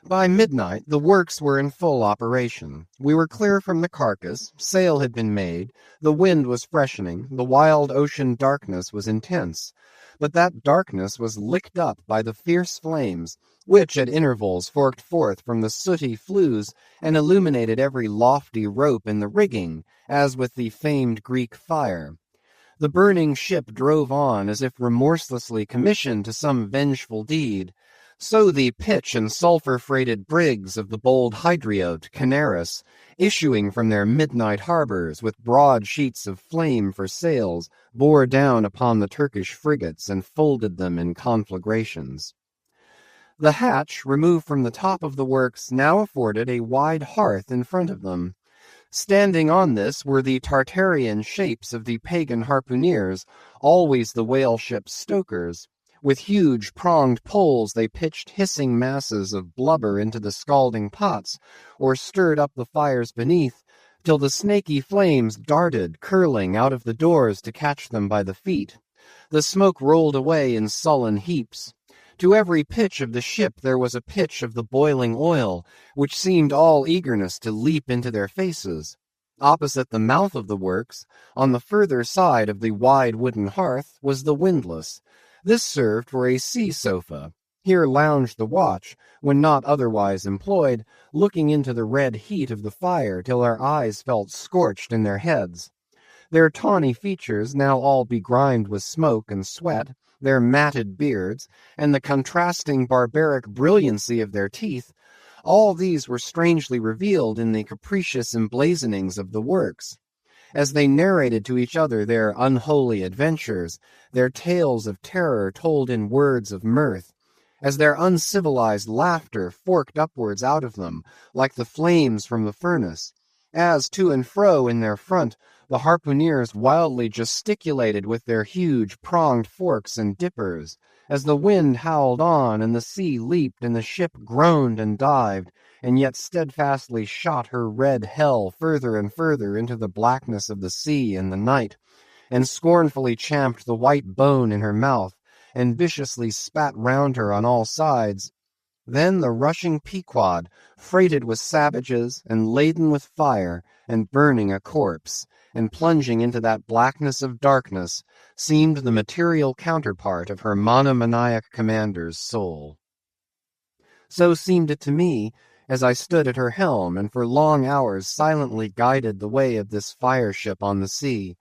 By midnight, the works were in full operation. We were clear from the carcass, sail had been made, the wind was freshening, the wild ocean darkness was intense. But that darkness was licked up by the fierce flames, which at intervals forked forth from the sooty flues and illuminated every lofty rope in the rigging, as with the famed Greek fire. The burning ship drove on as if remorselessly commissioned to some vengeful deed. So the pitch and sulphur-freighted brigs of the bold Hydriote, Canaris, issuing from their midnight harbors with broad sheets of flame for sails, bore down upon the Turkish frigates and folded them in conflagrations. The hatch, removed from the top of the works, now afforded a wide hearth in front of them. Standing on this were the Tartarian shapes of the pagan harpooneers, always the whale-ship's stokers. With huge pronged poles they pitched hissing masses of blubber into the scalding pots, or stirred up the fires beneath, till the snaky flames darted, curling, out of the doors to catch them by the feet. The smoke rolled away in sullen heaps. To every pitch of the ship there was a pitch of the boiling oil, which seemed all eagerness to leap into their faces. Opposite the mouth of the works, on the further side of the wide wooden hearth, was the windlass. This served for a sea sofa. Here lounged the watch, when not otherwise employed, looking into the red heat of the fire till our eyes felt scorched in their heads. Their tawny features, now all begrimed with smoke and sweat, their matted beards, and the contrasting barbaric brilliancy of their teeth, all these were strangely revealed in the capricious emblazonings of the works. As they narrated to each other their unholy adventures, their tales of terror told in words of mirth, as their uncivilized laughter forked upwards out of them, like the flames from the furnace, as to and fro in their front the harpooneers wildly gesticulated with their huge pronged forks and dippers, as the wind howled on and the sea leaped and the ship groaned and dived, and yet steadfastly shot her red hell further and further into the blackness of the sea and the night, and scornfully champed the white bone in her mouth, and viciously spat round her on all sides. Then the rushing Pequod, freighted with savages, and laden with fire, and burning a corpse, and plunging into that blackness of darkness, seemed the material counterpart of her monomaniac commander's soul. So seemed it to me, as I stood at her helm and for long hours silently guided the way of this fire-ship on the sea.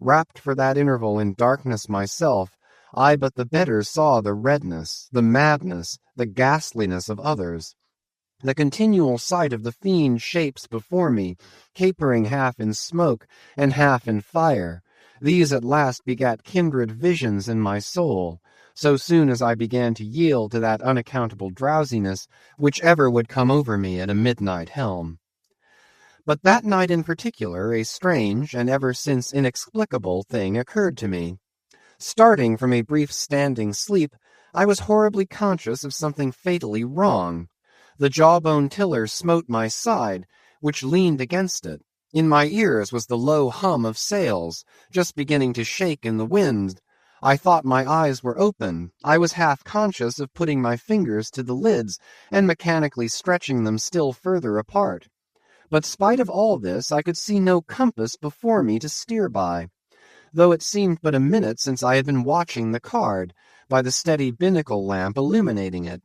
Wrapped for that interval in darkness myself, I but the better saw the redness, the madness, the ghastliness of others. The continual sight of the fiend shapes before me, capering half in smoke and half in fire, these at last begat kindred visions in my soul, so soon as I began to yield to that unaccountable drowsiness which ever would come over me at a midnight helm. But that night in particular a strange and ever since inexplicable thing occurred to me. Starting from a brief standing sleep, I was horribly conscious of something fatally wrong. The jawbone tiller smote my side, which leaned against it. In my ears was the low hum of sails, just beginning to shake in the wind. I thought my eyes were open. I was half conscious of putting my fingers to the lids and mechanically stretching them still further apart. But spite of all this, I could see no compass before me to steer by, though it seemed but a minute since I had been watching the card, by the steady binnacle lamp illuminating it.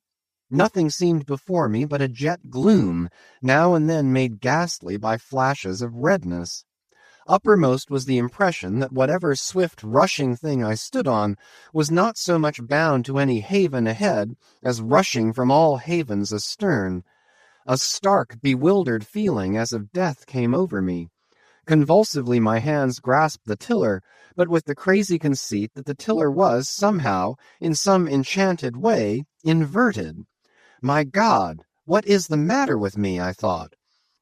Nothing seemed before me but a jet gloom, now and then made ghastly by flashes of redness. Uppermost was the impression that whatever swift rushing thing I stood on was not so much bound to any haven ahead as rushing from all havens astern. A stark, bewildered feeling as of death came over me. Convulsively my hands grasped the tiller, but with the crazy conceit that the tiller was, somehow, in some enchanted way, inverted. My God, what is the matter with me, I thought.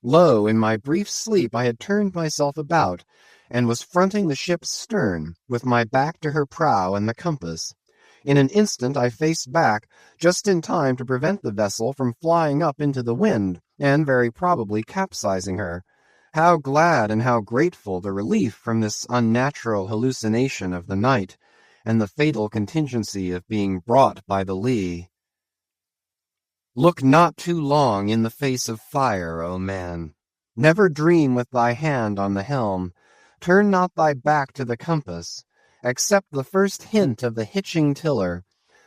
Lo, in my brief sleep I had turned myself about, and was fronting the ship's stern, with my back to her prow and the compass. In an instant I faced back, just in time to prevent the vessel from flying up into the wind, and very probably capsizing her. How glad and how grateful the relief from this unnatural hallucination of the night, and the fatal contingency of being brought by the lee. Look not too long in the face of fire, O man. Never dream with thy hand on the helm. Turn not thy back to the compass. Accept the first hint of the hitching tiller.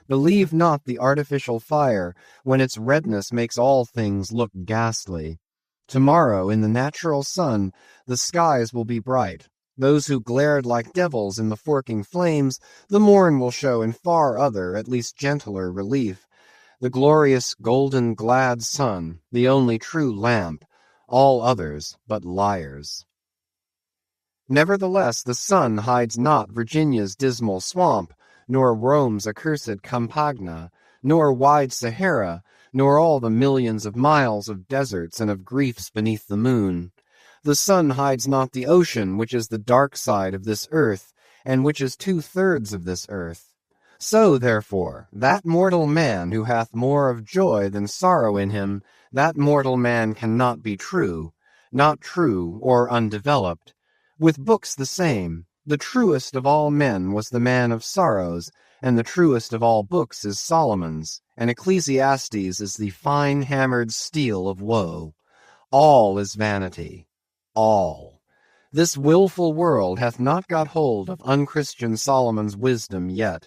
Believe not the artificial fire, when its redness makes all things look ghastly. Tomorrow, in the natural sun, the skies will be bright. Those who glared like devils in the forking flames, the morn will show in far other, at least gentler, relief. The glorious golden glad sun, the only true lamp, all others but liars. Nevertheless, the sun hides not Virginia's dismal swamp, nor Rome's accursed Campagna, nor wide Sahara, nor all the millions of miles of deserts and of griefs beneath the moon. The sun hides not the ocean, which is the dark side of this earth, and which is 2/3 of this earth. So, therefore, that mortal man who hath more of joy than sorrow in him, that mortal man cannot be true, not true or undeveloped. With books the same. The truest of all men was the man of sorrows, and the truest of all books is Solomon's, and Ecclesiastes is the fine-hammered steel of woe. All is vanity. All. This wilful world hath not got hold of unchristian Solomon's wisdom yet.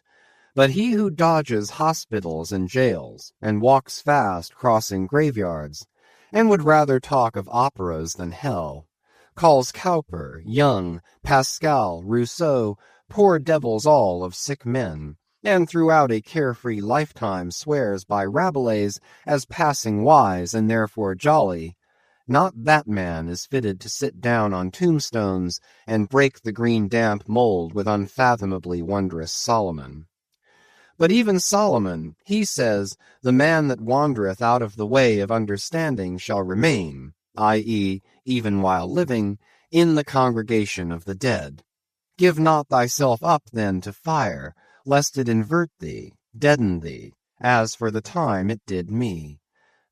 But he who dodges hospitals and jails, and walks fast crossing graveyards, and would rather talk of operas than hell, calls Cowper, Young, Pascal, Rousseau, poor devils all of sick men, and throughout a carefree lifetime swears by Rabelais as passing wise and therefore jolly, not that man is fitted to sit down on tombstones and break the green damp mold with unfathomably wondrous Solomon. But even Solomon, he says, the man that wandereth out of the way of understanding shall remain, i.e., even while living, in the congregation of the dead. Give not thyself up then to fire, lest it invert thee, deaden thee, as for the time it did me.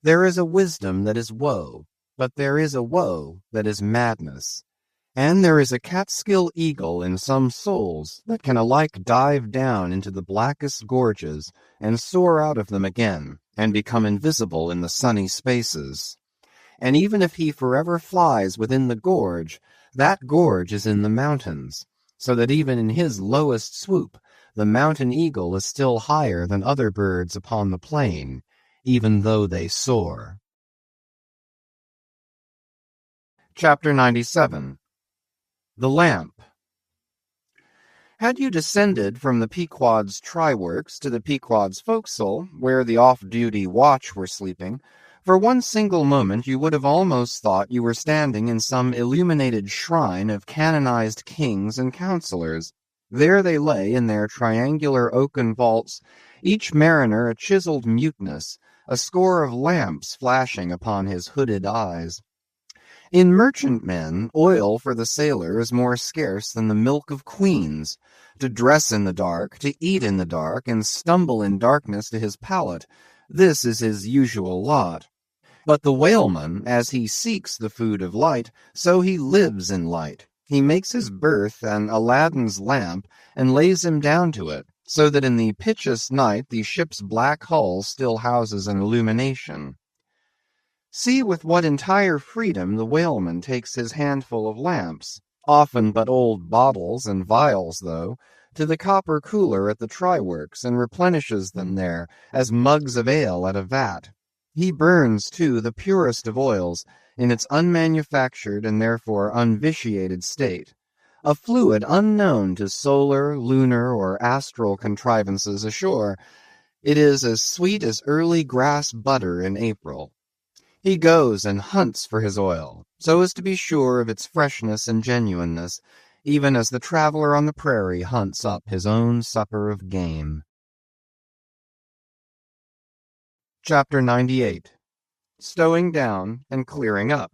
There is a wisdom that is woe, but there is a woe that is madness. And there is a Catskill eagle in some souls that can alike dive down into the blackest gorges and soar out of them again and become invisible in the sunny spaces. And even if he forever flies within the gorge, that gorge is in the mountains, so that even in his lowest swoop, the mountain eagle is still higher than other birds upon the plain, even though they soar. Chapter 97. The Lamp. Had you descended from the Pequod's try-works to the Pequod's forecastle, where the off-duty watch were sleeping, for one single moment you would have almost thought you were standing in some illuminated shrine of canonized kings and counselors. There they lay in their triangular oaken vaults, each mariner a chiseled muteness, a score of lamps flashing upon his hooded eyes. In merchantmen, oil for the sailor is more scarce than the milk of queens. To dress in the dark, to eat in the dark, and stumble in darkness to his pallet, this is his usual lot. But the whaleman, as he seeks the food of light, so he lives in light. He makes his berth an Aladdin's lamp, and lays him down to it, so that in the pitchiest night the ship's black hull still houses an illumination. See with what entire freedom the whaleman takes his handful of lamps, often but old bottles and vials though, to the copper cooler at the try-works, and replenishes them there, as mugs of ale at a vat. He burns, too, the purest of oils, in its unmanufactured and therefore unvitiated state, a fluid unknown to solar, lunar, or astral contrivances ashore. It is as sweet as early grass butter in April. He goes and hunts for his oil, so as to be sure of its freshness and genuineness, even as the traveler on the prairie hunts up his own supper of game. Chapter 98. Stowing Down and Clearing Up.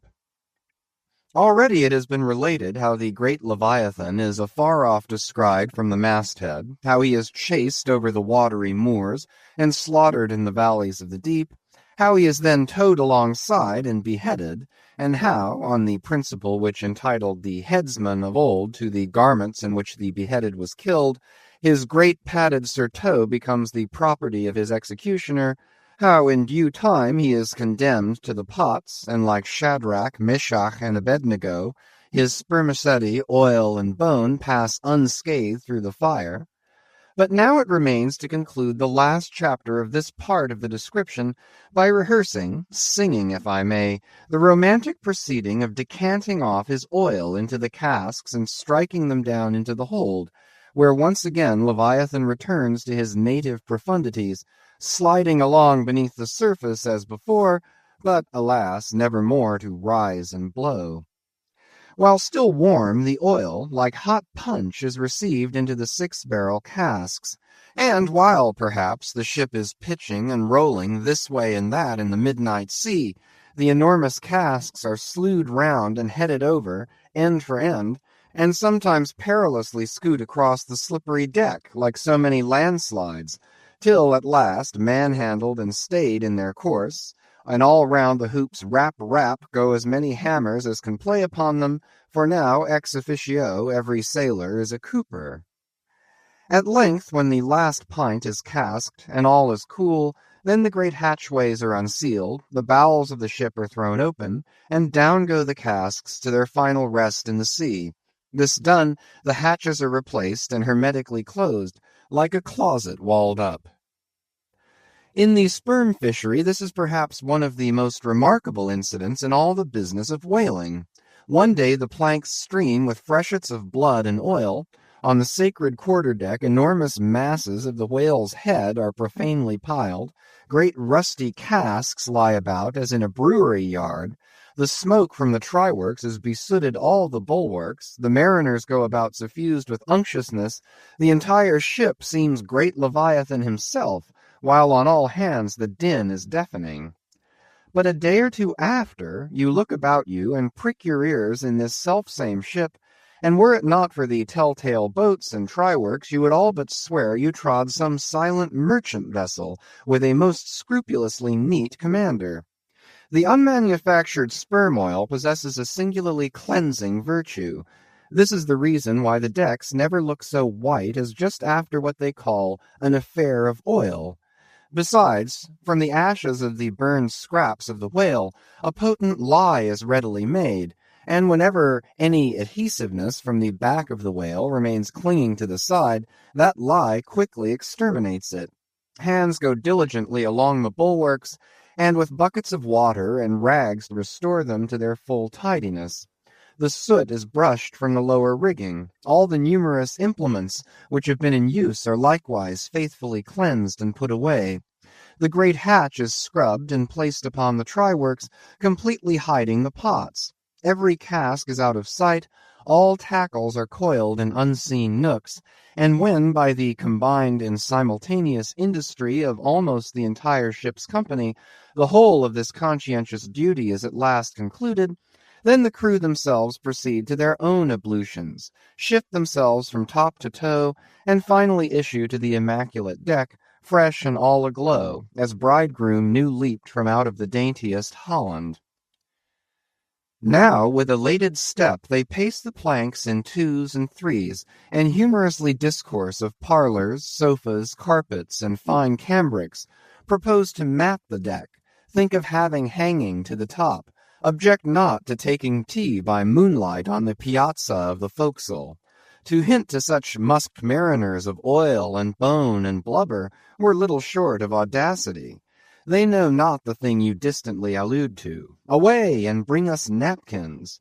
Already it has been related how the great Leviathan is afar off descried from the masthead, how he is chased over the watery moors, and slaughtered in the valleys of the deep, how he is then towed alongside and beheaded, and how, on the principle which entitled the headsman of old to the garments in which the beheaded was killed, his great padded surtout becomes the property of his executioner, how in due time he is condemned to the pots, and like Shadrach, Meshach, and Abednego, his spermaceti, oil, and bone pass unscathed through the fire. But now it remains to conclude the last chapter of this part of the description by rehearsing, singing if I may, the romantic proceeding of decanting off his oil into the casks and striking them down into the hold, where once again Leviathan returns to his native profundities, sliding along beneath the surface as before, but, alas, never more to rise and blow. While still warm, the oil, like hot punch, is received into the 6-barrel casks, and while, perhaps, the ship is pitching and rolling this way and that in the midnight sea, the enormous casks are slewed round and headed over, end for end, and sometimes perilously scoot across the slippery deck like so many landslides, till at last, manhandled and stayed in their course, and all round the hoops rap go as many hammers as can play upon them, for now ex officio every sailor is a cooper. At length, when the last pint is casked, and all is cool, then the great hatchways are unsealed, the bowels of the ship are thrown open, and down go the casks to their final rest in the sea. This done, the hatches are replaced and hermetically closed, like a closet walled up. In the sperm fishery, this is perhaps one of the most remarkable incidents in all the business of whaling. One day the planks stream with freshets of blood and oil. On the sacred quarter-deck, enormous masses of the whale's head are profanely piled. Great rusty casks lie about as in a brewery yard. The smoke from the try-works has besooted all the bulwarks. The mariners go about suffused with unctuousness. The entire ship seems great Leviathan himself, while on all hands the din is deafening. But a day or two after, you look about you and prick your ears in this selfsame ship, and were it not for the telltale boats and try-works, you would all but swear you trod some silent merchant vessel with a most scrupulously neat commander. The unmanufactured sperm oil possesses a singularly cleansing virtue. This is the reason why the decks never look so white as just after what they call an affair of oil. Besides, from the ashes of the burned scraps of the whale, a potent lye is readily made, and whenever any adhesiveness from the back of the whale remains clinging to the side, that lye quickly exterminates it. Hands go diligently along the bulwarks, and with buckets of water and rags restore them to their full tidiness. The soot is brushed from the lower rigging. All the numerous implements which have been in use are likewise faithfully cleansed and put away. The great hatch is scrubbed and placed upon the try-works, completely hiding the pots. Every cask is out of sight, all tackles are coiled in unseen nooks, and when, by the combined and simultaneous industry of almost the entire ship's company, the whole of this conscientious duty is at last concluded, then the crew themselves proceed to their own ablutions, shift themselves from top to toe, and finally issue to the immaculate deck, fresh and all aglow, as bridegroom new leaped from out of the daintiest Holland. Now, with elated step, they pace the planks in twos and threes, and humorously discourse of parlors, sofas, carpets, and fine cambrics, propose to mat the deck, think of having hanging to the top, object not to taking tea by moonlight on the piazza of the forecastle. To hint to such musked mariners of oil and bone and blubber were little short of audacity. They know not the thing you distantly allude to. Away, and bring us napkins.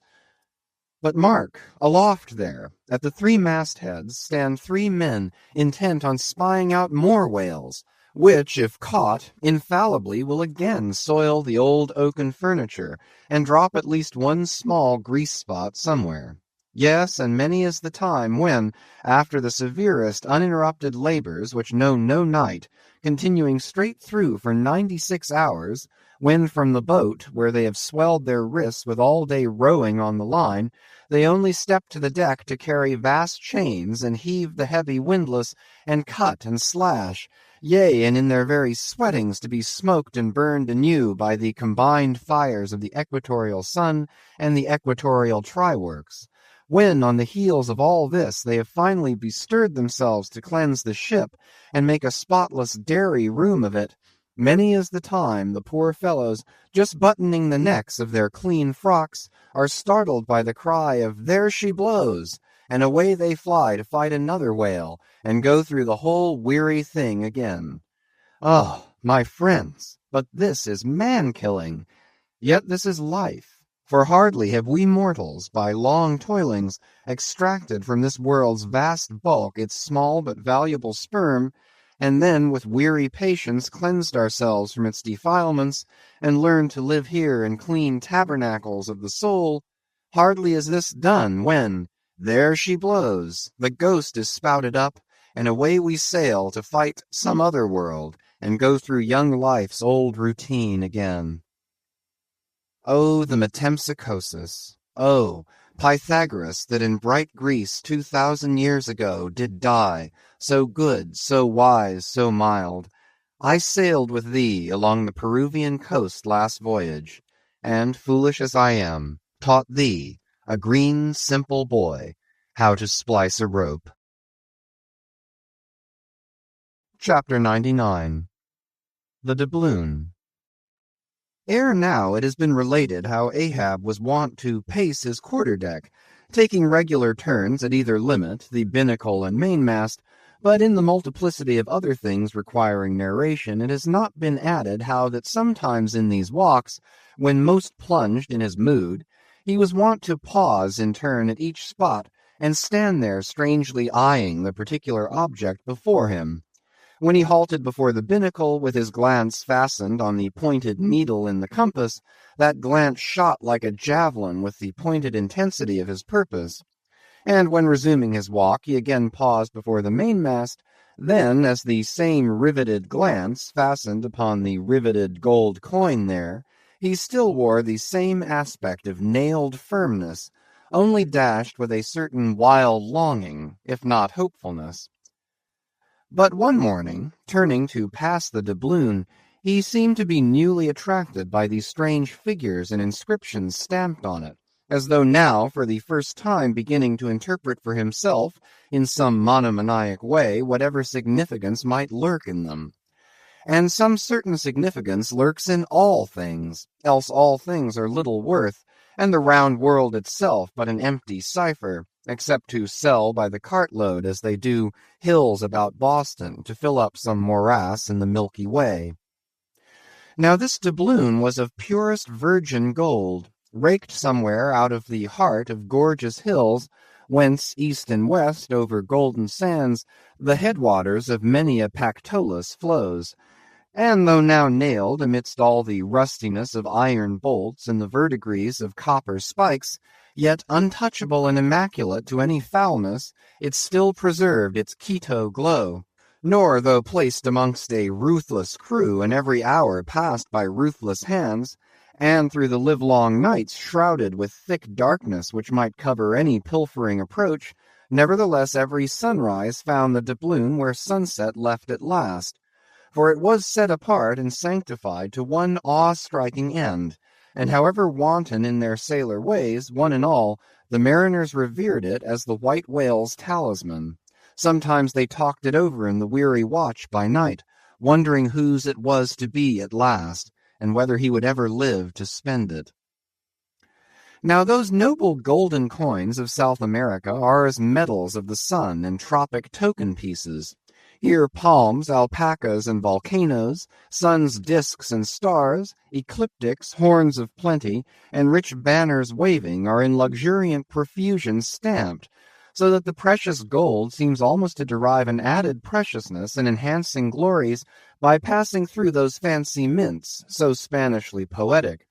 But mark, aloft there, at the three mastheads, stand three men intent on spying out more whales, which, if caught, infallibly will again soil the old oaken furniture, and drop at least one small grease spot somewhere. Yes, and many is the time when, after the severest uninterrupted labors which know no night, continuing straight through for 96 hours, when from the boat, where they have swelled their wrists with all-day rowing on the line, they only step to the deck to carry vast chains and heave the heavy windlass and cut and slash, yea, and in their very sweatings to be smoked and burned anew by the combined fires of the equatorial sun and the equatorial try-works. When, on the heels of all this, they have finally bestirred themselves to cleanse the ship and make a spotless dairy room of it, many is the time the poor fellows, just buttoning the necks of their clean frocks, are startled by the cry of "There she blows!" and away they fly to fight another whale, and go through the whole weary thing again. Oh, my friends, but this is man-killing! Yet this is life. For hardly have we mortals, by long toilings, extracted from this world's vast bulk its small but valuable sperm, and then with weary patience cleansed ourselves from its defilements, and learned to live here in clean tabernacles of the soul, hardly is this done when, there she blows, the ghost is spouted up, and away we sail to fight some other world, and go through young life's old routine again. Oh, the metempsychosis! Oh, Pythagoras, that in bright Greece 2,000 years ago did die, so good, so wise, so mild. I sailed with thee along the Peruvian coast last voyage, and, foolish as I am, taught thee, a green, simple boy, how to splice a rope. Chapter 99. The Doubloon. Ere now it has been related how Ahab was wont to pace his quarter-deck, taking regular turns at either limit, the binnacle and mainmast, but in the multiplicity of other things requiring narration, it has not been added how that sometimes in these walks, when most plunged in his mood, he was wont to pause in turn at each spot, and stand there strangely eyeing the particular object before him. When he halted before the binnacle, with his glance fastened on the pointed needle in the compass, that glance shot like a javelin with the pointed intensity of his purpose. And when resuming his walk, he again paused before the mainmast, then, as the same riveted glance fastened upon the riveted gold coin there, he still wore the same aspect of nailed firmness, only dashed with a certain wild longing, if not hopefulness. But one morning, turning to pass the doubloon, he seemed to be newly attracted by the strange figures and inscriptions stamped on it, as though now for the first time beginning to interpret for himself, in some monomaniac way, whatever significance might lurk in them. And some certain significance lurks in all things, else all things are little worth, and the round world itself but an empty cipher, except to sell by the cartload as they do hills about Boston to fill up some morass in the Milky Way. Now this doubloon was of purest virgin gold, raked somewhere out of the heart of gorgeous hills, whence east and west over golden sands the headwaters of many a Pactolus flows. And though now nailed amidst all the rustiness of iron bolts and the verdigris of copper spikes, yet untouchable and immaculate to any foulness, it still preserved its Quito glow. Nor, though placed amongst a ruthless crew, and every hour passed by ruthless hands, and through the livelong nights shrouded with thick darkness which might cover any pilfering approach, nevertheless every sunrise found the doubloon where sunset left it last. for it was set apart and sanctified to one awe-striking end, and however wanton in their sailor ways, one and all, the mariners revered it as the white whale's talisman. Sometimes they talked it over in the weary watch by night, wondering whose it was to be at last, and whether he would ever live to spend it. Now those noble golden coins of South America are as medals of the sun and tropic token pieces. Here palms, alpacas, and volcanoes, sun's disks and stars, ecliptics, horns of plenty, and rich banners waving are in luxuriant profusion stamped, so that the precious gold seems almost to derive an added preciousness and enhancing glories by passing through those fancy mints, so Spanishly poetic.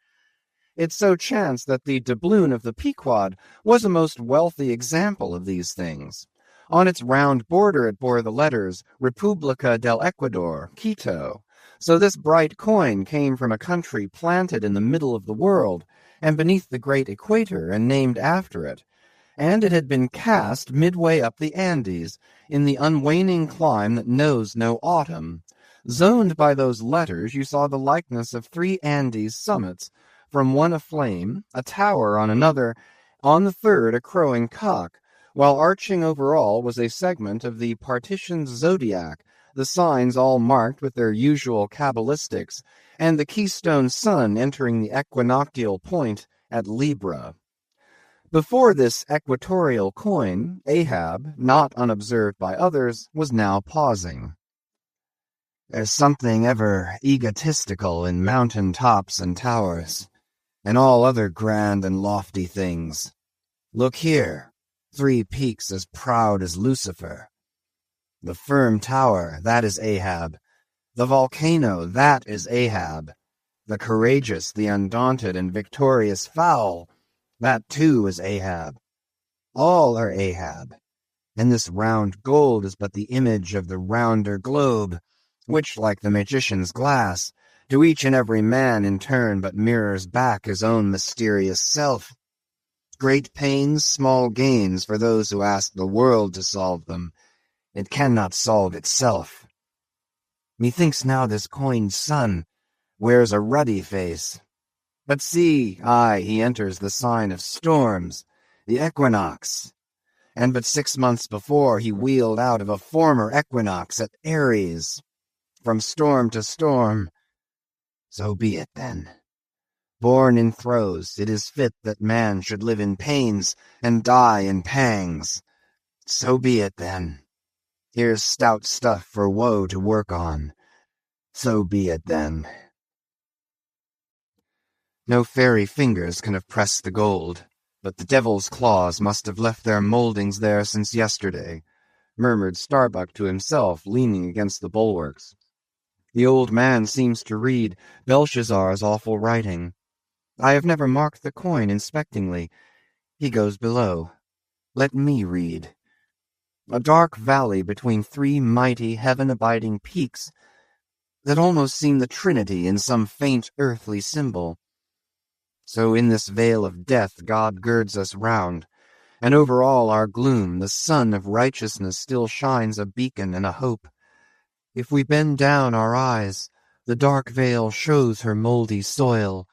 It so chanced that the doubloon of the Pequod was a most wealthy example of these things. On its round border it bore the letters República del Ecuador, Quito. So this bright coin came from a country planted in the middle of the world, and beneath the great equator, and named after it. And it had been cast midway up the Andes, in the unwaning clime that knows no autumn. Zoned by those letters, you saw the likeness of 3 Andes summits, from one aflame, a tower on another, on the third a crowing cock, while arching over all was a segment of the partitioned zodiac, the signs all marked with their usual cabalistics, and the keystone sun entering the equinoctial point at Libra. Before this equatorial coin, Ahab, not unobserved by others, was now pausing. There's something ever egotistical in mountain tops and towers, and all other grand and lofty things. Look here, 3 peaks as proud as Lucifer. The firm tower, that is Ahab. The volcano, that is Ahab. The courageous, the undaunted, and victorious fowl, that too is Ahab. All are Ahab, and this round gold is but the image of the rounder globe, which, like the magician's glass, to each and every man in turn but mirrors back his own mysterious self. Great pains, small gains for those who ask the world to solve them. It cannot solve itself. Methinks now this coined sun wears a ruddy face. But see, aye, he enters the sign of storms, the equinox. And but 6 months before he wheeled out of a former equinox at Aries. From storm to storm. So be it, then. Born in throes, it is fit that man should live in pains and die in pangs. So be it, then. Here's stout stuff for woe to work on. So be it, then. No fairy fingers can have pressed the gold, but the devil's claws must have left their mouldings there since yesterday, murmured Starbuck to himself, leaning against the bulwarks. The old man seems to read Belshazzar's awful writing. I have never marked the coin inspectingly. He goes below. Let me read. A dark valley between 3 mighty heaven-abiding peaks that almost seem the Trinity in some faint earthly symbol. So in this veil of death God girds us round, and over all our gloom the sun of righteousness still shines a beacon and a hope. If we bend down our eyes, the dark veil shows her mouldy soil,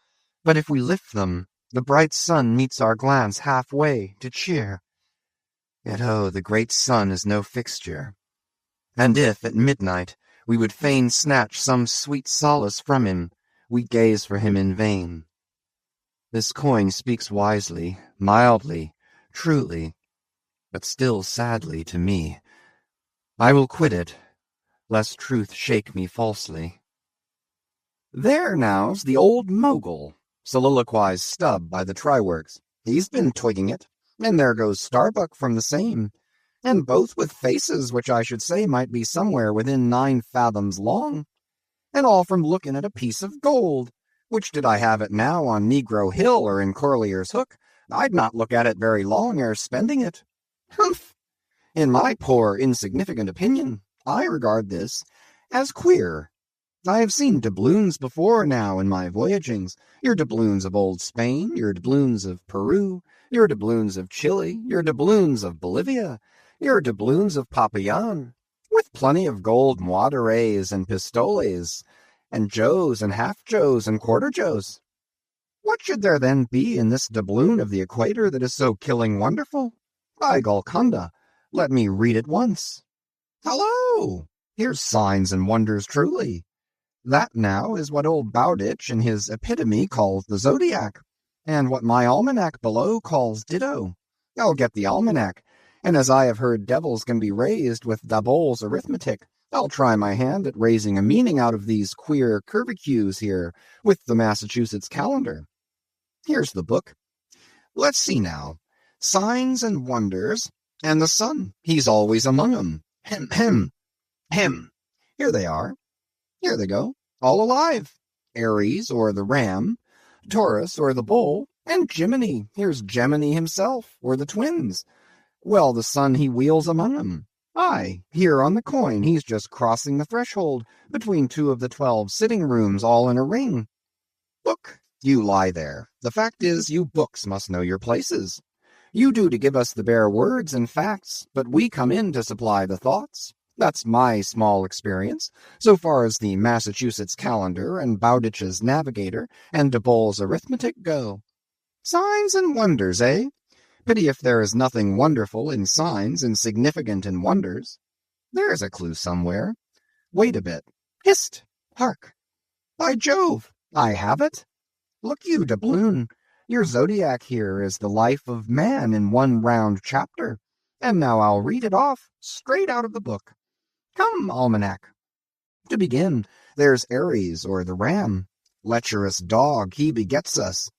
but if we lift them, the bright sun meets our glance halfway to cheer. Yet, oh, the great sun is no fixture, and if, at midnight, we would fain snatch some sweet solace from him, we gaze for him in vain. This coin speaks wisely, mildly, truly, but still sadly to me. I will quit it, lest truth shake me falsely. There now's the old mogul, soliloquized Stubb by the try-works. He's been twigging it, and there goes Starbuck from the same, and both with faces which I should say might be somewhere within 9 fathoms long, and all from looking at a piece of gold, which did I have it now on Negro Hill or in Corlier's Hook, I'd not look at it very long ere spending it. Humph! In my poor insignificant opinion, I regard this as queer. I have seen doubloons before now in my voyagings, your doubloons of old Spain, your doubloons of Peru, your doubloons of Chile, your doubloons of Bolivia, your doubloons of Popayan. with plenty of gold moideres and pistoles, and joes and half-joes and quarter-joes. What should there then be in this doubloon of the equator that is so killing wonderful? By Golconda, let me read it once. Hello! Here's signs and wonders truly. That now is what old Bowditch in his epitome calls the zodiac, and what my almanac below calls ditto. I'll get the almanac, and as I have heard devils can be raised with Dabol's arithmetic, I'll try my hand at raising a meaning out of these queer curvicues here with the Massachusetts calendar. Here's the book. Let's see now. Signs and wonders, and the sun, he's always among 'em. Hem, hem, hem. Here they are. Here they go, all alive. Aries, or the ram, Taurus, or the bull, and Gemini. Here's Gemini himself, or the twins. Well, the sun he wheels among 'em. Aye, here on the coin he's just crossing the threshold between 2 of the 12 sitting rooms all in a ring. Book, you lie there. The fact is, you books must know your places. You do to give us the bare words and facts, but we come in to supply the thoughts. That's my small experience, so far as the Massachusetts calendar and Bowditch's navigator and Dabol's arithmetic go. Signs and wonders, eh? Pity if there is nothing wonderful in signs and significant in wonders. There's a clue somewhere. Wait a bit. Hist! Hark! By Jove! I have it! Look you, doubloon. Your zodiac here is the life of man in one round chapter, and now I'll read it off, straight out of the book. Come, almanac. To begin, there's Aries, or the ram. Lecherous dog, he begets us.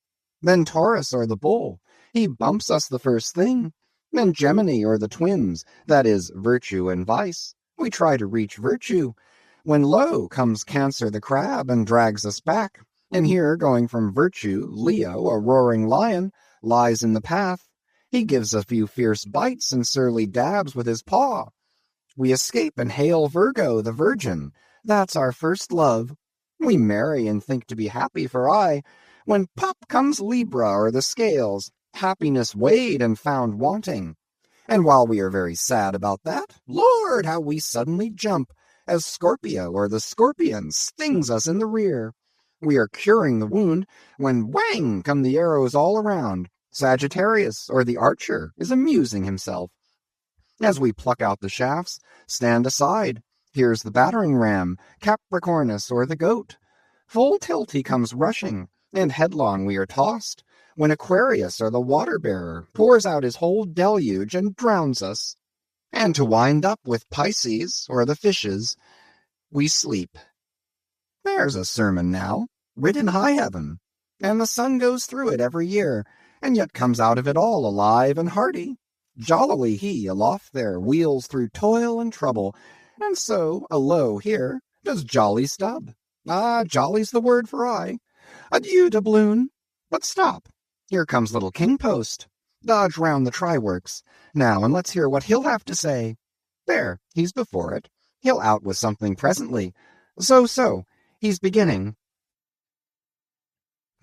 Then Taurus, or the bull. He bumps us the first thing. Then Gemini, or the twins, that is, virtue and vice. We try to reach virtue, when lo comes Cancer the crab and drags us back. And here, going from virtue, Leo, a roaring lion, lies in the path. He gives a few fierce bites and surly dabs with his paw. We escape and hail Virgo, the virgin. That's our first love. We marry and think to be happy for aye, when pop comes Libra or the scales, happiness weighed and found wanting. And while we are very sad about that, Lord, how we suddenly jump, as Scorpio or the scorpion stings us in the rear. We are curing the wound, when whang come the arrows all around. Sagittarius, or the archer, is amusing himself. As we pluck out the shafts, stand aside. Here's the battering ram, Capricornus, or the goat. Full tilt he comes rushing, and headlong we are tossed, when Aquarius, or the water-bearer, pours out his whole deluge and drowns us. And to wind up with Pisces, or the fishes, we sleep. There's a sermon now, writ in high heaven, and the sun goes through it every year, and yet comes out of it all alive and hearty. Jollily he, aloft there, wheels through toil and trouble, and so, alow here, does Jolly Stub. Ah, jolly's the word for aye. Adieu, doubloon. But stop, here comes little King Post. Dodge round the try-works, now, and let's hear what he'll have to say. There, he's before it. He'll out with something presently. So, he's beginning.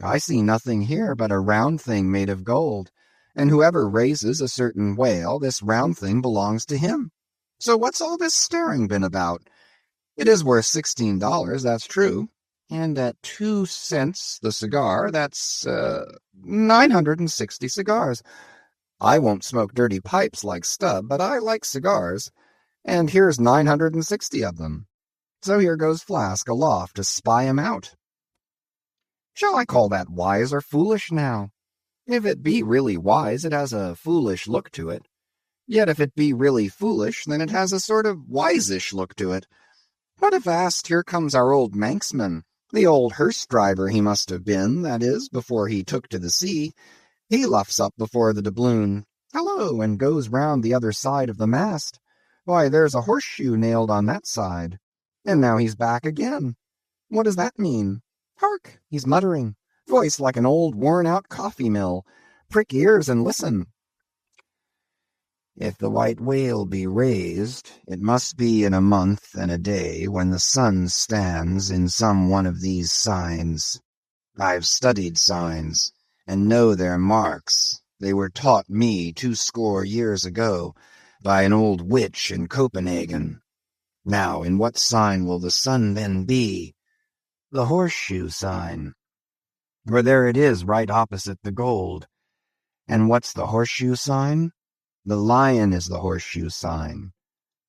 I see nothing here but a round thing made of gold, and whoever raises a certain whale, this round thing belongs to him. So what's all this staring been about? It is worth $16, that's true, and at 2 cents the cigar, that's 960 cigars. I won't smoke dirty pipes like Stubb, but I like cigars, and here's 960 of them. So here goes Flask aloft to spy 'em out. Shall I call that wise or foolish now? If it be really wise, it has a foolish look to it. Yet if it be really foolish, then it has a sort of wise-ish look to it. But if asked, here comes our old Manxman, the old hearse driver he must have been, that is, before he took to the sea. He luffs up before the doubloon, hello, and goes round the other side of the mast. Why, there's a horseshoe nailed on that side. And now he's back again. What does that mean? Hark, he's muttering, voice like an old worn-out coffee mill. Prick ears and listen. If the white whale be raised, it must be in a month and a day when the sun stands in some one of these signs. I've studied signs, and know their marks. They were taught me 20 years ago by an old witch in Copenhagen. Now, in what sign will the sun then be? The horseshoe sign. For there it is, right opposite the gold. And what's the horseshoe sign? The lion is the horseshoe sign.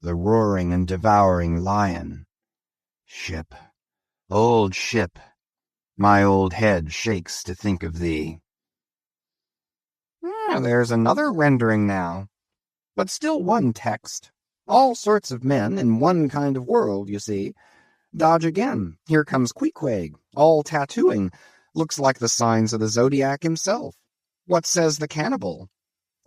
The roaring and devouring lion. Ship, old ship, my old head shakes to think of thee. There's another rendering now, but still one text. All sorts of men in one kind of world, you see. Dodge again. Here comes Queequeg, all tattooing. Looks like the signs of the zodiac himself. What says the cannibal?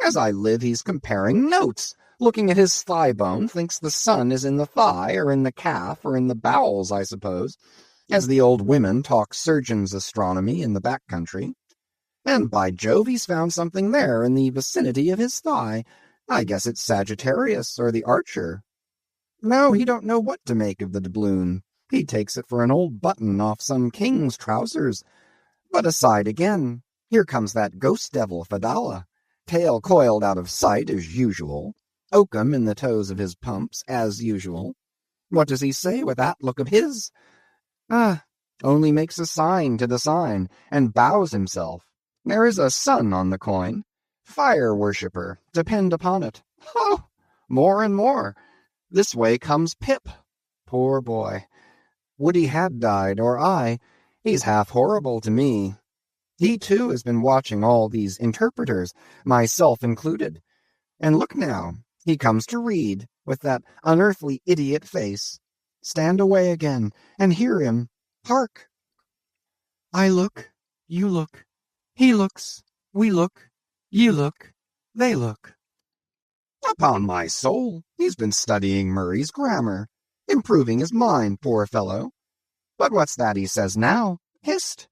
As I live, he's comparing notes. Looking at his thigh bone, thinks the sun is in the thigh, or in the calf, or in the bowels, I suppose, as the old women talk surgeon's astronomy in the back country. And by Jove, he's found something there in the vicinity of his thigh. I guess it's Sagittarius, or the Archer. No, he don't know what to make of the doubloon. He takes it for an old button off some king's trousers. But aside again, here comes that ghost devil Fadala, tail coiled out of sight as usual, oakum in the toes of his pumps as usual. What does he say with that look of his? Only makes a sign to the sign, and bows himself. There is a sun on the coin. Fire worshipper, depend upon it. Oh, more and more. This way comes Pip. Poor boy. Would he had died, or I. He's half horrible to me. He, too, has been watching all these interpreters, myself included. And look now, he comes to read, with that unearthly idiot face. Stand away again, and hear him. Hark! I look, you look, he looks, we look, you look, they look. Upon my soul, he's been studying Murray's grammar, improving his mind, poor fellow. But what's that he says now? Hist!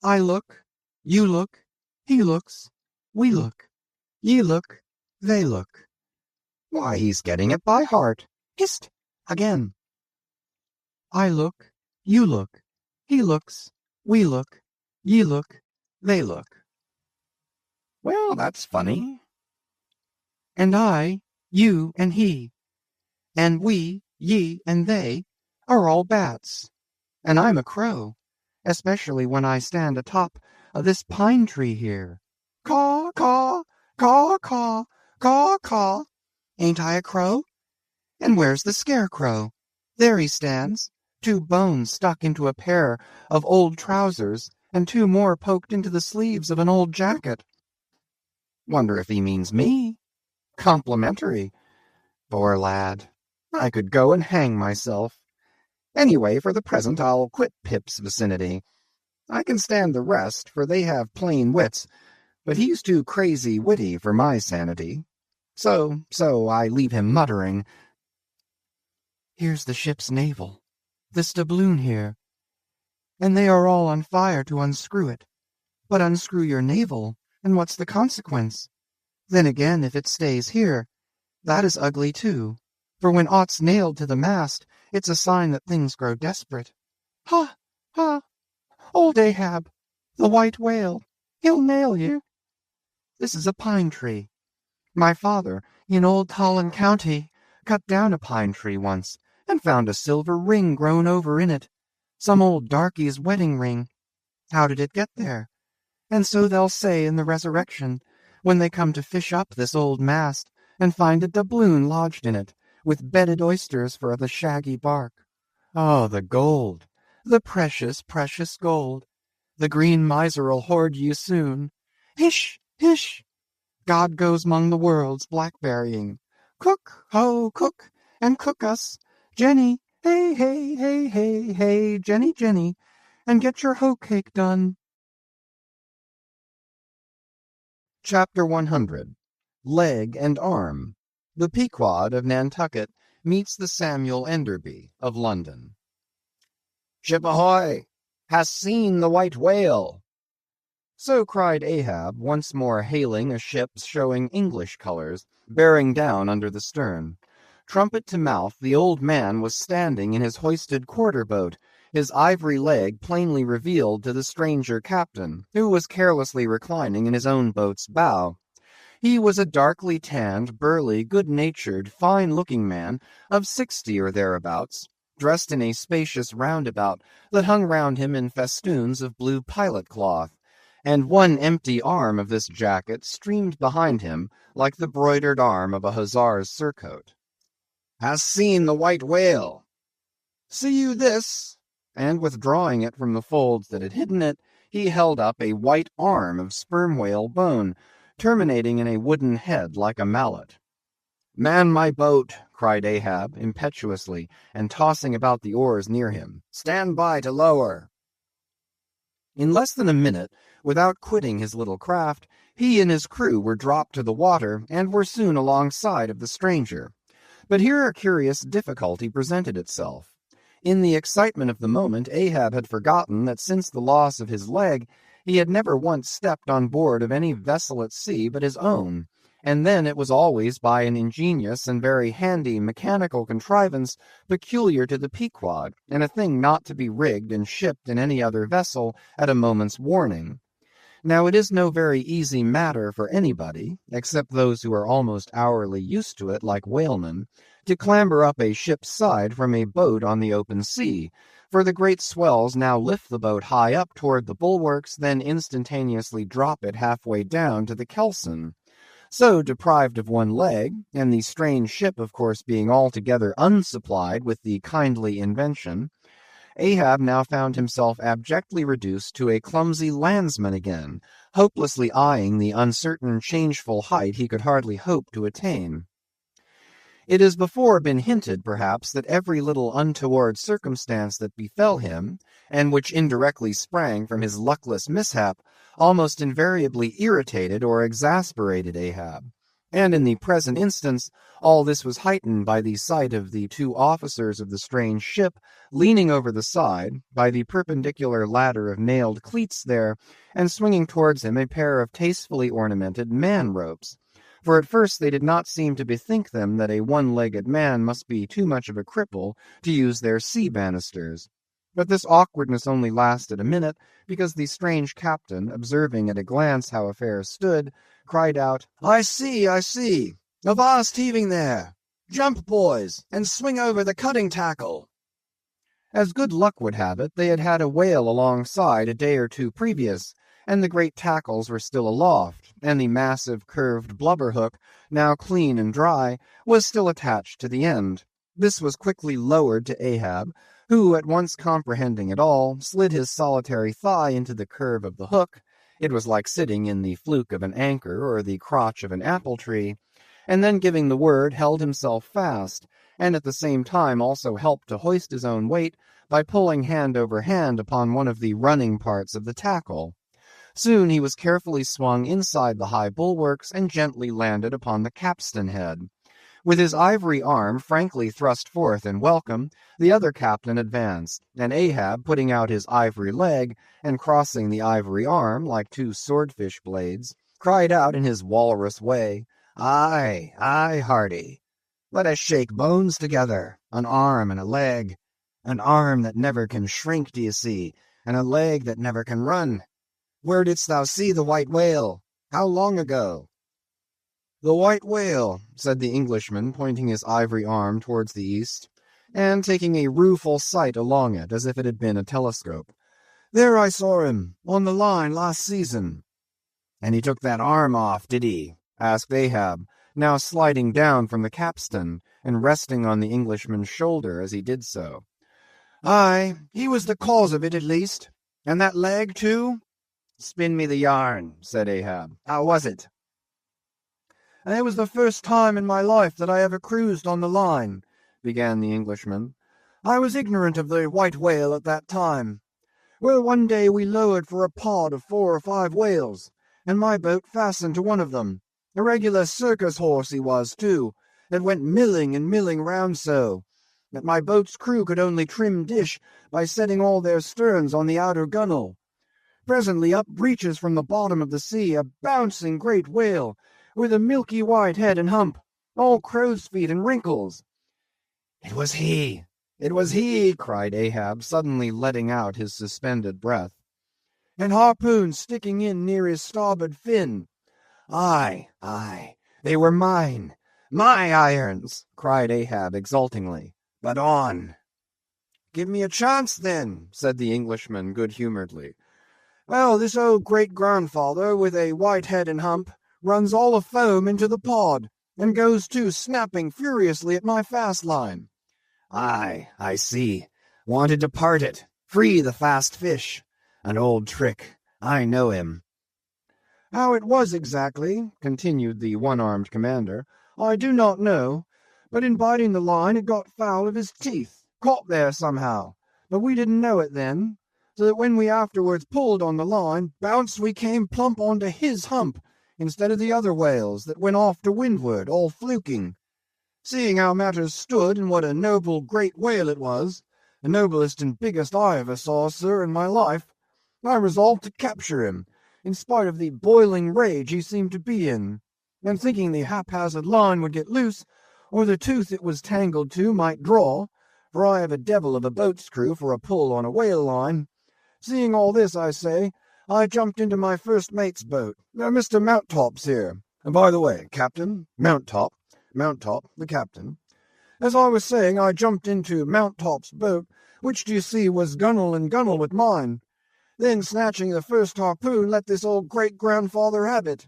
I look, you look, he looks, we look, ye look, they look. Why, he's getting it by heart. Hist! Again. I look, you look, he looks, we look, ye look, they look. Well, that's funny. And I, you, and he, and we, ye, and they, are all bats. And I'm a crow, especially when I stand atop of this pine tree here. Caw, caw, caw, caw, caw, caw. Ain't I a crow? And where's the scarecrow? There he stands, 2 bones stuck into a pair of old trousers, and 2 more poked into the sleeves of an old jacket. Wonder if he means me? Complimentary. Poor lad. I could go and hang myself. Anyway, for the present, I'll quit Pip's vicinity. I can stand the rest, for they have plain wits, but he's too crazy witty for my sanity. So I leave him muttering. Here's the ship's navel, this doubloon here, and they are all on fire to unscrew it. But unscrew your navel, and what's the consequence? Then again, if it stays here, that is ugly too, for when aught's nailed to the mast, it's a sign that things grow desperate. Ha! Ha! Old Ahab, the white whale, he'll nail you. This is a pine tree. My father, in old Tolland County, cut down a pine tree once, and found a silver ring grown over in it, some old darky's wedding ring. How did it get there? And so they'll say in the resurrection, when they come to fish up this old mast, and find a doubloon lodged in it, with bedded oysters for the shaggy bark. Oh, the gold, the precious, precious gold. The green miser'll hoard you soon. Hish, hish! God goes 'mong the worlds blackberrying. Cook, ho, cook, and cook us. Jenny, hey, hey, hey, hey, hey, Jenny, Jenny, and get your hoe cake done. Chapter 100. Leg and Arm. The Pequod of Nantucket meets the Samuel Enderby of London. Ship ahoy! Hast seen the white whale? So cried Ahab, once more hailing a ship showing English colors, bearing down under the stern. Trumpet to mouth, the old man was standing in his hoisted quarter-boat, his ivory leg plainly revealed to the stranger captain, who was carelessly reclining in his own boat's bow. He was a darkly tanned, burly, good-natured, fine-looking man of 60 or thereabouts, dressed in a spacious roundabout that hung round him in festoons of blue pilot cloth, and one empty arm of this jacket streamed behind him like the broidered arm of a hussar's surcoat. "Hast seen the white whale?" "See you this?" And withdrawing it from the folds that had hidden it, he held up a white arm of sperm whale bone, terminating in a wooden head like a mallet. "Man my boat!" cried Ahab, impetuously, and tossing about the oars near him. "Stand by to lower!" In less than a minute, without quitting his little craft, he and his crew were dropped to the water and were soon alongside of the stranger. But here a curious difficulty presented itself. In the excitement of the moment, Ahab had forgotten that since the loss of his leg, he had never once stepped on board of any vessel at sea but his own, and then it was always by an ingenious and very handy mechanical contrivance peculiar to the Pequod, and a thing not to be rigged and shipped in any other vessel at a moment's warning. Now it is no very easy matter for anybody, except those who are almost hourly used to it like whalemen, to clamber up a ship's side from a boat on the open sea, for the great swells now lift the boat high up toward the bulwarks, then instantaneously drop it halfway down to the kelson. So, deprived of one leg, and the strange ship of course being altogether unsupplied with the kindly invention, Ahab now found himself abjectly reduced to a clumsy landsman again, hopelessly eyeing the uncertain changeful height he could hardly hope to attain. It has before been hinted, perhaps, that every little untoward circumstance that befell him, and which indirectly sprang from his luckless mishap, almost invariably irritated or exasperated Ahab. And in the present instance, all this was heightened by the sight of the two officers of the strange ship leaning over the side, by the perpendicular ladder of nailed cleats there, and swinging towards him a pair of tastefully ornamented man-ropes. For at first they did not seem to bethink them that a one-legged man must be too much of a cripple to use their sea banisters. But this awkwardness only lasted a minute, because the strange captain, observing at a glance how affairs stood, cried out, I see, avast heaving there! Jump, boys, and swing over the cutting tackle!" As good luck would have it, they had had a whale alongside a day or two previous, and the great tackles were still aloft, and the massive curved blubber hook, now clean and dry, was still attached to the end. This was quickly lowered to Ahab, who, at once comprehending it all, slid his solitary thigh into the curve of the hook. It was like sitting in the fluke of an anchor or the crotch of an apple tree, and then giving the word held himself fast, and at the same time also helped to hoist his own weight by pulling hand over hand upon one of the running parts of the tackle. Soon he was carefully swung inside the high bulwarks and gently landed upon the capstan head. With his ivory arm frankly thrust forth in welcome, the other captain advanced, and Ahab, putting out his ivory leg and crossing the ivory arm like two swordfish blades, cried out in his walrus way, Aye, aye, hearty. Let us shake bones together, an arm and a leg. An arm that never can shrink, d'ye see, and a leg that never can run. Where didst thou see the white whale? How long ago? The white whale, said the Englishman, pointing his ivory arm towards the east, and taking a rueful sight along it as if it had been a telescope. There I saw him, on the line last season. And he took that arm off, did he? Asked Ahab, now sliding down from the capstan, and resting on the Englishman's shoulder as he did so. Aye, he was the cause of it at least. And that leg too? Spin me the yarn, said Ahab. How was it? And it was the first time in my life that I ever cruised on the line, began the Englishman. I was ignorant of the white whale at that time. Well, one day we lowered for a pod of 4 or 5 whales, and my boat fastened to one of them. A regular circus horse he was, too, that went milling and milling round so, that my boat's crew could only trim dish by setting all their sterns on the outer gunwale. Presently up breaches from the bottom of the sea a bouncing great whale, with a milky white head and hump, all crow's feet and wrinkles. It was he, cried Ahab, suddenly letting out his suspended breath. And harpoons sticking in near his starboard fin. Aye, aye, they were mine, my irons, cried Ahab exultingly. But on. Give me a chance, then, said the Englishman good-humouredly. Well, this old great-grandfather, with a white head and hump, runs all afoam into the pod, and goes to snapping furiously at my fast line. Aye, I see. Wanted to part it, free the fast fish. An old trick. I know him. How it was exactly, continued the one-armed commander, I do not know, but in biting the line it got foul of his teeth, caught there somehow, but we didn't know it then, so that when we afterwards pulled on the line, bounce we came plump onto his hump, instead of the other whales that went off to windward, all fluking. Seeing how matters stood, and what a noble great whale it was, the noblest and biggest I ever saw, sir, in my life, I resolved to capture him, in spite of the boiling rage he seemed to be in, and thinking the haphazard line would get loose, or the tooth it was tangled to might draw, for I have a devil of a boat's crew for a pull on a whale line. Seeing all this, I say, I jumped into my first mate's boat, Mr. Mounttop's here. And by the way, Captain, Mounttop, the captain. As I was saying, I jumped into Mounttop's boat, which, do you see, was gunwale and gunwale with mine. Then, snatching the first harpoon, let this old great-grandfather have it.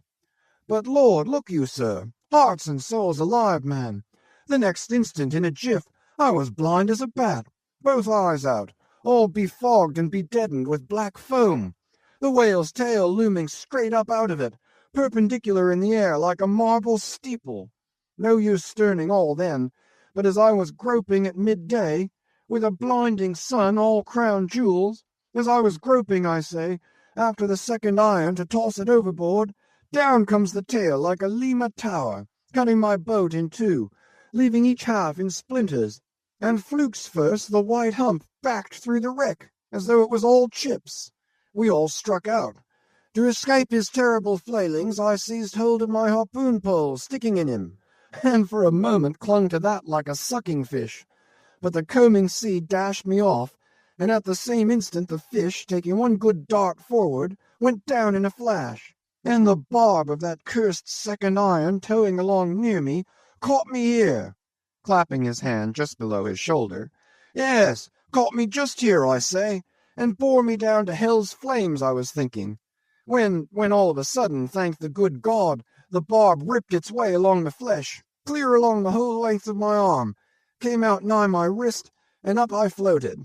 But, Lord, look you, sir, hearts and souls alive, man. The next instant, in a jiff, I was blind as a bat, both eyes out, all befogged and bedeadened with black foam, the whale's tail looming straight up out of it, perpendicular in the air like a marble steeple. No use sterning all then, but as I was groping at midday, with a blinding sun all crown jewels, as I was groping, I say, after the second iron to toss it overboard, down comes the tail like a Lima tower, cutting my boat in two, leaving each half in splinters, and flukes first the white hump backed through the wreck, as though it was all chips. We all struck out. To escape his terrible flailings, I seized hold of my harpoon pole sticking in him, and for a moment clung to that like a sucking fish. But the combing sea dashed me off, and at the same instant the fish, taking one good dart forward, went down in a flash, and the barb of that cursed second iron towing along near me caught me here, clapping his hand just below his shoulder. Yes, caught me just here, I say, and bore me down to hell's flames, I was thinking, when all of a sudden, thank the good God, the barb ripped its way along the flesh, clear along the whole length of my arm, came out nigh my wrist, and up I floated.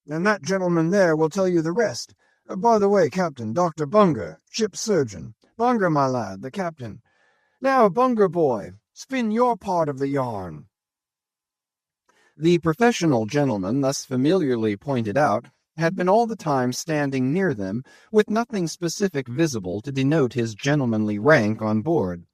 And that gentleman there will tell you the rest. By the way, Captain, Dr. Bunger, ship's surgeon. Bunger, my lad, the captain. Now, Bunger boy, spin your part of the yarn. The professional gentleman thus familiarly pointed out had been all the time standing near them, with nothing specific visible to denote his gentlemanly rank on board.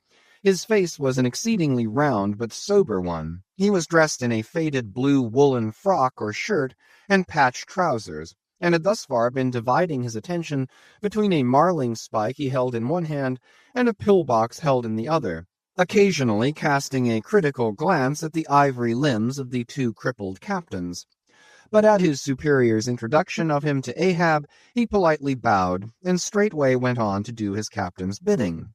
His face was an exceedingly round but sober one. He was dressed in a faded blue woolen frock or shirt and patched trousers, and had thus far been dividing his attention between a marling spike he held in one hand and a pillbox held in the other, occasionally casting a critical glance at the ivory limbs of the two crippled captains. But at his superior's introduction of him to Ahab, he politely bowed, and straightway went on to do his captain's bidding.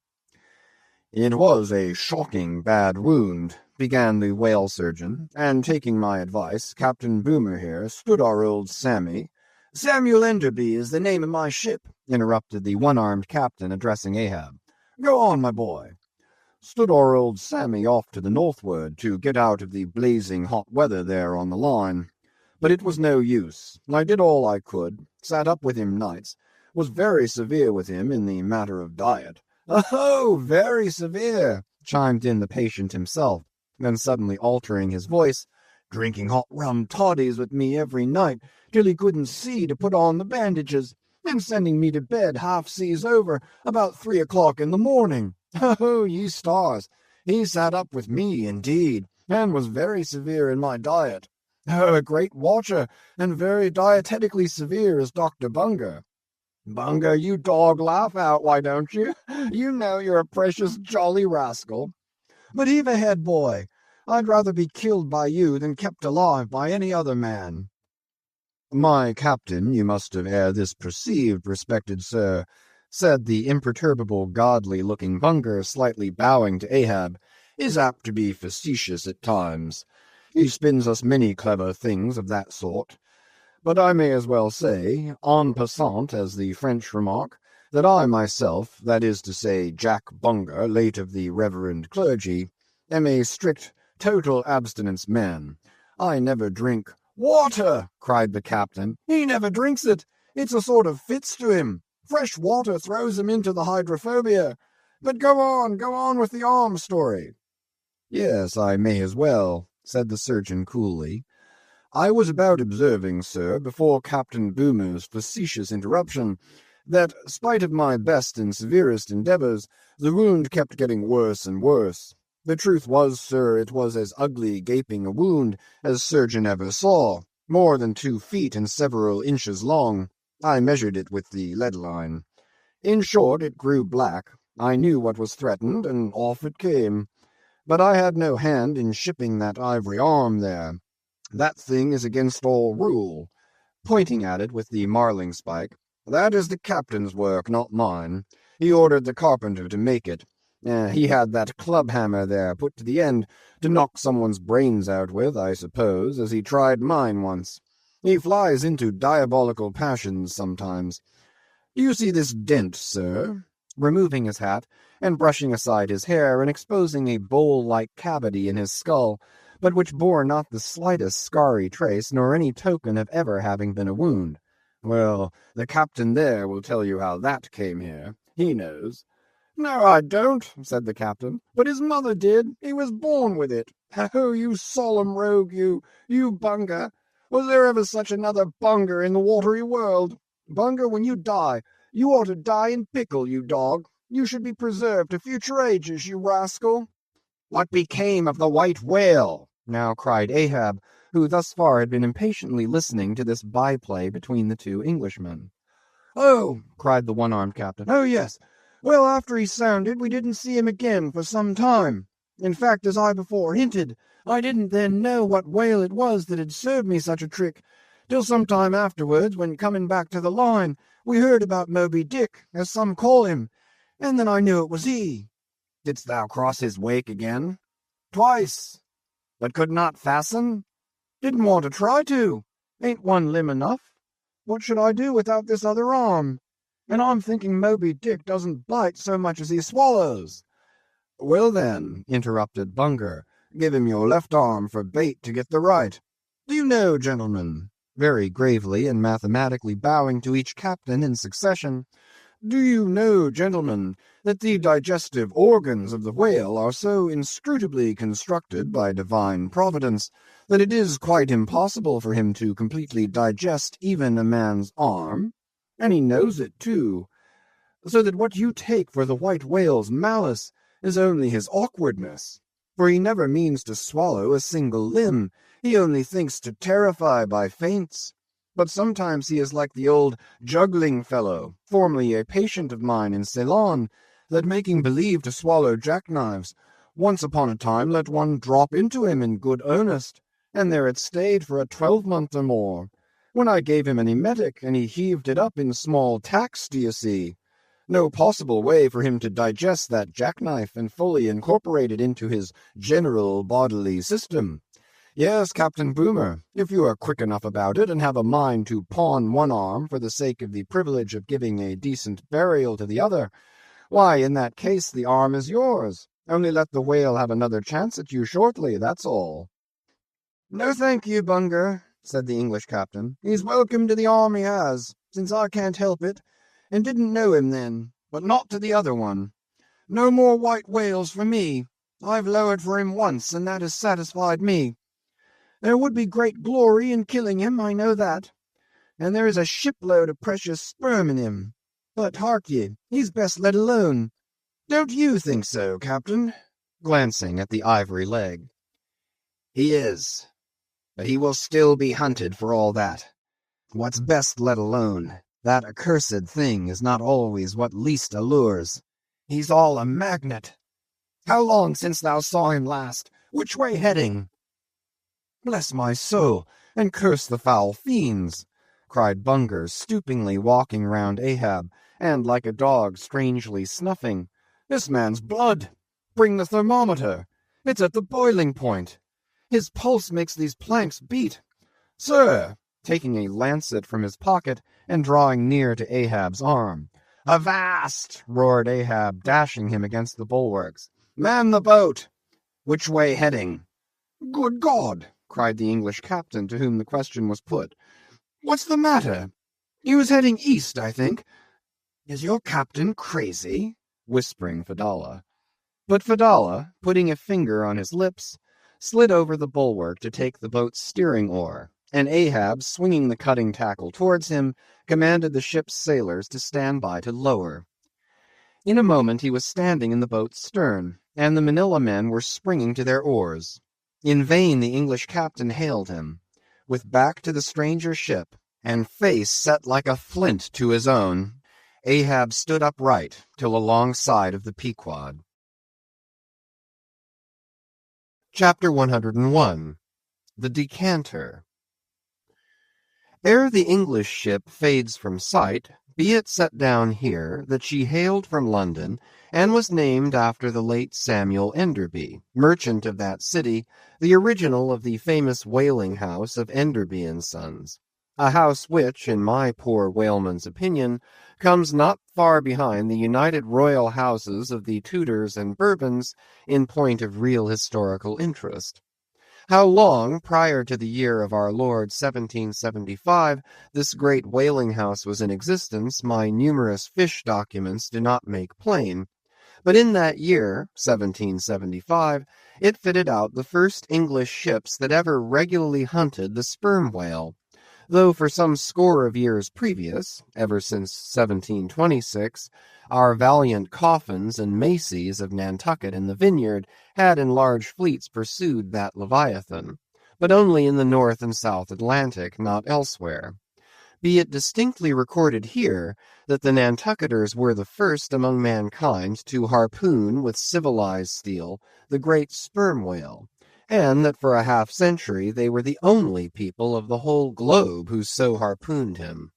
It was a shocking bad wound, began the whale surgeon, and taking my advice, Captain Boomer here stood our old Sammy. Samuel Enderby is the name of my ship, interrupted the one-armed captain, addressing Ahab. Go on, my boy. Stood our old Sammy off to the northward to get out of the blazing hot weather there on the line. But it was no use. I did all I could, sat up with him nights, was very severe with him in the matter of diet. Oh, very severe, chimed in the patient himself, then suddenly altering his voice, drinking hot rum toddies with me every night till he couldn't see to put on the bandages, and sending me to bed half seas over about 3 o'clock in the morning. Oh, ye stars! He sat up with me, indeed, and was very severe in my diet. Oh, a great watcher, and very dietetically severe is Dr. Bunger. Bunger, you dog, laugh out, why don't you? You know you're a precious jolly rascal. But heave ahead, boy. I'd rather be killed by you than kept alive by any other man. My captain, you must have ere this perceived, respected sir, said the imperturbable, godly-looking Bunger, slightly bowing to Ahab, is apt to be facetious at times. He spins us many clever things of that sort. But I may as well say, en passant, as the French remark, that I myself, that is to say, Jack Bunger, late of the reverend clergy, am a strict, total abstinence man. I never drink. Water! Cried the captain. He never drinks it. It's a sort of fits to him. Fresh water throws him into the hydrophobia. But go on with the arm story. Yes, I may as well, said the surgeon coolly. I was about observing, sir, before Captain Boomer's facetious interruption, that, spite of my best and severest endeavours, the wound kept getting worse and worse. The truth was, sir, it was as ugly gaping a wound as surgeon ever saw, more than 2 feet and several inches long. I measured it with the lead line. In short, it grew black. I knew what was threatened, and off it came. But I had no hand in shipping that ivory arm there. That thing is against all rule. Pointing at it with the marling spike, that is the captain's work, not mine. He ordered the carpenter to make it. He had that club hammer there put to the end to knock someone's brains out with, I suppose, as he tried mine once. He flies into diabolical passions sometimes. Do you see this dent, sir? Removing his hat and brushing aside his hair and exposing a bowl-like cavity in his skull, but which bore not the slightest scarry trace nor any token of ever having been a wound. Well, the captain there will tell you how that came here. He knows. No, I don't, said the captain, but his mother did. He was born with it. Oh, you solemn rogue, you Bunger. Was there ever such another Bunger in the watery world? Bunger, when you die, you ought to die in pickle, you dog. You should be preserved to future ages, you rascal. What became of the white whale? Now cried Ahab, who thus far had been impatiently listening to this byplay between the 2 Englishmen. Oh, cried the one-armed captain. Oh, yes. Well, after he sounded, we didn't see him again for some time. In fact, as I before hinted, I didn't then know what whale it was that had served me such a trick, till some time afterwards, when coming back to the line, we heard about Moby Dick, as some call him, and then I knew it was he. Didst thou cross his wake again? Twice. But could not fasten? Didn't want to try to. Ain't one limb enough? What should I do without this other arm? And I'm thinking Moby Dick doesn't bite so much as he swallows. Well then, interrupted Bunger, give him your left arm for bait to get the right. Do you know, gentlemen, very gravely and mathematically bowing to each captain in succession, do you know, gentlemen, that the digestive organs of the whale are so inscrutably constructed by divine providence that it is quite impossible for him to completely digest even a man's arm? And he knows it, too. So that what you take for the white whale's malice is only his awkwardness. For he never means to swallow a single limb. He only thinks to terrify by feints. But sometimes he is like the old juggling fellow, formerly a patient of mine in Ceylon, that making believe to swallow jackknives, once upon a time let one drop into him in good earnest, and there it stayed for a 12-month or more. When I gave him an emetic, and he heaved it up in small tacks, d'ye see. No possible way for him to digest that jackknife and fully incorporate it into his general bodily system. Yes, Captain Boomer, if you are quick enough about it and have a mind to pawn one arm for the sake of the privilege of giving a decent burial to the other, why, in that case the arm is yours. Only let the whale have another chance at you shortly, that's all. No thank you, Bunger, said the English captain. He's welcome to the arm he has, since I can't help it, and didn't know him then, but not to the other one. No more white whales for me. I've lowered for him once, and that has satisfied me. There would be great glory in killing him, I know that, and there is a shipload of precious sperm in him. But hark ye, he's best let alone. Don't you think so, Captain? Glancing at the ivory leg. He is, but he will still be hunted for all that. What's best let alone? That accursed thing is not always what least allures. He's all a magnet. How long since thou saw him last? Which way heading? Bless my soul, and curse the foul fiends, cried Bunger, stoopingly walking round Ahab, and like a dog strangely snuffing. "This man's blood! Bring the thermometer! It's at the boiling point! His pulse makes these planks beat! Sir!" taking a lancet from his pocket and drawing near to Ahab's arm. "Avast!" roared Ahab, dashing him against the bulwarks. "Man the boat!" "Which way heading?" "Good God!" cried the English captain to whom the question was put. "What's the matter?" "He was heading east, I think." "Is your captain crazy?" whispering Fedallah. But Fedallah, putting a finger on his lips, slid over the bulwark to take the boat's steering oar, and Ahab, swinging the cutting tackle towards him, commanded the ship's sailors to stand by to lower. In a moment he was standing in the boat's stern, and the Manila men were springing to their oars. In vain the English captain hailed him. With back to the stranger ship, and face set like a flint to his own, Ahab stood upright till alongside of the Pequod. Chapter 101. The Decanter. Ere the English ship fades from sight, be it set down here that she hailed from London, and was named after the late Samuel Enderby, merchant of that city, the original of the famous whaling house of Enderby and Sons, a house which, in my poor whaleman's opinion, comes not far behind the united royal houses of the Tudors and Bourbons in point of real historical interest. How long prior to the year of our Lord 1775 this great whaling house was in existence, my numerous fish documents do not make plain. But in that year, 1775, it fitted out the first English ships that ever regularly hunted the sperm whale, though for some score of years previous, ever since 1726, our valiant Coffins and Macy's of Nantucket and the Vineyard had in large fleets pursued that leviathan, but only in the North and South Atlantic, not elsewhere. Be it distinctly recorded here that the Nantucketers were the first among mankind to harpoon with civilized steel the great sperm whale, and that for a half-century they were the only people of the whole globe who so harpooned him.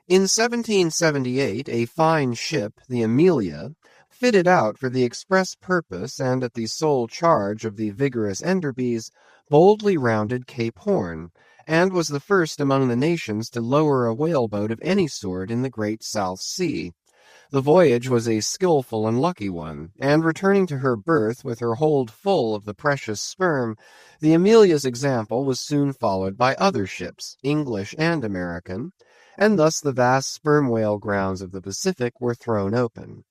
In 1778 a fine ship, the Amelia, fitted out for the express purpose and at the sole charge of the vigorous Enderbys, boldly rounded Cape Horn, and was the first among the nations to lower a whaleboat of any sort in the great South Sea. The voyage was a skilful and lucky one, and returning to her berth with her hold full of the precious sperm, the Amelia's example was soon followed by other ships, English and American, and thus the vast sperm whale grounds of the Pacific were thrown open.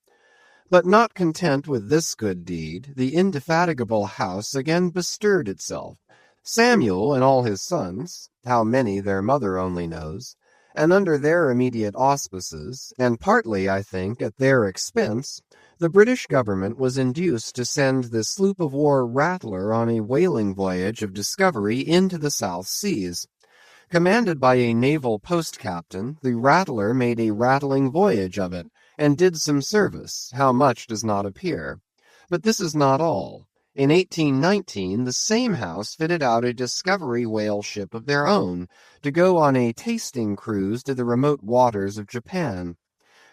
But not content with this good deed, the indefatigable house again bestirred itself. Samuel and all his sons, how many their mother only knows, and under their immediate auspices, and partly, I think, at their expense, the British government was induced to send the sloop of war Rattler on a whaling voyage of discovery into the South Seas. Commanded by a naval post-captain, the Rattler made a rattling voyage of it, and did some service, how much does not appear. But this is not all. In 1819, the same house fitted out a discovery whale ship of their own, to go on a tasting cruise to the remote waters of Japan.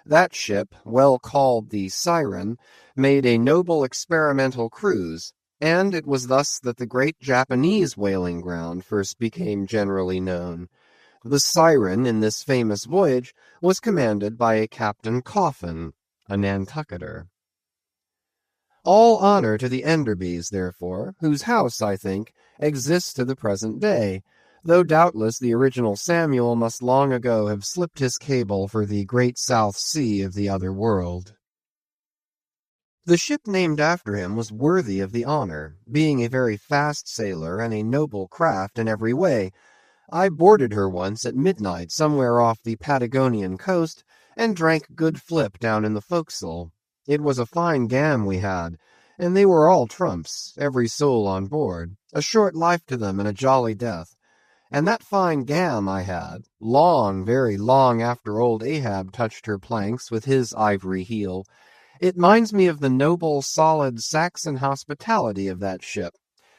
That ship, well called the Siren, made a noble experimental cruise, and it was thus that the great Japanese whaling ground first became generally known. The Siren in this famous voyage was commanded by a Captain Coffin, a Nantucketer. All honor to the Enderbys, therefore, whose house, I think, exists to the present day, though doubtless the original Samuel must long ago have slipped his cable for the great South Sea of the other world. The ship named after him was worthy of the honor, being a very fast sailor and a noble craft in every way. I boarded her once at midnight somewhere off the Patagonian coast, and drank good flip down in the forecastle. It was a fine gam we had, and they were all trumps, every soul on board, a short life to them and a jolly death. And that fine gam I had, long, very long after old Ahab touched her planks with his ivory heel. It minds me of the noble, solid Saxon hospitality of that ship.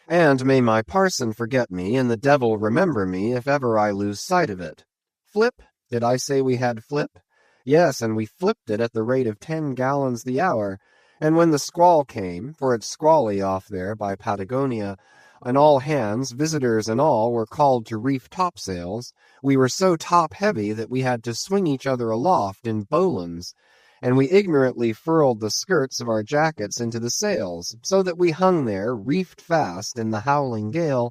And may my parson forget me, and the devil remember me, if ever I lose sight of it. Flip? Did I say we had flip? Yes, and we flipped it at the rate of 10 gallons the hour. And when the squall came, for it's squally off there by Patagonia, and all hands, visitors and all, were called to reef topsails, we were so top-heavy that we had to swing each other aloft in bowlines, and we ignorantly furled the skirts of our jackets into the sails, so that we hung there, reefed fast in the howling gale,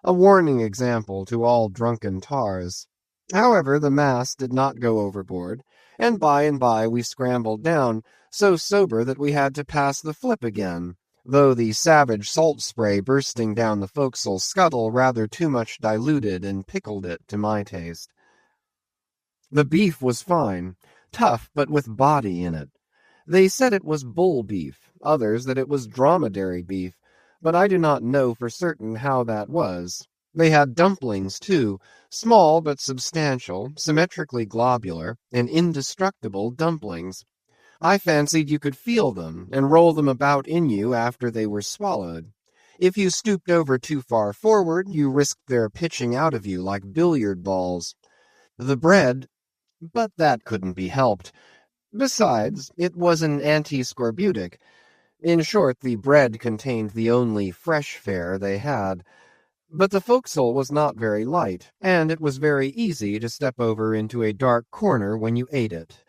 a warning example to all drunken tars. However, the mast did not go overboard, and by we scrambled down, so sober that we had to pass the flip again, though the savage salt spray bursting down the forecastle scuttle rather too much diluted and pickled it to my taste. The beef was fine, tough but with body in it. They said it was bull beef, others that it was dromedary beef, but I do not know for certain how that was. They had dumplings, too, small but substantial, symmetrically globular, and indestructible dumplings. I fancied you could feel them and roll them about in you after they were swallowed. If you stooped over too far forward, you risked their pitching out of you like billiard balls. The bread, but that couldn't be helped. Besides, it was an anti-scorbutic. In short, the bread contained the only fresh fare they had. But the forecastle was not very light, and it was very easy to step over into a dark corner when you ate it.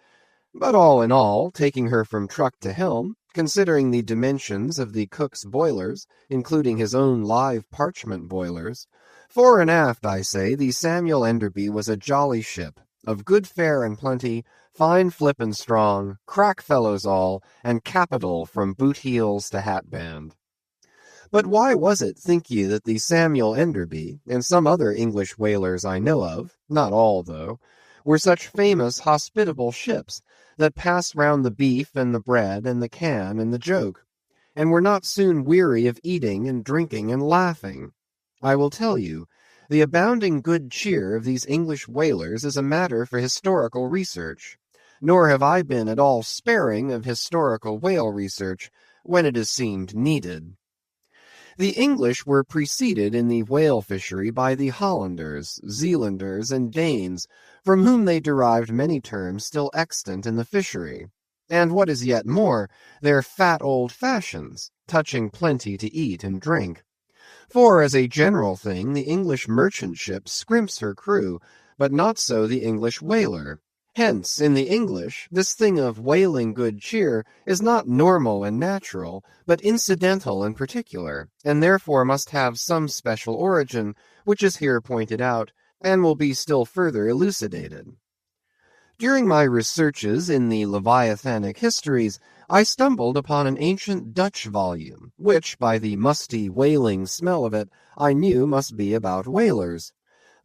But all in all, taking her from truck to helm, considering the dimensions of the cook's boilers, including his own live parchment boilers, fore and aft, I say, the Samuel Enderby was a jolly ship, of good fare and plenty, fine flip and strong, crack fellows all, and capital from boot heels to hatband. But why was it, think ye, that the Samuel Enderby, and some other English whalers I know of, not all though, were such famous hospitable ships, that passed round the beef and the bread and the can and the joke, and were not soon weary of eating and drinking and laughing? I will tell you, the abounding good cheer of these English whalers is a matter for historical research, nor have I been at all sparing of historical whale research when it has seemed needed. The English were preceded in the whale fishery by the Hollanders, Zealanders, and Danes, from whom they derived many terms still extant in the fishery, and what is yet more, their fat old fashions, touching plenty to eat and drink. For, as a general thing, the English merchant ship scrimps her crew, but not so the English whaler. Hence, in the English, this thing of whaling good cheer is not normal and natural, but incidental and particular, and therefore must have some special origin, which is here pointed out, and will be still further elucidated. During my researches in the Leviathanic histories, I stumbled upon an ancient Dutch volume, which, by the musty whaling smell of it, I knew must be about whalers.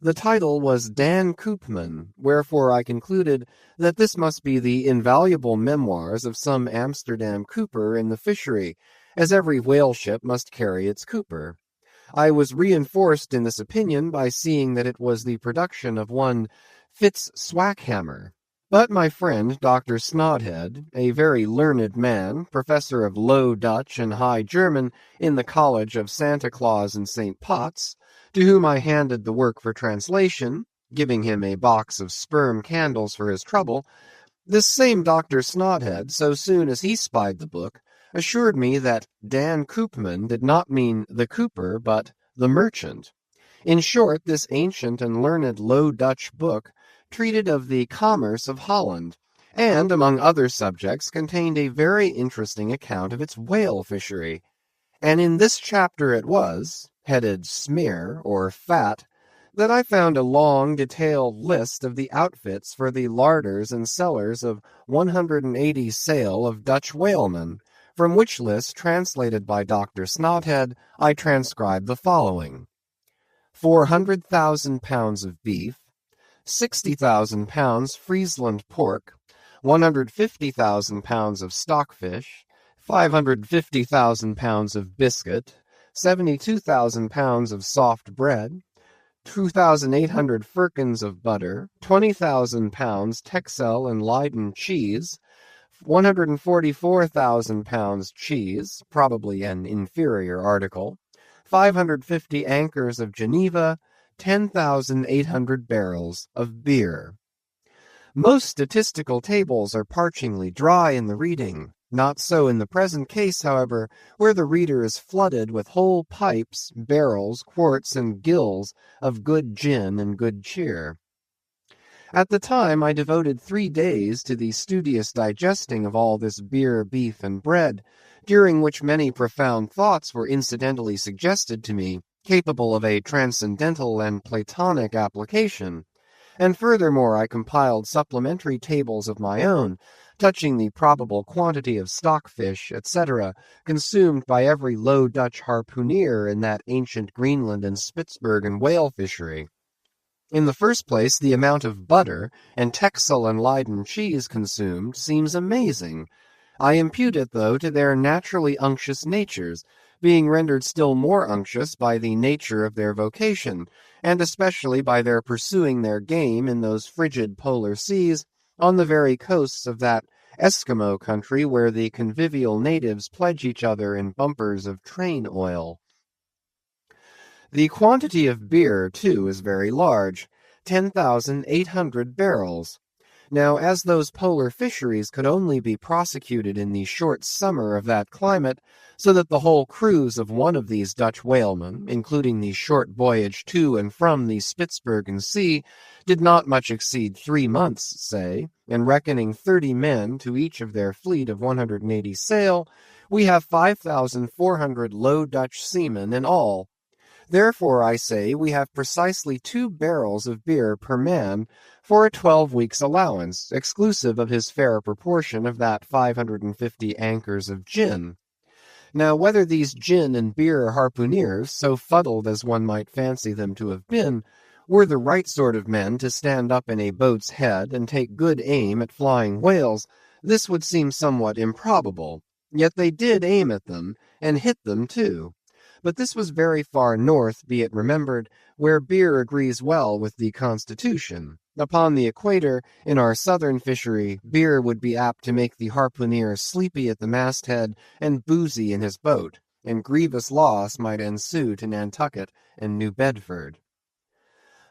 The title was Dan Koopman, wherefore I concluded that this must be the invaluable memoirs of some Amsterdam cooper in the fishery, as every whale ship must carry its cooper. I was reinforced in this opinion by seeing that it was the production of one Fitz Swackhammer. But my friend Dr. Snodhead, a very learned man, professor of Low Dutch and High German in the College of Santa Claus and St. Potts, to whom I handed the work for translation, giving him a box of sperm candles for his trouble, this same Dr. Snodhead, so soon as he spied the book, assured me that Dan Koopman did not mean the cooper, but the merchant. In short, this ancient and learned Low Dutch book treated of the commerce of Holland, and, among other subjects, contained a very interesting account of its whale fishery. And in this chapter it was, headed Smear, or Fat, that I found a long, detailed list of the outfits for the larders and cellars of 180 sail of Dutch whalemen, from which list, translated by Dr. Snodhead, I transcribe the following: 400,000 pounds of beef, 60,000 pounds Friesland pork, 150,000 pounds of stockfish, 550,000 pounds of biscuit, 72,000 pounds of soft bread, 2,800 firkins of butter, 20,000 pounds Texel and Leyden cheese, 144,000 pounds cheese, probably an inferior article, 550 anchors of Geneva, 10,800 barrels of beer. Most statistical tables are parchingly dry in the reading. Not so in the present case, however, where the reader is flooded with whole pipes, barrels, quarts, and gills of good gin and good cheer. At the time, I devoted 3 days to the studious digesting of all this beer, beef, and bread, during which many profound thoughts were incidentally suggested to me, capable of a transcendental and Platonic application. And furthermore, I compiled supplementary tables of my own, touching the probable quantity of stockfish, etc., consumed by every Low Dutch harpooneer in that ancient Greenland and Spitzbergen whale fishery. In the first place, the amount of butter and Texel and Leyden cheese consumed seems amazing. I impute it, though, to their naturally unctuous natures, being rendered still more unctuous by the nature of their vocation, and especially by their pursuing their game in those frigid polar seas, on the very coasts of that Eskimo country where the convivial natives pledge each other in bumpers of train oil. The quantity of beer, too, is very large, 10,800 barrels. Now, as those polar fisheries could only be prosecuted in the short summer of that climate, so that the whole cruise of one of these Dutch whalemen, including the short voyage to and from the Spitzbergen Sea, did not much exceed 3 months, say, and reckoning 30 men to each of their fleet of 180 sail, we have 5,400 Low Dutch seamen in all. Therefore, I say, we have precisely 2 barrels of beer per man for a 12 weeks' allowance, exclusive of his fair proportion of that 550 anchors of gin. Now, whether these gin and beer harpooneers, so fuddled as one might fancy them to have been, were the right sort of men to stand up in a boat's head and take good aim at flying whales, this would seem somewhat improbable. Yet they did aim at them, and hit them too. But this was very far north, be it remembered, where beer agrees well with the constitution. Upon the equator, in our southern fishery, beer would be apt to make the harpooneer sleepy at the masthead and boozy in his boat, and grievous loss might ensue to Nantucket and New Bedford.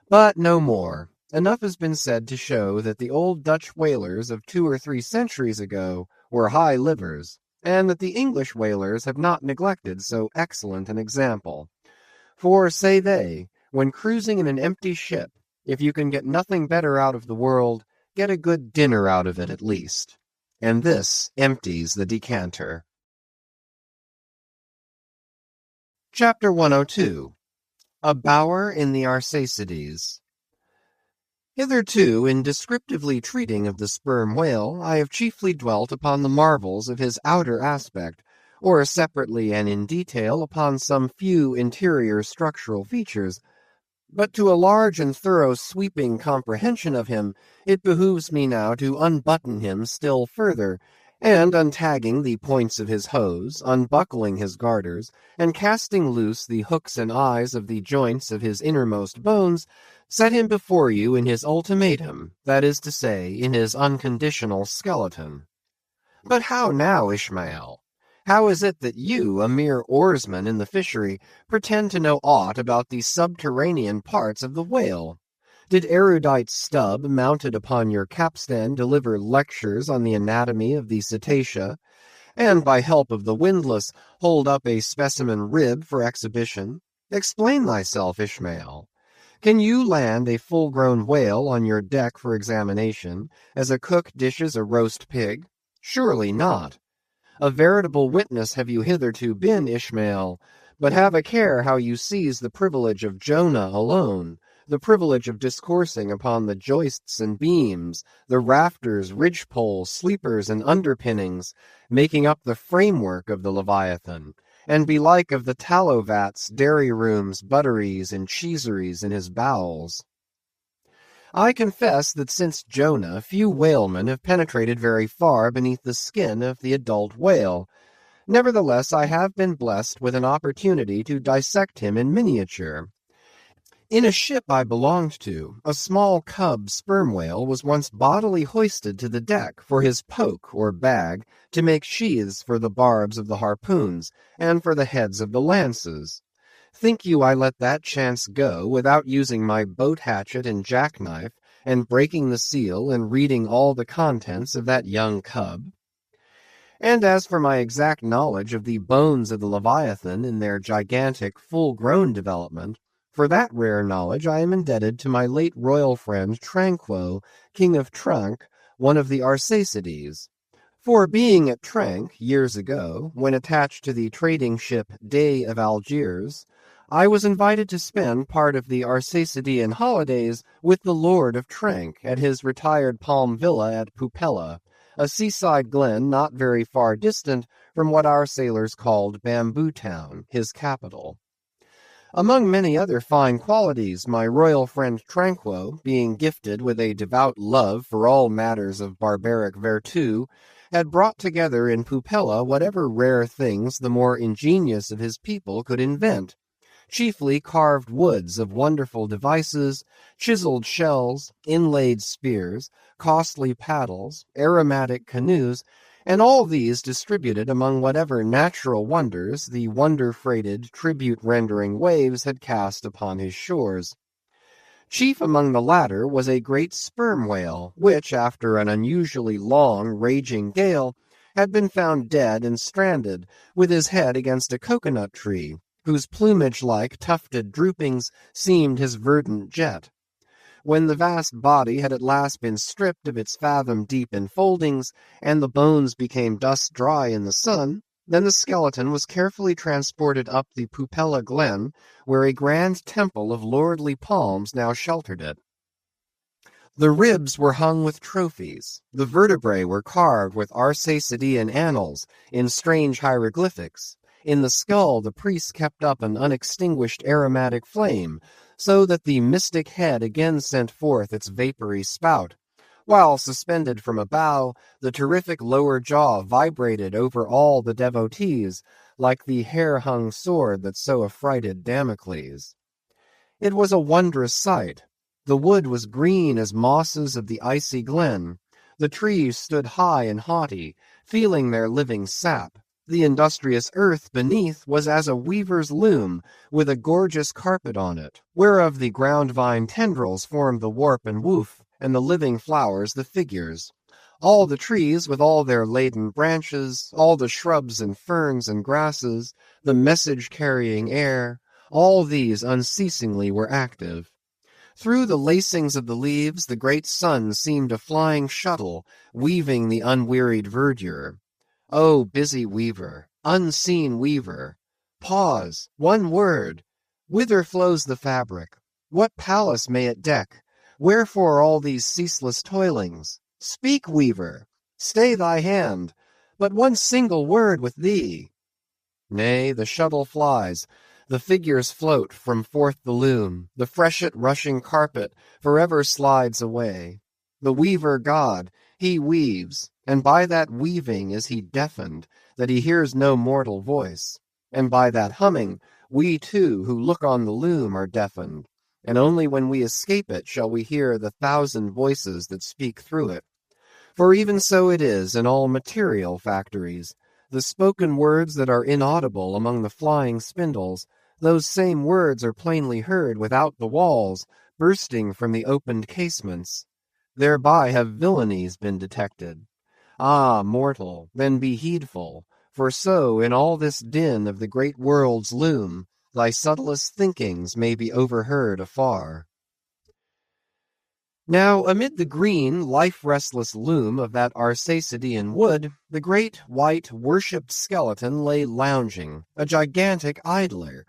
But no more. Enough has been said to show that the old Dutch whalers of 2 or 3 centuries ago were high livers, and that the English whalers have not neglected so excellent an example. For, say they, when cruising in an empty ship, if you can get nothing better out of the world, get a good dinner out of it at least. And this empties the decanter. Chapter 102. A Bower in the Arsacides. Hitherto, in descriptively treating of the sperm whale, I have chiefly dwelt upon the marvels of his outer aspect, or separately and in detail upon some few interior structural features. But to a large and thorough sweeping comprehension of him, it behooves me now to unbutton him still further, and untagging the points of his hose, unbuckling his garters, and casting loose the hooks and eyes of the joints of his innermost bones, set him before you in his ultimatum, that is to say, in his unconditional skeleton. But how now, Ishmael? How is it that you, a mere oarsman in the fishery, pretend to know aught about the subterranean parts of the whale? Did erudite Stubb, mounted upon your capstan, deliver lectures on the anatomy of the cetacea, and by help of the windlass hold up a specimen rib for exhibition? Explain thyself, Ishmael. Can you land a full-grown whale on your deck for examination, as a cook dishes a roast pig? Surely not. A veritable witness have you hitherto been, Ishmael, but have a care how you seize the privilege of Jonah alone, the privilege of discoursing upon the joists and beams, the rafters, ridgepoles, sleepers, and underpinnings, making up the framework of the Leviathan, and belike of the tallow vats, dairy rooms, butteries, and cheeseries in his bowels. I confess that since Jonah, few whalemen have penetrated very far beneath the skin of the adult whale. Nevertheless, I have been blessed with an opportunity to dissect him in miniature. In a ship I belonged to, a small cub sperm whale was once bodily hoisted to the deck for his poke or bag to make sheaths for the barbs of the harpoons and for the heads of the lances. Think you I let that chance go without using my boat hatchet and jackknife, and breaking the seal and reading all the contents of that young cub? And as for my exact knowledge of the bones of the Leviathan in their gigantic, full-grown development, for that rare knowledge I am indebted to my late royal friend Tranquo, king of Tranque, one of the Arsacides. For being at Tranque years ago, when attached to the trading ship Dey of Algiers, I was invited to spend part of the Arsacidean holidays with the Lord of Tranque at his retired palm villa at Pupella, a seaside glen not very far distant from what our sailors called Bamboo Town, his capital. Among many other fine qualities, my royal friend Tranquo, being gifted with a devout love for all matters of barbaric virtu, had brought together in Pupella whatever rare things the more ingenious of his people could invent, chiefly carved woods of wonderful devices, chiseled shells, inlaid spears, costly paddles, aromatic canoes, and all these distributed among whatever natural wonders the wonder-freighted, tribute-rendering waves had cast upon his shores. Chief among the latter was a great sperm whale, which, after an unusually long, raging gale, had been found dead and stranded, with his head against a coconut tree, whose plumage-like tufted droopings seemed his verdant jet. When the vast body had at last been stripped of its fathom-deep enfoldings, and the bones became dust-dry in the sun, then the skeleton was carefully transported up the Pupella Glen, where a grand temple of lordly palms now sheltered it. The ribs were hung with trophies, the vertebrae were carved with Arsacidean annals in strange hieroglyphics. In the skull the priests kept up an unextinguished aromatic flame, so that the mystic head again sent forth its vapory spout, while suspended from a bough, the terrific lower jaw vibrated over all the devotees, like the hair-hung sword that so affrighted Damocles. It was a wondrous sight. The wood was green as mosses of the icy glen. The trees stood high and haughty, feeling their living sap. The industrious earth beneath was as a weaver's loom, with a gorgeous carpet on it, whereof the ground-vine tendrils formed the warp and woof, and the living flowers the figures. All the trees with all their laden branches, all the shrubs and ferns and grasses, the message-carrying air, all these unceasingly were active. Through the lacings of the leaves the great sun seemed a flying shuttle, weaving the unwearied verdure. O busy weaver, unseen weaver, pause, one word. Whither flows the fabric? What palace may it deck? Wherefore all these ceaseless toilings? Speak, weaver, stay thy hand, but one single word with thee. Nay, the shuttle flies, the figures float from forth the loom, the freshet rushing carpet forever slides away. The weaver god, he weaves, and by that weaving is he deafened, that he hears no mortal voice. And by that humming, we too, who look on the loom, are deafened, and only when we escape it shall we hear the thousand voices that speak through it. For even so it is in all material factories. The spoken words that are inaudible among the flying spindles, those same words are plainly heard without the walls, bursting from the opened casements. Thereby have villainies been detected. Ah, mortal, then be heedful, for so in all this din of the great world's loom, thy subtlest thinkings may be overheard afar. Now, amid the green, life-restless loom of that Arsacidean wood, the great, white, worshipped skeleton lay lounging, a gigantic idler.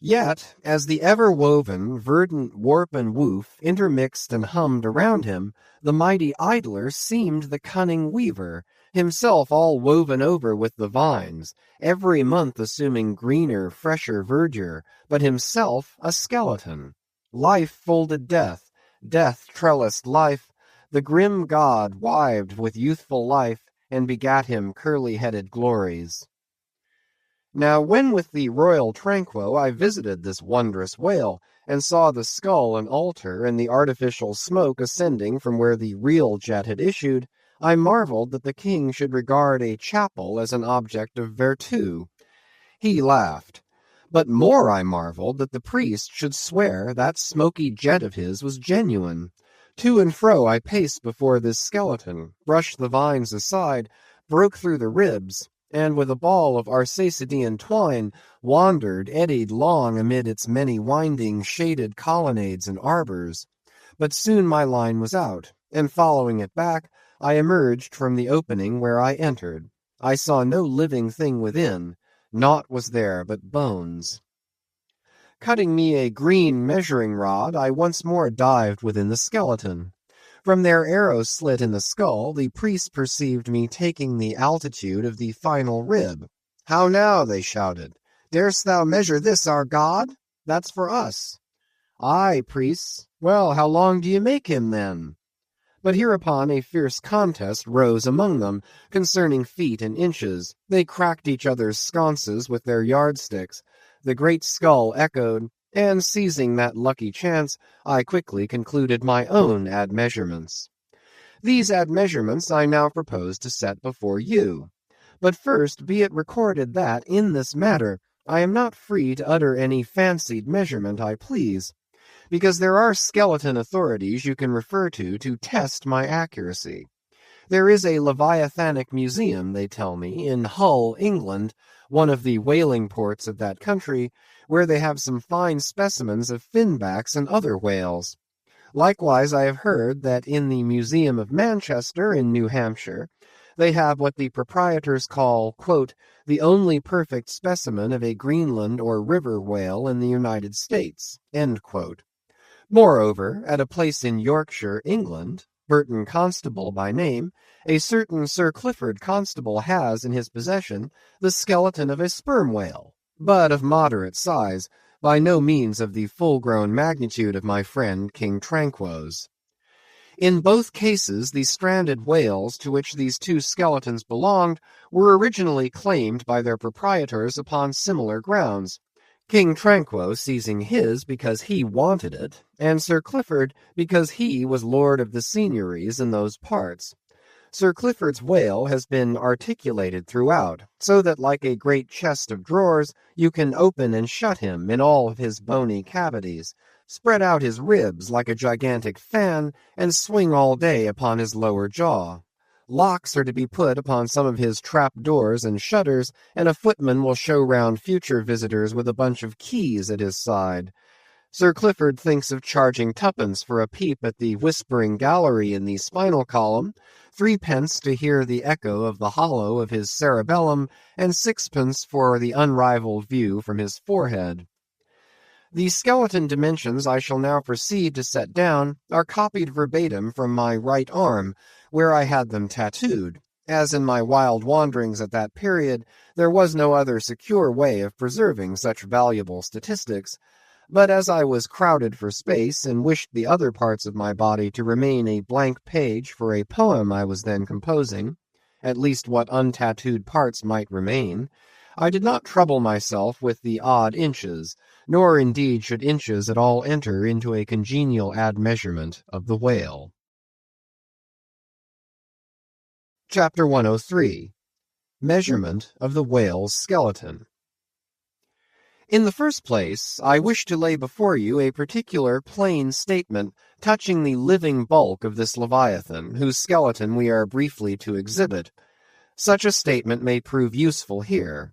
Yet, as the ever-woven, verdant warp and woof intermixed and hummed around him, the mighty idler seemed the cunning weaver, himself all woven over with the vines, every month assuming greener, fresher verdure, but himself a skeleton. Life folded death, death trellised life, the grim god wived with youthful life, and begat him curly-headed glories. Now when with the royal Tranquo I visited this wondrous whale, and saw the skull and altar and the artificial smoke ascending from where the real jet had issued, I marveled that the king should regard a chapel as an object of virtu. He laughed. But more I marveled that the priest should swear that smoky jet of his was genuine. To and fro I paced before this skeleton, brushed the vines aside, broke through the ribs, and with a ball of Arsacidean twine, wandered, eddied long amid its many winding, shaded colonnades and arbors. But soon my line was out, and following it back, I emerged from the opening where I entered. I saw no living thing within. Naught was there but bones. Cutting me a green measuring rod, I once more dived within the skeleton. From their arrow slit in the skull, the priests perceived me taking the altitude of the final rib. "How now?" they shouted. "Darest thou measure this, our god? That's for us." "Aye, priests. Well, how long do you make him, then?" But hereupon a fierce contest rose among them, concerning feet and inches. They cracked each other's sconces with their yardsticks. The great skull echoed, and seizing that lucky chance, I quickly concluded my own admeasurements. These admeasurements I now propose to set before you. But first be it recorded that, in this matter, I am not free to utter any fancied measurement I please, because there are skeleton authorities you can refer to test my accuracy. There is a Leviathanic museum, they tell me, in Hull, England, one of the whaling ports of that country, where they have some fine specimens of finbacks and other whales. Likewise, I have heard that in the Museum of Manchester, in New Hampshire, they have what the proprietors call, quote, the only perfect specimen of a Greenland or river whale in the United States, end quote. Moreover, at a place in Yorkshire, England, Burton Constable by name, a certain Sir Clifford Constable has in his possession the skeleton of a sperm whale, but of moderate size, by no means of the full-grown magnitude of my friend King Tranquo's. In both cases, the stranded whales to which these two skeletons belonged were originally claimed by their proprietors upon similar grounds, King Tranquo seizing his because he wanted it, and Sir Clifford because he was lord of the seigneuries in those parts. Sir Clifford's whale has been articulated throughout, so that like a great chest of drawers, you can open and shut him in all of his bony cavities, spread out his ribs like a gigantic fan, and swing all day upon his lower jaw. Locks are to be put upon some of his trap-doors and shutters, and a footman will show round future visitors with a bunch of keys at his side. Sir Clifford thinks of charging twopence for a peep at the whispering gallery in the spinal column, 3d to hear the echo of the hollow of his cerebellum, and 6d for the unrivalled view from his forehead. The skeleton dimensions I shall now proceed to set down are copied verbatim from my right arm, where I had them tattooed, as in my wild wanderings at that period there was no other secure way of preserving such valuable statistics, but as I was crowded for space and wished the other parts of my body to remain a blank page for a poem I was then composing, at least what untattooed parts might remain, I did not trouble myself with the odd inches, nor indeed should inches at all enter into a congenial admeasurement of the whale. Chapter 103. Measurement of the whale's skeleton. In the first place, I wish to lay before you a particular plain statement touching the living bulk of this Leviathan, whose skeleton we are briefly to exhibit. Such a statement may prove useful here.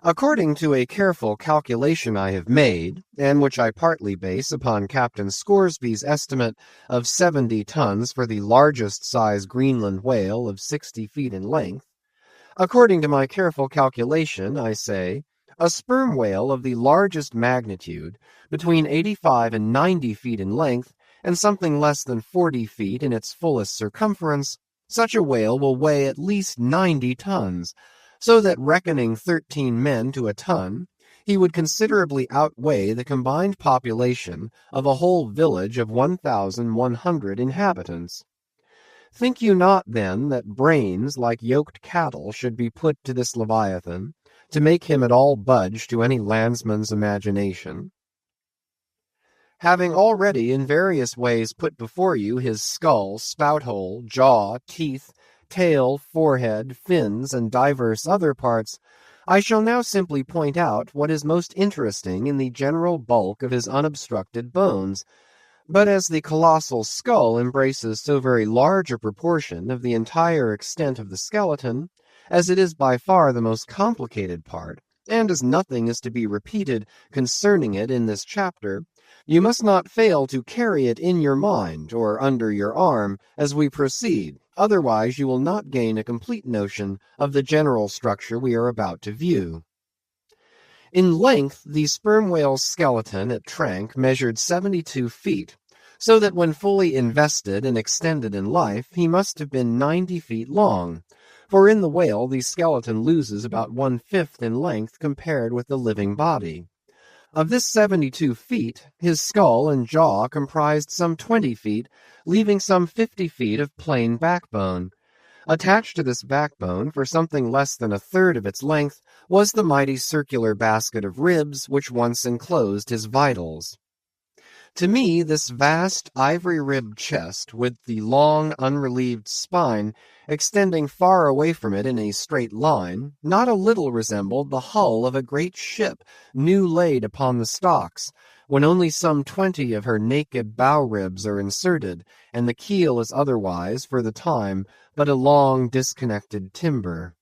According to a careful calculation I have made, and which I partly base upon Captain Scoresby's estimate of 70 tons for the largest size Greenland whale of 60 feet in length, according to my careful calculation, I say, a sperm whale of the largest magnitude, between 85 and 90 feet in length, and something less than 40 feet in its fullest circumference, such a whale will weigh at least 90 tons, so that reckoning 13 men to a ton, he would considerably outweigh the combined population of a whole village of 1,100 inhabitants. Think you not, then, that brains, like yoked cattle, should be put to this Leviathan, to make him at all budge to any landsman's imagination? Having already in various ways put before you his skull, spout-hole, jaw, teeth, tail, forehead, fins, and divers other parts, I shall now simply point out what is most interesting in the general bulk of his unobstructed bones, But as the colossal skull embraces so very large a proportion of the entire extent of the skeleton, as it is by far the most complicated part, and as nothing is to be repeated concerning it in this chapter, you must not fail to carry it in your mind or under your arm as we proceed, otherwise you will not gain a complete notion of the general structure we are about to view. In length, the sperm whale's skeleton at Trank measured 72 feet, so that when fully invested and extended in life, he must have been 90 feet long, for in the whale the skeleton loses about 1/5 in length compared with the living body. Of this 72 feet, his skull and jaw comprised some 20 feet, leaving some 50 feet of plain backbone. Attached to this backbone, for something less than a third of its length, was the mighty circular basket of ribs which once enclosed his vitals. To me, this vast ivory-ribbed chest, with the long, unrelieved spine extending far away from it in a straight line, not a little resembled the hull of a great ship new laid upon the stocks, when only some 20 of her naked bow ribs are inserted, and the keel is otherwise, for the time, but a long, disconnected timber.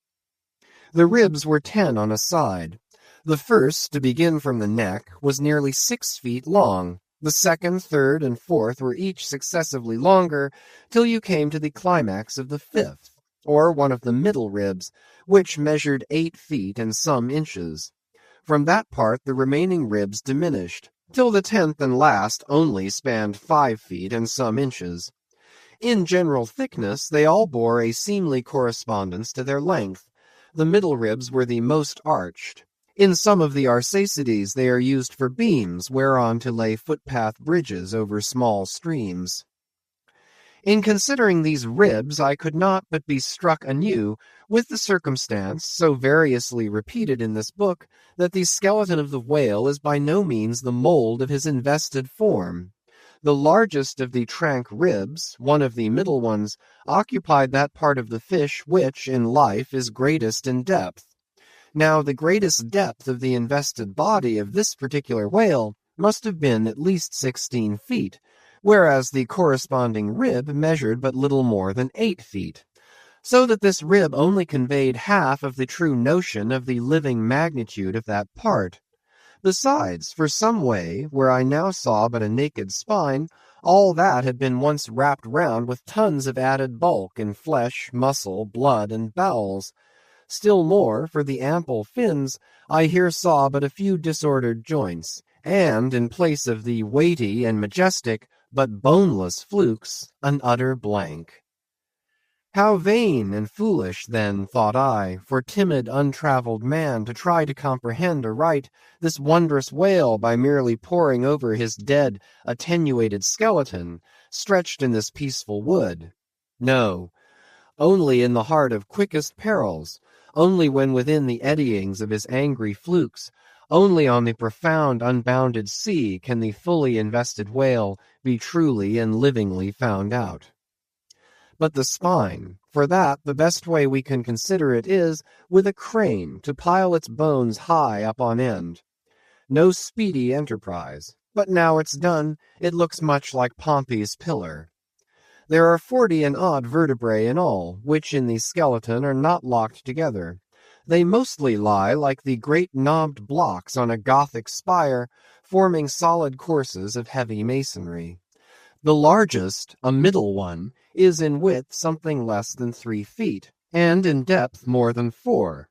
The ribs were 10 on a side. The first, to begin from the neck, was nearly 6 feet long. The second, third, and fourth were each successively longer, till you came to the climax of the fifth, or one of the middle ribs, which measured 8 feet and some inches. From that part the remaining ribs diminished, till the 10th and last only spanned 5 feet and some inches. In general thickness they all bore a seemly correspondence to their length. The middle ribs were the most arched. In some of the Arsacides they are used for beams whereon to lay footpath bridges over small streams. In considering these ribs, I could not but be struck anew with the circumstance, so variously repeated in this book, that the skeleton of the whale is by no means the mould of his invested form. The largest of the Trank ribs, one of the middle ones, occupied that part of the fish which, in life, is greatest in depth. Now, the greatest depth of the invested body of this particular whale must have been at least 16 feet, whereas the corresponding rib measured but little more than 8 feet, so that this rib only conveyed half of the true notion of the living magnitude of that part. Besides, for some way, where I now saw but a naked spine, all that had been once wrapped round with tons of added bulk in flesh, muscle, blood, and bowels. Still more, for the ample fins, I here saw but a few disordered joints, and, in place of the weighty and majestic, but boneless flukes, an utter blank. How vain and foolish, then, thought I, for timid, untravelled man to try to comprehend aright this wondrous whale by merely poring over his dead, attenuated skeleton, stretched in this peaceful wood. No, only in the heart of quickest perils, only when within the eddyings of his angry flukes, only on the profound, unbounded sea can the fully invested whale be truly and livingly found out. But the spine, for that the best way we can consider it is with a crane to pile its bones high up on end. No speedy enterprise, but now it's done, it looks much like Pompey's pillar. There are 40 and odd vertebrae in all, which in the skeleton are not locked together. They mostly lie like the great knobbed blocks on a Gothic spire, forming solid courses of heavy masonry. The largest, a middle one, is in width something less than 3 feet, and in depth more than 4.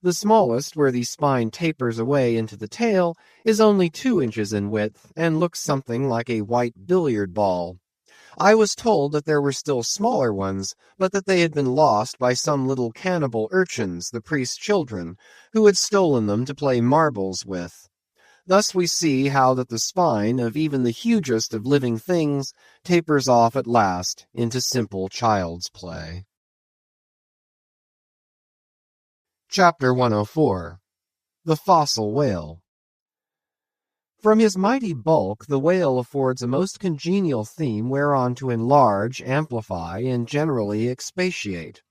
The smallest, where the spine tapers away into the tail, is only 2 inches in width, and looks something like a white billiard ball. I was told that there were still smaller ones, but that they had been lost by some little cannibal urchins, the priest's children, who had stolen them to play marbles with. Thus we see how that the spine of even the hugest of living things tapers off at last into simple child's play. Chapter 104. The Fossil Whale. From his mighty bulk, the whale affords a most congenial theme whereon to enlarge, amplify, and generally expatiate.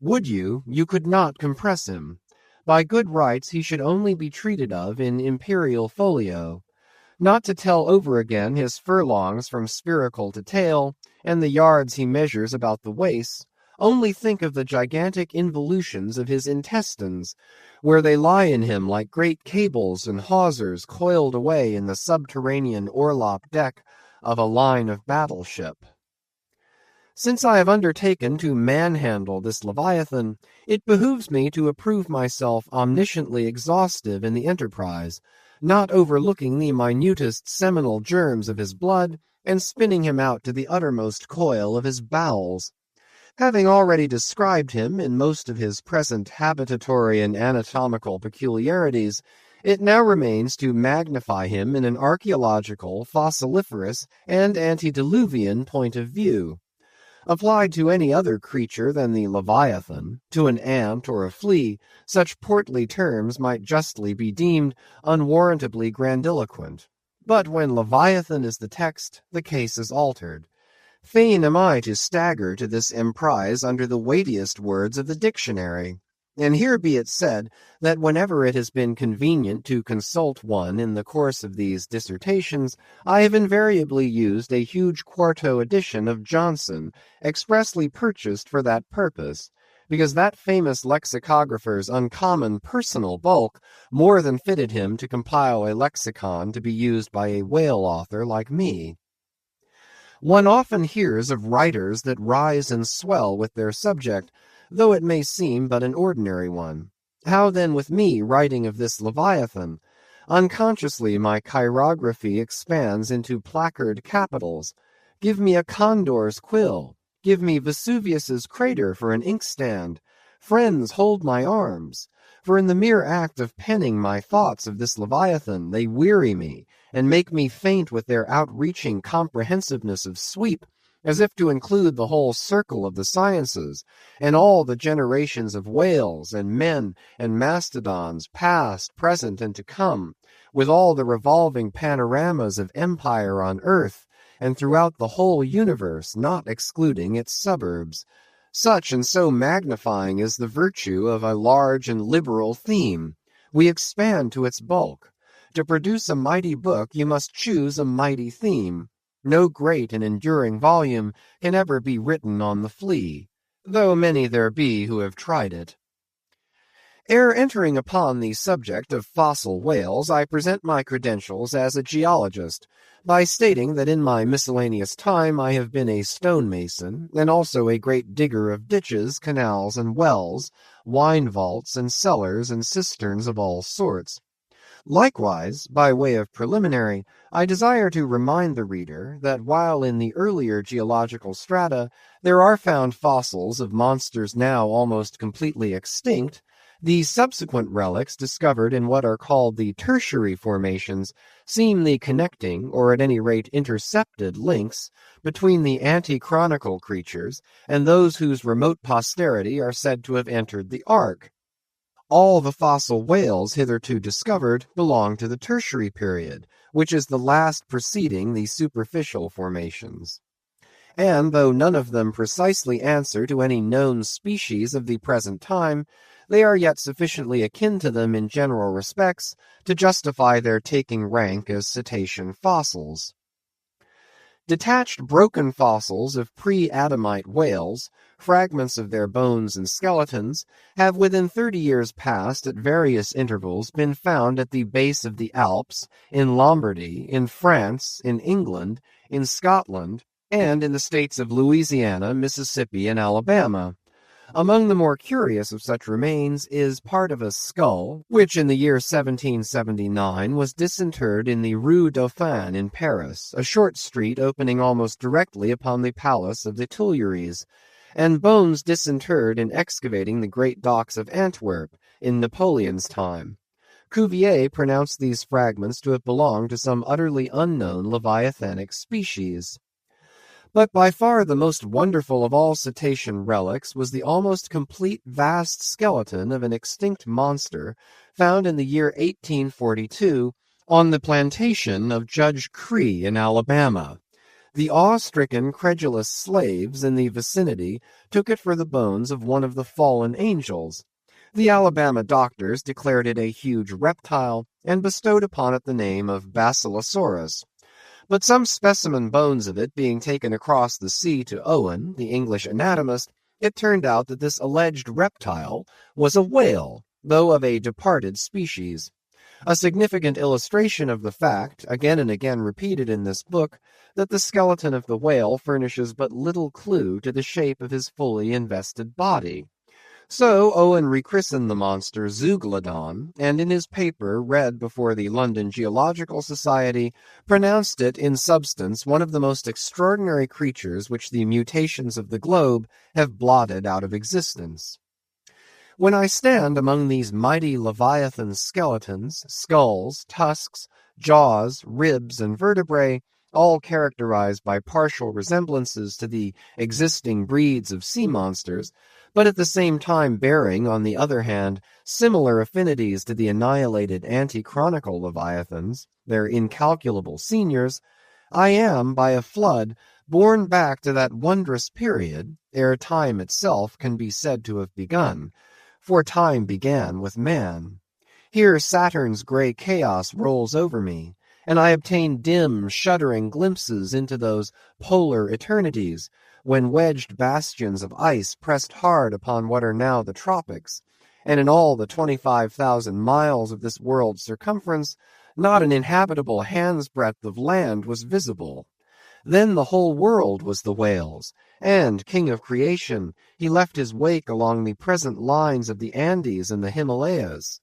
Would you could not compress him. By good rights he should only be treated of in imperial folio. not to tell over again his furlongs from spiracle to tail, and the yards he measures about the waist. Only think of the gigantic involutions of his intestines, where they lie in him like great cables and hawsers coiled away in the subterranean orlop deck of a line of battleship. Since I have undertaken to manhandle this Leviathan, it behooves me to approve myself omnisciently exhaustive in the enterprise, not overlooking the minutest seminal germs of his blood, and spinning him out to the uttermost coil of his bowels. Having already described him in most of his present habitatory and anatomical peculiarities, it now remains to magnify him in an archaeological, fossiliferous, and antediluvian point of view. Applied to any other creature than the Leviathan, to an ant or a flea, such portly terms might justly be deemed unwarrantably grandiloquent. But when Leviathan is the text, the case is altered. Fain am I to stagger to this emprise under the weightiest words of the dictionary. And here be it said that whenever it has been convenient to consult one in the course of these dissertations, I have invariably used a huge quarto edition of Johnson, expressly purchased for that purpose, because that famous lexicographer's uncommon personal bulk more than fitted him to compile a lexicon to be used by a whale author like me. One often hears of writers that rise and swell with their subject, though it may seem but an ordinary one. How then with me writing of this Leviathan? Unconsciously my chirography expands into placard capitals. Give me a condor's quill. Give me Vesuvius's crater for an inkstand. Friends, hold my arms. For in the mere act of penning my thoughts of this Leviathan, they weary me, and make me faint with their outreaching comprehensiveness of sweep, as if to include the whole circle of the sciences, and all the generations of whales and men and mastodons, past, present, and to come, with all the revolving panoramas of empire on earth, and throughout the whole universe, not excluding its suburbs. Such and so magnifying is the virtue of a large and liberal theme. We expand to its bulk. To produce a mighty book, you must choose a mighty theme. No great and enduring volume can ever be written on the flea, though many there be who have tried it. Ere entering upon the subject of fossil whales, I present my credentials as a geologist, by stating that in my miscellaneous time I have been a stonemason, and also a great digger of ditches, canals, and wells, wine vaults, and cellars, and cisterns of all sorts. Likewise, by way of preliminary, I desire to remind the reader that while in the earlier geological strata there are found fossils of monsters now almost completely extinct, the subsequent relics discovered in what are called the tertiary formations seem the connecting, or at any rate intercepted, links between the ante-chronicle creatures and those whose remote posterity are said to have entered the ark. All the fossil whales hitherto discovered belong to the tertiary period, which is the last preceding the superficial formations. And though none of them precisely answer to any known species of the present time, they are yet sufficiently akin to them in general respects to justify their taking rank as cetacean fossils. Detached broken fossils of pre-Adamite whales, fragments of their bones and skeletons, have within 30 years past at various intervals been found at the base of the Alps, in Lombardy, in France, in England, in Scotland, and in the states of Louisiana, Mississippi, and Alabama. Among the more curious of such remains is part of a skull, which in the year 1779 was disinterred in the Rue Dauphine in Paris, a short street opening almost directly upon the Palace of the Tuileries, and bones disinterred in excavating the great docks of Antwerp in Napoleon's time. Cuvier pronounced these fragments to have belonged to some utterly unknown leviathanic species. But by far the most wonderful of all cetacean relics was the almost complete vast skeleton of an extinct monster found in the year 1842 on the plantation of Judge Cree in Alabama. The awe-stricken, credulous slaves in the vicinity took it for the bones of one of the fallen angels. The Alabama doctors declared it a huge reptile and bestowed upon it the name of Basilosaurus. But some specimen bones of it being taken across the sea to Owen, the English anatomist, it turned out that this alleged reptile was a whale, though of a departed species. A significant illustration of the fact, again and again repeated in this book, that the skeleton of the whale furnishes but little clue to the shape of his fully invested body. So Owen rechristened the monster Zeuglodon, and in his paper read before the London Geological Society, pronounced it in substance one of the most extraordinary creatures which the mutations of the globe have blotted out of existence. When I stand among these mighty Leviathan skeletons, skulls, tusks, jaws, ribs, and vertebrae, all characterized by partial resemblances to the existing breeds of sea monsters, but at the same time bearing, on the other hand, similar affinities to the annihilated anti-chronicle leviathans, their incalculable seniors, I am, by a flood, borne back to that wondrous period, ere time itself can be said to have begun, for time began with man. Here Saturn's grey chaos rolls over me, and I obtain dim, shuddering glimpses into those polar eternities, when wedged bastions of ice pressed hard upon what are now the tropics, and in all the 25,000 miles of this world's circumference, not an inhabitable hand's breadth of land was visible. Then the whole world was the whale's, and, king of creation, he left his wake along the present lines of the Andes and the Himalayas.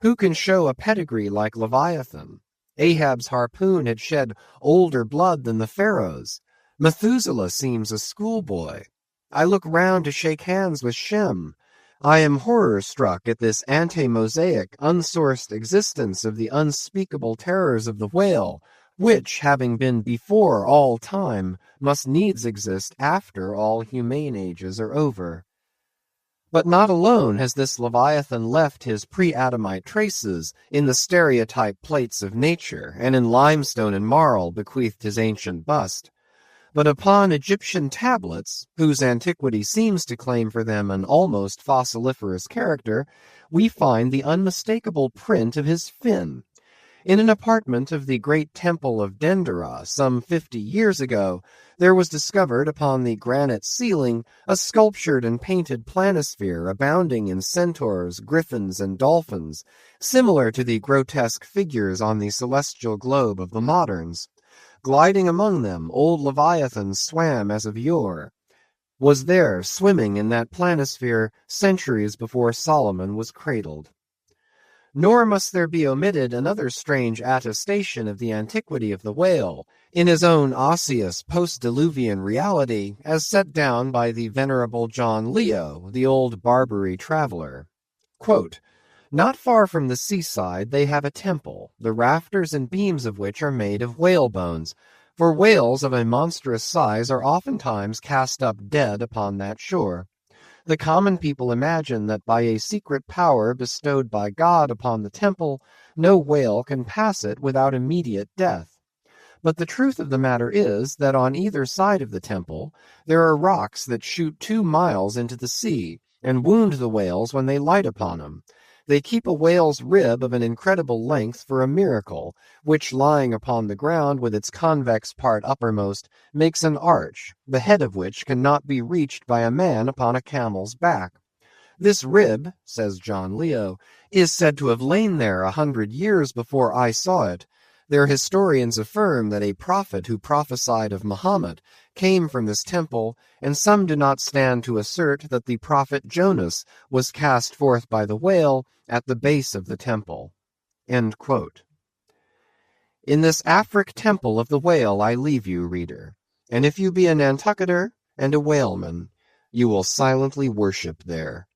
Who can show a pedigree like Leviathan? Ahab's harpoon had shed older blood than the Pharaoh's. Methuselah seems a schoolboy. I look round to shake hands with Shem. I am horror-struck at this ante-Mosaic, unsourced existence of the unspeakable terrors of the whale, which, having been before all time, must needs exist after all humane ages are over. But not alone has this Leviathan left his pre-Adamite traces in the stereotype plates of nature, and in limestone and marl bequeathed his ancient bust, but upon Egyptian tablets, whose antiquity seems to claim for them an almost fossiliferous character, we find the unmistakable print of his fin. In an apartment of the great temple of Dendera, some 50 years ago, there was discovered upon the granite ceiling a sculptured and painted planisphere abounding in centaurs, griffins, and dolphins, similar to the grotesque figures on the celestial globe of the moderns. Gliding among them, old Leviathan swam as of yore, was there swimming in that planisphere centuries before Solomon was cradled. Nor must there be omitted another strange attestation of the antiquity of the whale, in his own osseous post-diluvian reality, as set down by the venerable John Leo, the old Barbary traveler. Quote, "Not far from the seaside they have a temple, the rafters and beams of which are made of whale bones, for whales of a monstrous size are oftentimes cast up dead upon that shore. The common people imagine that by a secret power bestowed by God upon the temple, no whale can pass it without immediate death. But the truth of the matter is that on either side of the temple there are rocks that shoot 2 miles into the sea, and wound the whales when they light upon them. They keep a whale's rib of an incredible length for a miracle, which lying upon the ground with its convex part uppermost, makes an arch, the head of which cannot be reached by a man upon a camel's back. This rib, says John Leo, is said to have lain there 100 years before I saw it. Their historians affirm that a prophet who prophesied of Muhammad came from this temple, and some do not stand to assert that the prophet Jonas was cast forth by the whale at the base of the temple." End quote. In this Afric temple of the whale I leave you, reader, and if you be a Nantucketer and a whaleman, you will silently worship there.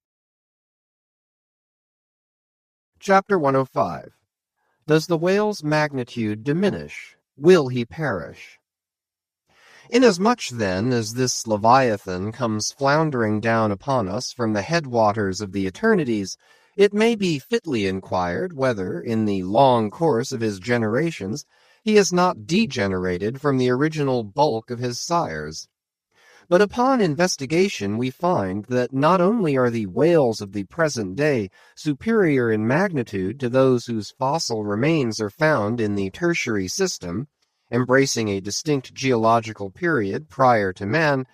Chapter 105. Does the whale's magnitude diminish? Will he perish? Inasmuch, then, as this Leviathan comes floundering down upon us from the headwaters of the eternities, it may be fitly inquired whether, in the long course of his generations, he has not degenerated from the original bulk of his sires. But upon investigation we find that not only are the whales of the present day superior in magnitude to those whose fossil remains are found in the tertiary system, embracing a distinct geological period prior to man,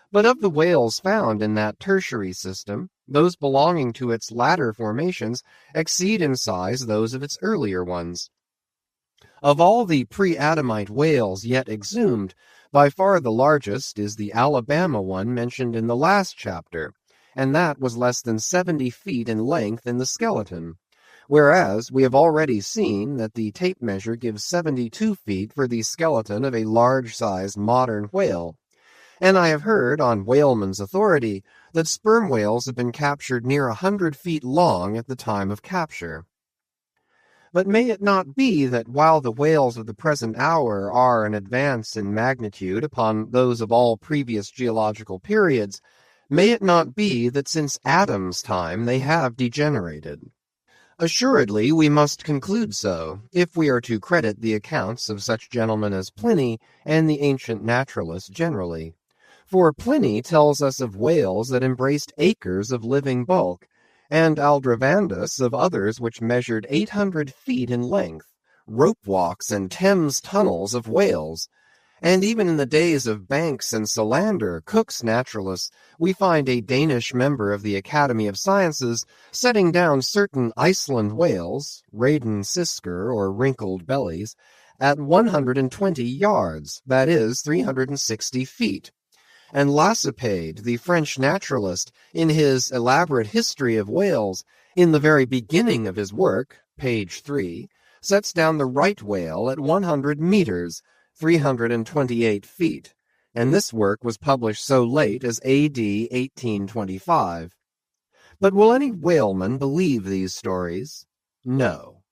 but of the whales found in that tertiary system, those belonging to its latter formations exceed in size those of its earlier ones. Of all the pre-Adamite whales yet exhumed, by far the largest is the Alabama one mentioned in the last chapter, and that was less than 70 feet in length in the skeleton, whereas we have already seen that the tape measure gives 72 feet for the skeleton of a large-sized modern whale. And I have heard, on whaleman's authority, that sperm whales have been captured near 100 feet long at the time of capture. But may it not be that while the whales of the present hour are an advance in magnitude upon those of all previous geological periods, may it not be that since Adam's time they have degenerated? Assuredly, we must conclude so, if we are to credit the accounts of such gentlemen as Pliny and the ancient naturalists generally. For Pliny tells us of whales that embraced acres of living bulk, and Aldrovandus of others which measured 800 feet in length, rope walks and Thames tunnels of whales. And even in the days of Banks and Solander, Cook's naturalists, we find a Danish member of the Academy of Sciences setting down certain Iceland whales, Raden sisker or wrinkled bellies, at 120 yards, that is, 360 feet. And Lacepede, the French naturalist, in his elaborate history of whales, in the very beginning of his work, page 3, sets down the right whale at 100 meters, 328 feet, and this work was published so late as A.D. 1825. But will any whaleman believe these stories? No.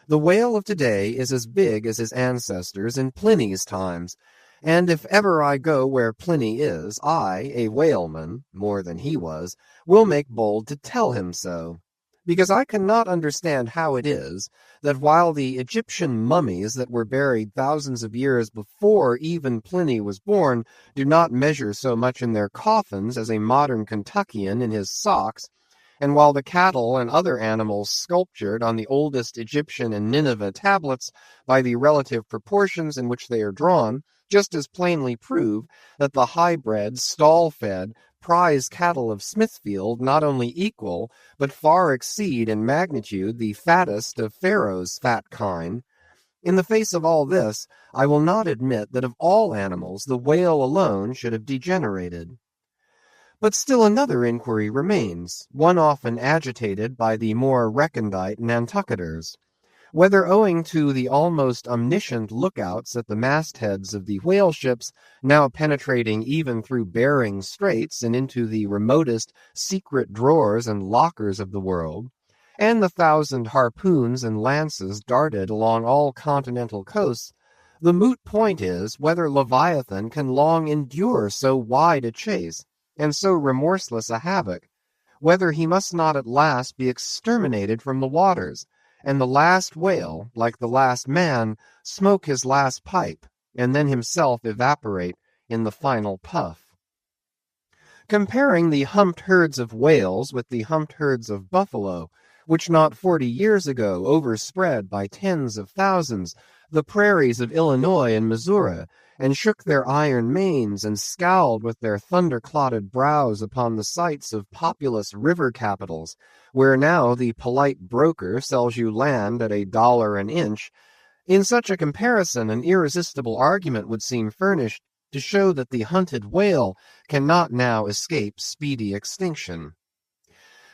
The whale of today is as big as his ancestors in Pliny's times, and if ever I go where Pliny is, I, a whaleman, more than he was, will make bold to tell him so. Because I cannot understand how it is that while the Egyptian mummies that were buried thousands of years before even Pliny was born do not measure so much in their coffins as a modern Kentuckian in his socks, and while the cattle and other animals sculptured on the oldest Egyptian and Nineveh tablets by the relative proportions in which they are drawn, just as plainly prove that the high-bred, stall-fed, prize cattle of Smithfield not only equal, but far exceed in magnitude the fattest of Pharaoh's fat kine. In the face of all this, I will not admit that of all animals the whale alone should have degenerated. But still another inquiry remains, one often agitated by the more recondite Nantucketers. Whether owing to the almost omniscient lookouts at the mastheads of the whale ships, now penetrating even through Bering Straits and into the remotest secret drawers and lockers of the world, and the 1,000 harpoons and lances darted along all continental coasts, the moot point is whether Leviathan can long endure so wide a chase, and so remorseless a havoc, whether he must not at last be exterminated from the waters, and the last whale, like the last man, smoke his last pipe, and then himself evaporate in the final puff. Comparing the humped herds of whales with the humped herds of buffalo, which not 40 years ago overspread by tens of thousands the prairies of Illinois and Missouri, and shook their iron manes and scowled with their thunder-clotted brows upon the sites of populous river capitals, where now the polite broker sells you land at $1 an inch, in such a comparison an irresistible argument would seem furnished to show that the hunted whale cannot now escape speedy extinction.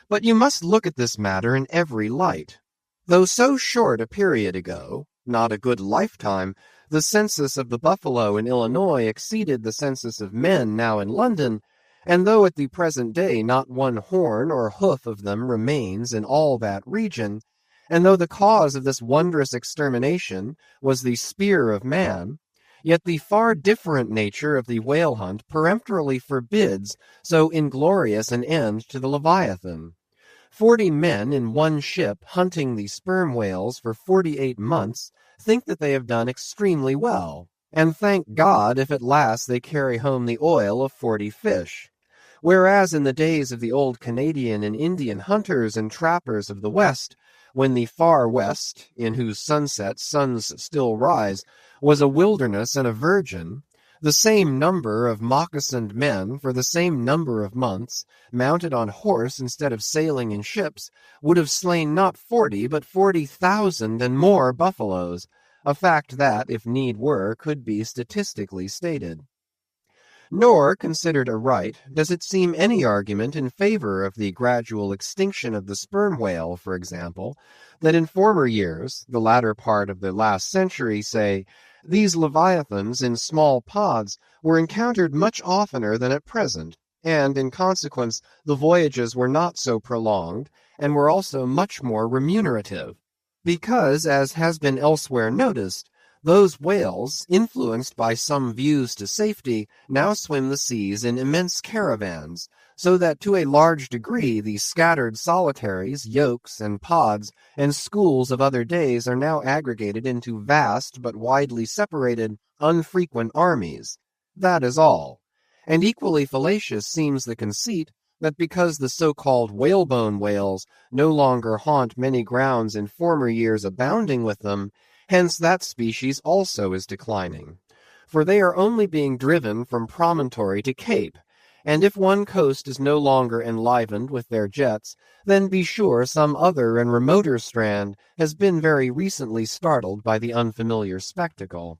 But you must look at this matter in every light. Though so short a period ago, not a good lifetime, the census of the buffalo in Illinois exceeded the census of men now in London, and though at the present day not one horn or hoof of them remains in all that region, and though the cause of this wondrous extermination was the spear of man, yet the far different nature of the whale hunt peremptorily forbids so inglorious an end to the Leviathan. 40 men in one ship hunting the sperm whales for 48 months think that they have done extremely well. and thank God if at last they carry home the oil of 40 fish. Whereas in the days of the old Canadian and Indian hunters and trappers of the West, when the far West, in whose sunset suns still rise, was a wilderness and a virgin, the same number of moccasined men for the same number of months, mounted on horse instead of sailing in ships, would have slain not 40 but 40,000 and more buffaloes, a fact that, if need were, could be statistically stated. Nor, considered aright, does it seem any argument in favor of the gradual extinction of the sperm whale, for example, that in former years, the latter part of the last century, say, these leviathans in small pods were encountered much oftener than at present, and, in consequence, the voyages were not so prolonged, and were also much more remunerative. Because, as has been elsewhere noticed, those whales, influenced by some views to safety, now swim the seas in immense caravans, so that to a large degree the scattered solitaries, yolks, and pods, and schools of other days are now aggregated into vast but widely separated, unfrequent armies. That is all. And equally fallacious seems the conceit that because the so-called whalebone whales no longer haunt many grounds in former years abounding with them, hence that species also is declining. For they are only being driven from promontory to cape, and if one coast is no longer enlivened with their jets, then be sure some other and remoter strand has been very recently startled by the unfamiliar spectacle.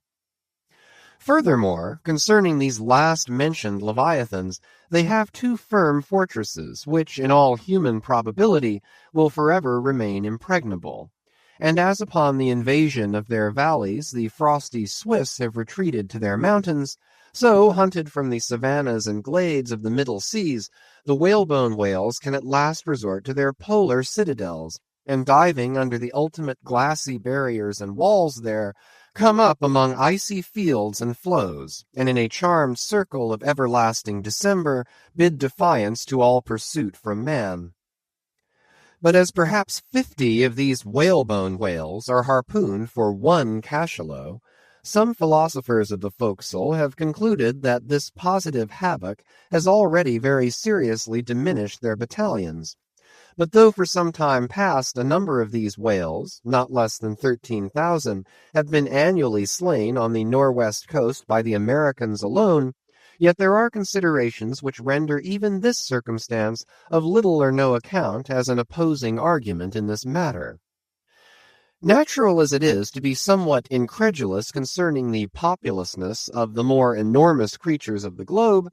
Furthermore, concerning these last mentioned leviathans, they have two firm fortresses, which, in all human probability, will forever remain impregnable. And as upon the invasion of their valleys the frosty Swiss have retreated to their mountains, so, hunted from the savannas and glades of the middle seas, the whalebone whales can at last resort to their polar citadels, and diving under the ultimate glassy barriers and walls there, come up among icy fields and floes, and in a charmed circle of everlasting December bid defiance to all pursuit from man. But as perhaps 50 of these whalebone whales are harpooned for one cachalot, some philosophers of the forecastle have concluded that this positive havoc has already very seriously diminished their battalions. But though for some time past a number of these whales, not less than 13,000, have been annually slain on the northwest coast by the Americans alone, yet there are considerations which render even this circumstance of little or no account as an opposing argument in this matter. Natural as it is to be somewhat incredulous concerning the populousness of the more enormous creatures of the globe,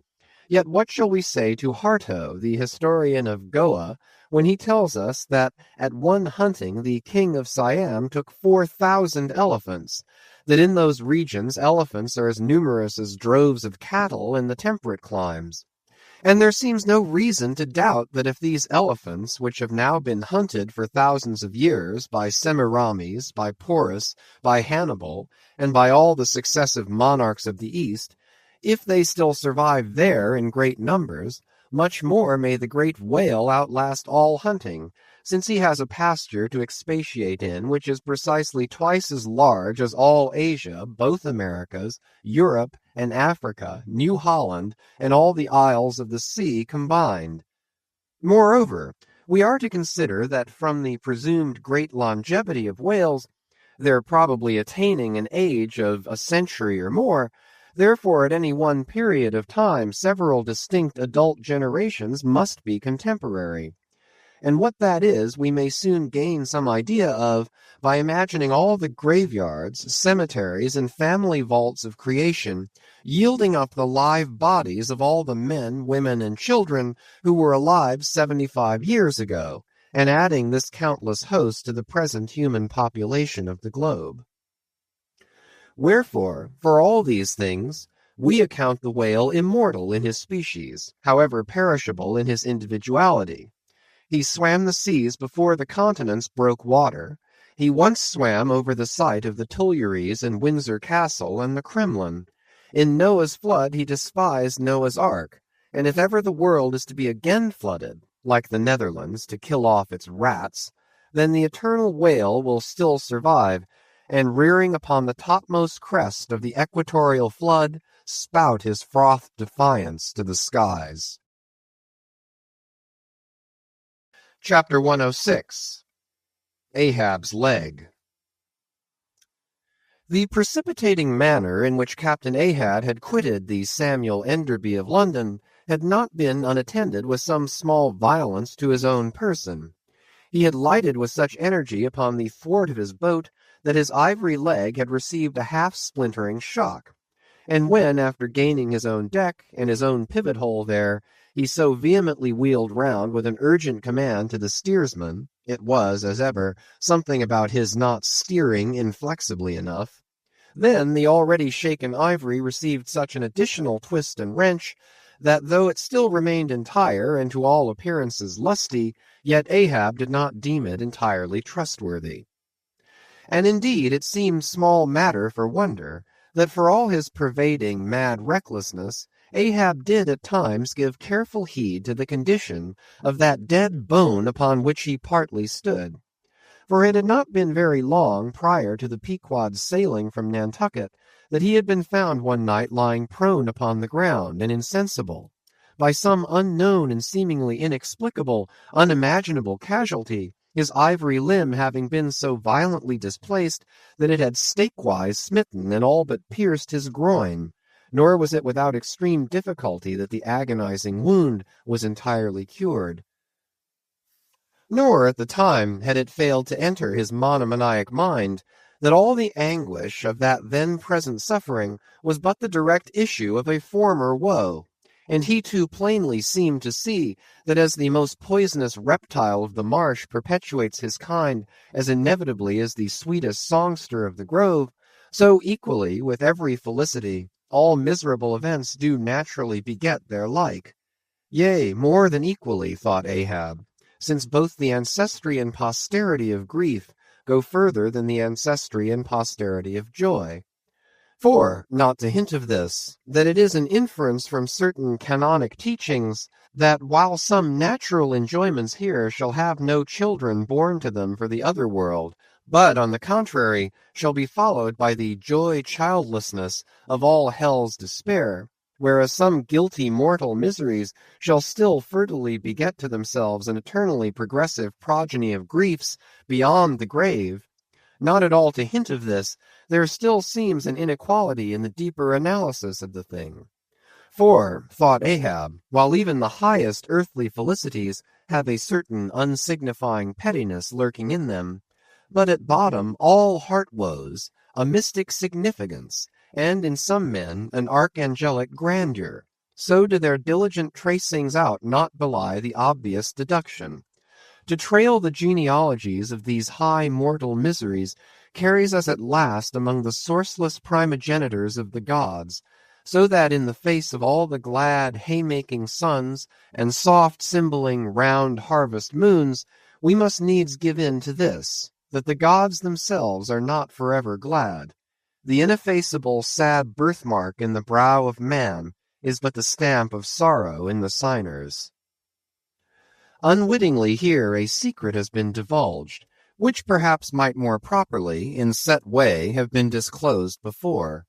yet what shall we say to Harto, the historian of Goa, when he tells us that at one hunting the king of Siam took 4,000 elephants, that in those regions elephants are as numerous as droves of cattle in the temperate climes. And there seems no reason to doubt that if these elephants, which have now been hunted for thousands of years by Semiramis, by Porus, by Hannibal, and by all the successive monarchs of the East, if they still survive there in great numbers, much more may the great whale outlast all hunting, since he has a pasture to expatiate in which is precisely twice as large as all Asia, both Americas, Europe, and Africa, New Holland, and all the isles of the sea combined. Moreover, we are to consider that from the presumed great longevity of whales, their probably attaining an age of a century or more, therefore at any one period of time several distinct adult generations must be contemporary. And what that is we may soon gain some idea of by imagining all the graveyards, cemeteries, and family vaults of creation yielding up the live bodies of all the men, women, and children who were alive 75 years ago, and adding this countless host to the present human population of the globe. Wherefore, for all these things, we account the whale immortal in his species, however perishable in his individuality. He swam the seas before the continents broke water. He once swam over the site of the Tuileries and Windsor Castle and the Kremlin. In Noah's flood he despised Noah's ark, and if ever the world is to be again flooded, like the Netherlands, to kill off its rats, then the eternal whale will still survive, and rearing upon the topmost crest of the equatorial flood, spout his frothed defiance to the skies. Chapter 106. Ahab's Leg. The precipitating manner in which Captain Ahab had quitted the Samuel Enderby of London had not been unattended with some small violence to his own person. He had lighted with such energy upon the thwart of his boat that his ivory leg had received a half-splintering shock, and when, after gaining his own deck and his own pivot-hole there, he so vehemently wheeled round with an urgent command to the steersman, it was, as ever, something about his not steering inflexibly enough. Then the already shaken ivory received such an additional twist and wrench, that though it still remained entire and to all appearances lusty, yet Ahab did not deem it entirely trustworthy. And indeed it seemed small matter for wonder, that for all his pervading mad recklessness, Ahab did at times give careful heed to the condition of that dead bone upon which he partly stood. For it had not been very long prior to the Pequod's sailing from Nantucket that he had been found one night lying prone upon the ground and insensible, by some unknown and seemingly inexplicable, unimaginable casualty, his ivory limb having been so violently displaced that it had stakewise smitten and all but pierced his groin. Nor was it without extreme difficulty that the agonizing wound was entirely cured. Nor at the time had it failed to enter his monomaniac mind that all the anguish of that then-present suffering was but the direct issue of a former woe, and he too plainly seemed to see that as the most poisonous reptile of the marsh perpetuates his kind as inevitably as the sweetest songster of the grove, so equally, with every felicity, all miserable events do naturally beget their like. Yea, more than equally, thought Ahab, since both the ancestry and posterity of grief go further than the ancestry and posterity of joy. For, not to hint of this, that it is an inference from certain canonic teachings, that while some natural enjoyments here shall have no children born to them for the other world, but, on the contrary, shall be followed by the joy-childlessness of all hell's despair, whereas some guilty mortal miseries shall still fertilely beget to themselves an eternally progressive progeny of griefs beyond the grave, not at all to hint of this, there still seems an inequality in the deeper analysis of the thing. For, thought Ahab, while even the highest earthly felicities have a certain unsignifying pettiness lurking in them, but at bottom all heart woes, a mystic significance, and in some men an archangelic grandeur, so do their diligent tracings out not belie the obvious deduction. To trail the genealogies of these high mortal miseries carries us at last among the sourceless primogenitors of the gods, so that in the face of all the glad haymaking suns and soft symboling round harvest moons, we must needs give in to this, that the gods themselves are not forever glad. The ineffaceable sad birthmark in the brow of man is but the stamp of sorrow in the signers. Unwittingly here a secret has been divulged, which perhaps might more properly, in set way, have been disclosed before.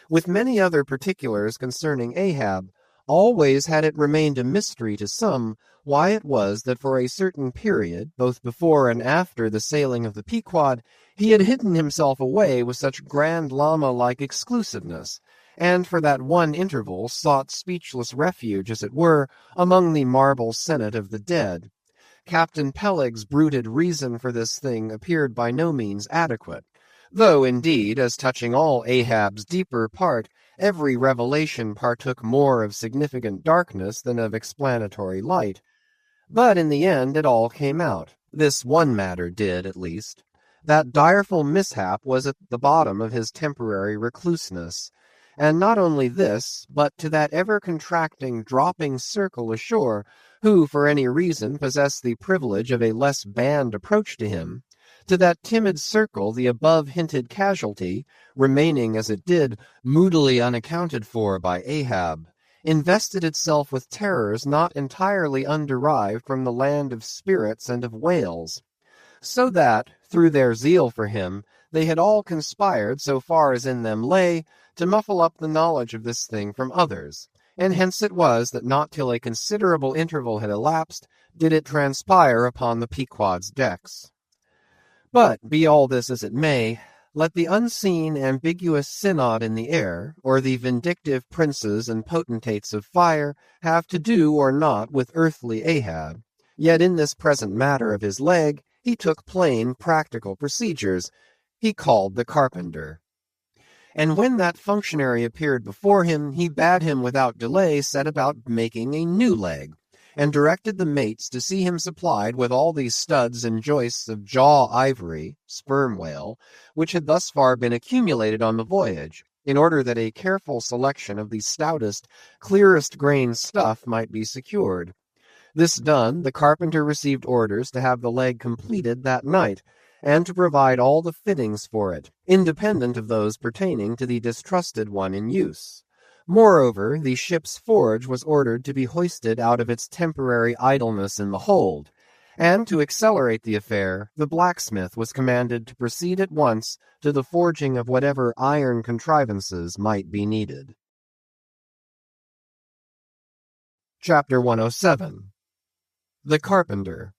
With many other particulars concerning Ahab, always had it remained a mystery to some why it was that for a certain period, both before and after the sailing of the Pequod, he had hidden himself away with such grand lama-like exclusiveness, and for that one interval sought speechless refuge, as it were, among the marble senate of the dead. Captain Peleg's bruited reason for this thing appeared by no means adequate, though indeed, as touching all Ahab's deeper part, every revelation partook more of significant darkness than of explanatory light. But in the end it all came out. This one matter did, at least. That direful mishap was at the bottom of his temporary recluseness. And not only this, but to that ever-contracting, dropping circle ashore, who for any reason possessed the privilege of a less banned approach to him, to that timid circle the above-hinted casualty, remaining as it did, moodily unaccounted for by Ahab, invested itself with terrors not entirely underived from the land of spirits and of whales. so that, through their zeal for him, they had all conspired, so far as in them lay, to muffle up the knowledge of this thing from others, and hence it was that not till a considerable interval had elapsed did it transpire upon the Pequod's decks. But, be all this as it may, let the unseen ambiguous synod in the air, or the vindictive princes and potentates of fire, have to do or not with earthly Ahab, yet in this present matter of his leg, he took plain, practical procedures. He called the carpenter. And when that functionary appeared before him, he bade him without delay set about making a new leg, and directed the mates to see him supplied with all these studs and joists of jaw ivory, sperm whale, which had thus far been accumulated on the voyage, in order that a careful selection of the stoutest, clearest grained stuff might be secured. This done, the carpenter received orders to have the leg completed that night, and to provide all the fittings for it, independent of those pertaining to the distrusted one in use. Moreover, the ship's forge was ordered to be hoisted out of its temporary idleness in the hold, and to accelerate the affair, the blacksmith was commanded to proceed at once to the forging of whatever iron contrivances might be needed. Chapter 107. The Carpenter.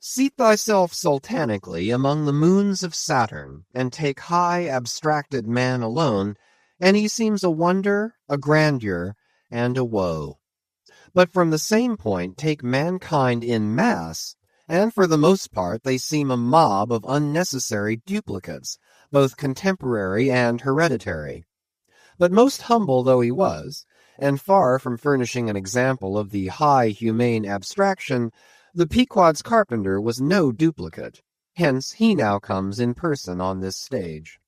Seat thyself sultanically among the moons of Saturn, and take high abstracted man alone, and he seems a wonder, a grandeur, and a woe. But from the same point take mankind in mass, and for the most part they seem a mob of unnecessary duplicates, both contemporary and hereditary. But most humble though he was, and far from furnishing an example of the high humane abstraction, the Pequod's carpenter was no duplicate. Hence he now comes in person on this stage.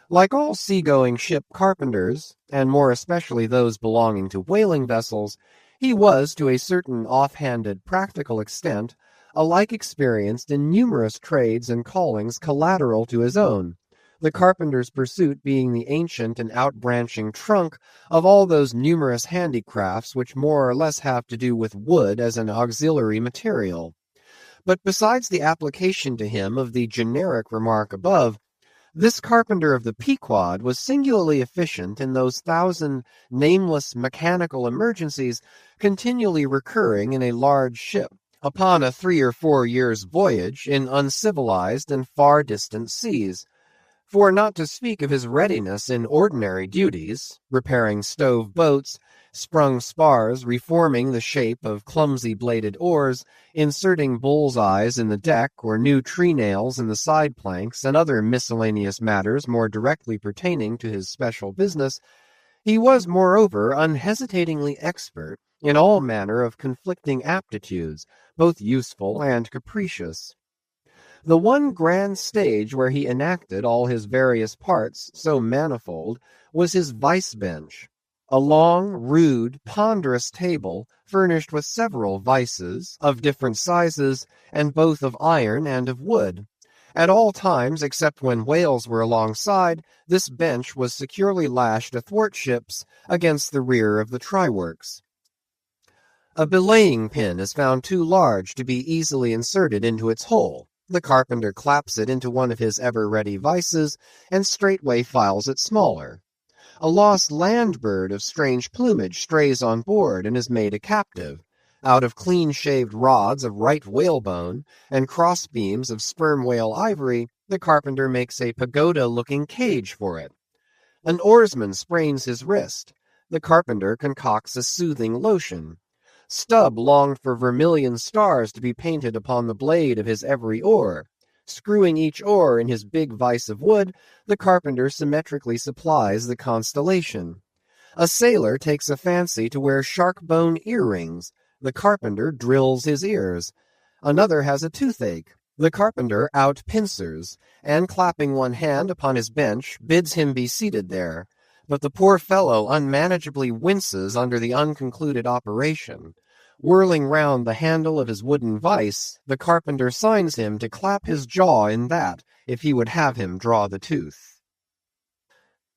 Like all sea-going ship carpenters, and more especially those belonging to whaling vessels, he was, to a certain off-handed practical extent, alike experienced in numerous trades and callings collateral to his own, the carpenter's pursuit being the ancient and outbranching trunk of all those numerous handicrafts which more or less have to do with wood as an auxiliary material. But besides the application to him of the generic remark above, this carpenter of the Pequod was singularly efficient in those thousand nameless mechanical emergencies continually recurring in a large ship, upon a 3 or 4 years' voyage in uncivilized and far distant seas. For not to speak of his readiness in ordinary duties, repairing stove boats, sprung spars, reforming the shape of clumsy-bladed oars, inserting bull's-eyes in the deck or new tree-nails in the side-planks, and other miscellaneous matters more directly pertaining to his special business, he was, moreover, unhesitatingly expert in all manner of conflicting aptitudes, both useful and capricious. The one grand stage where he enacted all his various parts so manifold was his vice-bench, a long, rude, ponderous table furnished with several vices of different sizes, and both of iron and of wood. At all times, except when whales were alongside, this bench was securely lashed athwartships against the rear of the try-works. A belaying pin is found too large to be easily inserted into its hole. The carpenter claps it into one of his ever-ready vices, and straightway files it smaller. A lost land bird of strange plumage strays on board and is made a captive. Out of clean-shaved rods of right whalebone and cross-beams of sperm whale ivory, the carpenter makes a pagoda-looking cage for it. An oarsman sprains his wrist. The carpenter concocts a soothing lotion. Stubb longed for vermilion stars to be painted upon the blade of his every oar. Screwing each oar in his big vise of wood, the carpenter symmetrically supplies the constellation. A sailor takes a fancy to wear shark-bone earrings. The carpenter drills his ears. Another has a toothache. The carpenter out-pincers, and clapping one hand upon his bench, bids him be seated there. But the poor fellow unmanageably winces under the unconcluded operation. Whirling round the handle of his wooden vice, the carpenter signs him to clap his jaw in that, if he would have him draw the tooth.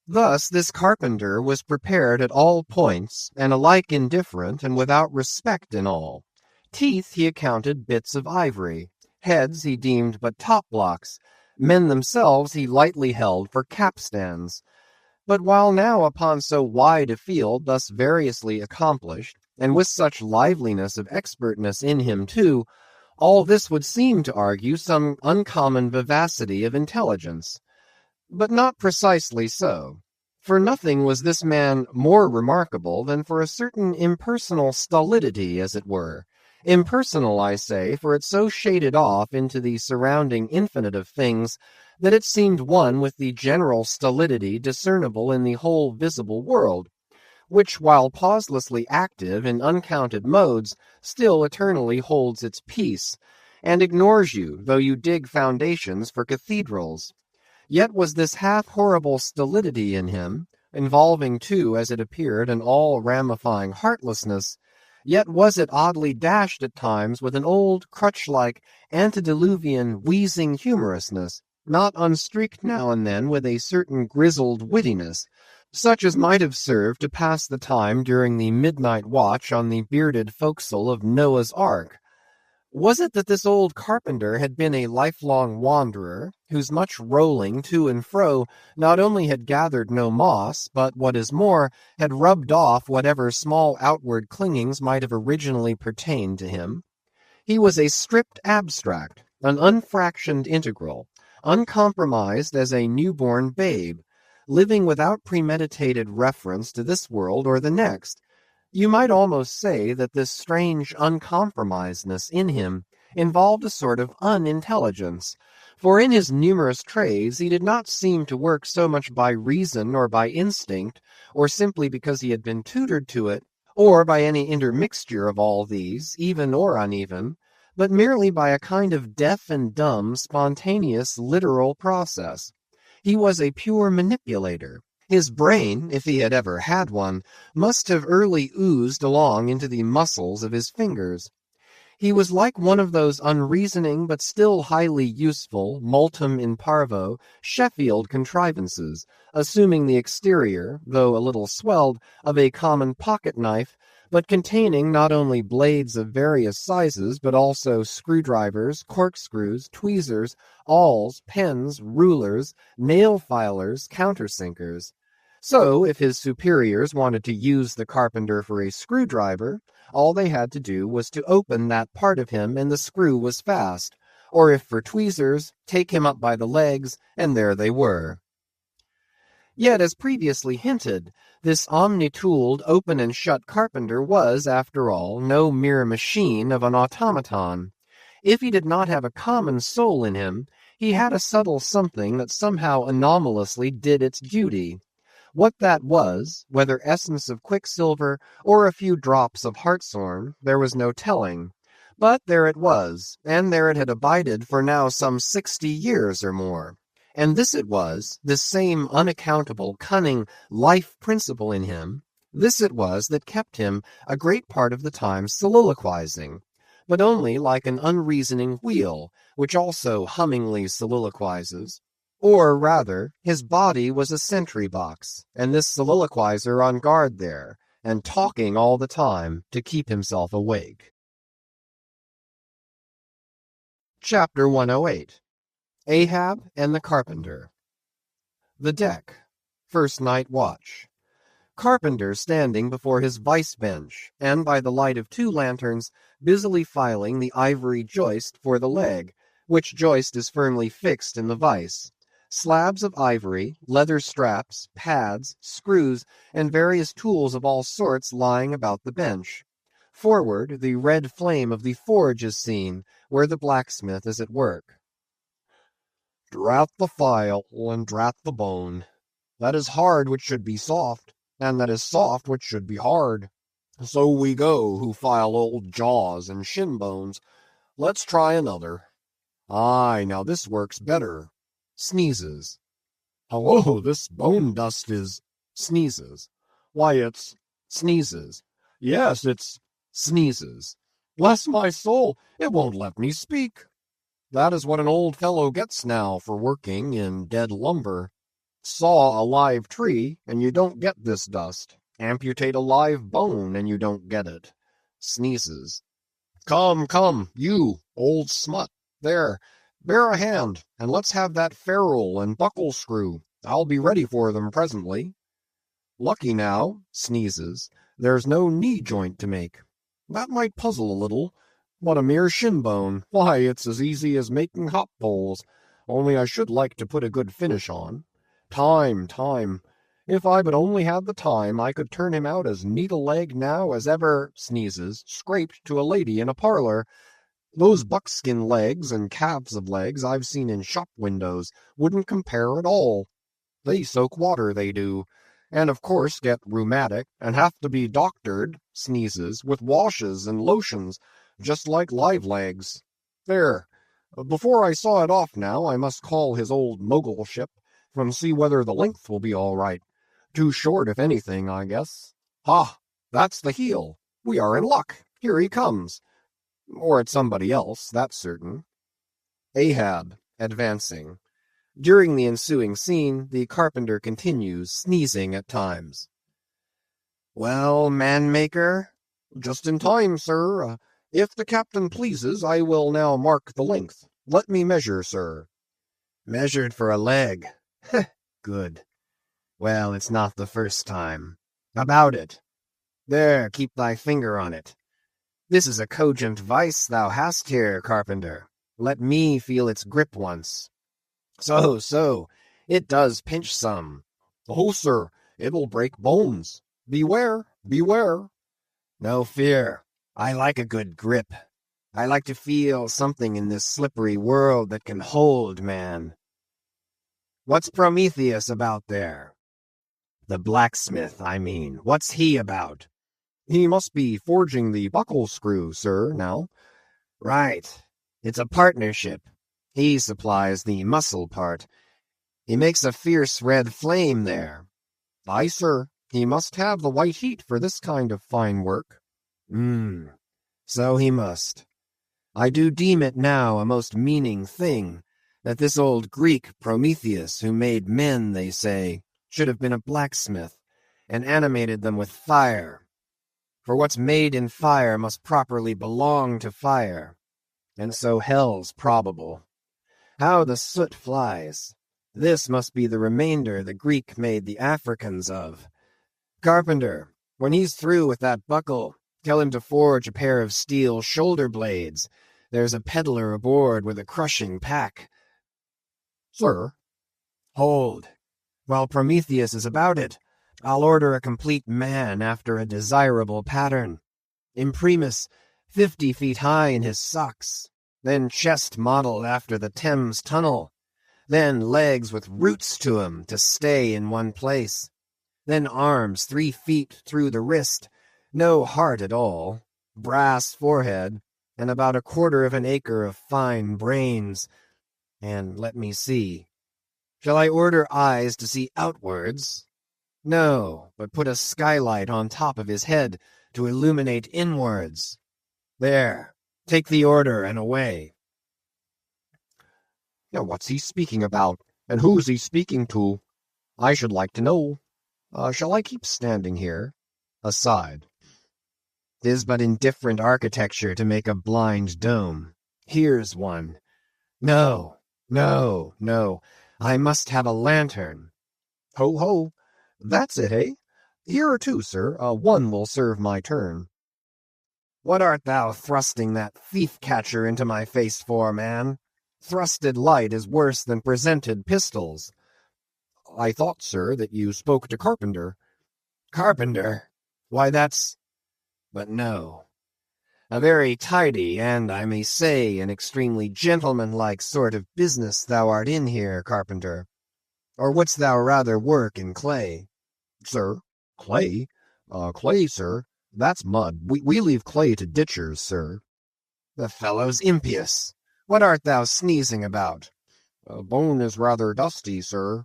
Thus this carpenter was prepared at all points, and alike indifferent and without respect in all. Teeth he accounted bits of ivory. Heads he deemed but top blocks. Men themselves he lightly held for capstans. But while now upon so wide a field thus variously accomplished, and with such liveliness of expertness in him too, all this would seem to argue some uncommon vivacity of intelligence. But not precisely so. For nothing was this man more remarkable than for a certain impersonal stolidity, as it were. Impersonal, I say, for it so shaded off into the surrounding infinite of things that it seemed one with the general stolidity discernible in the whole visible world, which, while pauselessly active in uncounted modes, still eternally holds its peace, and ignores you, though you dig foundations for cathedrals. Yet was this half-horrible stolidity in him, involving too, as it appeared, an all-ramifying heartlessness, yet was it oddly dashed at times with an old, crutch-like, antediluvian, wheezing humorousness, not unstreaked now and then with a certain grizzled wittiness, such as might have served to pass the time during the midnight watch on the bearded forecastle of Noah's Ark. Was it that this old carpenter had been a lifelong wanderer, whose much rolling to and fro not only had gathered no moss, but, what is more, had rubbed off whatever small outward clingings might have originally pertained to him? He was a stripped abstract, an unfractioned integral, uncompromised as a newborn babe, living without premeditated reference to this world or the next. You might almost say that this strange uncompromisedness in him involved a sort of unintelligence, for in his numerous trades he did not seem to work so much by reason or by instinct, or simply because he had been tutored to it, or by any intermixture of all these, even or uneven, but merely by a kind of deaf and dumb, spontaneous, literal process. He was a pure manipulator. His brain, if he had ever had one, must have early oozed along into the muscles of his fingers. He was like one of those unreasoning but still highly useful, multum in parvo, Sheffield contrivances, assuming the exterior, though a little swelled, of a common pocket-knife, but containing not only blades of various sizes, but also screwdrivers, corkscrews, tweezers, awls, pens, rulers, nail-filers, countersinkers. So, if his superiors wanted to use the carpenter for a screwdriver, all they had to do was to open that part of him and the screw was fast, or if for tweezers, take him up by the legs, and there they were. Yet, as previously hinted, this omni-tooled, open-and-shut carpenter was, after all, no mere machine of an automaton. If he did not have a common soul in him, he had a subtle something that somehow anomalously did its duty. What that was, whether essence of quicksilver or a few drops of hartshorn, there was no telling. But there it was, and there it had abided for now some 60 years or more. And this it was, this same unaccountable, cunning, life principle in him, this it was that kept him a great part of the time soliloquizing, but only like an unreasoning wheel, which also hummingly soliloquizes. Or rather, his body was a sentry box, and this soliloquizer on guard there, and talking all the time to keep himself awake. Chapter 108. Ahab and the Carpenter. The deck. First night watch. Carpenter standing before his vice bench, and by the light of 2 lanterns, busily filing the ivory joist for the leg, which joist is firmly fixed in the vice. Slabs of ivory, leather straps, pads, screws, and various tools of all sorts lying about the bench. Forward, the red flame of the forge is seen, where the blacksmith is at work. Drat the file, and drat the bone. That is hard which should be soft, and that is soft which should be hard. So we go, who file old jaws and shin bones. Let's try another. Aye, now this works better. Sneezes. Hello, this bone dust is... Sneezes. Why, it's... Sneezes. Yes, it's... Sneezes. Bless my soul, it won't let me speak. That is what an old fellow gets now for working in dead lumber. Saw a live tree, and you don't get this dust. Amputate a live bone, and you don't get it. Sneezes. Come, come, you, old smut. There, bear a hand, and let's have that ferrule and buckle screw. I'll be ready for them presently. Lucky now, sneezes, there's no knee joint to make. That might puzzle a little, but a mere shin bone, why, it's as easy as making hop poles, only I should like to put a good finish on. Time. If I but only had the time, I could turn him out as neat a leg now as ever, sneezes, scraped to a lady in a parlor. Those buckskin legs and calves of legs I've seen in shop windows wouldn't compare at all. They soak water, they do, and of course get rheumatic and have to be doctored, sneezes, with washes and lotions, just like live legs. There, before I saw it off now, I must call his old mogulship, and see whether the length will be all right. Too short, if anything, I guess. Ha! That's the heel. We are in luck. Here he comes. Or it's somebody else, that's certain. Ahab, advancing. During the ensuing scene, the carpenter continues, sneezing at times. Well, man-maker? Just in time, sir. If the captain pleases, I will now mark the length. Let me measure, sir. Measured for a leg. Good. Well, it's not the first time. About it. There, keep thy finger on it. This is a cogent vice thou hast here, carpenter. Let me feel its grip once. So, it does pinch some. Oh, sir, it will break bones. Beware. No fear. I like a good grip. I like to feel something in this slippery world that can hold man. What's Prometheus about there? The blacksmith, I mean. What's he about? He must be forging the buckle screw, sir, now. Right. It's a partnership. He supplies the muscle part. He makes a fierce red flame there. Aye, sir. He must have the white heat for this kind of fine work. So he must. I do deem it now a most meaning thing that this old Greek Prometheus, who made men, they say, should have been a blacksmith, and animated them with fire. For what's made in fire must properly belong to fire, and so hell's probable. How the soot flies! This must be the remainder the Greek made the Africans of. Carpenter, when he's through with that buckle, tell him to forge a pair of steel shoulder blades. There's a peddler aboard with a crushing pack. Sir? Hold. While Prometheus is about it, I'll order a complete man after a desirable pattern. Imprimis, 50 feet high in his socks, then chest modeled after the Thames Tunnel, then legs with roots to 'em to stay in one place, then arms 3 feet through the wrist, no heart at all, brass forehead, and about 1/4 of an acre of fine brains. And let me see. Shall I order eyes to see outwards? No, but put a skylight on top of his head to illuminate inwards. There, take the order and away. Now, what's he speaking about, and who's he speaking to? I should like to know. Shall I keep standing here? Aside. 'Tis but indifferent architecture to make a blind dome. Here's one. No. I must have a lantern. Ho. That's it, eh? Here are 2, sir. One will serve my turn. What art thou thrusting that thief-catcher into my face for, man? Thrusted light is worse than presented pistols. I thought, sir, that you spoke to Carpenter. Carpenter? Why, that's... But no. A very tidy, and I may say an extremely gentlemanlike sort of business thou art in here, Carpenter. Or wouldst thou rather work in clay? Sir? Clay? Clay, sir? That's mud. We leave clay to ditchers, sir. The fellow's impious. What art thou sneezing about? A bone is rather dusty, sir.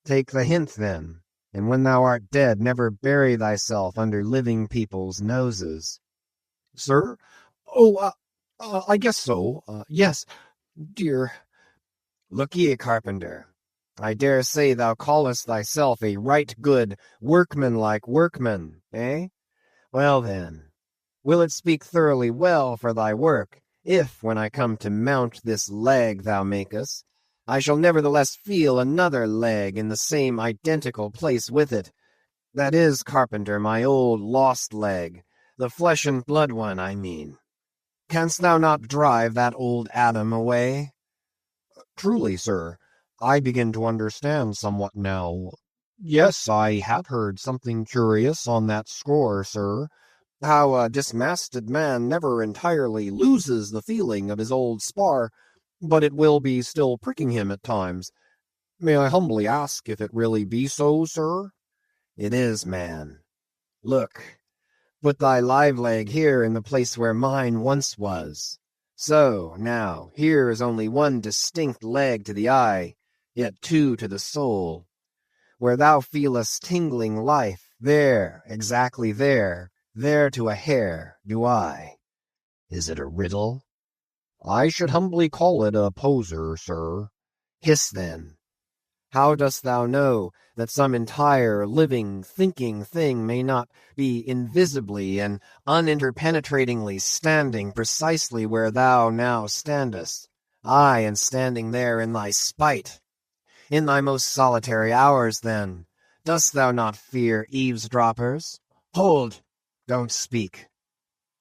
Take the hint, then, and when thou art dead, never bury thyself under living people's noses. Sir? I guess so. Yes, dear. Look ye, Carpenter. I dare say thou callest thyself a right good, workmanlike workman, eh? Well then, Will it speak thoroughly well for thy work, if, when I come to mount this leg thou makest, I shall nevertheless feel another leg in the same identical place with it? That is, carpenter, my old lost leg, the flesh and blood one, I mean. Canst thou not drive that old Adam away? Truly, sir, I begin to understand somewhat now. Yes, I have heard something curious on that score, sir. How a dismasted man never entirely loses the feeling of his old spar, but it will be still pricking him at times. May I humbly ask if it really be so, sir? It is, man. Look, put thy live leg here in the place where mine once was. So, now, here is only one distinct leg to the eye, yet two to the soul. Where thou feelest tingling life, there, exactly there to a hair, do I. Is it a riddle? I should humbly call it a poser, sir. Hiss, then. How dost thou know that some entire, living, thinking thing may not be invisibly and uninterpenetratingly standing precisely where thou now standest? Aye, and standing there in thy spite. In thy most solitary hours, then, dost thou not fear eavesdroppers? Hold! Don't speak.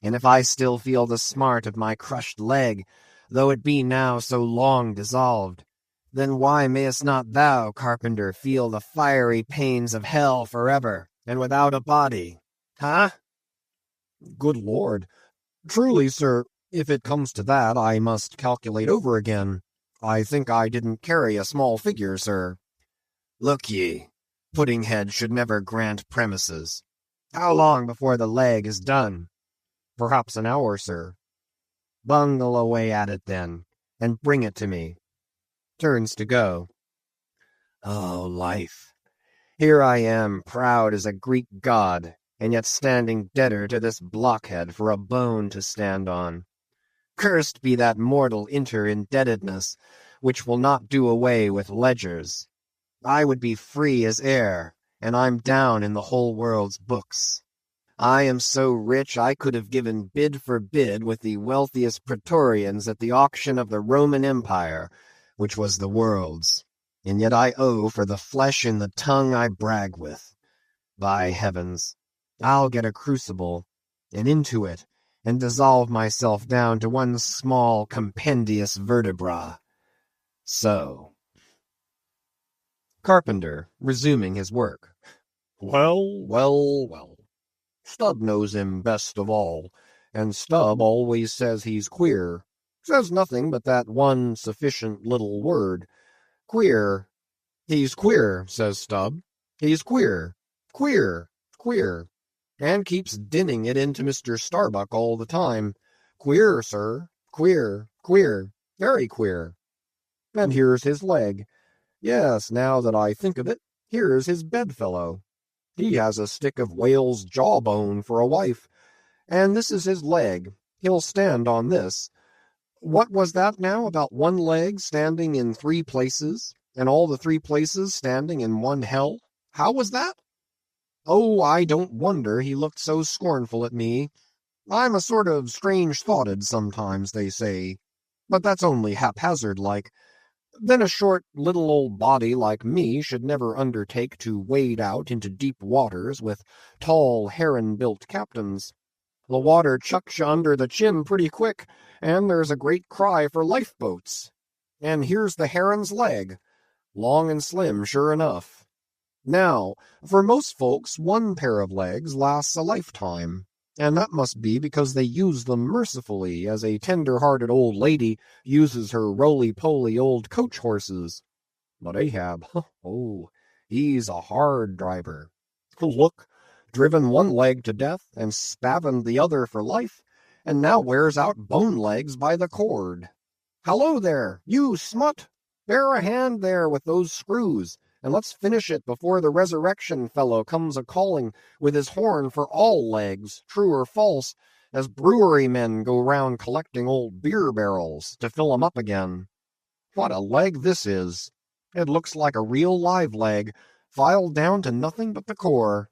And if I still feel the smart of my crushed leg, though it be now so long dissolved, then why mayest not thou, carpenter, feel the fiery pains of hell forever, and without a body? Huh? Good Lord! Truly, sir, if it comes to that, I must calculate over again. I think I didn't carry a small figure, sir. Look ye, Puddinghead should never grant premises. How long before the leg is done? Perhaps an hour, sir. Bungle away at it, then, and bring it to me. Turns to go. Oh, life. Here I am, proud as a Greek god, and yet standing debtor to this blockhead for a bone to stand on. Cursed be that mortal inter-indebtedness, which will not do away with ledgers. I would be free as air, and I'm down in the whole world's books. I am so rich I could have given bid for bid with the wealthiest praetorians at the auction of the Roman Empire, which was the world's, and yet I owe for the flesh in the tongue I brag with. By heavens, I'll get a crucible, and into it, and dissolve myself down to one small compendious vertebra. So. Carpenter, resuming his work. Well, well, well. Stubb knows him best of all, and Stubb always says he's queer. Says nothing but that one sufficient little word. Queer. He's queer, says Stubb. He's queer. Queer. Queer. And keeps dinning it into Mr. Starbuck all the time. Queer, sir. Queer. Queer. Very queer. And here's his leg. Yes, now that I think of it, here's his bedfellow. He has a stick of whale's jawbone for a wife, and this is his leg. He'll stand on this. What was that now about one leg standing in 3 places, and all the 3 places standing in one hell? How was that? Oh, I don't wonder he looked so scornful at me. I'm a sort of strange-thoughted sometimes, they say, but that's only haphazard-like. Then a short, little old body like me should never undertake to wade out into deep waters with tall, heron-built captains. The water chucks you under the chin pretty quick, and there's a great cry for lifeboats. And here's the heron's leg, long and slim, sure enough. Now, for most folks, one pair of legs lasts a lifetime, and that must be because they use them mercifully, as a tender-hearted old lady uses her roly-poly old coach horses. But Ahab, oh, he's a hard driver. Look, driven one leg to death and spavined the other for life, and now wears out bone legs by the cord. Hallo there, you smut! Bear a hand there with those screws, and let's finish it before the resurrection fellow comes a-calling with his horn for all legs, true or false, as brewery men go round collecting old beer barrels to fill 'em up again. What a leg this is! It looks like a real live leg, filed down to nothing but the core.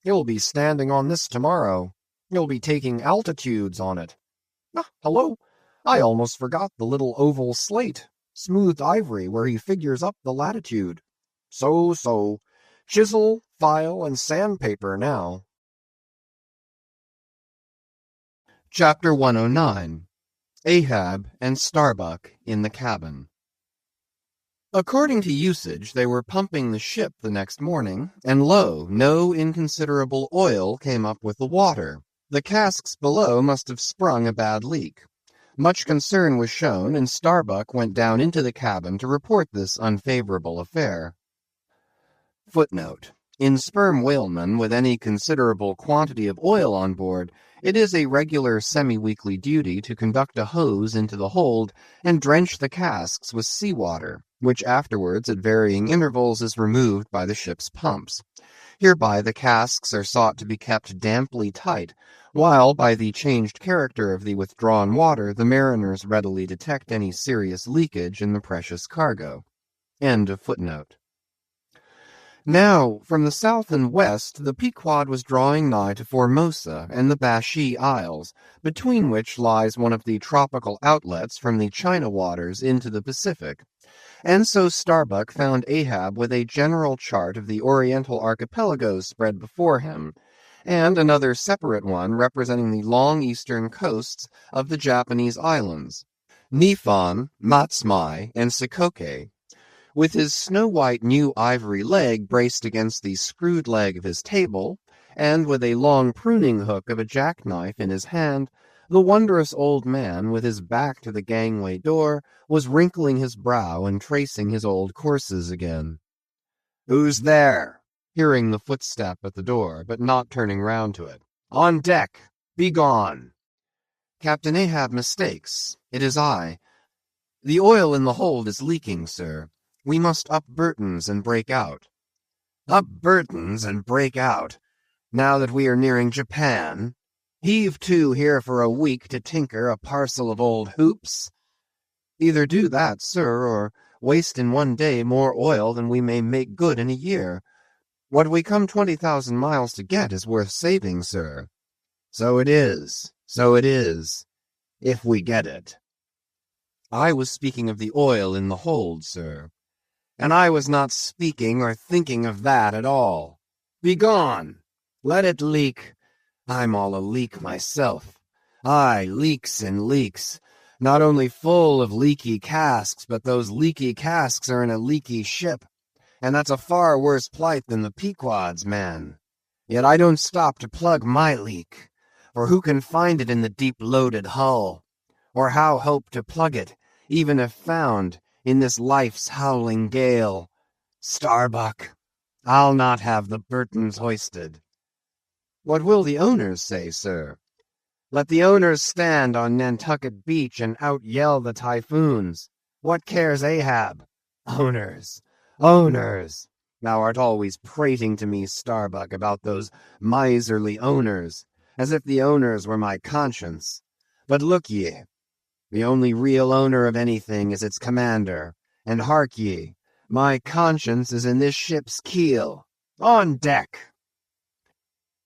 He'll be standing on this tomorrow. He'll be taking altitudes on it. Ah, hello? I almost forgot the little oval slate, smoothed ivory where he figures up the latitude. So. Chisel, file, and sandpaper now. Chapter 109. Ahab and Starbuck in the cabin. According to usage, they were pumping the ship the next morning, and lo, no inconsiderable oil came up with the water. The casks below must have sprung a bad leak. Much concern was shown, and Starbuck went down into the cabin to report this unfavorable affair. Footnote. In sperm whalemen with any considerable quantity of oil on board, it is a regular semi-weekly duty to conduct a hose into the hold and drench the casks with seawater, which afterwards at varying intervals is removed by the ship's pumps. Hereby the casks are sought to be kept damply tight, while by the changed character of the withdrawn water the mariners readily detect any serious leakage in the precious cargo. End of footnote. Now, from the south and west, the Pequod was drawing nigh to Formosa and the Bashee Isles, between which lies one of the tropical outlets from the China waters into the Pacific. And so Starbuck found Ahab with a general chart of the Oriental archipelagos spread before him, and another separate one representing the long eastern coasts of the Japanese islands, Niphon, Matsumai, and Shikoke. With his snow-white new ivory leg braced against the screwed leg of his table, and with a long pruning hook of a jackknife in his hand, the wondrous old man, with his back to the gangway door, was wrinkling his brow and tracing his old courses again. "Who's there?" hearing the footstep at the door, but not turning round to it. "On deck! Begone!" "Captain Ahab mistakes. It is I. The oil in the hold is leaking, sir. We must up Burton's and break out." "Up Burton's and break out? Now that we are nearing Japan? Heave to here for a week to tinker a parcel of old hoops?" "Either do that, sir, or waste in one day more oil than we may make good in a year. What we come 20,000 miles to get is worth saving, sir." So it is, if we get it." "I was speaking of the oil in the hold, sir." "And I was not speaking or thinking of that at all. Begone! Let it leak. I'm all a leak myself. Aye, leaks and leaks. Not only full of leaky casks, but those leaky casks are in a leaky ship. And that's a far worse plight than the Pequod's, man. Yet I don't stop to plug my leak. For who can find it in the deep-loaded hull? Or how hope to plug it, even if found, in this life's howling gale? Starbuck, I'll not have the Burtons hoisted." "What will the owners say, sir?" "Let the owners stand on Nantucket Beach and out-yell the typhoons. What cares Ahab? Owners, owners! Thou art always prating to me, Starbuck, about those miserly owners, as if the owners were my conscience. But look ye, the only real owner of anything is its commander, and hark ye, my conscience is in this ship's keel. On deck!"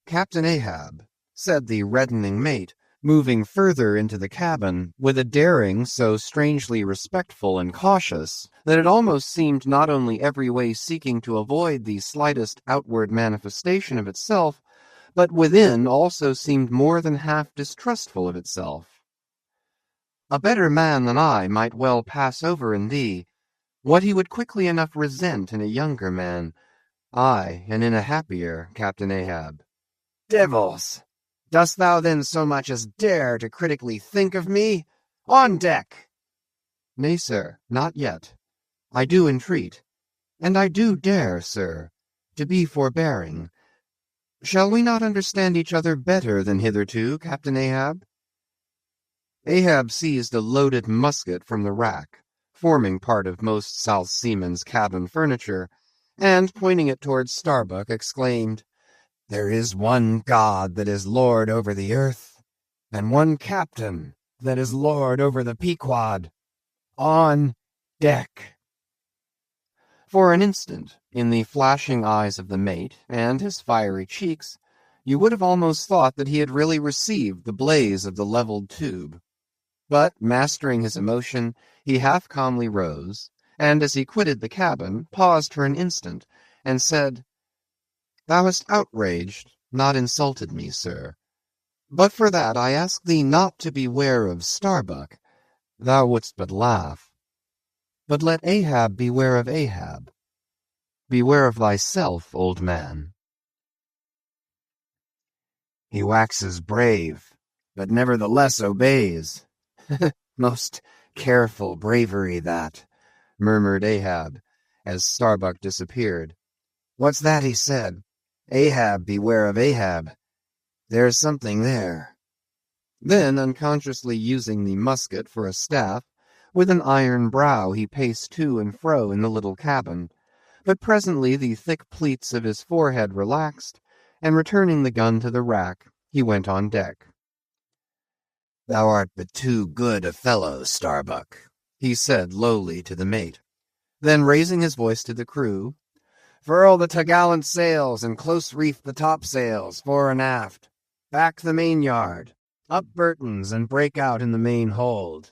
"Captain Ahab," said the reddening mate, moving further into the cabin, with a daring so strangely respectful and cautious that it almost seemed not only every way seeking to avoid the slightest outward manifestation of itself, but within also seemed more than half distrustful of itself. "A better man than I might well pass over in thee, what he would quickly enough resent in a younger man, aye, and in a happier, Captain Ahab." "Devils! Dost thou then so much as dare to critically think of me? On deck!" "Nay, sir, not yet. I do entreat, and I do dare, sir, to be forbearing. Shall we not understand each other better than hitherto, Captain Ahab?" Ahab seized a loaded musket from the rack, forming part of most South Seamen's cabin furniture, and, pointing it towards Starbuck, exclaimed, "There is one God that is Lord over the earth, and one captain that is Lord over the Pequod. On deck!" For an instant, in the flashing eyes of the mate and his fiery cheeks, You would have almost thought that he had really received the blaze of the leveled tube. But, mastering his emotion, he half calmly rose, and as he quitted the cabin, paused for an instant, and said, "Thou hast outraged, not insulted me, sir. But for that I ask thee not to beware of Starbuck. Thou wouldst but laugh. But let Ahab beware of Ahab. Beware of thyself, old man. He waxes brave, but nevertheless obeys. Most careful bravery that," murmured Ahab, as Starbuck disappeared. "What's that he said? Ahab, beware of Ahab. There's something there." Then, unconsciously using the musket for a staff, with an iron brow he paced to and fro in the little cabin, but presently the thick pleats of his forehead relaxed, and returning the gun to the rack, he went on deck. "Thou art but too good a fellow, Starbuck," he said lowly to the mate. Then, raising his voice to the crew, "Furl the topgallant sails and close reef the topsails, fore and aft. Back the mainyard. Up Burton's and break out in the main hold."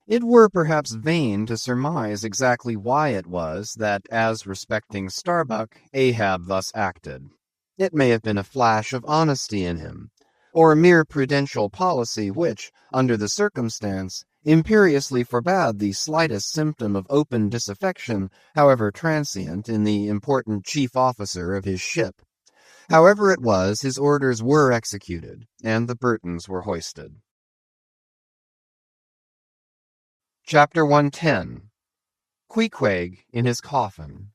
It were perhaps vain to surmise exactly why it was that, as respecting Starbuck, Ahab thus acted. It may have been a flash of honesty in him, or a mere prudential policy which, under the circumstance, imperiously forbade the slightest symptom of open disaffection, however transient, in the important chief officer of his ship. However it was, his orders were executed, and the Burtons were hoisted. Chapter 110. Queequeg in his coffin.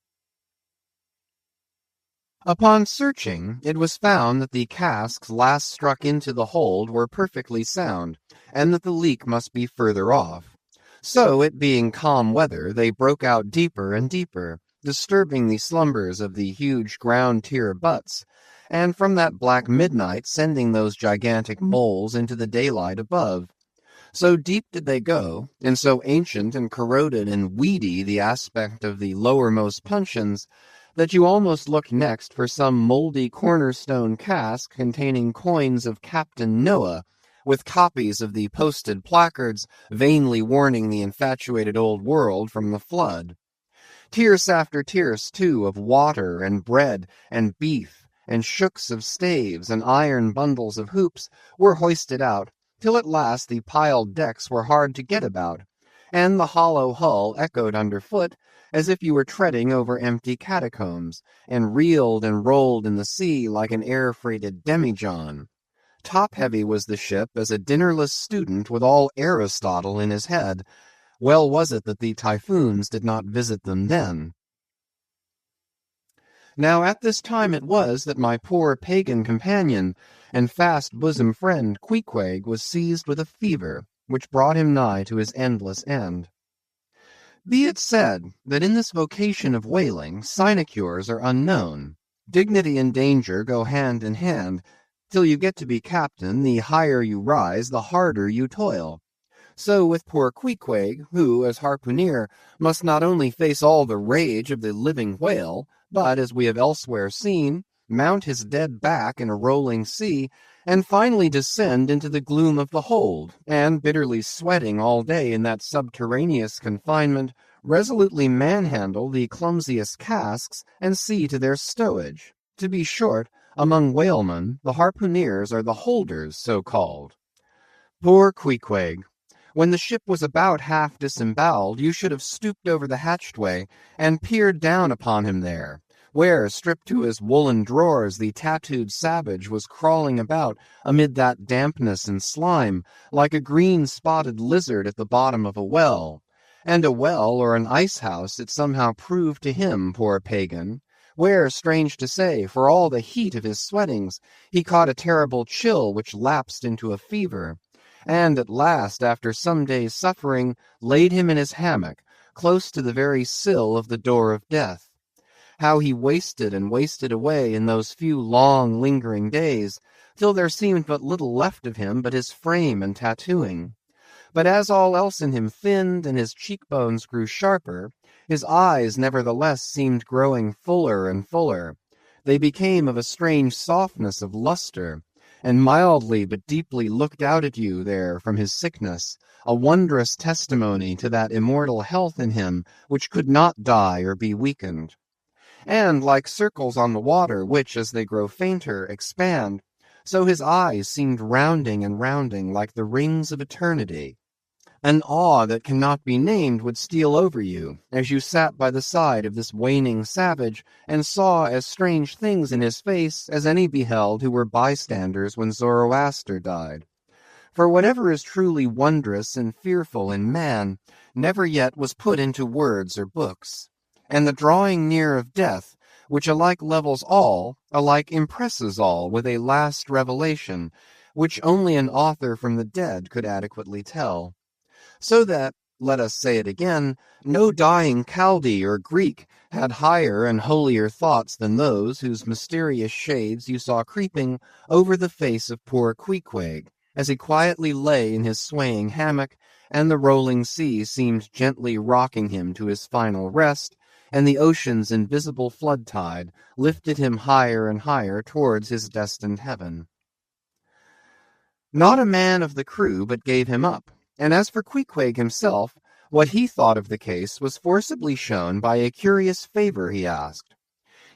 Upon searching, it was found that the casks last struck into the hold were perfectly sound, and that the leak must be further off. So, it being calm weather, they broke out deeper and deeper, disturbing the slumbers of the huge ground-tier butts, and from that black midnight sending those gigantic moles into the daylight above. So deep did they go, and so ancient and corroded and weedy the aspect of the lowermost puncheons, that you almost looked next for some mouldy cornerstone cask containing coins of Captain Noah, with copies of the posted placards vainly warning the infatuated old world from the flood. Tierce after tierce, too, of water and bread and beef, and shooks of staves and iron bundles of hoops were hoisted out, till at last the piled decks were hard to get about, and the hollow hull echoed underfoot as if you were treading over empty catacombs, and reeled and rolled in the sea like an air-freighted demijohn. Top-heavy was the ship as a dinnerless student with all Aristotle in his head. Well was it that the typhoons did not visit them then. Now at this time it was that my poor pagan companion and fast bosom friend Queequeg was seized with a fever, which brought him nigh to his endless end. Be it said that in this vocation of whaling sinecures are unknown. Dignity and danger go hand in hand. Till you get to be captain, the higher you rise, the harder you toil. So with poor Queequeg, who, as harpooneer, must not only face all the rage of the living whale, but, as we have elsewhere seen, mount his dead back in a rolling sea, and finally descend into the gloom of the hold, and, bitterly sweating all day in that subterraneous confinement, resolutely manhandle the clumsiest casks and see to their stowage. To be short, among whalemen, the harpooneers are the holders, so called. Poor Queequeg! When the ship was about half disemboweled, you should have stooped over the hatchway and peered down upon him there, where, stripped to his woolen drawers, the tattooed savage was crawling about amid that dampness and slime, like a green-spotted lizard at the bottom of a well. And a well or an ice-house it somehow proved to him, poor pagan, where, strange to say, for all the heat of his sweatings, he caught a terrible chill which lapsed into a fever, and at last, after some days' suffering, laid him in his hammock, close to the very sill of the door of death. How he wasted and wasted away in those few long, lingering days, till there seemed but little left of him but his frame and tattooing. But as all else in him thinned and his cheekbones grew sharper, his eyes nevertheless seemed growing fuller and fuller. They became of a strange softness of luster, and mildly but deeply looked out at you there from his sickness, a wondrous testimony to that immortal health in him which could not die or be weakened. And like circles on the water, which, as they grow fainter, expand, so his eyes seemed rounding and rounding like the rings of eternity. An awe that cannot be named would steal over you, as you sat by the side of this waning savage, and saw as strange things in his face as any beheld who were bystanders when Zoroaster died. For whatever is truly wondrous and fearful in man, never yet was put into words or books. And the drawing near of death, which alike levels all, alike impresses all with a last revelation, which only an author from the dead could adequately tell. So that, let us say it again, no dying Chaldee or Greek had higher and holier thoughts than those whose mysterious shades you saw creeping over the face of poor Queequeg, as he quietly lay in his swaying hammock, and the rolling sea seemed gently rocking him to his final rest, and the ocean's invisible flood tide lifted him higher and higher towards his destined heaven. Not a man of the crew but gave him up, and as for Queequeg himself, what he thought of the case was forcibly shown by a curious favor he asked.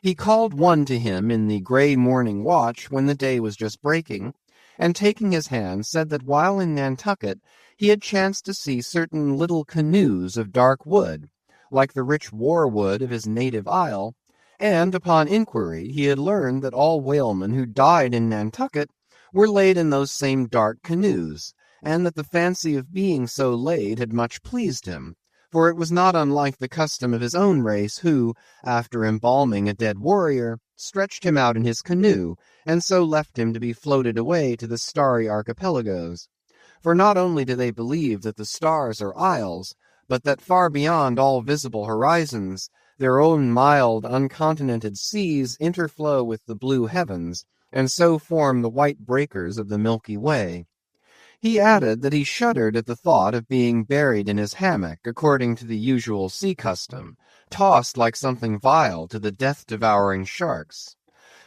He called one to him in the grey morning watch when the day was just breaking, and taking his hand said that while in Nantucket he had chanced to see certain little canoes of dark wood, like the rich war wood of his native isle, and upon inquiry he had learned that all whalemen who died in Nantucket were laid in those same dark canoes, and that the fancy of being so laid had much pleased him, for it was not unlike the custom of his own race who, after embalming a dead warrior, stretched him out in his canoe, and so left him to be floated away to the starry archipelagos. For not only do they believe that the stars are isles, but that far beyond all visible horizons, their own mild, uncontinented seas interflow with the blue heavens, and so form the white breakers of the Milky Way. He added that he shuddered at the thought of being buried in his hammock according to the usual sea custom, tossed like something vile to the death-devouring sharks.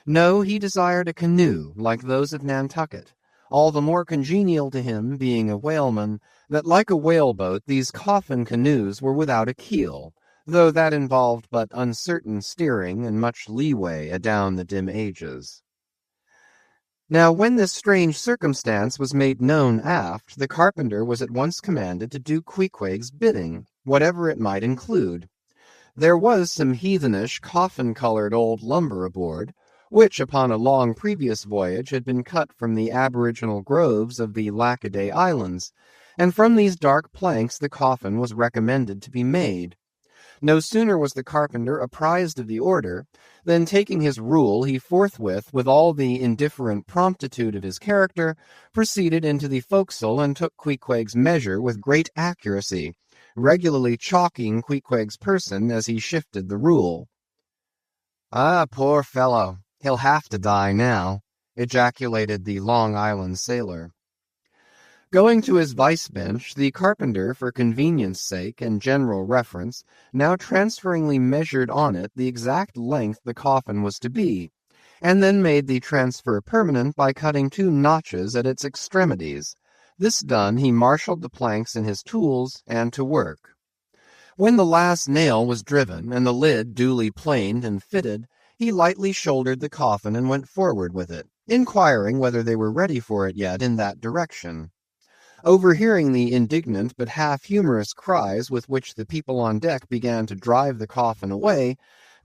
No, he desired a canoe like those of Nantucket, all the more congenial to him, being a whaleman, that like a whaleboat these coffin canoes were without a keel, though that involved but uncertain steering and much leeway adown the dim ages. Now when this strange circumstance was made known aft, the carpenter was at once commanded to do Queequeg's bidding, whatever it might include. There was some heathenish, coffin-colored old lumber aboard, which upon a long previous voyage had been cut from the aboriginal groves of the Lackaday Islands, and from these dark planks the coffin was recommended to be made. No sooner was the carpenter apprised of the order, than taking his rule he forthwith, with all the indifferent promptitude of his character, proceeded into the forecastle and took Queequeg's measure with great accuracy, regularly chalking Queequeg's person as he shifted the rule. "Ah, poor fellow, he'll have to die now," ejaculated the Long Island sailor. Going to his vice-bench, the carpenter, for convenience sake and general reference, now transferringly measured on it the exact length the coffin was to be, and then made the transfer permanent by cutting 2 notches at its extremities. This done, he marshalled the planks in his tools, and to work. When the last nail was driven, and the lid duly planed and fitted, he lightly shouldered the coffin and went forward with it, inquiring whether they were ready for it yet in that direction. Overhearing the indignant but half-humorous cries with which the people on deck began to drive the coffin away,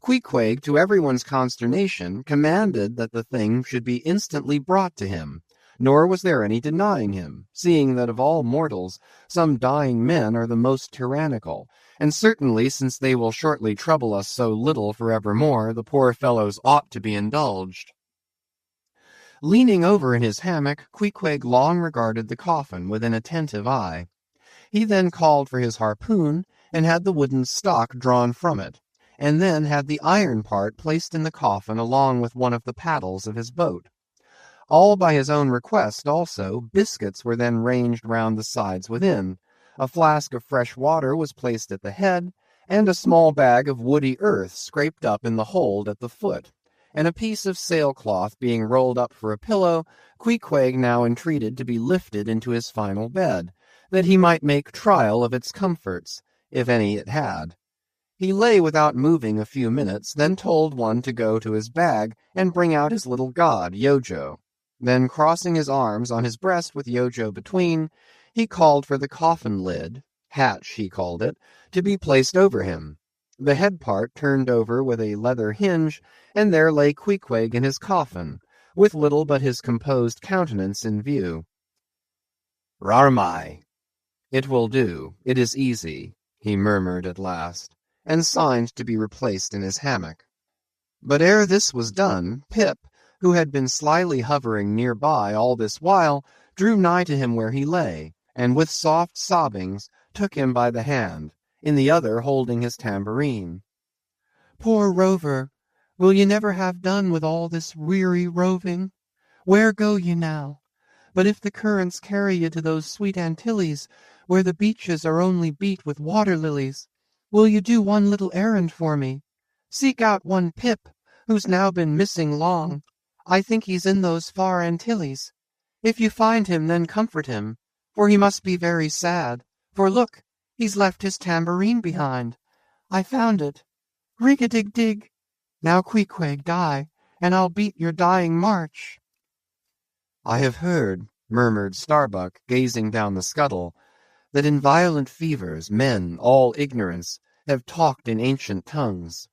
Queequeg, to everyone's consternation, commanded that the thing should be instantly brought to him, nor was there any denying him, seeing that of all mortals some dying men are the most tyrannical, and certainly since they will shortly trouble us so little for evermore, the poor fellows ought to be indulged. Leaning over in his hammock, Queequeg long regarded the coffin with an attentive eye. He then called for his harpoon, and had the wooden stock drawn from it, and then had the iron part placed in the coffin along with one of the paddles of his boat. All by his own request also, biscuits were then ranged round the sides within, a flask of fresh water was placed at the head, and a small bag of woody earth scraped up in the hold at the foot, and a piece of sailcloth being rolled up for a pillow, Queequeg now entreated to be lifted into his final bed, that he might make trial of its comforts, if any it had. He lay without moving a few minutes, then told one to go to his bag and bring out his little god, Yojo. Then, crossing his arms on his breast with Yojo between, he called for the coffin lid, hatch he called it, to be placed over him. The head part turned over with a leather hinge, and there lay Queequeg in his coffin, with little but his composed countenance in view. "Rarmai! It will do, it is easy," he murmured at last, and signed to be replaced in his hammock. But ere this was done, Pip, who had been slyly hovering near by all this while, drew nigh to him where he lay, and with soft sobbings took him by the hand, in the other holding his tambourine. "Poor rover, will ye never have done with all this weary roving? Where go ye now? But if the currents carry ye to those sweet Antilles, where the beaches are only beat with water lilies, will you do one little errand for me? Seek out one Pip, who's now been missing long. I think he's in those far Antilles. If you find him, then comfort him, for he must be very sad. For look, he's left his tambourine behind. I found it. Rig-a-dig-dig. Now, Queequeg, die, and I'll beat your dying march." "I have heard," murmured Starbuck, gazing down the scuttle, "that in violent fevers men, all ignorance, have talked in ancient tongues,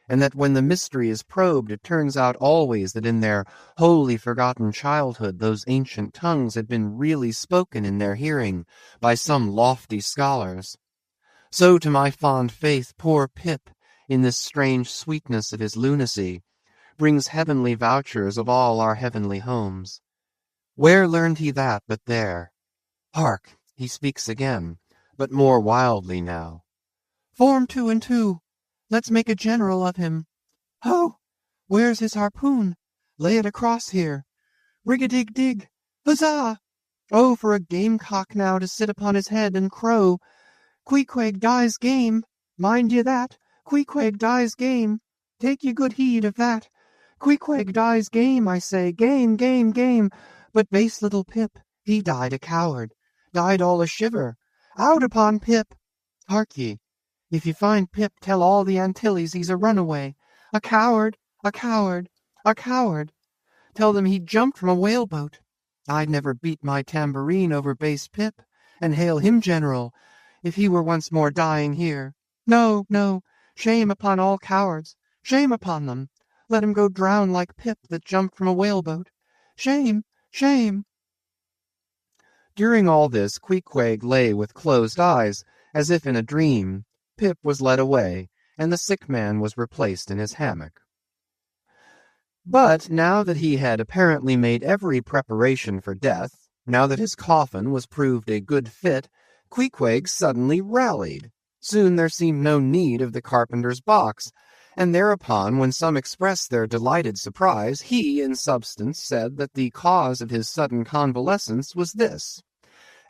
and that when the mystery is probed it turns out always that in their wholly forgotten childhood those ancient tongues had been really spoken in their hearing by some lofty scholars. So to my fond faith poor Pip, in this strange sweetness of his lunacy, brings heavenly vouchers of all our heavenly homes. Where learned he that but there? Hark, he speaks again, but more wildly now. Form 2 and 2. Let's make a general of him. Ho! Where's his harpoon? Lay it across here. Rig-a-dig-dig. Huzzah! Oh, for a gamecock now to sit upon his head and crow. Queequeg dies game. Mind ye that. Queequeg dies game. Take ye good heed of that. Queequeg dies game, I say. Game, game, game. But base little Pip, he died a coward. Died all a shiver. Out upon Pip! Hark ye. If you find Pip, tell all the Antilles he's a runaway. A coward, a coward, a coward. Tell them he jumped from a whaleboat. I'd never beat my tambourine over base Pip, and hail him general, if he were once more dying here. No, no, shame upon all cowards, shame upon them. Let him go drown like Pip that jumped from a whaleboat. Shame, shame. During all this, Queequeg lay with closed eyes, as if in a dream. Pip was led away, and the sick man was replaced in his hammock. But now that he had apparently made every preparation for death, now that his coffin was proved a good fit, Queequeg suddenly rallied. Soon there seemed no need of the carpenter's box, and thereupon, when some expressed their delighted surprise, he, in substance, said that the cause of his sudden convalescence was this.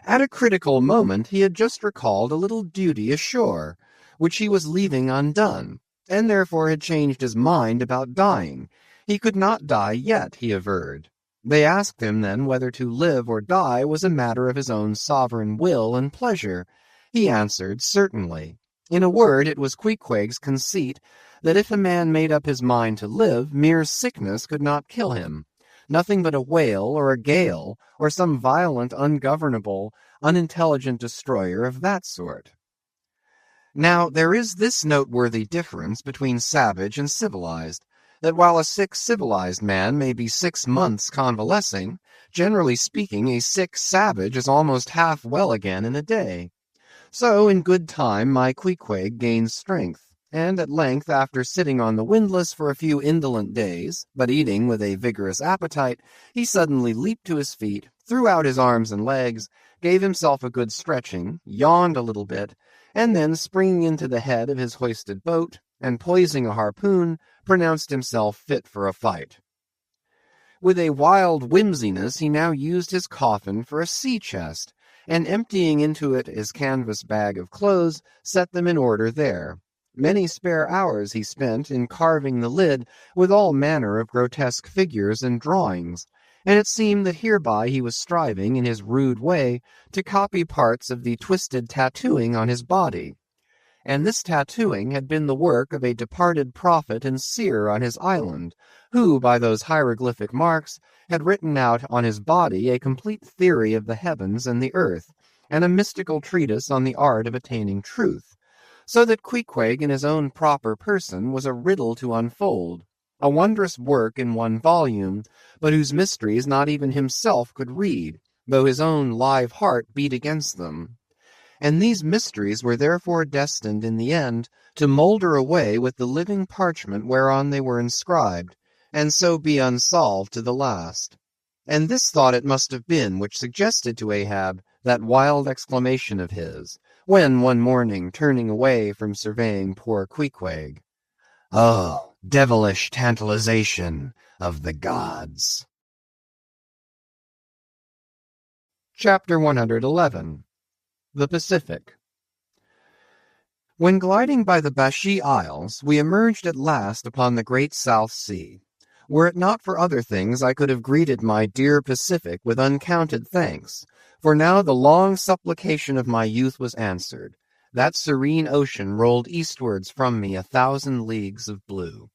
At a critical moment he had just recalled a little duty ashore, which he was leaving undone, and therefore had changed his mind about dying. He could not die yet, he averred. They asked him then whether to live or die was a matter of his own sovereign will and pleasure. He answered, certainly. In a word, it was Queequeg's conceit that if a man made up his mind to live, mere sickness could not kill him. Nothing but a whale or a gale, or some violent, ungovernable, unintelligent destroyer of that sort. Now, there is this noteworthy difference between savage and civilized, that while a sick civilized man may be 6 months convalescing, generally speaking, a sick savage is almost half well again in a day. So, in good time, my Queequeg gained strength, and at length, after sitting on the windlass for a few indolent days, but eating with a vigorous appetite, he suddenly leaped to his feet, threw out his arms and legs, gave himself a good stretching, yawned a little bit, and then, springing into the head of his hoisted boat, and poising a harpoon, pronounced himself fit for a fight. With a wild whimsiness, he now used his coffin for a sea-chest, and emptying into it his canvas bag of clothes, set them in order there. Many spare hours he spent in carving the lid with all manner of grotesque figures and drawings, and it seemed that hereby he was striving in his rude way to copy parts of the twisted tattooing on his body. And this tattooing had been the work of a departed prophet and seer on his island, who, by those hieroglyphic marks, had written out on his body a complete theory of the heavens and the earth, and a mystical treatise on the art of attaining truth, so that Queequeg in his own proper person was a riddle to unfold, a wondrous work in one volume, but whose mysteries not even himself could read, though his own live heart beat against them. And these mysteries were therefore destined in the end to moulder away with the living parchment whereon they were inscribed, and so be unsolved to the last. And this thought it must have been which suggested to Ahab that wild exclamation of his, when one morning turning away from surveying poor Queequeg, "Oh, devilish tantalization of the gods." Chapter 111. The Pacific. When gliding by the Bashi Isles, we emerged at last upon the great South Sea. Were it not for other things, I could have greeted my dear Pacific with uncounted thanks, for now the long supplication of my youth was answered. That serene ocean rolled eastwards from me 1,000 leagues of blue.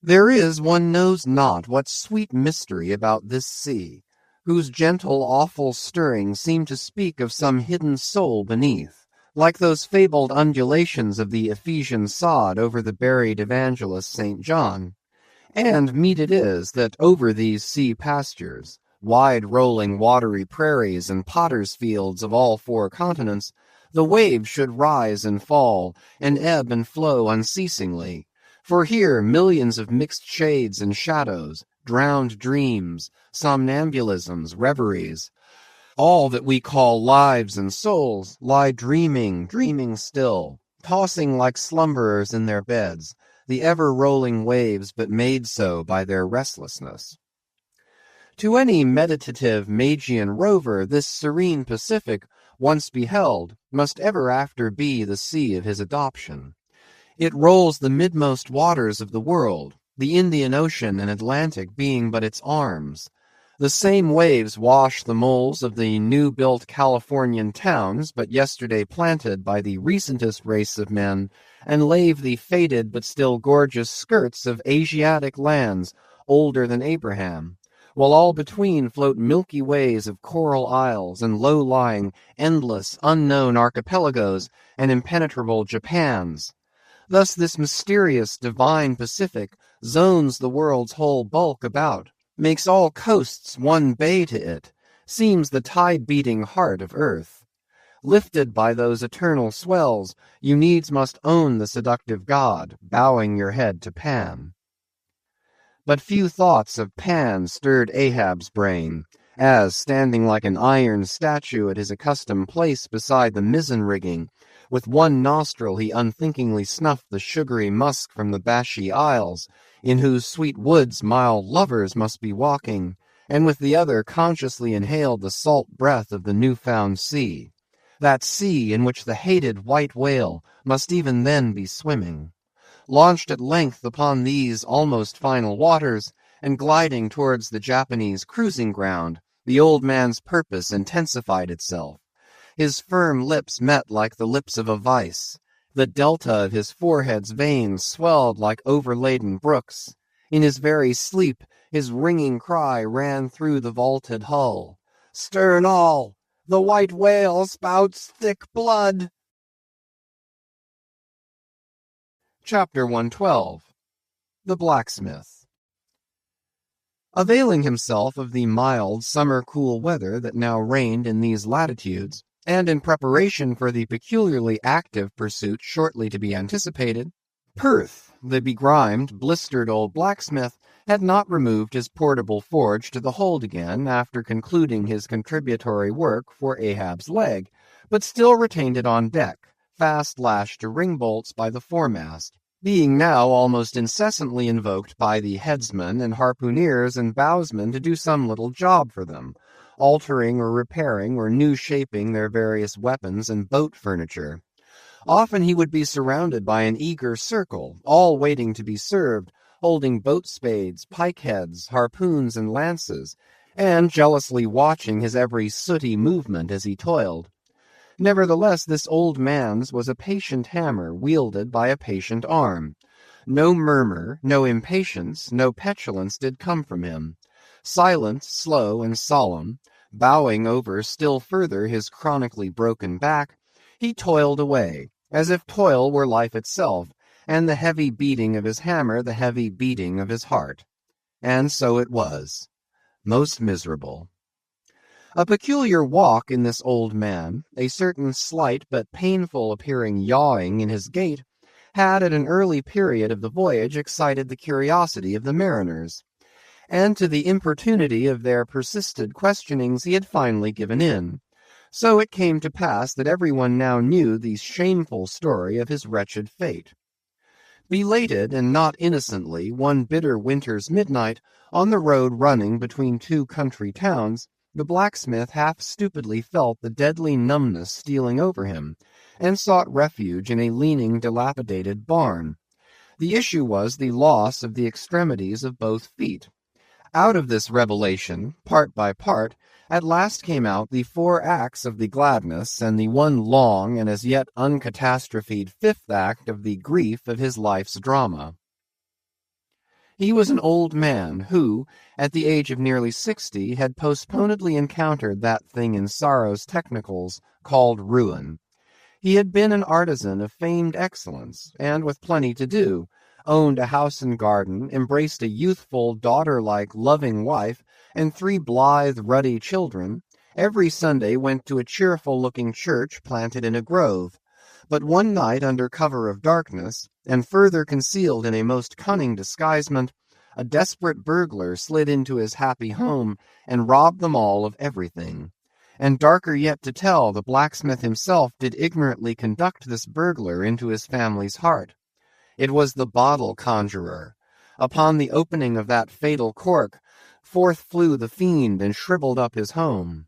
There is, one knows not what sweet mystery about this sea, whose gentle, awful stirrings seem to speak of some hidden soul beneath, like those fabled undulations of the Ephesian sod over the buried evangelist St. John. And meet it is that over these sea pastures, wide rolling watery prairies and potters' fields of all 4 continents, the waves should rise and fall, and ebb and flow unceasingly. For here millions of mixed shades and shadows, drowned dreams, somnambulisms, reveries, all that we call lives and souls, lie dreaming still, tossing like slumberers in their beds, the ever-rolling waves but made so by their restlessness. To any meditative Magian rover this serene Pacific, once beheld, must ever after be the sea of his adoption. It rolls the midmost waters of the world, the Indian Ocean and Atlantic being but its arms. The same waves wash the moles of the new-built Californian towns, but yesterday planted by the recentest race of men, and lave the faded but still gorgeous skirts of Asiatic lands older than Abraham, while all between float milky ways of coral isles and low-lying, endless, unknown archipelagos and impenetrable Japans. Thus this mysterious, divine Pacific zones the world's whole bulk about, makes all coasts one bay to it, seems the tide-beating heart of earth. Lifted by those eternal swells, you needs must own the seductive god, bowing your head to Pan. But few thoughts of Pan stirred Ahab's brain, as, standing like an iron statue at his accustomed place beside the mizzen-rigging, with one nostril he unthinkingly snuffed the sugary musk from the Bashi Isles, in whose sweet woods mild lovers must be walking, and with the other consciously inhaled the salt breath of the new-found sea, that sea in which the hated white whale must even then be swimming. Launched at length upon these almost final waters, and gliding towards the Japanese cruising ground, the old man's purpose intensified itself. His firm lips met like the lips of a vice. The delta of his forehead's veins swelled like overladen brooks. In his very sleep, his ringing cry ran through the vaulted hull. "Stern all! The white whale spouts thick blood!" Chapter 112. The Blacksmith. Availing himself of the mild, summer-cool weather that now reigned in these latitudes, and in preparation for the peculiarly active pursuit shortly to be anticipated, Perth, the begrimed, blistered old blacksmith, had not removed his portable forge to the hold again after concluding his contributory work for Ahab's leg, but still retained it on deck, fast lashed to ring bolts by the foremast, being now almost incessantly invoked by the headsmen and harpooneers and bowsmen to do some little job for them, altering or repairing or new shaping their various weapons and boat furniture. Often he would be surrounded by an eager circle, all waiting to be served, holding boat spades, pike heads, harpoons, and lances, and jealously watching his every sooty movement as he toiled. Nevertheless, this old man's was a patient hammer wielded by a patient arm. No murmur, no impatience, no petulance did come from him. Silent, slow, and solemn, bowing over still further his chronically broken back, he toiled away, as if toil were life itself, and the heavy beating of his hammer the heavy beating of his heart. And so it was. Most miserable. A peculiar walk in this old man, a certain slight but painful appearing yawing in his gait, had at an early period of the voyage excited the curiosity of the mariners, and to the importunity of their persistent questionings he had finally given in. So it came to pass that everyone now knew the shameful story of his wretched fate. Belated, and not innocently, one bitter winter's midnight, on the road running between two country towns, the blacksmith half stupidly felt the deadly numbness stealing over him, and sought refuge in a leaning, dilapidated barn. The issue was the loss of the extremities of both feet. Out of this revelation, part by part, at last came out the 4 acts of the gladness, and the one long and as yet uncatastrophed 5th act of the grief of his life's drama. He was an old man who, at the age of nearly 60, had postponedly encountered that thing in sorrow's technicals called ruin. He had been an artisan of famed excellence, and with plenty to do, owned a house and garden, embraced a youthful, daughter-like, loving wife, and 3 blithe, ruddy children, every Sunday went to a cheerful-looking church planted in a grove. But one night, under cover of darkness, and further concealed in a most cunning disguisement, a desperate burglar slid into his happy home and robbed them all of everything. And darker yet to tell, the blacksmith himself did ignorantly conduct this burglar into his family's heart. It was the bottle conjurer. Upon the opening of that fatal cork, forth flew the fiend and shriveled up his home.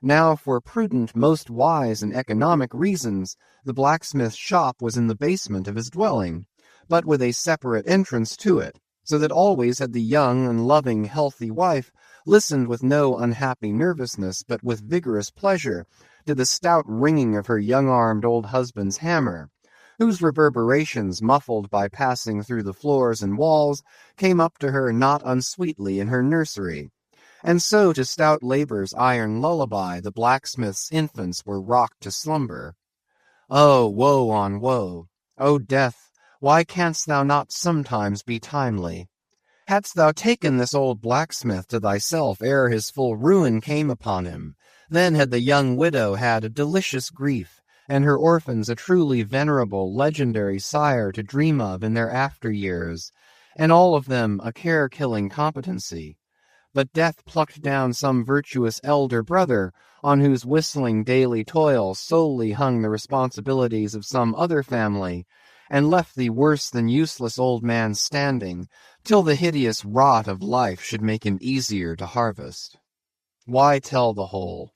Now, for prudent, most wise, and economic reasons, the blacksmith's shop was in the basement of his dwelling, but with a separate entrance to it, so that always had the young and loving, healthy wife listened with no unhappy nervousness, but with vigorous pleasure, to the stout ringing of her young-armed old husband's hammer, whose reverberations, muffled by passing through the floors and walls, came up to her not unsweetly in her nursery. And so to stout labor's iron lullaby the blacksmith's infants were rocked to slumber. Oh, woe on woe! O death, why canst thou not sometimes be timely? Hadst thou taken this old blacksmith to thyself ere his full ruin came upon him, then had the young widow had a delicious grief, and her orphans a truly venerable, legendary sire to dream of in their after years, and all of them a care-killing competency. But death plucked down some virtuous elder brother, on whose whistling daily toil solely hung the responsibilities of some other family, and left the worse than useless old man standing, till the hideous rot of life should make him easier to harvest. Why tell the whole?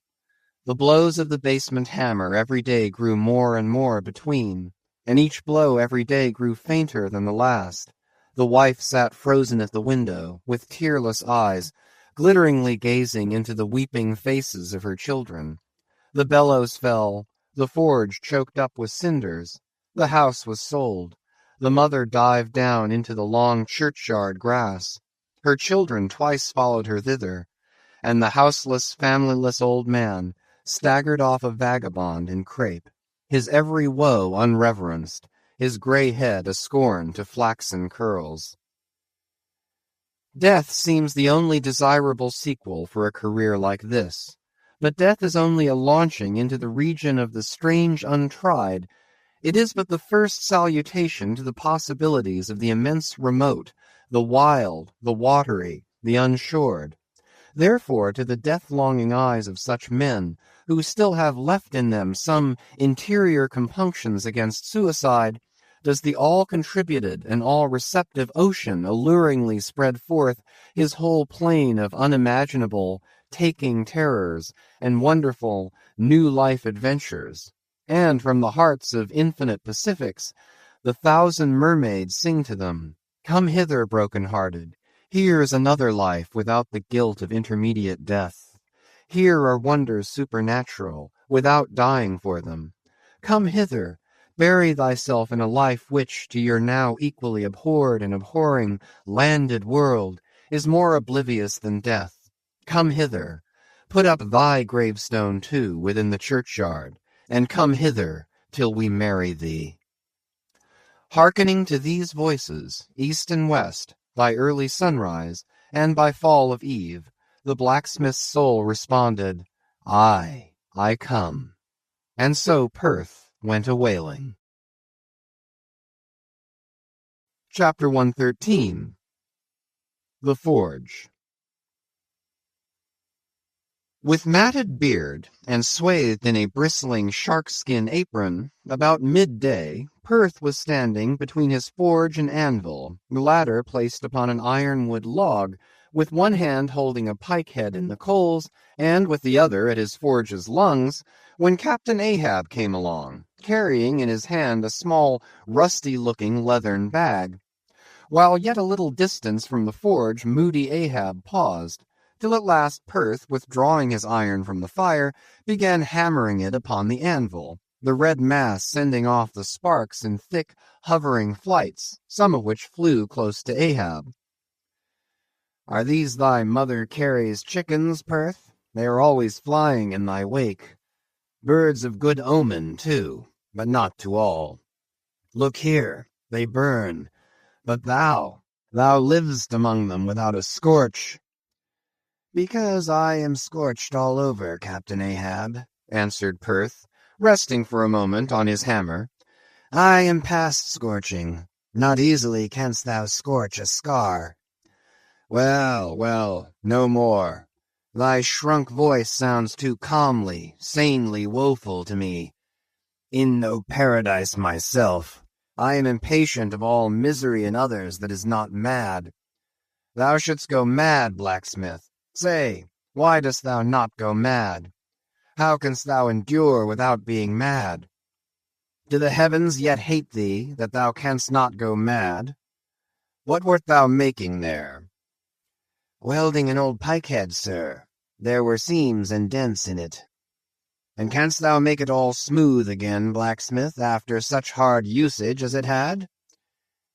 The blows of the basement hammer every day grew more and more between, and each blow every day grew fainter than the last. The wife sat frozen at the window, with tearless eyes, glitteringly gazing into the weeping faces of her children. The bellows fell, the forge choked up with cinders, the house was sold, the mother dived down into the long churchyard grass, her children twice followed her thither, and the houseless, familyless old man staggered off a vagabond in crape, his every woe unreverenced, his grey head a scorn to flaxen curls. Death seems the only desirable sequel for a career like this, but death is only a launching into the region of the strange untried. It is but the first salutation to the possibilities of the immense remote, the wild, the watery, the unshored. Therefore, to the death-longing eyes of such men, who still have left in them some interior compunctions against suicide, does the all-contributed and all-receptive ocean alluringly spread forth his whole plain of unimaginable, taking terrors and wonderful new life adventures. and from the hearts of infinite Pacifics, the 1,000 mermaids sing to them, "Come hither, broken-hearted. Here is another life without the guilt of intermediate death. Here are wonders supernatural, without dying for them. Come hither, bury thyself in a life which, to your now equally abhorred and abhorring landed world, is more oblivious than death. Come hither, put up thy gravestone too within the churchyard, and come hither till we marry thee." Hearkening to these voices, east and west, by early sunrise and by fall of eve, the blacksmith's soul responded, "Aye, I come." And so Perth went a-whaling. Chapter 113. The Forge. With matted beard and swathed in a bristling sharkskin apron, about midday, Perth was standing between his forge and anvil, the latter placed upon an ironwood log, with one hand holding a pike-head in the coals, and with the other at his forge's lungs, when Captain Ahab came along, carrying in his hand a small, rusty-looking leathern bag. While yet a little distance from the forge, moody Ahab paused, till at last Perth, withdrawing his iron from the fire, began hammering it upon the anvil, the red mass sending off the sparks in thick, hovering flights, some of which flew close to Ahab. "Are these thy mother Carey's chickens, Perth? They are always flying in thy wake. Birds of good omen, too, but not to all. Look here, they burn, but thou livest among them without a scorch." "Because I am scorched all over, Captain Ahab," answered Perth, resting for a moment on his hammer. "I am past scorching. Not easily canst thou scorch a scar." "Well, well, no more. Thy shrunk voice sounds too calmly, sanely woeful to me. In no paradise myself, I am impatient of all misery in others that is not mad. Thou shouldst go mad, blacksmith. Say, why dost thou not go mad? How canst thou endure without being mad? Do the heavens yet hate thee, that thou canst not go mad? What wert thou making there?" "Welding an old pike-head, sir. There were seams and dents in it." "And canst thou make it all smooth again, blacksmith, after such hard usage as it had?"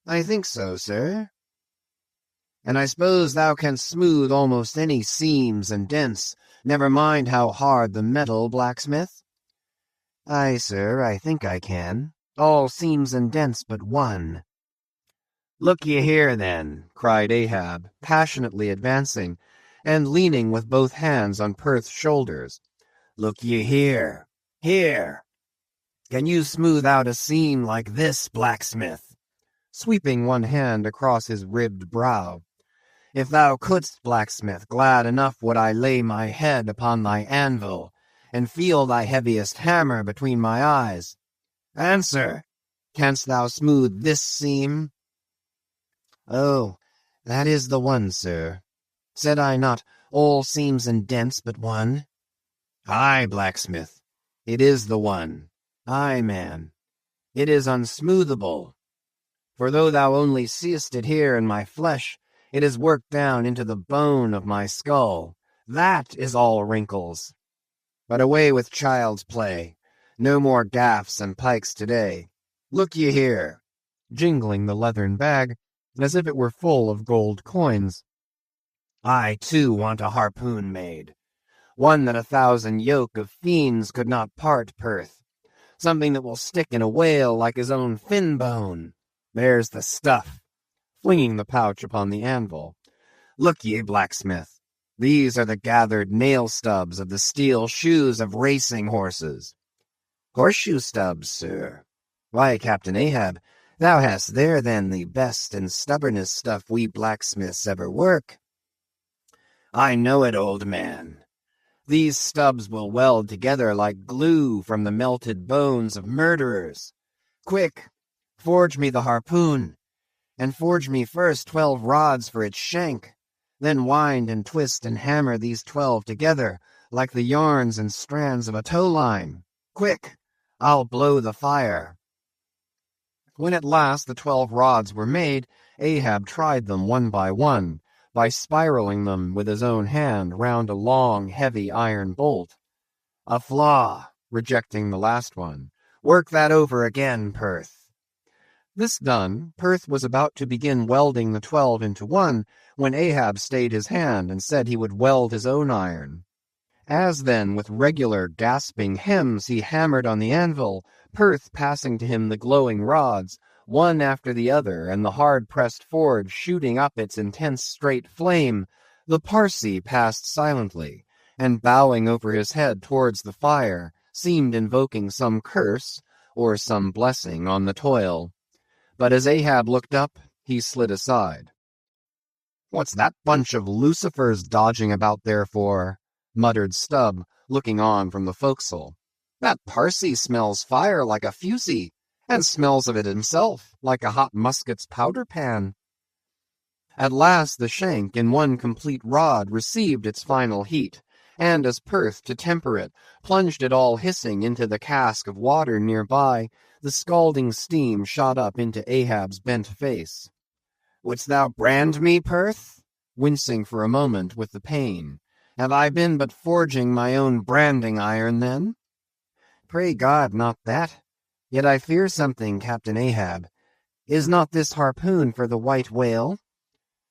"I think so, sir." "And I suppose thou canst smooth almost any seams and dents, never mind how hard the metal, blacksmith?" "Aye, sir, I think I can. All seams and dents but one." "Look ye here, then," cried Ahab, passionately advancing, and leaning with both hands on Perth's shoulders. "Look ye here, here. Can you smooth out a seam like this, blacksmith?" sweeping one hand across his ribbed brow. "If thou couldst, blacksmith, glad enough would I lay my head upon thy anvil, and feel thy heaviest hammer between my eyes. Answer, canst thou smooth this seam?" "Oh, that is the one, sir. Said I not, all seams and dents but one?" "Aye, blacksmith, it is the one. Aye, man, it is unsmoothable. For though thou only seest it here in my flesh, it is worked down into the bone of my skull. That is all wrinkles. But away with child's play. No more gaffs and pikes today. Look ye here," jingling the leathern bag as if it were full of gold coins. "I, too, want a harpoon made. One that 1,000 yoke of fiends could not part, Perth. Something that will stick in a whale like his own fin bone. There's the stuff," flinging the pouch upon the anvil. "Look ye, blacksmith, these are the gathered nail stubs of the steel shoes of racing horses." "Horseshoe stubs, sir? Why, Captain Ahab, thou hast there then the best and stubbornest stuff we blacksmiths ever work." "I know it, old man. These stubs will weld together like glue from the melted bones of murderers. Quick, forge me the harpoon, and forge me first 12 rods for its shank. Then wind and twist and hammer these 12 together, like the yarns and strands of a tow line. Quick, I'll blow the fire." When at last the 12 rods were made, Ahab tried them one, by spiraling them with his own hand round a long, heavy iron bolt. "A flaw," rejecting the last one. "Work that over again, Perth." This done, Perth was about to begin welding the 12 into one, when Ahab stayed his hand and said he would weld his own iron. As then, with regular gasping hems, he hammered on the anvil, Perth passing to him the glowing rods, one after the other, and the hard-pressed forge shooting up its intense straight flame, the Parsee passed silently, and bowing over his head towards the fire, seemed invoking some curse or some blessing on the toil. But as Ahab looked up, he slid aside. "What's that bunch of lucifers dodging about there for?" muttered Stubb, looking on from the forecastle. "That Parsee smells fire like a fusee, and smells of it himself like a hot musket's powder pan." At last the shank in one complete rod received its final heat, and as Perth, to temper it, plunged it all hissing into the cask of water near by, the scalding steam shot up into Ahab's bent face. "Wouldst thou brand me, Perth?" wincing for a moment with the pain. "Have I been but forging my own branding iron, then?" "Pray God, not that. Yet I fear something, Captain Ahab. Is not this harpoon for the white whale?"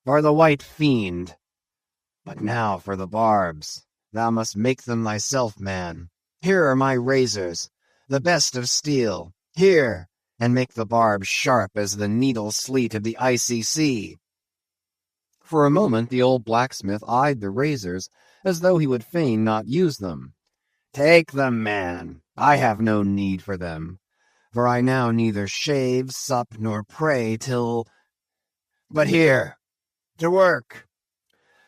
"For the white fiend. But now for the barbs. Thou must make them thyself, man. Here are my razors, the best of steel. Here, and make the barbs sharp as the needle-sleet of the icy sea." For a moment the old blacksmith eyed the razors, as though he would fain not use them. "Take them, man. I have no need for them, for I now neither shave, sup, nor pray till... But here, to work."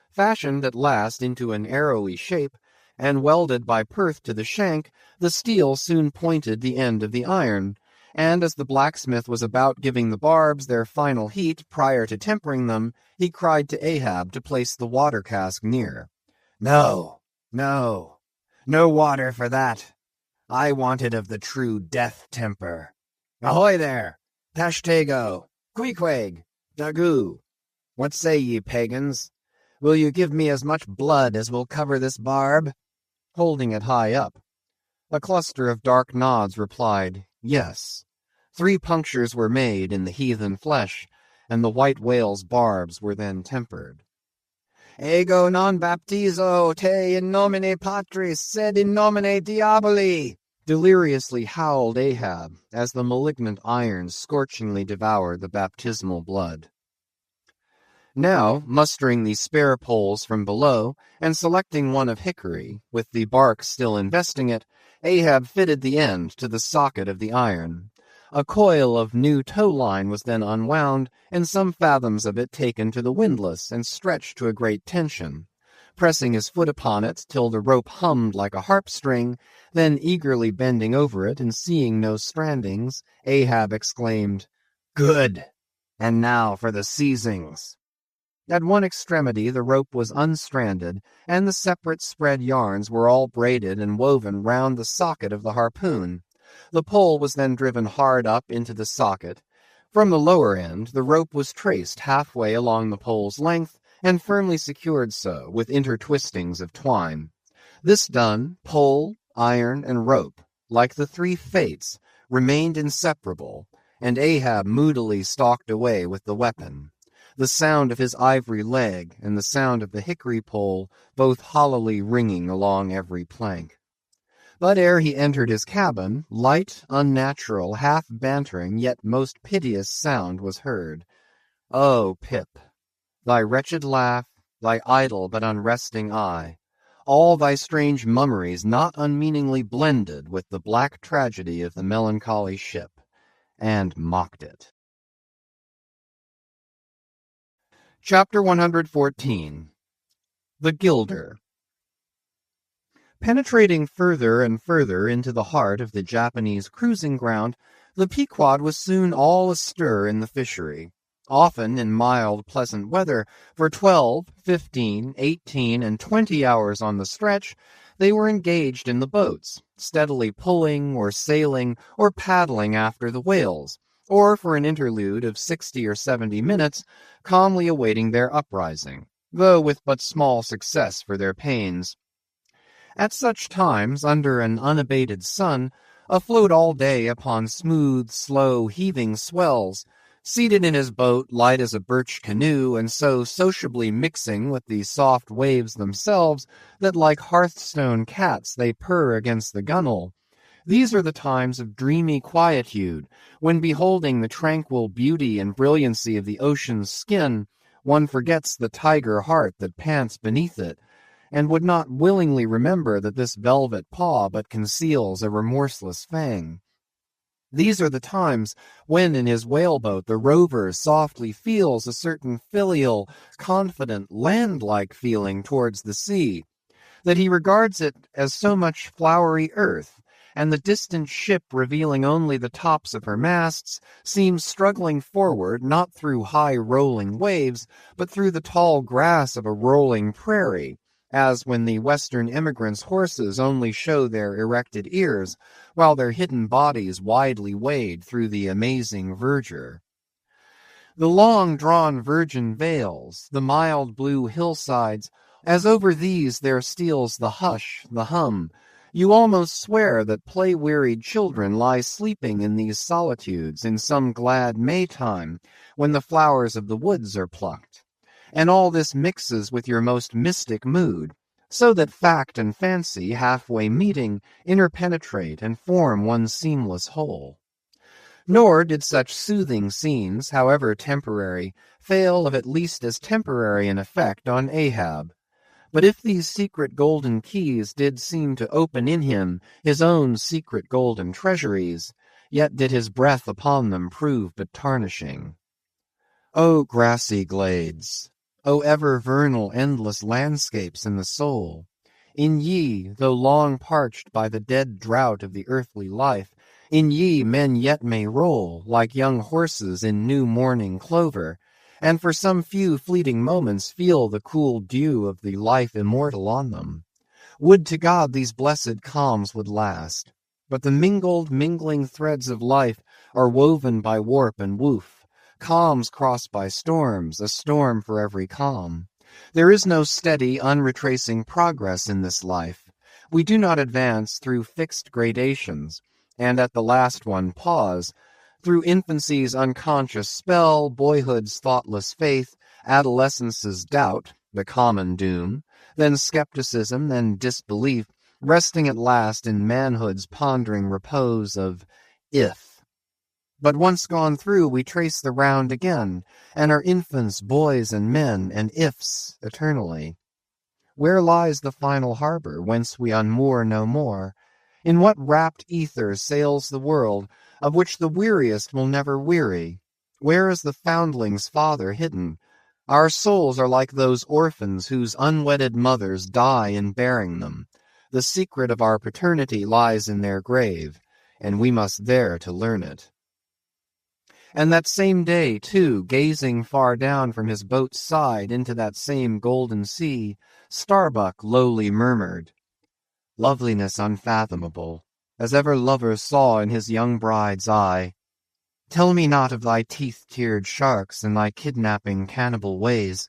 Fashioned at last into an arrowy shape, and welded by Perth to the shank, the steel soon pointed the end of the iron, and as the blacksmith was about giving the barbs their final heat prior to tempering them, he cried to Ahab to place the water cask near. "No, no, no water for that. I want it of the true death temper. Ahoy there! Tashtego, Queequeg, Dagu. What say ye, pagans? Will you give me as much blood as will cover this barb?" Holding it high up. A cluster of dark nods replied, "Yes." 3 punctures were made in the heathen flesh, and the white whale's barbs were then tempered. "Ego non baptizo te in nomine Patris, sed in nomine Diaboli," deliriously howled Ahab, as the malignant iron scorchingly devoured the baptismal blood. Now, mustering the spare poles from below, and selecting one of hickory, with the bark still investing it, Ahab fitted the end to the socket of the iron. A coil of new tow-line was then unwound, and some fathoms of it taken to the windlass and stretched to a great tension. Pressing his foot upon it till the rope hummed like a harp-string, then eagerly bending over it and seeing no strandings, Ahab exclaimed, "Good! And now for the seizings." At one extremity the rope was unstranded, and the separate spread yarns were all braided and woven round the socket of the harpoon. The pole was then driven hard up into the socket. From the lower end, the rope was traced halfway along the pole's length, and firmly secured so, with intertwistings of twine. This done, pole, iron, and rope, like the 3 fates, remained inseparable, and Ahab moodily stalked away with the weapon. The sound of his ivory leg and the sound of the hickory pole both hollowly ringing along every plank. But ere he entered his cabin, light, unnatural, half-bantering, yet most piteous sound was heard. "Oh, Pip, thy wretched laugh, thy idle but unresting eye, all thy strange mummeries not unmeaningly blended with the black tragedy of the melancholy ship, and mocked it." Chapter 114. The Gilder. Penetrating further and further into the heart of the Japanese cruising ground, the Pequod was soon all astir in the fishery. Often in mild, pleasant weather, for 12, 15, 18, and 20 hours on the stretch, they were engaged in the boats, steadily pulling or sailing or paddling after the whales, or for an interlude of 60 or 70 minutes, calmly awaiting their uprising, though with but small success for their pains. At such times, under an unabated sun, afloat all day upon smooth, slow, heaving swells, seated in his boat light as a birch canoe, and so sociably mixing with the soft waves themselves that like hearthstone cats they purr against the gunwale. These are the times of dreamy quietude, when beholding the tranquil beauty and brilliancy of the ocean's skin, one forgets the tiger heart that pants beneath it, and would not willingly remember that this velvet paw but conceals a remorseless fang. These are the times when in his whaleboat the rover softly feels a certain filial, confident, land-like feeling towards the sea, that he regards it as so much flowery earth, and the distant ship revealing only the tops of her masts seems struggling forward not through high rolling waves, but through the tall grass of a rolling prairie, as when the Western emigrants' horses only show their erected ears, while their hidden bodies widely wade through the amazing verdure. The long-drawn virgin vales, the mild blue hillsides, as over these there steals the hush, the hum, you almost swear that play-wearied children lie sleeping in these solitudes in some glad May time, when the flowers of the woods are plucked. And all this mixes with your most mystic mood, so that fact and fancy, halfway meeting, interpenetrate and form one seamless whole. Nor did such soothing scenes, however temporary, fail of at least as temporary an effect on Ahab. But if these secret golden keys did seem to open in him his own secret golden treasuries, yet did his breath upon them prove but tarnishing. O grassy glades! O ever vernal endless landscapes in the soul! In ye, though long parched by the dead drought of the earthly life, in ye men yet may roll, like young horses in new morning clover, and for some few fleeting moments feel the cool dew of the life immortal on them. Would to God these blessed calms would last! But the mingling threads of life are woven by warp and woof, calms crossed by storms, a storm for every calm. There is no steady, unretracing progress in this life. We do not advance through fixed gradations, and at the last one pause, through infancy's unconscious spell, boyhood's thoughtless faith, adolescence's doubt, the common doom, then skepticism, then disbelief, resting at last in manhood's pondering repose of if. But once gone through, we trace the round again, and are infants, boys, and men, and ifs eternally. Where lies the final harbor, whence we unmoor no more? In what rapt ether sails the world, of which the weariest will never weary? Where is the foundling's father hidden? Our souls are like those orphans whose unwedded mothers die in bearing them. The secret of our paternity lies in their grave, and we must there to learn it. And that same day, too, gazing far down from his boat's side into that same golden sea, Starbuck lowly murmured, "Loveliness unfathomable, as ever lover saw in his young bride's eye. Tell me not of thy teeth-tiered sharks and thy kidnapping cannibal ways.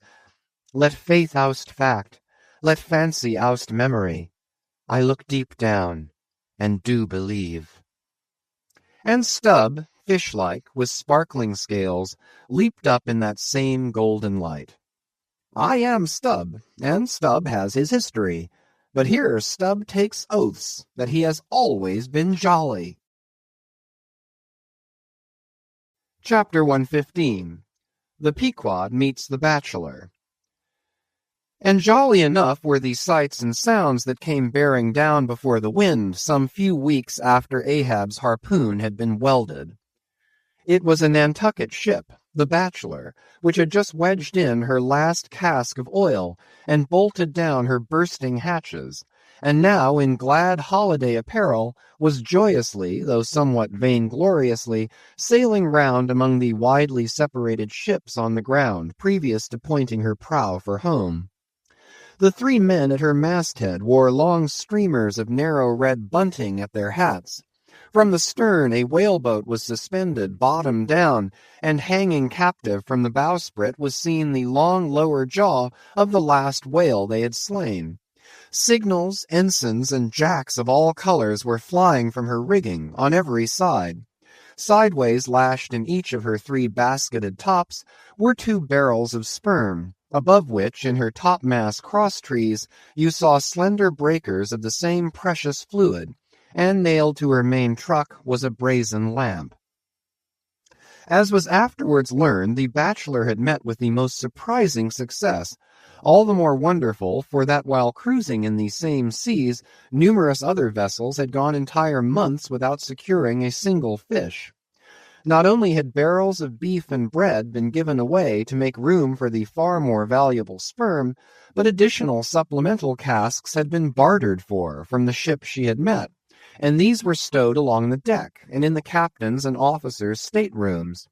Let faith oust fact, let fancy oust memory. I look deep down, and do believe." And Stubb, fish-like, with sparkling scales, leaped up in that same golden light. I am Stubb, and Stubb has his history, but here Stubb takes oaths that he has always been jolly. Chapter 115. The Pequod Meets the Bachelor. And jolly enough were the sights and sounds that came bearing down before the wind some few weeks after Ahab's harpoon had been welded. It was a Nantucket ship, the Bachelor, which had just wedged in her last cask of oil and bolted down her bursting hatches, and now in glad holiday apparel was joyously, though somewhat vaingloriously, sailing round among the widely separated ships on the ground previous to pointing her prow for home. The 3 men at her masthead wore long streamers of narrow red bunting at their hats. From the stern a whaleboat was suspended, bottom down, and hanging captive from the bowsprit was seen the long lower jaw of the last whale they had slain. Signals, ensigns, and jacks of all colors were flying from her rigging on every side. Sideways, lashed in each of her 3 basketed tops, were 2 barrels of sperm, above which, in her topmast crosstrees, you saw slender breakers of the same precious fluid, and nailed to her main truck was a brazen lamp. As was afterwards learned, the bachelor had met with the most surprising success, all the more wonderful for that while cruising in these same seas, numerous other vessels had gone entire months without securing a single fish. Not only had barrels of beef and bread been given away to make room for the far more valuable sperm, but additional supplemental casks had been bartered for from the ship she had met, and these were stowed along the deck and in the captain's and officers' staterooms.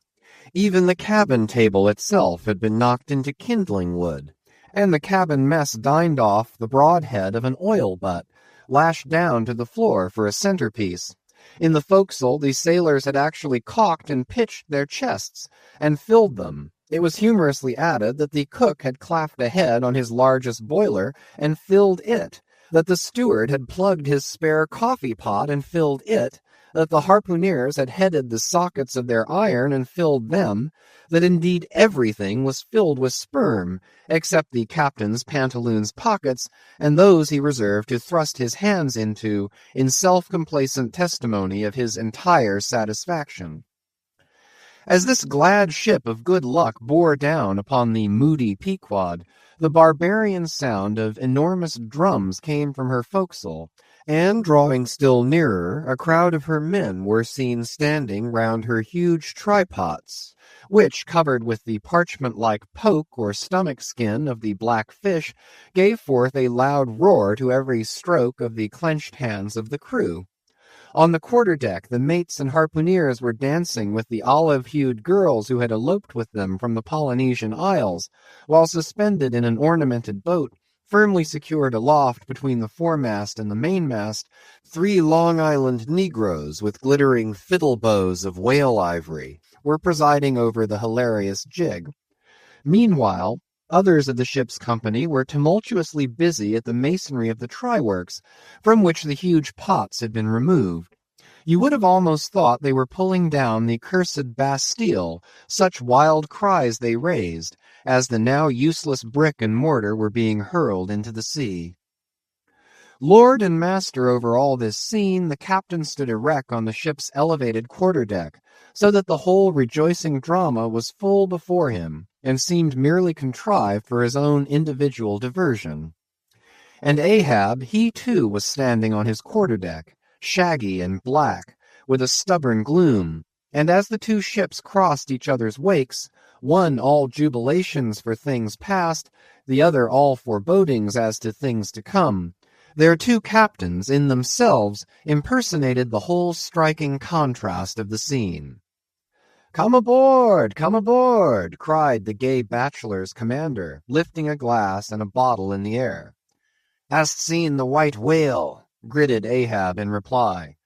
Even the cabin table itself had been knocked into kindling wood, and the cabin mess dined off the broad head of an oil butt, lashed down to the floor for a centerpiece. In the forecastle, the sailors had actually caulked and pitched their chests, and filled them. It was humorously added that the cook had clapped a head on his largest boiler and filled it, that the steward had plugged his spare coffee pot and filled it, that the harpooneers had headed the sockets of their iron and filled them, that indeed everything was filled with sperm, except the captain's pantaloons' pockets, and those he reserved to thrust his hands into in self-complacent testimony of his entire satisfaction. As this glad ship of good luck bore down upon the moody Pequod, the barbarian sound of enormous drums came from her forecastle, and drawing still nearer, a crowd of her men were seen standing round her huge trypots, which, covered with the parchment-like poke or stomach skin of the black fish, gave forth a loud roar to every stroke of the clenched hands of the crew. On the quarter-deck, the mates and harpooneers were dancing with the olive-hued girls who had eloped with them from the Polynesian Isles, while suspended in an ornamented boat, firmly secured aloft between the foremast and the mainmast, 3 Long Island Negroes with glittering fiddle bows of whale ivory were presiding over the hilarious jig. Meanwhile, others of the ship's company were tumultuously busy at the masonry of the tryworks, from which the huge pots had been removed. You would have almost thought they were pulling down the cursed Bastille, such wild cries they raised, as the now useless brick and mortar were being hurled into the sea. Lord and master over all this scene, the captain stood erect on the ship's elevated quarter-deck, so that the whole rejoicing drama was full before him, and seemed merely contrived for his own individual diversion. And Ahab, he too was standing on his quarter-deck, shaggy and black, with a stubborn gloom, and as the 2 ships crossed each other's wakes, one all jubilations for things past, the other all forebodings as to things to come, their 2 captains in themselves impersonated the whole striking contrast of the scene. "Come aboard! Come aboard!" cried the gay bachelor's commander, lifting a glass and a bottle in the air. "Hast seen the white whale?" gritted Ahab in reply.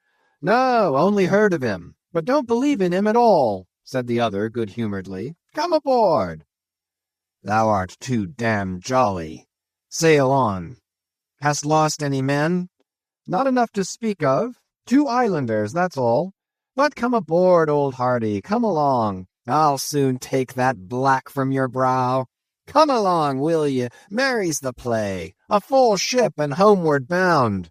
"No, only heard of him, but don't believe in him at all," said the other good-humoredly. "Come aboard." "Thou art too damned jolly. Sail on. Hast lost any men?" "Not enough to speak of. 2 islanders, that's all. But come aboard, old hearty, come along. I'll soon take that black from your brow. Come along, will ye? Merry's the play. A full ship and homeward bound."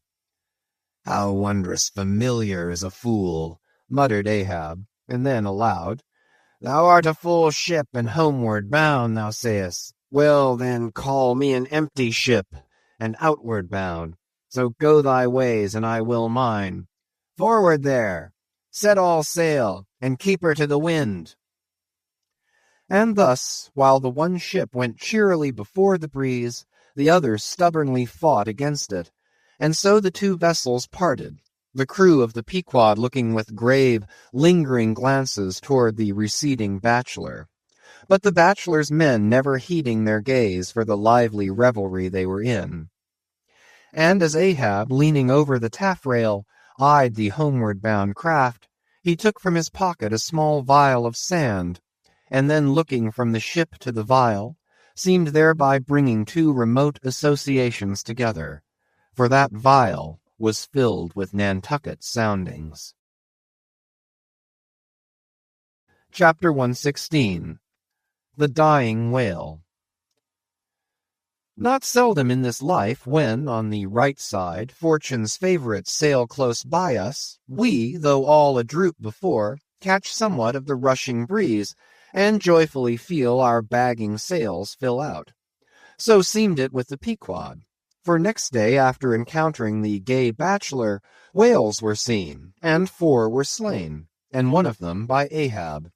"How wondrous familiar is a fool," muttered Ahab, and then aloud, "Thou art a full ship and homeward bound, thou sayest. Well, then, call me an empty ship and outward bound. So go thy ways, and I will mine. Forward there! Set all sail, and keep her to the wind." And thus, while the one ship went cheerily before the breeze, the other stubbornly fought against it, and so the 2 vessels parted, the crew of the Pequod looking with grave, lingering glances toward the receding bachelor. but the bachelor's men never heeding their gaze for the lively revelry they were in. And as Ahab, leaning over the taffrail, eyed the homeward-bound craft, he took from his pocket a small vial of sand, and then looking from the ship to the vial, seemed thereby bringing two remote associations together, for that vial was filled with Nantucket soundings. Chapter 116. The Dying Whale. Not seldom in this life, when, on the right side, fortune's favorites sail close by us, we, though all adroop before, catch somewhat of the rushing breeze, and joyfully feel our bagging sails fill out. So seemed it with the Pequod, for next day after encountering the gay bachelor, whales were seen, and 4 were slain, and one of them by Ahab.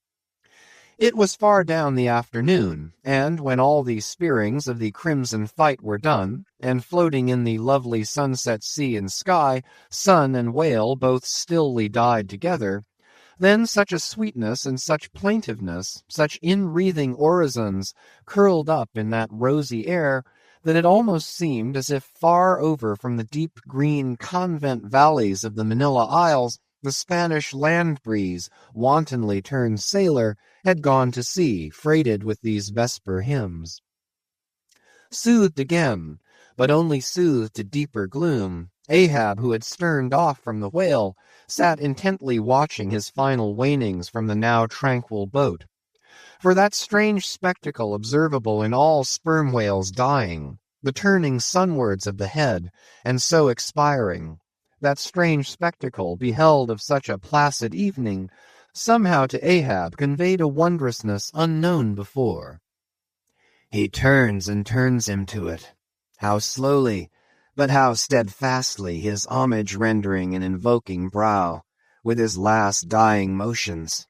It was far down the afternoon, and when all the spearings of the crimson fight were done, and floating in the lovely sunset sea and sky, sun and whale both stilly died together, then such a sweetness and such plaintiveness, such inwreathing orisons, curled up in that rosy air, that it almost seemed as if far over from the deep green convent valleys of the Manila Isles, the Spanish land breeze, wantonly turned sailor, had gone to sea, freighted with these vesper hymns. Soothed again, but only soothed to deeper gloom, Ahab, who had sterned off from the whale, sat intently watching his final wanings from the now tranquil boat. For that strange spectacle observable in all sperm whales dying, the turning sunwards of the head, and so expiring, that strange spectacle, beheld of such a placid evening, somehow to Ahab conveyed a wondrousness unknown before. He turns and turns him to it. How slowly, but how steadfastly his homage rendering and invoking brow, with his last dying motions.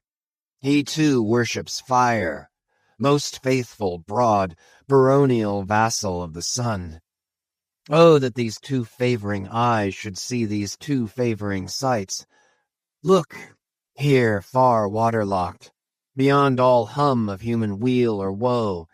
He too worships fire, most faithful, broad, baronial vassal of the sun. Oh, that these two favoring eyes should see these two favoring sights. Look, here far waterlocked, beyond all hum of human weal or woe,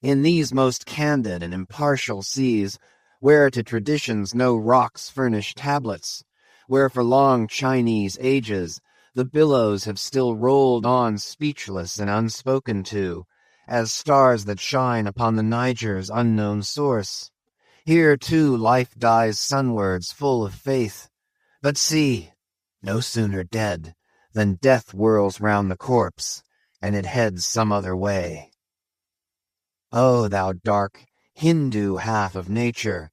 in these most candid and impartial seas, where to traditions no rocks furnish tablets, where for long Chinese ages the billows have still rolled on speechless and unspoken to, as stars that shine upon the Niger's unknown source. Here, too, life dies sunwards, full of faith. But see, no sooner dead, than death whirls round the corpse, and it heads some other way. O thou dark Hindu half of nature,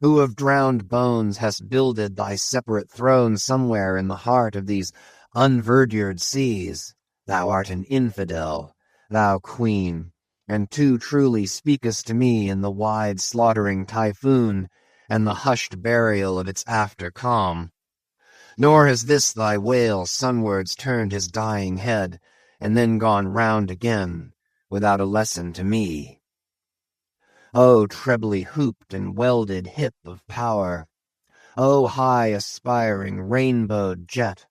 who of drowned bones hast builded thy separate throne somewhere in the heart of these unverdured seas, thou art an infidel, thou queen, and too truly speakest to me in the wide slaughtering typhoon, and the hushed burial of its after calm. Nor has this thy whale sunwards turned his dying head, and then gone round again, without a lesson to me. O trebly hooped and welded hip of power! O high aspiring rainbowed jet!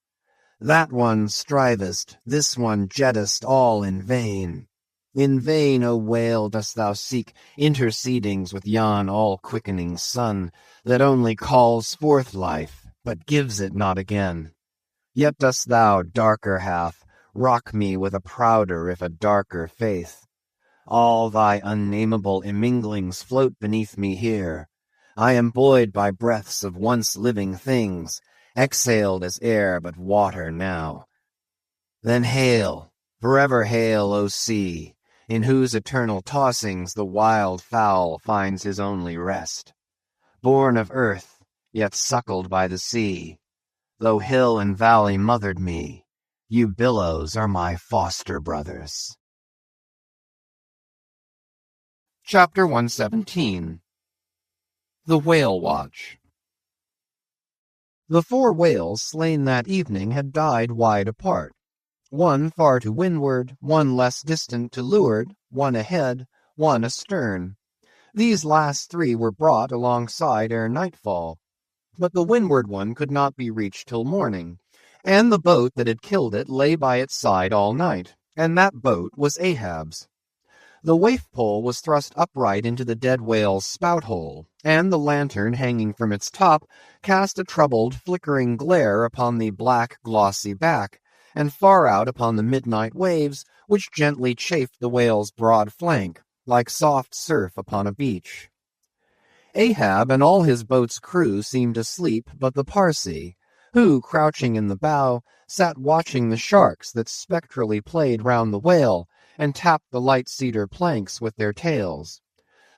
That one strivest, this one jettest all in vain. In vain, O whale, dost thou seek intercedings with yon all-quickening sun, that only calls forth life, but gives it not again. Yet dost thou, darker half, rock me with a prouder if a darker faith. All thy unnameable imminglings float beneath me here. I am buoyed by breaths of once living things, exhaled as air but water now. Then hail, forever hail, O sea, in whose eternal tossings the wild fowl finds his only rest. Born of earth, yet suckled by the sea, though hill and valley mothered me, you billows are my foster brothers. Chapter 117. The Whale Watch. The 4 whales slain that evening had died wide apart. One far to windward, one less distant to leeward, one ahead, one astern. These last 3 were brought alongside ere nightfall, but the windward one could not be reached till morning, and the boat that had killed it lay by its side all night, and that boat was Ahab's. The waif-pole was thrust upright into the dead whale's spout-hole, and the lantern hanging from its top cast a troubled, flickering glare upon the black, glossy back, and far out upon the midnight waves which gently chafed the whale's broad flank, like soft surf upon a beach. Ahab and all his boat's crew seemed asleep but the Parsee, who, crouching in the bow, sat watching the sharks that spectrally played round the whale and tapped the light cedar planks with their tails.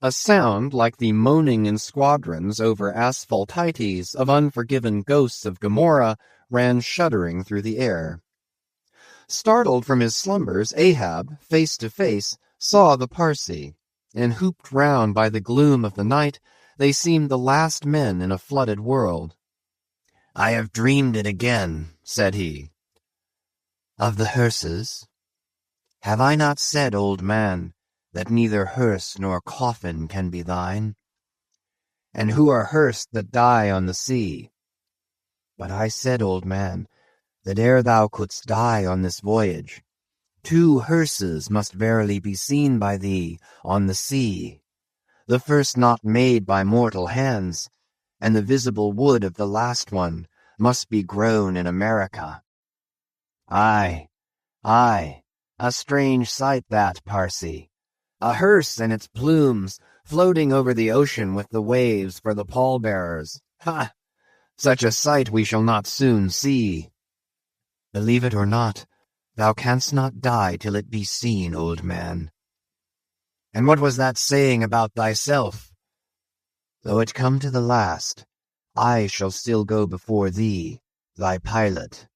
A sound like the moaning in squadrons over asphaltites of unforgiven ghosts of Gomorrah ran shuddering through the air. Startled from his slumbers, Ahab, face to face, saw the Parsee, and hooped round by the gloom of the night, they seemed the last men in a flooded world. "I have dreamed it again," said he. "Of the hearses? Have I not said, old man, that neither hearse nor coffin can be thine? And who are hearsed that die on the sea? But I said, old man, that ere thou couldst die on this voyage, 2 hearses must verily be seen by thee on the sea, the first not made by mortal hands, and the visible wood of the last one must be grown in America. Aye, aye, a strange sight that, Parsee. A hearse and its plumes floating over the ocean with the waves for the pallbearers. Ha! Such a sight we shall not soon see. Believe it or not, thou canst not die till it be seen, old man. And what was that saying about thyself? Though it come to the last, I shall still go before thee, thy pilot.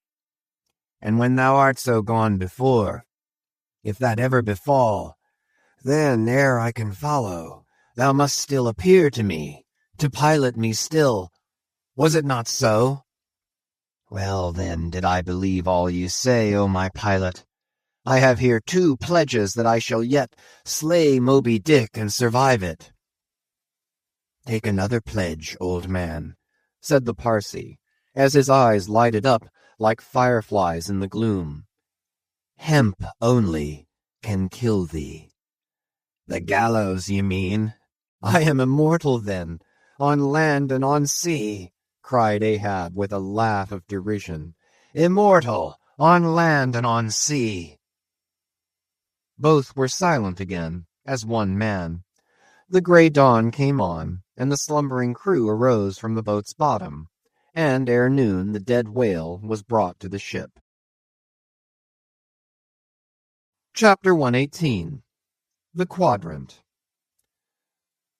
And when thou art so gone before, if that ever befall, then ere I can follow, thou must still appear to me, to pilot me still. Was it not so? Well, then, did I believe all you say, O my pilot. I have here 2 pledges that I shall yet slay Moby Dick and survive it. Take another pledge, old man, said the Parsee, as his eyes lighted up like fireflies in the gloom. Hemp only can kill thee. The gallows, ye mean? I am immortal, then, on land and on sea, cried Ahab with a laugh of derision. Immortal, on land and on sea. Both were silent again, as one man. The grey dawn came on, and the slumbering crew arose from the boat's bottom, and ere noon the dead whale was brought to the ship. Chapter 118. The Quadrant.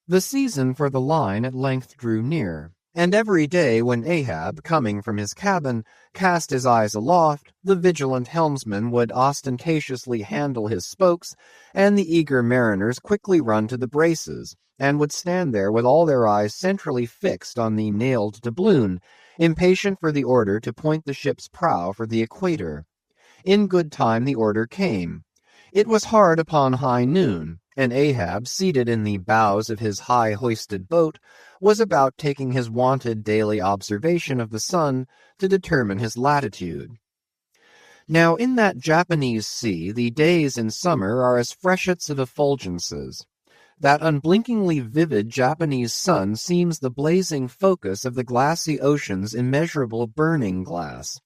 The season for the line at length drew near, and every day when Ahab, coming from his cabin, cast his eyes aloft, the vigilant helmsman would ostentatiously handle his spokes, and the eager mariners quickly run to the braces, and would stand there with all their eyes centrally fixed on the nailed doubloon, impatient for the order to point the ship's prow for the equator. In good time the order came. It was hard upon high noon, and Ahab, seated in the bows of his high-hoisted boat, was about taking his wonted daily observation of the sun to determine his latitude. Now in that Japanese sea the days in summer are as freshets of effulgences. That unblinkingly vivid Japanese sun seems the blazing focus of the glassy ocean's immeasurable burning glass.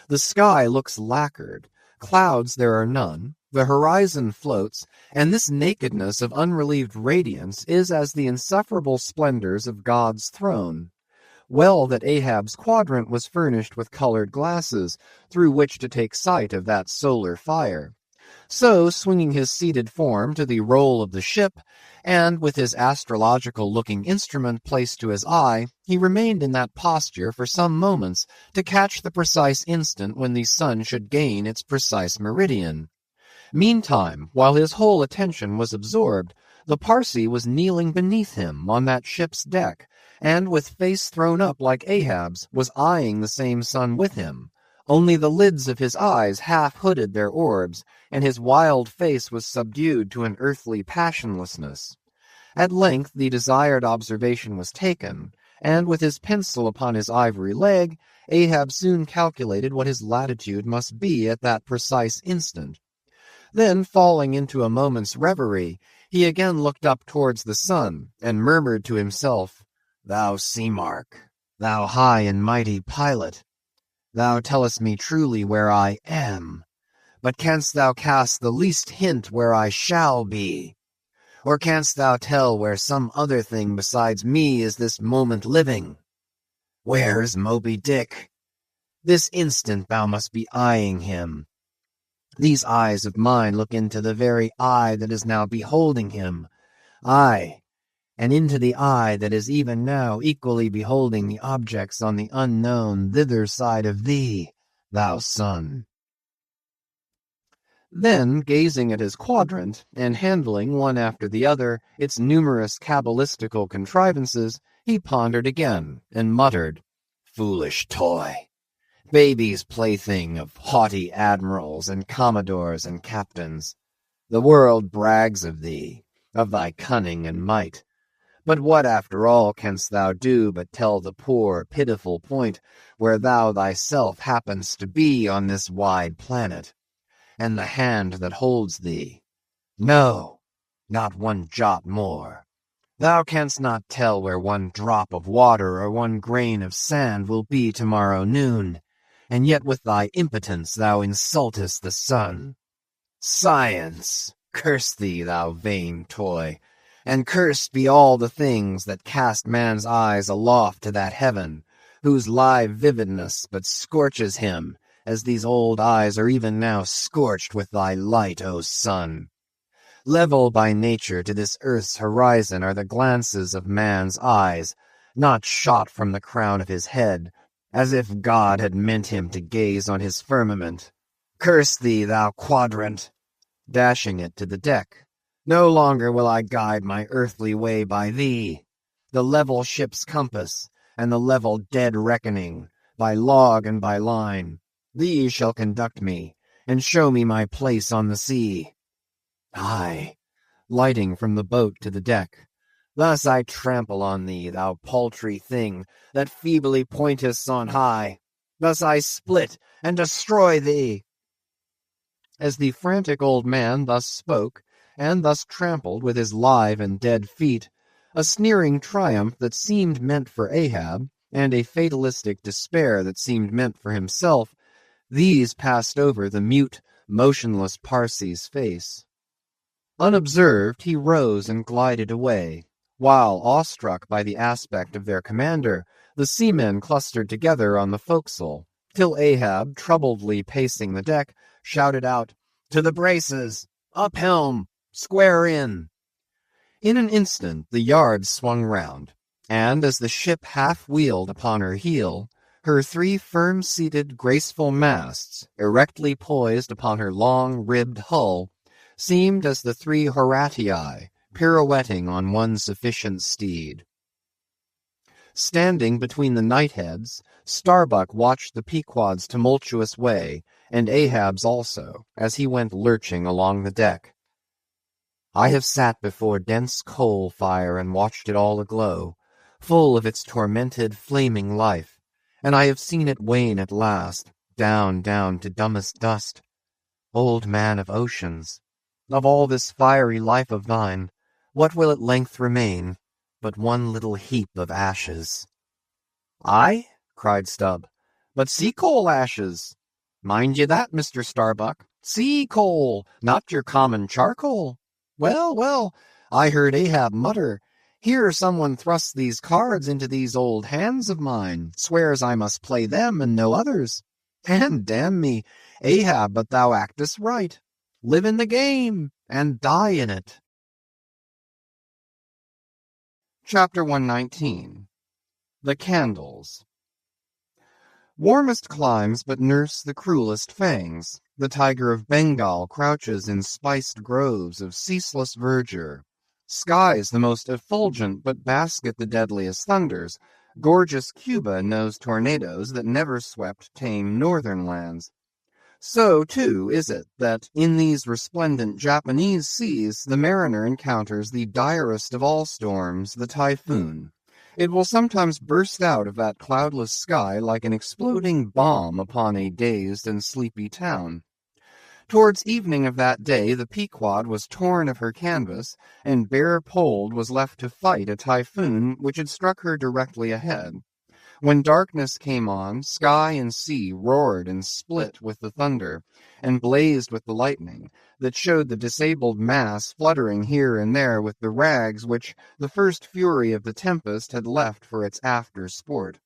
The sky looks lacquered, clouds there are none, the horizon floats, and this nakedness of unrelieved radiance is as the insufferable splendors of God's throne. Well that Ahab's quadrant was furnished with colored glasses, through which to take sight of that solar fire. So, swinging his seated form to the roll of the ship, and with his astrological-looking instrument placed to his eye, he remained in that posture for some moments to catch the precise instant when the sun should gain its precise meridian. Meantime, while his whole attention was absorbed, the Parsee was kneeling beneath him on that ship's deck, and with face thrown up like Ahab's, was eyeing the same sun with him. Only the lids of his eyes half hooded their orbs, and his wild face was subdued to an earthly passionlessness. At length the desired observation was taken, and with his pencil upon his ivory leg, Ahab soon calculated what his latitude must be at that precise instant. Then, falling into a moment's reverie, he again looked up towards the sun, and murmured to himself, "Thou sea mark, thou high and mighty pilot, thou tellest me truly where I am, but canst thou cast the least hint where I shall be? Or canst thou tell where some other thing besides me is this moment living? Where's Moby Dick? This instant thou must be eyeing him. These eyes of mine look into the very eye that is now beholding him. Aye, and into the eye that is even now equally beholding the objects on the unknown thither side of thee, thou sun." Then, gazing at his quadrant, and handling one after the other its numerous cabalistical contrivances, he pondered again, and muttered, "Foolish toy! Baby's plaything of haughty admirals and commodores and captains. The world brags of thee, of thy cunning and might. But what after all canst thou do but tell the poor, pitiful point where thou thyself happenest to be on this wide planet, and the hand that holds thee? No, not one jot more. Thou canst not tell where one drop of water or one grain of sand will be tomorrow noon, and yet with thy impotence thou insultest the sun. Science! Curse thee, thou vain toy, and cursed be all the things that cast man's eyes aloft to that heaven, whose live vividness but scorches him, as these old eyes are even now scorched with thy light, O sun. Level by nature to this earth's horizon are the glances of man's eyes, not shot from the crown of his head, as if God had meant him to gaze on his firmament. Curse thee, thou quadrant!" Dashing it to the deck. "No longer will I guide my earthly way by thee. The level ship's compass, and the level dead reckoning, by log and by line, these shall conduct me, and show me my place on the sea. Aye," lighting from the boat to the deck, "thus I trample on thee, thou paltry thing, that feebly pointest on high. Thus I split and destroy thee." As the frantic old man thus spoke, and thus trampled with his live and dead feet, a sneering triumph that seemed meant for Ahab, and a fatalistic despair that seemed meant for himself, these passed over the mute, motionless Parsi's face. Unobserved, he rose and glided away, while, awestruck by the aspect of their commander, the seamen clustered together on the forecastle, till Ahab, troubledly pacing the deck, shouted out, "To the braces! Up helm! Square in!" In an instant the yards swung round, and as the ship half-wheeled upon her heel, her three firm-seated, graceful masts, erectly poised upon her long-ribbed hull, seemed as the three Horatii pirouetting on one sufficient steed. Standing between the knightheads, Starbuck watched the Pequod's tumultuous way, and Ahab's also, as he went lurching along the deck. "I have sat before dense coal fire and watched it all aglow, full of its tormented, flaming life, and I have seen it wane at last, down, down to dumbest dust. Old man of oceans, of all this fiery life of thine, what will at length remain but one little heap of ashes?" "Aye," cried Stubb, "but sea-coal ashes. Mind ye that, Mr. Starbuck, sea-coal, not your common charcoal. Well, well, I heard Ahab mutter, 'Here someone thrusts these cards into these old hands of mine, swears I must play them and no others.' And damn me, Ahab, but thou actest right. Live in the game, and die in it." Chapter 119. The Candles. Warmest climes but nurse the cruelest fangs. The tiger of Bengal crouches in spiced groves of ceaseless verdure. Skies the most effulgent but basket the deadliest thunders. Gorgeous Cuba knows tornadoes that never swept tame northern lands. So, too, is it that in these resplendent Japanese seas the mariner encounters the direst of all storms, the typhoon. It will sometimes burst out of that cloudless sky like an exploding bomb upon a dazed and sleepy town. Towards evening of that day the Pequod was torn of her canvas, and bare-poled was left to fight a typhoon which had struck her directly ahead. When darkness came on, sky and sea roared and split with the thunder, and blazed with the lightning, that showed the disabled mass fluttering here and there with the rags which the first fury of the tempest had left for its after sport.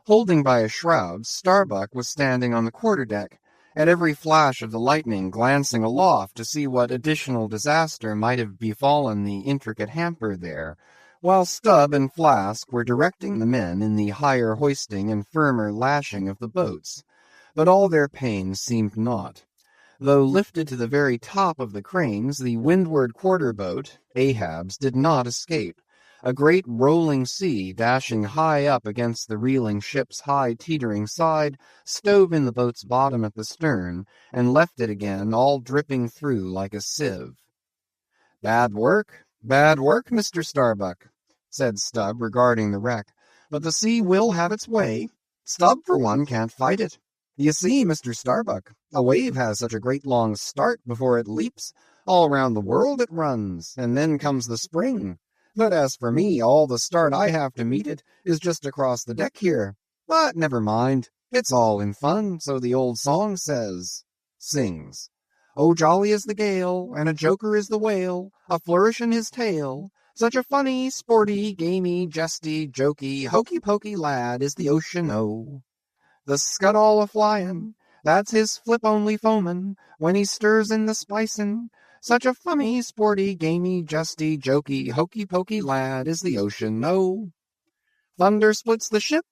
Holding by a shroud, Starbuck was standing on the quarter-deck, at every flash of the lightning glancing aloft to see what additional disaster might have befallen the intricate hamper there, while Stubb and Flask were directing the men in the higher hoisting and firmer lashing of the boats. But all their pains seemed naught. Though lifted to the very top of the cranes, the windward quarter-boat, Ahab's, did not escape. A great rolling sea, dashing high up against the reeling ship's high teetering side, stove in the boat's bottom at the stern, and left it again all dripping through like a sieve. Bad work, Mr. Starbuck, said Stubb, regarding the wreck, but the sea will have its way. Stubb, for one, can't fight it. You see, Mr. Starbuck, a wave has such a great long start before it leaps. All round the world it runs, and then comes the spring. But as for me, all the start I have to meet it is just across the deck here. But never mind, it's all in fun, so the old song says. Sings. Oh, jolly is the gale, and a joker is the whale, a flourish in his tail. Such a funny, sporty, gamey, jesty, jokey, hokey-pokey lad is the ocean, oh. The scud all a-flyin', that's his flip-only foamin', when he stirs in the spicin'. Such a funny, sporty, gamey, justy, jokey, hokey-pokey lad is the ocean, no. Thunder splits the ship,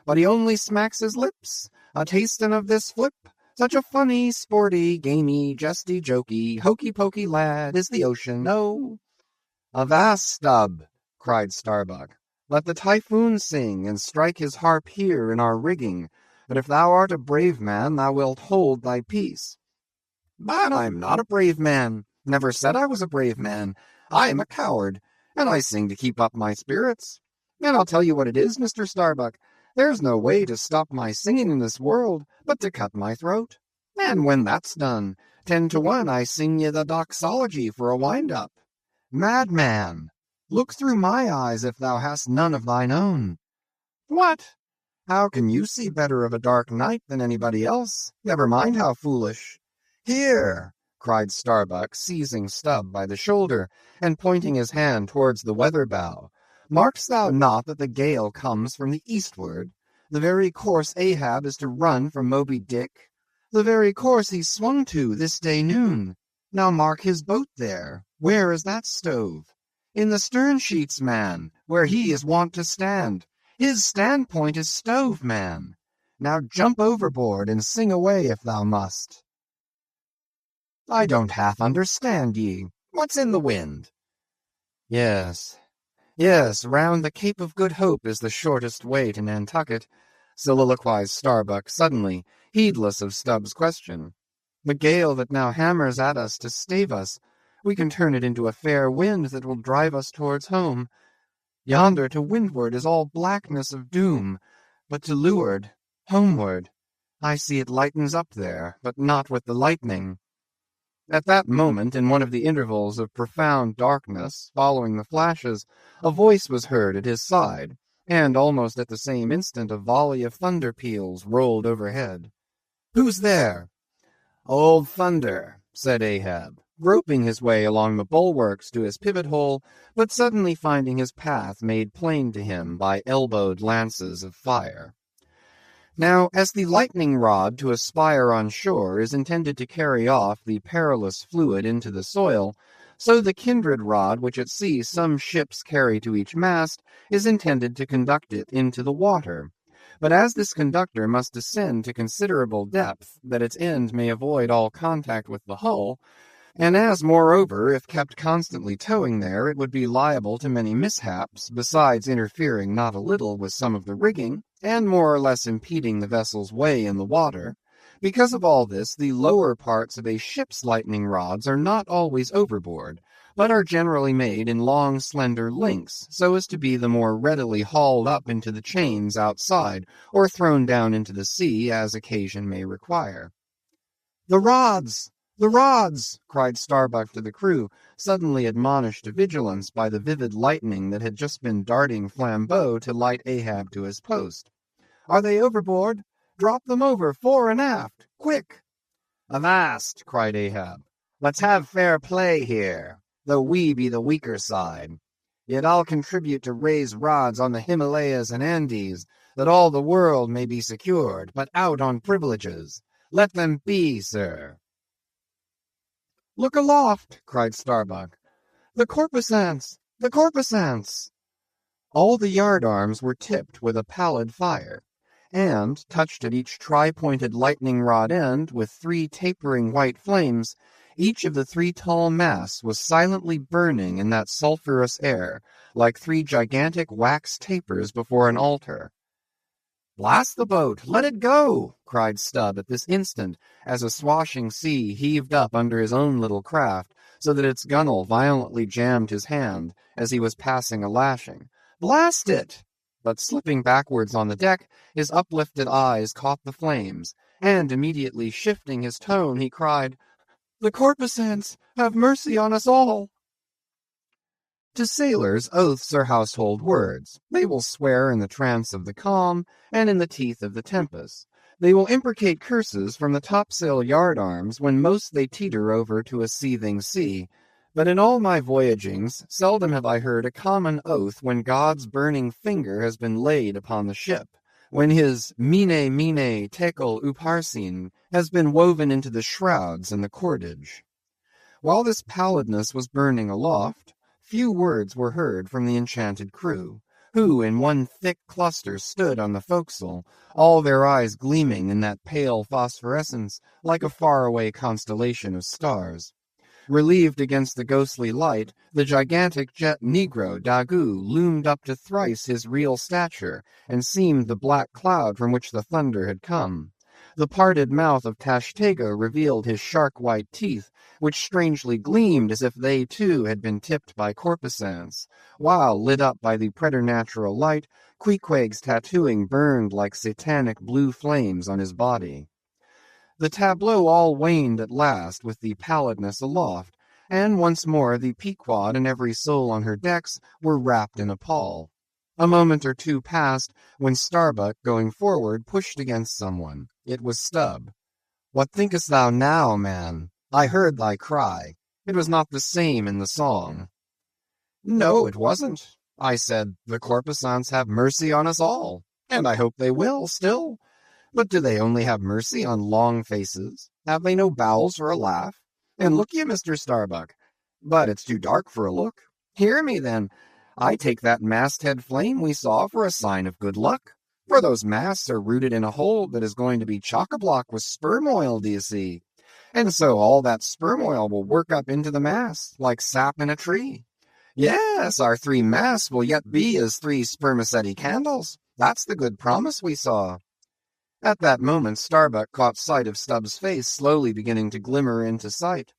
but he only smacks his lips, a tastin' of this flip. Such a funny, sporty, gamey, justy, jokey, hokey-pokey lad is the ocean, no. Avast, Stubb, cried Starbuck. Let the typhoon sing, and strike his harp here in our rigging. But if thou art a brave man, thou wilt hold thy peace. But I'm not a brave man. Never said I was a brave man. I am a coward, and I sing to keep up my spirits. And I'll tell you what it is, Mr. Starbuck. There's no way to stop my singing in this world but to cut my throat. And when that's done, 10 to 1 I sing ye the doxology for a wind-up. Madman, look through my eyes if thou hast none of thine own. What? How can you see better of a dark night than anybody else? Never mind how foolish. Here, cried Starbuck, seizing Stubb by the shoulder, and pointing his hand towards the weather bow. Mark'st thou not that the gale comes from the eastward? The very course Ahab is to run from Moby Dick? The very course he swung to this day noon? Now mark his boat there. Where is that stove? In the stern sheets, man, where he is wont to stand. His standpoint is stove, man. Now jump overboard and sing away if thou must. I don't half understand ye. What's in the wind? Yes, round the Cape of Good Hope is the shortest way to Nantucket, soliloquized Starbuck suddenly, heedless of Stubb's question. The gale that now hammers at us to stave us, we can turn it into a fair wind that will drive us towards home. Yonder to windward is all blackness of doom, but to leeward, homeward, I see it lightens up there, but not with the lightning. At that moment, in one of the intervals of profound darkness following the flashes, a voice was heard at his side, and almost at the same instant a volley of thunder peals rolled overhead. Who's there? Old Thunder, said Ahab, groping his way along the bulwarks to his pivot-hole, but suddenly finding his path made plain to him by elbowed lances of fire. Now, as the lightning rod to a spire on shore is intended to carry off the perilous fluid into the soil, so the kindred rod which at sea some ships carry to each mast is intended to conduct it into the water. But as this conductor must descend to considerable depth, that its end may avoid all contact with the hull, and as, moreover, if kept constantly towing there, it would be liable to many mishaps, besides interfering not a little with some of the rigging, and more or less impeding the vessel's way in the water. Because of all this, the lower parts of a ship's lightning rods are not always overboard, but are generally made in long, slender links, so as to be the more readily hauled up into the chains outside, or thrown down into the sea, as occasion may require. The rods! The rods! Cried Starbuck to the crew, suddenly admonished to vigilance by the vivid lightning that had just been darting flambeaux to light Ahab to his post. Are they overboard? Drop them over, fore and aft! Quick! Avast! Cried Ahab. Let's have fair play here, though we be the weaker side. Yet I'll contribute to raise rods on the Himalayas and Andes, that all the world may be secured, but out on privileges. Let them be, sir. Look aloft, cried Starbuck. The corpusants! The corpusants! All the yardarms were tipped with a pallid fire, and, touched at each tri-pointed lightning-rod end with 3 tapering white flames, each of the 3 tall masts was silently burning in that sulphurous air, like 3 gigantic wax tapers before an altar. Blast the boat! Let it go! Cried Stubb at this instant, as a swashing sea heaved up under his own little craft, so that its gunwale violently jammed his hand as he was passing a lashing. Blast it! But slipping backwards on the deck, his uplifted eyes caught the flames, and immediately shifting his tone, he cried, The corpusants! Have mercy on us all! To sailors, oaths are household words. They will swear in the trance of the calm, and in the teeth of the tempest. They will imprecate curses from the topsail yardarms when most they teeter over to a seething sea. But in all my voyagings, seldom have I heard a common oath when God's burning finger has been laid upon the ship, when his mine tekel uparsin has been woven into the shrouds and the cordage. While this pallidness was burning aloft, few words were heard from the enchanted crew, who in one thick cluster stood on the forecastle, all their eyes gleaming in that pale phosphorescence like a faraway constellation of stars. Relieved against the ghostly light, the gigantic jet negro, Dagu, loomed up to thrice his real stature, and seemed the black cloud from which the thunder had come. The parted mouth of Tashtego revealed his shark-white teeth, which strangely gleamed as if they too had been tipped by corpusants, while, lit up by the preternatural light, Queequeg's tattooing burned like satanic blue flames on his body. The tableau all waned at last with the pallidness aloft, and once more the Pequod and every soul on her decks were wrapped in a pall. A moment or 2 passed, when Starbuck, going forward, pushed against someone. It was Stubb. What thinkest thou now, man? I heard thy cry. It was not the same in the song. No, it wasn't. I said, the corpusants have mercy on us all, and I hope they will still. But do they only have mercy on long faces? Have they no bowels for a laugh? And look ye, Mr. Starbuck. But it's too dark for a look. Hear me, then. I take that masthead flame we saw for a sign of good luck. For those masts are rooted in a hold that is going to be chock-a-block with sperm oil, do you see? And so all that sperm oil will work up into the mast, like sap in a tree. Yes, our 3 masts will yet be as 3 spermaceti candles. That's the good promise we saw. At that moment Starbuck caught sight of Stubb's face slowly beginning to glimmer into sight.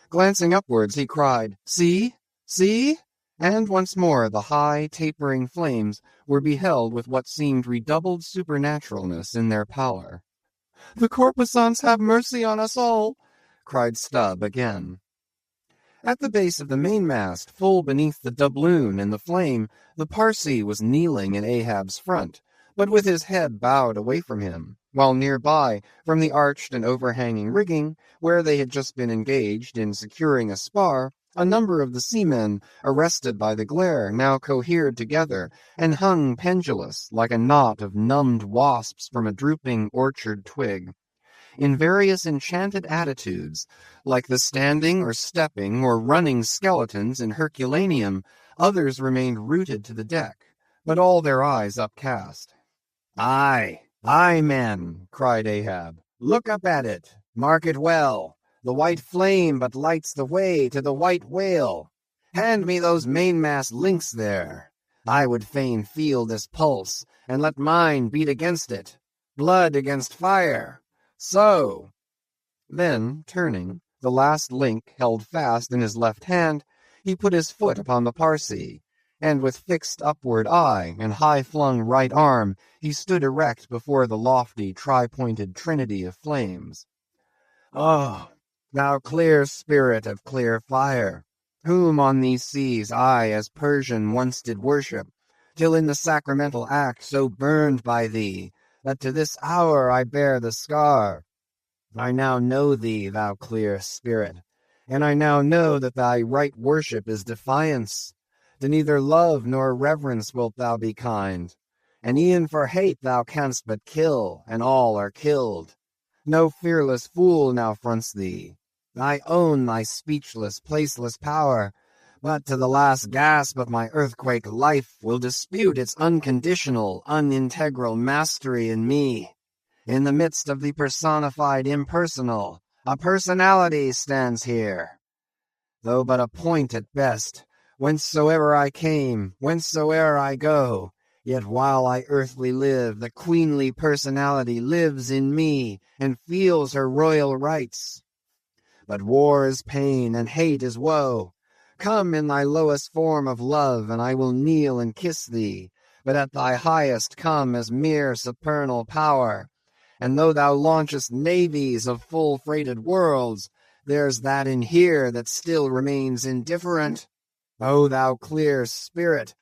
Glancing upwards, he cried, See! See! And once more the high, tapering flames were beheld with what seemed redoubled supernaturalness in their pallor. The corpusants have mercy on us all! Cried Stubb again. At the base of the mainmast, full beneath the doubloon and the flame, the Parsee was kneeling in Ahab's front, but with his head bowed away from him, while nearby, from the arched and overhanging rigging, where they had just been engaged in securing a spar, a number of the seamen, arrested by the glare, now cohered together, and hung pendulous, like a knot of numbed wasps from a drooping orchard twig. In various enchanted attitudes, like the standing or stepping or running skeletons in Herculaneum, others remained rooted to the deck, but all their eyes upcast. Aye, aye, men, cried Ahab. Look up at it. Mark it well. The white flame but lights the way to the white whale. Hand me those mainmast links there. I would fain feel this pulse, and let mine beat against it. Blood against fire. So. Then, turning, the last link held fast in his left hand, he put his foot upon the Parsee, and with fixed upward eye and high-flung right arm, he stood erect before the lofty, tri-pointed trinity of flames. Oh, thou clear spirit of clear fire, whom on these seas I as Persian once did worship, till in the sacramental act so burned by thee, that to this hour I bear the scar. I now know thee, thou clear spirit, and I now know that thy right worship is defiance. To neither love nor reverence wilt thou be kind, and e'en for hate thou canst but kill, and all are killed. No fearless fool now fronts thee. I own thy speechless, placeless power, but to the last gasp of my earthquake life will dispute its unconditional, unintegral mastery in me. In the midst of the personified impersonal, a personality stands here, though but a point at best, whencesoever I came, whencesoe'er I go. Yet while I earthly live, the queenly personality lives in me, and feels her royal rights. But war is pain, and hate is woe. Come in thy lowest form of love, and I will kneel and kiss thee, but at thy highest come as mere supernal power. And though thou launchest navies of full-freighted worlds, there's that in here that still remains indifferent. O thou clear spirit,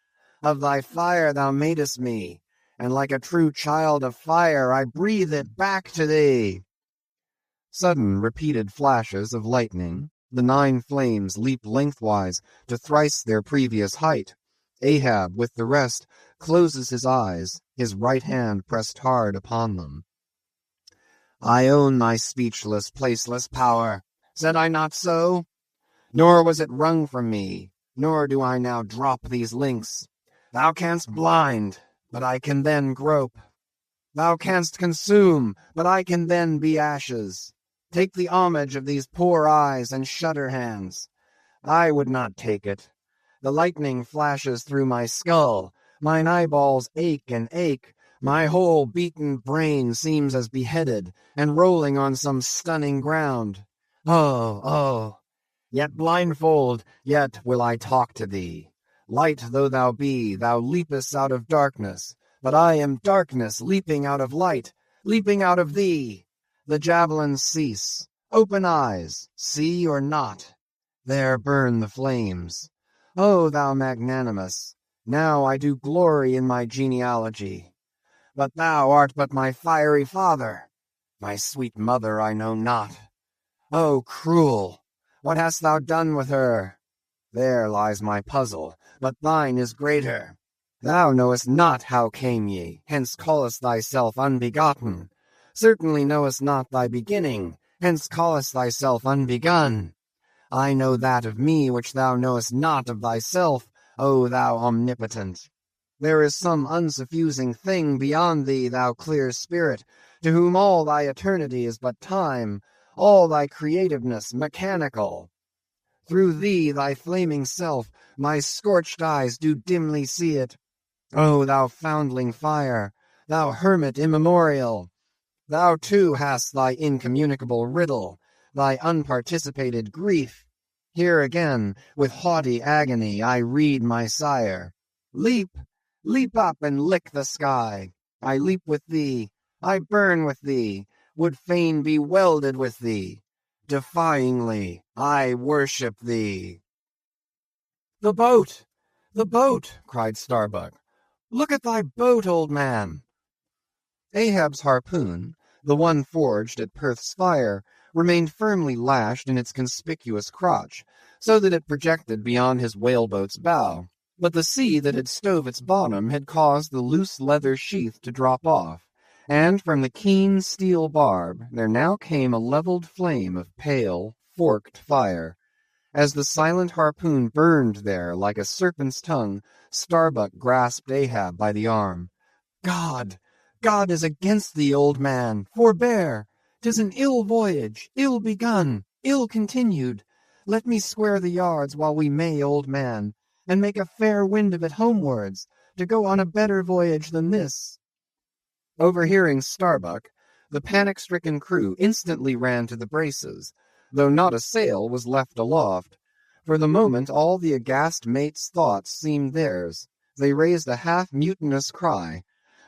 of thy fire thou madest me, and like a true child of fire I breathe it back to thee. Sudden repeated flashes of lightning, the 9 flames leap lengthwise to thrice their previous height. Ahab, with the rest, closes his eyes, his right hand pressed hard upon them. I own thy speechless, placeless power. Said I not so? Nor was it wrung from me, nor do I now drop these links. Thou canst blind, but I can then grope. Thou canst consume, but I can then be ashes. Take the homage of these poor eyes and shudder hands. I would not take it. The lightning flashes through my skull. Mine eyeballs ache and ache. My whole beaten brain seems as beheaded, and rolling on some stunning ground. Oh, oh! Yet blindfold, yet will I talk to thee. Light though thou be, thou leapest out of darkness. But I am darkness leaping out of light, leaping out of thee. The javelins cease. Open eyes, see or not. There burn the flames. O thou magnanimous, now I do glory in my genealogy. But thou art but my fiery father. My sweet mother I know not. O cruel, what hast thou done with her? There lies my puzzle, but thine is greater. Thou knowest not how came ye, hence callest thyself unbegotten. Certainly knowest not thy beginning, hence callest thyself unbegun. I know that of me which thou knowest not of thyself, O thou omnipotent. There is some unsuffusing thing beyond thee, thou clear spirit, to whom all thy eternity is but time, all thy creativeness mechanical. Through thee, thy flaming self, my scorched eyes do dimly see it. O thou foundling fire, thou hermit immemorial, thou too hast thy incommunicable riddle, thy unparticipated grief. Here again, with haughty agony, I read my sire. Leap, leap up and lick the sky. I leap with thee, I burn with thee, would fain be welded with thee. Defyingly, I worship thee. The boat! The boat! Cried Starbuck. Look at thy boat, old man! Ahab's harpoon, the one forged at Perth's fire, remained firmly lashed in its conspicuous crotch, so that it projected beyond his whaleboat's bow. But the sea that had stove its bottom had caused the loose leather sheath to drop off, and from the keen steel barb there now came a leveled flame of pale, forked fire. As the silent harpoon burned there like a serpent's tongue, Starbuck grasped Ahab by the arm. God! God is against thee, old man! Forbear! 'Tis an ill voyage, ill begun, ill continued. Let me square the yards while we may, old man, and make a fair wind of it homewards, to go on a better voyage than this. Overhearing Starbuck, the panic-stricken crew instantly ran to the braces, though not a sail was left aloft. For the moment all the aghast mate's thoughts seemed theirs. They raised a half-mutinous cry,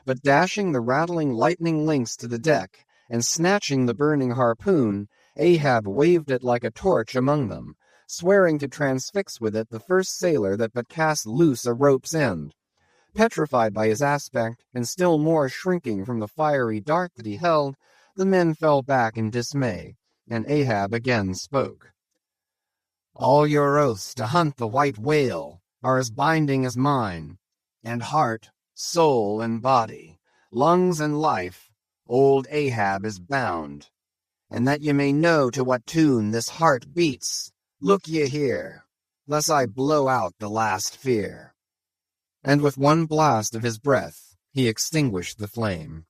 but dashing the rattling lightning links to the deck, and snatching the burning harpoon, Ahab waved it like a torch among them, swearing to transfix with it the first sailor that but cast loose a rope's end. Petrified by his aspect, and still more shrinking from the fiery dart that he held, the men fell back in dismay, and Ahab again spoke. All your oaths to hunt the white whale are as binding as mine, and heart, soul, and body, lungs and life, old Ahab is bound. And that ye may know to what tune this heart beats, look ye here, lest I blow out the last fear. And with one blast of his breath, he extinguished the flame.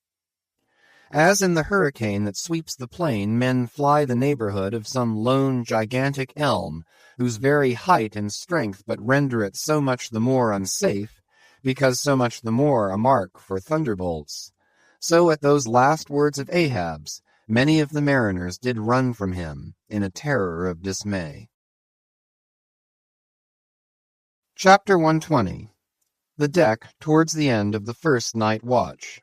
As in the hurricane that sweeps the plain, men fly the neighborhood of some lone gigantic elm, whose very height and strength but render it so much the more unsafe, because so much the more a mark for thunderbolts. So at those last words of Ahab's, many of the mariners did run from him in a terror of dismay. Chapter 120. The deck towards the end of the first night watch.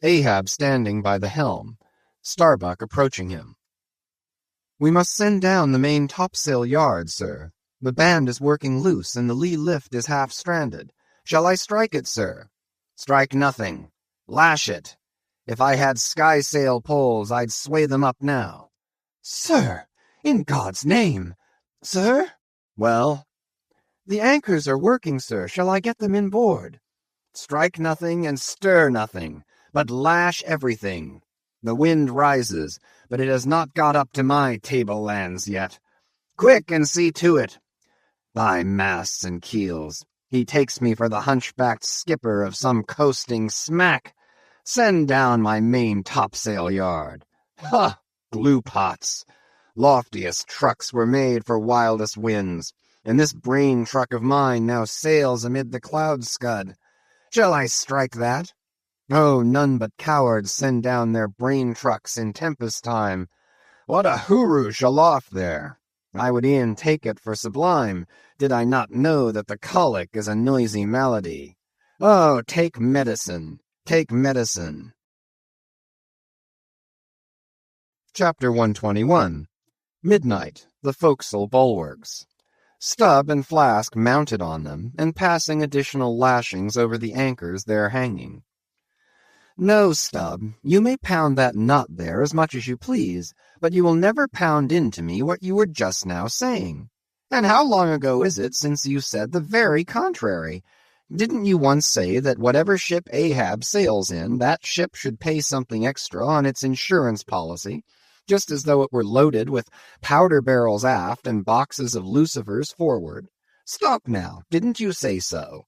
Ahab standing by the helm, Starbuck approaching him. We must send down the main topsail yard, sir. The band is working loose, and the lee lift is half stranded. Shall I strike it, sir? Strike nothing. Lash it. If I had skysail poles, I'd sway them up now. Sir, in God's name. Sir? Well? The anchors are working, sir. Shall I get them inboard? Strike nothing and stir nothing, but lash everything. The wind rises, but it has not got up to my tablelands yet. Quick, and see to it. By masts and keels, he takes me for the hunchbacked skipper of some coasting smack. Send down my main topsail yard. Ha! Glue pots. Loftiest trucks were made for wildest winds, and this brain truck of mine now sails amid the cloud scud. Shall I strike that? Oh, none but cowards send down their brain trucks in tempest time. What a huroosh aloft there! I would e'en take it for sublime, did I not know that the colic is a noisy malady. Oh, take medicine, take medicine. Chapter 121. Midnight, the forecastle bulwarks. Stubb and Flask mounted on them, and passing additional lashings over the anchors there hanging. No, Stubb, you may pound that knot there as much as you please, but you will never pound into me what you were just now saying. And how long ago is it since you said the very contrary? Didn't you once say that whatever ship Ahab sails in, that ship should pay something extra on its insurance policy, just as though it were loaded with powder barrels aft and boxes of lucifers forward? Stop now, didn't you say so?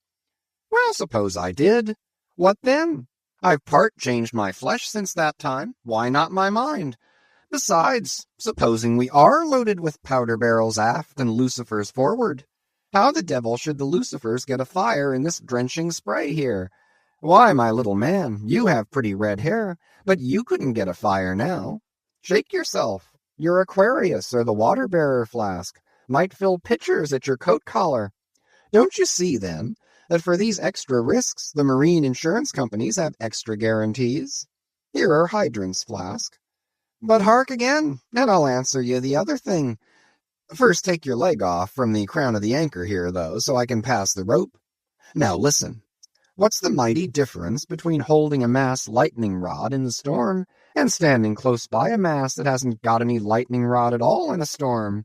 Well, suppose I did. What then? I've part changed my flesh since that time. Why not my mind? Besides, supposing we are loaded with powder barrels aft and lucifers forward, how the devil should the lucifers get afire in this drenching spray here? Why, my little man, you have pretty red hair, but you couldn't get a fire now. Shake yourself. Your Aquarius or the water-bearer Flask might fill pitchers at your coat collar. Don't you see, then, that for these extra risks the marine insurance companies have extra guarantees? Here are hydrants, Flask. But hark again, and I'll answer you the other thing. First take your leg off from the crown of the anchor here, though, so I can pass the rope. Now listen. What's the mighty difference between holding a mast lightning rod in the storm and standing close by a mast that hasn't got any lightning rod at all in a storm?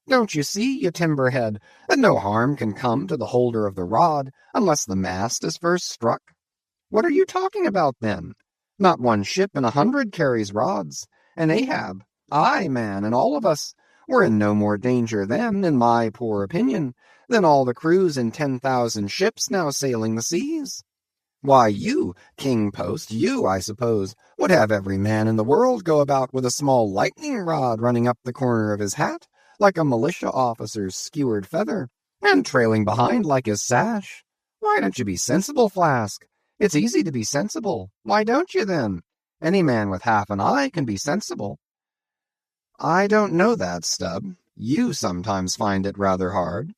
Don't you see, you timberhead, that no harm can come to the holder of the rod unless the mast is first struck? What are you talking about, then? Not one ship in 100 carries rods, and Ahab, I, man, and all of us, were in no more danger then, in my poor opinion, than all the crews in 10,000 ships now sailing the seas. Why, you, King Post, you, I suppose, would have every man in the world go about with a small lightning rod running up the corner of his hat, like a militia officer's skewered feather, and trailing behind like his sash. Why don't you be sensible, Flask? It's easy to be sensible. Why don't you, then? Any man with half an eye can be sensible. I don't know that, Stubb. You sometimes find it rather hard.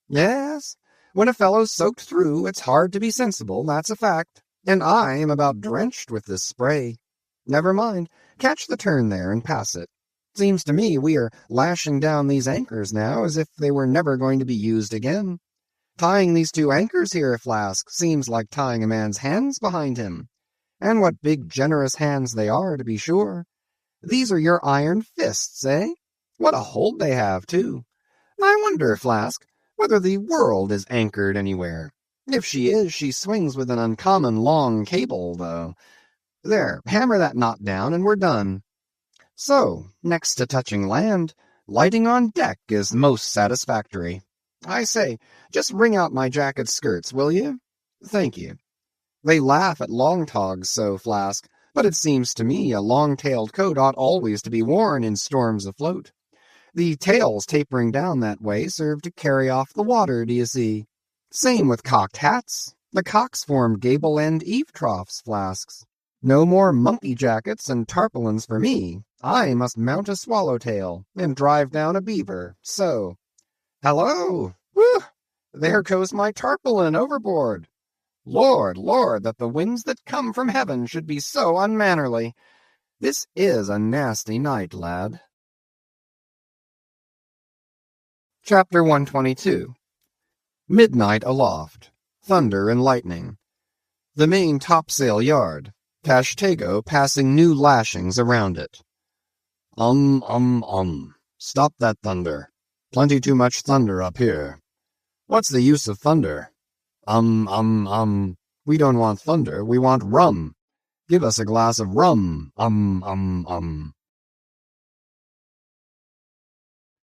Yes, when a fellow's soaked through, it's hard to be sensible, that's a fact. And I am about drenched with this spray. Never mind. Catch the turn there and pass it. Seems to me we are lashing down these anchors now as if they were never going to be used again. Tying these two anchors here, Flask, seems like tying a man's hands behind him. And what big, generous hands they are, to be sure. These are your iron fists, eh? What a hold they have, too. I wonder, Flask, whether the world is anchored anywhere. If she is, she swings with an uncommon long cable, though. There, hammer that knot down and we're done. So, next to touching land, lighting on deck is most satisfactory. I say, just wring out my jacket skirts, will you? Thank you. They laugh at long togs so, Flask, but it seems to me a long-tailed coat ought always to be worn in storms afloat. The tails tapering down that way serve to carry off the water, do you see? Same with cocked hats. The cocks form gable-end eave troughs, Flasks. No more monkey jackets and tarpaulins for me. I must mount a swallowtail and drive down a beaver, so. Hello! Whew! There goes my tarpaulin overboard. Lord, Lord, that the winds that come from heaven should be so unmannerly. This is a nasty night, lad. Chapter 122. Midnight aloft. Thunder and lightning. The main topsail yard. Tashtego passing new lashings around it. Stop that thunder. Plenty too much thunder up here. What's the use of thunder? We don't want thunder, we want rum. Give us a glass of rum.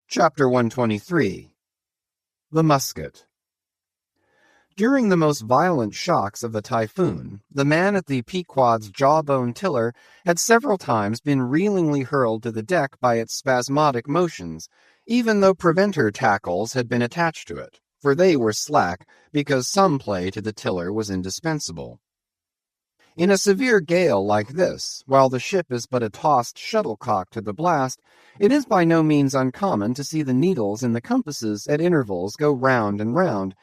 Chapter 123. The Musket. During the most violent shocks of the typhoon, the man at the Pequod's jawbone tiller had several times been reelingly hurled to the deck by its spasmodic motions, even though preventer tackles had been attached to it, for they were slack because some play to the tiller was indispensable. In a severe gale like this, while the ship is but a tossed shuttlecock to the blast, it is by no means uncommon to see the needles in the compasses at intervals go round and round.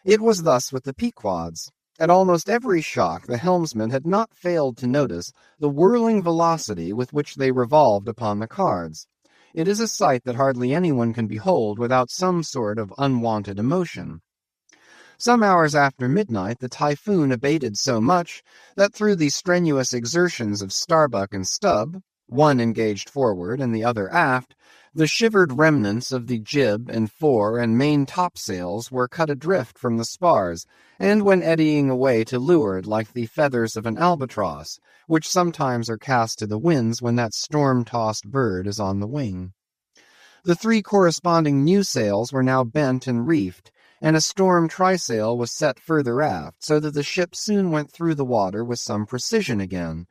It was thus with the Pequods. At almost every shock the helmsman had not failed to notice the whirling velocity with which they revolved upon the cards. It is a sight that hardly anyone can behold without some sort of unwonted emotion. Some hours after midnight the typhoon abated so much that through the strenuous exertions of Starbuck and Stubb, one engaged forward and the other aft, the shivered remnants of the jib and fore and main topsails were cut adrift from the spars, and went eddying away to leeward like the feathers of an albatross, which sometimes are cast to the winds when that storm-tossed bird is on the wing. The three corresponding new sails were now bent and reefed, and a storm trysail was set further aft, so that the ship soon went through the water with some precision again,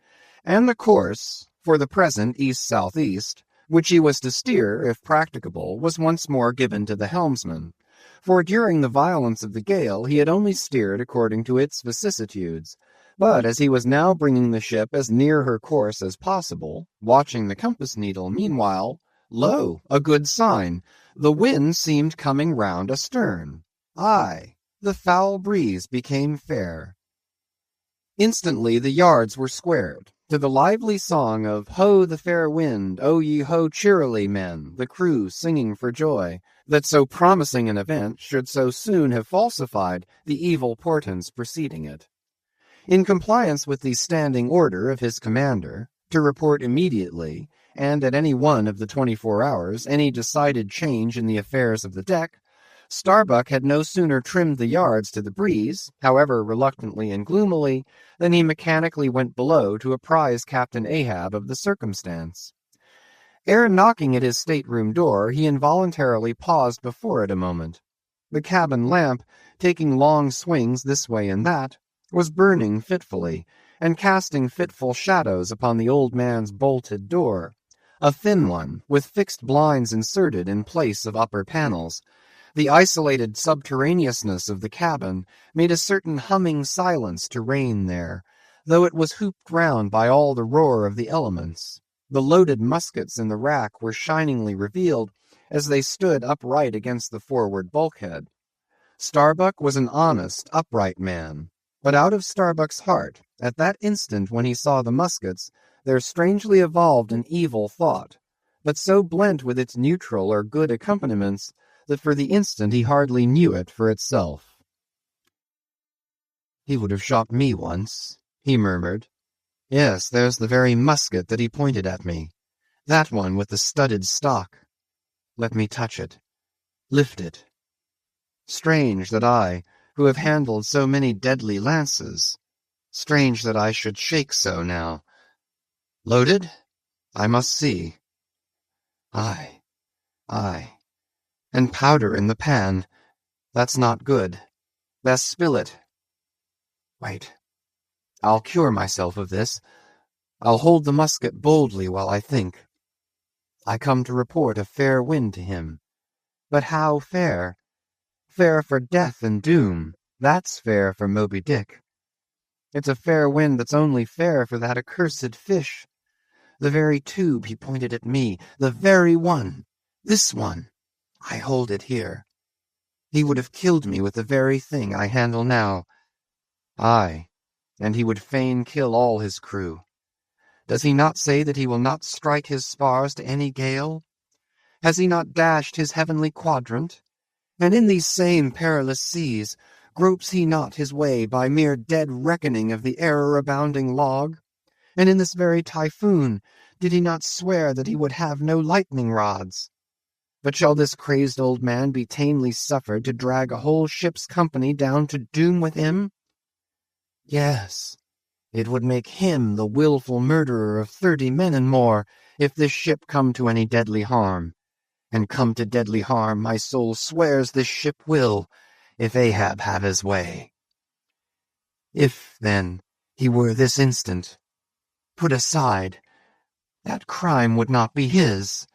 and the course, for the present east-southeast, which he was to steer, if practicable, was once more given to the helmsman, for during the violence of the gale he had only steered according to its vicissitudes. But as he was now bringing the ship as near her course as possible, watching the compass needle meanwhile, lo, a good sign, the wind seemed coming round astern. Aye, the foul breeze became fair. Instantly the yards were squared. To the lively song of Ho the fair wind, O ye ho cheerily, men, the crew singing for joy, that so promising an event should so soon have falsified the evil portents preceding it. In compliance with the standing order of his commander, to report immediately, and at any one of the 24 hours, any decided change in the affairs of the deck, Starbuck had no sooner trimmed the yards to the breeze, however reluctantly and gloomily, than he mechanically went below to apprise Captain Ahab of the circumstance. Ere knocking at his stateroom door, he involuntarily paused before it a moment. The cabin lamp, taking long swings this way and that, was burning fitfully, and casting fitful shadows upon the old man's bolted door, a thin one, with fixed blinds inserted in place of upper panels. The isolated subterraneousness of the cabin made a certain humming silence to reign there, though it was hooped round by all the roar of the elements. The loaded muskets in the rack were shiningly revealed as they stood upright against the forward bulkhead. Starbuck was an honest, upright man, but out of Starbuck's heart, at that instant when he saw the muskets, there strangely evolved an evil thought. but so blent with its neutral or good accompaniments that for the instant he hardly knew it for itself. "He would have shot me once," he murmured. "Yes, there's the very musket that he pointed at me. That one with the studded stock. Let me touch it. Lift it. Strange that I, who have handled so many deadly lances, strange that I should shake so now. Loaded? I must see. Aye, aye. And powder in the pan. That's not good. Best spill it. Wait. I'll cure myself of this. I'll hold the musket boldly while I think. I come to report a fair wind to him. But how fair? Fair for death and doom. That's fair for Moby Dick. It's a fair wind that's only fair for that accursed fish. The very tube he pointed at me, the very one. This one. I hold it here. He would have killed me with the very thing I handle now. Aye, and he would fain kill all his crew. Does he not say that he will not strike his spars to any gale? Has he not dashed his heavenly quadrant? And in these same perilous seas, gropes he not his way by mere dead reckoning of the error-abounding log? And in this very typhoon, did he not swear that he would have no lightning rods? But shall this crazed old man be tamely suffered to drag a whole ship's company down to doom with him? Yes, it would make him the wilful murderer of 30 men and more, if this ship come to any deadly harm. And come to deadly harm, my soul swears this ship will, if Ahab have his way. If, then, he were this instant put aside, that crime would not be his.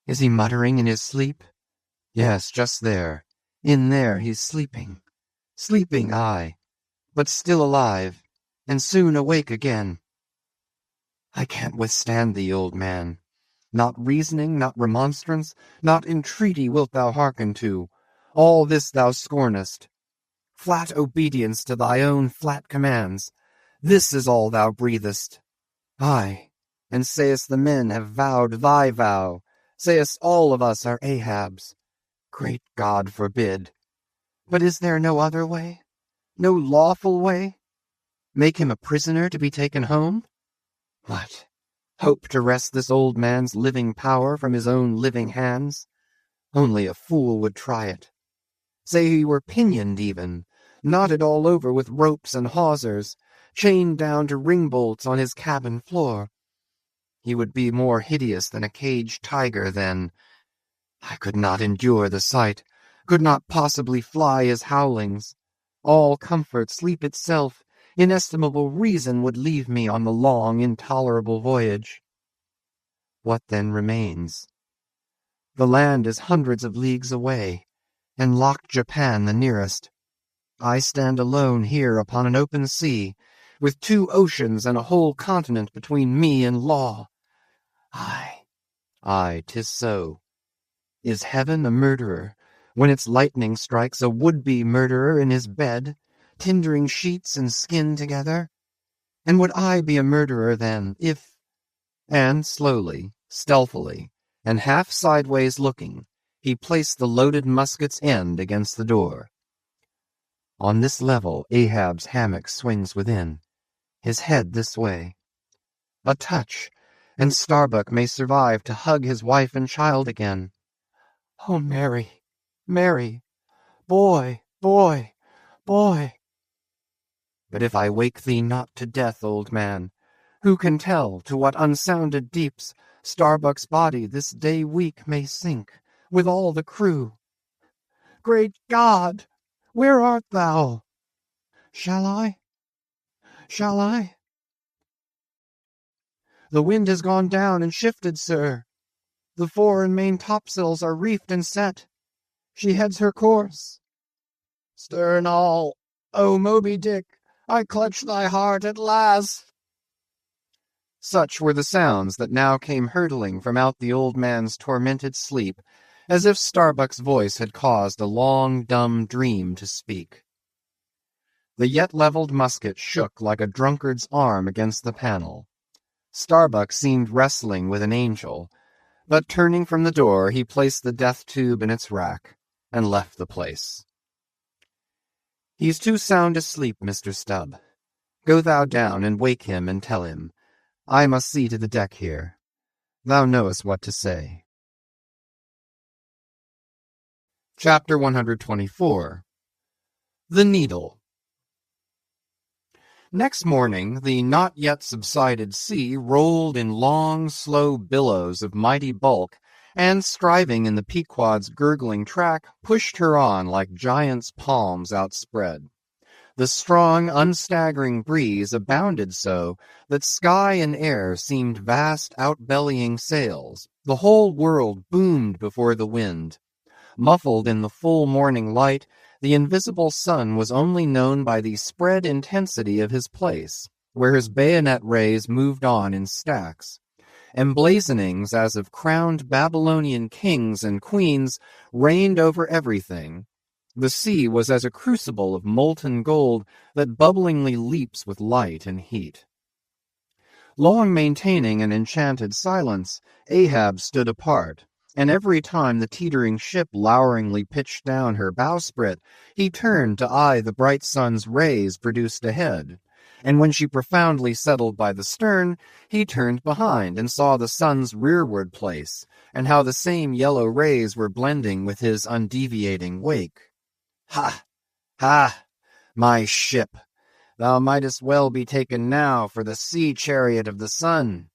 Is he muttering in his sleep? Yes, just there. In there he's sleeping. Sleeping, aye, but still alive, and soon awake again. I can't withstand thee, old man. Not reasoning, not remonstrance, not entreaty wilt thou hearken to. All this thou scornest. Flat obedience to thy own flat commands. This is all thou breathest. Aye, and sayest the men have vowed thy vow. Sayest all of us are Ahab's. Great God forbid. But is there no other way? No lawful way? Make him a prisoner to be taken home? What? Hope to wrest this old man's living power from his own living hands? Only a fool would try it. Say he were pinioned even, knotted all over with ropes and hawsers, chained down to ring-bolts on his cabin floor. He would be more hideous than a caged tiger then. I could not endure the sight, could not possibly fly his howlings. All comfort, sleep itself, inestimable reason would leave me on the long, intolerable voyage. What then remains? The land is hundreds of leagues away, and locked Japan the nearest. I stand alone here upon an open sea, with 2 oceans and a whole continent between me and law. Aye, 'tis so. Is heaven a murderer, when its lightning strikes a would-be murderer in his bed, tindering sheets and skin together? And would I be a murderer then, if— And slowly, stealthily, and half sideways looking, he placed the loaded musket's end against the door. On this level Ahab's hammock swings within, his head this way. A touch, and Starbuck may survive to hug his wife and child again. Oh, Mary, Mary, boy, boy, boy. But if I wake thee not to death, old man, who can tell to what unsounded deeps Starbuck's body this day week may sink, with all the crew? Great God, where art thou? Shall I? Shall I? The wind has gone down and shifted, sir. The fore and main topsails are reefed and set. She heads her course. Stern all, O Moby Dick, I clutch thy heart at last. Such were the sounds that now came hurtling from out the old man's tormented sleep, as if Starbuck's voice had caused a long, dumb dream to speak. The yet levelled musket shook like a drunkard's arm against the panel. Starbuck seemed wrestling with an angel, but turning from the door, he placed the death tube in its rack and left the place. "He's too sound asleep, Mr. Stubb. Go thou down and wake him and tell him. I must see to the deck here. Thou knowest what to say." Chapter 124. The Needle. Next morning, the not yet subsided sea rolled in long, slow billows of mighty bulk, and striving in the Pequod's gurgling track, pushed her on like giants' palms outspread. The strong, unstaggering breeze abounded so that sky and air seemed vast outbellying sails. The whole world boomed before the wind. Muffled in the full morning light, the invisible sun was only known by the spread intensity of his place, where his bayonet rays moved on in stacks. Emblazonings as of crowned Babylonian kings and queens reigned over everything. The sea was as a crucible of molten gold that bubblingly leaps with light and heat. Long maintaining an enchanted silence, Ahab stood apart, and every time the teetering ship loweringly pitched down her bowsprit, he turned to eye the bright sun's rays produced ahead. And when she profoundly settled by the stern, he turned behind and saw the sun's rearward place, and how the same yellow rays were blending with his undeviating wake. "Ha! Ha! My ship! Thou mightest well be taken now for the sea-chariot of the sun.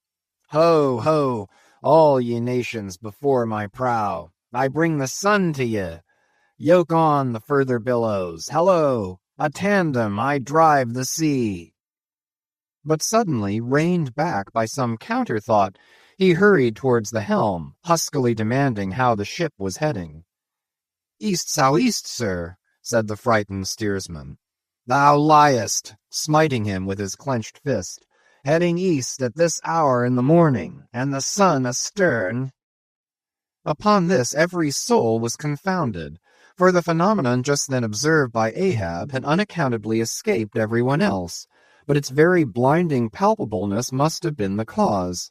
Ho! Ho! All ye nations before my prow, I bring the sun to ye. Yoke on the further billows. Hello! A tandem, I drive the sea." But suddenly, reined back by some counter-thought, he hurried towards the helm, huskily demanding how the ship was heading. "East southeast, sir," said the frightened steersman. "Thou liest," smiting him with his clenched fist. "Heading east at this hour in the morning, and the sun astern." Upon this every soul was confounded, for the phenomenon just then observed by Ahab had unaccountably escaped everyone else, but its very blinding palpableness must have been the cause.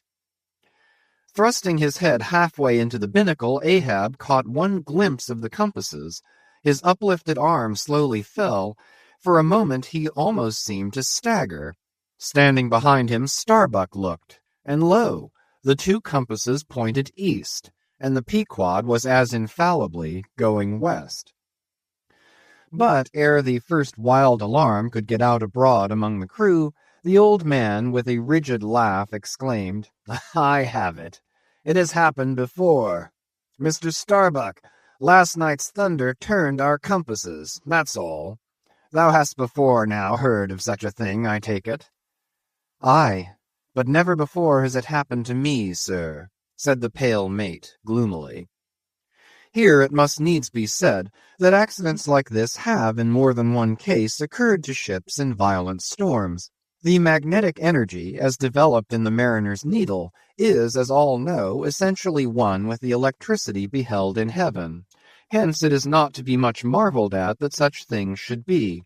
Thrusting his head halfway into the binnacle, Ahab caught one glimpse of the compasses. His uplifted arm slowly fell. For a moment he almost seemed to stagger. Standing behind him, Starbuck looked, and lo, the two compasses pointed east, and the Pequod was as infallibly going west. But ere the first wild alarm could get out abroad among the crew, the old man, with a rigid laugh, exclaimed, "I have it. It has happened before. Mr. Starbuck, last night's thunder turned our compasses, that's all. Thou hast before now heard of such a thing, I take it." "Aye, but never before has it happened to me, sir," said the pale mate, gloomily. Here it must needs be said that accidents like this have in more than one case occurred to ships in violent storms. The magnetic energy, as developed in the mariner's needle, is, as all know, essentially one with the electricity beheld in heaven. Hence it is not to be much marveled at that such things should be.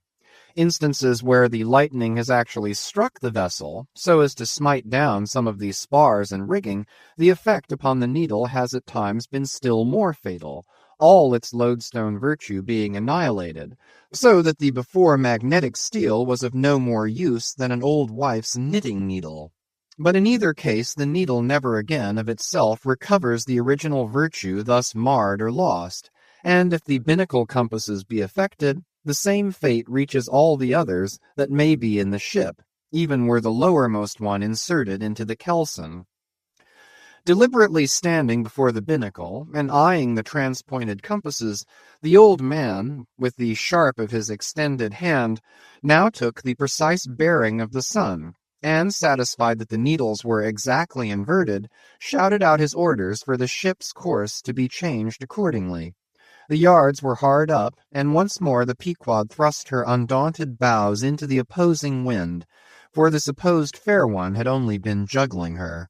Instances where the lightning has actually struck the vessel, so as to smite down some of the spars and rigging, the effect upon the needle has at times been still more fatal, all its lodestone virtue being annihilated, so that the before magnetic steel was of no more use than an old wife's knitting needle. But in either case the needle never again of itself recovers the original virtue thus marred or lost, and if the binnacle compasses be affected, the same fate reaches all the others that may be in the ship, even were the lowermost one inserted into the kelson. Deliberately standing before the binnacle, and eyeing the transpointed compasses, the old man, with the sharp of his extended hand, now took the precise bearing of the sun, and, satisfied that the needles were exactly inverted, shouted out his orders for the ship's course to be changed accordingly. The yards were hard up, and once more the Pequod thrust her undaunted bows into the opposing wind, for the supposed fair one had only been juggling her.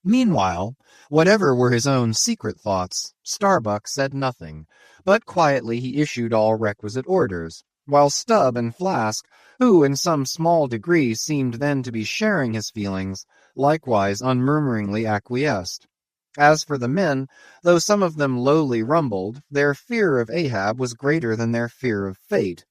Meanwhile, whatever were his own secret thoughts, Starbuck said nothing, but quietly he issued all requisite orders. while Stubb and Flask, who in some small degree seemed then to be sharing his feelings, likewise unmurmuringly acquiesced. As for the men, though some of them lowly rumbled, their fear of Ahab was greater than their fear of fate.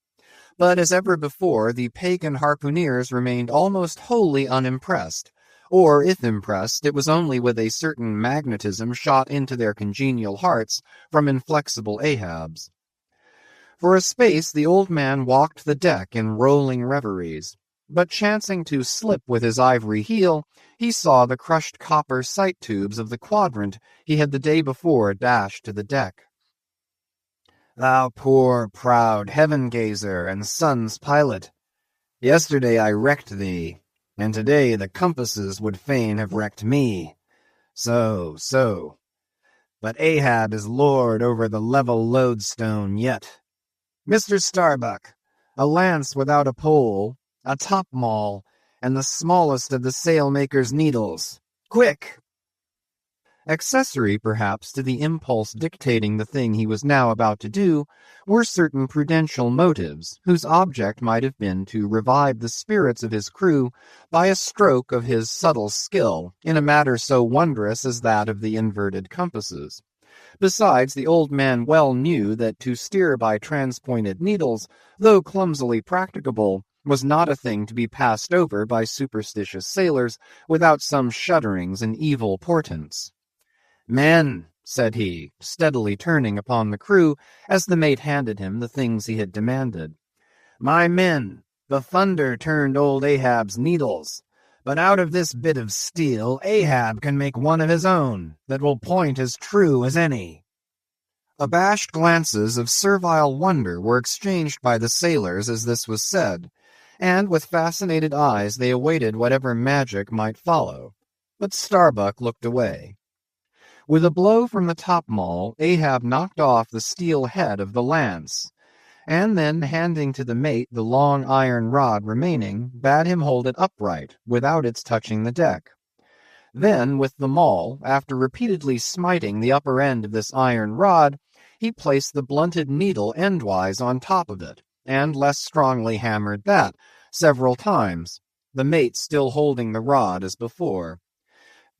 But as ever before, the pagan harpooneers remained almost wholly unimpressed, or if impressed, it was only with a certain magnetism shot into their congenial hearts from inflexible Ahab's. For a space the old man walked the deck in rolling reveries, but chancing to slip with his ivory heel, he saw the crushed copper sight tubes of the quadrant he had the day before dashed to the deck. "Thou poor, proud heaven-gazer and sun's pilot, yesterday I wrecked thee, and today the compasses would fain have wrecked me. So. But Ahab is lord over the level lodestone yet. Mr. Starbuck, a lance without a pole, a topmaul, and the smallest of the sailmaker's needles. Quick!" Accessory, perhaps, to the impulse dictating the thing he was now about to do, were certain prudential motives, whose object might have been to revive the spirits of his crew by a stroke of his subtle skill in a matter so wondrous as that of the inverted compasses. Besides, the old man well knew that to steer by transpointed needles, though clumsily practicable, was not a thing to be passed over by superstitious sailors without some shudderings and evil portents. "Men," said he, steadily turning upon the crew as the mate handed him the things he had demanded. "My men, the thunder turned old Ahab's needles, but out of this bit of steel Ahab can make one of his own that will point as true as any." Abashed glances of servile wonder were exchanged by the sailors as this was said, and with fascinated eyes they awaited whatever magic might follow. But Starbuck looked away. With a blow from the topmaul, Ahab knocked off the steel head of the lance, and then, handing to the mate the long iron rod remaining, bade him hold it upright, without its touching the deck. Then, with the maul, after repeatedly smiting the upper end of this iron rod, he placed the blunted needle endwise on top of it, and less strongly hammered that, several times, the mate still holding the rod as before.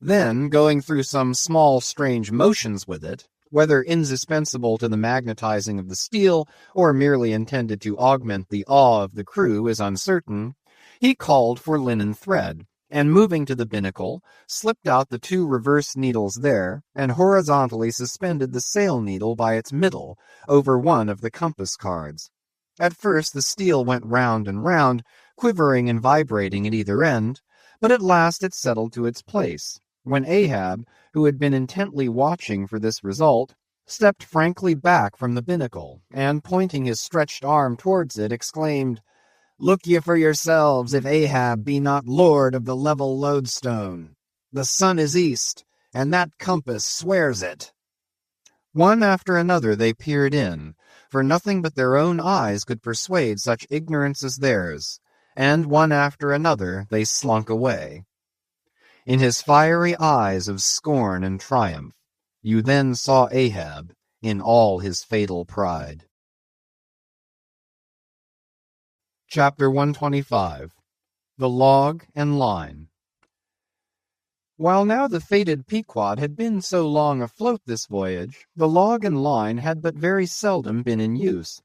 Then, going through some small strange motions with it, whether indispensable to the magnetizing of the steel or merely intended to augment the awe of the crew is uncertain, he called for linen thread, and moving to the binnacle, slipped out the 2 reverse needles there, and horizontally suspended the sail needle by its middle over one of the compass cards. At first the steel went round and round, quivering and vibrating at either end, but at last it settled to its place, when Ahab, who had been intently watching for this result, stepped frankly back from the binnacle, and pointing his stretched arm towards it, exclaimed, "Look ye for yourselves if Ahab be not lord of the level lodestone. The sun is east, and that compass swears it." One after another they peered in, for nothing but their own eyes could persuade such ignorance as theirs, and one after another they slunk away. In his fiery eyes of scorn and triumph, you then saw Ahab in all his fatal pride. Chapter 125. The Log and Line. While now the fated Pequod had been so long afloat this voyage, the log and line had but very seldom been in use.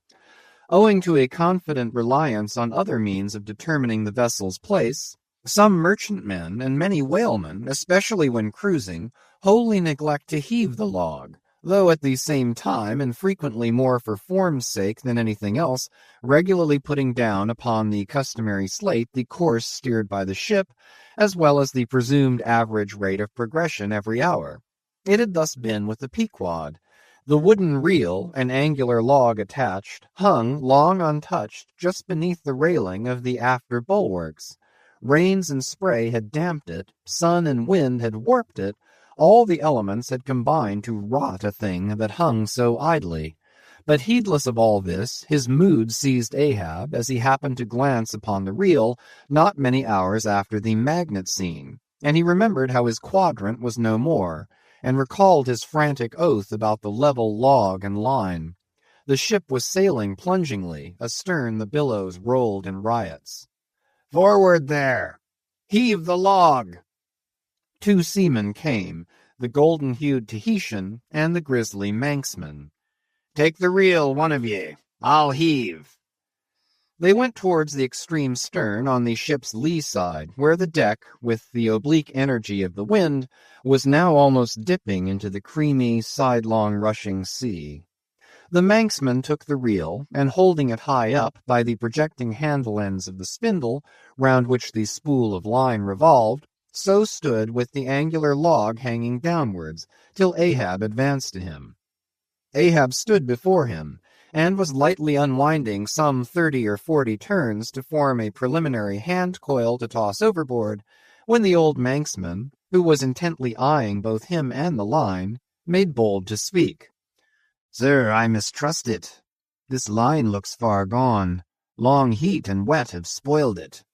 Owing to a confident reliance on other means of determining the vessel's place, some merchantmen and many whalemen, especially when cruising, wholly neglect to heave the log, though at the same time, and frequently more for form's sake than anything else, regularly putting down upon the customary slate the course steered by the ship, as well as the presumed average rate of progression every hour. It had thus been with the Pequod. The wooden reel, an angular log attached, hung, long untouched, just beneath the railing of the after bulwarks. Rains and spray had damped it, sun and wind had warped it, all the elements had combined to rot a thing that hung so idly. But heedless of all this, his mood seized Ahab as he happened to glance upon the reel not many hours after the magnet scene, and he remembered how his quadrant was no more, and recalled his frantic oath about the level log and line. The ship was sailing plungingly. Astern the billows rolled in riots. "Forward there! Heave the log!" 2 seamen came, the golden-hued Tahitian and the grisly Manxman. "Take the reel, one of ye. I'll heave." They went towards the extreme stern on the ship's lee side, where the deck, with the oblique energy of the wind, was now almost dipping into the creamy, sidelong rushing sea. The Manxman took the reel, and holding it high up by the projecting handle ends of the spindle, round which the spool of line revolved, so stood with the angular log hanging downwards, till Ahab advanced to him. Ahab stood before him, and was lightly unwinding some 30 or 40 turns to form a preliminary hand-coil to toss overboard, when the old Manxman, who was intently eyeing both him and the line, made bold to speak. "Sir, I mistrust it. This line looks far gone. Long heat and wet have spoiled it."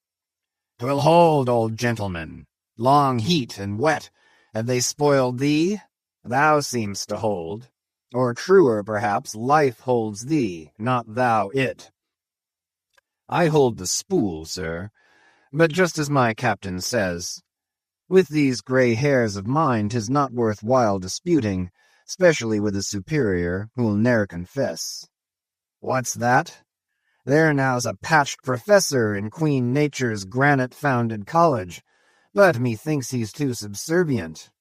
"'Twill hold, old gentleman. Long heat and wet, have they spoiled thee? Thou seemst to hold. Or truer, perhaps, life holds thee, not thou it." "I hold the spool, sir. But just as my captain says, with these grey hairs of mine 'tis not worth while disputing, specially with a superior who'll ne'er confess." "What's that? There now's a patched professor in Queen Nature's granite-founded college, but methinks he's too subservient.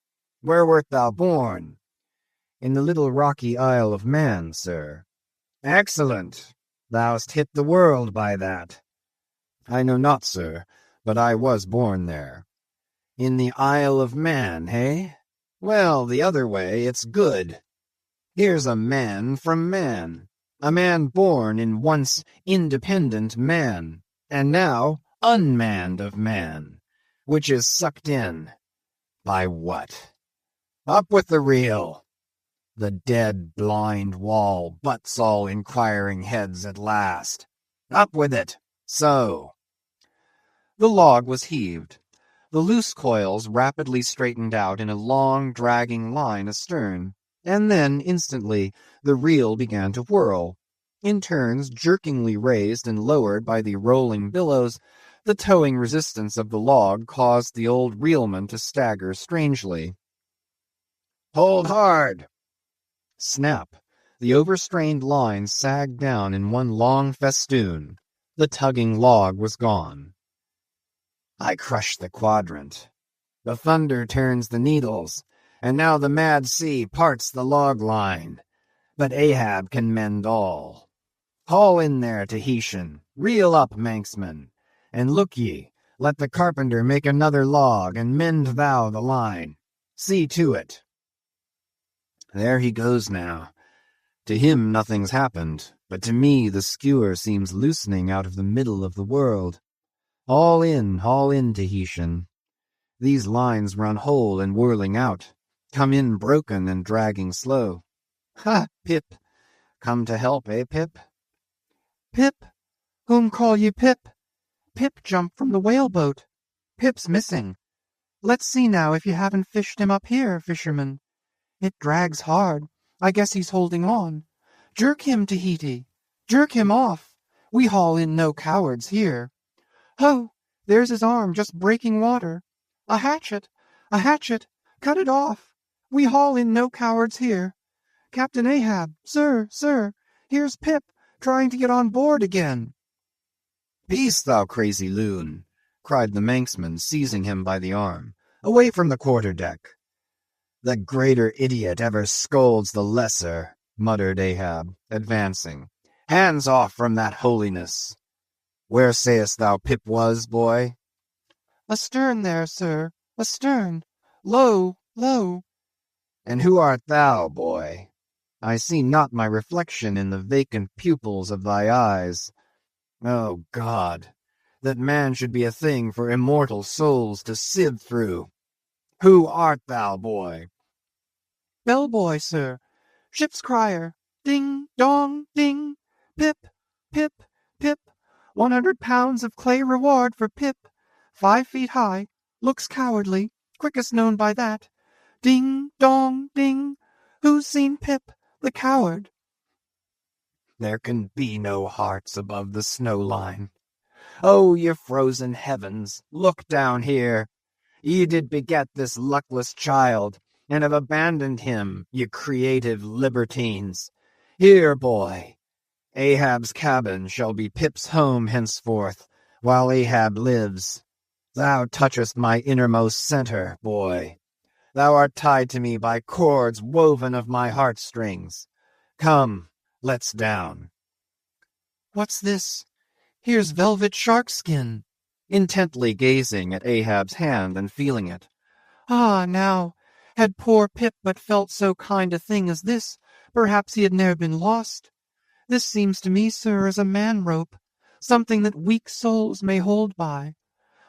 Where wert thou born?" "In the little rocky Isle of Man, sir." "Excellent. Thou'st hit the world by that." "I know not, sir, but I was born there." "In the Isle of Man, eh? Well, the other way, it's good. Here's a man from man, a man born in once independent man, and now unmanned of man, which is sucked in. By what? Up with the reel. The dead, blind wall butts all inquiring heads at last. Up with it, so." The log was heaved. The loose coils rapidly straightened out in a long, dragging line astern, and then, instantly, the reel began to whirl. In turns, jerkingly raised and lowered by the rolling billows, the towing resistance of the log caused the old reelman to stagger strangely. "Hold hard!" Snap! The overstrained line sagged down in one long festoon. The tugging log was gone. "I crushed the quadrant. The thunder turns the needles, and now the mad sea parts the log line. But Ahab can mend all. Haul in there, Tahitian. Reel up, Manxman. And look ye, let the carpenter make another log, and mend thou the line. See to it." There he goes now. To him nothing's happened, but to me the skewer seems loosening out of the middle of the world. Haul in, Tahitian. These lines run whole and whirling out, come in broken and dragging slow. Ha, Pip! Come to help, eh, Pip? "Pip? Whom call ye Pip? Pip jumped from the whaleboat. Pip's missing. Let's see now if you haven't fished him up here, fisherman. It drags hard. I guess he's holding on. Jerk him, Tahiti. Jerk him off. We haul in no cowards here. Ho! There's his arm just breaking water. A hatchet! A hatchet! Cut it off. We haul in no cowards here. Captain Ahab, sir, here's Pip, trying to get on board again." "Peace, thou crazy loon!" cried the Manxman, seizing him by the arm. "Away from the quarter-deck." "The greater idiot ever scolds the lesser," muttered Ahab, advancing. "Hands off from that holiness. Where sayest thou Pip was, boy?" "Astern there, sir, astern. Low, low." "And who art thou, boy? I see not my reflection in the vacant pupils of thy eyes. Oh, God, that man should be a thing for immortal souls to sieve through. Who art thou, boy?" "Bellboy, sir. Ship's crier. Ding, dong, ding. Pip, Pip, Pip. 100 pounds of clay reward for Pip. 5 feet high. Looks cowardly. Quickest known by that. Ding, dong, ding. Who's seen Pip, the coward?" There can be no hearts above the snow line. Oh, ye frozen heavens, look down here. Ye did beget this luckless child, and have abandoned him, ye creative libertines. Here, boy, Ahab's cabin shall be Pip's home henceforth, while Ahab lives. Thou touchest my innermost center, boy. Thou art tied to me by cords woven of my heartstrings. Come, let's down. What's this? Here's velvet sharkskin. Intently gazing at Ahab's hand and feeling it. Ah, now, had poor Pip but felt so kind a thing as this, perhaps he had ne'er been lost. This seems to me, sir, as a man-rope, something that weak souls may hold by.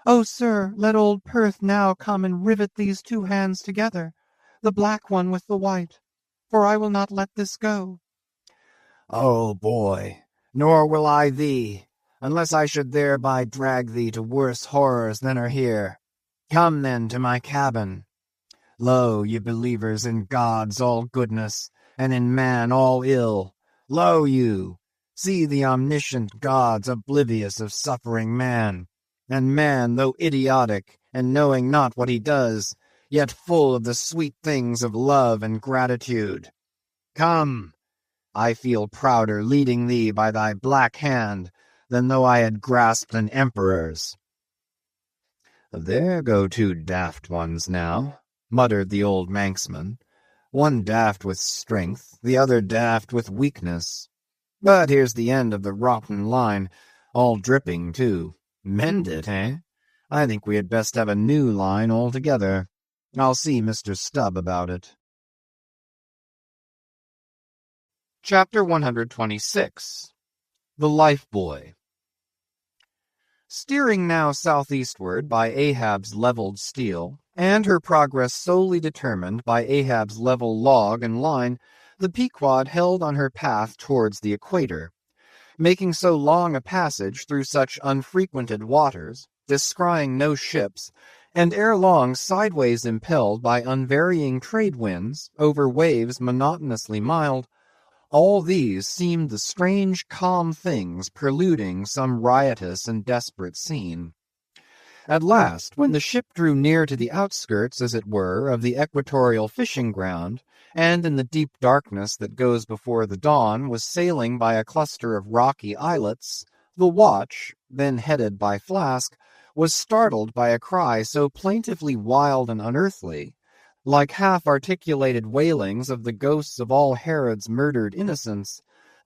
Oh, sir, let old Perth now come and rivet these two hands together, the black one with the white, for I will not let this go. Oh, boy, nor will I thee, unless I should thereby drag thee to worse horrors than are here. Come then to my cabin. Lo, ye believers in God's all goodness, and in man all ill. Lo, you, see the omniscient God's oblivious of suffering man, and man, though idiotic, and knowing not what he does, yet full of the sweet things of love and gratitude. Come, I feel prouder leading thee by thy black hand than though I had grasped an emperor's. There go two daft ones now, muttered the old Manxman. One daft with strength, the other daft with weakness. But here's the end of the rotten line, all dripping too. Mend it, eh? I think we had best have a new line altogether. I'll see Mr. Stubb about it. Chapter 126. The Lifebuoy. Steering now southeastward by Ahab's leveled steel, and her progress solely determined by Ahab's level log and line, the Pequod held on her path towards the equator. Making so long a passage through such unfrequented waters, descrying no ships, and ere long sideways impelled by unvarying trade winds over waves monotonously mild, all these seemed the strange calm things preluding some riotous and desperate scene. At last, when the ship drew near to the outskirts, as it were, of the equatorial fishing ground, and in the deep darkness that goes before the dawn was sailing by a cluster of rocky islets, the watch, then headed by Flask, was startled by a cry so plaintively wild and unearthly, like half-articulated wailings of the ghosts of all Herod's murdered innocents,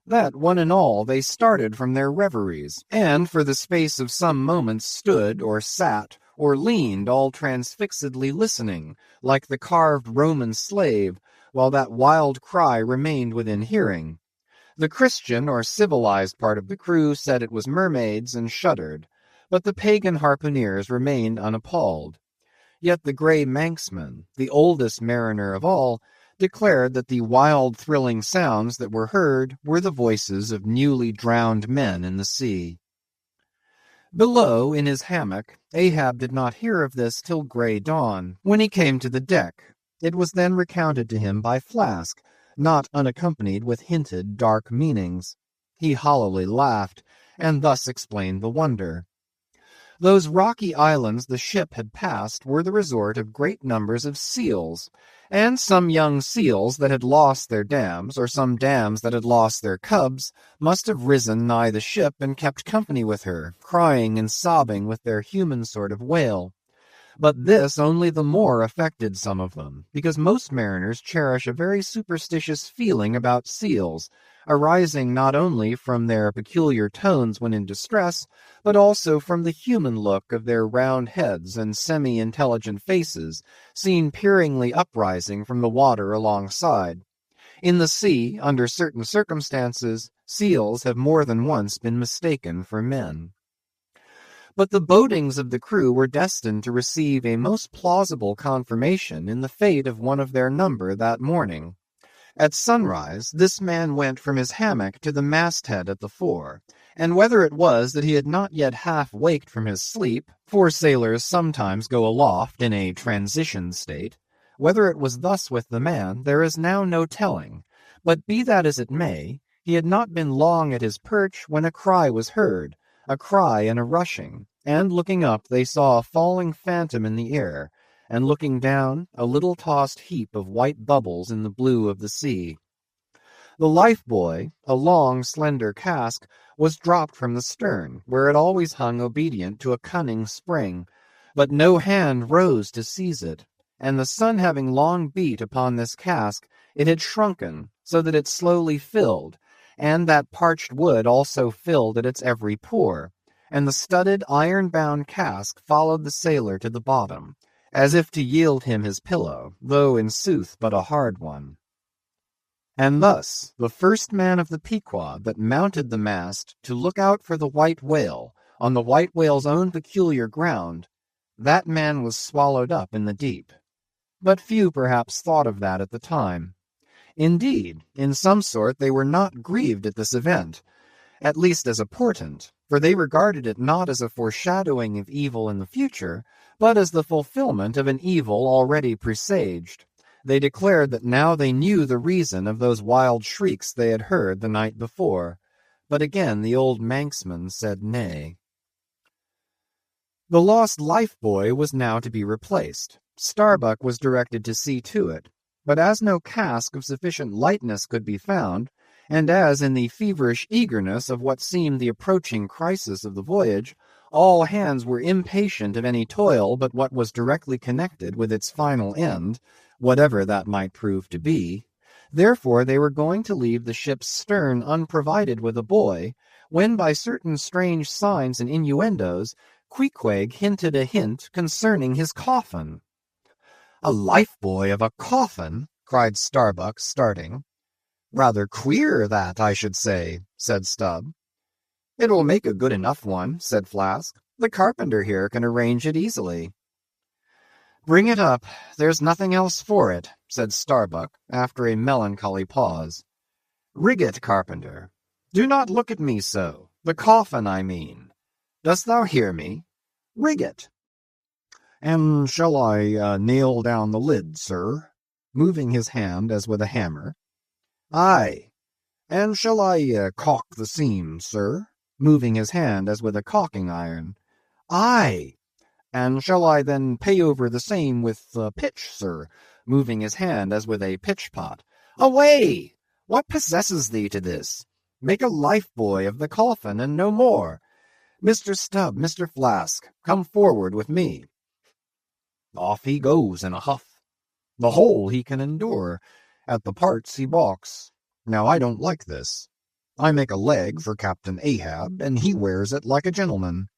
that one and all they started from their reveries, and for the space of some moments stood or sat or leaned all transfixedly listening, like the carved Roman slave, while that wild cry remained within hearing. The Christian or civilized part of the crew said it was mermaids and shuddered, but the pagan harpooneers remained unappalled. Yet the grey Manxman, the oldest mariner of all, declared that the wild thrilling sounds that were heard were the voices of newly drowned men in the sea. Below, in his hammock, Ahab did not hear of this till grey dawn, when he came to the deck. It was then recounted to him by Flask, not unaccompanied with hinted dark meanings. He hollowly laughed, and thus explained the wonder. Those rocky islands the ship had passed were the resort of great numbers of seals, and some young seals that had lost their dams, or some dams that had lost their cubs, must have risen nigh the ship and kept company with her, crying and sobbing with their human sort of wail. But this only the more affected some of them, because most mariners cherish a very superstitious feeling about seals, arising not only from their peculiar tones when in distress, but also from the human look of their round heads and semi-intelligent faces, seen peeringly uprising from the water alongside. In the sea, under certain circumstances, seals have more than once been mistaken for men. But the bodings of the crew were destined to receive a most plausible confirmation in the fate of one of their number that morning. At sunrise, this man went from his hammock to the masthead at the fore, and whether it was that he had not yet half waked from his sleep, for sailors sometimes go aloft in a transition state, whether it was thus with the man, there is now no telling, but be that as it may, He had not been long at his perch when a cry was heard, a cry and a rushing, and looking up they saw a falling phantom in the air, and looking down, a little tossed heap of white bubbles in the blue of the sea. The life-buoy, a long, slender cask, was dropped from the stern, where it always hung obedient to a cunning spring, but no hand rose to seize it, and the sun having long beat upon this cask, it had shrunken, so that it slowly filled, and that parched wood also filled at its every pore, and the studded, iron-bound cask followed the sailor to the bottom, as if to yield him his pillow, though in sooth but a hard one. And thus the first man of the Pequod that mounted the mast to look out for the white whale, on the white whale's own peculiar ground, that man was swallowed up in the deep. But few perhaps thought of that at the time. Indeed, in some sort they were not grieved at this event, at least as a portent, for they regarded it not as a foreshadowing of evil in the future, but as the fulfillment of an evil already presaged. They declared that now they knew the reason of those wild shrieks they had heard the night before, but again the old Manxman said nay. The lost life-buoy was now to be replaced. Starbuck was directed to see to it, but as no cask of sufficient lightness could be found, and as in the feverish eagerness of what seemed the approaching crisis of the voyage, all hands were impatient of any toil but what was directly connected with its final end, whatever that might prove to be, therefore they were going to leave the ship's stern unprovided with a buoy, when by certain strange signs and innuendos, Queequeg hinted a hint concerning his coffin. "A life-buoy of a coffin?" cried Starbuck, starting. "Rather queer, that, I should say," said Stubb. "It'll make a good enough one," said Flask. "The carpenter here can arrange it easily." "Bring it up. There's nothing else for it," said Starbuck, after a melancholy pause. "Rig it, carpenter. Do not look at me so. The coffin, I mean. Dost thou hear me? Rig it." "And shall I nail down the lid, sir?" moving his hand as with a hammer. "Aye." "And shall I caulk the seams, sir?" moving his hand as with a caulking iron. "Aye." "And shall I then pay over the same with pitch, sir?" moving his hand as with a pitch-pot. "Away! What possesses thee to this? Make a life-buoy of the coffin, and no more. Mr. Stubb, Mr. Flask, come forward with me." Off he goes in a huff. The whole he can endure, at the parts he balks. Now I don't like this. I make a leg for Captain Ahab, and he wears it like a gentleman.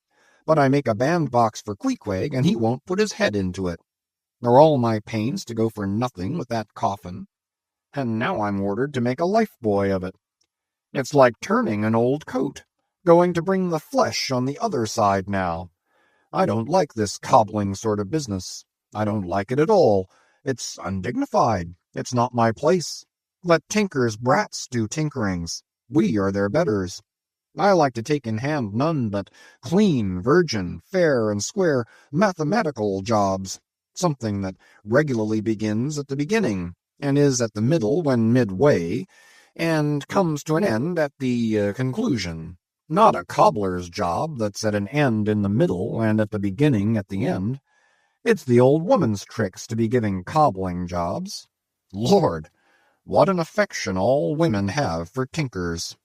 But I make a bandbox for Queequeg, and he won't put his head into it. Are all my pains to go for nothing with that coffin? And now I'm ordered to make a life-buoy of it. It's like turning an old coat, going to bring the flesh on the other side now. I don't like this cobbling sort of business. I don't like it at all. It's undignified. It's not my place. Let tinkers' brats do tinkerings. We are their betters. I like to take in hand none but clean, virgin, fair and square mathematical jobs, something that regularly begins at the beginning, and is at the middle when midway, and comes to an end at the conclusion. Not a cobbler's job that's at an end in the middle and at the beginning at the end. It's the old woman's tricks to be giving cobbling jobs. Lord, what an affection all women have for tinkers.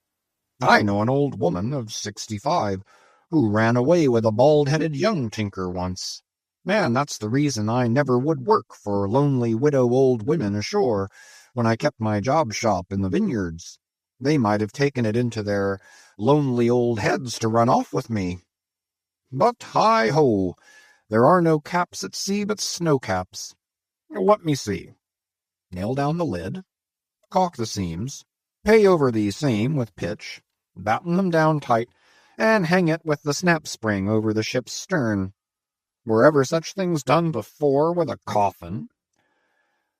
I know an old woman of 65 who ran away with a bald-headed young tinker once. Man, that's the reason I never would work for lonely widow old women ashore when I kept my job shop in the vineyards. They might have taken it into their lonely old heads to run off with me. But hi-ho, there are no caps at sea but snow-caps. Let me see. Nail down the lid, caulk the seams, pay over the same with pitch, batten them down tight, and hang it with the snap-spring over the ship's stern. Were ever such things done before with a coffin?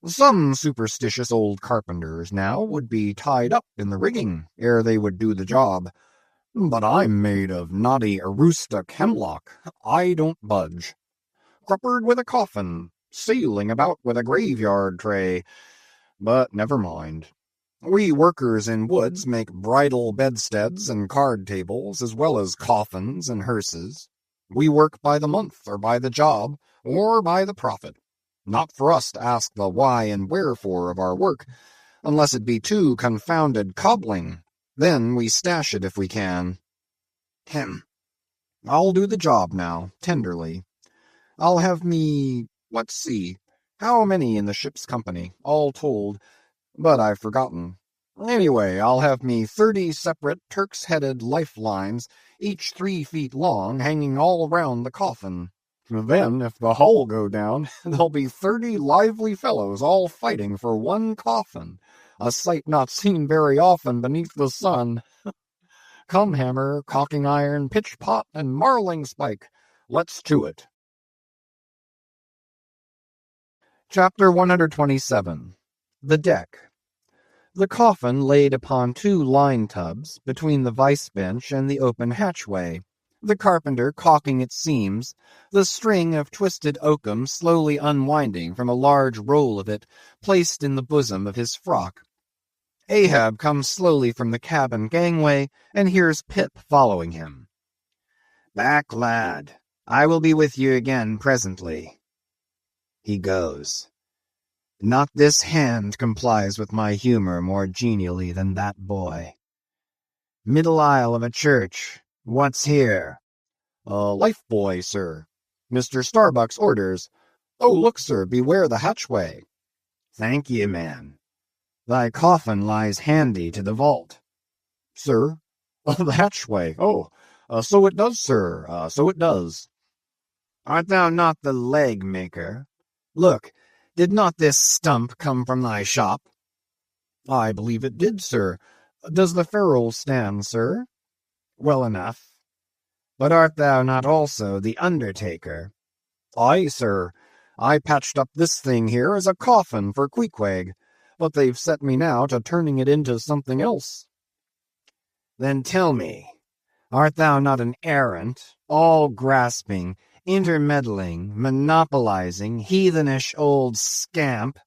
Some superstitious old carpenters now would be tied up in the rigging ere they would do the job. But I'm made of knotty aroostook hemlock. I don't budge. Cruppered with a coffin, sailing about with a graveyard tray. But never mind. We workers in woods make bridal bedsteads and card tables, as well as coffins and hearses. We work by the month, or by the job, or by the profit. Not for us to ask the why and wherefore of our work, unless it be too confounded cobbling. Then we stash it if we can. Hem. I'll do the job now, tenderly. I'll have let's see, how many in the ship's company, all told, but I've forgotten. Anyway, I'll have 30 separate Turk's-headed lifelines, each 3 feet long, hanging all around the coffin. Then, if the hull go down, there'll be 30 lively fellows all fighting for one coffin, a sight not seen very often beneath the sun. Come, hammer, caulking iron, pitch pot, and marling spike. Let's to it. Chapter 127. The Deck. The coffin laid upon 2 line tubs between the vice bench and the open hatchway, the carpenter caulking its seams, the string of twisted oakum slowly unwinding from a large roll of it placed in the bosom of his frock. Ahab comes slowly from the cabin gangway and hears Pip following him. "Back, lad. I will be with you again presently." He goes. Not this hand complies with my humor more genially than that boy. Middle aisle of a church. What's here? A life boy, sir. Mr. Starbuck's orders. Oh, look, sir, beware the hatchway. Thank ye, man. Thy coffin lies handy to the vault. Sir? The hatchway. Oh, so it does, sir, so it does. Art thou not the leg maker? Look, did not this stump come from thy shop? I believe it did, sir. Does the ferrule stand, sir? Well enough. But art thou not also the undertaker? Aye, sir. I patched up this thing here as a coffin for Queequeg, but they've set me now to turning it into something else. Then tell me, art thou not an errant, all-grasping, intermeddling, monopolizing, heathenish old scamp,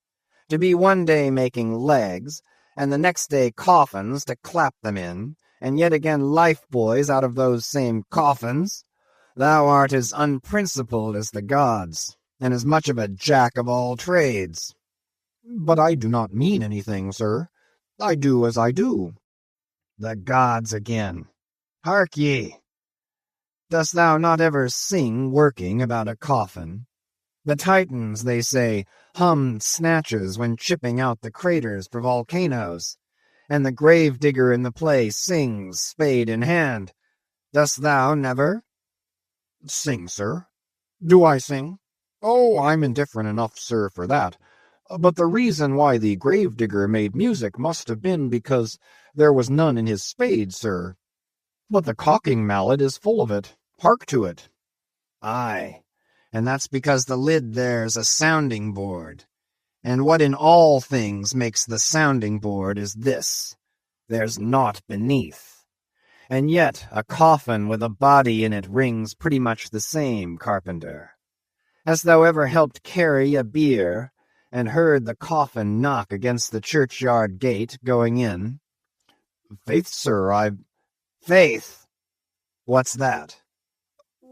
to be one day making legs, and the next day coffins to clap them in, and yet again life-buoys out of those same coffins? Thou art as unprincipled as the gods, and as much of a jack of all trades. But I do not mean anything, sir. I do as I do. The gods again. Hark ye. Dost thou not ever sing working about a coffin? The Titans, they say, hummed snatches when chipping out the craters for volcanoes, and the grave-digger in the play sings, spade in hand. Dost thou never? Sing, sir. Do I sing? Oh, I'm indifferent enough, sir, for that. But the reason why the grave-digger made music must have been because there was none in his spade, sir. But the caulking mallet is full of it. Hark to it. Aye, and that's because the lid there's a sounding board. And what in all things makes the sounding board is this: there's naught beneath. And yet a coffin with a body in it rings pretty much the same, carpenter. Hast thou ever helped carry a bier, and heard the coffin knock against the churchyard gate going in? Faith, sir, Faith? What's that?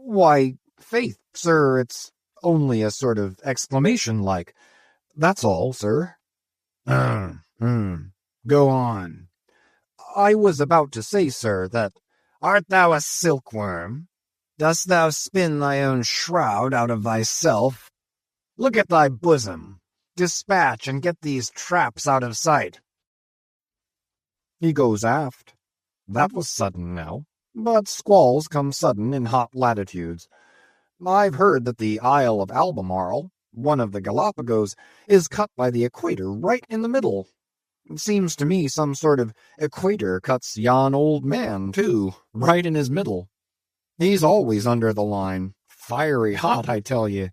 Why, faith, sir, it's only a sort of exclamation like. That's all, sir. Go on. I was about to say, sir, that... Art thou a silkworm? Dost thou spin thy own shroud out of thyself? Look at thy bosom. Dispatch and get these traps out of sight. He goes aft. That was sudden now. But squalls come sudden in hot latitudes. I've heard that the Isle of Albemarle, one of the Galapagos, is cut by the equator right in the middle. It seems to me some sort of equator cuts yon old man, too, right in his middle. He's always under the line. Fiery hot, I tell ye.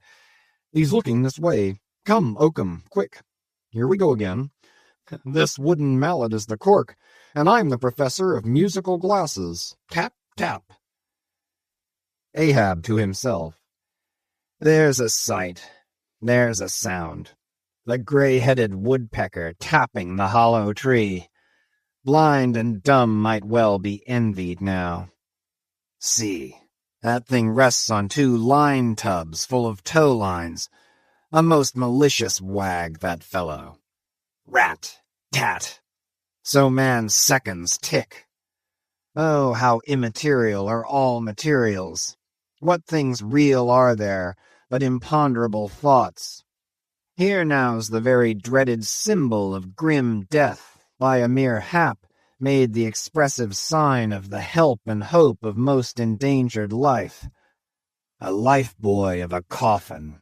He's looking this way. Come, Oakum, quick. Here we go again. This wooden mallet is the cork, and I'm the professor of musical glasses. Tap, tap. Ahab to himself. There's a sight. There's a sound. The gray-headed woodpecker tapping the hollow tree. Blind and dumb might well be envied now. See, that thing rests on 2 line tubs full of tow lines. A most malicious wag, that fellow. Rat, tat. So man's seconds tick. Oh, how immaterial are all materials. What things real are there but imponderable thoughts? Here now's the very dreaded symbol of grim death, by a mere hap, made the expressive sign of the help and hope of most endangered life. A life-buoy of a coffin.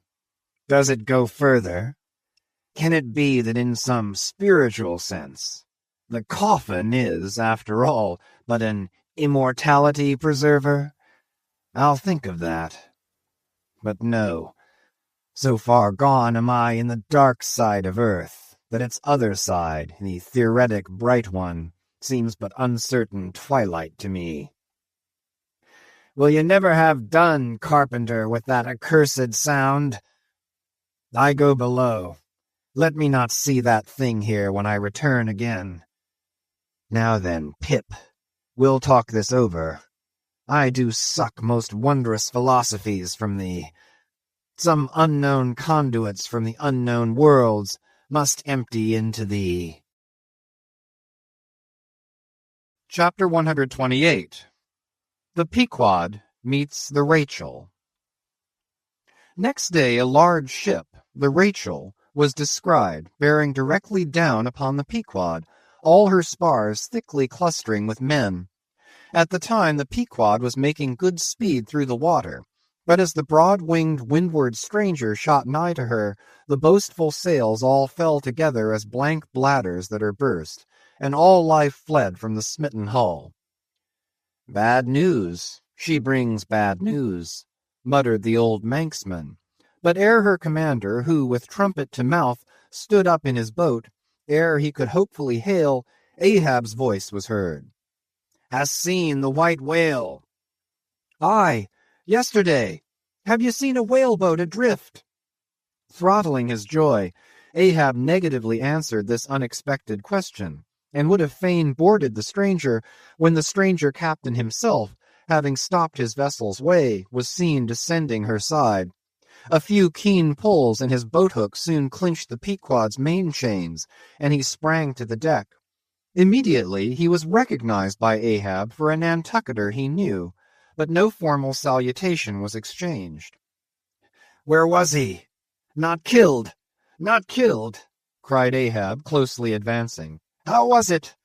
Does it go further? Can it be that in some spiritual sense, the coffin is, after all, but an immortality preserver? I'll think of that. But no. So far gone am I in the dark side of earth, that its other side, the theoretic bright one, seems but uncertain twilight to me. Will you never have done, carpenter, with that accursed sound? I go below. Let me not see that thing here when I return again. Now then, Pip, we'll talk this over. I do suck most wondrous philosophies from thee. Some unknown conduits from the unknown worlds must empty into thee. Chapter 128. The Pequod Meets the Rachel. Next day a large ship, the Rachel, was descried, bearing directly down upon the Pequod, all her spars thickly clustering with men. At the time the Pequod was making good speed through the water, but as the broad-winged windward stranger shot nigh to her, the boastful sails all fell together as blank bladders that are burst, and all life fled from the smitten hull. "Bad news, she brings bad news," muttered the old Manxman. But ere her commander, who with trumpet to mouth stood up in his boat, ere he could hopefully hail, Ahab's voice was heard. "Hast seen the white whale?" "Aye, yesterday. Have you seen a whaleboat adrift?" Throttling his joy, Ahab negatively answered this unexpected question, and would have fain boarded the stranger, when the stranger captain himself, having stopped his vessel's way, was seen descending her side. A few keen pulls and his boat-hook soon clinched the Pequod's main chains, and he sprang to the deck. Immediately he was recognized by Ahab for a Nantucketer he knew, but no formal salutation was exchanged. "Where was he? Not killed! Not killed!" cried Ahab, closely advancing. "How was it?"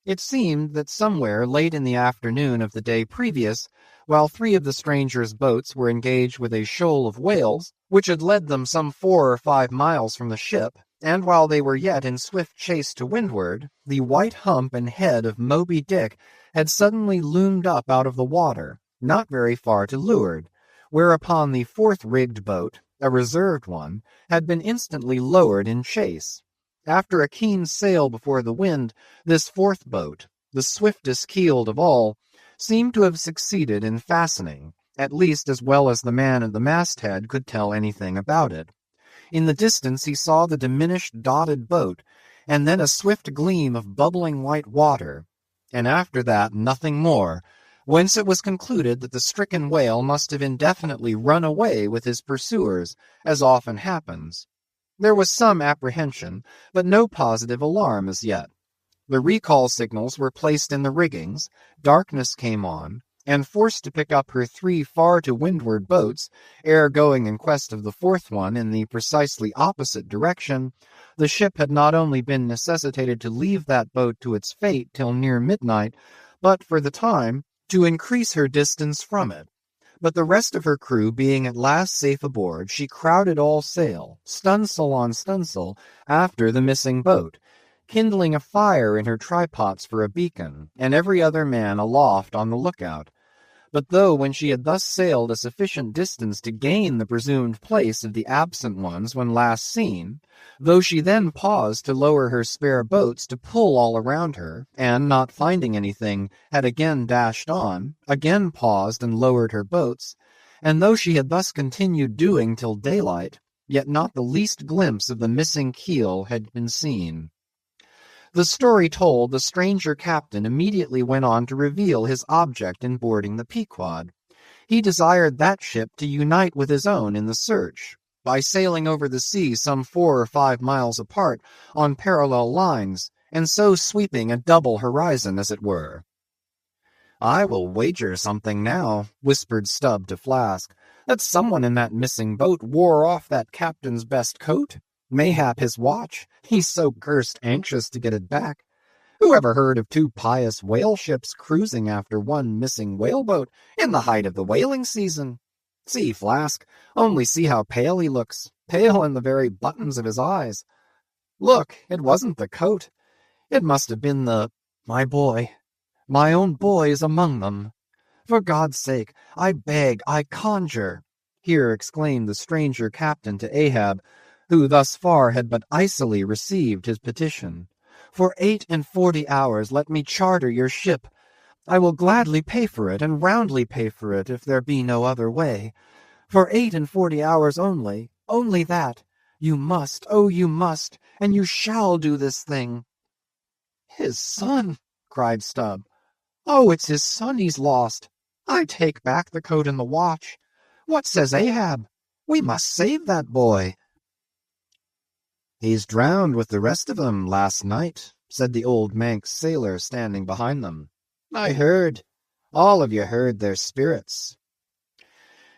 It seemed that somewhere late in the afternoon of the day previous, while 3 of the stranger's boats were engaged with a shoal of whales, which had led them some 4 or 5 miles from the ship, and while they were yet in swift chase to windward, the white hump and head of Moby Dick had suddenly loomed up out of the water, not very far to leeward, whereupon the 4th rigged boat, a reserved one, had been instantly lowered in chase. After a keen sail before the wind, this 4th boat, the swiftest keeled of all, seemed to have succeeded in fastening, at least as well as the man at the masthead could tell anything about it. In the distance he saw the diminished dotted boat, and then a swift gleam of bubbling white water, and after that nothing more, whence it was concluded that the stricken whale must have indefinitely run away with his pursuers, as often happens. There was some apprehension, but no positive alarm as yet. The recall signals were placed in the riggings, darkness came on, and forced to pick up her 3 far to windward boats, ere going in quest of the 4th one in the precisely opposite direction, the ship had not only been necessitated to leave that boat to its fate till near midnight, but, for the time, to increase her distance from it. But the rest of her crew being at last safe aboard, she crowded all sail, stunsail on stunsail, after the missing boat, kindling a fire in her trypots for a beacon, and every other man aloft on the lookout. But though when she had thus sailed a sufficient distance to gain the presumed place of the absent ones when last seen, though she then paused to lower her spare boats to pull all around her, and, not finding anything, had again dashed on, again paused and lowered her boats, and though she had thus continued doing till daylight, yet not the least glimpse of the missing keel had been seen. The story told, the stranger captain immediately went on to reveal his object in boarding the Pequod. He desired that ship to unite with his own in the search, by sailing over the sea some 4 or 5 miles apart on parallel lines, and so sweeping a double horizon, as it were. "I will wager something now," whispered Stubb to Flask, "that someone in that missing boat wore off that captain's best coat. Mayhap his watch. He's so cursed anxious to get it back. Who ever heard of 2 pious whale ships cruising after one missing whaleboat in the height of the whaling season? See, Flask, only see how pale he looks, pale in the very buttons of his eyes. Look, it wasn't the coat. It must have been my boy. My own boy is among them. For God's sake, I beg, I conjure," here exclaimed the stranger captain to Ahab, who thus far had but icily received his petition, "for 48 hours let me charter your ship. I will gladly pay for it, and roundly pay for it, if there be no other way. For 48 hours only that. You must, oh, you must, and you shall do this thing." "His son!" cried Stubb. "Oh, it's his son he's lost. I take back the coat and the watch. What says Ahab? We must save that boy." "He's drowned with the rest of them last night," said the old Manx sailor standing behind them. "I heard. All of you heard their spirits."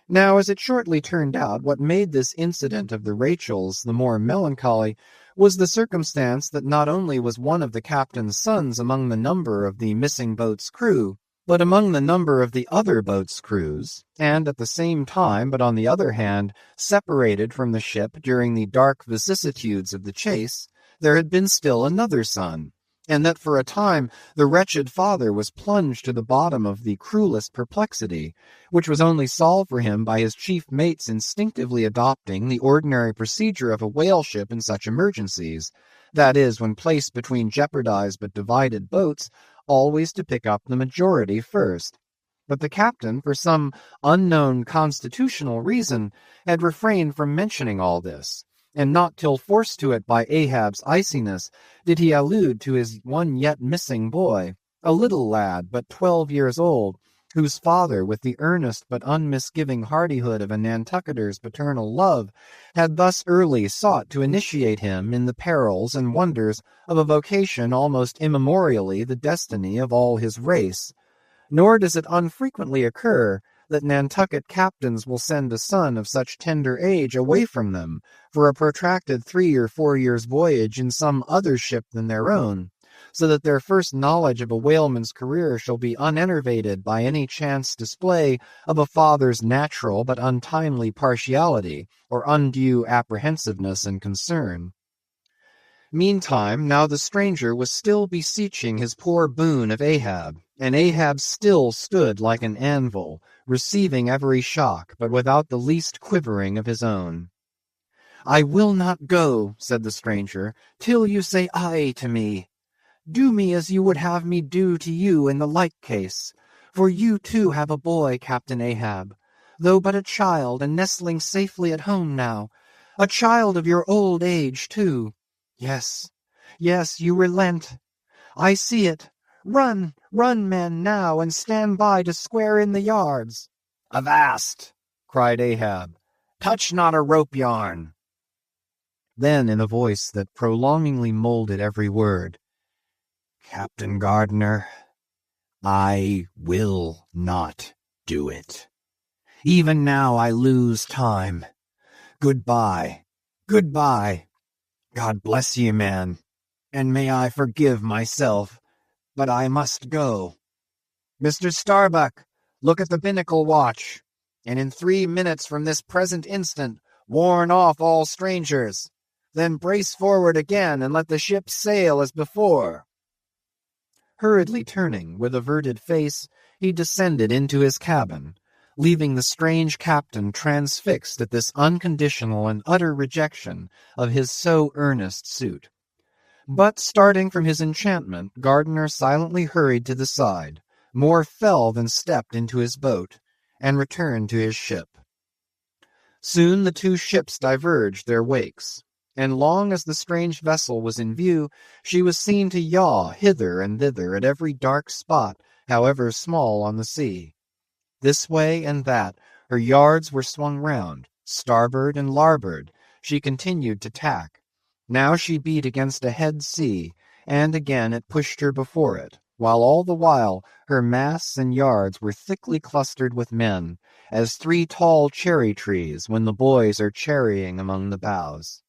Now, as it shortly turned out, what made this incident of the Rachels the more melancholy was the circumstance that not only was one of the captain's sons among the number of the missing boat's crew, but among the number of the other boat's crews, and at the same time, but on the other hand, separated from the ship during the dark vicissitudes of the chase, there had been still another son, and that for a time the wretched father was plunged to the bottom of the cruelest perplexity, which was only solved for him by his chief mate's instinctively adopting the ordinary procedure of a whale ship in such emergencies, that is, when placed between jeopardized but divided boats, always to pick up the majority first. But the captain, for some unknown constitutional reason, had refrained from mentioning all this, and not till forced to it by Ahab's iciness did he allude to his one yet missing boy, a little lad but 12 years old, whose father, with the earnest but unmisgiving hardihood of a Nantucketer's paternal love, had thus early sought to initiate him in the perils and wonders of a vocation almost immemorially the destiny of all his race. Nor does it unfrequently occur that Nantucket captains will send a son of such tender age away from them for a protracted 3 or 4 years' voyage in some other ship than their own, so that their first knowledge of a whaleman's career shall be unenervated by any chance display of a father's natural but untimely partiality or undue apprehensiveness and concern. Meantime, now the stranger was still beseeching his poor boon of Ahab, and Ahab still stood like an anvil, receiving every shock, but without the least quivering of his own. "I will not go," said the stranger, "till you say aye to me. Do me as you would have me do to you in the like case, for you too have a boy, Captain Ahab, though but a child and nestling safely at home now, a child of your old age too. Yes, yes, you relent. I see it. Run, run, men, now, and stand by to square in the yards." "Avast!" cried Ahab. "Touch not a rope yarn." Then, in a voice that prolongingly molded every word, "Captain Gardner, I will not do it. Even now I lose time. Goodbye, goodbye. God bless ye, man, and may I forgive myself, but I must go. Mr. Starbuck, look at the binnacle watch, and in 3 minutes from this present instant warn off all strangers. Then brace forward again and let the ship sail as before." Hurriedly turning, with averted face, he descended into his cabin, leaving the strange captain transfixed at this unconditional and utter rejection of his so earnest suit. But, starting from his enchantment, Gardner silently hurried to the side, more fell than stepped into his boat, and returned to his ship. Soon the 2 ships diverged their wakes, and long as the strange vessel was in view, she was seen to yaw hither and thither at every dark spot, however small on the sea. This way and that, her yards were swung round, starboard and larboard, she continued to tack. Now she beat against a head sea, and again it pushed her before it, while all the while her masts and yards were thickly clustered with men, as 3 tall cherry trees when the boys are cherrying among the boughs.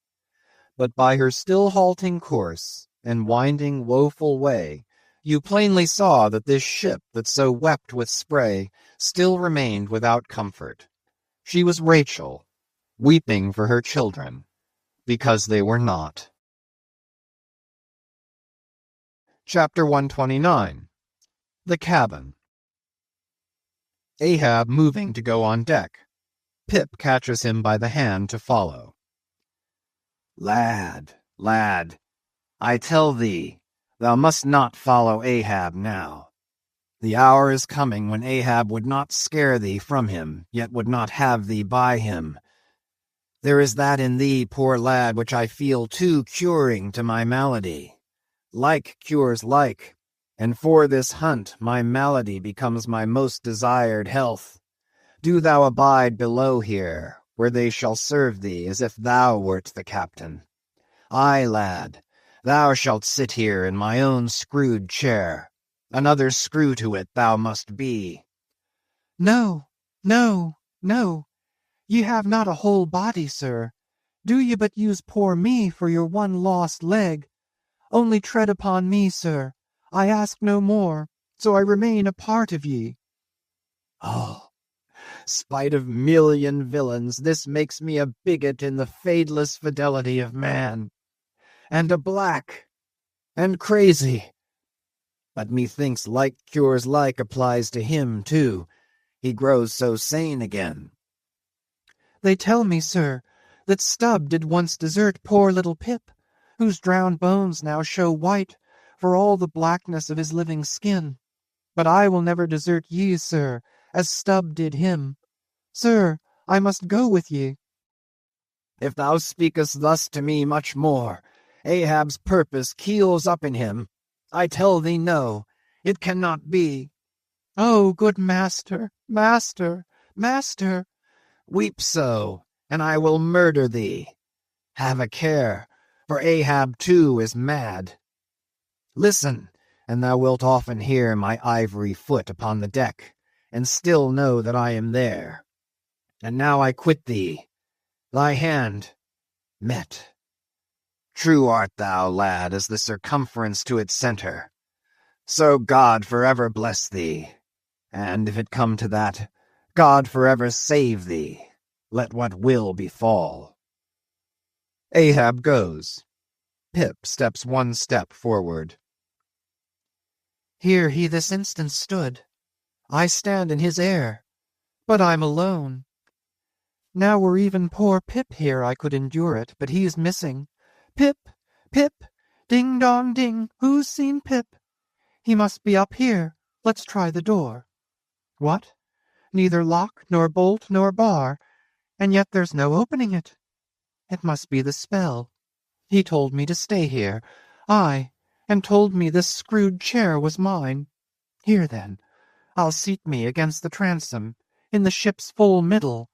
But by her still halting course, and winding woeful way, you plainly saw that this ship that so wept with spray still remained without comfort. She was Rachel, weeping for her children, because they were not. Chapter 129. The Cabin. Ahab moving to go on deck. Pip catches him by the hand to follow. Lad, lad, I tell thee, thou must not follow Ahab now. The hour is coming when Ahab would not scare thee from him, yet would not have thee by him. There is that in thee, poor lad, which I feel too curing to my malady. Like cures like, and for this hunt my malady becomes my most desired health. Do thou abide below here, where they shall serve thee as if thou wert the captain. Ay, lad, thou shalt sit here in my own screwed chair. Another screw to it thou must be. No, no, no. Ye have not a whole body, sir. Do ye but use poor me for your one lost leg? Only tread upon me, sir. I ask no more, so I remain a part of ye. Oh, spite of million villains, this makes me a bigot in the fadeless fidelity of man, and a black, and crazy. But methinks like cures like applies to him, too. He grows so sane again. They tell me, sir, that Stubb did once desert poor little Pip, whose drowned bones now show white for all the blackness of his living skin. But I will never desert ye, sir, as Stubb did him. Sir, I must go with ye. If thou speakest thus to me much more, Ahab's purpose keels up in him. I tell thee no, it cannot be. Oh, good master, master, master! Weep so, and I will murder thee. Have a care, for Ahab too is mad. Listen, and thou wilt often hear my ivory foot upon the deck, and still know that I am there. And now I quit thee. Thy hand met. True art thou, lad, as the circumference to its centre. So God forever bless thee, and if it come to that, God forever save thee, let what will befall. Ahab goes. Pip steps 1 step forward. Here he this instant stood. I stand in his air, but I'm alone. Now were even poor Pip here I could endure it, but he's missing. Pip, Pip, ding dong ding, who's seen Pip? He must be up here. Let's try the door. What? Neither lock, nor bolt, nor bar, and yet there's no opening it. It must be the spell. He told me to stay here, aye, and told me this screwed chair was mine. Here, then, I'll seat me against the transom, in the ship's full middle,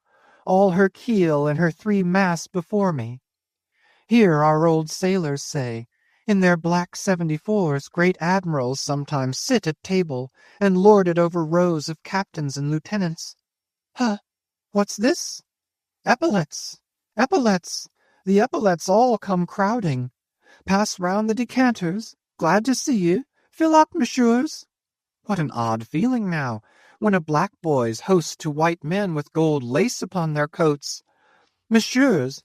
all her keel and her 3 masts before me. Here our old sailors say, in their black 74s, great admirals sometimes sit at table and lord it over rows of captains and lieutenants. Huh, what's this? Epaulets! Epaulets! The epaulets all come crowding. Pass round the decanters. Glad to see you. Fill up, messieurs. What an odd feeling now, when a black boy's host to white men with gold lace upon their coats. Messieurs,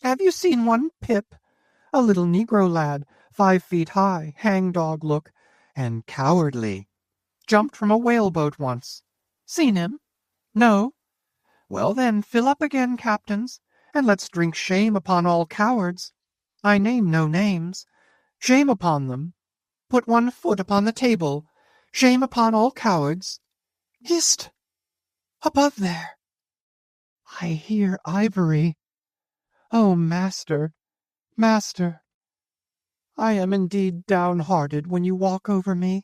have you seen one Pip? A little Negro lad, 5 feet high, hangdog look, and cowardly. Jumped from a whaleboat once. Seen him? No? Well then, fill up again, captains, and let's drink shame upon all cowards. I name no names. Shame upon them. Put 1 foot upon the table. Shame upon all cowards. Hist! Above there. I hear ivory. Oh, master, Master, I am indeed downhearted when you walk over me,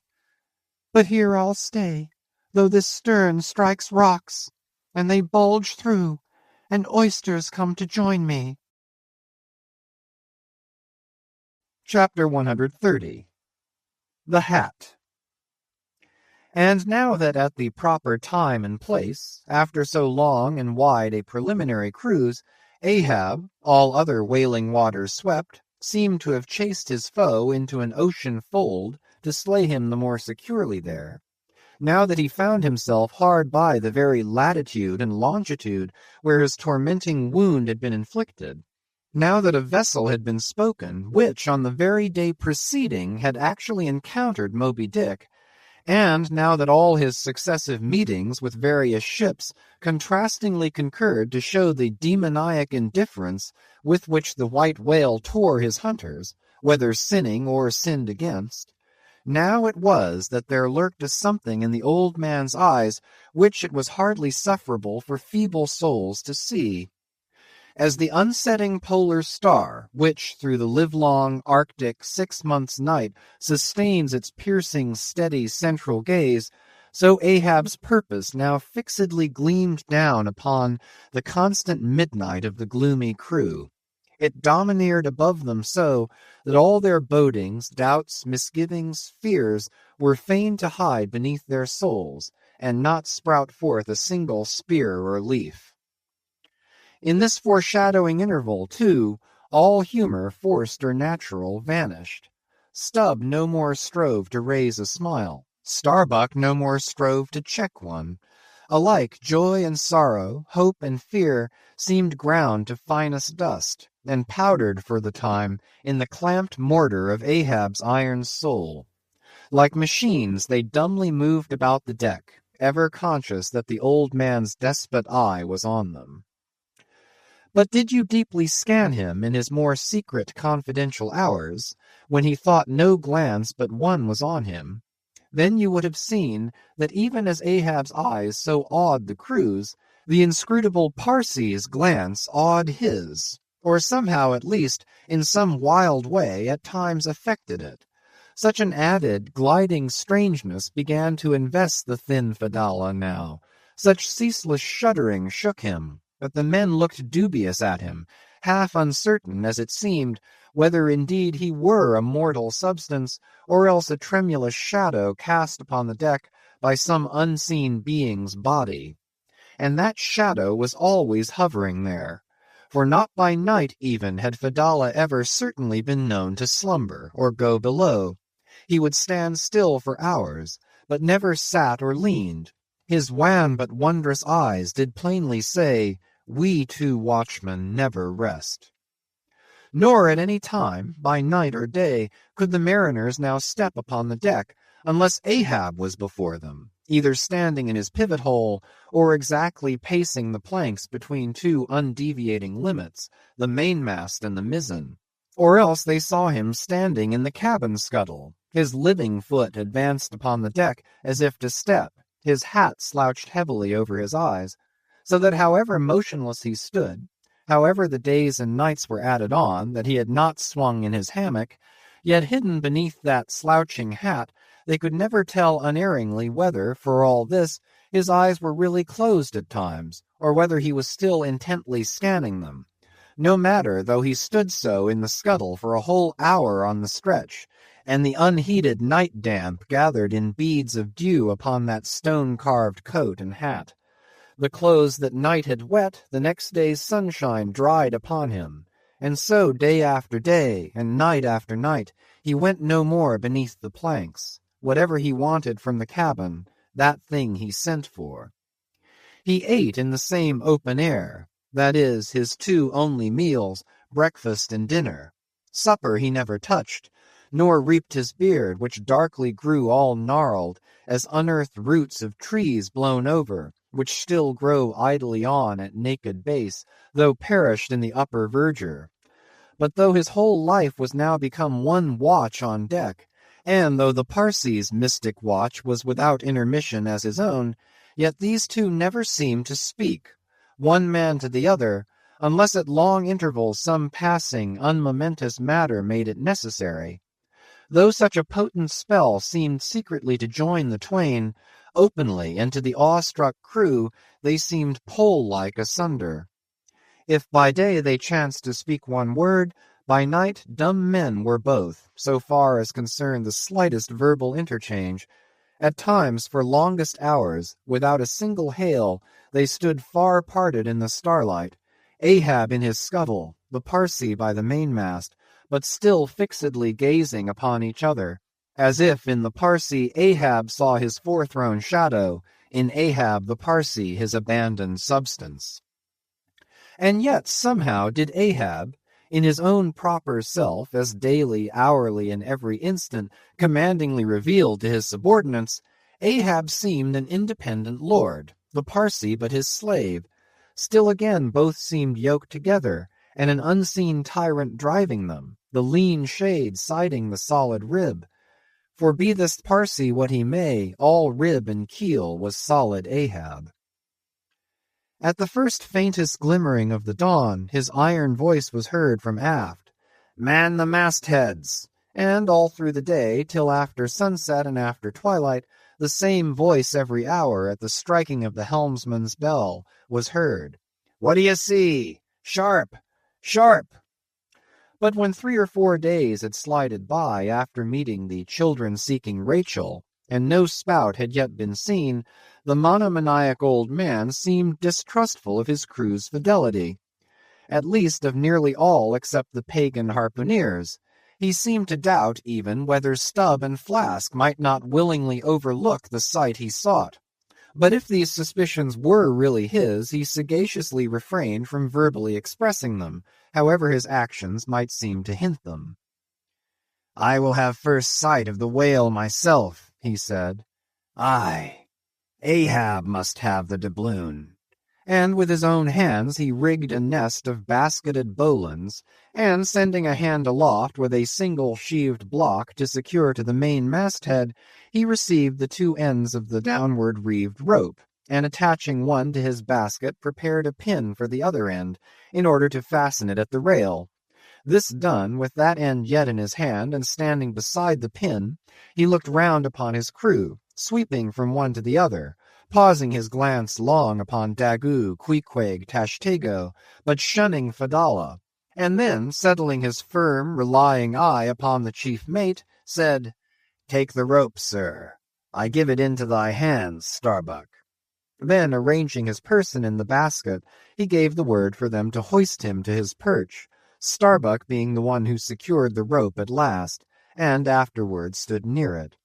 but here I'll stay, though this stern strikes rocks, and they bulge through, and oysters come to join me. Chapter 130. The Hat. And now that at the proper time and place, after so long and wide a preliminary cruise, Ahab, all other wailing waters swept, seemed to have chased his foe into an ocean fold to slay him the more securely there. Now that he found himself hard by the very latitude and longitude where his tormenting wound had been inflicted, now that a vessel had been spoken, which on the very day preceding had actually encountered Moby Dick, and now that all his successive meetings with various ships contrastingly concurred to show the demoniac indifference with which the white whale tore his hunters, whether sinning or sinned against, now it was that there lurked a something in the old man's eyes which it was hardly sufferable for feeble souls to see. As the unsetting polar star, which through the livelong Arctic 6 months' night sustains its piercing, steady central gaze, so Ahab's purpose now fixedly gleamed down upon the constant midnight of the gloomy crew. It domineered above them so that all their bodings, doubts, misgivings, fears were fain to hide beneath their souls, and not sprout forth a single spear or leaf. In this foreshadowing interval, too, all humor, forced or natural, vanished. Stubb no more strove to raise a smile. Starbuck no more strove to check one. Alike joy and sorrow, hope and fear seemed ground to finest dust, and powdered for the time in the clamped mortar of Ahab's iron soul. Like machines, they dumbly moved about the deck, ever conscious that the old man's despot eye was on them. But did you deeply scan him in his more secret confidential hours, when he thought no glance but one was on him, then you would have seen that even as Ahab's eyes so awed the crew's, the inscrutable Parsee's glance awed his, or somehow at least in some wild way at times affected it. Such an added, gliding strangeness began to invest the thin Fedallah now. Such ceaseless shuddering shook him, that the men looked dubious at him, half uncertain, as it seemed, whether indeed he were a mortal substance, or else a tremulous shadow cast upon the deck by some unseen being's body. And that shadow was always hovering there, for not by night even had Fedallah ever certainly been known to slumber, or go below. He would stand still for hours, but never sat or leaned. His wan but wondrous eyes did plainly say, "We two watchmen never rest." Nor at any time, by night or day, could the mariners now step upon the deck, unless Ahab was before them, either standing in his pivot hole, or exactly pacing the planks between two undeviating limits, the mainmast and the mizzen, or else they saw him standing in the cabin scuttle, his living foot advanced upon the deck as if to step, his hat slouched heavily over his eyes, so that however motionless he stood, however the days and nights were added on that he had not swung in his hammock, yet hidden beneath that slouching hat, they could never tell unerringly whether, for all this, his eyes were really closed at times, or whether he was still intently scanning them. No matter, though he stood so in the scuttle for a whole hour on the stretch, and the unheeded night damp gathered in beads of dew upon that stone-carved coat and hat. The clothes that night had wet, the next day's sunshine dried upon him, and so day after day, and night after night, he went no more beneath the planks. Whatever he wanted from the cabin, that thing he sent for. He ate in the same open air, that is, his two only meals, breakfast and dinner. Supper he never touched, nor reaped his beard, which darkly grew all gnarled, as unearthed roots of trees blown over, which still grow idly on at naked base, though perished in the upper verdure. But though his whole life was now become one watch on deck, and though the Parsee's mystic watch was without intermission as his own, yet these two never seemed to speak, one man to the other, unless at long intervals some passing, unmomentous matter made it necessary. Though such a potent spell seemed secretly to join the twain, openly, and to the awe-struck crew they seemed pole-like asunder. If by day they chanced to speak one word, by night dumb men were both, so far as concerned the slightest verbal interchange. At times, for longest hours, without a single hail, they stood far parted in the starlight, Ahab in his scuttle, the Parsee by the mainmast, but still fixedly gazing upon each other, as if in the Parsee Ahab saw his forethrown shadow, in Ahab the Parsee his abandoned substance. And yet somehow did Ahab, in his own proper self, as daily, hourly, and every instant commandingly revealed to his subordinates, Ahab seemed an independent lord, the Parsee but his slave. Still again both seemed yoked together, and an unseen tyrant driving them, the lean shade siding the solid rib. For be this Parsee what he may, all rib and keel was solid Ahab. At the first faintest glimmering of the dawn, his iron voice was heard from aft, "Man the mastheads!" And all through the day, till after sunset and after twilight, the same voice every hour at the striking of the helmsman's bell was heard. "What d'ye see? Sharp! Sharp!" But when 3 or 4 days had slided by after meeting the children seeking Rachel, and no spout had yet been seen, the monomaniac old man seemed distrustful of his crew's fidelity, at least of nearly all except the pagan harpooneers. He seemed to doubt even whether Stubb and Flask might not willingly overlook the sight he sought. But if these suspicions were really his, he sagaciously refrained from verbally expressing them, however his actions might seem to hint them. "I will have first sight of the whale myself," he said. "Aye, Ahab must have the doubloon." And with his own hands he rigged a nest of basketed bowlines, and sending a hand aloft with a single sheaved block to secure to the main masthead, he received the 2 ends of the downward reeved rope, and attaching one to his basket prepared a pin for the other end, in order to fasten it at the rail. This done, with that end yet in his hand, and standing beside the pin, he looked round upon his crew, sweeping from one to the other, pausing his glance long upon Daggoo, Queequeg, Tashtego, but shunning Fadalla, and then, settling his firm, relying eye upon the chief mate, said, "Take the rope, sir. I give it into thy hands, Starbuck." Then, arranging his person in the basket, he gave the word for them to hoist him to his perch, Starbuck being the one who secured the rope at last, and afterwards stood near it.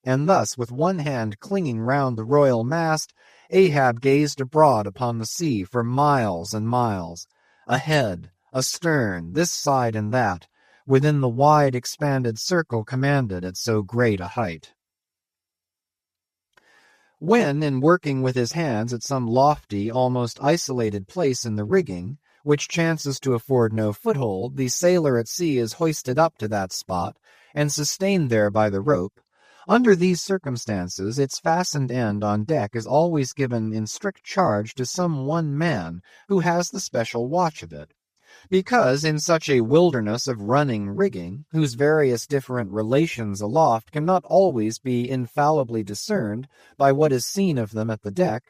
And thus, with one hand clinging round the royal mast, Ahab gazed abroad upon the sea for miles and miles, ahead, astern, this side and that, within the wide expanded circle commanded at so great a height. When, in working with his hands at some lofty, almost isolated place in the rigging, which chances to afford no foothold, the sailor at sea is hoisted up to that spot, and sustained there by the rope, under these circumstances its fastened end on deck is always given in strict charge to some one man who has the special watch of it, because in such a wilderness of running rigging, whose various different relations aloft cannot always be infallibly discerned by what is seen of them at the deck,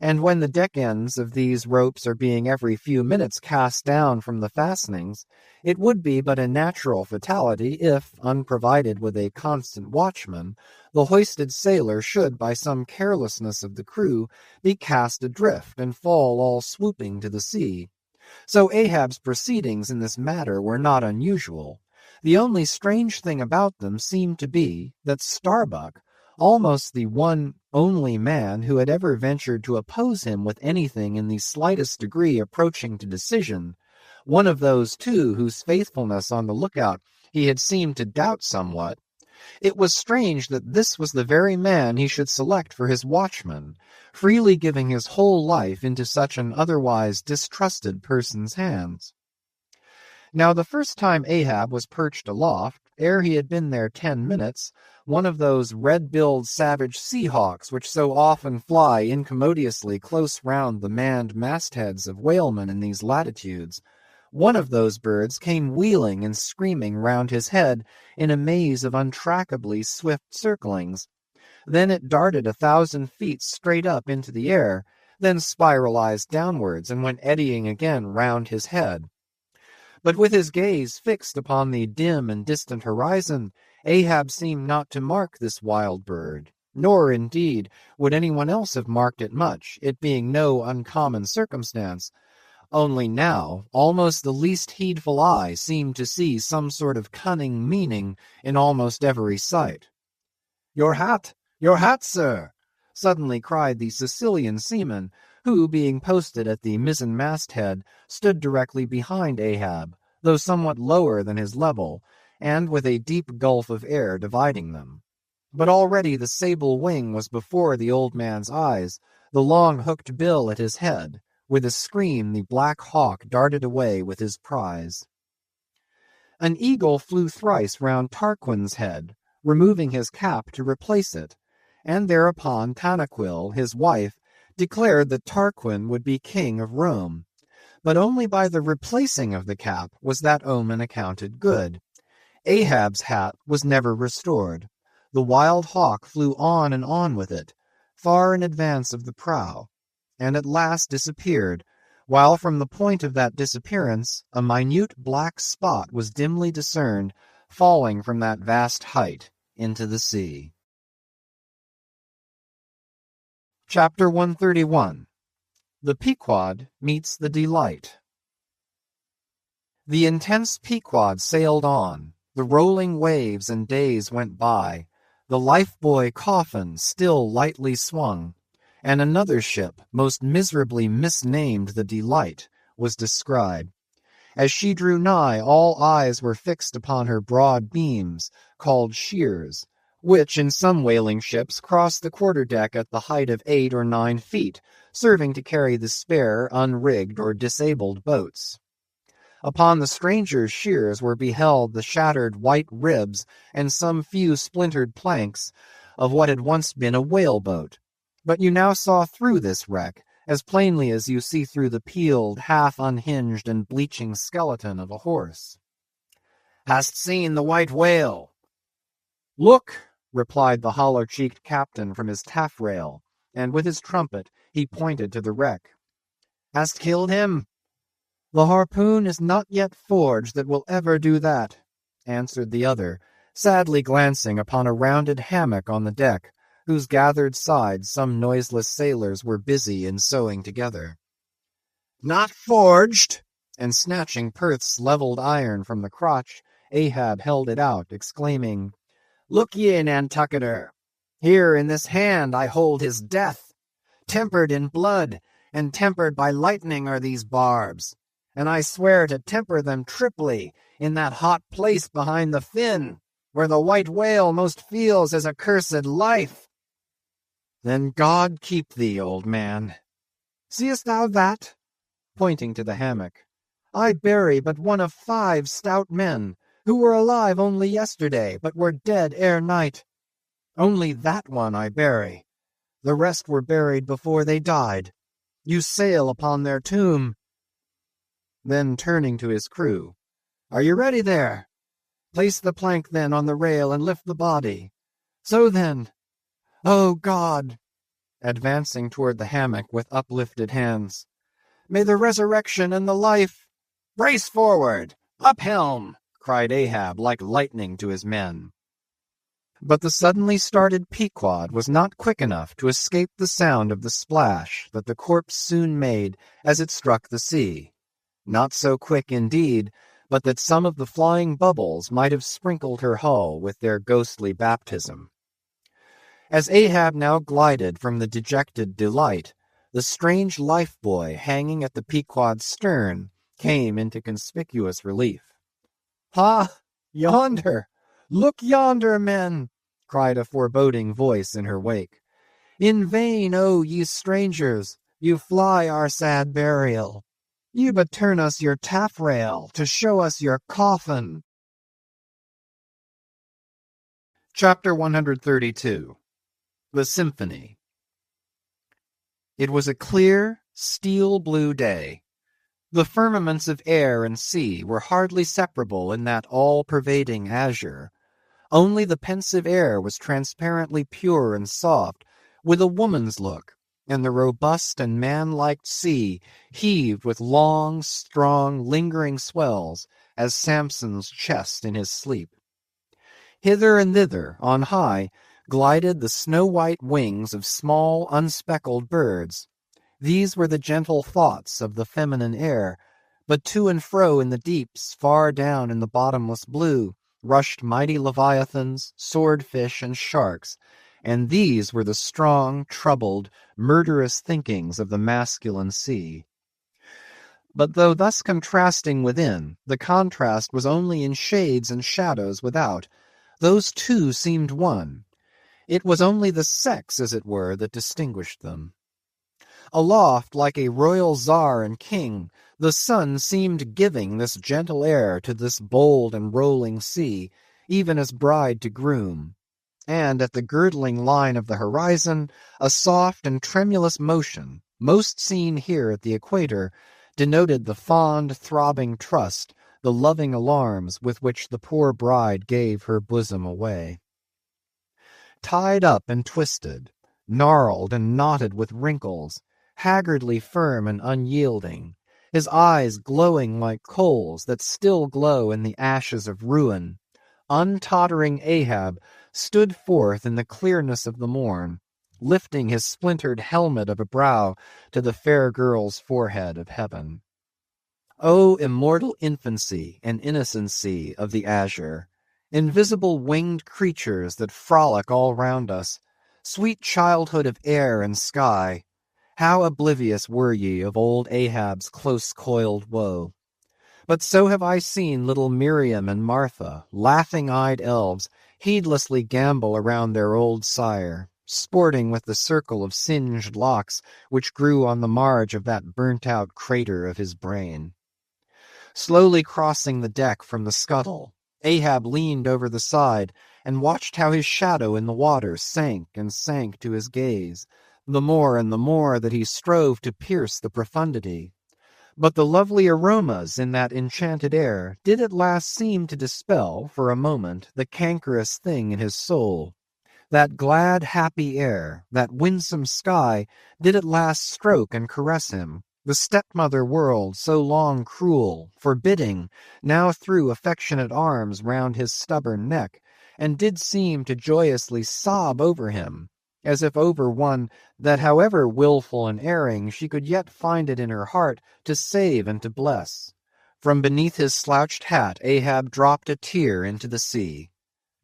and when the deck ends of these ropes are being every few minutes cast down from the fastenings, it would be but a natural fatality if, unprovided with a constant watchman, the hoisted sailor should, by some carelessness of the crew, be cast adrift and fall all swooping to the sea. So Ahab's proceedings in this matter were not unusual. The only strange thing about them seemed to be that Starbuck, almost the one only man who had ever ventured to oppose him with anything in the slightest degree approaching to decision, one of those, too, whose faithfulness on the lookout he had seemed to doubt somewhat, it was strange that this was the very man he should select for his watchman, freely giving his whole life into such an otherwise distrusted person's hands. Now the first time Ahab was perched aloft, ere he had been there 10 minutes, one of those red-billed savage sea-hawks which so often fly incommodiously close round the manned mastheads of whalemen in these latitudes, one of those birds came wheeling and screaming round his head in a maze of untrackably swift circlings. Then it darted 1,000 feet straight up into the air, then spiralized downwards and went eddying again round his head. But with his gaze fixed upon the dim and distant horizon, Ahab seemed not to mark this wild bird, nor, indeed, would anyone else have marked it much, it being no uncommon circumstance. Only now, almost the least heedful eye seemed to see some sort of cunning meaning in almost every sight. Your hat, sir!" suddenly cried the Sicilian seaman, who, being posted at the mizzen masthead, stood directly behind Ahab, though somewhat lower than his level, and with a deep gulf of air dividing them. But already the sable wing was before the old man's eyes, the long hooked bill at his head. With a scream the black hawk darted away with his prize. An eagle flew thrice round Tarquin's head, removing his cap to replace it, and thereupon Tanaquil, his wife, declared that Tarquin would be king of Rome. But only by the replacing of the cap was that omen accounted good. Ahab's hat was never restored. The wild hawk flew on and on with it, far in advance of the prow, and at last disappeared, while from the point of that disappearance a minute black spot was dimly discerned, falling from that vast height into the sea. Chapter 131. The Pequod Meets the Delight. The intense Pequod sailed on, the rolling waves and days went by, the lifebuoy coffin still lightly swung, and another ship, most miserably misnamed the Delight, was descried. As she drew nigh, all eyes were fixed upon her broad beams, called shears, which in some whaling ships cross the quarter-deck at the height of 8 or 9 feet, serving to carry the spare, unrigged, or disabled boats. Upon the stranger's shears were beheld the shattered white ribs and some few splintered planks of what had once been a whale-boat. But you now saw through this wreck, as plainly as you see through the peeled, half-unhinged, and bleaching skeleton of a horse. "Hast seen the white whale?" "Look," replied the hollow-cheeked captain from his taffrail, and with his trumpet he pointed to the wreck. "Hast killed him?" "The harpoon is not yet forged that will ever do that," answered the other, sadly glancing upon a rounded hammock on the deck, whose gathered sides some noiseless sailors were busy in sewing together. "Not forged!" And snatching Perth's levelled iron from the crotch, Ahab held it out, exclaiming, "Look ye, Nantucketer! Here in this hand I hold his death. Tempered in blood, and tempered by lightning are these barbs, and I swear to temper them triply in that hot place behind the fin, where the white whale most feels his accursed life." "Then God keep thee, old man. Seest thou that?" pointing to the hammock. "I bury but one of 5 stout men, who were alive only yesterday, but were dead ere night. Only that one I bury. The rest were buried before they died. You sail upon their tomb." Then turning to his crew, "Are you ready there? Place the plank then on the rail and lift the body. So then. O God," advancing toward the hammock with uplifted hands, "may the resurrection and the life—" "Brace forward! Up helm!" cried Ahab like lightning to his men. But the suddenly started Pequod was not quick enough to escape the sound of the splash that the corpse soon made as it struck the sea. Not so quick, indeed, but that some of the flying bubbles might have sprinkled her hull with their ghostly baptism. As Ahab now glided from the dejected Delight, the strange lifebuoy hanging at the Pequod's stern came into conspicuous relief. "Ha! Yonder! Look yonder, men!" cried a foreboding voice in her wake. "In vain, O ye strangers, you fly our sad burial. You but turn us your taffrail to show us your coffin." Chapter 132. The Symphony. It was a clear, steel-blue day. The firmaments of air and sea were hardly separable in that all-pervading azure. Only the pensive air was transparently pure and soft, with a woman's look, and the robust and man-like sea heaved with long, strong, lingering swells, as Samson's chest in his sleep. Hither and thither, on high, glided the snow-white wings of small, unspeckled birds. These were the gentle thoughts of the feminine air, but to and fro in the deeps, far down in the bottomless blue, rushed mighty leviathans, swordfish, and sharks, and these were the strong, troubled, murderous thinkings of the masculine sea. But though thus contrasting within, the contrast was only in shades and shadows without. Those two seemed one. It was only the sex, as it were, that distinguished them. Aloft, like a royal czar and king, the sun seemed giving this gentle air to this bold and rolling sea, even as bride to groom. And at the girdling line of the horizon, a soft and tremulous motion, most seen here at the equator, denoted the fond, throbbing trust, the loving alarms with which the poor bride gave her bosom away. Tied up and twisted, gnarled and knotted with wrinkles, haggardly firm and unyielding, his eyes glowing like coals that still glow in the ashes of ruin, untottering Ahab stood forth in the clearness of the morn, lifting his splintered helmet of a brow to the fair girl's forehead of heaven. O immortal infancy and innocency of the azure, invisible winged creatures that frolic all round us, sweet childhood of air and sky, how oblivious were ye of old Ahab's close-coiled woe! But so have I seen little Miriam and Martha, laughing-eyed elves, heedlessly gambol around their old sire, sporting with the circle of singed locks which grew on the marge of that burnt-out crater of his brain. Slowly crossing the deck from the scuttle, Ahab leaned over the side and watched how his shadow in the water sank and sank to his gaze, the more and the more that he strove to pierce the profundity. But the lovely aromas in that enchanted air did at last seem to dispel, for a moment, the cankerous thing in his soul. That glad, happy air, that winsome sky, did at last stroke and caress him. The stepmother world, so long cruel, forbidding, now threw affectionate arms round his stubborn neck, and did seem to joyously sob over him, as if over one that, however wilful and erring, she could yet find it in her heart to save and to bless. From beneath his slouched hat Ahab dropped a tear into the sea.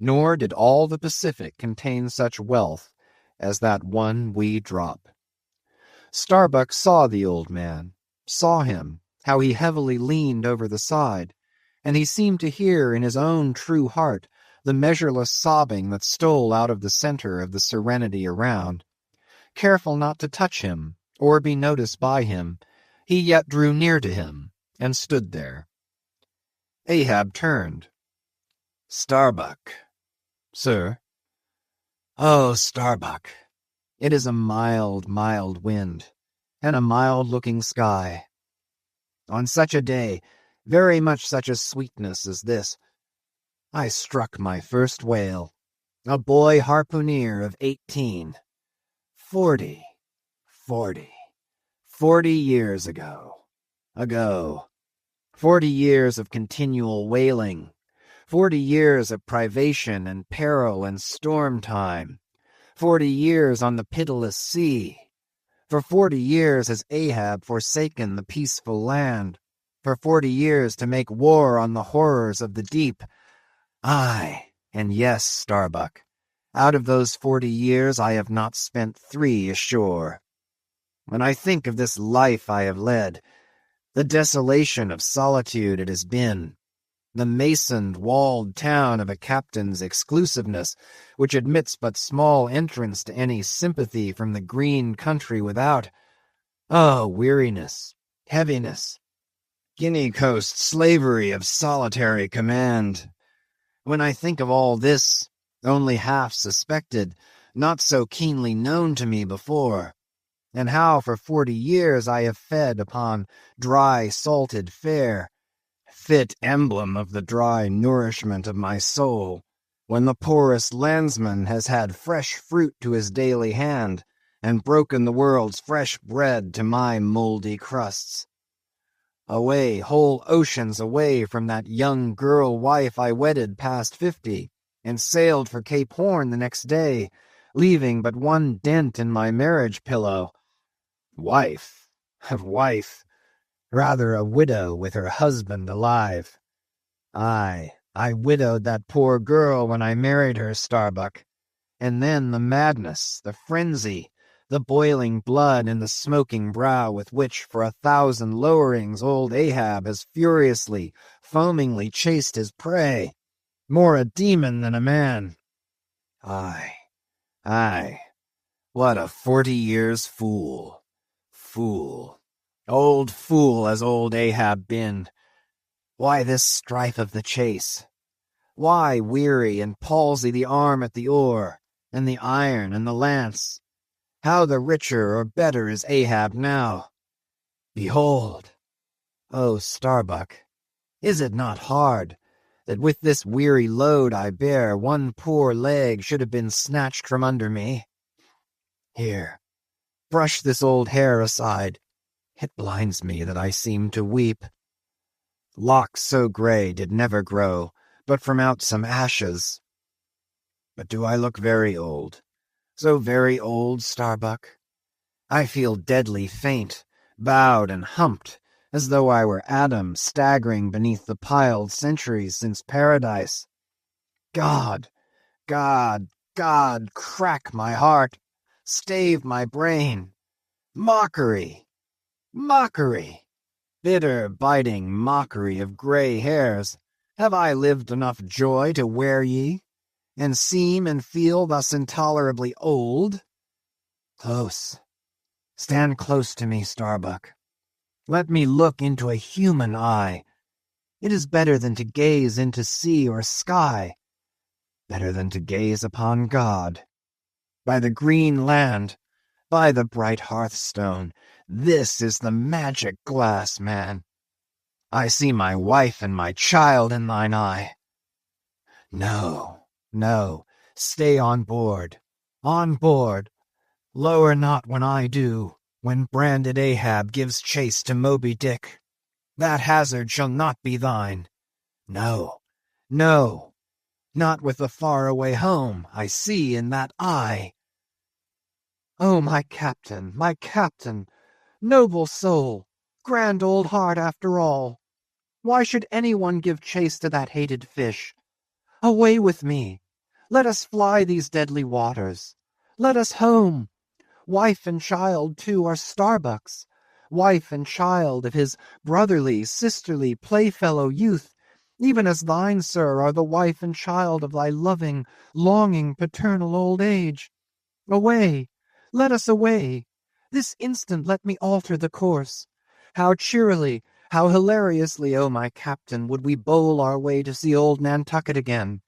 Nor did all the Pacific contain such wealth as that one wee drop. Starbuck saw the old man, saw him, how he heavily leaned over the side, and he seemed to hear in his own true heart the measureless sobbing that stole out of the center of the serenity around. Careful not to touch him, or be noticed by him, he yet drew near to him, and stood there. Ahab turned. "Starbuck." "Sir?" "Oh, Starbuck, it is a mild, mild wind, and a mild-looking sky. On such a day, very much such a sweetness as this, I struck my first whale, a boy harpooneer of 18. 40 years ago. 40 years of continual whaling, 40 years of privation and peril and storm time, 40 years on the pitiless sea. For 40 years has Ahab forsaken the peaceful land, for 40 years to make war on the horrors of the deep. Aye, and yes, Starbuck, out of those 40 years I have not spent 3 ashore. When I think of this life I have led, the desolation of solitude it has been, the masoned, walled town of a captain's exclusiveness, which admits but small entrance to any sympathy from the green country without. Oh, weariness, heaviness, Guinea Coast slavery of solitary command. When I think of all this, only half suspected, not so keenly known to me before, and how for 40 years I have fed upon dry salted fare, fit emblem of the dry nourishment of my soul, when the poorest landsman has had fresh fruit to his daily hand, and broken the world's fresh bread to my mouldy crusts. Away, whole oceans away from that young girl wife I wedded past 50, and sailed for Cape Horn the next day, leaving but one dent in my marriage pillow. Wife, rather a widow with her husband alive. I widowed that poor girl when I married her, Starbuck. And then the madness, the frenzy, the boiling blood and the smoking brow with which for 1,000 lowerings old Ahab has furiously, foamingly chased his prey, more a demon than a man. Aye, what a 40 years fool. Old fool has old Ahab been. Why this strife of the chase? Why weary and palsy the arm at the oar, and the iron and the lance? How the richer or better is Ahab now? Behold! O Starbuck, is it not hard that with this weary load I bear one poor leg should have been snatched from under me? Here, brush this old hair aside. It blinds me that I seem to weep. Locks so gray did never grow, but from out some ashes. But do I look very old? So very old, Starbuck? I feel deadly faint, bowed and humped, as though I were Adam staggering beneath the piled centuries since paradise. God, crack my heart, stave my brain. Mockery, bitter, biting mockery of gray hairs. Have I lived enough joy to wear ye, and seem and feel thus intolerably old? Close. Stand close to me, Starbuck. Let me look into a human eye. It is better than to gaze into sea or sky, better than to gaze upon God. By the green land, by the bright hearthstone, this is the magic glass, man. I see my wife and my child in thine eye. No, stay on board. Lower not when I do, when branded Ahab gives chase to Moby Dick. That hazard shall not be thine. No, not with the faraway home I see in that eye. Oh, my captain, noble soul, grand old heart after all. Why should anyone give chase to that hated fish? Away with me. Let us fly these deadly waters. Let us home. Wife and child, too, are Starbuck's. Wife and child of his brotherly, sisterly, playfellow youth, even as thine, sir, are the wife and child of thy loving, longing, paternal old age. Away! Let us away! This instant let me alter the course. How cheerily, how hilariously, O my captain, would we bowl our way to see old Nantucket again!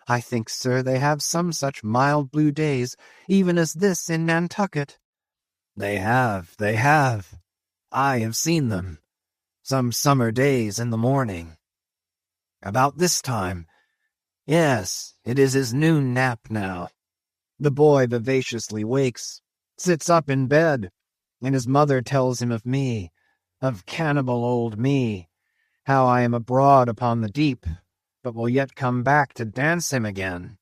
I think, sir, they have some such mild blue days, even as this in Nantucket. They have. I have seen them. Some summer days in the morning. About this time. Yes, it is his noon nap now. The boy vivaciously wakes, sits up in bed, and his mother tells him of me, of cannibal old me, how I am abroad upon the deep, but will yet come back to dance him again.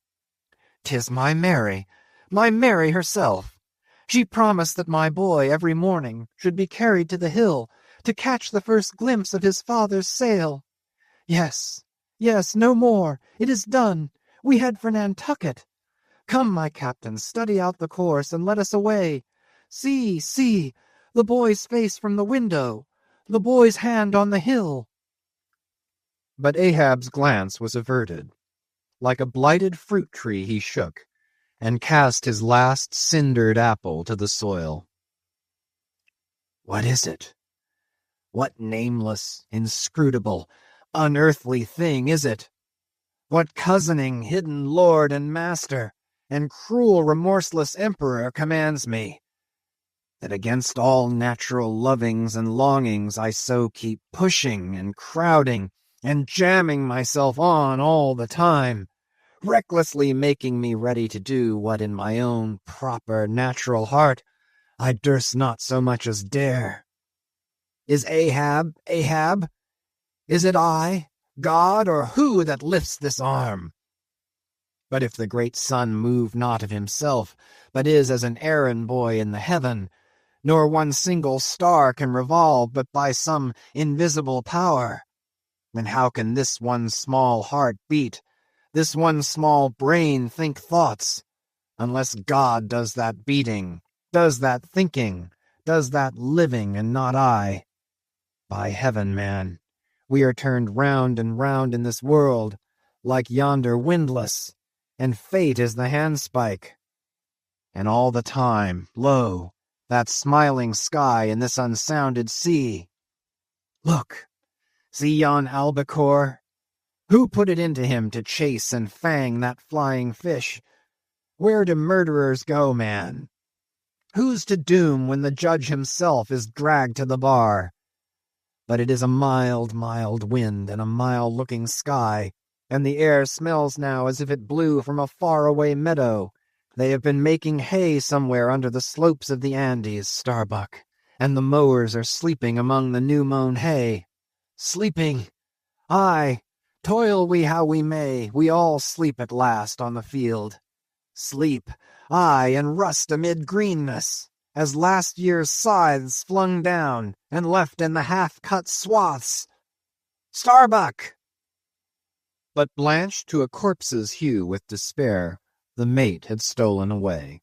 'Tis my Mary herself. She promised that my boy every morning should be carried to the hill to catch the first glimpse of his father's sail. Yes, no more. It is done. We head for Nantucket. Come, my captain, study out the course, and let us away. See, the boy's face from the window, the boy's hand on the hill. But Ahab's glance was averted. Like a blighted fruit tree he shook, and cast his last cindered apple to the soil. What is it? What nameless, inscrutable, unearthly thing is it? What cozening hidden lord and master, and cruel remorseless emperor commands me, that against all natural lovings and longings I so keep pushing and crowding and jamming myself on all the time, recklessly making me ready to do what in my own proper natural heart I durst not so much as dare. Is Ahab, Ahab? Is it I, God, or who that lifts this arm? But if the great sun move not of himself, but is as an errand boy in the heaven, nor one single star can revolve but by some invisible power, then how can this one small heart beat, this one small brain think thoughts, unless God does that beating, does that thinking, does that living, and not I? By heaven, man, we are turned round and round in this world, like yonder windlass, and fate is the handspike. And all the time, lo, that smiling sky and this unsounded sea. Look, see yon albacore? Who put it into him to chase and fang that flying fish? Where do murderers go, man? Who's to doom when the judge himself is dragged to the bar? But it is a mild, mild wind and a mild-looking sky, and the air smells now as if it blew from a far-away meadow. They have been making hay somewhere under the slopes of the Andes, Starbuck, and the mowers are sleeping among the new-mown hay. Sleeping! Aye, toil we how we may, we all sleep at last on the field. Sleep, aye, and rust amid greenness, as last year's scythes flung down and left in the half-cut swaths. Starbuck! But blanched to a corpse's hue with despair, the mate had stolen away.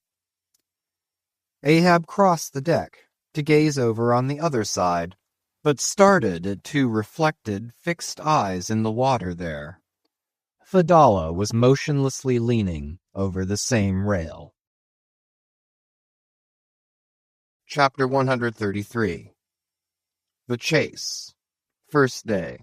Ahab crossed the deck to gaze over on the other side, but started at two reflected, fixed eyes in the water there. Fedallah was motionlessly leaning over the same rail. Chapter 133. The Chase. First Day.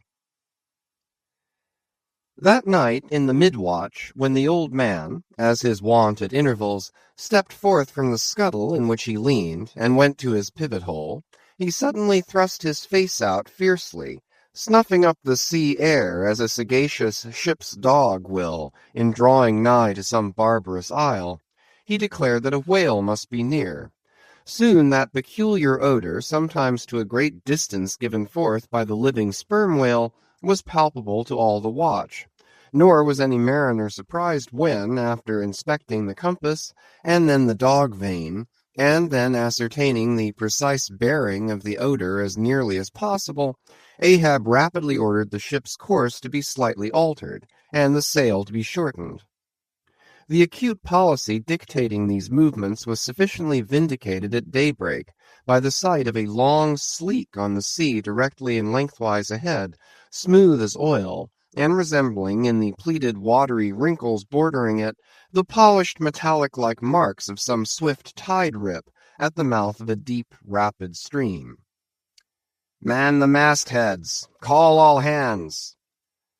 That night, in the mid-watch, when the old man, as his wont at intervals, stepped forth from the scuttle in which he leaned, and went to his pivot-hole, he suddenly thrust his face out fiercely, snuffing up the sea air as a sagacious ship's dog will, in drawing nigh to some barbarous isle. He declared that a whale must be near. Soon that peculiar odor, sometimes to a great distance given forth by the living sperm whale, was palpable to all the watch. Nor was any mariner surprised when, after inspecting the compass, and then the dog vane, and then ascertaining the precise bearing of the odor as nearly as possible, Ahab rapidly ordered the ship's course to be slightly altered, and the sail to be shortened. The acute policy dictating these movements was sufficiently vindicated at daybreak by the sight of a long sleek on the sea directly and lengthwise ahead, smooth as oil, and resembling, in the pleated watery wrinkles bordering it, the polished metallic-like marks of some swift tide-rip at the mouth of a deep, rapid stream. "Man the mastheads! Call all hands!"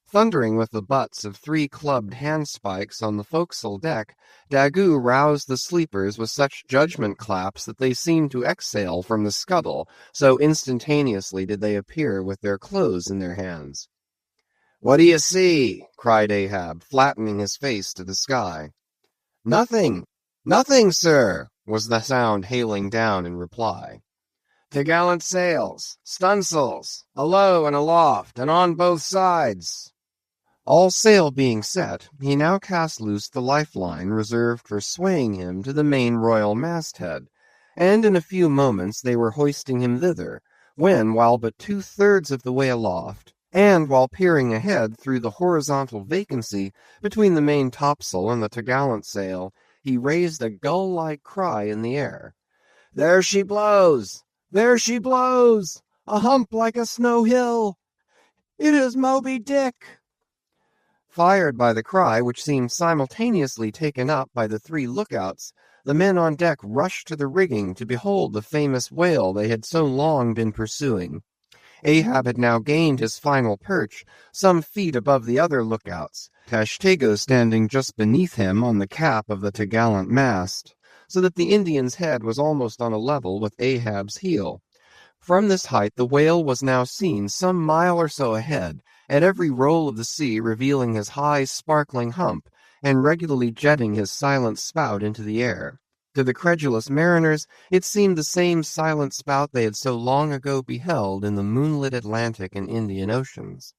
Thundering with the butts of 3 clubbed handspikes on the forecastle deck, Daggoo roused the sleepers with such judgment claps that they seemed to exhale from the scuttle, so instantaneously did they appear with their clothes in their hands. "What do you see?" cried Ahab, flattening his face to the sky. "Nothing, nothing, sir," was the sound hailing down in reply. "T'gallant sails, stunsails, alow and aloft, and on both sides." All sail being set, he now cast loose the lifeline reserved for swaying him to the main royal masthead, and in a few moments they were hoisting him thither, when, while but 2/3 of the way aloft, and while peering ahead through the horizontal vacancy between the main topsail and the t'gallant sail, he raised a gull-like cry in the air. "There she blows! There she blows! A hump like a snow hill! It is Moby Dick!" Fired by the cry, which seemed simultaneously taken up by the 3 lookouts, the men on deck rushed to the rigging to behold the famous whale they had so long been pursuing. Ahab had now gained his final perch, some feet above the other lookouts, Tashtego standing just beneath him on the cap of the topgallant mast, so that the Indian's head was almost on a level with Ahab's heel. From this height the whale was now seen some mile or so ahead, at every roll of the sea revealing his high, sparkling hump, and regularly jetting his silent spout into the air. To the credulous mariners it seemed the same silent spout they had so long ago beheld in the moonlit Atlantic and Indian Oceans.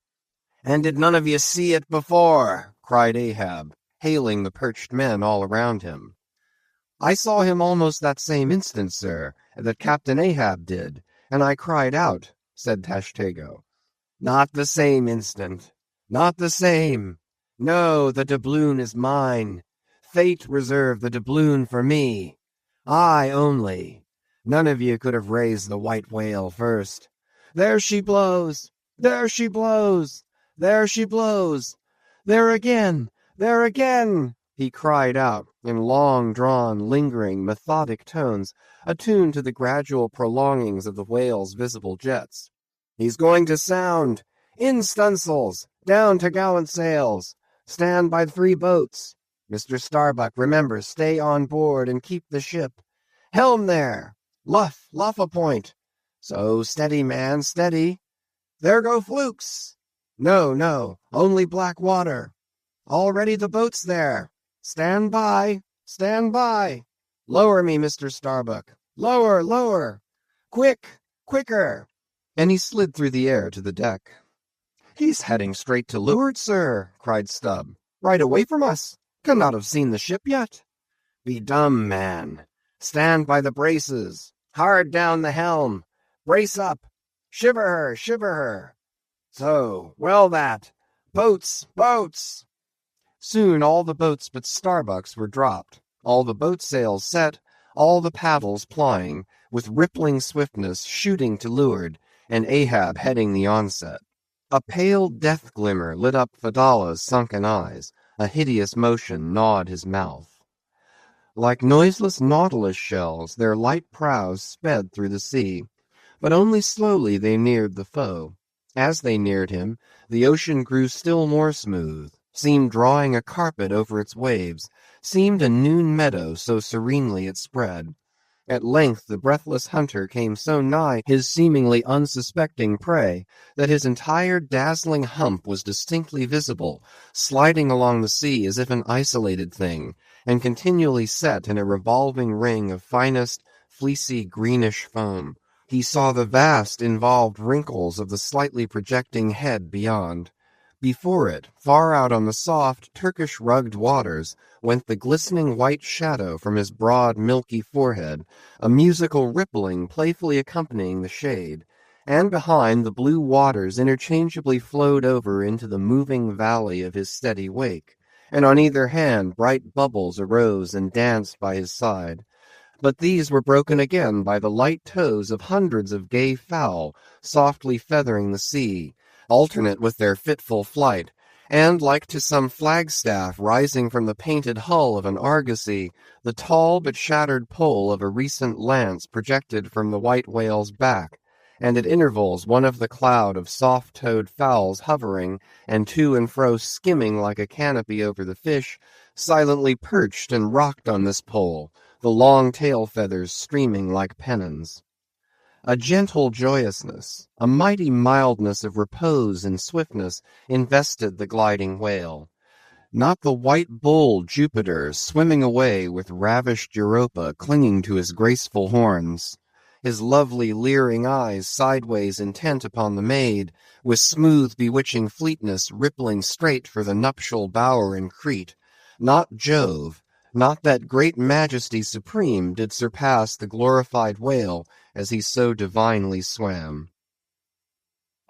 "And did none of ye see it before?" cried Ahab, hailing the perched men all around him. "I saw him almost that same instant, sir, that Captain Ahab did, and I cried out," said Tashtego. "Not the same instant. Not the same. No, the doubloon is mine. Fate reserved the doubloon for me. I only. None of you could have raised the white whale first. There she blows! There she blows! There she blows! There again! There again!" he cried out in long-drawn, lingering, methodic tones, attuned to the gradual prolongings of the whale's visible jets. "He's going to sound! In stunsails! Down topgallant sails! Stand by 3 boats! Mr. Starbuck, remember, stay on board and keep the ship. Helm there! Luff a point! So, steady, man, steady! There go flukes! No, only black water! Already the boat's there! Stand by! Stand by! Lower me, Mr. Starbuck! Lower, lower! Quicker!" And he slid through the air to the deck. "He's heading straight to leeward, sir," cried Stubb. "Right away from us. Cannot have seen the ship yet." "Be dumb, man. Stand by the braces. Hard down the helm. Brace up. Shiver her, shiver her. So, well that. Boats, boats!" Soon all the boats but Starbuck's were dropped, all the boat sails set, all the paddles plying, with rippling swiftness shooting to leeward, and Ahab heading the onset. A pale death glimmer lit up Fadala's sunken eyes, a hideous motion gnawed his mouth. Like noiseless nautilus shells, their light prows sped through the sea, but only slowly they neared the foe. As they neared him, the ocean grew still more smooth, seemed drawing a carpet over its waves, seemed a noon meadow, so serenely it spread. At length the breathless hunter came so nigh his seemingly unsuspecting prey that his entire dazzling hump was distinctly visible, sliding along the sea as if an isolated thing, and continually set in a revolving ring of finest, fleecy, greenish foam. He saw the vast, involved wrinkles of the slightly projecting head beyond. Before it, far out on the soft, Turkish-rugged waters, went the glistening white shadow from his broad, milky forehead, a musical rippling playfully accompanying the shade, and behind the blue waters interchangeably flowed over into the moving valley of his steady wake, and on either hand bright bubbles arose and danced by his side. But these were broken again by the light toes of hundreds of gay fowl, softly feathering the sea, alternate with their fitful flight, and like to some flagstaff rising from the painted hull of an argosy, the tall but shattered pole of a recent lance projected from the white whale's back, and at intervals one of the cloud of soft-toed fowls hovering, and to and fro skimming like a canopy over the fish, silently perched and rocked on this pole, the long tail feathers streaming like pennons. A gentle joyousness, a mighty mildness of repose and swiftness invested the gliding whale. Not the white bull Jupiter swimming away with ravished Europa clinging to his graceful horns, his lovely leering eyes sideways intent upon the maid, with smooth bewitching fleetness rippling straight for the nuptial bower in Crete. Not Jove, not that great majesty supreme did surpass the glorified whale as he so divinely swam.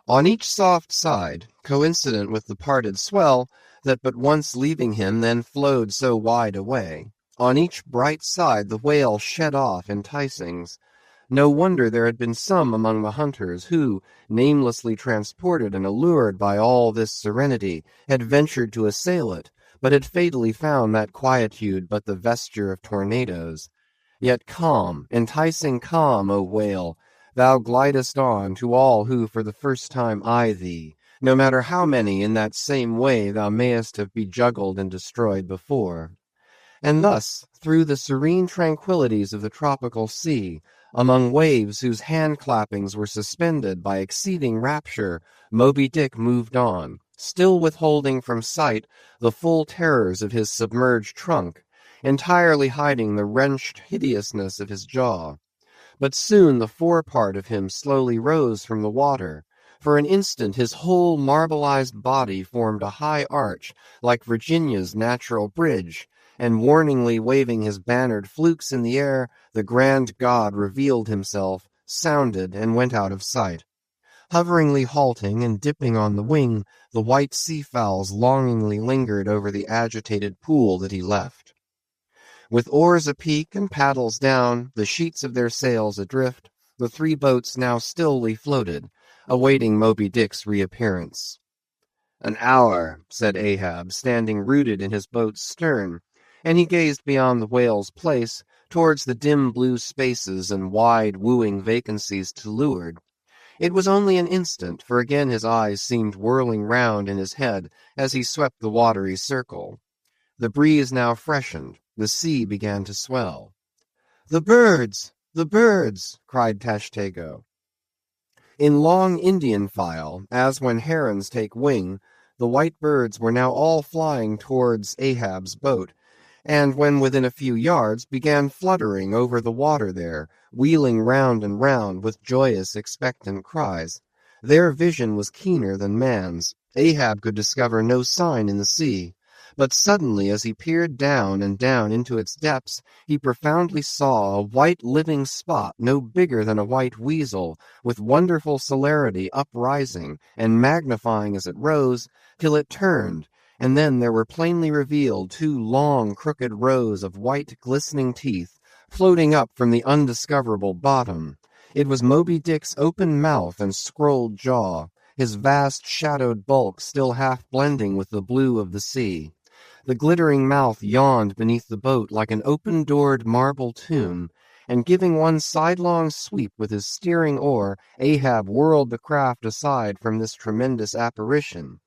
On each soft side, coincident with the parted swell that but once leaving him then flowed so wide away, on each bright side the whale shed off enticings. No wonder there had been some among the hunters who, namelessly transported and allured by all this serenity, had ventured to assail it, but had fatally found that quietude but the vesture of tornadoes. Yet calm, enticing calm, O whale, thou glidest on to all who for the first time eye thee, no matter how many in that same way thou mayest have bejuggled and destroyed before. And thus, through the serene tranquillities of the tropical sea, among waves whose hand-clappings were suspended by exceeding rapture, Moby Dick moved on, still withholding from sight the full terrors of his submerged trunk, entirely hiding the wrenched hideousness of his jaw. But soon the forepart of him slowly rose from the water. For an instant his whole marbleized body formed a high arch, like Virginia's natural bridge, and warningly waving his bannered flukes in the air, the grand god revealed himself, sounded, and went out of sight. Hoveringly halting and dipping on the wing, the white sea-fowls longingly lingered over the agitated pool that he left. With oars apeak and paddles down, the sheets of their sails adrift, the three boats now stilly floated, awaiting Moby Dick's reappearance. "An hour," said Ahab, standing rooted in his boat's stern, and he gazed beyond the whale's place, towards the dim blue spaces and wide wooing vacancies to leeward. It was only an instant, for again his eyes seemed whirling round in his head as he swept the watery circle. The breeze now freshened, the sea began to swell. "The birds! The birds!" cried Tashtego. In long Indian file, as when herons take wing, the white birds were now all flying towards Ahab's boat, and when within a few yards began fluttering over the water there, wheeling round and round with joyous expectant cries. Their vision was keener than man's. Ahab could discover no sign in the sea. But suddenly, as he peered down and down into its depths, he profoundly saw a white living spot no bigger than a white weasel, with wonderful celerity uprising and magnifying as it rose, till it turned, and then there were plainly revealed two long crooked rows of white glistening teeth, floating up from the undiscoverable bottom. It was Moby Dick's open mouth and scrolled jaw, his vast shadowed bulk still half blending with the blue of the sea. The glittering mouth yawned beneath the boat like an open-doored marble tomb, and giving one sidelong sweep with his steering oar, Ahab whirled the craft aside from this tremendous apparition.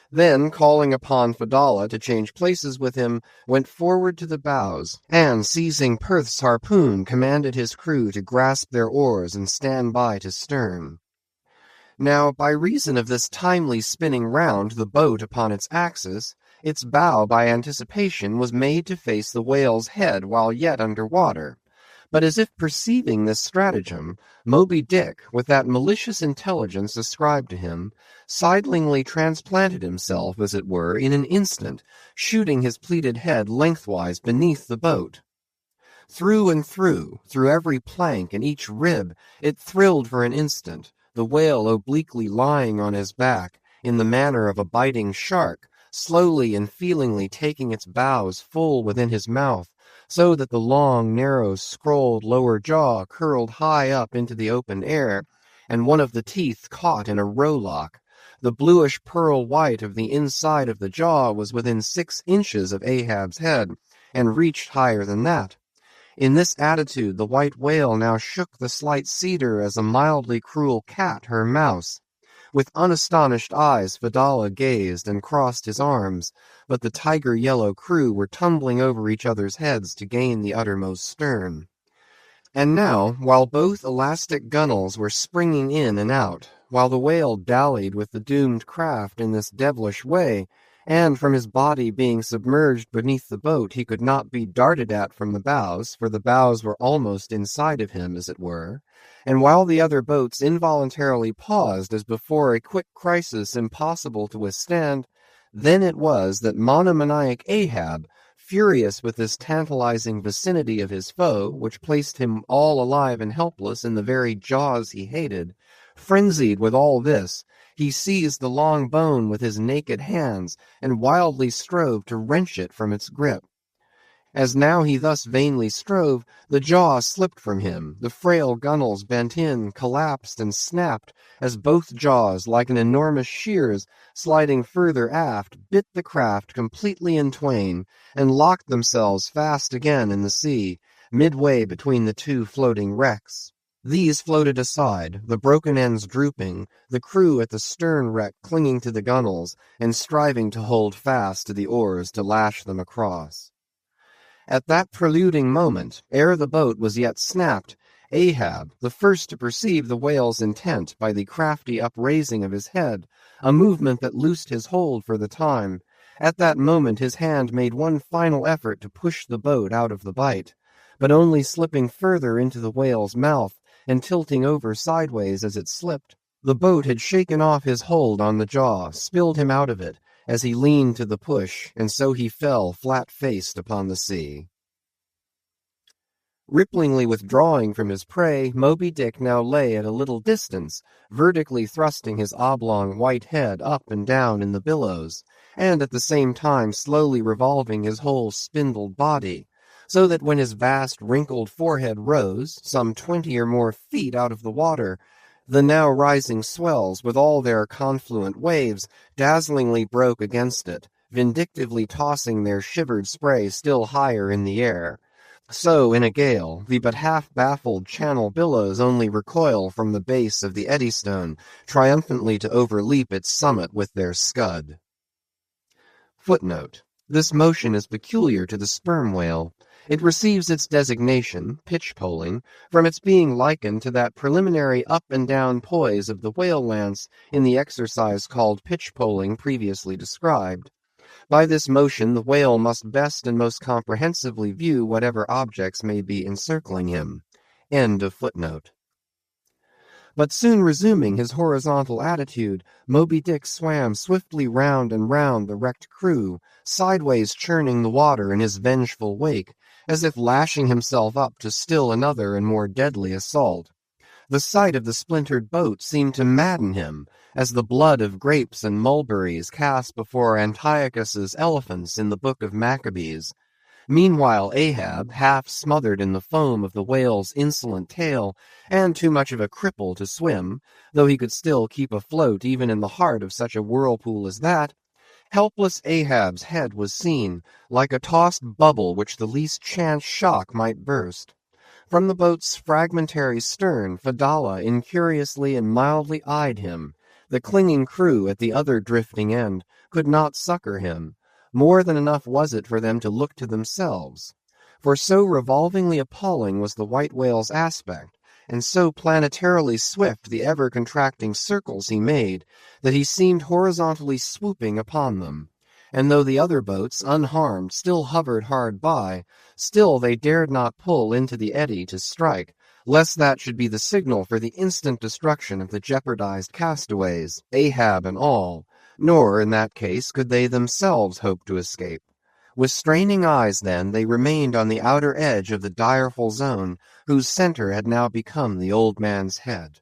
Then, calling upon Fedallah to change places with him, went forward to the bows, and, seizing Perth's harpoon, commanded his crew to grasp their oars and stand by to stern. Now, by reason of this timely spinning round the boat upon its axis, its bow by anticipation was made to face the whale's head while yet under water. But as if perceiving this stratagem, Moby Dick, with that malicious intelligence ascribed to him, sidlingly transplanted himself, as it were, in an instant, shooting his pleated head lengthwise beneath the boat. Through and through every plank and each rib, it thrilled for an instant, the whale obliquely lying on his back, in the manner of a biting shark, slowly and feelingly taking its bows full within his mouth, so that the long, narrow, scrolled lower jaw curled high up into the open air, and one of the teeth caught in a rowlock. The bluish pearl white of the inside of the jaw was within 6 inches of Ahab's head, and reached higher than that. In this attitude the white whale now shook the slight cedar as a mildly cruel cat her mouse. With unastonished eyes Fedallah gazed and crossed his arms, but the tiger-yellow crew were tumbling over each other's heads to gain the uttermost stern. And now, while both elastic gunwales were springing in and out, while the whale dallied with the doomed craft in this devilish way, and from his body being submerged beneath the boat he could not be darted at from the bows, for the bows were almost inside of him, as it were, and while the other boats involuntarily paused as before a quick crisis impossible to withstand, then it was that monomaniac Ahab, furious with this tantalizing vicinity of his foe, which placed him all alive and helpless in the very jaws he hated, frenzied with all this, he seized the long bone with his naked hands, and wildly strove to wrench it from its grip. As now he thus vainly strove, the jaw slipped from him, the frail gunwales bent in, collapsed, and snapped, as both jaws, like an enormous shears, sliding further aft, bit the craft completely in twain, and locked themselves fast again in the sea, midway between the two floating wrecks. These floated aside, the broken ends drooping, the crew at the stern wreck clinging to the gunwales and striving to hold fast to the oars to lash them across. At that preluding moment, ere the boat was yet snapped, Ahab, the first to perceive the whale's intent by the crafty upraising of his head, a movement that loosed his hold for the time. At that moment his hand made one final effort to push the boat out of the bite, but only slipping further into the whale's mouth and tilting over sideways as it slipped. The boat had shaken off his hold on the jaw, spilled him out of it, as he leaned to the push, and so he fell flat-faced upon the sea. Ripplingly withdrawing from his prey, Moby Dick now lay at a little distance, vertically thrusting his oblong white head up and down in the billows, and at the same time slowly revolving his whole spindled body, so that when his vast wrinkled forehead rose, some 20 or more feet out of the water, the now rising swells, with all their confluent waves, dazzlingly broke against it, vindictively tossing their shivered spray still higher in the air. So, in a gale, the but half-baffled channel billows only recoil from the base of the Eddystone, triumphantly to overleap its summit with their scud. Footnote: this motion is peculiar to the sperm whale. It receives its designation, pitch-poling, from its being likened to that preliminary up-and-down poise of the whale lance in the exercise called pitch-poling previously described. By this motion the whale must best and most comprehensively view whatever objects may be encircling him. End of footnote. But soon resuming his horizontal attitude, Moby Dick swam swiftly round and round the wrecked crew, sideways churning the water in his vengeful wake, as if lashing himself up to still another and more deadly assault. The sight of the splintered boat seemed to madden him, as the blood of grapes and mulberries cast before Antiochus's elephants in the book of Maccabees. Meanwhile Ahab, half smothered in the foam of the whale's insolent tail, and too much of a cripple to swim, though he could still keep afloat even in the heart of such a whirlpool as that, helpless Ahab's head was seen, like a tossed bubble which the least chance shock might burst. From the boat's fragmentary stern, Fedallah incuriously and mildly eyed him. The clinging crew at the other drifting end could not succor him. More than enough was it for them to look to themselves. For so revolvingly appalling was the white whale's aspect, and so planetarily swift the ever-contracting circles he made, that he seemed horizontally swooping upon them. And though the other boats, unharmed, still hovered hard by, still they dared not pull into the eddy to strike, lest that should be the signal for the instant destruction of the jeopardized castaways, Ahab and all, nor, in that case, could they themselves hope to escape. With straining eyes, then, they remained on the outer edge of the direful zone, whose center had now become the old man's head.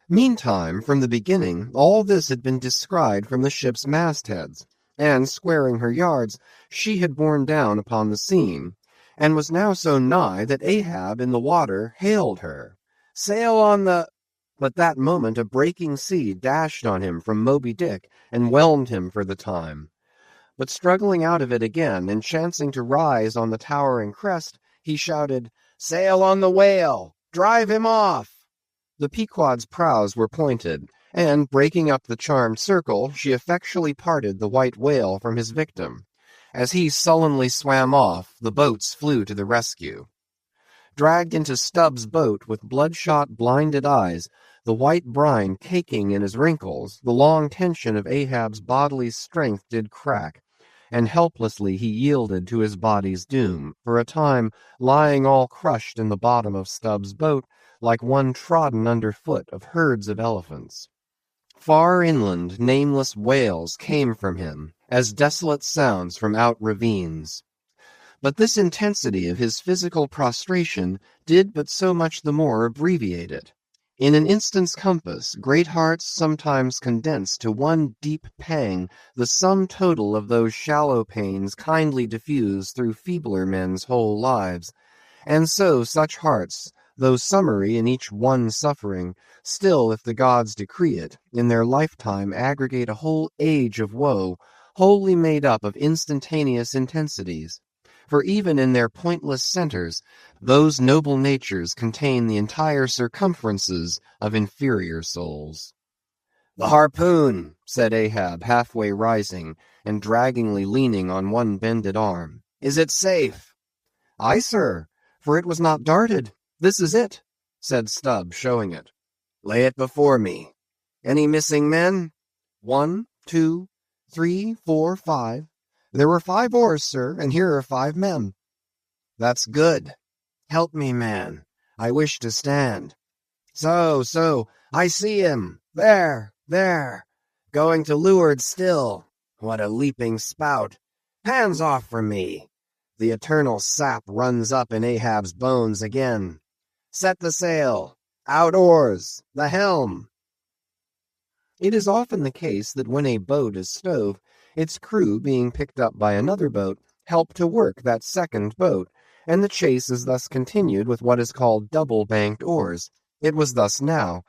Meantime, from the beginning, all this had been descried from the ship's mastheads, and, squaring her yards, she had borne down upon the scene, and was now so nigh that Ahab in the water hailed her. "Sail on the—" But that moment a breaking sea dashed on him from Moby Dick and whelmed him for the time. But struggling out of it again, and chancing to rise on the towering crest, he shouted, "Sail on the whale! Drive him off!" The Pequod's prows were pointed, and, breaking up the charmed circle, she effectually parted the white whale from his victim. As he sullenly swam off, the boats flew to the rescue. Dragged into Stubbs' boat with bloodshot, blinded eyes, the white brine caking in his wrinkles, the long tension of Ahab's bodily strength did crack, and helplessly he yielded to his body's doom, for a time lying all crushed in the bottom of Stubbs' boat, like one trodden under foot of herds of elephants. Far inland, nameless wails came from him, as desolate sounds from out ravines. But this intensity of his physical prostration did but so much the more abbreviate it. In an instant's compass, great hearts sometimes condense to one deep pang the sum total of those shallow pains kindly diffused through feebler men's whole lives, and so such hearts, though summary in each one suffering, still, if the gods decree it, in their lifetime aggregate a whole age of woe, wholly made up of instantaneous intensities. for even in their pointless centers, those noble natures contain the entire circumferences of inferior souls. "The harpoon," said Ahab, halfway rising, and draggingly leaning on one bended arm. "Is it safe?" "Aye, sir, for it was not darted. This is it," said Stubb, showing it. "Lay it before me. Any missing men?" "1, 2, 3, 4, 5. There were 5 oars, sir, and here are 5 men." "That's good. Help me, man. I wish to stand. So, I see him. There. Going to leeward still. What a leaping spout. Hands off from me. The eternal sap runs up in Ahab's bones again. Set the sail. Out oars. The helm." It is often the case that when a boat is stove, its crew, being picked up by another boat, help to work that second boat, and the chase is thus continued with what is called double-banked oars. It was thus now.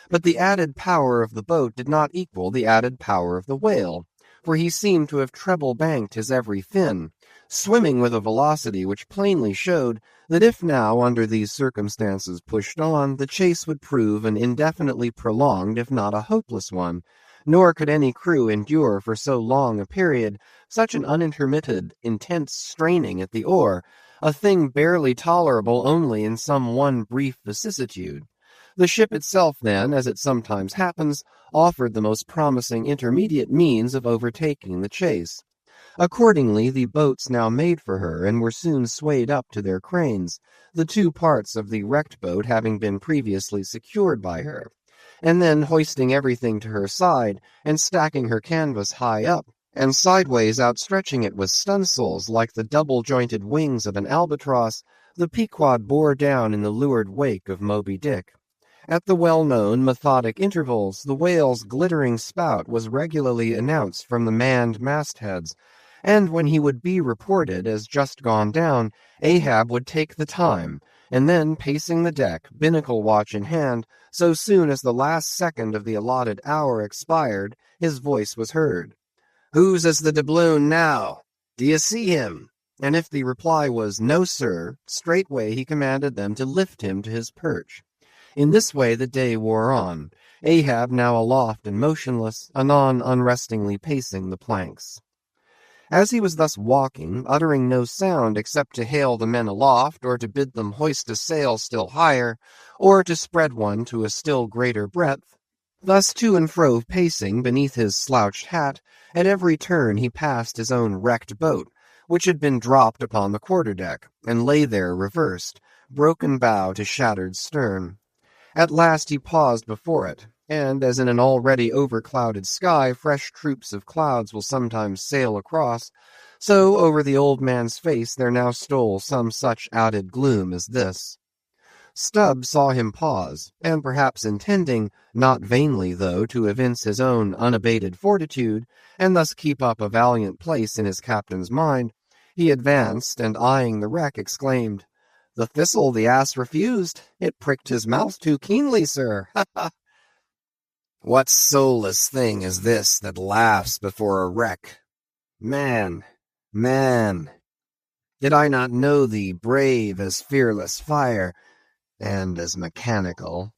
But the added power of the boat did not equal the added power of the whale, for he seemed to have treble-banked his every fin, swimming with a velocity which plainly showed that if now, under these circumstances, pushed on, the chase would prove an indefinitely prolonged, if not a hopeless one, nor could any crew endure for so long a period such an unintermitted, intense straining at the oar, a thing barely tolerable only in some one brief vicissitude. The ship itself, then, as it sometimes happens, offered the most promising intermediate means of overtaking the chase. Accordingly, the boats now made for her, and were soon swayed up to their cranes, the 2 parts of the wrecked boat having been previously secured by her, and then hoisting everything to her side, and stacking her canvas high up, and sideways outstretching it with stunsails like the double-jointed wings of an albatross, the Pequod bore down in the leeward wake of Moby Dick. At the well-known, methodic intervals, the whale's glittering spout was regularly announced from the manned mastheads, and when he would be reported as just gone down, Ahab would take the time, and then, pacing the deck, binnacle watch in hand, so soon as the last second of the allotted hour expired, his voice was heard. "Whose is the doubloon now? D'ye see him?" And if the reply was, "No, sir," straightway he commanded them to lift him to his perch. In this way the day wore on, Ahab now aloft and motionless, anon unrestingly pacing the planks. As he was thus walking, uttering no sound except to hail the men aloft, or to bid them hoist a sail still higher, or to spread one to a still greater breadth, thus to and fro pacing beneath his slouched hat, at every turn he passed his own wrecked boat, which had been dropped upon the quarter-deck, and lay there reversed, broken bow to shattered stern. At last he paused before it, and as in an already overclouded sky fresh troops of clouds will sometimes sail across, so over the old man's face there now stole some such added gloom as this. Stubb saw him pause, and perhaps intending, not vainly though, to evince his own unabated fortitude, and thus keep up a valiant place in his captain's mind, he advanced, and eyeing the wreck, exclaimed, "The thistle the ass refused. It pricked his mouth too keenly, sir. Ha ha! What soulless thing is this that laughs before a wreck? Man, did I not know thee brave as fearless fire, and as mechanical?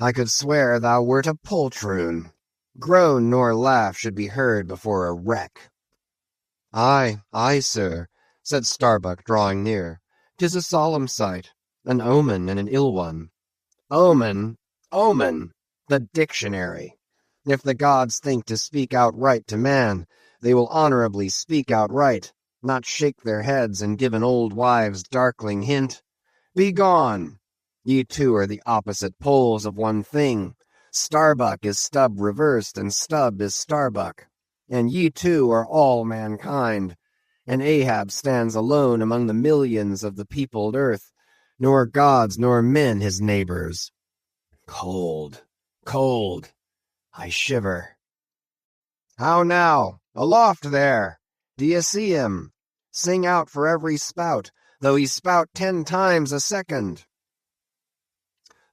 I could swear thou wert a poltroon. Groan nor laugh should be heard before a wreck." "Aye, sir," said Starbuck, drawing near. "'Tis a solemn sight, an omen and an ill one." "Omen! The dictionary! If the gods think to speak outright to man, they will honorably speak outright, not shake their heads and give an old wives' darkling hint. Begone! Ye two are the opposite poles of one thing. Starbuck is Stubb reversed, and Stubb is Starbuck. And ye two are all mankind. And Ahab stands alone among the millions of the peopled earth, nor gods nor men his neighbors. Cold, I shiver. How now? Aloft there! D'ye see him? Sing out for every spout, though he spout 10 times a second."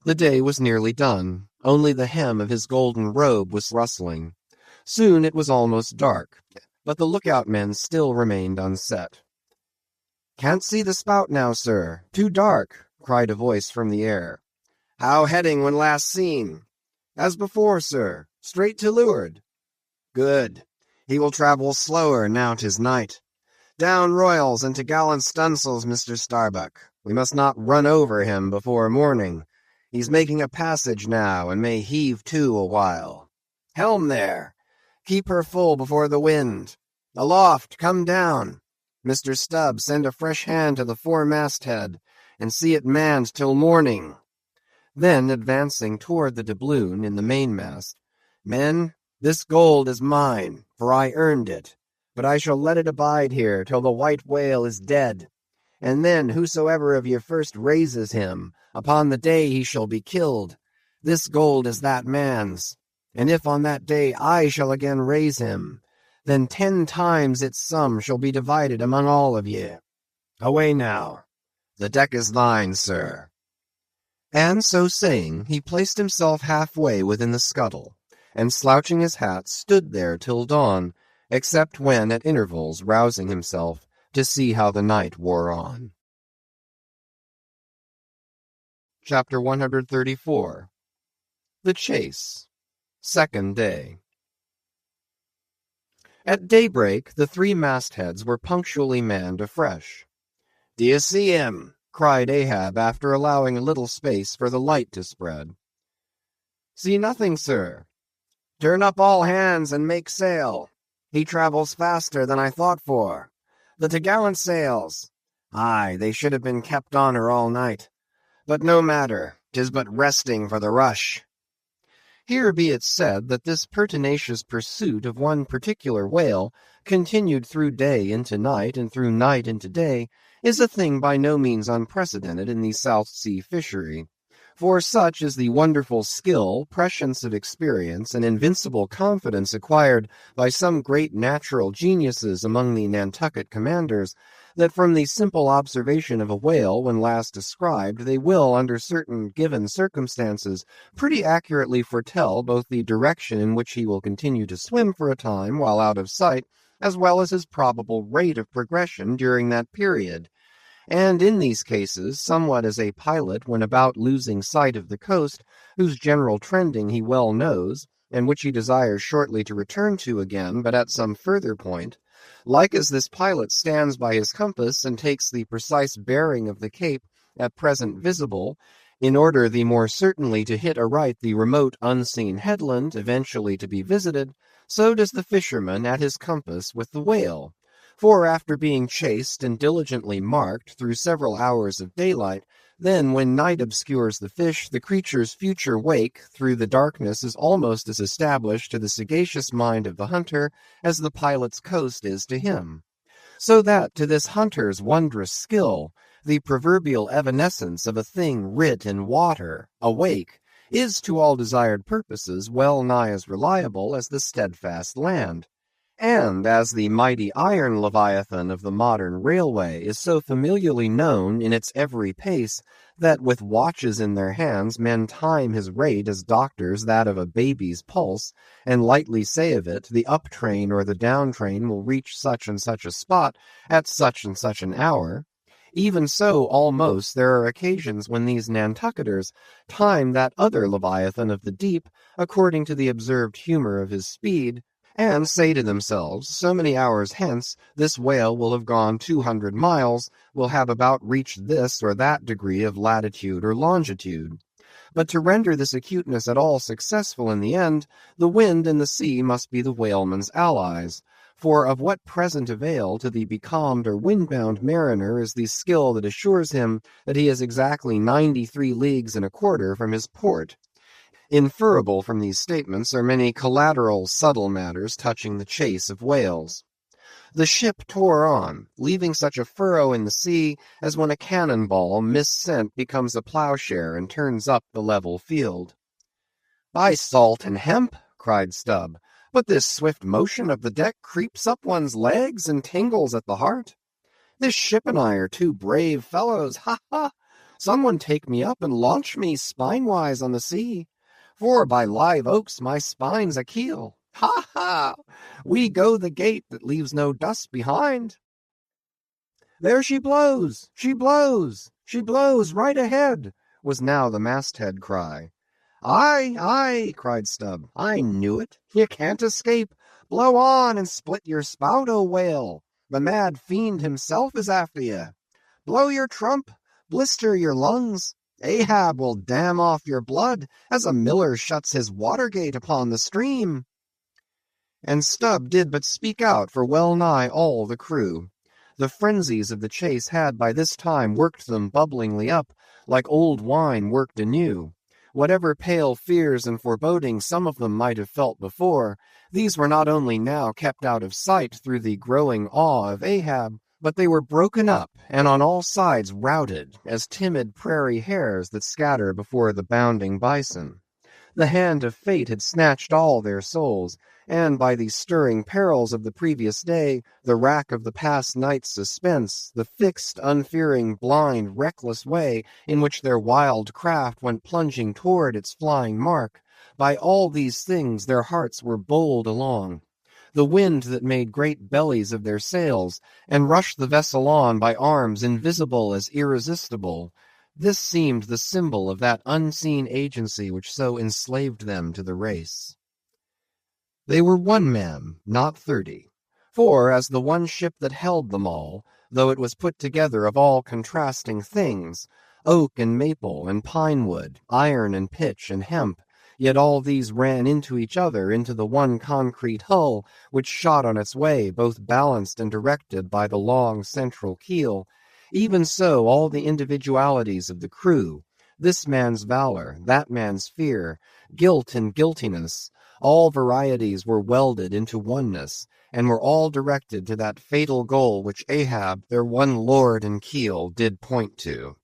The day was nearly done. Only the hem of his golden robe was rustling. Soon it was almost dark, but the lookout men still remained unset. Can't see the spout now, sir. Too dark, cried a voice from the air. How heading when last seen? As before, sir. Straight to leeward. Good. He will travel slower now 'tis night. Down royals and to gallant stunsails, Mr. Starbuck. We must not run over him before morning. He's making a passage now, and may heave to a while. Helm there! Keep her full before the wind. Aloft, come down. Mr. Stubb, send a fresh hand to the fore-masthead, and see it manned till morning. Then, advancing toward the doubloon in the mainmast, Men, this gold is mine, for I earned it, but I shall let it abide here till the white whale is dead. And then whosoever of ye first raises him, upon the day he shall be killed, this gold is that man's. And if on that day I shall again raise him, then 10 times its sum shall be divided among all of ye. Away now. The deck is thine, sir. And so saying, he placed himself halfway within the scuttle, and slouching his hat, stood there till dawn, except when at intervals rousing himself to see how the night wore on. Chapter 134. The Chase. Second Day. At daybreak, the 3 mastheads were punctually manned afresh. "D'ye see him?" cried Ahab, after allowing a little space for the light to spread. "See nothing, sir." "Turn up all hands and make sail. He travels faster than I thought for. The t'gallant sails. Aye, they should have been kept on her all night. But no matter, 'tis but resting for the rush." Here be it said that this pertinacious pursuit of one particular whale, continued through day into night and through night into day, is a thing by no means unprecedented in the South Sea fishery. For such is the wonderful skill, prescience of experience, and invincible confidence acquired by some great natural geniuses among the Nantucket commanders, that from the simple observation of a whale when last described, they will, under certain given circumstances, pretty accurately foretell both the direction in which he will continue to swim for a time while out of sight, as well as his probable rate of progression during that period. And in these cases, somewhat as a pilot when about losing sight of the coast, whose general trending he well knows, and which he desires shortly to return to again, but at some further point, like as this pilot stands by his compass and takes the precise bearing of the cape at present visible, in order the more certainly to hit aright the remote unseen headland eventually to be visited, so does the fisherman at his compass with the whale. For after being chased and diligently marked through several hours of daylight, then when night obscures the fish, the creature's future wake through the darkness is almost as established to the sagacious mind of the hunter as the pilot's coast is to him. So that to this hunter's wondrous skill, the proverbial evanescence of a thing writ in water, awake, is to all desired purposes well nigh as reliable as the steadfast land. And as the mighty iron leviathan of the modern railway is so familiarly known in its every pace, that with watches in their hands men time his rate as doctors that of a baby's pulse, and lightly say of it, the up train or the down train will reach such and such a spot at such and such an hour, even so almost there are occasions when these Nantucketers time that other leviathan of the deep, according to the observed humor of his speed, and say to themselves, so many hours hence, this whale will have gone 200 miles, will have about reached this or that degree of latitude or longitude. But to render this acuteness at all successful in the end, the wind and the sea must be the whaleman's allies. For of what present avail to the becalmed or windbound mariner is the skill that assures him that he is exactly 93 leagues and a quarter from his port? Inferable from these statements are many collateral subtle matters touching the chase of whales. The ship tore on, leaving such a furrow in the sea as when a cannon-ball missent becomes a ploughshare and turns up the level field. "By salt and hemp," cried Stubb, "but this swift motion of the deck creeps up one's legs and tingles at the heart. This ship and I are 2 brave fellows, ha ha! Someone take me up and launch me spine-wise on the sea. For by live oaks my spine's a keel. Ha ha! We go the gait that leaves no dust behind." There she blows! She blows! She blows right ahead! Was now the masthead cry. Aye, aye, cried Stubb. I knew it. You can't escape. Blow on and split your spout, O whale. The mad fiend himself is after you. Blow your trump, blister your lungs. Ahab will dam off your blood as a miller shuts his water gate upon the stream. And Stubb did but speak out for well nigh all the crew. The frenzies of the chase had by this time worked them bubblingly up, like old wine worked anew. Whatever pale fears and forebodings some of them might have felt before, these were not only now kept out of sight through the growing awe of Ahab, but they were broken up and on all sides routed, as timid prairie hares that scatter before the bounding bison. The hand of fate had snatched all their souls, and by the stirring perils of the previous day, the rack of the past night's suspense, the fixed, unfearing, blind, reckless way in which their wild craft went plunging toward its flying mark, by all these things their hearts were bowled along. The wind that made great bellies of their sails, and rushed the vessel on by arms invisible as irresistible, this seemed the symbol of that unseen agency which so enslaved them to the race. They were one man, not 30. For, as the one ship that held them all, though it was put together of all contrasting things, oak and maple and pine wood, iron and pitch and hemp, yet all these ran into each other into the one concrete hull which shot on its way, both balanced and directed by the long central keel. Even so all the individualities of the crew, this man's valor, that man's fear, guilt and guiltiness, all varieties were welded into oneness, and were all directed to that fatal goal which Ahab, their one lord and keel, did point to.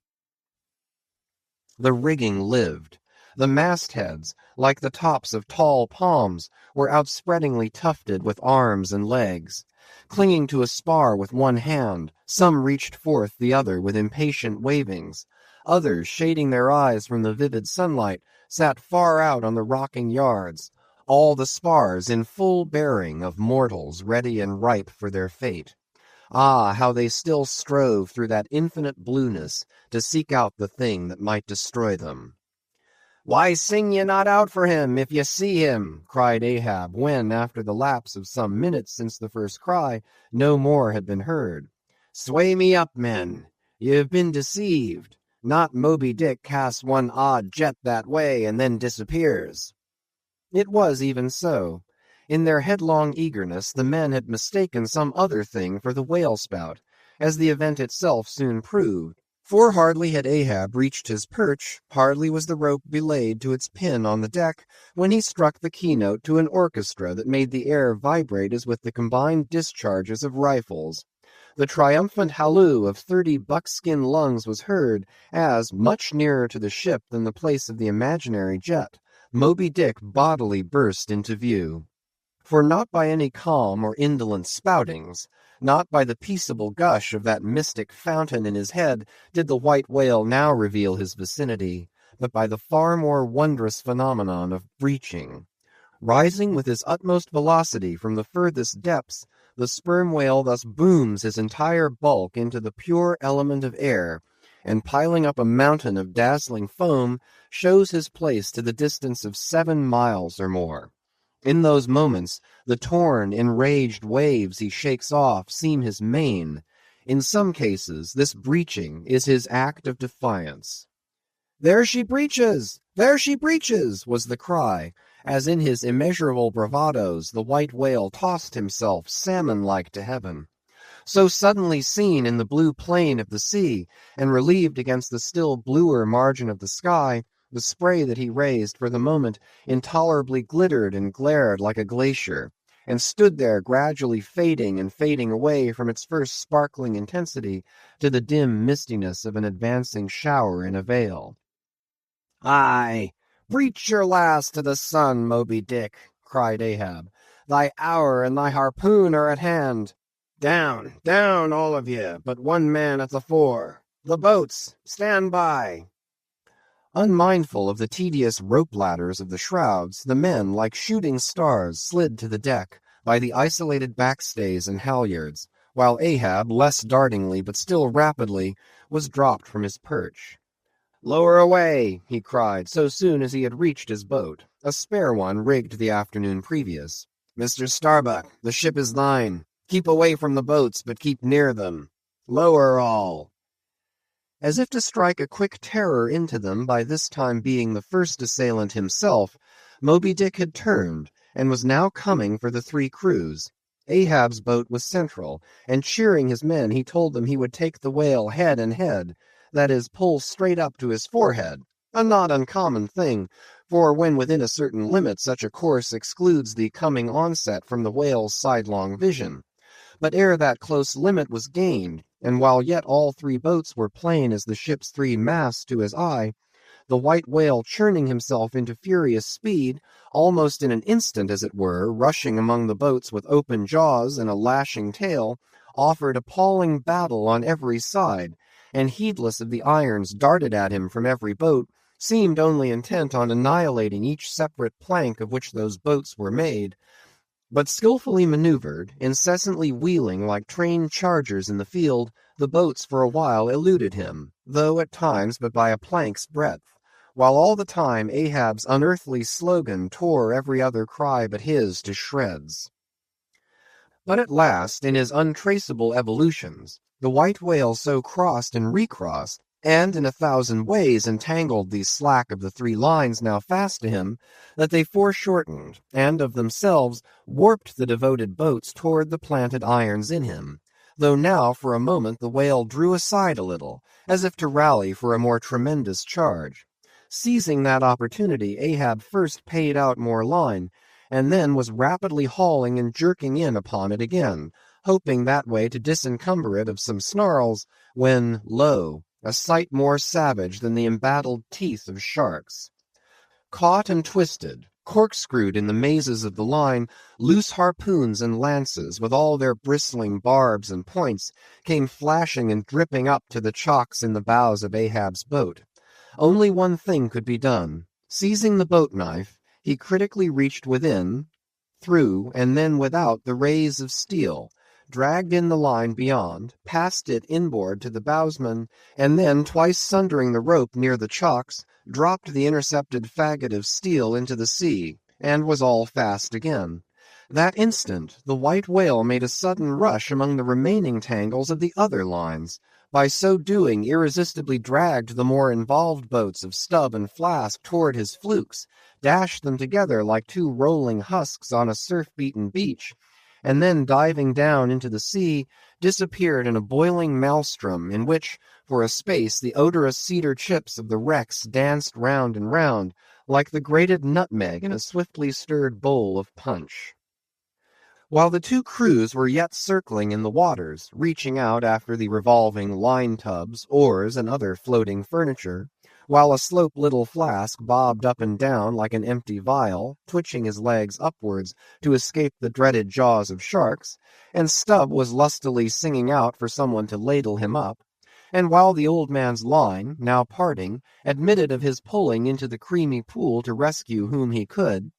The rigging lived. The mastheads, like the tops of tall palms, were outspreadingly tufted with arms and legs. Clinging to a spar with one hand, some reached forth the other with impatient wavings. Others, shading their eyes from the vivid sunlight, sat far out on the rocking yards, all the spars in full bearing of mortals ready and ripe for their fate. Ah, how they still strove through that infinite blueness to seek out the thing that might destroy them. "Why sing ye not out for him, if ye see him?" cried Ahab, when, after the lapse of some minutes since the first cry, no more had been heard. "Sway me up, men. Ye have been deceived. Not Moby Dick casts one odd jet that way and then disappears." It was even so. In their headlong eagerness, the men had mistaken some other thing for the whale-spout, as the event itself soon proved. For hardly had Ahab reached his perch, hardly was the rope belayed to its pin on the deck, when he struck the keynote to an orchestra that made the air vibrate as with the combined discharges of rifles. The triumphant halloo of 30 buckskin lungs was heard, as, much nearer to the ship than the place of the imaginary jet, Moby Dick bodily burst into view. For not by any calm or indolent spoutings, not by the peaceable gush of that mystic fountain in his head did the white whale now reveal his vicinity, but by the far more wondrous phenomenon of breaching. Rising with his utmost velocity from the furthest depths, the sperm whale thus booms his entire bulk into the pure element of air, and piling up a mountain of dazzling foam, shows his place to the distance of 7 miles or more. In those moments, the torn, enraged waves he shakes off seem his mane. In some cases, this breaching is his act of defiance. "There she breaches! There she breaches!" was the cry, as in his immeasurable bravadoes the white whale tossed himself salmon-like to heaven. So suddenly seen in the blue plain of the sea, and relieved against the still bluer margin of the sky, the spray that he raised for the moment intolerably glittered and glared like a glacier, and stood there gradually fading and fading away from its first sparkling intensity to the dim mistiness of an advancing shower in a vale. "Aye, breach your last to the sun, Moby Dick," cried Ahab. "Thy hour and thy harpoon are at hand. Down, down, all of ye, but one man at the fore. The boats, stand by." Unmindful of the tedious rope ladders of the shrouds, the men, like shooting stars, slid to the deck by the isolated backstays and halyards, while Ahab, less dartingly but still rapidly, was dropped from his perch. "Lower away!" he cried so soon as he had reached his boat, a spare one rigged the afternoon previous. "Mr. Starbuck, the ship is thine. Keep away from the boats, but keep near them. Lower all!" As if to strike a quick terror into them, by this time being the first assailant himself, Moby Dick had turned, and was now coming for the three crews. Ahab's boat was central, and cheering his men, he told them he would take the whale head and head, that is, pull straight up to his forehead, a not uncommon thing, for when within a certain limit such a course excludes the coming onset from the whale's sidelong vision. But ere that close limit was gained, and while yet all three boats were plain as the ship's three masts to his eye, the white whale churning himself into furious speed, almost in an instant as it were, rushing among the boats with open jaws and a lashing tail, offered appalling battle on every side, and heedless of the irons darted at him from every boat, seemed only intent on annihilating each separate plank of which those boats were made. But skillfully maneuvered, incessantly wheeling like trained chargers in the field, the boats for a while eluded him, though at times but by a plank's breadth, while all the time Ahab's unearthly slogan tore every other cry but his to shreds. But at last, in his untraceable evolutions, the white whale so crossed and recrossed, and in 1,000 ways entangled the slack of the three lines now fast to him, that they foreshortened, and of themselves warped the devoted boats toward the planted irons in him, though now for a moment the whale drew aside a little, as if to rally for a more tremendous charge. Seizing that opportunity, Ahab first paid out more line, and then was rapidly hauling and jerking in upon it again, hoping that way to disencumber it of some snarls, when, lo, a sight more savage than the embattled teeth of sharks. Caught and twisted, corkscrewed in the mazes of the line, loose harpoons and lances, with all their bristling barbs and points, came flashing and dripping up to the chocks in the bows of Ahab's boat. Only one thing could be done. Seizing the boat knife, he critically reached within, through, and then without the rays of steel, dragged in the line beyond, passed it inboard to the bowsman, and then, twice sundering the rope near the chocks, dropped the intercepted faggot of steel into the sea, and was all fast again. That instant, the white whale made a sudden rush among the remaining tangles of the other lines, by so doing irresistibly dragged the more involved boats of Stubb and Flask toward his flukes, dashed them together like two rolling husks on a surf-beaten beach, and then diving down into the sea, disappeared in a boiling maelstrom in which, for a space, the odorous cedar chips of the wrecks danced round and round, like the grated nutmeg in a swiftly stirred bowl of punch. While the two crews were yet circling in the waters, reaching out after the revolving line-tubs, oars, and other floating furniture, while a slope little Flask bobbed up and down like an empty vial, twitching his legs upwards to escape the dreaded jaws of sharks, and Stubb was lustily singing out for someone to ladle him up, and while the old man's line, now parting, admitted of his pulling into the creamy pool to rescue whom he could,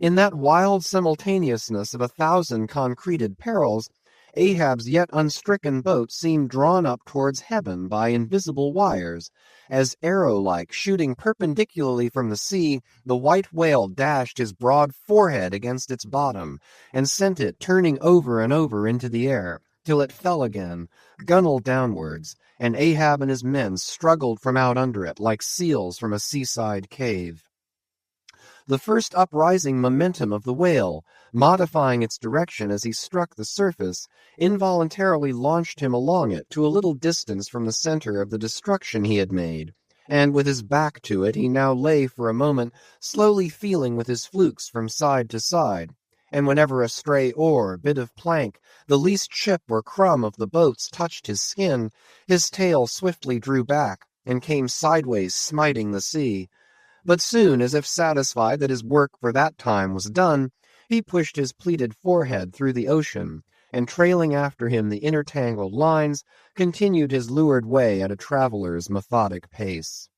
in that wild simultaneousness of 1,000 concreted perils, Ahab's yet unstricken boat seemed drawn up towards heaven by invisible wires, as arrow-like, shooting perpendicularly from the sea, the white whale dashed his broad forehead against its bottom, and sent it turning over and over into the air, till it fell again, gunwale downwards, and Ahab and his men struggled from out under it like seals from a seaside cave. The first uprising momentum of the whale, modifying its direction as he struck the surface, involuntarily launched him along it to a little distance from the center of the destruction he had made, and with his back to it he now lay for a moment, slowly feeling with his flukes from side to side, and whenever a stray oar, bit of plank, the least chip or crumb of the boats touched his skin, his tail swiftly drew back, and came sideways smiting the sea. But soon, as if satisfied that his work for that time was done, he pushed his pleated forehead through the ocean, and trailing after him the intertangled lines, continued his leeward way at a traveller's methodic pace.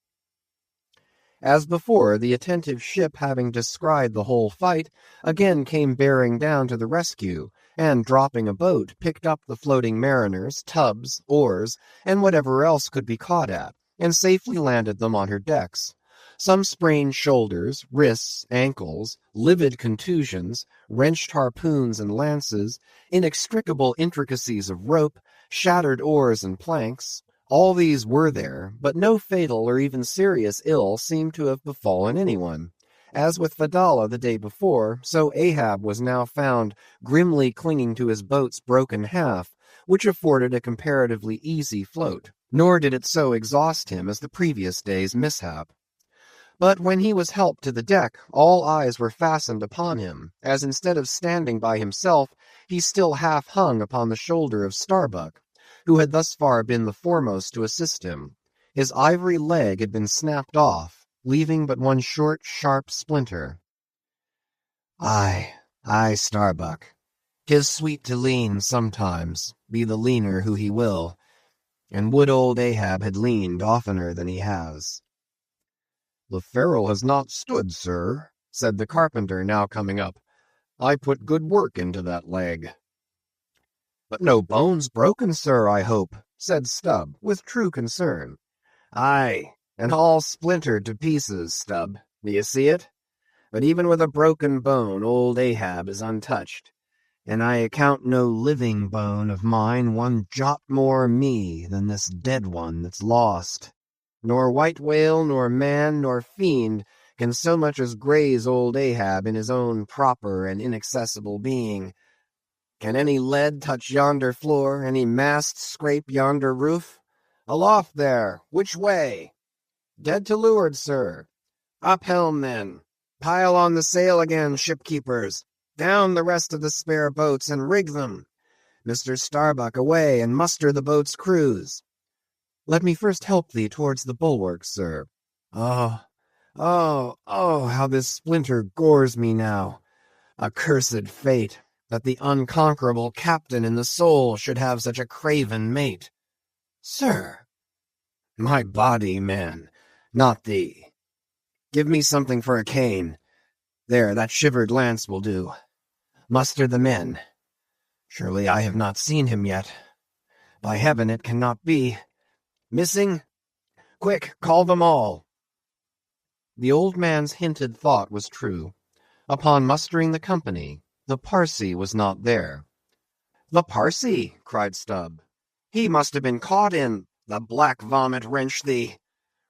As before, the attentive ship, having descried the whole fight, again came bearing down to the rescue, and dropping a boat, picked up the floating mariners, tubs, oars, and whatever else could be caught at, and safely landed them on her decks. Some sprained shoulders, wrists, ankles, livid contusions, wrenched harpoons and lances, inextricable intricacies of rope, shattered oars and planks. All these were there, but no fatal or even serious ill seemed to have befallen anyone. As with Fadala the day before, so Ahab was now found grimly clinging to his boat's broken half, which afforded a comparatively easy float, nor did it so exhaust him as the previous day's mishap. But when he was helped to the deck, all eyes were fastened upon him, as instead of standing by himself, he still half hung upon the shoulder of Starbuck, who had thus far been the foremost to assist him. His ivory leg had been snapped off, leaving but one short, sharp splinter. Aye, Starbuck. 'Tis sweet to lean sometimes, be the leaner who he will, and would old Ahab had leaned oftener than he has. The ferrule has not stood, sir, said the carpenter, now coming up. I put good work into that leg. But no bones broken, sir, I hope, said Stubb, with true concern. Aye, and all splintered to pieces, Stubb. Do you see it? But even with a broken bone, old Ahab is untouched, and I account no living bone of mine one jot more me than this dead one that's lost. Nor white whale, nor man, nor fiend can so much as graze old Ahab in his own proper and inaccessible being. Can any lead touch yonder floor, any mast scrape yonder roof? Aloft there, which way? Dead to leeward, sir. Up helm, then. Pile on the sail again, shipkeepers. Down the rest of the spare boats and rig them. Mr. Starbuck, away, and muster the boat's crews. Let me first help thee towards the bulwarks, sir. Oh, how this splinter gores me now. Accursed fate, that the unconquerable captain in the soul should have such a craven mate. Sir! My body, man, not thee. Give me something for a cane. There, that shivered lance will do. Muster the men. Surely I have not seen him yet. By heaven, it cannot be. Missing? Quick, call them all. The old man's hinted thought was true. Upon mustering the company, the Parsee was not there. The Parsee, cried Stubb. He must have been caught in the black vomit wrench thee.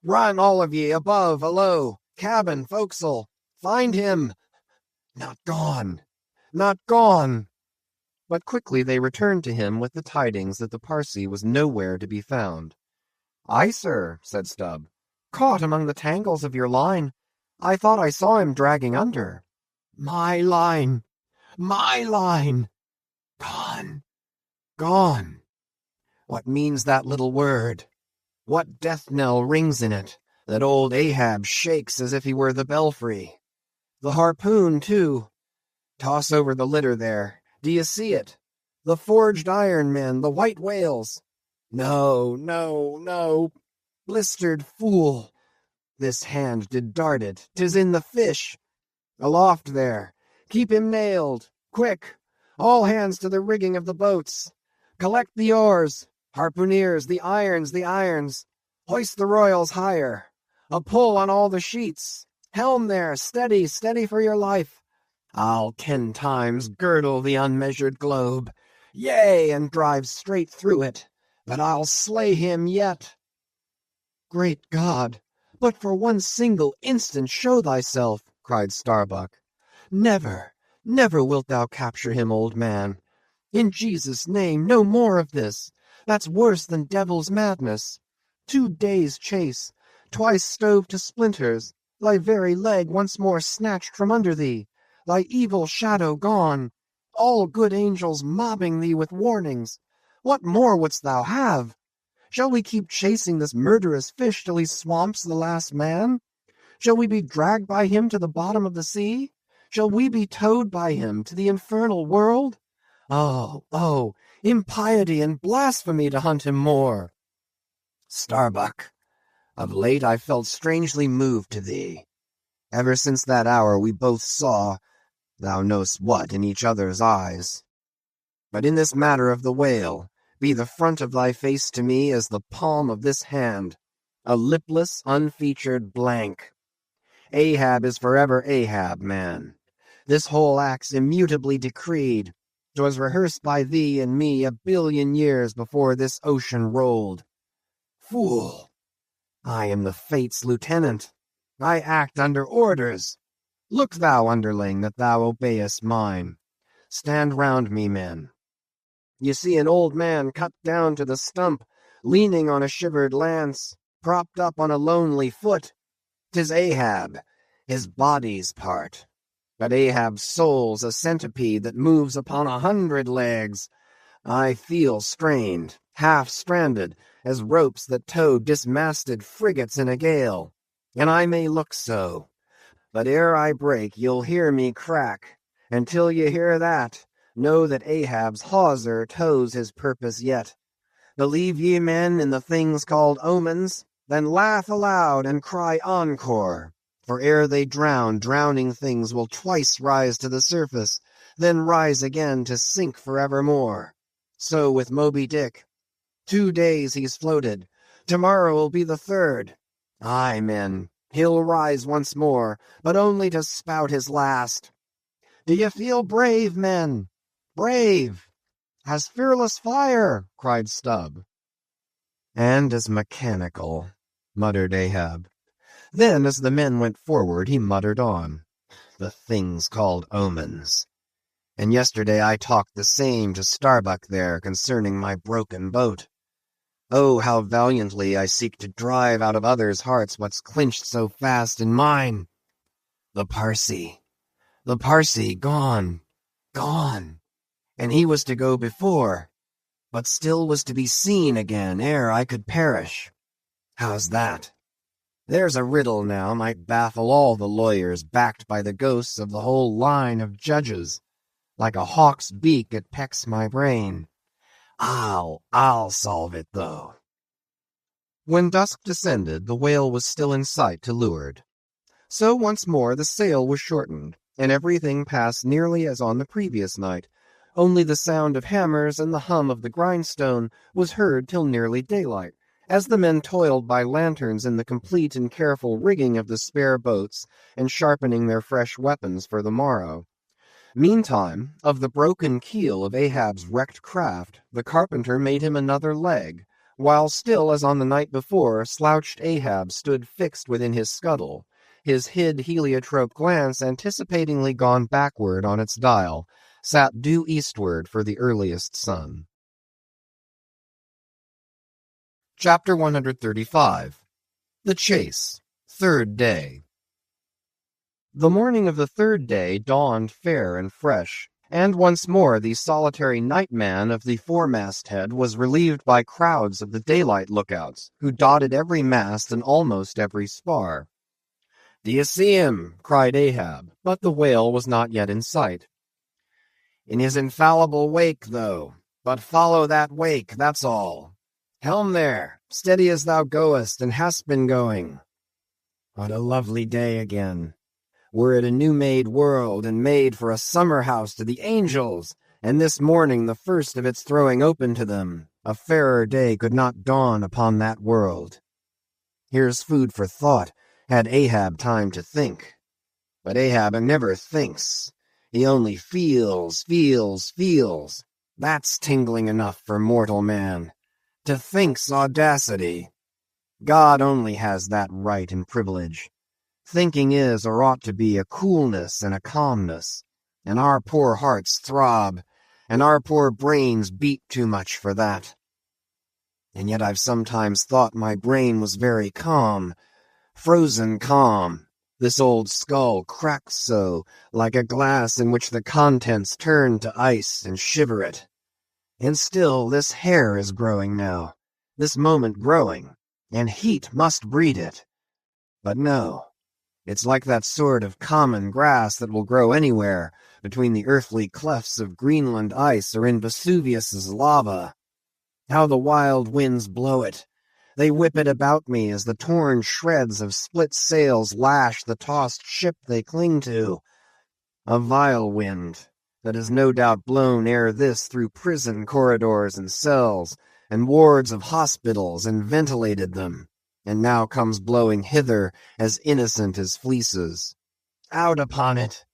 Run, all of ye, above, alow, cabin, forecastle. Find him. Not gone. Not gone. But quickly they returned to him with the tidings that the Parsee was nowhere to be found. Aye, sir, said Stubb. Caught among the tangles of your line. I thought I saw him dragging under. My line! My line! Gone! Gone! What means that little word? What death knell rings in it, that old Ahab shakes as if he were the belfry? The harpoon, too. Toss over the litter there. Do you see it? The forged iron men, the white whales. No, no, no. Blistered fool. This hand did dart it. 'Tis in the fish. Aloft there. Keep him nailed. Quick. All hands to the rigging of the boats. Collect the oars. Harpooneers, the irons, the irons. Hoist the royals higher. A pull on all the sheets. Helm there. Steady, steady for your life. I'll 10 times girdle the unmeasured globe. Yea, and drive straight through it. But I'll slay him yet. Great God! But for one single instant show thyself, cried Starbuck. Never, never wilt thou capture him, old man. In Jesus' name, no more of this. That's worse than devil's madness. 2 days' chase, twice stove to splinters, thy very leg once more snatched from under thee, thy evil shadow gone, all good angels mobbing thee with warnings. What more wouldst thou have? Shall we keep chasing this murderous fish till he swamps the last man? Shall we be dragged by him to the bottom of the sea? Shall we be towed by him to the infernal world? Oh, impiety and blasphemy to hunt him more. Starbuck, of late I felt strangely moved to thee. Ever since that hour we both saw, thou know'st what, in each other's eyes. But in this matter of the whale, be the front of thy face to me as the palm of this hand, a lipless, unfeatured blank. Ahab is forever Ahab, man. This whole act's immutably decreed. 'Twas rehearsed by thee and me 1,000,000,000 years before this ocean rolled. Fool! I am the fate's lieutenant. I act under orders. Look thou, underling, that thou obeyest mine. Stand round me, men. You see an old man cut down to the stump, leaning on a shivered lance, propped up on a lonely foot. 'Tis Ahab, his body's part. But Ahab's soul's a centipede that moves upon 100 legs. I feel strained, half-stranded, as ropes that tow dismasted frigates in a gale. And I may look so. But ere I break, you'll hear me crack. And till you hear that, know that Ahab's hawser tows his purpose yet. Believe ye, men, in the things called omens? Then laugh aloud and cry encore. For ere they drown, drowning things will twice rise to the surface, then rise again to sink forevermore. So with Moby Dick. 2 days he's floated. Tomorrow will be the 3rd. Aye, men, he'll rise once more, but only to spout his last. Do you feel brave, men? Brave! As fearless fire, cried Stubb. And as mechanical, muttered Ahab. Then, as the men went forward, he muttered on. The things called omens. And yesterday I talked the same to Starbuck there concerning my broken boat. Oh, how valiantly I seek to drive out of others' hearts what's clinched so fast in mine. The Parsee, gone, gone. And he was to go before, but still was to be seen again ere I could perish. How's that? There's a riddle now might baffle all the lawyers backed by the ghosts of the whole line of judges. Like a hawk's beak it pecks my brain. I'll solve it, though. When dusk descended, the whale was still in sight to leeward. So once more the sail was shortened, and everything passed nearly as on the previous night. Only the sound of hammers and the hum of the grindstone was heard till nearly daylight, as the men toiled by lanterns in the complete and careful rigging of the spare boats and sharpening their fresh weapons for the morrow. Meantime, of the broken keel of Ahab's wrecked craft, the carpenter made him another leg, while still as on the night before, slouched Ahab stood fixed within his scuttle, his hid heliotrope glance anticipatingly gone backward on its dial, sat due eastward for the earliest sun. Chapter 135. The Chase, 3rd Day. The morning of the 3rd day dawned fair and fresh, and once more the solitary nightman of the foremast-head was relieved by crowds of the daylight lookouts, who dotted every mast and almost every spar. "Do you see him?" cried Ahab, but the whale was not yet in sight. "In his infallible wake, though, but follow that wake, that's all. Helm there, steady as thou goest and hast been going. What a lovely day again. We're at a new-made world, and made for a summer house to the angels, and this morning the first of its throwing open to them. A fairer day could not dawn upon that world. Here's food for thought, had Ahab time to think. But Ahab never thinks. He only feels. That's tingling enough for mortal man. To think's audacity. God only has that right and privilege. Thinking is, or ought to be, a coolness and a calmness, and our poor hearts throb, and our poor brains beat too much for that. And yet I've sometimes thought my brain was very calm, frozen calm. This old skull cracks so, like a glass in which the contents turn to ice and shiver it. And still this hair is growing now, this moment growing, and heat must breed it. But no. It's like that sort of common grass that will grow anywhere, between the earthly clefts of Greenland ice or in Vesuvius's lava. How the wild winds blow it! They whip it about me as the torn shreds of split sails lash the tossed ship they cling to. A vile wind, that has no doubt blown ere this through prison corridors and cells, and wards of hospitals, and ventilated them, and now comes blowing hither as innocent as fleeces. Out upon it!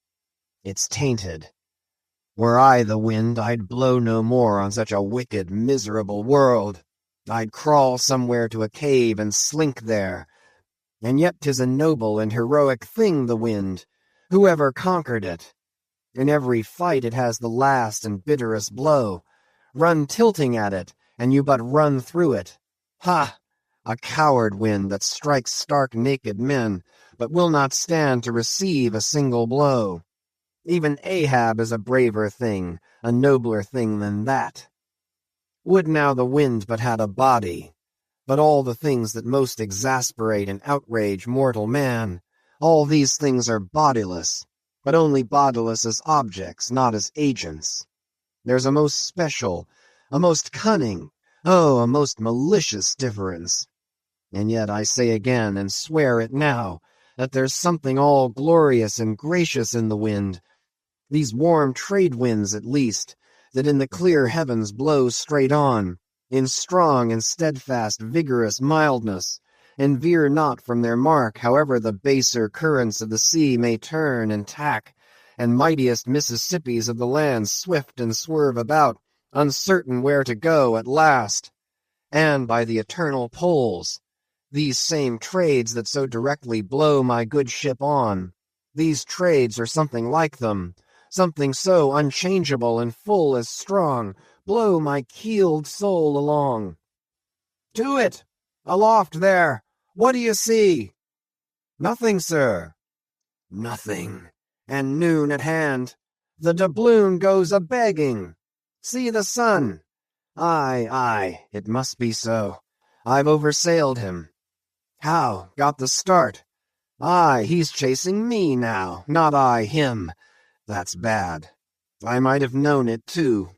It's tainted. Were I the wind, I'd blow no more on such a wicked, miserable world. I'd crawl somewhere to a cave and slink there. And yet 'tis a noble and heroic thing, the wind. Whoever conquered it? In every fight it has the last and bitterest blow. Run tilting at it, and you but run through it. Ha! A coward wind that strikes stark naked men, but will not stand to receive a single blow. Even Ahab is a braver thing, a nobler thing than that. Would now the wind but had a body. But all the things that most exasperate and outrage mortal man, all these things are bodiless, but only bodiless as objects, not as agents. There's a most special, a most cunning, a most malicious difference. And yet I say again, and swear it now, that there's something all glorious and gracious in the wind, these warm trade winds at least, that in the clear heavens blow straight on, in strong and steadfast vigorous mildness, and veer not from their mark, however the baser currents of the sea may turn and tack, and mightiest Mississippis of the land swift and swerve about, uncertain where to go at last. And by the eternal poles, these same trades that so directly blow my good ship on, these trades or something like them, something so unchangeable and full as strong, blow my keeled soul along. To it! Aloft there! What do you see? Nothing, sir. Nothing. And noon at hand. The doubloon goes a-begging. See the sun. Aye, it must be so. I've oversailed him. How? Got the start? Aye, he's chasing me now, not I him. That's bad. I might have known it, too.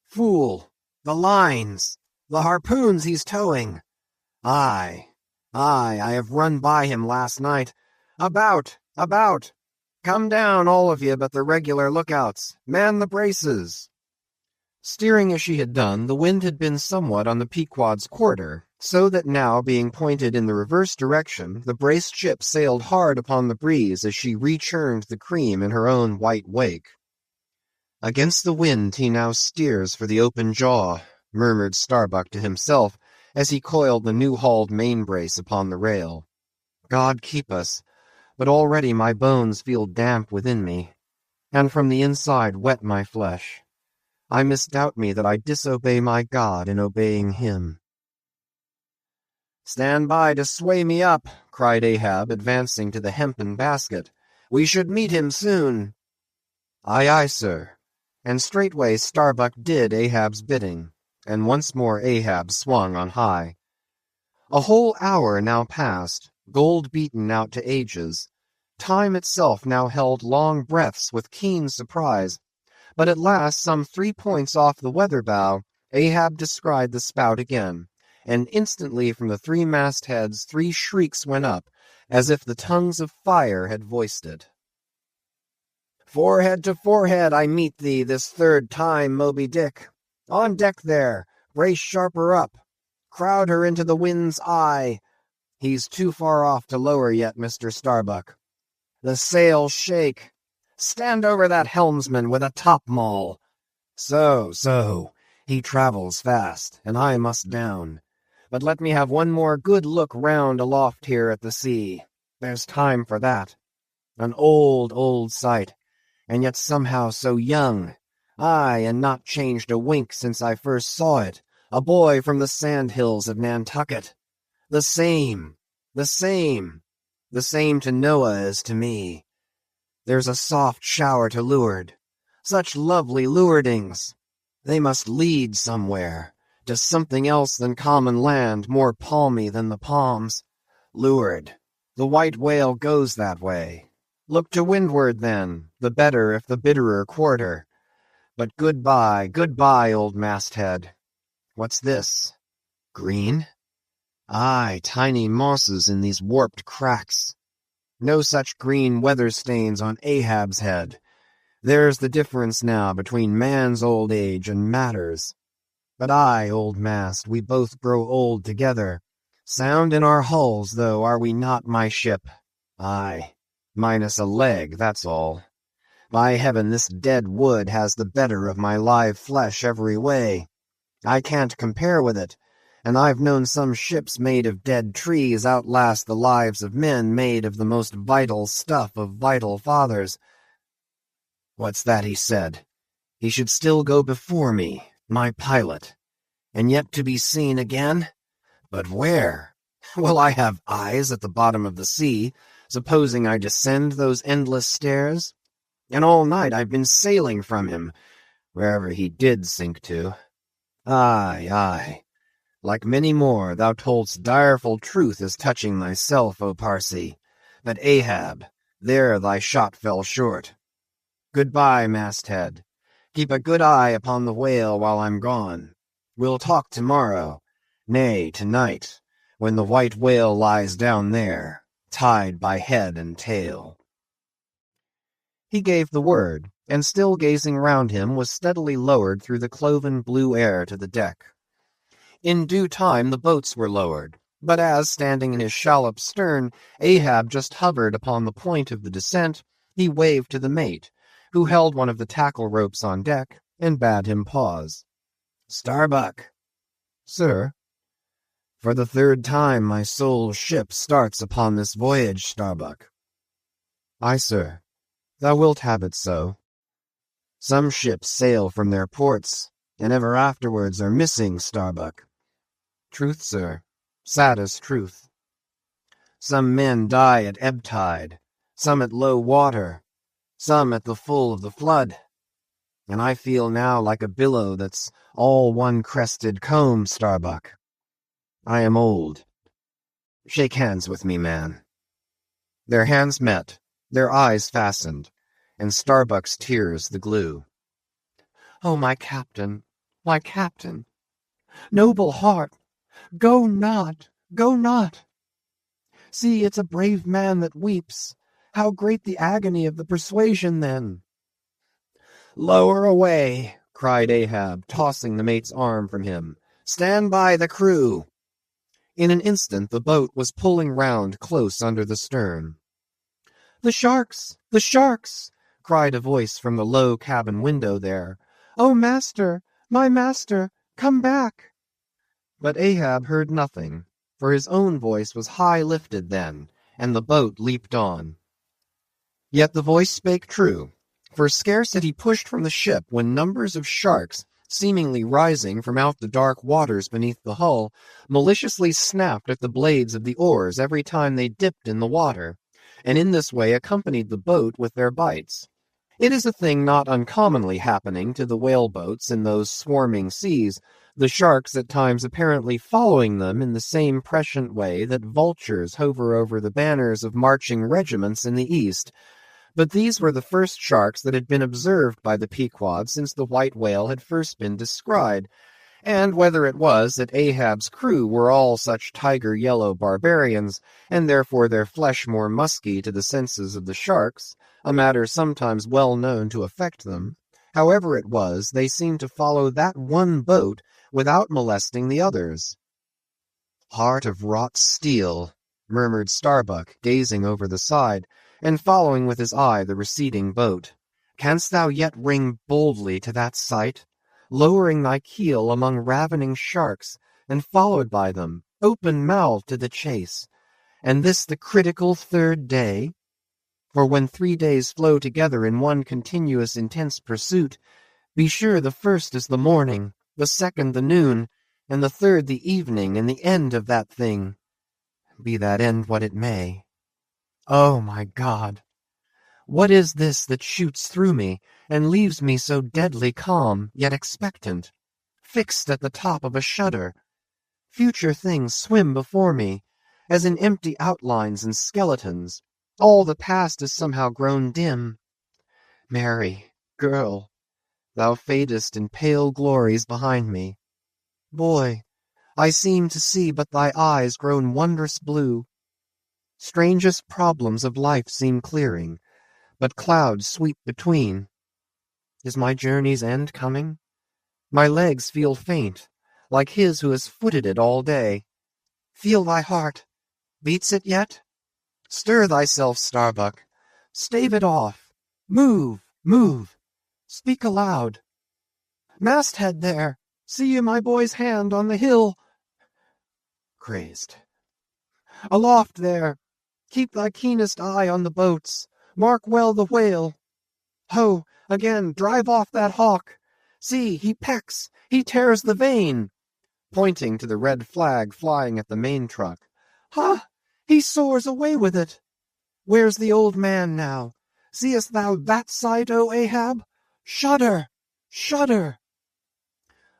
Fool! The lines! The harpoons he's towing! Aye, I have run by him last night. About! Come down, all of you but the regular lookouts. Man the braces! Steering as she had done, the wind had been somewhat on the Pequod's quarter, so that now, being pointed in the reverse direction, the braced ship sailed hard upon the breeze as she rechurned the cream in her own white wake. Against the wind he now steers for the open jaw, murmured Starbuck to himself as he coiled the new-hauled main-brace upon the rail. God keep us, but already my bones feel damp within me, and from the inside wet my flesh. I misdoubt me that I disobey my God in obeying him. Stand by to sway me up, cried Ahab, advancing to the hempen basket. We should meet him soon. Aye, sir. And straightway Starbuck did Ahab's bidding, and once more Ahab swung on high. A whole hour now passed, gold beaten out to ages. Time itself now held long breaths with keen surprise, but at last, some 3 points off the weather bow, Ahab descried the spout again, and instantly from the 3 mastheads 3 shrieks went up, as if the tongues of fire had voiced it. Forehead to forehead I meet thee this 3rd time, Moby Dick. On deck there, brace sharper up. Crowd her into the wind's eye. He's too far off to lower yet, Mr. Starbuck. The sails shake. Stand over that helmsman with a topmaul. So. He travels fast, and I must down. But let me have one more good look round aloft here at the sea. There's time for that. An old sight, and yet somehow so young. Aye, and not changed a wink since I first saw it. A boy from the sandhills of Nantucket. The same to Noah as to me. There's a soft shower to leeward. Such lovely leewardings. They must lead somewhere, to something else than common land, more palmy than the palms. Leeward. The white whale goes that way. Look to windward, then, the better if the bitterer quarter. But goodbye, old masthead. What's this? Green? Aye, tiny mosses in these warped cracks. No such green weather stains on Ahab's head. There's the difference now between man's old age and matters. But I, old mast, we both grow old together. Sound in our hulls, though, are we not, my ship? Aye, minus a leg, that's all. By heaven, this dead wood has the better of my live flesh every way. I can't compare with it, and I've known some ships made of dead trees outlast the lives of men made of the most vital stuff of vital fathers. What's that he said? He should still go before me, my pilot, and yet to be seen again? But where? Will I have eyes at the bottom of the sea, supposing I descend those endless stairs? And all night I've been sailing from him, wherever he did sink to. Aye, aye. Like many more, thou toldst direful truth as touching thyself, O Parsi. But Ahab, there thy shot fell short. Goodbye, masthead. Keep a good eye upon the whale while I'm gone. We'll talk tomorrow, nay, tonight, when the white whale lies down there, tied by head and tail. He gave the word, and still gazing round him, was steadily lowered through the cloven blue air to the deck. In due time the boats were lowered, but as, standing in his shallop's stern, Ahab just hovered upon the point of the descent, he waved to the mate, who held one of the tackle ropes on deck, and bade him pause. "Starbuck." "Sir?" "For the third time my soul's ship starts upon this voyage, Starbuck." "Aye, sir. Thou wilt have it so. Some ships sail from their ports, and ever afterwards are missing, Starbuck." "Truth, sir. Saddest truth." "Some men die at ebb tide, some at low water, some at the full of the flood. And I feel now like a billow that's all one crested comb, Starbuck. I am old. Shake hands with me, man." Their hands met, their eyes fastened, and Starbuck's tears the glue. "Oh, my captain, my captain! Noble heart, go not, go not! See, it's a brave man that weeps. How great the agony of the persuasion, then!" "Lower away!" cried Ahab, tossing the mate's arm from him. "Stand by the crew!" In an instant the boat was pulling round close under the stern. "The sharks! The sharks!" cried a voice from the low cabin window there. "Oh, master, my master, come back!" But Ahab heard nothing, for his own voice was high lifted then, and the boat leaped on. Yet the voice spake true, for scarce had he pushed from the ship when numbers of sharks, seemingly rising from out the dark waters beneath the hull, maliciously snapped at the blades of the oars every time they dipped in the water, and in this way accompanied the boat with their bites. It is a thing not uncommonly happening to the whale-boats in those swarming seas, the sharks at times apparently following them in the same prescient way that vultures hover over the banners of marching regiments in the east. But these were the first sharks that had been observed by the Pequod since the white whale had first been descried, and whether it was that Ahab's crew were all such tiger-yellow barbarians, and therefore their flesh more musky to the senses of the sharks, a matter sometimes well known to affect them, however it was, they seemed to follow that one boat without molesting the others. "Heart of wrought steel," murmured Starbuck, gazing over the side, and following with his eye the receding boat. "Canst thou yet ring boldly to that sight, lowering thy keel among ravening sharks, and followed by them, open-mouthed to the chase, and this the critical third day? For when 3 days flow together in one continuous intense pursuit, be sure the first is the morning, the second the noon, and the third the evening and the end of that thing, be that end what it may. Oh, my God! What is this that shoots through me, and leaves me so deadly calm, yet expectant, fixed at the top of a shudder? Future things swim before me, as in empty outlines and skeletons. All the past is somehow grown dim. Mary, girl, thou fadest in pale glories behind me. Boy, I seem to see but thy eyes grown wondrous blue. Strangest problems of life seem clearing, but clouds sweep between. Is my journey's end coming? My legs feel faint, like his who has footed it all day. Feel thy heart. Beats it yet? Stir thyself, Starbuck. Stave it off. Move, move. Speak aloud. Masthead there. See you my boy's hand on the hill. Crazed. Aloft there. Keep thy keenest eye on the boats. Mark well the whale. Ho, again, drive off that hawk. See, he pecks. He tears the vane. Pointing to the red flag flying at the main truck. Ha! He soars away with it. Where's the old man now? Seest thou that sight, O Ahab? Shudder! Shudder!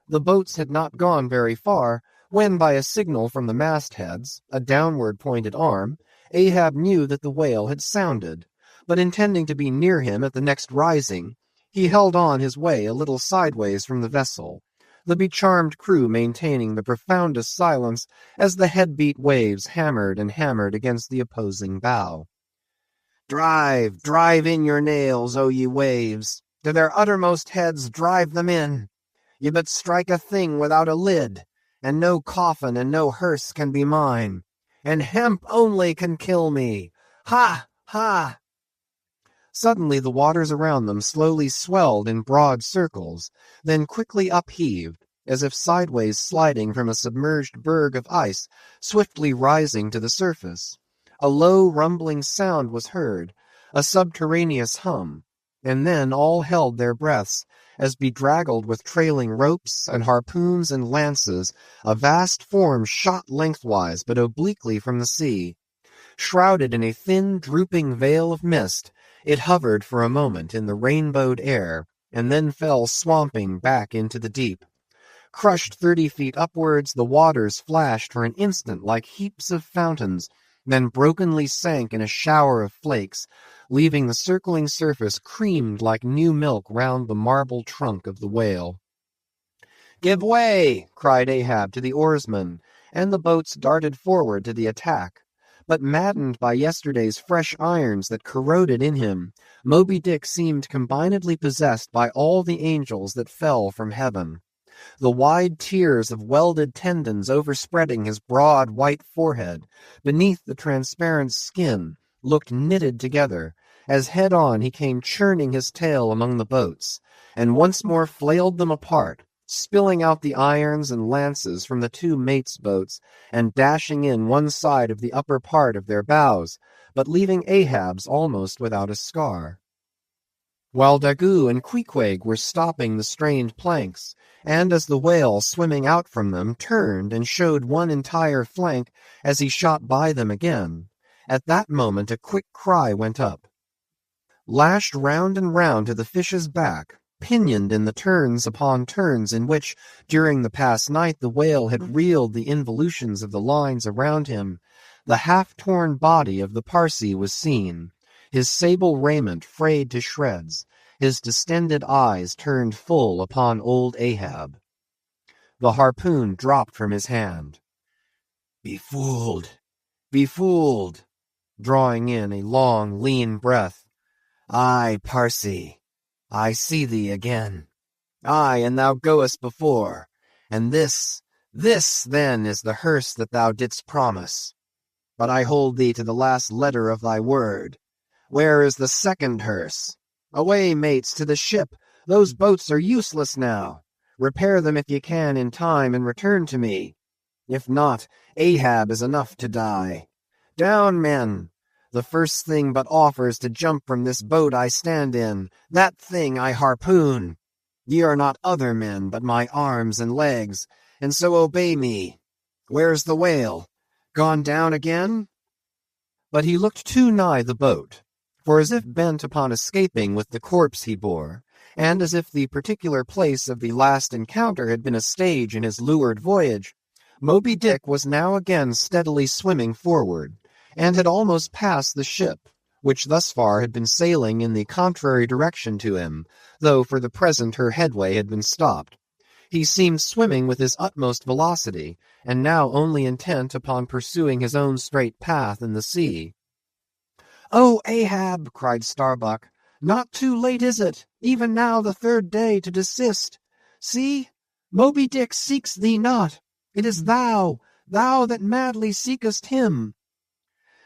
The boats had not gone very far, when by a signal from the mastheads, a downward-pointed arm, Ahab knew that the whale had sounded, but intending to be near him at the next rising, he held on his way a little sideways from the vessel, the becharmed crew maintaining the profoundest silence as the head-beat waves hammered and hammered against the opposing bow. Drive, drive in your nails, O ye waves! To their uttermost heads drive them in! Ye but strike a thing without a lid, and no coffin and no hearse can be mine, and hemp only can kill me! Ha! Ha! Suddenly the waters around them slowly swelled in broad circles, then quickly upheaved, as if sideways sliding from a submerged berg of ice, swiftly rising to the surface. A low rumbling sound was heard, a subterraneous hum, and then all held their breaths, as bedraggled with trailing ropes and harpoons and lances, a vast form shot lengthwise but obliquely from the sea. Shrouded in a thin, drooping veil of mist, it hovered for a moment in the rainbowed air, and then fell swamping back into the deep. Crushed 30 feet upwards, the waters flashed for an instant like heaps of fountains, then brokenly sank in a shower of flakes, leaving the circling surface creamed like new milk round the marble trunk of the whale. "Give way!" cried Ahab to the oarsmen, and the boats darted forward to the attack. But maddened by yesterday's fresh irons that corroded in him, Moby Dick seemed combinedly possessed by all the angels that fell from heaven. The wide tiers of welded tendons overspreading his broad white forehead, beneath the transparent skin, looked knitted together, as head-on he came churning his tail among the boats, and once more flailed them apart, spilling out the irons and lances from the two mates' boats, and dashing in one side of the upper part of their bows, but leaving Ahab's almost without a scar. While Daggoo and Queequeg were stopping the strained planks, and as the whale swimming out from them turned and showed one entire flank as he shot by them again, at that moment a quick cry went up. Lashed round and round to the fish's back, pinioned in the turns upon turns in which, during the past night, the whale had reeled the involutions of the lines around him, the half-torn body of the Parsee was seen, his sable raiment frayed to shreds, his distended eyes turned full upon old Ahab. The harpoon dropped from his hand. "Be fooled, be fooled," drawing in a long, lean breath. "Aye, Parsee, I see thee again. Aye, and thou goest before, and this, then, is the hearse that thou didst promise. But I hold thee to the last letter of thy word. Where is the second hearse? Away, mates, to the ship. Those boats are useless now. Repair them if ye can in time, and return to me. If not, Ahab is enough to die. Down, men! The first thing but offers to jump from this boat I stand in, that thing I harpoon. Ye are not other men, but my arms and legs, and so obey me. Where's the whale? Gone down again?" But he looked too nigh the boat, for as if bent upon escaping with the corpse he bore, and as if the particular place of the last encounter had been a stage in his leeward voyage, Moby Dick was now again steadily swimming forward, and had almost passed the ship, which thus far had been sailing in the contrary direction to him, though for the present her headway had been stopped. He seemed swimming with his utmost velocity, and now only intent upon pursuing his own straight path in the sea. "Oh, Ahab!" cried Starbuck, Not too late is it, even now the third day, to desist? See, Moby Dick seeks thee not. It is thou that madly seekest him.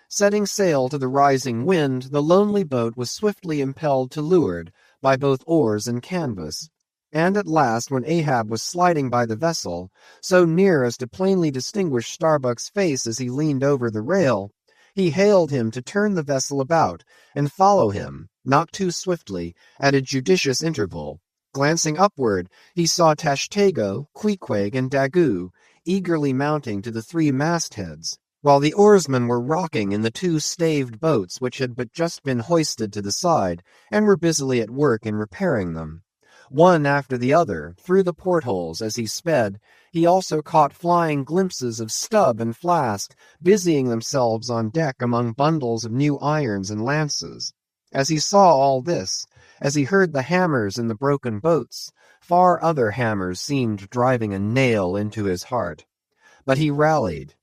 Setting sail to the rising wind, the lonely boat was swiftly impelled to leeward by both oars and canvas. And at last, when Ahab was sliding by the vessel, so near as to plainly distinguish Starbuck's face as he leaned over the rail, he hailed him to turn the vessel about and follow him, not too swiftly, at a judicious interval. Glancing upward, he saw Tashtego, Queequeg, and Daggoo eagerly mounting to the 3 mastheads, while the oarsmen were rocking in the 2 staved boats which had but just been hoisted to the side, and were busily at work in repairing them. One after the other, through the portholes as he sped, he also caught flying glimpses of Stubb and Flask, busying themselves on deck among bundles of new irons and lances. As he saw all this, as he heard the hammers in the broken boats, far other hammers seemed driving a nail into his heart. But he rallied,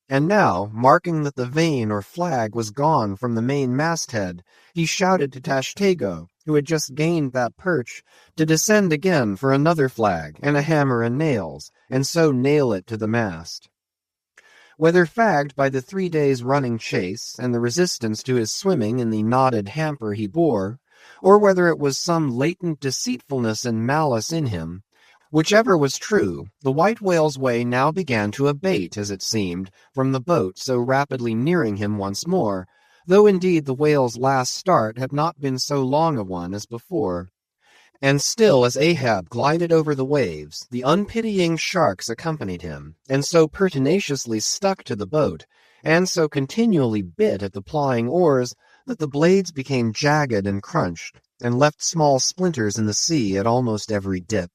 and now, marking that the vane or flag was gone from the main masthead, he shouted to Tashtego, who had just gained that perch, to descend again for another flag and a hammer and nails, and so nail it to the mast. Whether fagged by the 3 days' running chase and the resistance to his swimming in the knotted hamper he bore, or whether it was some latent deceitfulness and malice in him, whichever was true, the white whale's way now began to abate, as it seemed, from the boat so rapidly nearing him once more, though indeed the whale's last start had not been so long a one as before. And still as Ahab glided over the waves, the unpitying sharks accompanied him, and so pertinaciously stuck to the boat, and so continually bit at the plying oars, that the blades became jagged and crunched, and left small splinters in the sea at almost every dip.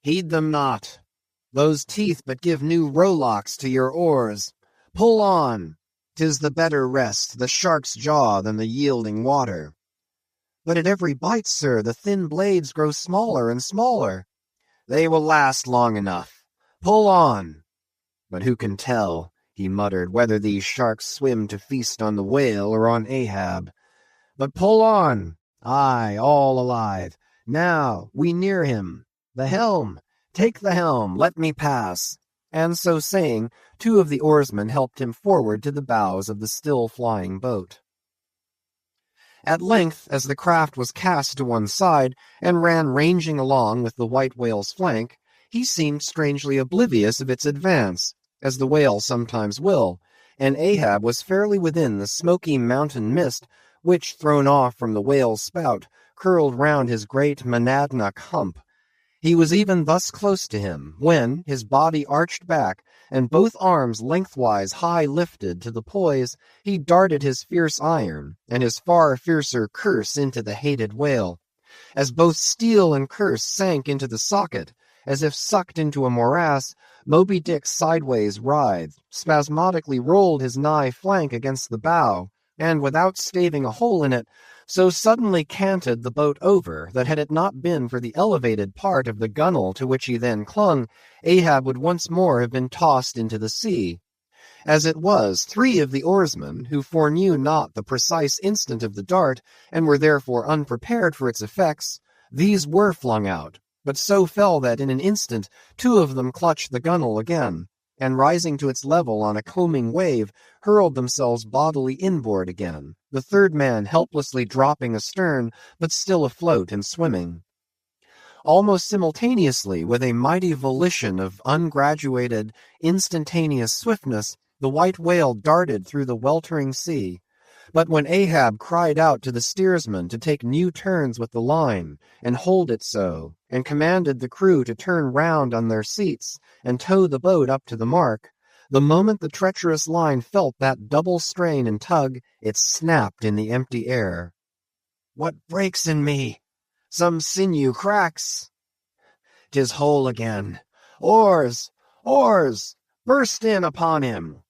Heed them not. Those teeth but give new rowlocks to your oars. Pull on. 'Tis the better rest, the shark's jaw, than the yielding water. But at every bite, sir, the thin blades grow smaller and smaller. They will last long enough. Pull on. But who can tell, he muttered, whether these sharks swim to feast on the whale or on Ahab. But pull on. Aye, all alive. Now, we near him. The helm. Take the helm. Let me pass. And so saying, 2 of the oarsmen helped him forward to the bows of the still flying boat. At length, as the craft was cast to one side and ran ranging along with the white whale's flank, he seemed strangely oblivious of its advance, as the whale sometimes will, and Ahab was fairly within the smoky mountain mist which, thrown off from the whale's spout, curled round his great Monadnock hump. He was even thus close to him, when, his body arched back, and both arms lengthwise high lifted to the poise, he darted his fierce iron, and his far fiercer curse into the hated whale. As both steel and curse sank into the socket, as if sucked into a morass, Moby Dick sideways writhed, spasmodically rolled his nigh flank against the bow, and without staving a hole in it, so suddenly canted the boat over that had it not been for the elevated part of the gunwale to which he then clung, Ahab would once more have been tossed into the sea. As it was, 3 of the oarsmen, who foreknew not the precise instant of the dart, and were therefore unprepared for its effects, these were flung out, but so fell that in an instant 2 of them clutched the gunwale again, and rising to its level on a combing wave, hurled themselves bodily inboard again, the 3rd man helplessly dropping astern, but still afloat and swimming. Almost simultaneously, with a mighty volition of ungraduated, instantaneous swiftness, the white whale darted through the weltering sea. But when Ahab cried out to the steersman to take new turns with the line, and hold it so, and commanded the crew to turn round on their seats, and tow the boat up to the mark, the moment the treacherous line felt that double strain and tug, it snapped in the empty air. What breaks in me? Some sinew cracks. 'Tis whole again. Oars! Oars! Burst in upon him!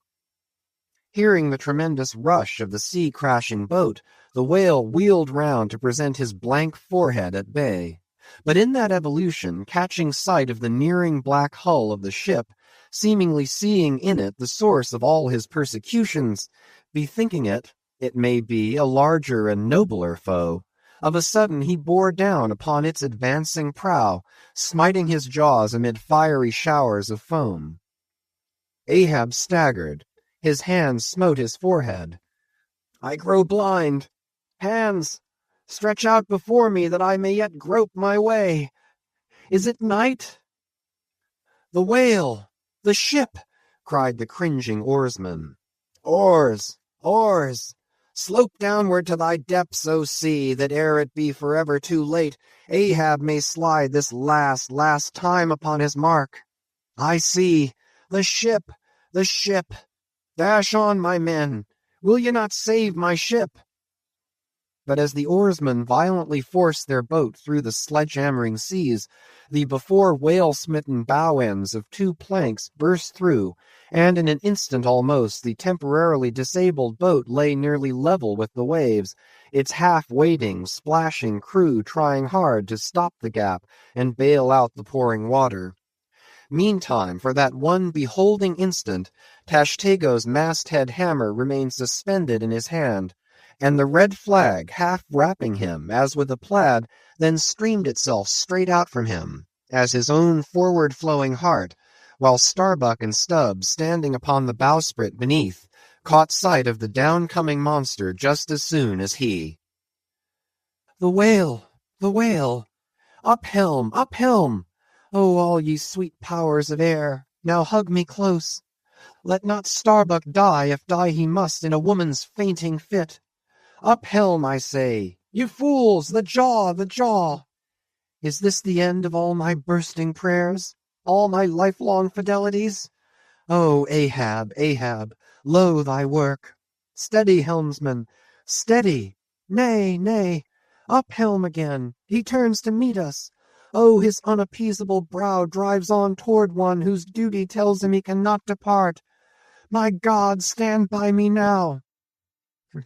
Hearing the tremendous rush of the sea-crashing boat, the whale wheeled round to present his blank forehead at bay. But in that evolution, catching sight of the nearing black hull of the ship, seemingly seeing in it the source of all his persecutions, bethinking it, It may be a larger and nobler foe. Of a sudden he bore down upon its advancing prow, smiting his jaws amid fiery showers of foam. Ahab staggered. His hands smote his forehead. I grow blind. Hands, stretch out before me that I may yet grope my way. Is it night? The whale! The ship! Cried the cringing oarsman. Oars! Oars! Slope downward to thy depths, O sea, that ere it be forever too late, Ahab may slide this last time upon his mark. I see! The ship! The ship! Dash on, my men! Will ye not save my ship? But as the oarsmen violently forced their boat through the sledge-hammering seas, the before whale-smitten bow ends of two planks burst through, and in an instant almost the temporarily disabled boat lay nearly level with the waves, its half-waiting, splashing crew trying hard to stop the gap and bail out the pouring water. Meantime, for that one beholding instant, Tashtego's masthead hammer remained suspended in his hand, and the red flag, half wrapping him as with a plaid, then streamed itself straight out from him, as his own forward-flowing heart, while Starbuck and Stubbs, standing upon the bowsprit beneath, caught sight of the down-coming monster just as soon as he. The whale! The whale! Up helm! Up helm! Oh, all ye sweet powers of air, now hug me close. Let not Starbuck die, if die he must in a woman's fainting fit. Up helm, I say! You fools! The jaw! The jaw! Is this the end of all my bursting prayers? All my lifelong fidelities? Oh, Ahab, Ahab, lo thy work! Steady, helmsman! Steady! Nay, nay! Up helm again! He turns to meet us! Oh, his unappeasable brow drives on toward one whose duty tells him he cannot depart. My God, stand by me now.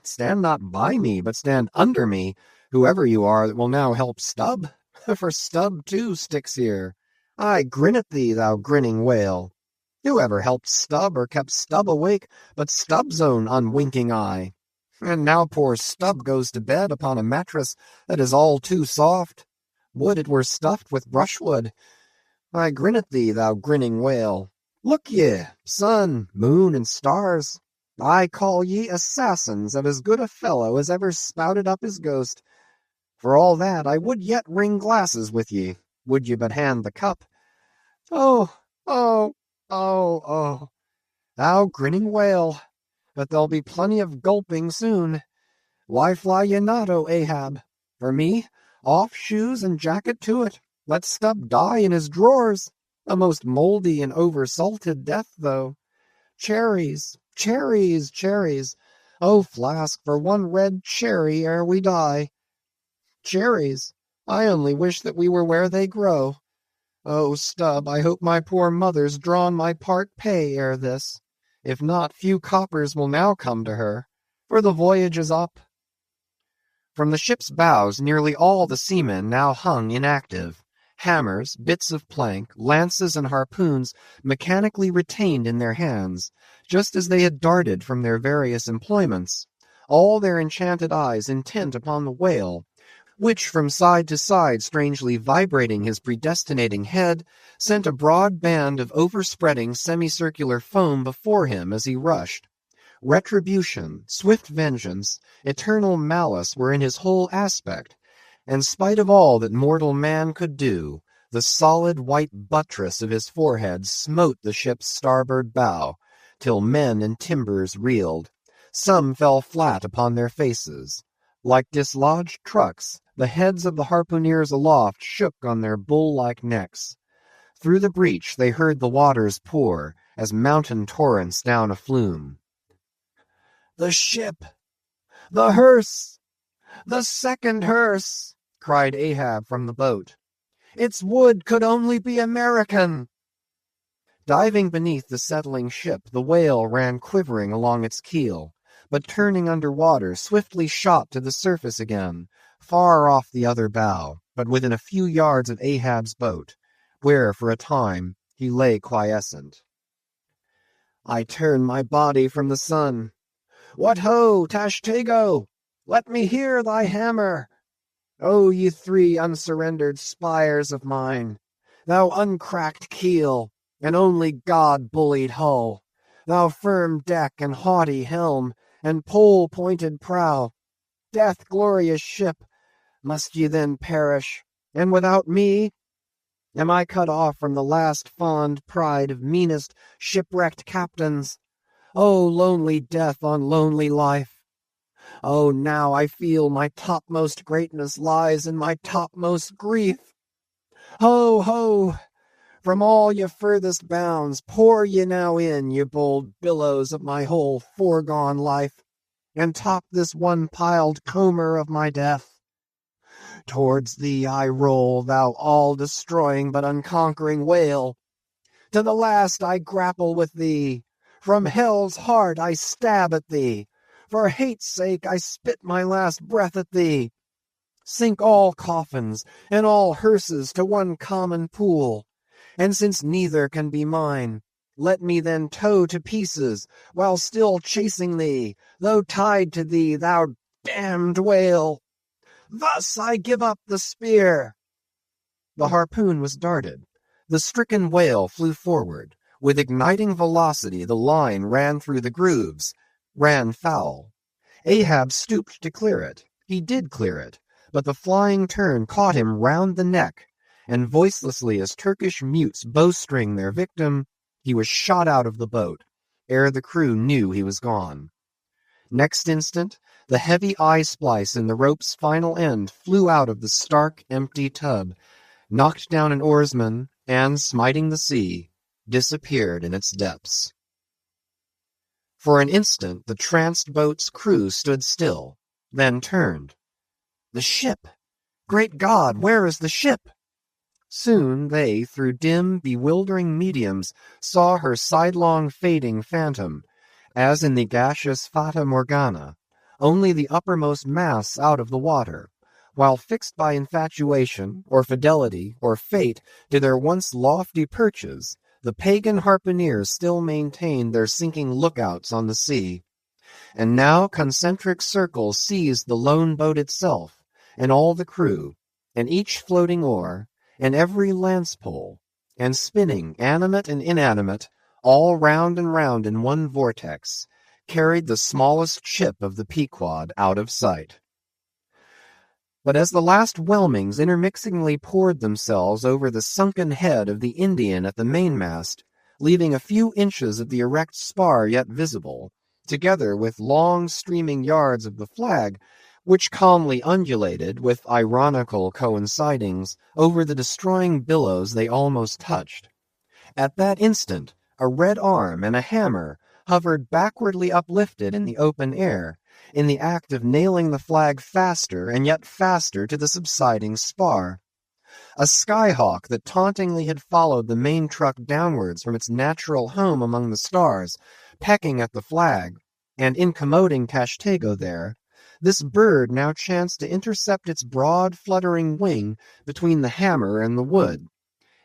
Stand not by me, but stand under me, whoever you are that will now help Stubb. For Stubb, too, sticks here. I grin at thee, thou grinning whale. Whoever helped Stubb or kept Stubb awake but Stubb's own unwinking eye? And now poor Stubb goes to bed upon a mattress that is all too soft. Would it were stuffed with brushwood. I grin at thee, thou grinning whale. Look ye, sun, moon, and stars. I call ye assassins of as good a fellow as ever spouted up his ghost. For all that, I would yet ring glasses with ye, would ye but hand the cup. Oh, oh, oh, oh, thou grinning whale, but there'll be plenty of gulping soon. Why fly ye not, O Ahab? For me, off shoes and jacket to it. Let Stubb die in his drawers. A most mouldy and over-salted death, though. Cherries, cherries, cherries. Oh, Flask, for one red cherry ere we die. Cherries. I only wish that we were where they grow. Oh, Stubb, I hope my poor mother's drawn my part pay ere this. If not, few coppers will now come to her, for the voyage is up. From the ship's bows nearly all the seamen now hung inactive, hammers, bits of plank, lances, and harpoons mechanically retained in their hands, just as they had darted from their various employments, all their enchanted eyes intent upon the whale, which from side to side strangely vibrating his predestinating head, sent a broad band of overspreading semicircular foam before him as he rushed. Retribution, swift vengeance, eternal malice were in his whole aspect, and spite of all that mortal man could do, the solid white buttress of his forehead smote the ship's starboard bow, till men and timbers reeled. Some fell flat upon their faces. Like dislodged trucks, the heads of the harpooneers aloft shook on their bull-like necks. Through the breach they heard the waters pour, as mountain torrents down a flume. The ship! The hearse! The second hearse! Cried Ahab from the boat. Its wood could only be American! Diving beneath the settling ship, the whale ran quivering along its keel, but turning under water, swiftly shot to the surface again, far off the other bow, but within a few yards of Ahab's boat, where, for a time, he lay quiescent. I turn my body from the sun. What ho, Tashtego! Let me hear thy hammer! O ye three unsurrendered spires of mine, thou uncracked keel, and only God-bullied hull, thou firm deck and haughty helm, and pole-pointed prow, death-glorious ship, must ye then perish, and without me? Am I cut off from the last fond pride of meanest shipwrecked captains? O lonely death on lonely life! Oh, now I feel my topmost greatness lies in my topmost grief. Ho, ho! From all ye furthest bounds, pour ye now in, ye bold billows of my whole foregone life, and top this one-piled comber of my death. Towards thee I roll, thou all-destroying but unconquering whale. To the last I grapple with thee. From hell's heart I stab at thee. For hate's sake I spit my last breath at thee. Sink all coffins and all hearses to one common pool. And since neither can be mine, let me then tow to pieces, while still chasing thee, though tied to thee, thou damned whale. Thus I give up the spear. The harpoon was darted. The stricken whale flew forward. With igniting velocity the line ran through the grooves, ran foul. Ahab stooped to clear it. He did clear it, but the flying turn caught him round the neck, and voicelessly as Turkish mutes bowstring their victim, he was shot out of the boat, ere the crew knew he was gone. Next instant, the heavy eye-splice in the rope's final end flew out of the stark, empty tub, knocked down an oarsman, and, smiting the sea, disappeared in its depths. For an instant the tranced boat's crew stood still, then turned. The ship! Great God, where is the ship? Soon they, through dim, bewildering mediums, saw her sidelong fading phantom, as in the gaseous Fata Morgana, only the uppermost mass out of the water, while fixed by infatuation, or fidelity, or fate, to their once lofty perches, the pagan harpooneers still maintained their sinking lookouts on the sea. And now concentric circles seized the lone boat itself, and all the crew, and each floating oar, and every lance-pole, and spinning, animate and inanimate, all round and round in one vortex, carried the smallest ship of the Pequod out of sight. But as the last whelmings intermixingly poured themselves over the sunken head of the Indian at the mainmast, leaving a few inches of the erect spar yet visible, together with long streaming yards of the flag, which calmly undulated, with ironical coincidings, over the destroying billows they almost touched. At that instant, a red arm and a hammer hovered backwardly uplifted in the open air, in the act of nailing the flag faster and yet faster to the subsiding spar. A skyhawk that tauntingly had followed the main truck downwards from its natural home among the stars, pecking at the flag, and incommoding Tashtego there, this bird now chanced to intercept its broad fluttering wing between the hammer and the wood,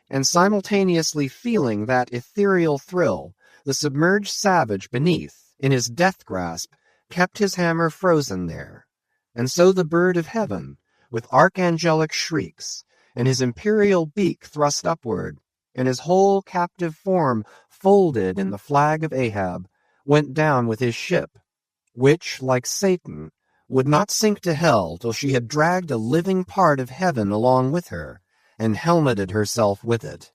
and simultaneously feeling that ethereal thrill, the submerged savage beneath, in his death grasp, kept his hammer frozen there. And so the bird of heaven, with archangelic shrieks, and his imperial beak thrust upward, and his whole captive form folded in the flag of Ahab, went down with his ship, which, like Satan, would not sink to hell till she had dragged a living part of heaven along with her, and helmeted herself with it.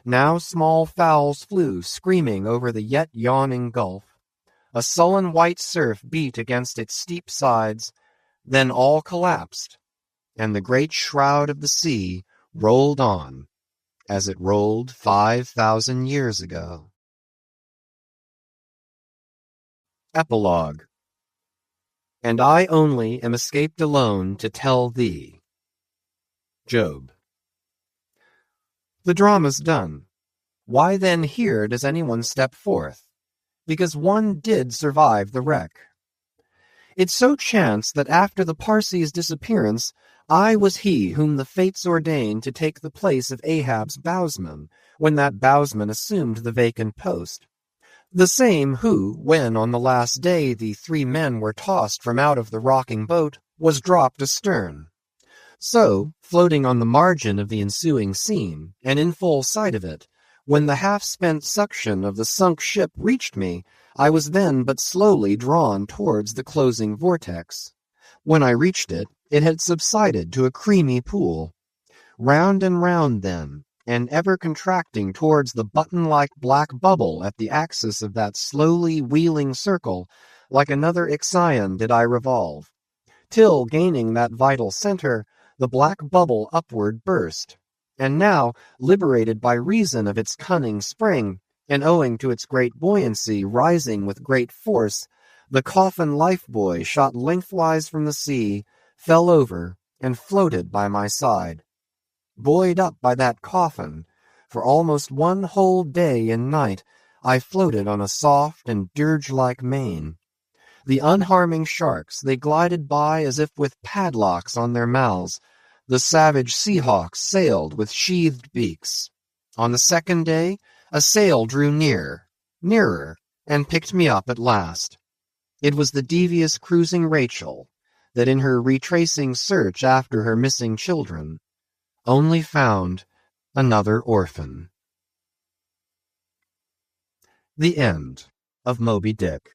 Now small fowls flew screaming over the yet yawning gulf. A sullen white surf beat against its steep sides, then all collapsed, and the great shroud of the sea rolled on, as it rolled 5,000 years ago. Epilogue. And I only am escaped alone to tell thee. Job. The drama's done. Why then here does anyone step forth? Because one did survive the wreck. It so chanced that after the Parsi's disappearance, I was he whom the fates ordained to take the place of Ahab's bowsman, when that bowsman assumed the vacant post. The same who, when on the last day the 3 men were tossed from out of the rocking boat, was dropped astern. So, floating on the margin of the ensuing scene, and in full sight of it, when the half-spent suction of the sunk ship reached me, I was then but slowly drawn towards the closing vortex. When I reached it, it had subsided to a creamy pool. Round and round then, and ever contracting towards the button-like black bubble at the axis of that slowly wheeling circle, like another Ixion did I revolve, till, gaining that vital center, the black bubble upward burst, and now, liberated by reason of its cunning spring, and owing to its great buoyancy rising with great force, the coffin life-buoy shot lengthwise from the sea, fell over, and floated by my side. Buoyed up by that coffin, for almost one whole day and night, I floated on a soft and dirge-like main. The unharming sharks, they glided by as if with padlocks on their mouths. The savage sea-hawks sailed with sheathed beaks. On the second day, a sail drew nearer, and picked me up at last. It was the devious cruising Rachel, that in her retracing search after her missing children, only found another orphan. The end of Moby Dick.